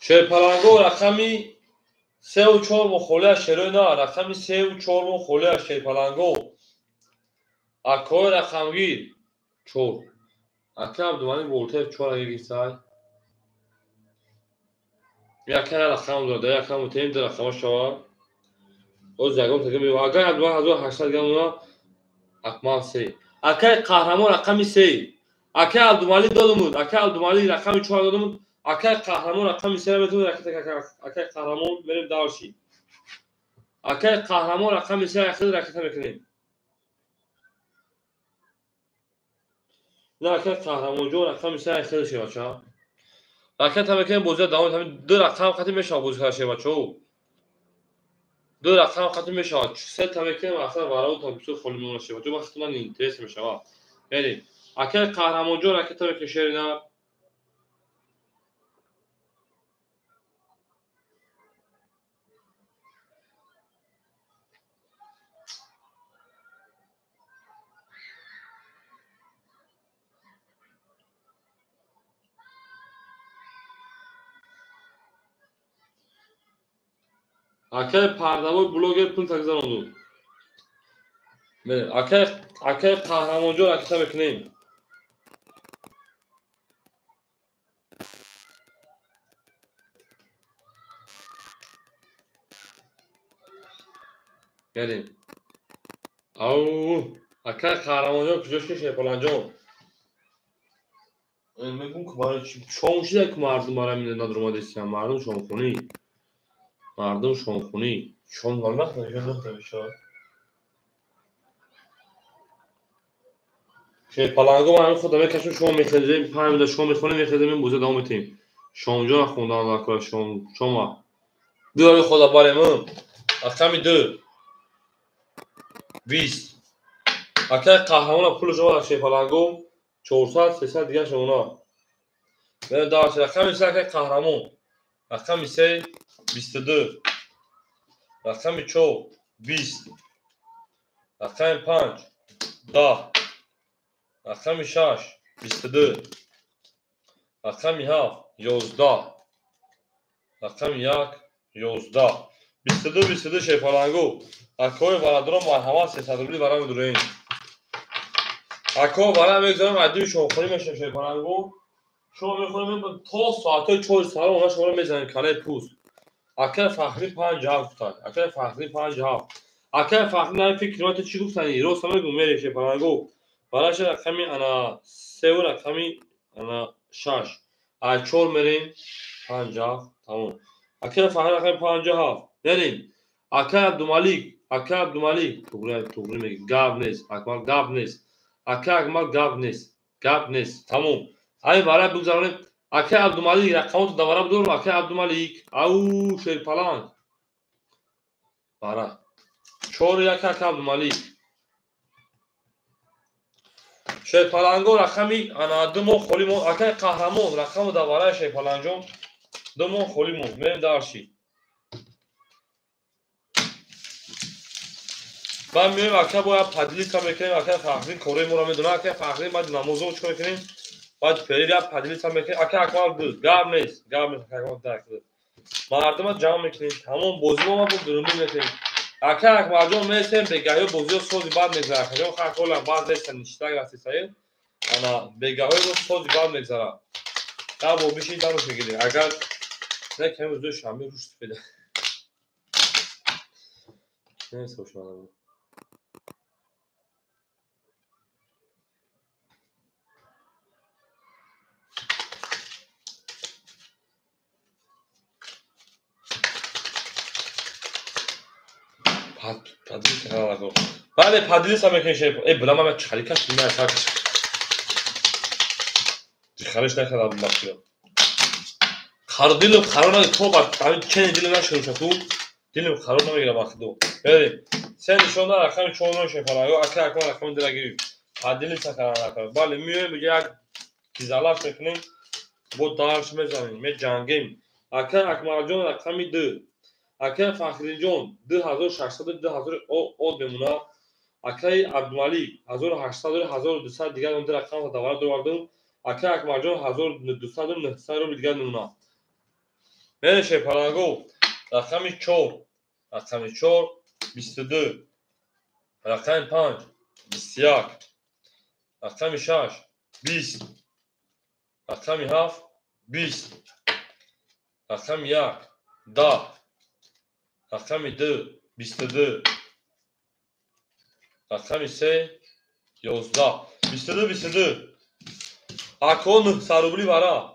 شه پلنگو رقمی 3 و 4 مخوله شری نه رقمی 3 و 4 مخوله شه پلنگو اکو رقمگیر 4 اکه عبدالمانی ولتر 4 اگه گیسای یک رقم داده یک رقم تیم در رقم شما او زگم تکه میو اگر عبدالمانی 1800 گم اونا اکمال 3 اکه قهرمان رقم 3 اکه عبدالمانی دادمون اکه عبدالمانی رقم 4 دادمون اکه قهرمان رقم 3 رو بتون اکه قهرمان بریم دارشی اکه قهرمان رقم 3 اخیر رکت میکنیم نه اکه قهرمان جو رقم 3 اخیر شه بچا اکه تا میکنیم بوزه دام همین دو رقم ختم میشه بوزه شه بچو دو رقم ختم میشه سه تا میکنیم اصلا برای تا بسو خالی میمونه شه بچو وقتی من اینترس میشه بریم اکه قهرمان جو رکت میکنه نه Akay pardavoy bloger pul tagzarondu. Akay qahramonjo rakita bekneyim. Gelin. Akay qahramonjo kujoshke palanjon. Megun ki bana şonşida ki mardum nadrumadesiyan mardum şonxuni. Mardum şonxuni. Şon varmak mı? Şon demişler. پلنگو من خودم کشم شما میخوادیم همین شما میخونه میخوادیم این بوزه دام تیم شما جا خوندن نکار شما دو خدا بالمون اکمی دو 20 اکه قهرمان پول شما شی پلنگو 400 300 دیگه شما من داشت اکمی سه که قهرمان اکمی سه 22 اکمی 4 20 اکمی 5 10 اکمی 6 22 اکمی 7 11 اکمی 1 11 22 شی پلنگو اکوی برادرم مرحمت 300 روبلی برام میدورین اکو برام میگذارم عدی شما خونی میشه شی پلنگو شما میخونیم تا ساعتای 4 ساعت اونها شما رو میزنید کانال پوست اکه فخری 50 گفتن اکه فخری 50 اکه فخری نه فکر کلمات چی گفتن رو سمه گم میره شی پلنگو براش رقمی انا 3 و رقمی انا 6 ای 4 میریم 50 تمام اکه فخری رقمی 50 بریم اکه عبدالملیک توگری میگه گاب نیست اکمال گاب نیست اکه اکمال گاب نیست تمام این برای بگذاریم اکه عبدالملیک رقمات دوباره بدورم اکه عبدالملیک او شیر پلنگ برای 4 یک اکه عبدالملیک شیر پلنگو رقمی انا دمو خولیمون اکه قهرمان رقم دوباره شیر پلنجون دمو خولیمون میریم دارشی من میگم اکه باید پدلی تا میکنیم اکه فخری کوره مورا میدونه اکه فخری باید نمازو چکار کنیم باید پری یا پدلی تا میکنیم اکه اکمال بود گاب نیست اکمال درک بود مردم جمع میکنیم تمام بازی ما بود درمی میکنیم اکه اکمال جان میسیم بگاهی بازی و سوزی بعد میگذاره جان خواهد کلا بعد نیستن نشتاگ راستی سایل انا بگاهی بود سوزی بعد میگذاره تا با بیشی دارو بگیریم اگر نه کمی روز شامی روش بده نیست خوشمالم پدلی کنار نکن بله پدلی سامی کنشه ای بلا من چخلی کش میمه ساکش خرش نکردم بخشیدم خرو دیلم خرو نگه تو با همین چنین دیلم نشون شد دیلم خرو نمیگیرم وقتی بریم سه نشون دار رقم 4 شفالاگو اکه اکمال رقم درگیری پدلی سکنار نکن بله میوه بگه یک کیزالاش میکنیم با دارش میزنیم می جنگیم اکه اکمال جان رقمی 2 اکه فخری جان 2600 2000 او بمونه اکه عبدالملیک 1800 1200 دیگر اون رقم دوباره دوردم اکه اکمال جان 1200 900 رو دیگر نمونه میشه پلنگو رقم 4 22 رقم 5 21 رقم 6 20 رقم 7 20 رقم 1 10 رقم 2 22 رقم 3 11 22 اکو 900 روبلی برا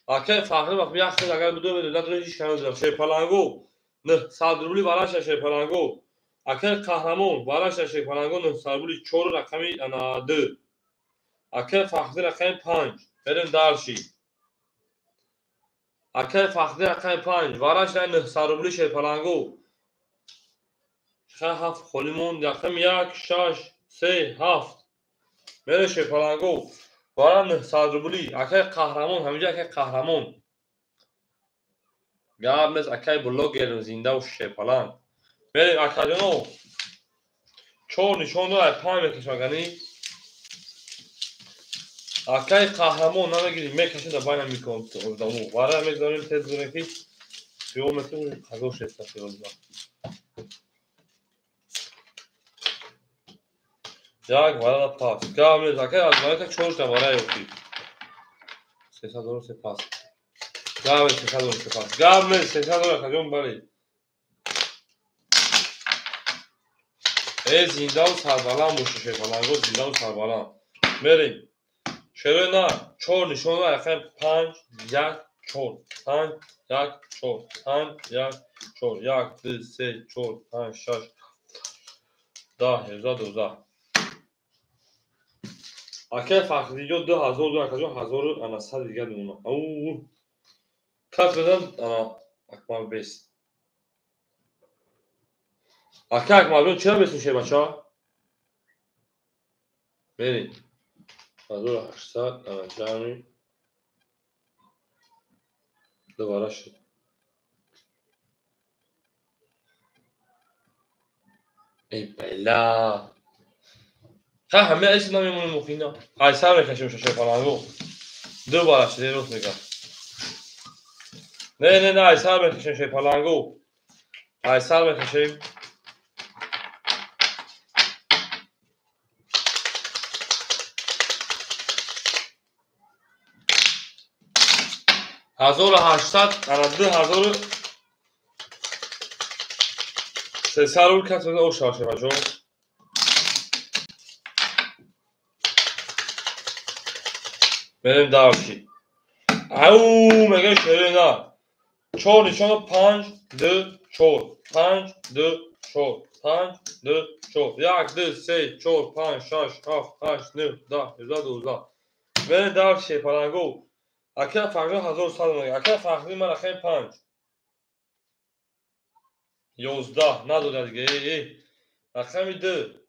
اکه فخری وقت یک خیلی اگر بدو بده نداره هیچ کنه دارم شی پلنگو 900 روبلی براش شی پلنگو اکه قهرمان براش شی پلنگو 900 روبلی 4 رقمی انا 2 اکه فخری رقم 5 بریم دارشی اکه فخری رقم 5 براش 900 روبلی شی پلنگو خیلی هفت خولیمون رقم 1 6 3 7 میره شی پلنگو برا 900 روبلی اکه قهرمان همینجا اکه قهرمان گاب نیست اکه بلوگر زنده و شی پلنگ میریم اکه جانو 4 نشون داره 5 میکشم گنی اکه قهرمان نمیگیریم میکشیم در باین میکنم برای میگذاریم تیز داریم که خیال میکنم خزاش است خیال ما یک والا پاس گام زاکه از مالک چورت وارای اوکی $300 se pasa گام $600 se pasa گام $600 خجون بله ای زنده و سربلند موشه شیپالانگو زنده و سربلند بریم شروع نه چهار نشون و اخیر 5 1 4 5 1 4 5 1 4 1 2 3 4 5 6 10 11 12 اخیر فقریجو 2000 کجا 1000 انا صد دیگه دونه او کات بدن انا اکمال بیست اخیر اکمال چرا بیست میشه بچا بریم 1800 انا جمعی دوباره شد ای بلا ها همه ایش نمیمونه مخینا های سر میکشیم ششه پلنگو دوباره شده روز میگم نه های سر میکشیم ششه پلنگو های سر میکشیم 1800 انا 2300 رو کت بده او شاشه بچو بریم دارشی او مگه شده نه 4 نشان 5 2 4 5 2 4 5 2 4 1 2 3 4 5 6 7 8 9 10 11 12 بریم دارشی پلنگو اکه فقری 1100 مگه اکه فقری من اخیر 5 11 نداده دیگه ای رقم 2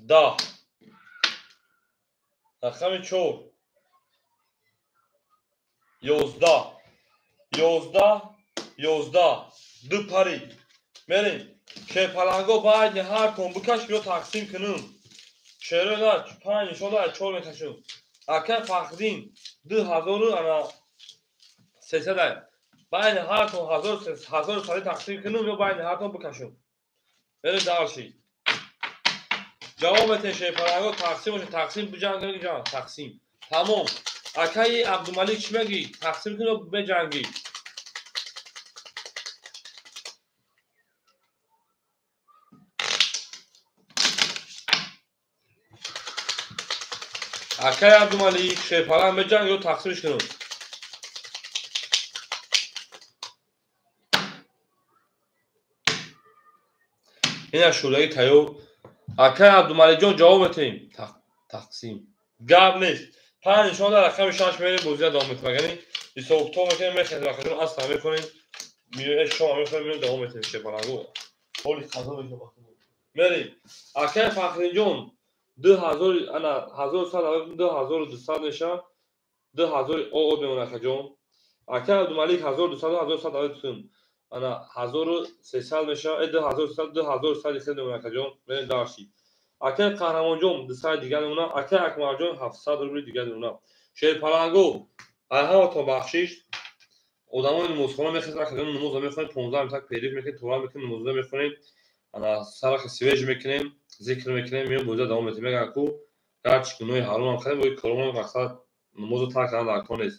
10 رقم 4 11 11 11 دو پری بریم که پلنگو باید هر کن بکش بیا تقسیم کنم چرا نه 5 شده 4 میکشم اکه فقدین 2000 انا 300 باید هر کن 1000 سالی تقسیم کنم یا باید هر کن بکشم بریم دارشی جواب تشه پلنگو تقسیم بجنگ جان تقسیم تمام اکه عبدالملیک چی میگی تقسیم کنم بجنگی اکه عبدالملیک شیپالان بجنگ یا تقسیمش کنم این از شورایی تایو اکه عبدالملیک جان جواب تیم تقسیم گب نیست 5 نشان در رقم 6 میریم بازی ادامه میکنیم یعنی 20 اکتبر میکنیم میخوایم رقم اصلا میکنیم میره شما میخوایم میریم دوام میتیم شیپالانگو اولی خزا میشه بریم اکه فخری جان 2000 انا 1100 2200 نشان 2000 او بمونه اکه جان اکه عبدالملیک 1200 1100 انا 1300 میشه 2100 خیلی بمونه جان بریم داشتی اکه قهرمان جان 200 دیگه نمونه اکه اکمال جان 700 روبل دیگه نمونه شیر پلنگو ها تو بخشش آدمای نمازخونه میخواد که نماز میخونید 15 میتاک پیریف میکنید طولان میکنید نماز میخونید انا سرخ سویج میکنیم ذکر میکنیم میام بوده دوام میتیم میگه کو گرچه کنوی حرام هم خیلی باید کرونا مقصد نماز تاک هم در کنید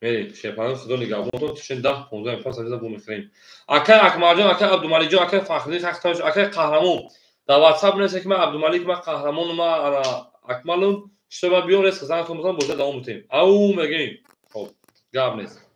میریم شیپان خدا نگهبانتون تشین 10 15 میفاس از بو میخریم اکه اکمال جان اکه عبدالملیک جان اکه فخری تختاش اکه قهرمان در واتساپ نوشته که من عبدالملیک من قهرمان ما انا اکمالم شما بیون رس خزانتون مثلا بوده دوام میتیم او میگیم خب گاب نیست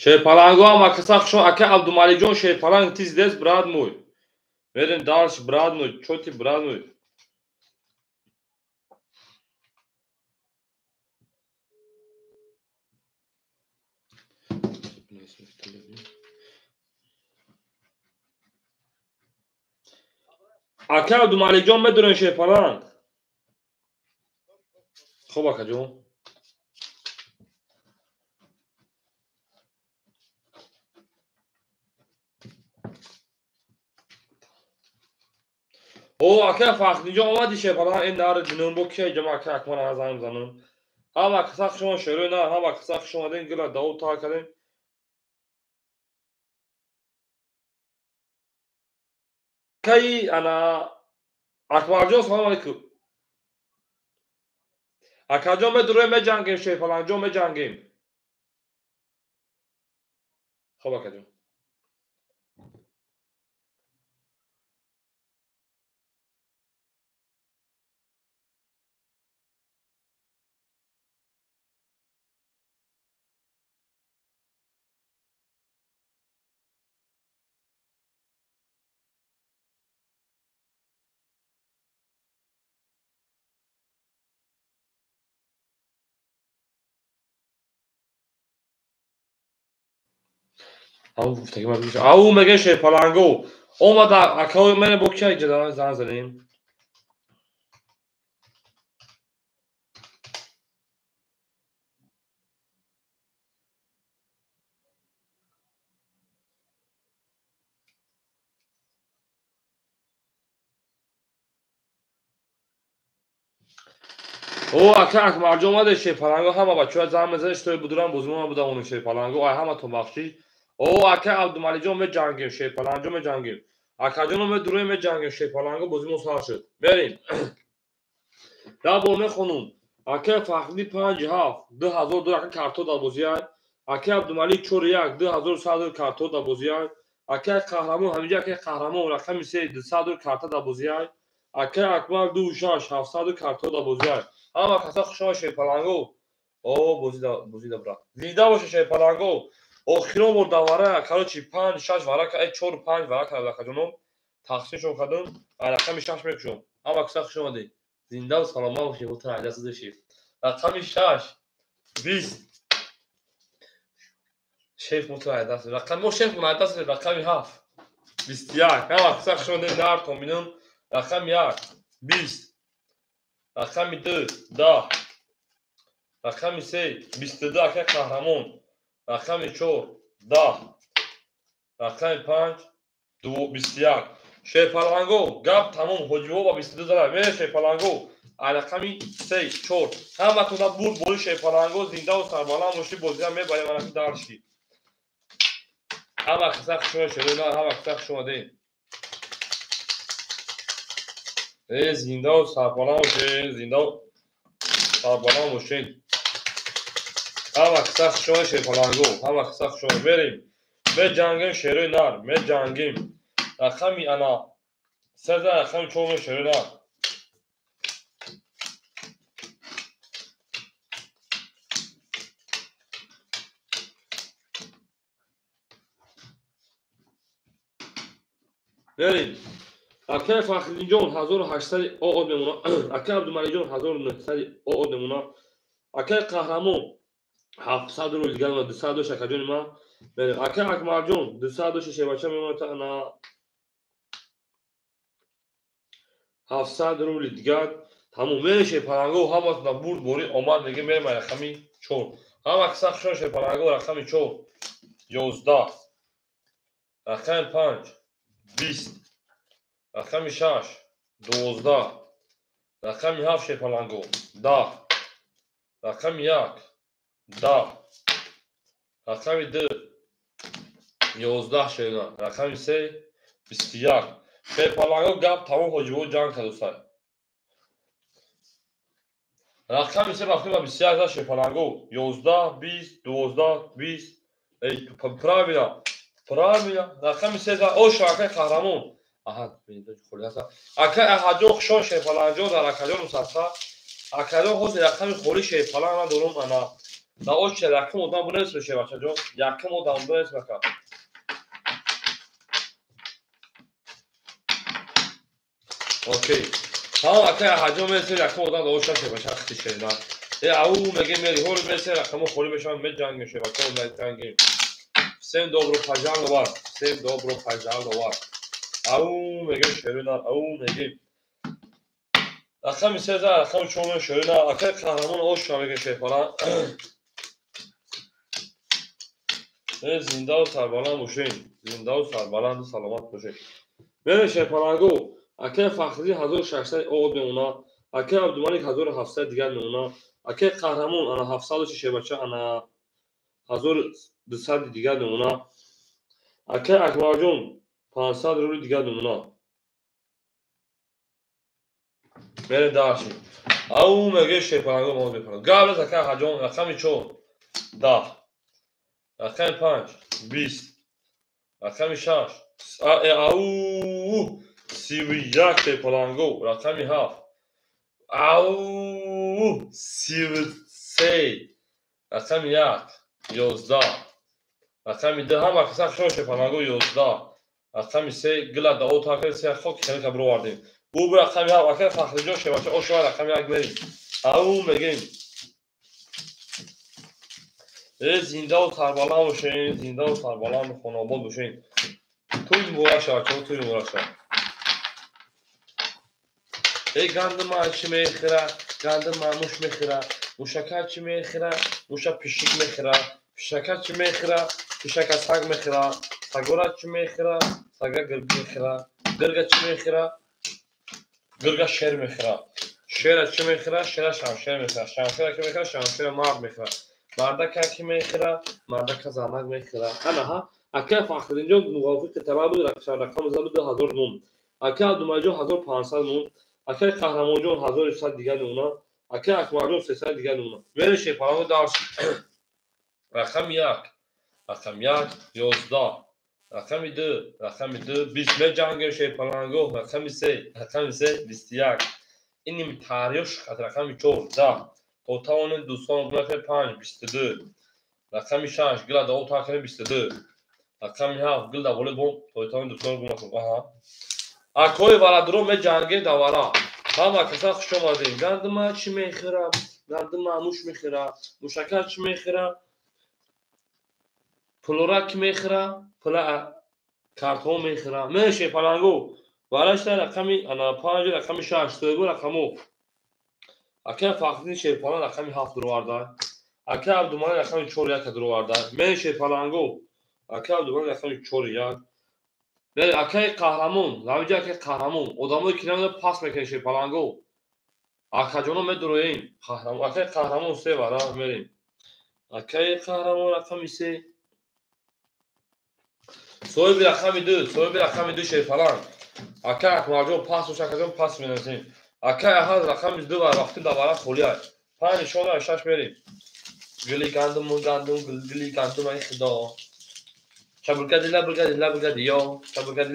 Şeypalango ama kısak şu aka Abdumalijon şeypalang tiz des brad muy. Verin dalş brad muy, çoti brad muy. Aka Abdumalijon medurun şeypalang. خوب آقا جون او اکه فخری جون اومدی شه فلان این داره جنون بو که جمع که اکمال ازایم زنون هم اکساق شما شروع نه هم اکساق شما دین گلا داو تا کردن کی انا اکمال جون سلام علیکم اکا جون به دروی می جنگیم شه فلان جون می جنگیم خوب آقا جون او تکی من بیش او مگه شه فلانگو اومد اکا من بو که جدا زن زدیم او اکه اکمال جون اومد شه فلانگو همه بچه‌ها زن مزش تو بدورن بزرگم بوده اون شه فلانگو همه تو بخشی او اکه عبدالمالی می جنگیم شه فلانجو می جنگیم اکا جانو می دروی می جنگیم شه فلانگو بازی مسخر شد بریم در بومه خانوم اکه فخری 57 2002 اکه کارتو در بازی های اکه عبدالمالی 41 2100 کارتو در بازی های اکه قهرمان همینجا اکه قهرمان رقم 3 200 کارت در بازی های اکه اکبر 26 700 کارتو در بازی های اما کسا خوشا شه فلانگو او بازی دا برا زنده باشه شه فلانگو آخرین بار دواره کارچی 5 6 ورق 4 5 ورق کرده جونم تقسیم شو کردم رقم 6 میکشم اما کسا خوش اومدی زنده و سلامت باشی و تا اجازه داشتی رقم 6 20 شیف متوجه است رقم شیف متوجه است رقم 7 21 اما کسا خوش اومدی در کامبینم رقم 1 20 رقم 2 10 رقم 3 22 که قهرمان رقم 4 10 رقم 5 21 شیپالانگو گپ تمام حجبو با 22 داره میره شیپالانگو رقم 3 4 همه تو بود بولی شیپالانگو زنده و سربالا مشتی بازی هم میبریم من اکی دارشی همه کسا شما شده نه همه کسا شما دیم زنده و سربالا مشتی زنده و سربالا مشتی همه کسا شما شیپالانگو همه کسا شما بریم به جنگیم شیروی نار به جنگیم رقمی انا سزا رقم چون شیروی نار بریم اکه فخری جون 1800 آقا نمونا اکه عبدالمالی جون 1900 آقا نمونا اکه قهرمان 700 رو دیگر و 200 شکر جون ما بریم اکه اکمال جون 200 شیشه بچه میمونه تا انا 700 رو دیگر تموم میشه پرنگو هم از نبود بوری آمد میگه میرم رقمی 4 هم اکسا خشون شه پرنگو رقمی 4 11 رقم 5 20 رقم 6 12 رقم 7 شه پرنگو 10 رقم 1 10 رقم 2 11 شه رقم 3 21 شه پرنگو گپ تمام حجبو جنگ تا دوستای رقم 3 رفتیم با 21 شه پرنگو 11 20 12 20 правильно رقم 3 او شاکه قهرمان آها خلی هست اکه احجو خشون شه پلنجو در اکجو مسافه اکجو خود رقم خوری شه پلن من دارم انا دا اوش رقم odam bu neyse şey بچه جون yakım odam bu neyse bakalım. اوکی ها اکه حجم مثل رقم odam da اوشا şey بچه اختی şeyler. او میگه میری هول مثل رقم خوری بشن می جنگ میشه بچه اون جنگیم. Всем доброго пожаловать. Всем доброго пожаловать. او میگه شروع او میگه رقم سه رقم چون شروع اکه قهرمان اوشا میگه şey falan. زنده و سربلند باشین. زنده و سربلند و سلامت باشین. من شیپالانگو اکه فخری 1600 اود اونا اکه عبدالملک 1700 دیگر اونا اکه قهرمان انا 700 چه بچه انا 1200 دیگر اونا اکه اکبر جون 500 رو دیگر اونا من داشتم او میگه شیپالانگو موضوع کنم قبل از اکه حجم رقمی چون 10 رقم 5 20 رقم 6 او سیویک شیپالانگو رقمی 7 او سیوسه رقم 1 11 رقم 2 هم اکثر شو شیپالانگو 11 رقم 3 گلا دا او تاکر 3 خوک کنه کبرو واردیم او رقم 7 اکثر فخری جو شیباچه او شو رقم 1 بریم او میگیم زنده و سربلند باشین زنده و سربلند و خانواده‌آباد باشین توی مورشا چون توی مورشا ای گندم چی میخره گندم موش میخره موشکر چی میخره موشا پیشک میخره پیشکر چی میخره پیشک سگ میخره سگورا چی میخره سگا گرگ میخره گرگ چی میخره گرگ شیر میخره شیر چی میخره شیر شمشیر میخره شمشیر کی میخره شمشیر مرد میخره مرد کی میخره مرد زنگ میخره انا ها اکه فخرین جو موافق طلب رقم زد 2009 اکه عبدالمجید 1500 نون اکه قهرمان جون 1100 دیگر اونا اکه اکبر جون 300 دیگر اونا من شیپالانگو داشت رقم 1 رقم 1 11 رقم 2 20 جنگ شیپالانگو رقم 3 21 اینیم تاریخ رقم 14 توتال دوستان بلکه 5 22 رقم 6 گلا دو تا 22 رقم 7 گلا voleybol توتال دوستان بلکه ها اکوی ولادرو می جنگی دوارا هم کسا خوش اومدین گندم چی میخره گندم موش میخره موشکر چی میخره پلورا کی میخره پلا کارتون میخره من شیپالانگو ولاش رقمی انا 5 رقم 6 تو رقمو اکه فخری شیپالان رقمی 7 درو vardı اکه عبدالملک رقمی 4 درو vardı من شیپالانگو اکه عبدالملک رقمی 4 ve اکه قهرمان لاویجا که قهرمان odamı kilemde pas میکنه شیپالانگو اکاجونو مدروین قهرمان اکه قهرمان سه var ha بریم اکه قهرمان رقمی 3 soy bir رقمی 2 شیپالان اکه اکماجو pas و شکاجون pas می‌نویسیم اکه هر رقمی 2 var وقتی دوباره خولیه 5 شما 6 بریم گلی گندم ای خدا شبرگدی یا شبرگدی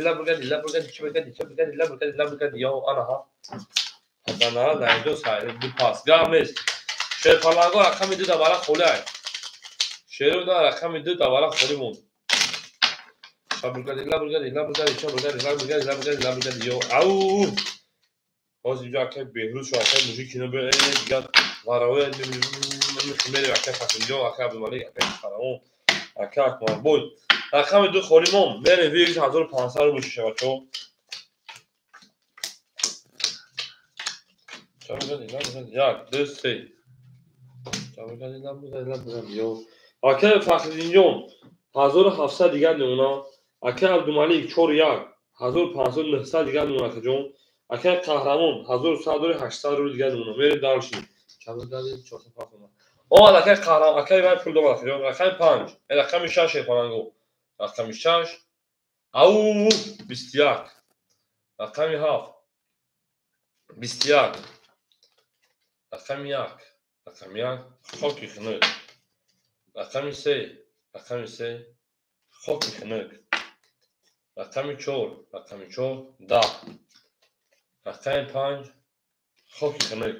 یا آنها حتما در دو سایر دو پاس گامش شیپالانگو رقم 2 دوباره خولیه شیرو دا رقم 2 دوباره خولیمون شبرگدی یا او باز اینجا که بهروز شو اکه موزیک اینو به دیگه واراوی میخمیره اکه فقینجا اکه عبدالملک اکه قهرمان اکه اکبر بود رقم 2 خولیمون بریم ویرش 1500 رو بشه بچه یک دو سه اکه فقینجا 1700 دیگر نمونا اکه عبدالملک 4 1500 دیگر نمونا که جون اکه قهرمان 1100 رو دیگر نمونا میریم دارشیم او اکه قهرمان اکه باید پول دوباره که جون رقم 5 رقم 6 شیپالانگو رقم 6 او 21 رقم 7 21 رقم 1 خوکی خنک رقم 3 خوکی خنک رقم 4 10 رقم 5 خوکی خنک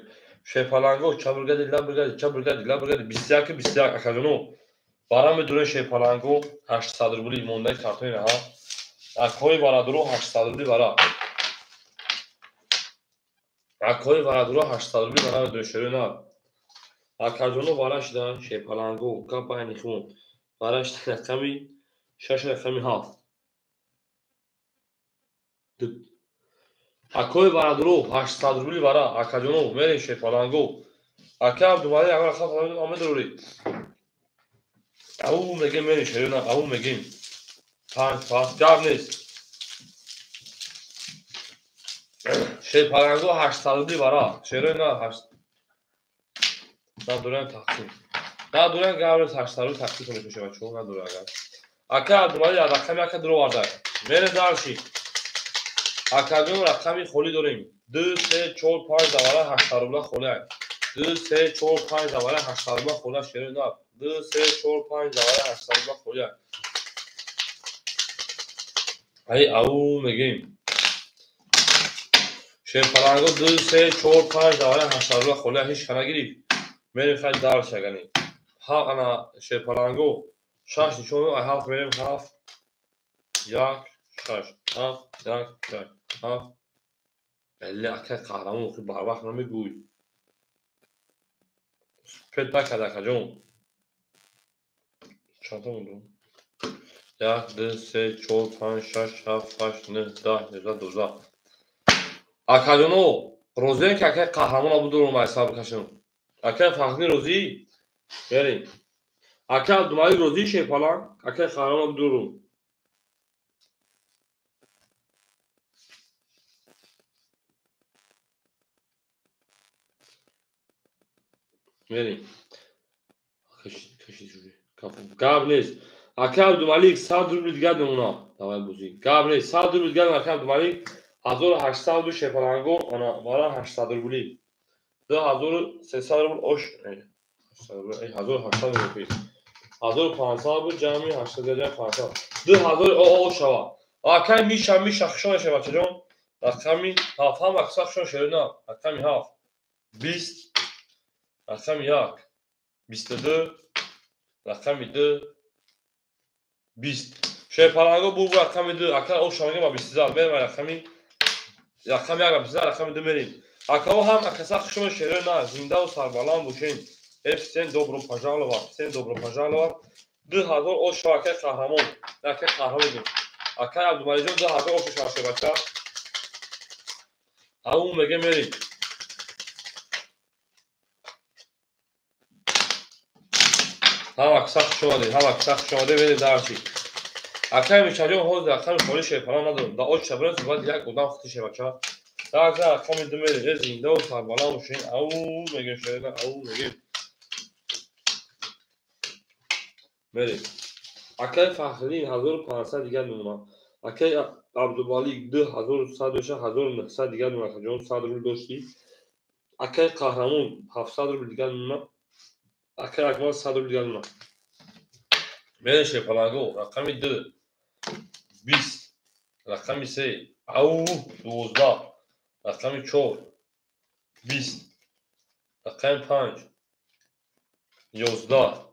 شیپالانگو چابرگادی لابرگادی چابرگادی لابرگادی 21 اکاجونو برام بدون شیپالانگو 800 روبلی مونده کارتون ها اکوی وارادرو 800 روبلی برا اکوی وارادرو 800 روبلی برا بدون شروع اکاجونو باراش دا شیپالانگو کاپای نخون باراش رقمی 6 رقمی 7 اکوی وارادرو 800 روبلی برا اکاجونو میره شیپالانگو اکا دوباره اول خاطر آمد روی او میگه میره شروع او میگیم 5 پاس جاب نیست شیپالانگو 800 روبلی برا شروع نه 8 ندارن تقسیم ندارن قبل 800 روبلی تقسیم کنید میشه بچه‌ها ندارن اکا دوباره رقمی اکا درو وارد میره دارشی اکادون رقمی خولی داریم 2 3 4 5 دوباره 800 روبلی خولی 2 3 4 5 دوباره 800 روبلی خولی شروع نه 2 3 4 5 دوباره 800 روبلی خولی ای او میگیم شیپالانگو 2 3 4 5 دوباره 800 روبلی خولی هیچ کنه گیری میریم خیلی دار شگنی ها انا شیپالانگو 6 نشون ای هاف میریم هاف یک 6 هاف یک 6 هاف بله اکه قهرمان خیلی بر وقت نمیگوی پت نکرد اکا جون چانتا موندم 1 2 3 4 5 6 7 8 9 10 11 12 اکا جونو روزی که اکه قهرمان بود رو حساب کشم اکه فخری روزی بریم اکه دومایی روزی شیپالان اکه قهرمان بود رو بریم کشی جوری قبل نیست اکه دومالیک 100 روبلی دیگر نمونا دوای بوزی قبل نیست 100 روبلی دیگر اکه دومالیک 1800 دو شیپالانگو انا بارا 800 روبلی 2300 روبل اوش 1800 روبل 1500 بود جمعی 8500 2000 او شوا اکه میشه خشون شوا چجون رقمی هاف هم اکسا خشون شده نه رقمی هاف 20 رقمی یک 22 رقمی 2 20 شیپالانگو بو رقمی 2 اکه او شما با 20000 بریم رقمی یک 20000 رقمی 2 میریم اکه او هم اکسا خشون شده نه زنده و سربالان بوشین Hepsinin dobro pajalı var. Hepsinin dobro pajalı var. 2000 o şarkı kahraman. Erkek kahramanı. Akay Abdülmecid 2000 o şarkı başka. Avu megemeri. Havak sak şumadı. Havak sak şumadı ve darşi. Akay میچاجون hoz akay خوری شیپالان ندارم. دا او چبرن بعد یک کدام خطی شه بچا. دا اگر akay دمری زنده و سربالان باشین. او میگه شده او میگه بریم اکای فخری 1500 دیگر نمونه اکای عبدالمالیک 2100 1900 دیگر نمونه که جون 100 روبل داشتی اکای قهرمان 700 روبل دیگر نمونه اکای اکمال 100 روبل دیگر نمونه بریم شیپالانگو رقمی 2 20 رقمی 3 او 12 رقمی 4 20 رقمی 5 11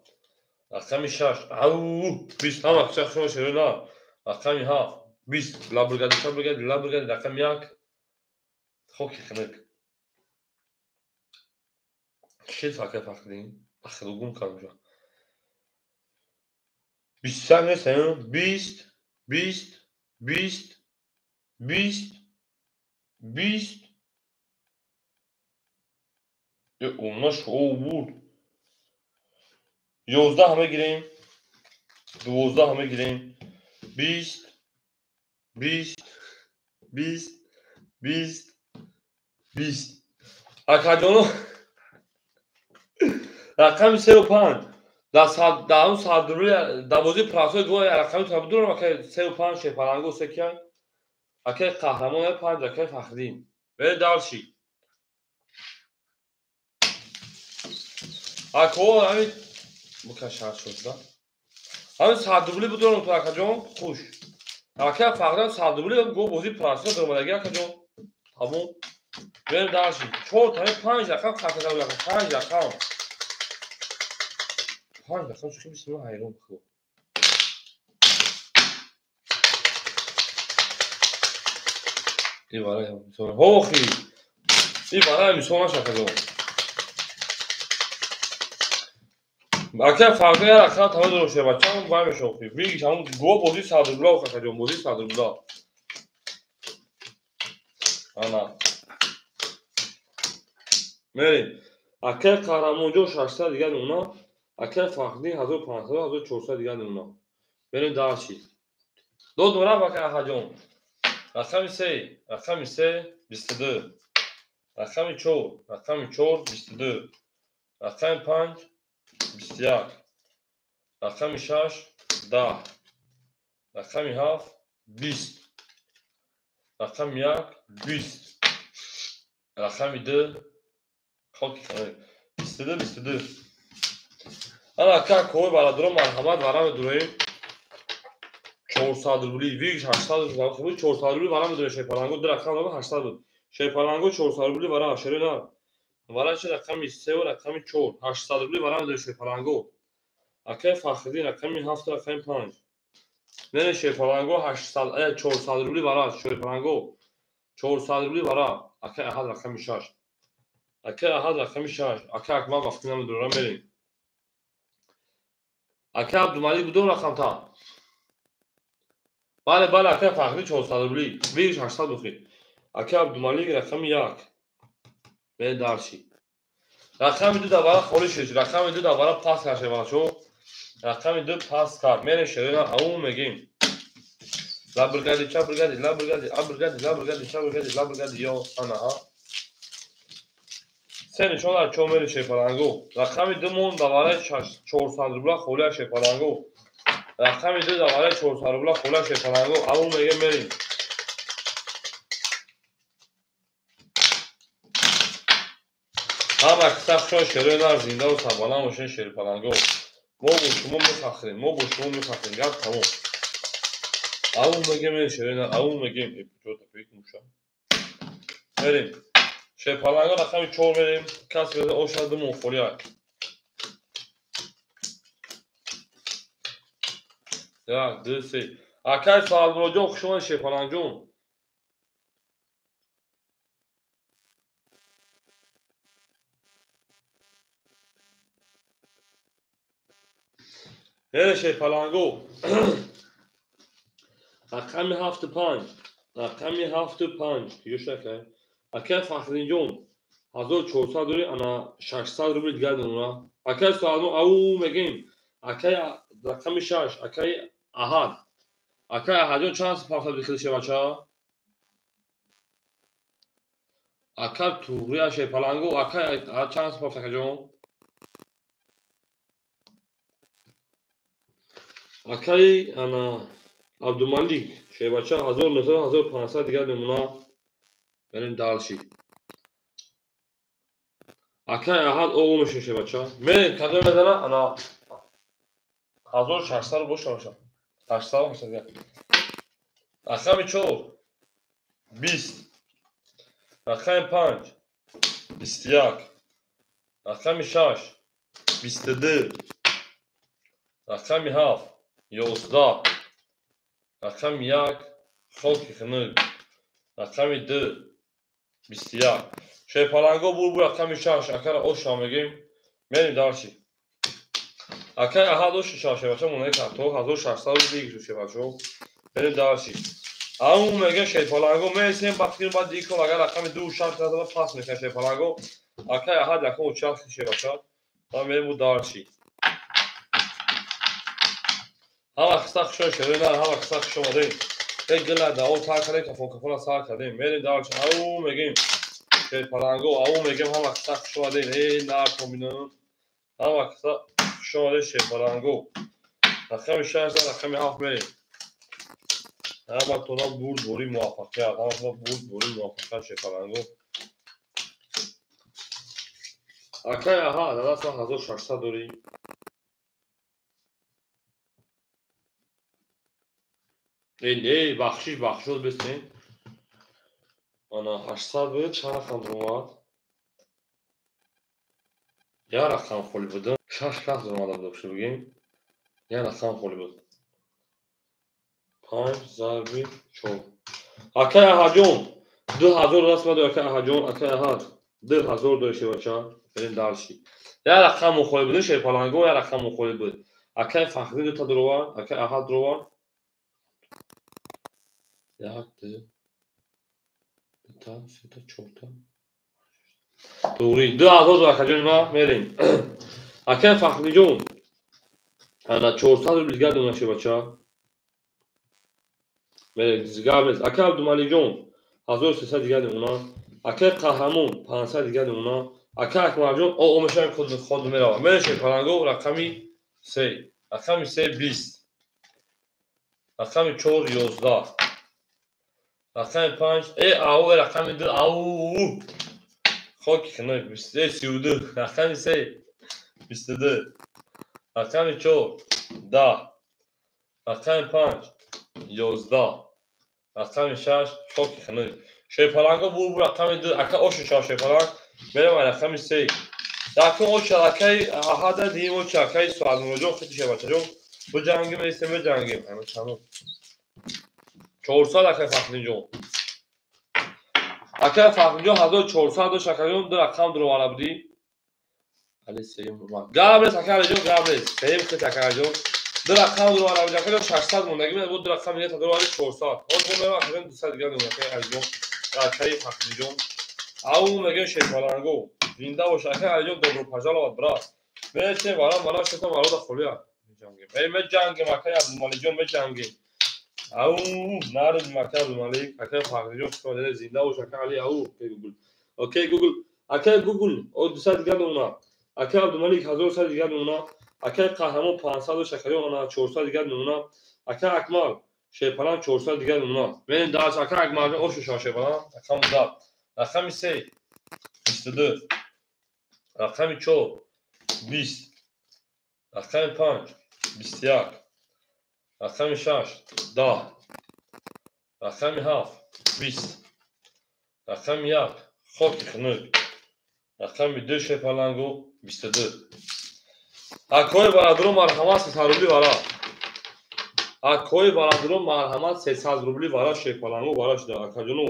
رقمی 6 او 20 هم اکسا شما شده نه رقمی 7 20 لابرگادی لابرگادی رقم 1 خوکی خنک چی فکر اخلوگون کنجا 20 نیست 20 20 20 20 20 اوناش او بود 11 همه گیریم 12 همه گیریم 20 20 20 20 20 اکادونو رقم 35 در اون ساعت دوری دوازی پراسوی دو رقمی تا بدونم که 35 شیپالانگو سکیان اکه قهرمان 5 اکه فخرین به دارشی اکو همین مکشر شد نه همین ساعت دوری بدونم تو اکا جون خوش اکه فخرین ساعت دوری گو بازی پراسوی درمالگی اکا جون همون بریم درشی 4 تا 5 رقم خط رقم 5 رقم 5 رقم چه بسیار حیران خوب این برای میسونه هوخی این برای میسونه شکلون اگر فرقی رقم تمام درسته بچه همون باید بشه خوبی ویگش همون گوه بودی صدرالله و خیلی بودی صدرالله آنا میریم اگر قهرمان جو 600 دیگر اونا اگر فقدی 1500 1400 دیگر اونا بریم درشی دو دوره باقی احجام رقم 3 رقم 3 22 رقم 4 رقم 4 22 رقم 5 21 رقم 6 10 رقم 7 20 رقم 1 20 رقم 2 خاکی کنه 22 حالا که کوی برادرم مرحمت ورم دوره 400 روبلی ویگش 800 روبلی 400 روبلی ورم دوره شیپالانگو در رقم دارم 800 بود شیپالانگو 400 روبلی ورم شری نه ورم چه رقم 3 و رقم 4 800 روبلی ورم دوره شیپالانگو اکه فخری رقم 7 رقم 5 نه شیپالانگو 800 400 روبلی ورم شیپالانگو 400 روبلی ورم اکه احد رقم 6 اکه احد رقم 6 اکه اکما وقتی دوره بریم اکه عبدالملیک بدون رقم تا بله بله اکه فخری 400 روبلی ویگش 800 بخیر اکه عبدالملیک رقم 1 به درشی رقم 2 دوباره خالی شد رقم 2 دوباره پاس کرده بچو رقم 2 پاس کرد میره شده اون میگیم لابرگادی چابرگادی لابرگادی ابرگادی لابرگادی چابرگادی لابرگادی یا انا ها سه نشون در چون میره شیپالانگو رقم 2 مون دوباره 400 روبلا خالی شیپالانگو رقم 2 دوباره 400 روبلا خالی شیپالانگو اون میگه میریم هم اکساق شو شروع نار زنده و سبالا موشن شیپالانگو ما با شما میفخریم ما با شما میفخریم گفت تمام اون میگه میره شروع نار اون میگیم اپیجو تپیک موشن بریم شیپالانگو رقم 4 بریم کس بده او شاید دو خالی های 1 2 3 اکای سال بروجو خوشون شیپالانگو میره شیپالانگو رقم 7 5 رقم 7 5 یه شکل اکای فخرین جون 1400 دوری انا 600 روبل دیگر اونا اکای سالمو او میگیم اکای رقم 6 اکای احد اکای احد جون چند سپاه بخیر شه بچا اکای توری شیپالانگو اکای چند سپاه جون اکای انا عبدالملیک شه بچا 1900 1500 دیگر اونا بریم دالشی اکای احد او میشه شه بچا من کدوم بدنا انا 1600 رو باشه باشه 800 باشه رقم 4 20 رقم 5 21 رقم 6 22 رقم 7 11 رقم 1 خاکی خنک رقم 2 21 شیپالانگو بول رقم 6 اکر اوش میگیم میریم دارشی اکر احد اوش 6 بچه مونه کتو 1600 رو دیگه شوشه بچه بریم دارشی اون میگه شیپالانگو میسیم بخیر بعد دیگه اگر رقم 2 شرط داده پاس میکنه شیپالانگو اکر احد رقم 4 شه بچه ما میریم دارشی هم اخستاق شو شده نه هم اخستاق شو مدیم یک گل ده او تا کردیم کفون کفون سال کردیم میریم دارش او میگیم شیپالانگو او میگیم هم اخستاق شو مدیم ای نار کومینون هم اخستاق شو مدیم شیپالانگو رقم 6 رقم 7 میریم هم تونا بود بوری موفقیت هم تونا بود بوری موفقیت شیپالانگو اکای اها دادا سا 1600 دوری ای بخشش بخشود بسین Ana 800 بود چند رقم در اومد؟ یه رقم خولی بود 6 لحظه اومده بود بشه بگیم یه رقم خولی بود 5 ضربی 4 اکه احجون 2000 راست مده اکه احجون اکه احد 2000 دوشه بچه بریم درشی یه رقم خولی بود شه پالانگو یه رقم خولی بود اکه فخری دو تا دروان اکه احد دروان یک دو تا سه تا چهار تا دوری 2000 دو اکه جون ما میریم اکه فخری جون انا 400 رو دیگه دونشه بچه میریم اکه عبدالمالی جون 1300 دیگه اونا اکه قهرمون 500 دیگه اونا اکه اکمل جون او میشه خود میره میشه پالانگو رقمی 3 رقمی 3 20 رقمی 4 11 رقمی 5 ای او رقمی 2 او خاک کنه 23 32 رقمی 3 22 رقمی 4 10 رقمی 5 11 رقمی 6 خاک کنه شی پالانگو بو رقمی 2 اکه اوش شی پالانگ میرم رقمی 3 داکن او چاکای احد دیم او چاکای سوال جو خیلی شه بچه جو bu جنگی میسته به جنگی همه تمام 400 اکه فخری جو اکه فخری جو 1400 دو شکایون دو رقم درو والا بودی علی سیم ما گابرس اکه جو گابرس سیم که اکه جو دو رقم درو والا بودی اکه 600 موندگی بود دو رقم دیگه تا درو والا 400 اون میره اکه 200 دیگه دونه اکه جو اکه فخری جو او میگه شی پالانگو زنده باشه اکه جو دو پاجالا براس میشه والا شتا والا خولیا جنگی می جنگی مکه عبدالمالی جون می جنگی او نارد مکه عبدالمالی اکه فخری جون شده زنده باشه اکه علی او گوگل اوکی گوگل اکه گوگل او 200 دیگه اونا اکه عبدالمالی 1100 دیگه اونا اکه قهرمان 500 شکری اونا 400 دیگه اونا اکه اکمال شیپلان 400 دیگه اونا ببین درس اکه اکمال او شش شیپلان رقم داد رقم 3 22 رقم 4 20 رقم 5 21 رقم 6 10 رقم 7 20 رقم 1 خاک خنک رقم 2 شپلنگو 22 اکوی برادرو مرحمت 300 روبلی برا اکوی برادرو مرحمت 300 روبلی برا شپلنگو براش ده اکجونو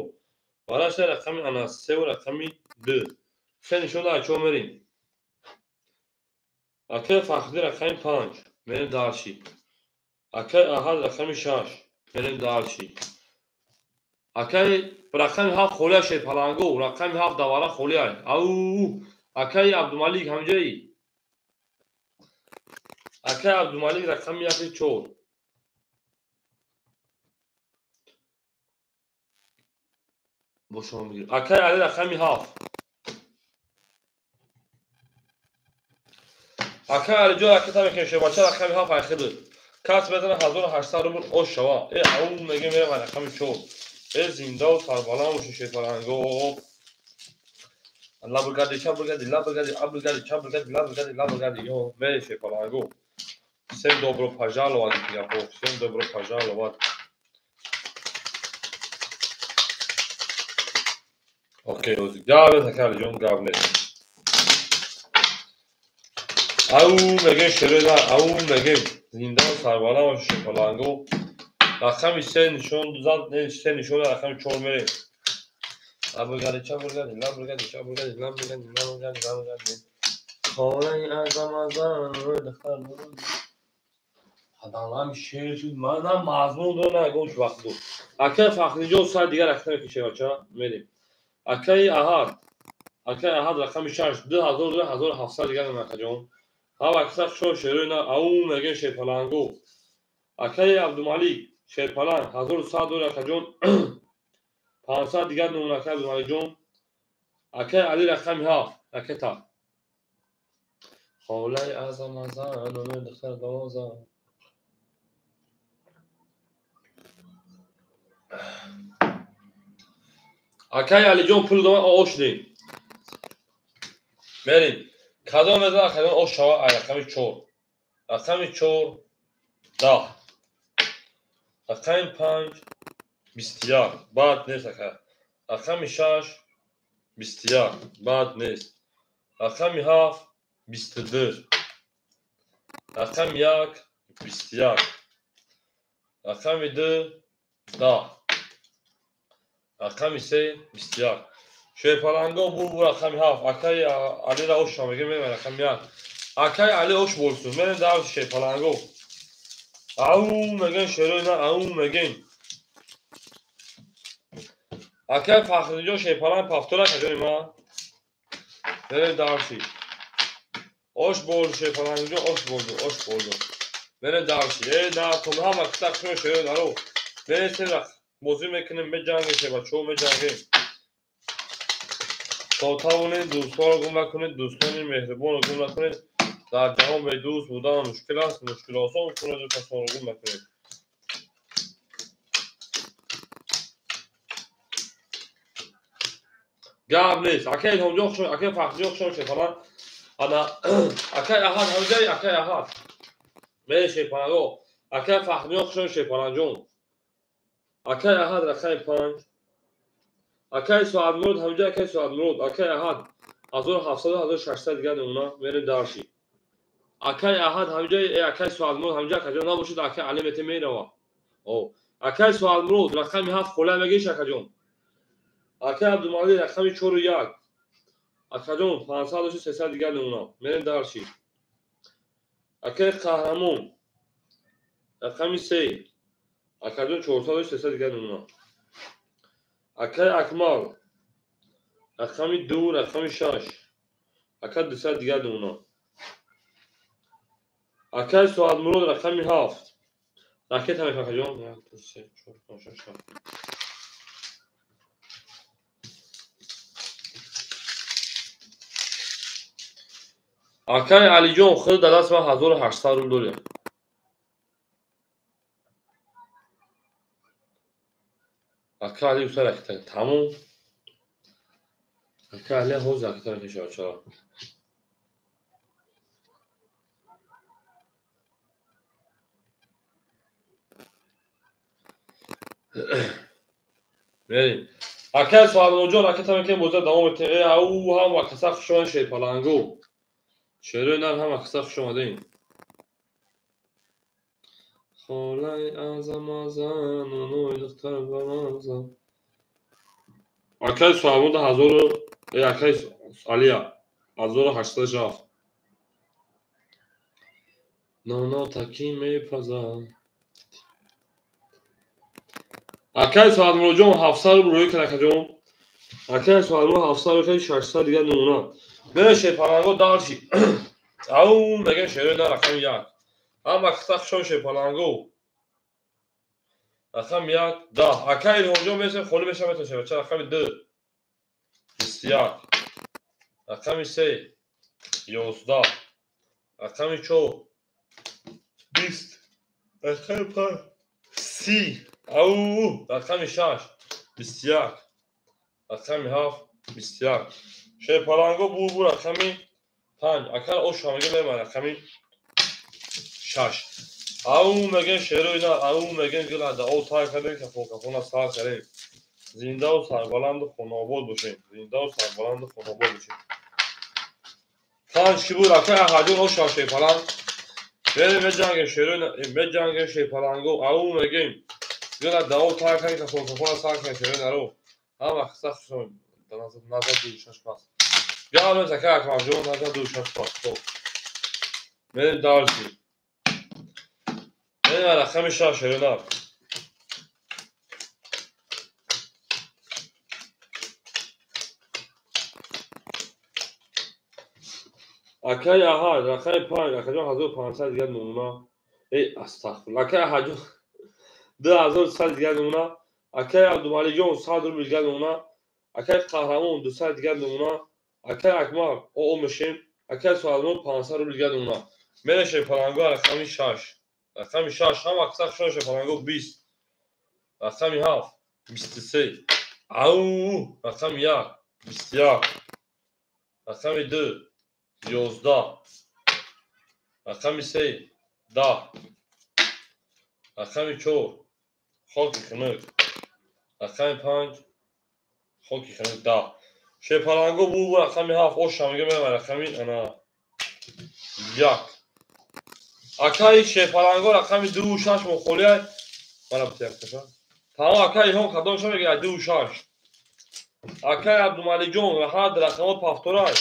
براش ده رقم انا 3 و رقم 2 خیلی شده اچو میریم اکه فخری رقم 5 میریم دارشی اکه احد رقم 6 میریم دارشی اکه رقم 7 خولیه شپلنگو رقم 7 دواره خولیه او اکه عبدالمالیک همجایی اکه عبدالمالیک رقم 1 4 با شما بگیر اکه علی رقم 7 اکه علی جو اکه تا میکنه بچه رقم 7 اخیده کس بدن 1800 روبل او شوا ای او میگه میره رقم 4 ای زنده و سربالا و شپلنگو الله برگردی چه برگردی لا برگردی اب برگردی چه برگردی لا برگردی یو میره شپلنگو Sem dobro požalovati Jakov, sem dobro požalovati. Ok, gave takar John gavne. Au megen şereda, au megen zindan sarvala و شپلنگو رقم 3 نشون داد نه 3 نشون رقم 4 میره. اب برگردی چه برگردی لا برگردی چه برگردی لا برگردی خانه از دختر adamlar bir şey söyledi. Madem mazmun da ne goş vakti. Akay fakri jo saat diğer aktar ki şey açar. Medim. Akay ahad rakam 6 2700 دیگر نمی‌کنم. ها وقتا شو شروع او مگه شپلنگو. Akay عبدالمالیک شپلان 1100 دلار کجون 500 دیگر نمی‌کنم عبدالمالیک جون. Akay علی رقم 7 اکتا. خالای اعظم اون دختر دوازا Akay Ali John pul doma oş değil. Merin. Kadon ve da kadon oş şava ayakami çor. Ayakami çor da. Ayakami panç bistiyar. Bad ne saka. رقم 6 21 بد نیست. رقم 7 22 رقم 1 21 رقم 2 10 رقم 3 21 şeyparango bu رقم 7 akay Ali ra oş şamege me رقم 1 akay Ali oş bolsun men daha şeyparango au megen şerona au megen akay faxrijo şeyparan paftora kaçıyor ma ne daha şey oş bol şeyparango oş boldu men daha şey na tumha maksak şo şerona ro men sen موضوع میکنیم به جنگ شه بچه‌ها به جنگ تا توانید دوستان رو گم نکنید دوستان مهربان رو گم نکنید در جهان به دوست بودن مشکل است مشکل آسان کنید و کسان رو گم نکنید گپ نیست اکید همجا خشون اکید فخجا خشون شه فلان انا اکید احد همجا اکید احد میشه شه فلان اکید فخجا خشون شه فلان جون اکید احد رقم 5 اکید ساعت مرود همجا اکید ساعت مرود اکید احد 1700 و 1600 دیگه نمونه بریم دارشی اکای احد همجا اکای سوال مرود همجا کجا نباشید اکای علامت میره او اکای سوال مرود رقم 7 خلا مگه شکجون اکای عبدالمالی رقم 41 اکجون 500 و 300 دیگه نمونه بریم دارشی اکای قهرمان رقم 3 اکجون 400 و 300 دیگه نمونه اکای اکمال رقم 2 رقم 6 اکای 200 دیگه نمونه اکای سوال مرود رقم 7 راکت هم اکجون 1 2 3 4 5 6 اکای علی جون خود در دست من 1800 روبل داره اکای علی دوست رکھتا تمام اکای علی حوض رکھتا ہے چرا بریم اکای سوال اونجا رکھتا ہے که موزه دوام بده ای او هم وکسخ شون شی پلنگو چرا نه هم وکسخ شون دین خالای اعظم ازن اونو دختر برازم اکای سوال مود 1000 ای اکای علیا 1800 رفت نانا تکی میپزم اکای سوال مرجون 700 روی کنه جون اکای سوال مرجون 700 روی 600 دیگه نمونه بره شی پلنگو دارشی او مگه شروع نه رقم 1 هم اکسخ شون شی پلنگو رقم 1 10 اکای اونجا میشه خالی بشه میتونه چه رقم 2 21 رقم 3 11 رقم 4 20 رقم 5 30 او رقم 6 21 رقم 7 21 شی پلنگو بو رقم 5 اکای او شامگه میمه رقم 6 او مگه شروع نه او مگه گل دا او تای کنه که فوق سال کنه زنده و سربلند و خوناباد باشین زنده و سربلند و خوناباد باشین پنج کی بود اکای احدون او شی پلنگ بریم به جنگ شروع به جنگ شی پلنگو او مگه گل دا او تای کنه که فوق سال کنه شروع نرو هم اخسخ شون نظر دوشش پاس یا من زکای اکمال جون نظر دوشش پاس تو بریم دارشی بریم رقم 6 شروع اکای احد رقم 5 اکای 1500 دیگه نمونه ای استغفر اکای احد 2100 دیگه نمونه اکای عبدالمالی جون 100 روبل دیگه نمونه اکای قهرمان 200 دیگه نمونه اکای اکمال او میشیم اکای سوالمون 500 روبل دیگه نمونه میره شی پلنگو رقم 6 رقم 6 هم اکثر شون شی پلنگو 20 رقم 7 23 او رقم 1 21 رقم 2 11 رقم 3 10 رقم 4 خاک خنک رقم 5 خاکی خنک ده شپلنگو بو رقمی 7 اوش شمگه میره رقمی انا یک اکای شپلنگو رقمی 2 و 6 مخولیه مرا بسیار کشا تمام اکای هم کدام شو میگه 2 و 6 اکای عبدالملک جون هر رقمات پافتورای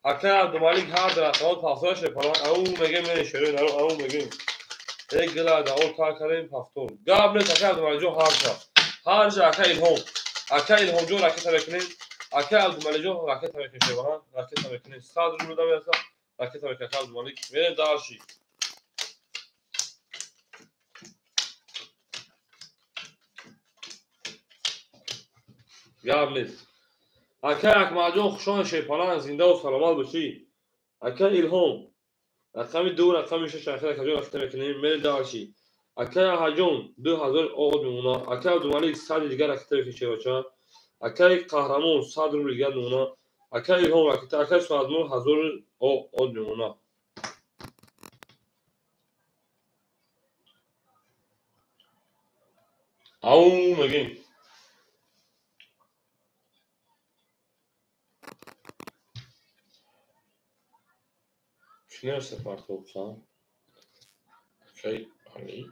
اکای عبدالملک هر رقمات پافتورای شپلنگ او میگه من شروع نرو او میگه یک گلا دا او کار کردیم پافتور قبل اکای عبدالملک جون هر جا اکای الهام جون راکت میکنیم اکای عبدالملک جون راکت میکنه شبان راکت میکنه صد رو دادم اصلا راکت میکنه اکای عبدالملک میره دارشی قبل اکای اکمل جون خوشان شپلنگ زنده و سلامت باشی اکای الهام رقم 2 رقم 6 اکای جون راکت میکنیم میره دارشی اکای هجون 2000 آقا میمونه اکای عبدالملک 100 دیگر راکت میکنه بچا اکای قهرمان 100 رو دیگر میمونه اکای الهام راکت اکای سوادمون 1000 آقا میمونه او میگیم شنو سفر خوب خان شيء علي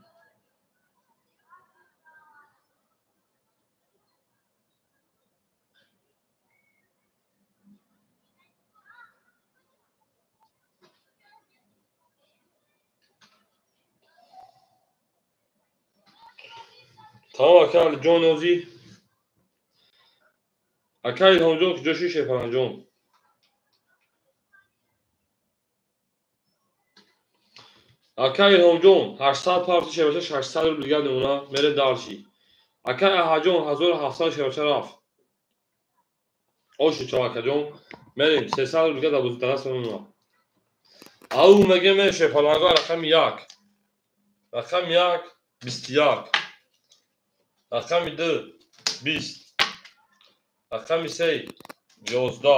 تمام اکای جون اوزی اکای الهام جون که جوشی شپلنگ جون اکای الهام جون 800 پارتی شبچه 800 رو دیگر میمونه میره دارشی اکای احجون 1700 شبچه رفت اوش چاکا جون میریم 300 رو دیگر در درست میمونه او میگه من شپلنگ رقم 1 رقم 1 21 رقم 2 20 رقم 3 11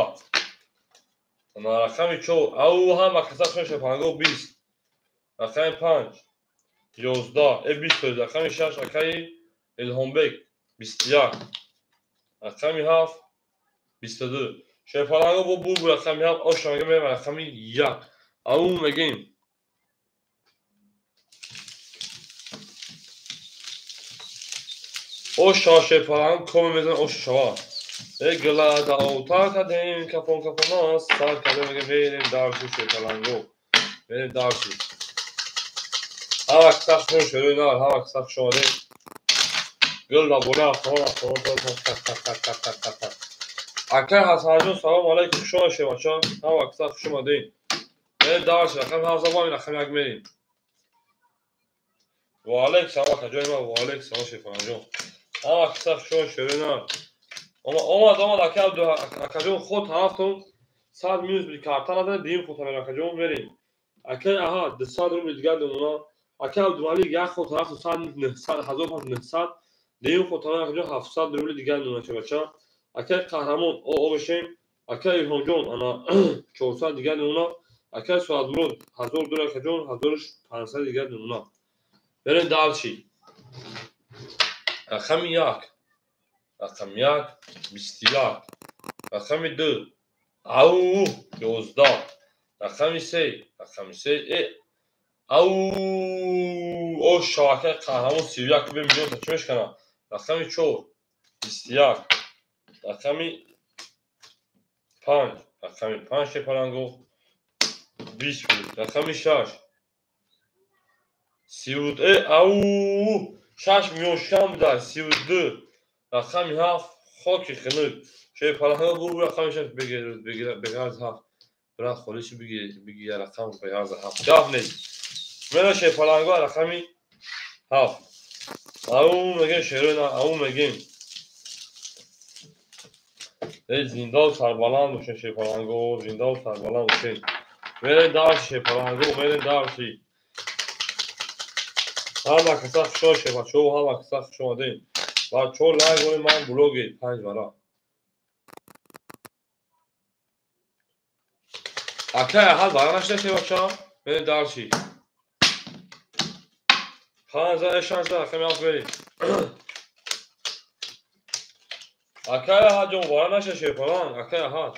رقم 4 او هم اکثر شپلنگ 20 رقم 5 11 20 رقم 6 اکای الهام بک 21 رقم 7 22 شپلنگ با بو رقم 7 اوش میگه میره رقم 1 او میگیم اوش شپلنگ کم میزن اوش شوا گلا دا اوتا کدیم کپون کپوناس سال کدیم میگه میریم دارشی شپلنگو میریم دارشی هر وقت سخت شون شروع نار هر وقت سخت شون دیم گل دا بولا خوانا اکای حسن جون سلام علیکم شما شما هر وقت سخت شما دیم میریم دارشی رقم 7 زبانی رقم 1 میریم و علیک سلام کجای ما و علیک سلام شپلنگ جون هر وقت سخت شون شروع نار آمد اکجون خود هفتم 100 میلیون بی کارتا نداره دیم خود همین اکجون بریم اکای اها 200 رو دیگر دونا اکای عبدالملک یک خود هفت 100 1900 دیم خود همین اکجون 700 رو دیگر دونا چه بچا اکای قهرمان او بشیم اکای الهام جون انا 400 دیگر دونا اکای سوادمرود 1000 دلار اکجون 1500 دیگر دونا بریم دالشی رقم 1 رقم 1 21 رقم 2 او 11 رقم 3 او او شاکه قهرمان 31 میلیون تچمش کنه رقم 4 21 رقم 5 شپلنگو 20 بود رقم 6 32 او 6 میلیون شام ده 32 رقم 7 خاک خنک شپلنگو بو رقم 6 بگیر از 7 برای خودش بگی رقم بیاز 7 جاف نیست من شپلنگو رقمی 7 او میگه شروع او میگیم زنده و سربلند باشین شپلنگو زنده و سربلند باشین میره دارشی شپلنگو میره دارشی همه کسا شو شپلنگو همه کسا شو دین و چون لایک کنید من بلوگی 5 برا اکای احد برنشته شی بچه میره دارشی 5000 اشانس ده رقمی 7 بریم Akaya hacım var naşa şey falan. Akaya hac.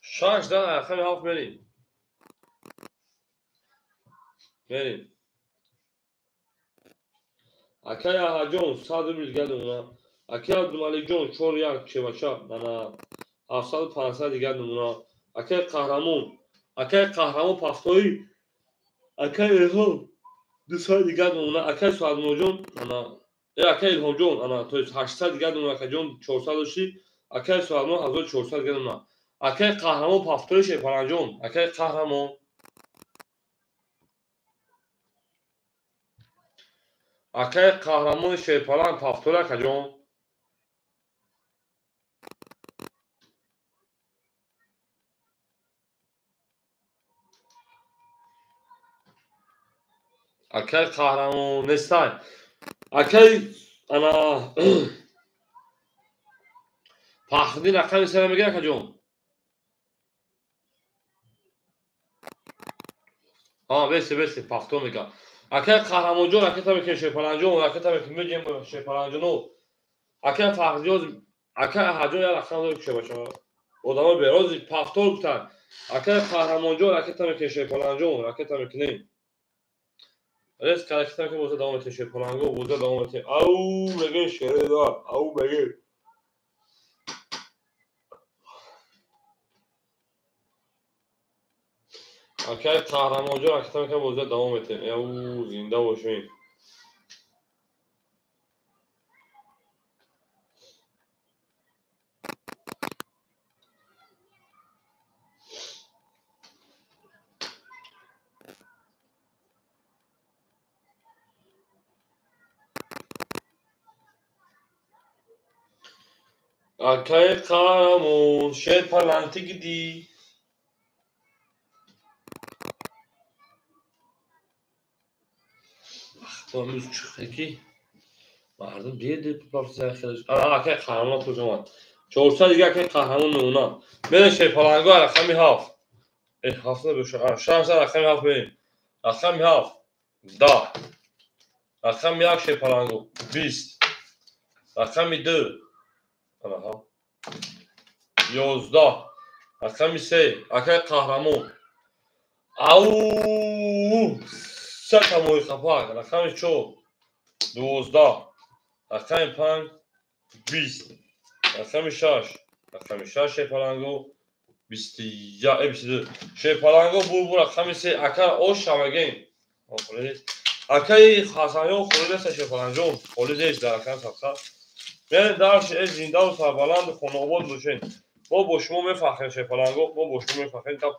Şans da akaya haf benim. Benim. Akaya hacım sadım geldim ona. Akaya dumali John çor yak çevaşa bana. Afsal pansa geldim ona. Akaya kahraman. Akaya kahraman pastoy. Akaya ilham. Dışarı geldim ona. Akaya sadım hocam ana. Akaya ilham John ana. To 800 geldim ona. Akaya John 400 doşi. Akaya sadım 1400 geldim ona. Akaya kahraman pastoy şey falan John. Akaya kahraman. Akaya kahraman şey falan pastoy akaya John. Akay kahraman nestay. Akay ana Fahdin akay selam gel akacım. Ha besi pafto mega. Akay kahramanco akay tabii ki şey falanco akay tabii ki mücem şey falanco no. Akay fahdioz akay haco ya akay şey başa. O zaman biraz pafto tutar. Akay kahramanco akay tabii ki şey falanco akay tabii ki ne. Res karakter ki boza devam ediyor şey falanco boza devam ediyor. Au mega şere da. Au mega. Akay kahramanca aktar که بازی دوام بده او زنده باشین Akay kahraman şey parlantı gidi Tamamız çıktı ki vardı bir de parça arkadaş akay kahraman kocaman Çorsa دیگه akay kahraman ona ben şey falan var akami haf hafta bir şey şansa akami haf benim akami haf da akami haf şey falan 20 akami 2 aha 11 akami şey akay kahraman Au Seta moje kapak, rakami čo? 12 rakami 5 20 rakami 6 rakami 6 şey parango 20 ya hepsi şey parango bu rakami se akar o şamagin akay hasanyo خورده şey parango خورده در rakam satsa ben dar şey zinda و سربلند خانواده باشین ما با شما میفخریم şey parango ما با شما میفخریم تا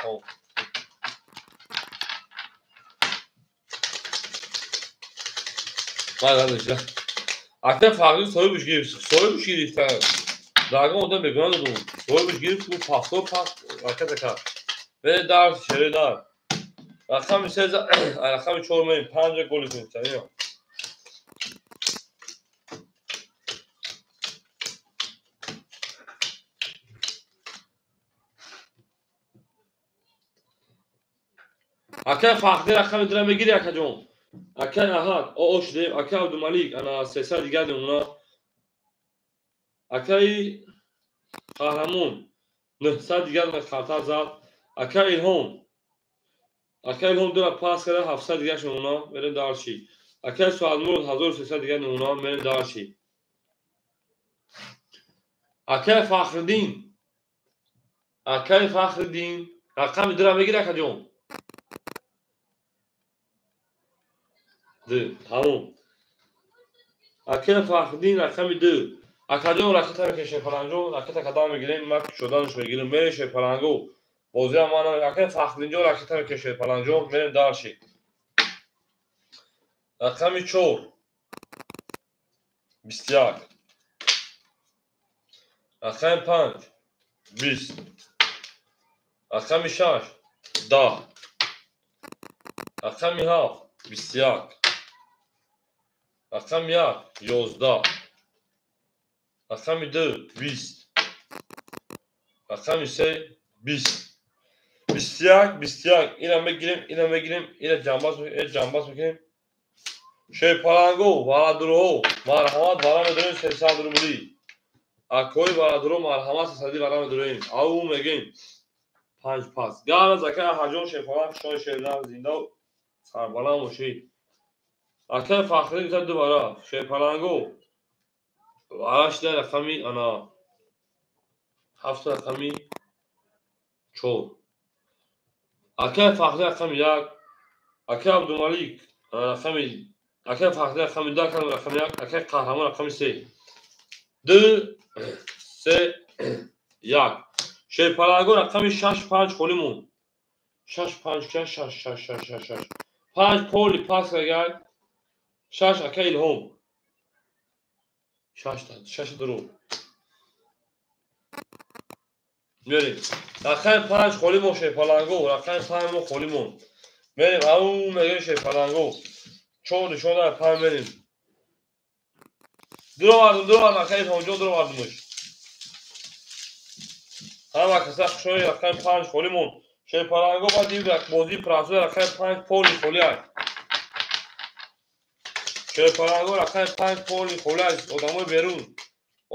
Arkadaşlar. Aktar farklı soymuş girip soymuş girip Dragon ondan began oldu. Soymuş girip bu pasto arkadaşlar. Ve dar şere dar. Rakam size rakam çormayın 5 gol için sanıyor. Akar farklı rakam drama giriyor akacağım. Akar ahad o oşde akar Abdülmalik ana sesler geldi ona. Akar kahraman nehsad geldi kartal zat. Akar ilham Akay هم دو پاس کرده 700 دیگه شما بره دارشی اکای سوالمور 1300 دیگه نونا بره دارشی اکای فخردین رقم درا بگیر اکا جون تموم اکای فخردین رقم 2 اکا جون رقم میکشه فلانجون رقم کدام میگیریم ما شدانش میگیریم میشه فلانگو بازی ما اکای فخردین جو رقم میکشه فلانجون بره دارشی رقم 4 21 رقم 5 20 رقم 6 10 رقم 7 21 رقم 1 11 رقم 2 20 رقم 3 20 21 اینم بگیریم اینه جنباز بکنیم şey parango vara duru marhamat vara medrun sesal durumuli акои барадро марҳамати садӣ барам дурем ау мегем 5 пас гара зака ҳаҷон шефалан шои шернав зинда сарбаланд бошӣ акай фахрӣ гузар ду бара шефалангу барашда рақами ана 7 рақами 4 акай фахрӣ рақами 1 акай абдумалик рақами акай фахрӣ рақами 2 акай рақами 1 акай қаҳрамон рақами 3 2 3 1 шефалангу рақами 6 5 холӣ мон 6 5 6 6 6 6 6 5 поли пас рагай 6 акай илҳом 6 дуру мерем рақами 5 холӣ мон шефалангу рақами 5 мон холӣ мон мерем ау мегем шефалангу 4 нишон дар 5 мерем дуровардум акай илҳомҷон дуровардумш ҳама каса хушои рақами 5 холӣ мон шефалангу ба див бозии прасӯ рақами 5 поли холӣ аст шефалангу рақами 5 поли холӣ аст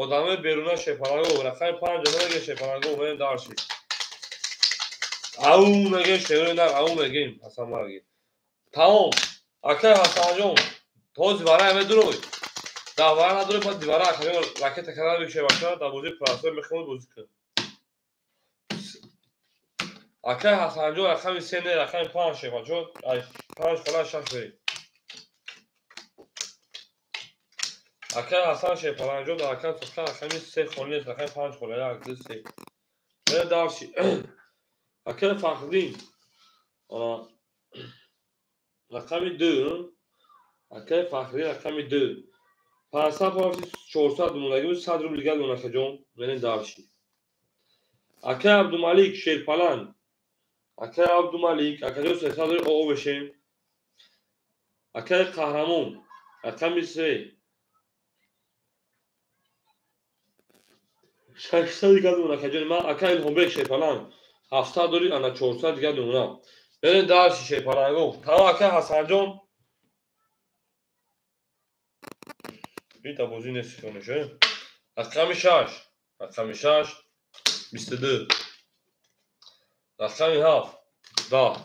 одамои беруна шефалангу рақами 5 ҷонаге шефалангу мерем дарши ау мегем шерӯи нар ау мегем ҳасанбарги тамом акай ҳасанҷон то дивара аме дурои давара надорӣ ба дивара акаҷон ракета кардан бикшебаша дар бозии прасӯ мехоҳад бозӣ кунад акай ҳасанҷон рақами 3 не рақами 5 шефаҷон 5 хола 6 берем акай ҳасан шефаланҷон дар акай сохта рақами 3 хола нест рақами 5 хола 1 2 3 мере дарши акай фахриддин рақами 2 акай фахриддин рақами 2 500 паси 400 мондаги 100 рубл дигар мон акаҷон мерем дарши акай абдумалик шерпаланд акай абдумалик акаҷон 300 дори оо бешем акай қаҳрамон рақами 3 600 дигар мон акаҷон ман акай илҳомбек шерпаланд 700 дори ана 400 дигар мемонад мерем дарши шерпалангу тамом акай ҳасанҷон ита бозӣ нест шонеше рақами 6 22 рақами 7 10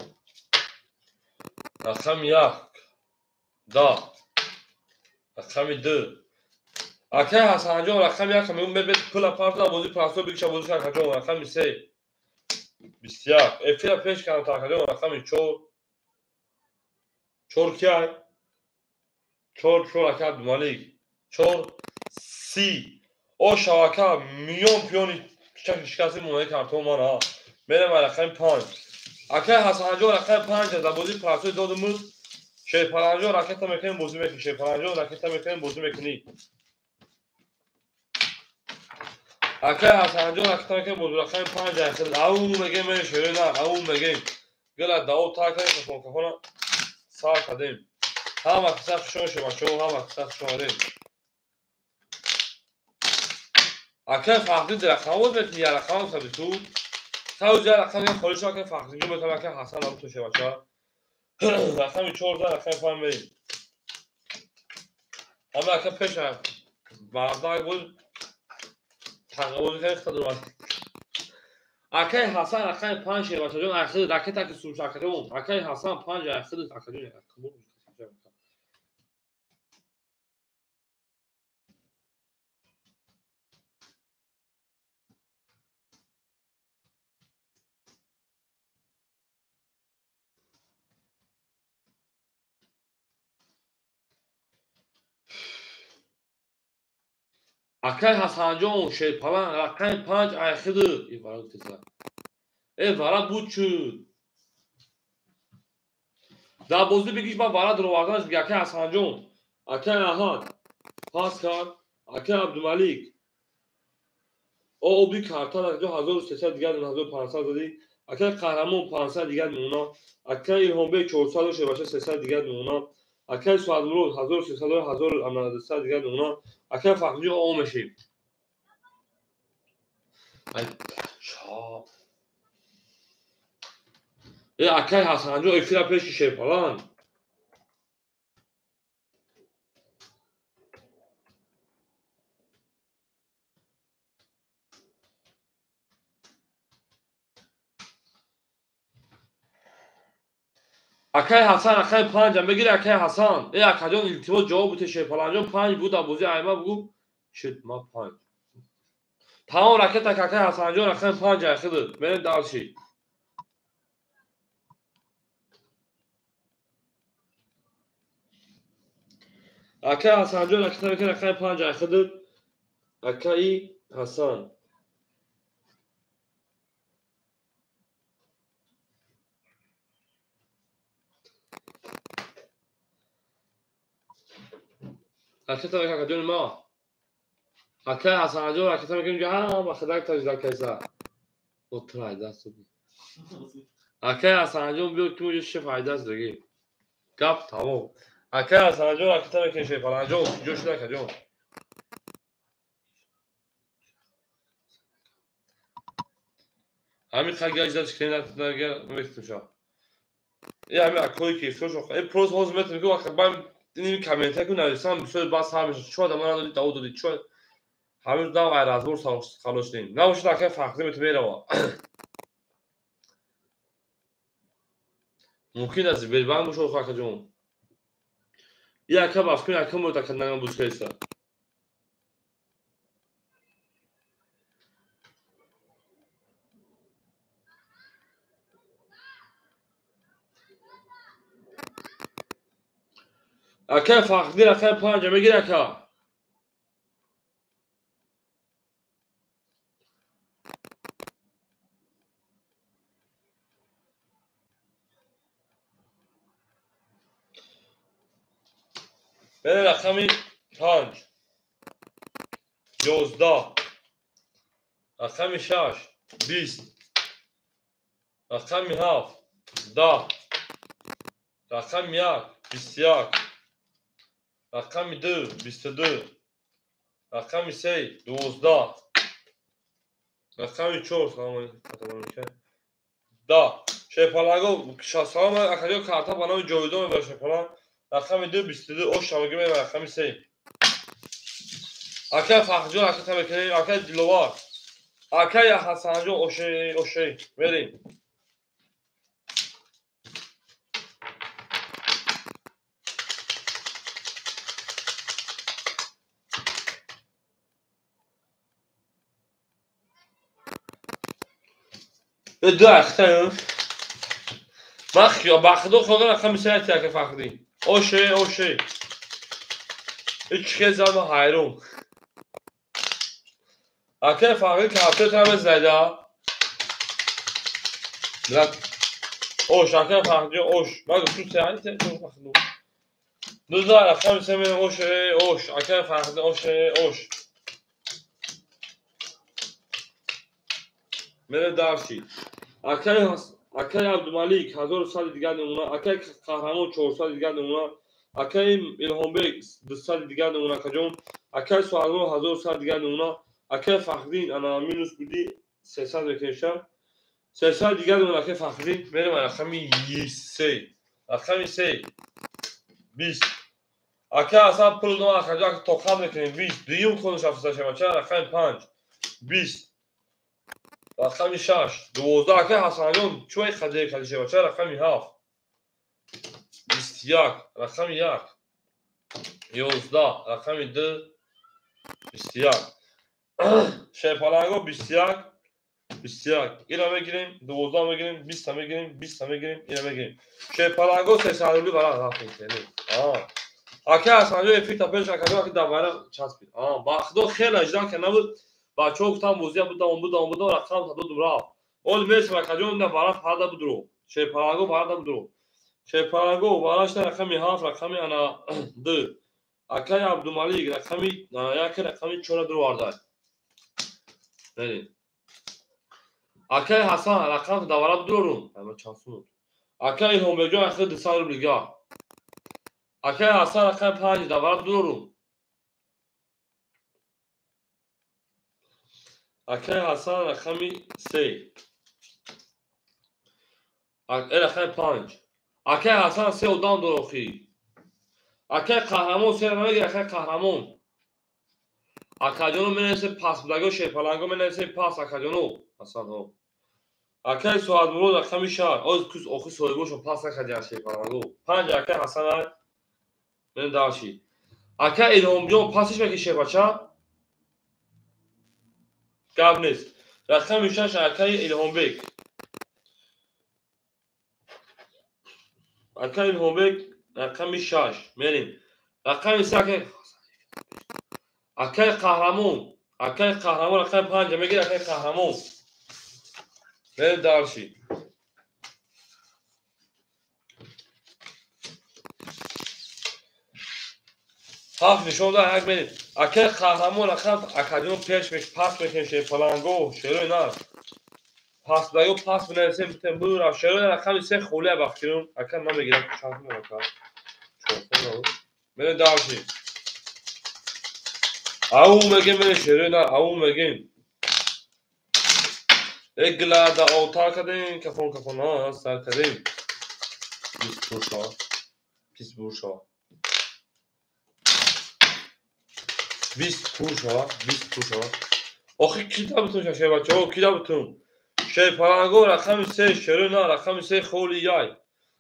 рақами 1 10 рақами 2 акай ҳасанҷон рақами 1 мегӯм мебед пула парта бозӣ прасо бикша бозӣ кар акаҷон рақами 3 21 эфира пеш кардам та акаҷон рақами 4 4 кияй 4 акай абдумалик 4 30 о шавака миён пиёни шикаси монаи картон мана мерем рақами 5 акай ҳасанҷон рақами 5 дар бозии прасои додумуд шерпаланҷон ракета мекунем бозӣ мекунӣ шерпаланҷон ракета мекунем бозӣ мекунӣ акай ҳасанҷон ракета мекунем бозӣ рақами 5 ахир ау мегем мерем шерӯи нар ау мегем гила даво так кардем кашонкафона сар кардем ҳама киса хушон шебачон ҳама киса хушонарем акай фахриддин рақама боз метунӣ як рақама сабиту сауз як рақами холишо акай фахриддин метавон акай ҳасан абутун шебача рақами 14 рақами 5 мерем ҳама акай пеша бардаг буд тағбозӣ хехта дурмад акай ҳасан рақами 5 шебачаҷон ахир ракета ки сумш акаҷон акай ҳасан 5 ахир акаҷон акай ҳасанҷон шерпаланд рақами 5 ахир вара буд шуд дар бозӣ бигиш ба вара дуроварданаш биги акай ҳасанҷон акай аҳад пас кард акай абдумалик оби картан акаҷон 1300 дигар 1500 задӣ акай қаҳрамон 500 дигар мемонад акай илҳомбек 400 шебаша 300 дигар мемонад акай суадмурод 1300 1200 дигар мемонад акай фахриддин оо мешем акай ҳасанҷон эфира пеши шерпаланд акаи ҳасан акаи панҷам бигири акаи ҳасан акаҷон илтимос ҷавоб буда шепаланҷон 5 буд абозӣ айма бугу шуд ма 5 тамом ракета ки акаи ҳасанҷон акаи 5 айхиди мерем дарши акаи ҳасанҷон ракета бигири акаи 5 айхиди акаи ҳасан ракета бигири акаҷони ма акаи ҳасанҷон ракета бигирим ҷа ба хидак таҷда кайса отра даст акаи ҳасанҷон биё ки муҷо шеф айдаст диги гап тамом акаи ҳасанҷон ракета бигири шепаланҷон ҷо шуда акаҷон ҳамин қагиҷдаш кенатнага мехтуша ҳами акои ки шошо просто ҳозир метавонӣ ки вақт бам ин комментария ки нависам бисёр бас ҳамеш чо да мана доди даво доди чо ҳамин дав айразбор халоштем набошад акаи фахри мето мерава мумкин аст бербан бошад акаҷон и ака бафкун ака мурда кардаган бускайса акаи фахри акаи панҷа мегири ака бере рақами 5 11 рақами 6 20 рақами 7 10 рақами 1 21 рақами 2 22 рақами 3 12 рақами 4 10 шепаланго салом акаҷон карта ба номи ҷовидон мебарад шепалан рақами 2 22 ошамаги мебарад рақами 3 акаи фахрҷон ракета мекунем акаи диловар акаи ҳасанҷон оше мерем ду ахтаем махё бахдо хога рақами 3 акаи фахри оше ичхезам ҳайрон акаи фахри кафтета мезайда ош акаи фахрҷон ош мага ту сеанте дуза рақами 3 мерем ош акаи фахри ош мерем дарши акаи абдумалик 1100 дигар намуна акаи қаҳрамон 400 дигар намуна акаи илҳомбек 200 дигар намуна акаҷон акаи суҳазмон 1100 дигар намуна акаи фахридин ана минус буди 300 мекунем 300 дигар намуна акаи фахридин мерем рақами 3 рақами 3 20 акаи асан пул дон акаҷон тоқат мекунем 20 дуюм хонуш афзашавача рақами 5 20 рақами 6 12 акаи ҳасанҷон чӯи қадир кадишавача рақами 7 21 рақами 1 11 рақами 2 21 шепаланго 21 ира мегирем 12 мегирем 20 мегирем 20 мегирем ира мегирем шепаланго 300 рубли барақ рафтем акаи ҳасанҷон эфита пеш акаҷон аки давайра часпид бахдо хеле аждан ки набуд бачаҳо гуфтан бозия будам рақам додум рафт оли месим акаҷон на бара фарда будро шепаланго фарда будро шепаланго барашта рақами 7 рақами ана 2 акаи абдумалик рақами яке рақами 4 дурвардай берем акаи ҳасан рақам давара будорум ама часун акаи илҳомбекҷон ахир 200 рубли га акаи ҳасан рақами 5 давара будорум акаи ҳасан рақами 3 рақами 5 акаи ҳасан 3 одам дорохӣ акаи қаҳрамон 3 намегир акаи қаҳрамон акаҷоно менависе пас будаго шепаланго менависе пас акаҷоно ҳасанҳо اکای سواد مرود رقم شهر از کس آخی سویبوشون پاس نکردی شی پلنگو 5 اکای حسن من داشی اکای الهام جون پاسش بکشه بچه گاب نیست رقم 6 اکای الهام بیگ اکای الهام بیگ رقم 6 میریم رقم 3 اکای قهرمان رقم 5 میگیره اکای قهرمان بریم دارشی هفت نشون ده یک بریم اکای قهرمان رقم اکادیون پیش میش پاس میکنه پلنگو شروع نه پاس دایو پاس بنویسیم بتیم برو شروع رقم 3 خوله بخیرون اکا نمیگیره شانس نمیکنه بریم دارشی او میگیم بریم شروع نه او میگیم اگلا دا اوتا کردیم کفون ها سر کردیم 20 بورشا 20 بورشا آخی کی دا بتون ششه بچه ها کی دا بتون شی پلنگو رقم 3 شروع نه رقم 3 خولی یای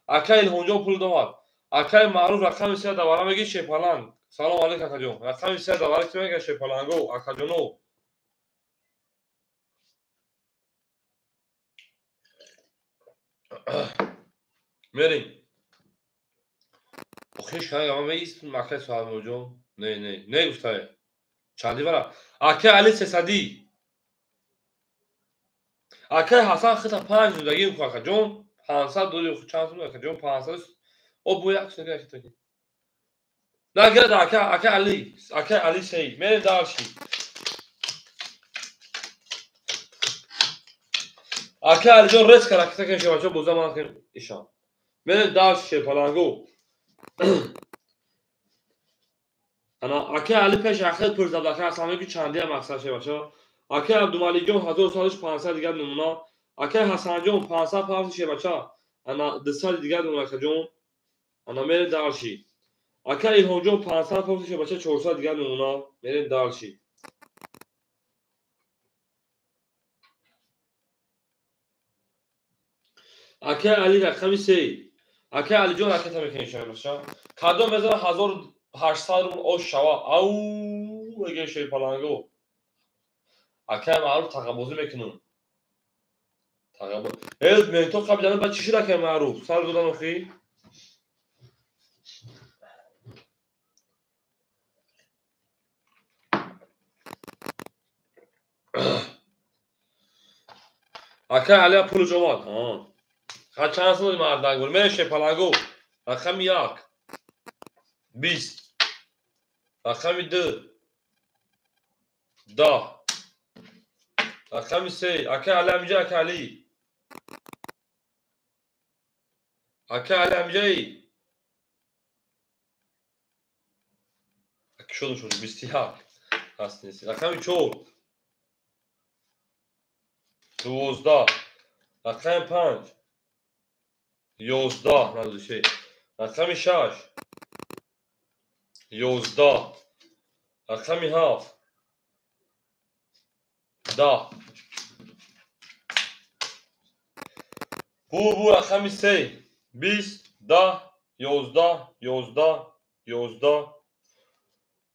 اکای الهونجا پول دوار اکای معروف رقم 3 دواره میگی شی پلنگ سلام علیک اکا جون رقم 3 دواره کی میگه شی پلنگو اکا جونو میریم آخیش کنه اما میگیست مکه سوال موجو نه گفته چندی برا اکای علی سسدی اکای حسن خطا 5 زندگی میکنه اکا جون 500 دوری خود چند سونه اکا جون 500 او بویا کسی که اکا نه گرد اکای علی سی میریم دارشی اکای علی جون رس کرد اکا کنشه بچه بوزه من کنیم ایشان میریم دارشی پلنگو انا اکای علی پیش اخیر پرزد اکای حسن میگی چندی هم اکسر شه بچه اکای عبدالمالی جون 1000 سالش 500 دیگر نمونه اکای حسن جون 500 پاس شه بچه انا 2 سال دیگر نمونه اکا جون انا میریم دارشی اکای الهام جون 500 پاس شه بچه 400 دیگر نمونه میریم دارشی اکای علی رقم 3 اکای علی جون اکای تا میکنی شه بچه کادو میذاره 1800 رو او شوا او میگه شه پلنگو اکای معروف تقبوزی میکنون من تو قبل جانب بعد چی شده که معروف سر دادن اخی اکای علی پول جوان خد چند سال مردنگ بود میشه پلنگو رقم 1 20 رقم 2 10 رقم 3 اکای علی امجا اکای علی امجایی اکی شده 21 هست نیستی رقم 4 12 رقم 5 11 ندوشه رقم 6 11 رقم 7 10 بو رقم 3 20 10 11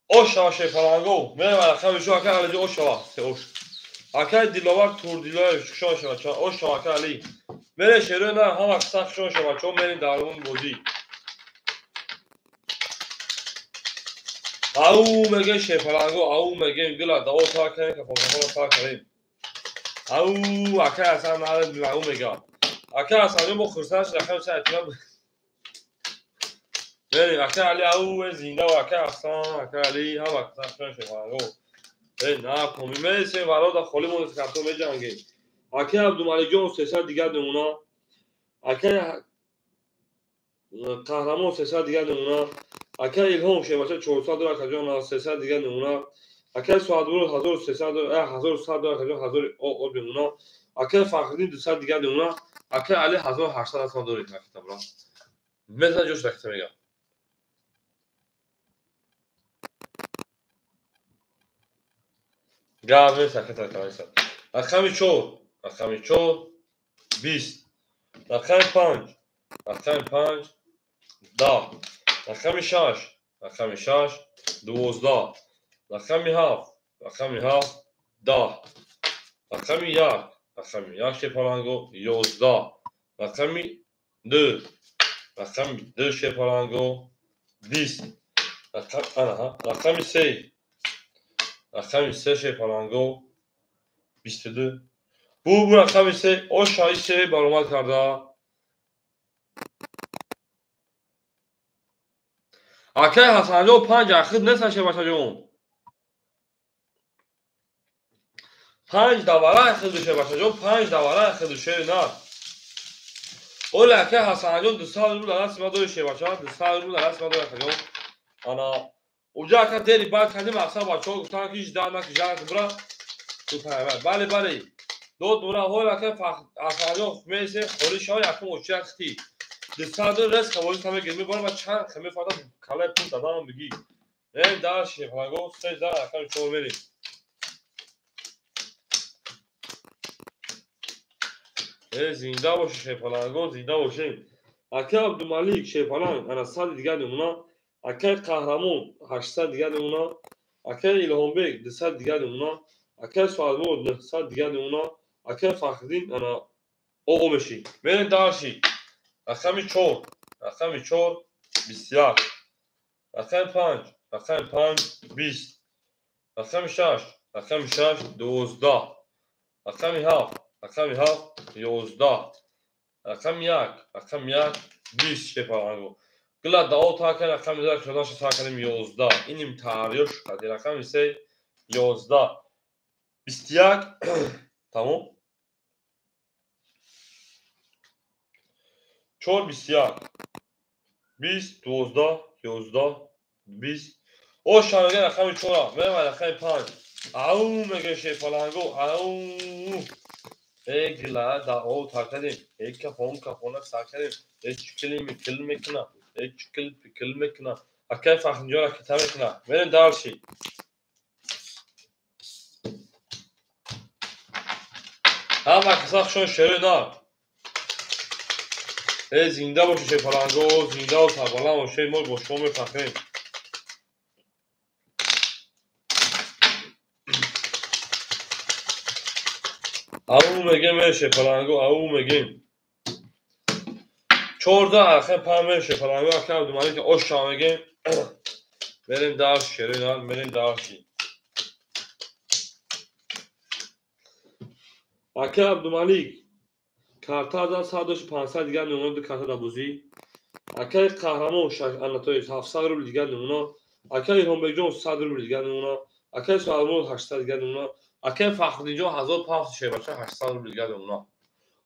اوشا شه پلنگو میرم رقم شو اکای علی اوشا سه اوش اکای دیلاور تور دیلاور شو شه اوشا اکای علی میره شروع نه هم اکساق شو شه بچه میریم درمون بودی او میگه شه پلنگو او میگه گلا دو تا کنه که فوق تا کنیم او اکای اصلا نه او میگه اکای اصلا با خرسش رقم چه اطلاع بریم اکای علی او زنده و اکای اصلا اکای علی هم اکساق شو شه پلنگو نه کمی میرسیم ورا دا خالی مونس کارتون میجنگیم اکای عبدالمالی جون 300 دیگر نمونه اکای قهرمان 300 دیگر نمونه اکای الهام شه بچه 400 دلار اکا جون 300 دیگر نمونه اکای سوادبرو 1300 دلار 1100 دلار اکا جون 1000 او نمونه اکای فخردین 200 دیگر نمونه اکای علی 1800 اصلا داری کتاب را مثلا جوش رکھتے میگم گاوه سکت رکھتے رقم 4 20 رقم 5 رقم 5 10 رقم 6 رقم 6 12 رقم 7 رقم 7 10 رقم 1 رقم 1 شپالانگو 11 رقم 2 رقم 2 شپالانگو 20 رقم 3 رقم 3 شپالانگو 22 bu rakam ise o şahise baroma karda. Akay Hasanjo 5 axir nesaشه bashajom 5 davara axir dushe bashajom 5 davara axir dushe na o Akay Hasanjo 200 rubl rasma dushe bashad 200 rubl rasma dushe bashajom ana uja ka deri bad kadi maqsad bacho guftan ki jda na jana bra tu payva bale دو دوره هول که افعال میشه خودش های اکنون اوچختی دستاد رس خواهی همه گرمی بار و چند خمی فادا کلای پول دادم بگی نه داشتی فلانگو سه دار اکنون چور میری زنده باشه شیفلانگو زنده باشه اکه عبدالملیک شیفلانگ انا صد دیگر نمونا اکه قهرمون 800 دیگر نمونا اکه الهام بیگ 200 دیگر نمونا اکه سوالمود 900 دیگر نمونا اکه فخردین انا او بشی برین داشتی رقم 4 رقم 4 بسیار رقم 5 رقم 5 20 رقم 6 رقم 6 12 رقم 7 رقم 7 11 رقم 1 رقم 1 20 شپارانگو گلا داو تا که رقم 1 شدن شد کنیم 11 اینیم تاریخ شد رقم 3 11 21 tamam 4 21 20 12 11 20 او شانگه رقم 4 و رقم 5 او مگه شپالانگو او egla da o takadin ek kafona sakadin ekilmekna ekilmekna akay fahnjora kitabekna verin darshi ama kısak şun şerina zinde boşu şepalango zinde o tabalan o şey mor boşu mu fakrin او میگه میشه پلنگو او میگیم 14 آخه پامشه پلنگو آخه عبدالملیک که اوش میگیم بریم داش شیرین بریم داشی آخه عبدالملیک کارتا دا 500 دیگر نمونه کارتا دا بوزی آخه قهرمان اناتوی 700 روبل دیگر نمونه آخه هم بجون 100 روبل دیگر نمونه آخه سوالمون 800 دیگر نمونه آخه فخردینجو 1500 شه باشه 800 روبل دیگر نمونه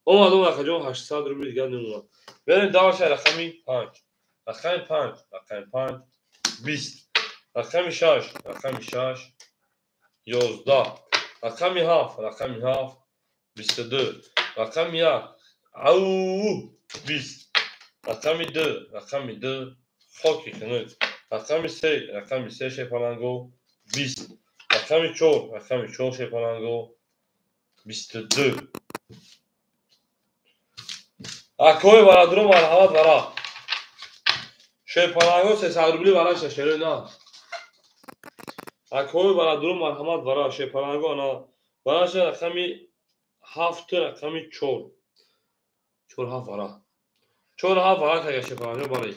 اومدم آخه 800 روبل دیگر نمونه بریم داش رقمی 5 رقم 5 رقم 5 20 رقم 6 رقم 6 11 رقم 7 رقم 7 22 رقم 1 او 20 رقم 2 رقم 2 خاکی کنید رقم 3 رقم 3 شپالانگو 20 رقم 4 رقم 4 شپالانگو 22 اکوی برادرو مرحمت برا شپالانگو 300 روبلی براش شده نه اکوی برادرو مرحمت برا شپالانگو نه براش رقمی 7 رقمی 4 7 برا 4 7 برا که شپالانگو برای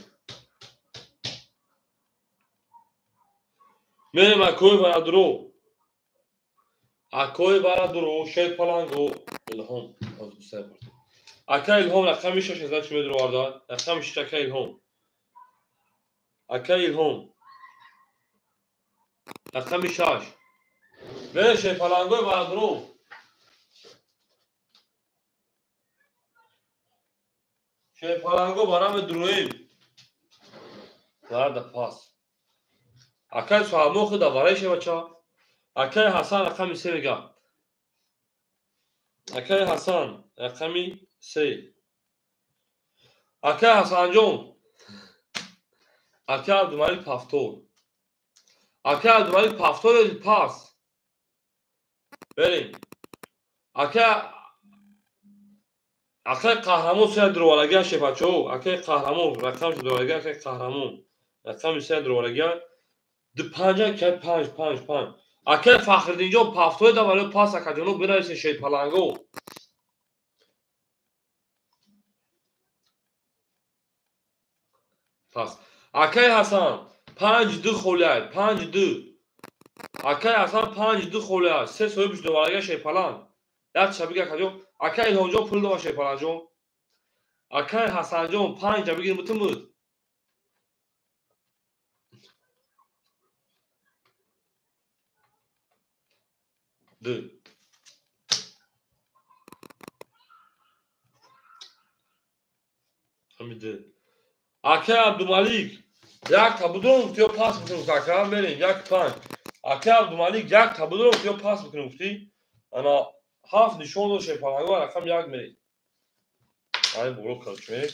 میریم اکوی برادرو شپالانگو الهام اکا الهام رقمی 6 ازش میدرو واردار رقم 6 اکا الهام رقم 6 به شپالانگو برادرو شپالانگو برام درویم وارد پاس اکا سوامو خود دواره شه بچا اکا حسن رقم 3 میگه اکا حسن رقمی 3 اکا حسن جون اکا عبدالملیک پافتور اکا عبدالملیک پافتور پاس بریم اکا Akay kahraman sayı durvalagan şey paço. Akay kahraman rakam durvalagan akay kahraman. Rakam sayı durvalagan. De panja ke panj. Akay Faxriddinjon paftoy da valo pas akajonu birayse şey palango. Pas. Akay Hasan 5-2 xo'laydi. 5-2. Akay Hasan 5-2 xo'laydi. Se so'yib durvalagan şey palan. Yak shabiga akajonu. Akay İlhomjon pul da şey palanjon. Akay Hasanjon 5 da bigir mutumud. De. Hamide. Akay Abdumalik yak tabudon tiyo pas miکنه کاکا بریم یک پنج. Akay Abdumalik yak tabudon tiyo pas miکنه گفتی انا هفت نشون دو şey falan var rakam yak میری ay برو kaçmaya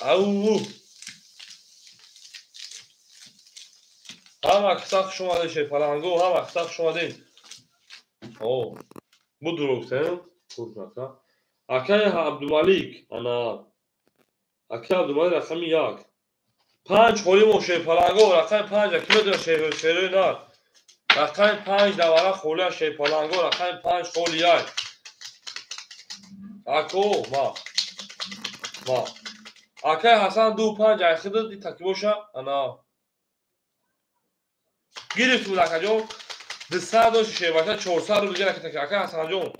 au هم aksak şumadı şey falan go هم aksak şumadı o bu durukten kurmaka Akay Abdumalik ana Akay Abdumalik rakam yak 5 خوریم şey palango rakam 5 kilometre şey nar rakam 5 davara خوریا şey palango rakam 5 خوریا ako ma Akay Hasan 2-5 ayxıdı di takibosha ana گیرید تو لکجون به 100 şey başa 400 رو دیگه رکت Akay Hasan جون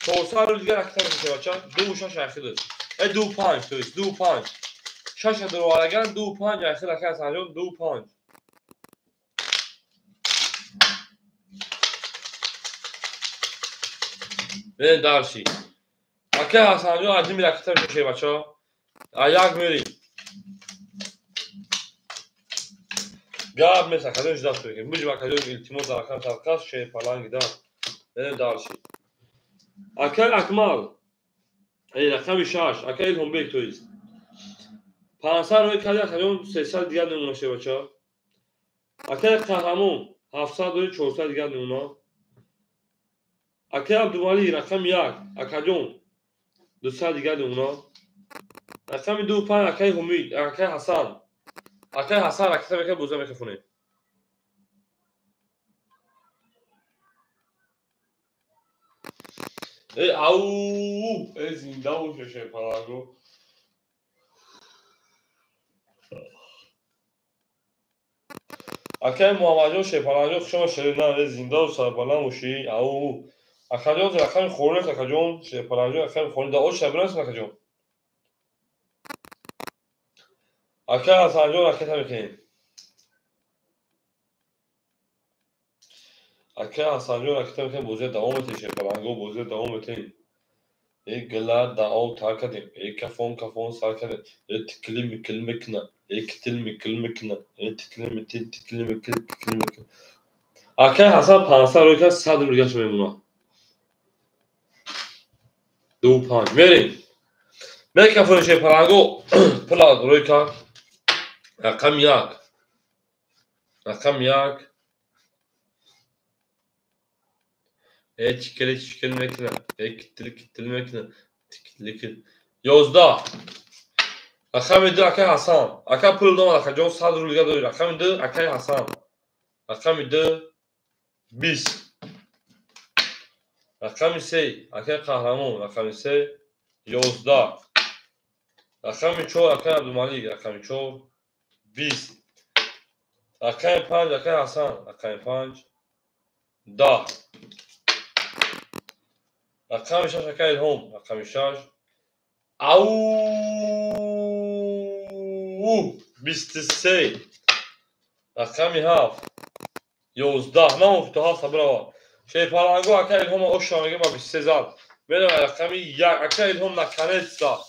400 رو دیگه رکت şey başa 2 ayxıdı 2-5 to ist 2-5 شش دروارگان 2-5 ayxıdı Akay Hasan جون 2-5 ve darshi Akay Hasan جون از این رکت şey başa ayak میری Gab mesela kadın jdat söyleyeyim. Mücma kadın iltimos rakam sarkas şey falan gider. Ne darshi. Akay Akmal. Ey rakam şaş. Akay Hombek toyist. 500 روی کاری kadın 300 دیگر نمونه شه بچا. Akay Kahraman 700 روی 400 دیگر نمونه. Akay Abdumalik rakam yak. Akajun 200 دیگر نمونه. rakam 2-5 Akay Homid. Akay Hasan. Akay Hasan rakam بکن بوزه میخونه. ای او ای زنده و شه پالاگو Akay محمدجان şey پالاگو شما شرینا زنده و سربالان وشی او Akajun rakam خورنه Akajun şey پالاگو rakam خورنه da o şabrans Akajun Akay Hasanjon rakam میکنیم Akay Hasanjon rakam میکنیم بوزه دوام میشه پالاگو بوزه دوام میکنیم یک گلار داو تا کردیم یک کفون سال کردیم یک کلمه کنه یک کلمه کنه یک کلمه کنه Akay Hasan 500 روی که 100 رو گشت میمونه 2-5 میریم یک کفون şey پالاگو پلا روی که rakam yak çikili mekine kitli mekine tikli yozda rakam idi Akay Hasan Akay pul doma Akajun 100 رو دیگه داری rakam idi Akay Hasan rakam idi 20 rakam ise Akay Kahraman rakam ise yozda rakam ço Akay Abdumalik rakam ço 20 rakam 5 Akay Hasan rakam 5 da rakam 6 Akay İlhom rakam 6 au 23 rakam 7 11 نه افتها صبرا şey palango Akay İlhom o şamige ma 23 benim rakam yak Akay İlhom nakanetsa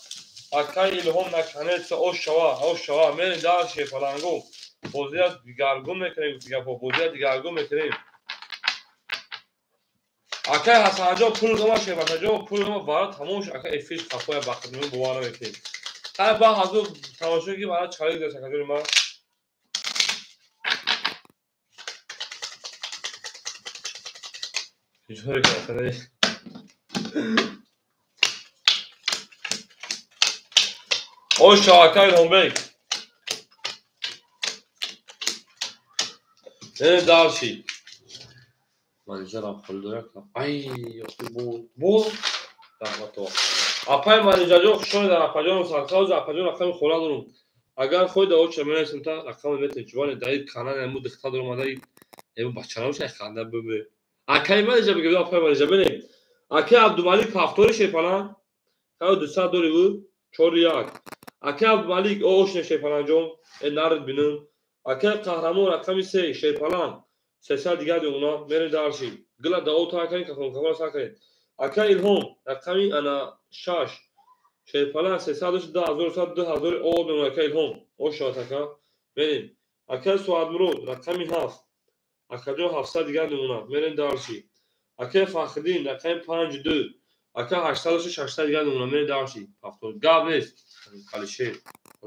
Akay İlhom nakanetsa o şava benim daha şey palango bozya digargum mekanı ya bozya digargum mekanı Akay Hasanjon pul doma şey Akajun pul doma var tamam şu Akay efiş kafaya baktım bu ara mekanı her bak hazır tamaşa gibi bana çare gidiyor Akajun ma Şöyle kadar او شاکای هومبک نه دارشی منیجرم خل داره ای بول رحمتو اپای منیجر خوشون در اپاجان سالکاز اپاجان رقم خولا دارم اگر خود او چه میرسیم تا رقم میت جوان دایی کانال امو دختا دارم دایی امو بچه‌هاش خنده ببه اکای منیجر بگید اپای منیجر ببین اکی عبدالملیک فاکتوری falan kao 200 داری بود چور یک اکی عبدالملیک اوش falan جون نرد بینم اکی قهرمان رقم 3 falan سه دیگه اونا میره دارشی گلا داو تا کنین که خبر ساکن اکی الهام رقمی انا شاش falan 300 2000 او دون اکی الهام او شاتکا بریم اکی سواد مرود رقمی 7 اکی جو 700 دیگه اونا میره دارشی اکی فخردین رقم 52 اکی 800 دیگه اونا میره دارشی هفتاد گابریس علیشیر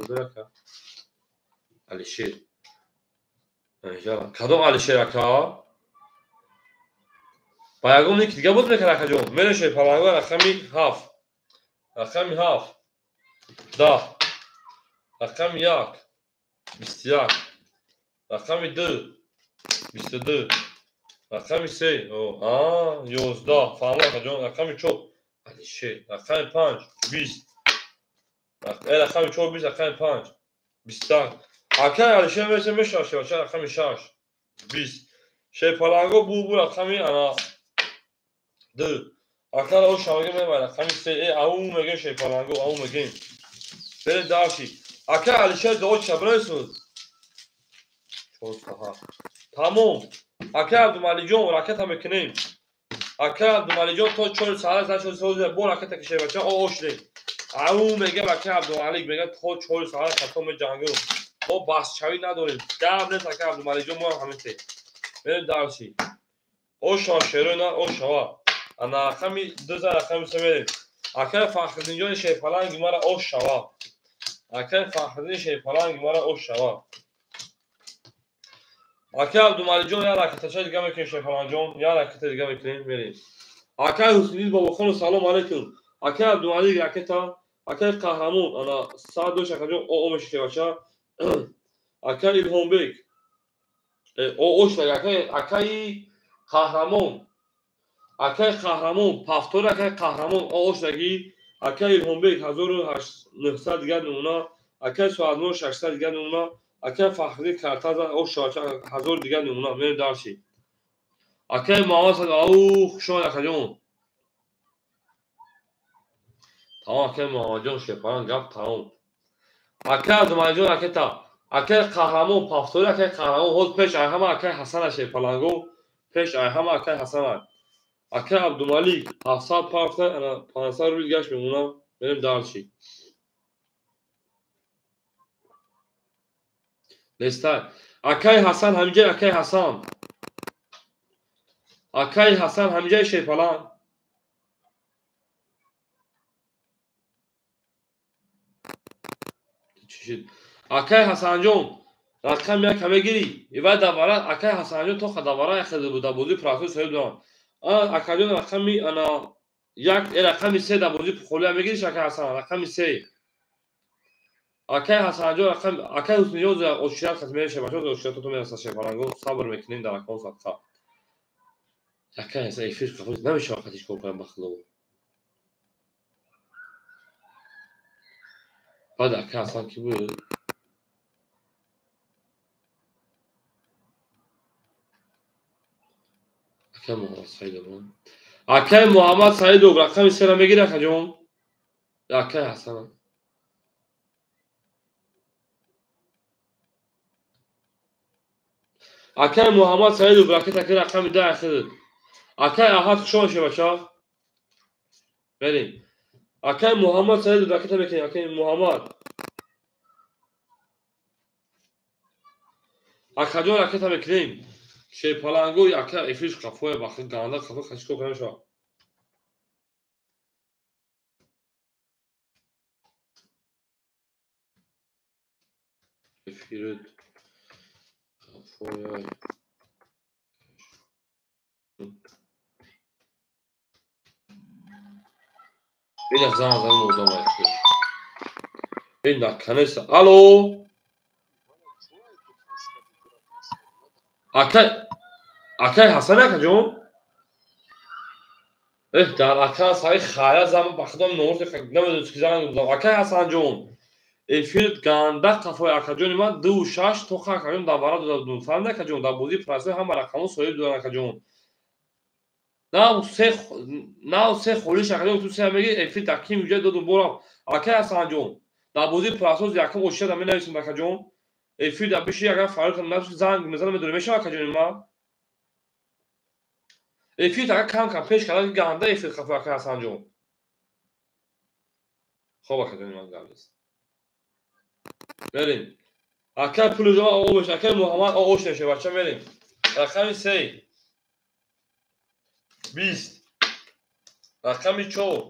درکا علیشیر اینجا کدوم علیشیر اکا باید نیک دیگه بود میکنه اکا جون میره شی پالاگو رقمی 7 رقمی 7 10 رقم 1 21 رقم 2 22 رقم 3 او 11 فهمو اکا جون رقم 4 علیشیر رقم 5 20 رقم 4 20 رقم 5 20 اکا علیشیر میشه میشه چه رقم 6 20 شی پالاگو بو رقمی انا دو اکا او شاگه میبره رقمی 3 او میگه شی پالاگو او میگه بره داشی اکا علیشیر دو چبرای سود تمام اکا عبدالملی جون راکت هم بکنیم اکا عبدالملی جون تو چور ساله زن شد سوزه بو راکت کشه بچه او شده او میگه اکا عبدالملی میگه تو چور ساله خطوم جنگو تو باس چاوی نداریم دم نیست اکا عبدالملی جون ما همین تی بره داشی او شاشرو نه او شوا انا رقمی 2000 رقم سمیر اکا فخردین جون شی پالانگ مرا او شوا اکا فخردین شی پالانگ مرا او شوا اکا عبدالملی جون یا راکت دیگه میکنیم شی پالانگ جون یا راکت دیگه میکنیم میریم اکا حسینی بابا خان سلام علیکم اکا عبدالملی راکت اکا قهرمان انا 102 شکل جون او میشه بچا اکا الهام بیگ او شده اکا قهرمان اکای قهرمان پافتور اکای قهرمان آشنگی اکای الهام بیگ 1900 دیگه نمونه اکای سوادمون 600 دیگه نمونه اکای فخری کارتاز او شاچا 1000 دیگه نمونه میره دارشی اکای محمد صد او شون اکجون تمام اکای محمد جون شپاران گپ تمام اکای زمانجون اکتا اکای قهرمان پافتور اکای قهرمان هول پیش ای همه اکای حسن شپالانگو پیش ای همه اکای حسن اکا عبدالملیک 700 پافته انا 500 روی گشت میمونم بریم دارچی لیسته اکای حسن همینجا اکای حسن همینجا شیپالان اکای حسن جون رقم یک همه گیری ایوه دواره اکای حسن جون تو خدواره خیلی بوده بودی پراسوی سهیل دوان اکای جون رقمی انا یک رقمی 3 در بودی پخولی همه گیریش اکای حسن رقمی 3 اکای حسن جون رقم اکای حسن جون اوشیات خدمه شباشون اوشیات تو میرسه شیپالانگو صبر میکنین در اکان صدقه اکای حسن ایفیش قبول نمیشه وقتیش کن کنم بخلو بعد اکای حسن کی بود اکای محمد سعید بود اکای محمد سعید و رقم 3 را میگیره اکای جون اکای حسن اکای محمد سعید و براکت اکای رقم 10 اخیر اکای احد خوشون شه بچا بریم اکای محمد سعید و براکت میکنیم اکای محمد اکای جون راکت میکنیم شی پالانگو اکای ایفیش قفوی باخت گاندا قفو خشکو کنه شو ایفیرت قفوی این احزام از این موضوع مایخیر این نکنه الو اکای حسن اکا جون در اکا سای خیال زمان بخدم نورت نمیدونم چی زنگ بودم اکای حسن جون افیل گنده قفای اکا جون من 2-6 توخ اکا جون در برای دادم فهمید اکا جون در بودی پرسه هم رقمو سویل دادن اکا جون نه سه خولیش اکا جون تو سه میگی افیل دکی میگه دادم برام اکای حسن جون در بودی پرسه یکم اوشه در می نویسم اکا جون افیل در بشی اگر فرق کنم نفس زنگ میزنم میدونم میشه اکا جون ما افیل تا کم کم پیش کردن گنده افیل قفای اکا حسن جون خب اکا جون من قبل است بریم اکا پول جمع آقا بشه اکا محمد آقاش نشه بچه بریم رقم 3 20 رقم 4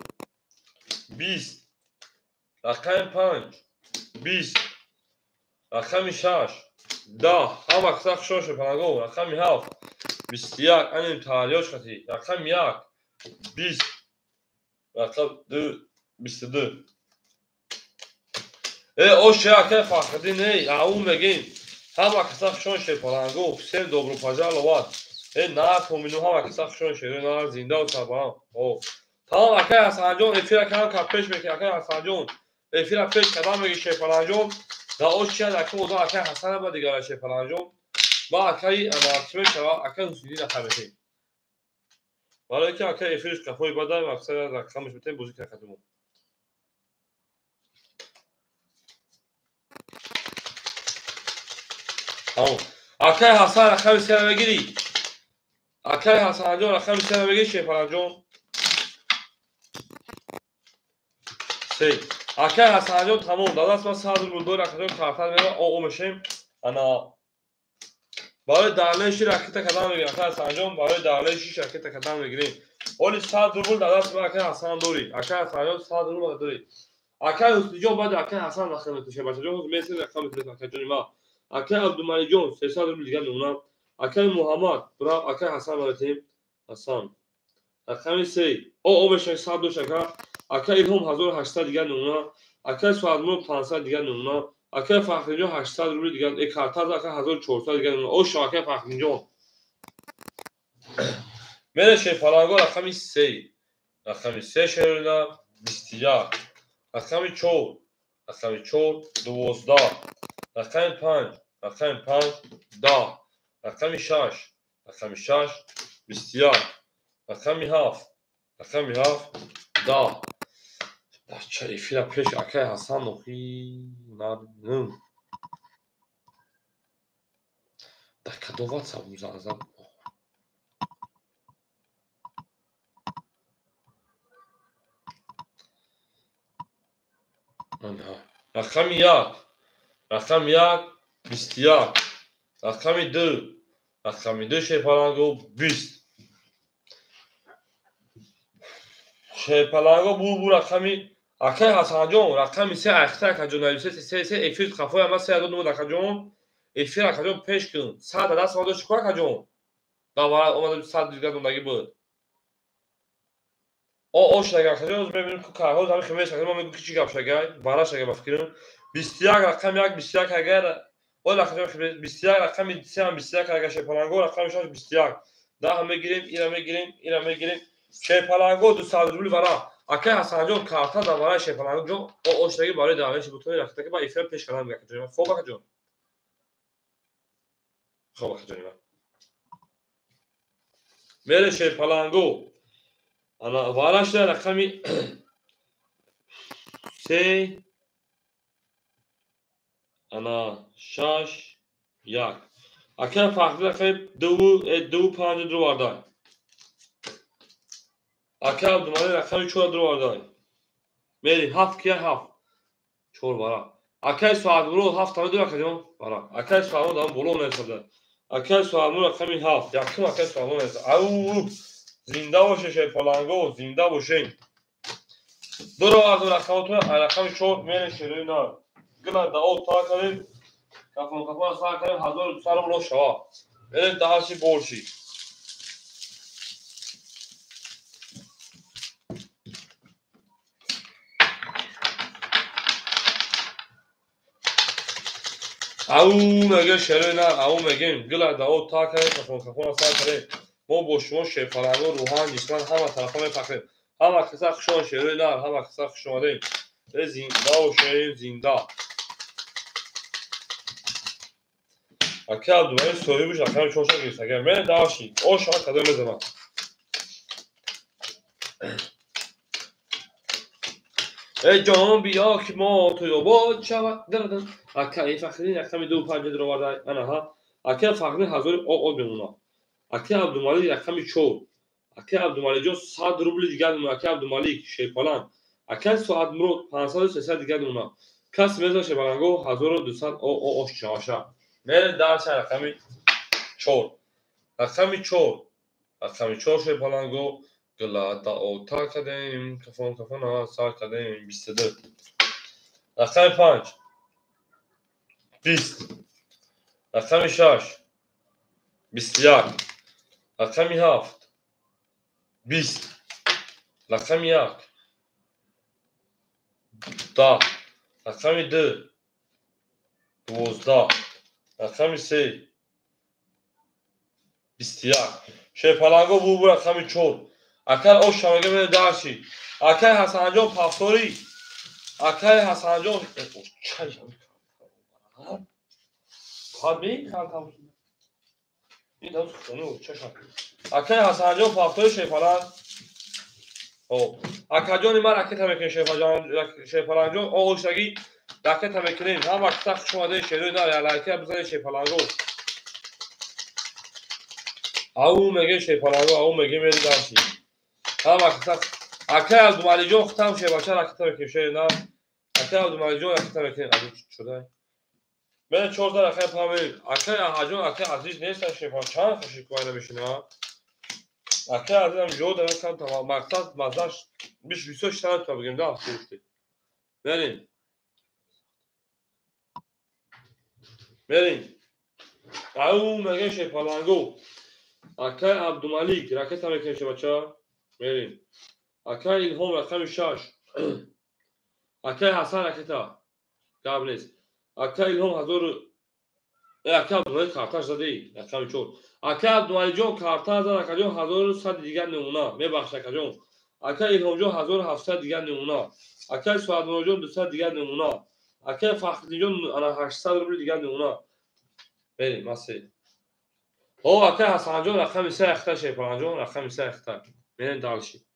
20 رقم 5 20 رقم 6 10 هم اکساق شوش پنگو رقم 7 21 انیم تالیاش خطی رقم 1 20 رقم 2 22 اوشه اکا فاقدی نی اون بگیم هم اکساق شوش پنگو سر دوبرو پاجال واد نه تومینو هم اکساق شوش نه زنده و سربرام tamam اکا حسن جون افیل کنم کپش بکی اکا حسن جون افیل پیش کدام بگی شیپلان جون دا اوش شد اکا اوزا اکا حسن با دیگره شیپلان جون با اکای اناکسمه شوا اکا حسینی نخبتی ولی که اکا افیلش کفوی باده و اکسر رقمش بتیم بوزی که خدمون tamam اکا حسن رقم سر بگیری اکا حسن جون رقم سر بگیری شیپلان جون سی اکا حسن جون تمام داداست ما صدر بودو رقم کارتر میرم او میشیم انا برای دارلشی راکت کدام میگیریم اکا حسن جون برای دارلشی راکت کدام میگیریم ولی 100 روبل داداست ما اکا حسن دوری اکا حسن جون 100 روبل دوری اکا حسن جون بعد اکا حسن رقم میشه بچه جون میسه رقم میشه اکا جون ما اکا عبدالمجید جون 300 روبل دیگه میمونه اکا محمد برا اکا حسن براتیم حسن رقم 3 او بشه 100 دوش اکا ایهم 1800 دیگه میمونه اکا سوادمون 500 دیگه میمونه اکا فخری جون 800 روبل دیگه یک کارت اکا 1400 دیگه میمونه او شاکه فخری جون میره شیپالانگو رقم 3 رقم 3 شهرنا 21 رقم 4 رقم 4 12 رقم 5 رقم 5 10 رقم 6 رقم 6 21 رقم 7 رقم 7 10 بچه ایفیل پیش اکای حسن نوخی نم در کدوات سبوز ازم رقم 1 رقم 1 21 رقم 2 رقم 2 شیپالانگو 20 شیپالانگو بو رقمی اکای حسن جون رقم 3 اختر اکا جون نویسه 3 افیل خفای اما 3 عدد نمود اکا جون افیل اکا جون پیش کن 100 دست ما داشت اکا جون دوباره اومدم 100 دیگه دوندگی بود او شگه اکا جون ببینیم که کارها زمین خمیش اکا ما میگم که چی گفت شگه بارا شگه بفکرم 21 رقم 1 21 اگر اول اکا جون 21 رقم 3 هم 21 اگر شیپالانگو رقم 6 21 ده هم میگیریم اینا میگیریم شیپالانگو 200 روبل برا اکا حسن جون کارتا دا برای شیپالانگو جون او اوشتگی برای دانش بوتوی رفته که با ایفرم پیش کردن میگه جون خوب اکا جون خوب اکا جون میره شیپالانگو انا واراش ده رقمی 3 انا 6 1 اکا farklı رقم 2 5 درو vardı اکا عبدالمجید رقم 4 درو vardı میری 7 کیه 7 4 برا اکای سوال برو 7 تا دو اکا جون برا اکای سوال دام برو نسبت اکای سوال مرا رقم 7 یکم اکای سوال نسبت او زنده باشه شیپالانگو زنده باشه درو از رقم تو رقم 4 میره شروع نه گلا دا او تا کنیم کفا سا کنیم 1200 رو شوا بریم دهاشی بولشی او میگه شروع نه او میگیم گلا دا او تا کنه کفون اصلا کنه ما با شما شیفالانگو روحان جسمان همه طرفا میپخیم همه کسا خشون شروع نه همه کسا خشون دیم زنده و شیرین زنده اکی دوباره سوری بوش اکرم چوشا گیرست اگر من داشتی او شما کدوم بزنم ای جان بیا که ما تو یاباد شود دردن اکی این فخرین اکرم دو پنجه در آورده انا ها اکی فخرین هزار او بمونا اکی عبدالمالی اکرم چور اکی عبدالمالی جو 100 روبل دیگر دونه اکی عبدالمالی شیپالان اکی ساعت مرو 500 300 دیگر دونه کس میزا شیپالانگو 1200 او شاشا میره درس رقمی چور رقمی چور شیپالانگو گلاتا او تا کدیم کفون ها سال کدیم 22 رقم 5 20 رقم 6 21 رقم 7 20 رقم 1 10 رقم 2 12 رقم 3 21 شیپالانگو بو رقم 4 اکل او شمگه میده درشی اکل حسن جان پفتوری اکل حسن جان چای خواهد کام این دوست خونو چشم اکل حسن جان پفتوری شیپالان او اکل جانی من رکت همه شیپالان جان او اوشتگی رکت همه کنین هم وقت تخت شماده شیروی داری علیکی بزنی شیپالانگو او میگه شیپالانگو او میگه میده درشی هم وقت تخت اکل از دومالی جان ختم شه باشه رکت همه کنین شیروی نه اکل از دومالی جان رکت همه کنین ادو شده من 14 رقم پامی اکل احجان اکل عزیز نیستن شیپال چند خشی کوانه بشینه اکل عزیزم جو دارم کم تمام مقصد مزدش بیش 28 تا بگیم ده خوشتی بریم او میگه شیپالانگو اکل عبدالملیک رکت همه کنشه بچه بریم اکل الهام رقم 6 اکل حسن رکت ها قبل نیست اکل الهام هزار اکل عبدالملیک کارتاش زده ای رقم 4 اکل عبدالملی جان کارتاش زده اکل جان 1100 دیگر نمونه میبخش اکل جان اکل الهام جان 1700 دیگر نمونه اکل سعد جان 200 دیگر نمونه اکل فخری جان 800 روبل دیگر نمونه بریم مسی او اکل حسن جان رقم 3 اختر شیپالان جان رقم 3 اختر بریم دالشی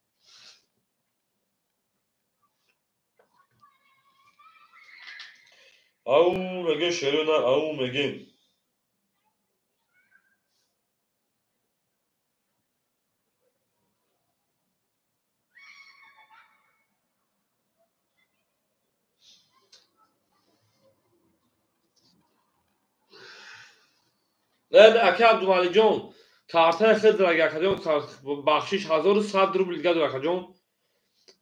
او میگه شروع نه او میگیم نه اکل عبدالملی جان کارتای خود را اکل جان بخشش 1100 روبل دیگر دو اکل جان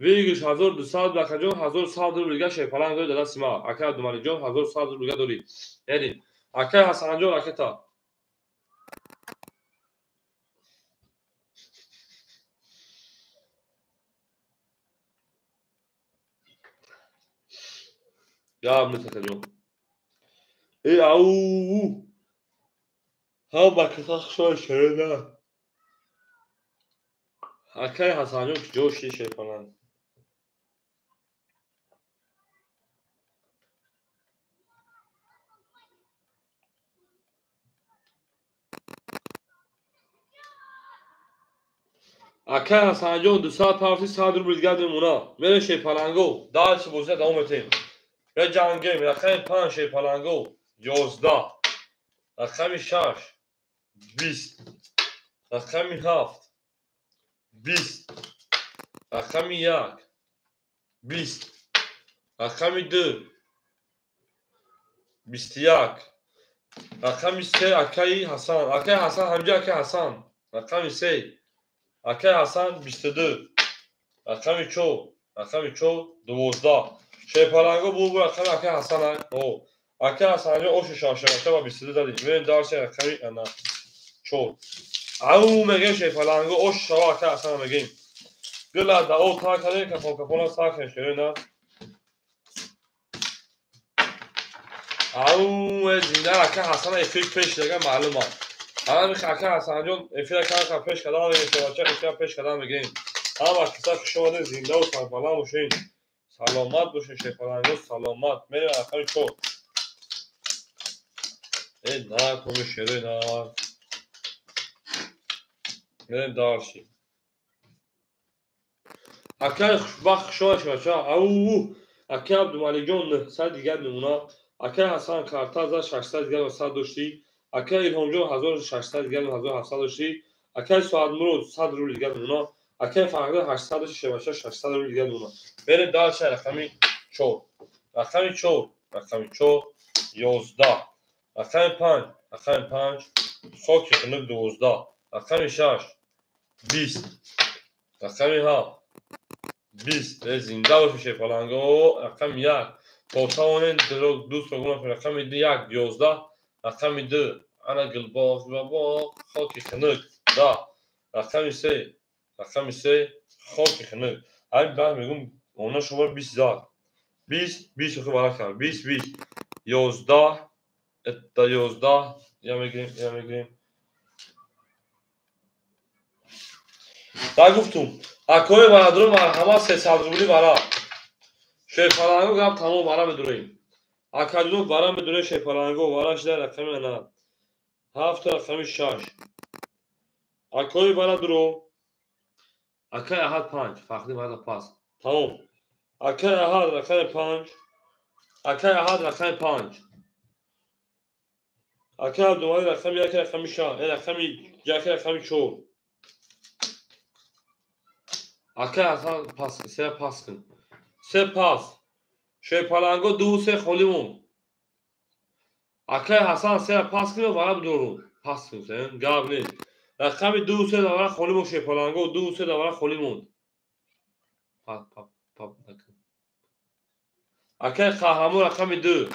ویگش 1200 اکل جان 1100 روبل دیگر شیپالان دو دست ما اکل عبدالملی جان 1100 روبل دیگر داری یعنی اکل حسن جان اکل تا یا ابن اکل جان ای او هم بکتا خشای شروع نه اکل حسن جان جوشی شیپالان اکل حسن جان 200 روبل دیگر نمونه میره شیپالانگو دالش بوزه دوم تیم به جنگیم رقم 5 شیپالانگو 11 رقم 6 20 رقم 7 20 رقم 1 20 رقم 2 21 رقم 3 اکی حسن همجا اکی حسن رقم 3 اکی حسن 22 رقم 4 12 شیپالانگو بو رقم اکی حسن او اکی حسن جو اوش شاشه با 22 دادیم ببین دارش رقمی انا 4 او میگه شیپالانگو اوش شوا اکی حسن میگیم گلا دا او تا کنه کفون ساخن شده نه او زنده اکه حسن افیک پیش دیگه معلومه الان میخواه اکه حسن جون افیک که پیش کدام میگه بچه افیک پیش کدام میگیم اما کسا که شما زنده و سلامت باشین سلامت باشین شیپالنگو سلامت میریم اکه چون این نه کمی شیره نه میریم دارشیم اکه وقت شما بچه او اکه عبدالملک جون 900 دیگر نمونه اکه حسن کارتا 600 دیگر و 100 داشتی اکه ایلهام جون 1600 دیگر و 1700 داشتی اکه سعد مرود 100 رو دیگر نمونه اکه فرقه 800 داشتی بچه 600 رو دیگر نمونه بریم دارش رقمی 4 رقمی 4 رقمی 4 11 رقمی 5 رقمی 5 خاک خنک 12 رقمی 6 20 رقمی 7 20 زنده باشه شیپالنگو رقم 1 پوتاونن دوست رو گفتم رقم 1 11 رقم 2 انا گلباغ و خاک خنک 10 رقم 3 رقم 3 خاک خنک همین بعد میگم اونا شما 20 زاد 20 20 رو برای کنم 20 20 11 تا 11 یا میگیم دا گفتم اکوی برادرم مرحمت 300 روبلی برا شیپالنگو گم تمام برا بدرویم اکادو برا بدروی شیپالنگو برا شده رقم نه 7 رقم 6 اکوی برا درو اکای احد 5 فقدی بعد پاس تمام اکای احد رقم 5 اکای احد رقم 5 اکای دومانی رقم 1 رقم 6 رقم 1 رقم 4 اکای احد پاس 3 پاس کن 3 پاس شیپالنگو 2 3 خلیمون اکای حسن 3 پاس کنه برا بدرو پاس کن گاب نیست رقم 2 3 دوباره خلیمون شیپالنگو 2 3 دوباره خلیمون پاپ پاپ پاپ نکن اکای قهرمان رقم 2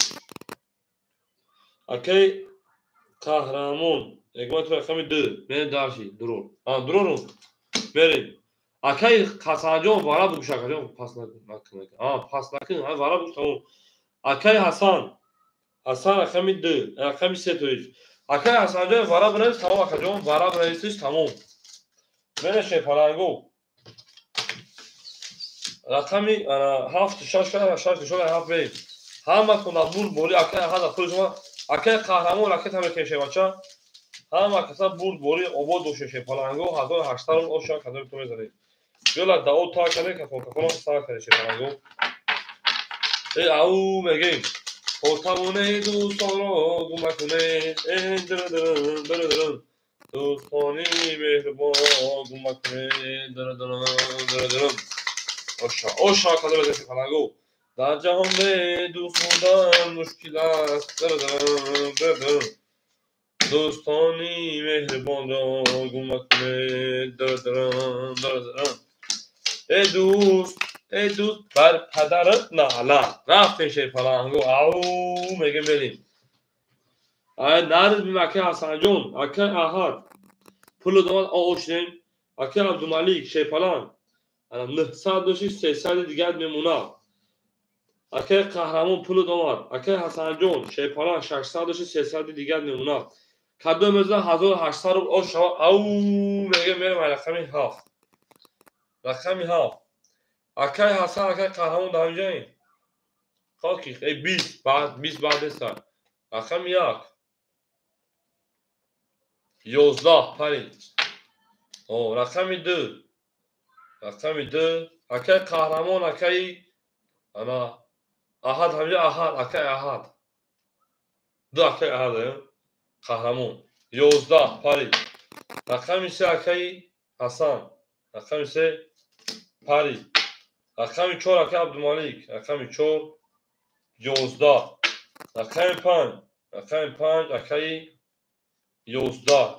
اکای قهرمان حکمت رقم 2 من دارشی درو درو بریم اکای حسن وارا بگو شکر پاس نکن پاس نکن وارا بگو تمام اکای حسن رقم 2 رقم 3 تویش اکای حسن وارا بنویس تمام اکای جون وارا بنویسیش تمام من شیپالنگو رقمی 7 6 7 بریم همه کنه بول بولی اکای احد خود شما اکای قهرمان اکای تمام کشه بچه همه کسا بول بولی آباد دوشه شیپالنگو 1800 رو اوشا کدام تو میزنید یولا داو تا کنه که فوتوکلون ساعت کنه شیپالنگو ای او میگیم پوتامونه دوستان رو گم کنه درن دوستانی مهربان گم کنه درن اوشا کدام میزنید شیپالنگو در جهان به دوست بودن مشکل است درن دوستانی مهربان را گم کنه درن ای دوست بر پدرت نه رفتین شیپالنگو او میگه بریم نرد بیم اکه حسن جون اکه احد پول دوان آوشنین اکه عبدالملک شیپالنگ 900 داشتی 300 دیگر میمونه اکه قهرمان پول دوان اکه حسن جون شیپالنگ 600 داشتی 300 دیگر میمونه کدوم میزن 1800 رو او میگه میرم رقمی 7 رقمی 7 اکای حسن اکای قهرمان در اینجاییم خاکی ای 20 بعد سر رقم 1 11 پرید رقم 2 اکای قهرمان اکای انا احد همینجا احد اکای احد 2 اکای احد قهرمان 11 پرید رقم 3 اکای حسن رقم 3 پرید رقم 4 اکای عبدالملک رقم 4 11 رقم 5 اکای 11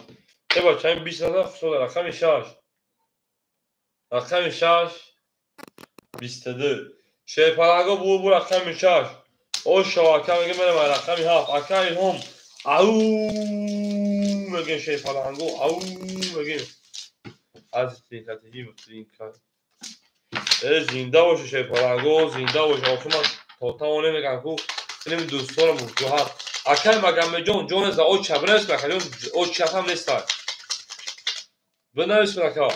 ای بچه این 20 خصوصا رقم 6 رقم 6 22 شیپالنگو بو رقم 6 او شواکه میگه میرم رقم 7 اکای هم او میگه شیپالنگو او میگه از تینکتگی بطرین کار زنده باشه شیپالنگو زنده باشه آخه من تا نمیگم که اینم دوستان موضوع اکل مگم جون از او چبرس بخوام او چپم نیست بنویس بکا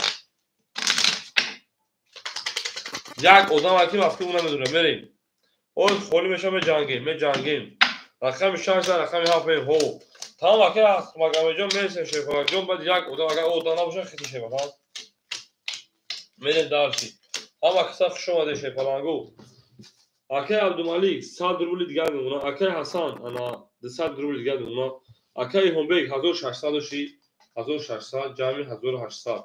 یک آدم اکی وقتی اونم میدونه بریم او خالی میشه می جنگیم رقم 6 رقم 7 هو تمام اکی است مگم جون میرسه شفا جون بعد یک آدم اگر او دانا باشه خیلی شفا میریم دارسی اما کسا خوش اومده شفالانگو اکی عبدالملیک 100 روبل دیگر میمونه اکی حسن انا 200 روبل دیگر میمونه اکی همبیک 1600 شی 1600 جمعی 1800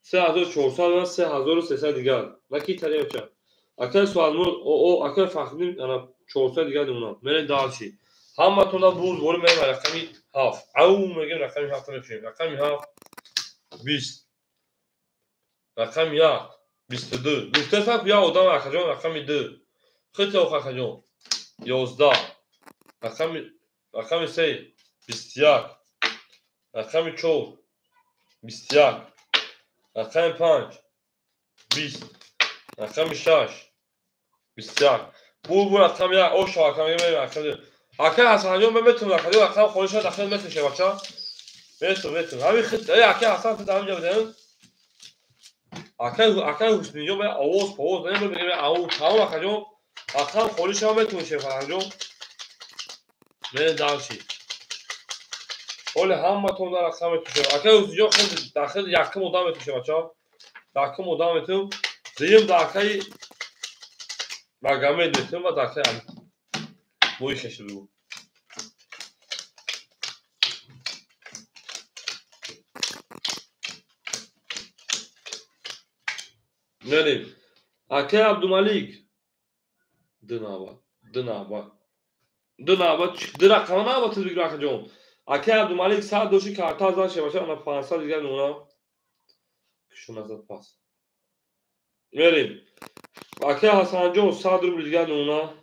3400 و 3300 دیگر و کی تریه چه اکی سوالمون او اکی فخدیم انا 400 دیگر میمونه میریم دارسی همه تونا بوز بولی میریم رقمی 7 او میگیم رقمی 7 میشیم رقمی 7 20 رقم 1 22 گفته فقط یا آدم اخجان رقم 2 خیلی او اخجان 11 رقم 3 21 رقم 4 21 رقم 5 20 رقم 6 21 بو رقم 1 او شو رقم 1 رقم اکه حسن جون میتونه رقم خودش داخل میشه بچا میتونه همین خیلی اکه حسن تو دارم جواب اکه حسین جون آواز نمیگه او تمام اکه جون رقم خودش هم میتونه شه فرجون من دارشی اول همه تون در رقم میتونه اکه حسین جون خود داخل یک مدام میشه بچا داخل مدام میتونه زیم داخل مگامه میتونه و داخل بویش شروع نریم اکه عبدالملیک دنابا در رقم نابا تدبیر رقم جون اکه عبدالملیک 100 دوشی کارتا ازان شه باشه انا 500 دیگر نونا کشون ازد پاس میریم اکه حسن جون 100 روبل دیگر نونا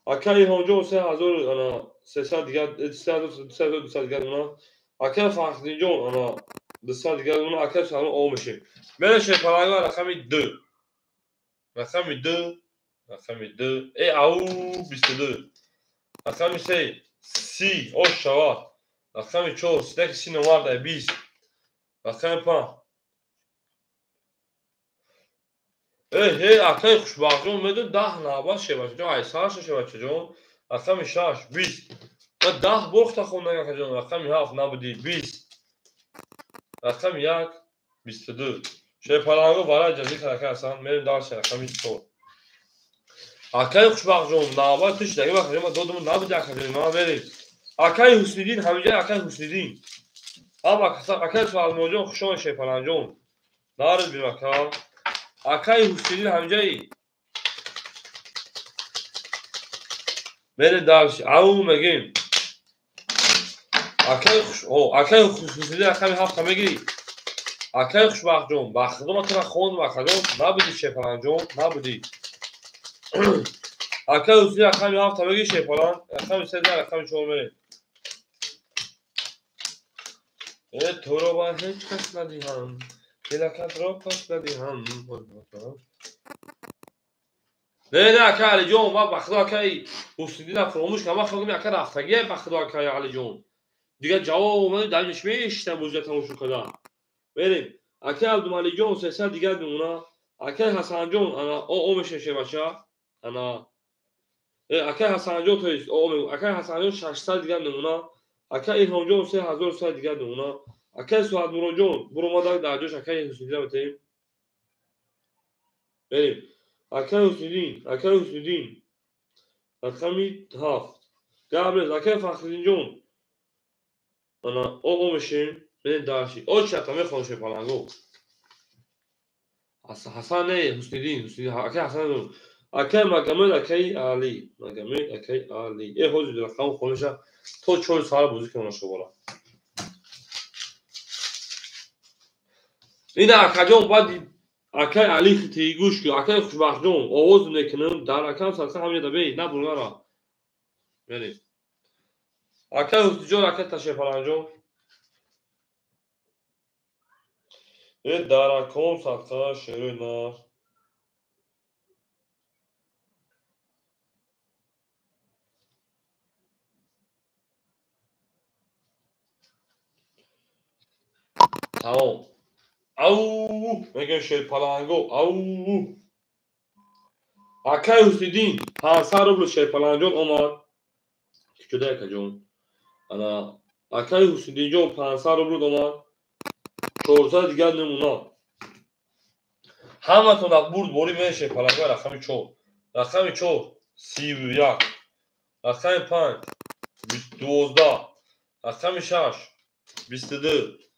اکه ایهان جون 3000 انا 300 دیگر 300 دیگر نونا اکه فخدین جون انا 200 دیگر نونا اکه سالون او میشیم میره شپرانگا رقم 2 رقم 2 رقم 2 ای او 22 رقم 3 30 او شوات رقم 4 سدک سی نوارده 20 رقم 5 ای اکای خوشبختون میدون 10 نابا شه باشه جون ایساش شه باشه جون رقم 6 20 و 10 بخت خوندن که جون رقم 7 نبودی 20 رقم 1 22 شه پلانگو برای جزی کرده اصلا میریم دارش رقم 4 اکای خوشبختون نابا توش دیگه بخیر ما دودمون نبودی اکای ما بریم اکای حسنیدین همینجا اکای حسنیدین اما اکای سوال موجود خوشون شه پلانجون دارد بیم اکای حسنیدین همینجایی میریم دارش او میگیم اکای خوشنیدی رقم 7 میگیری اکای خوشبخت جون بخدوم تو خوند بخدوم نبودی شپلان جون نبودی اکای حسنیدی رقم 7 میگیری شپلان رقم 3 رقم 4 میری تو رو با هیچ کس ندیهم دلکت رو پس ندیهم نه اکای علی جون ما بخدو اکای حسنیدی فراموش کنم خودم اکای رفتگی بخدو اکای علی جون دیگه جواب اومده درش میشتم موضوع تموم شده بریم اکه عبدالملیک جون 300 دیگر میمونه اکه حسن جون انا او میشه بچه انا اکه حسن جون تویست او اکه حسن جون 600 دیگر میمونه اکه ایلهام جون 3100 دیگر میمونه اکه سعد مراد جون برو ما در جوش اکه حسنیدین بتیم بریم اکه حسنیدین رقمی 7 قبل اکه فخردین جون انا او میشیم بریم داشتی او چطور میخوانشه پلنگو حسن نه حسنیدین اکه حسن جون اکه مگمل اکه علی ای حوزی در رقم خونشه تو 4 سال بوزی کنه شو بالا این اکه جون بعد اکه علی خطی گوش که اکه خوشبخت جون آواز نکنم در اکه سالسه همیه دبی نه بولگارا بری اکه حسنی جون اکه تشه پلان جون ای در اکم سالسه شروع نه تمام. او میگن شیر پلنگو او اکای حسیدین 500 روبل شیر پلنجون اومد جدا که جون انا اکای حسیدین جون 500 روبل اومد 400 دیگر نمونا همه تون برد بوری من شیر پلنگو رقم 4 رقم 4 31 رقم 5 12 رقم 6 22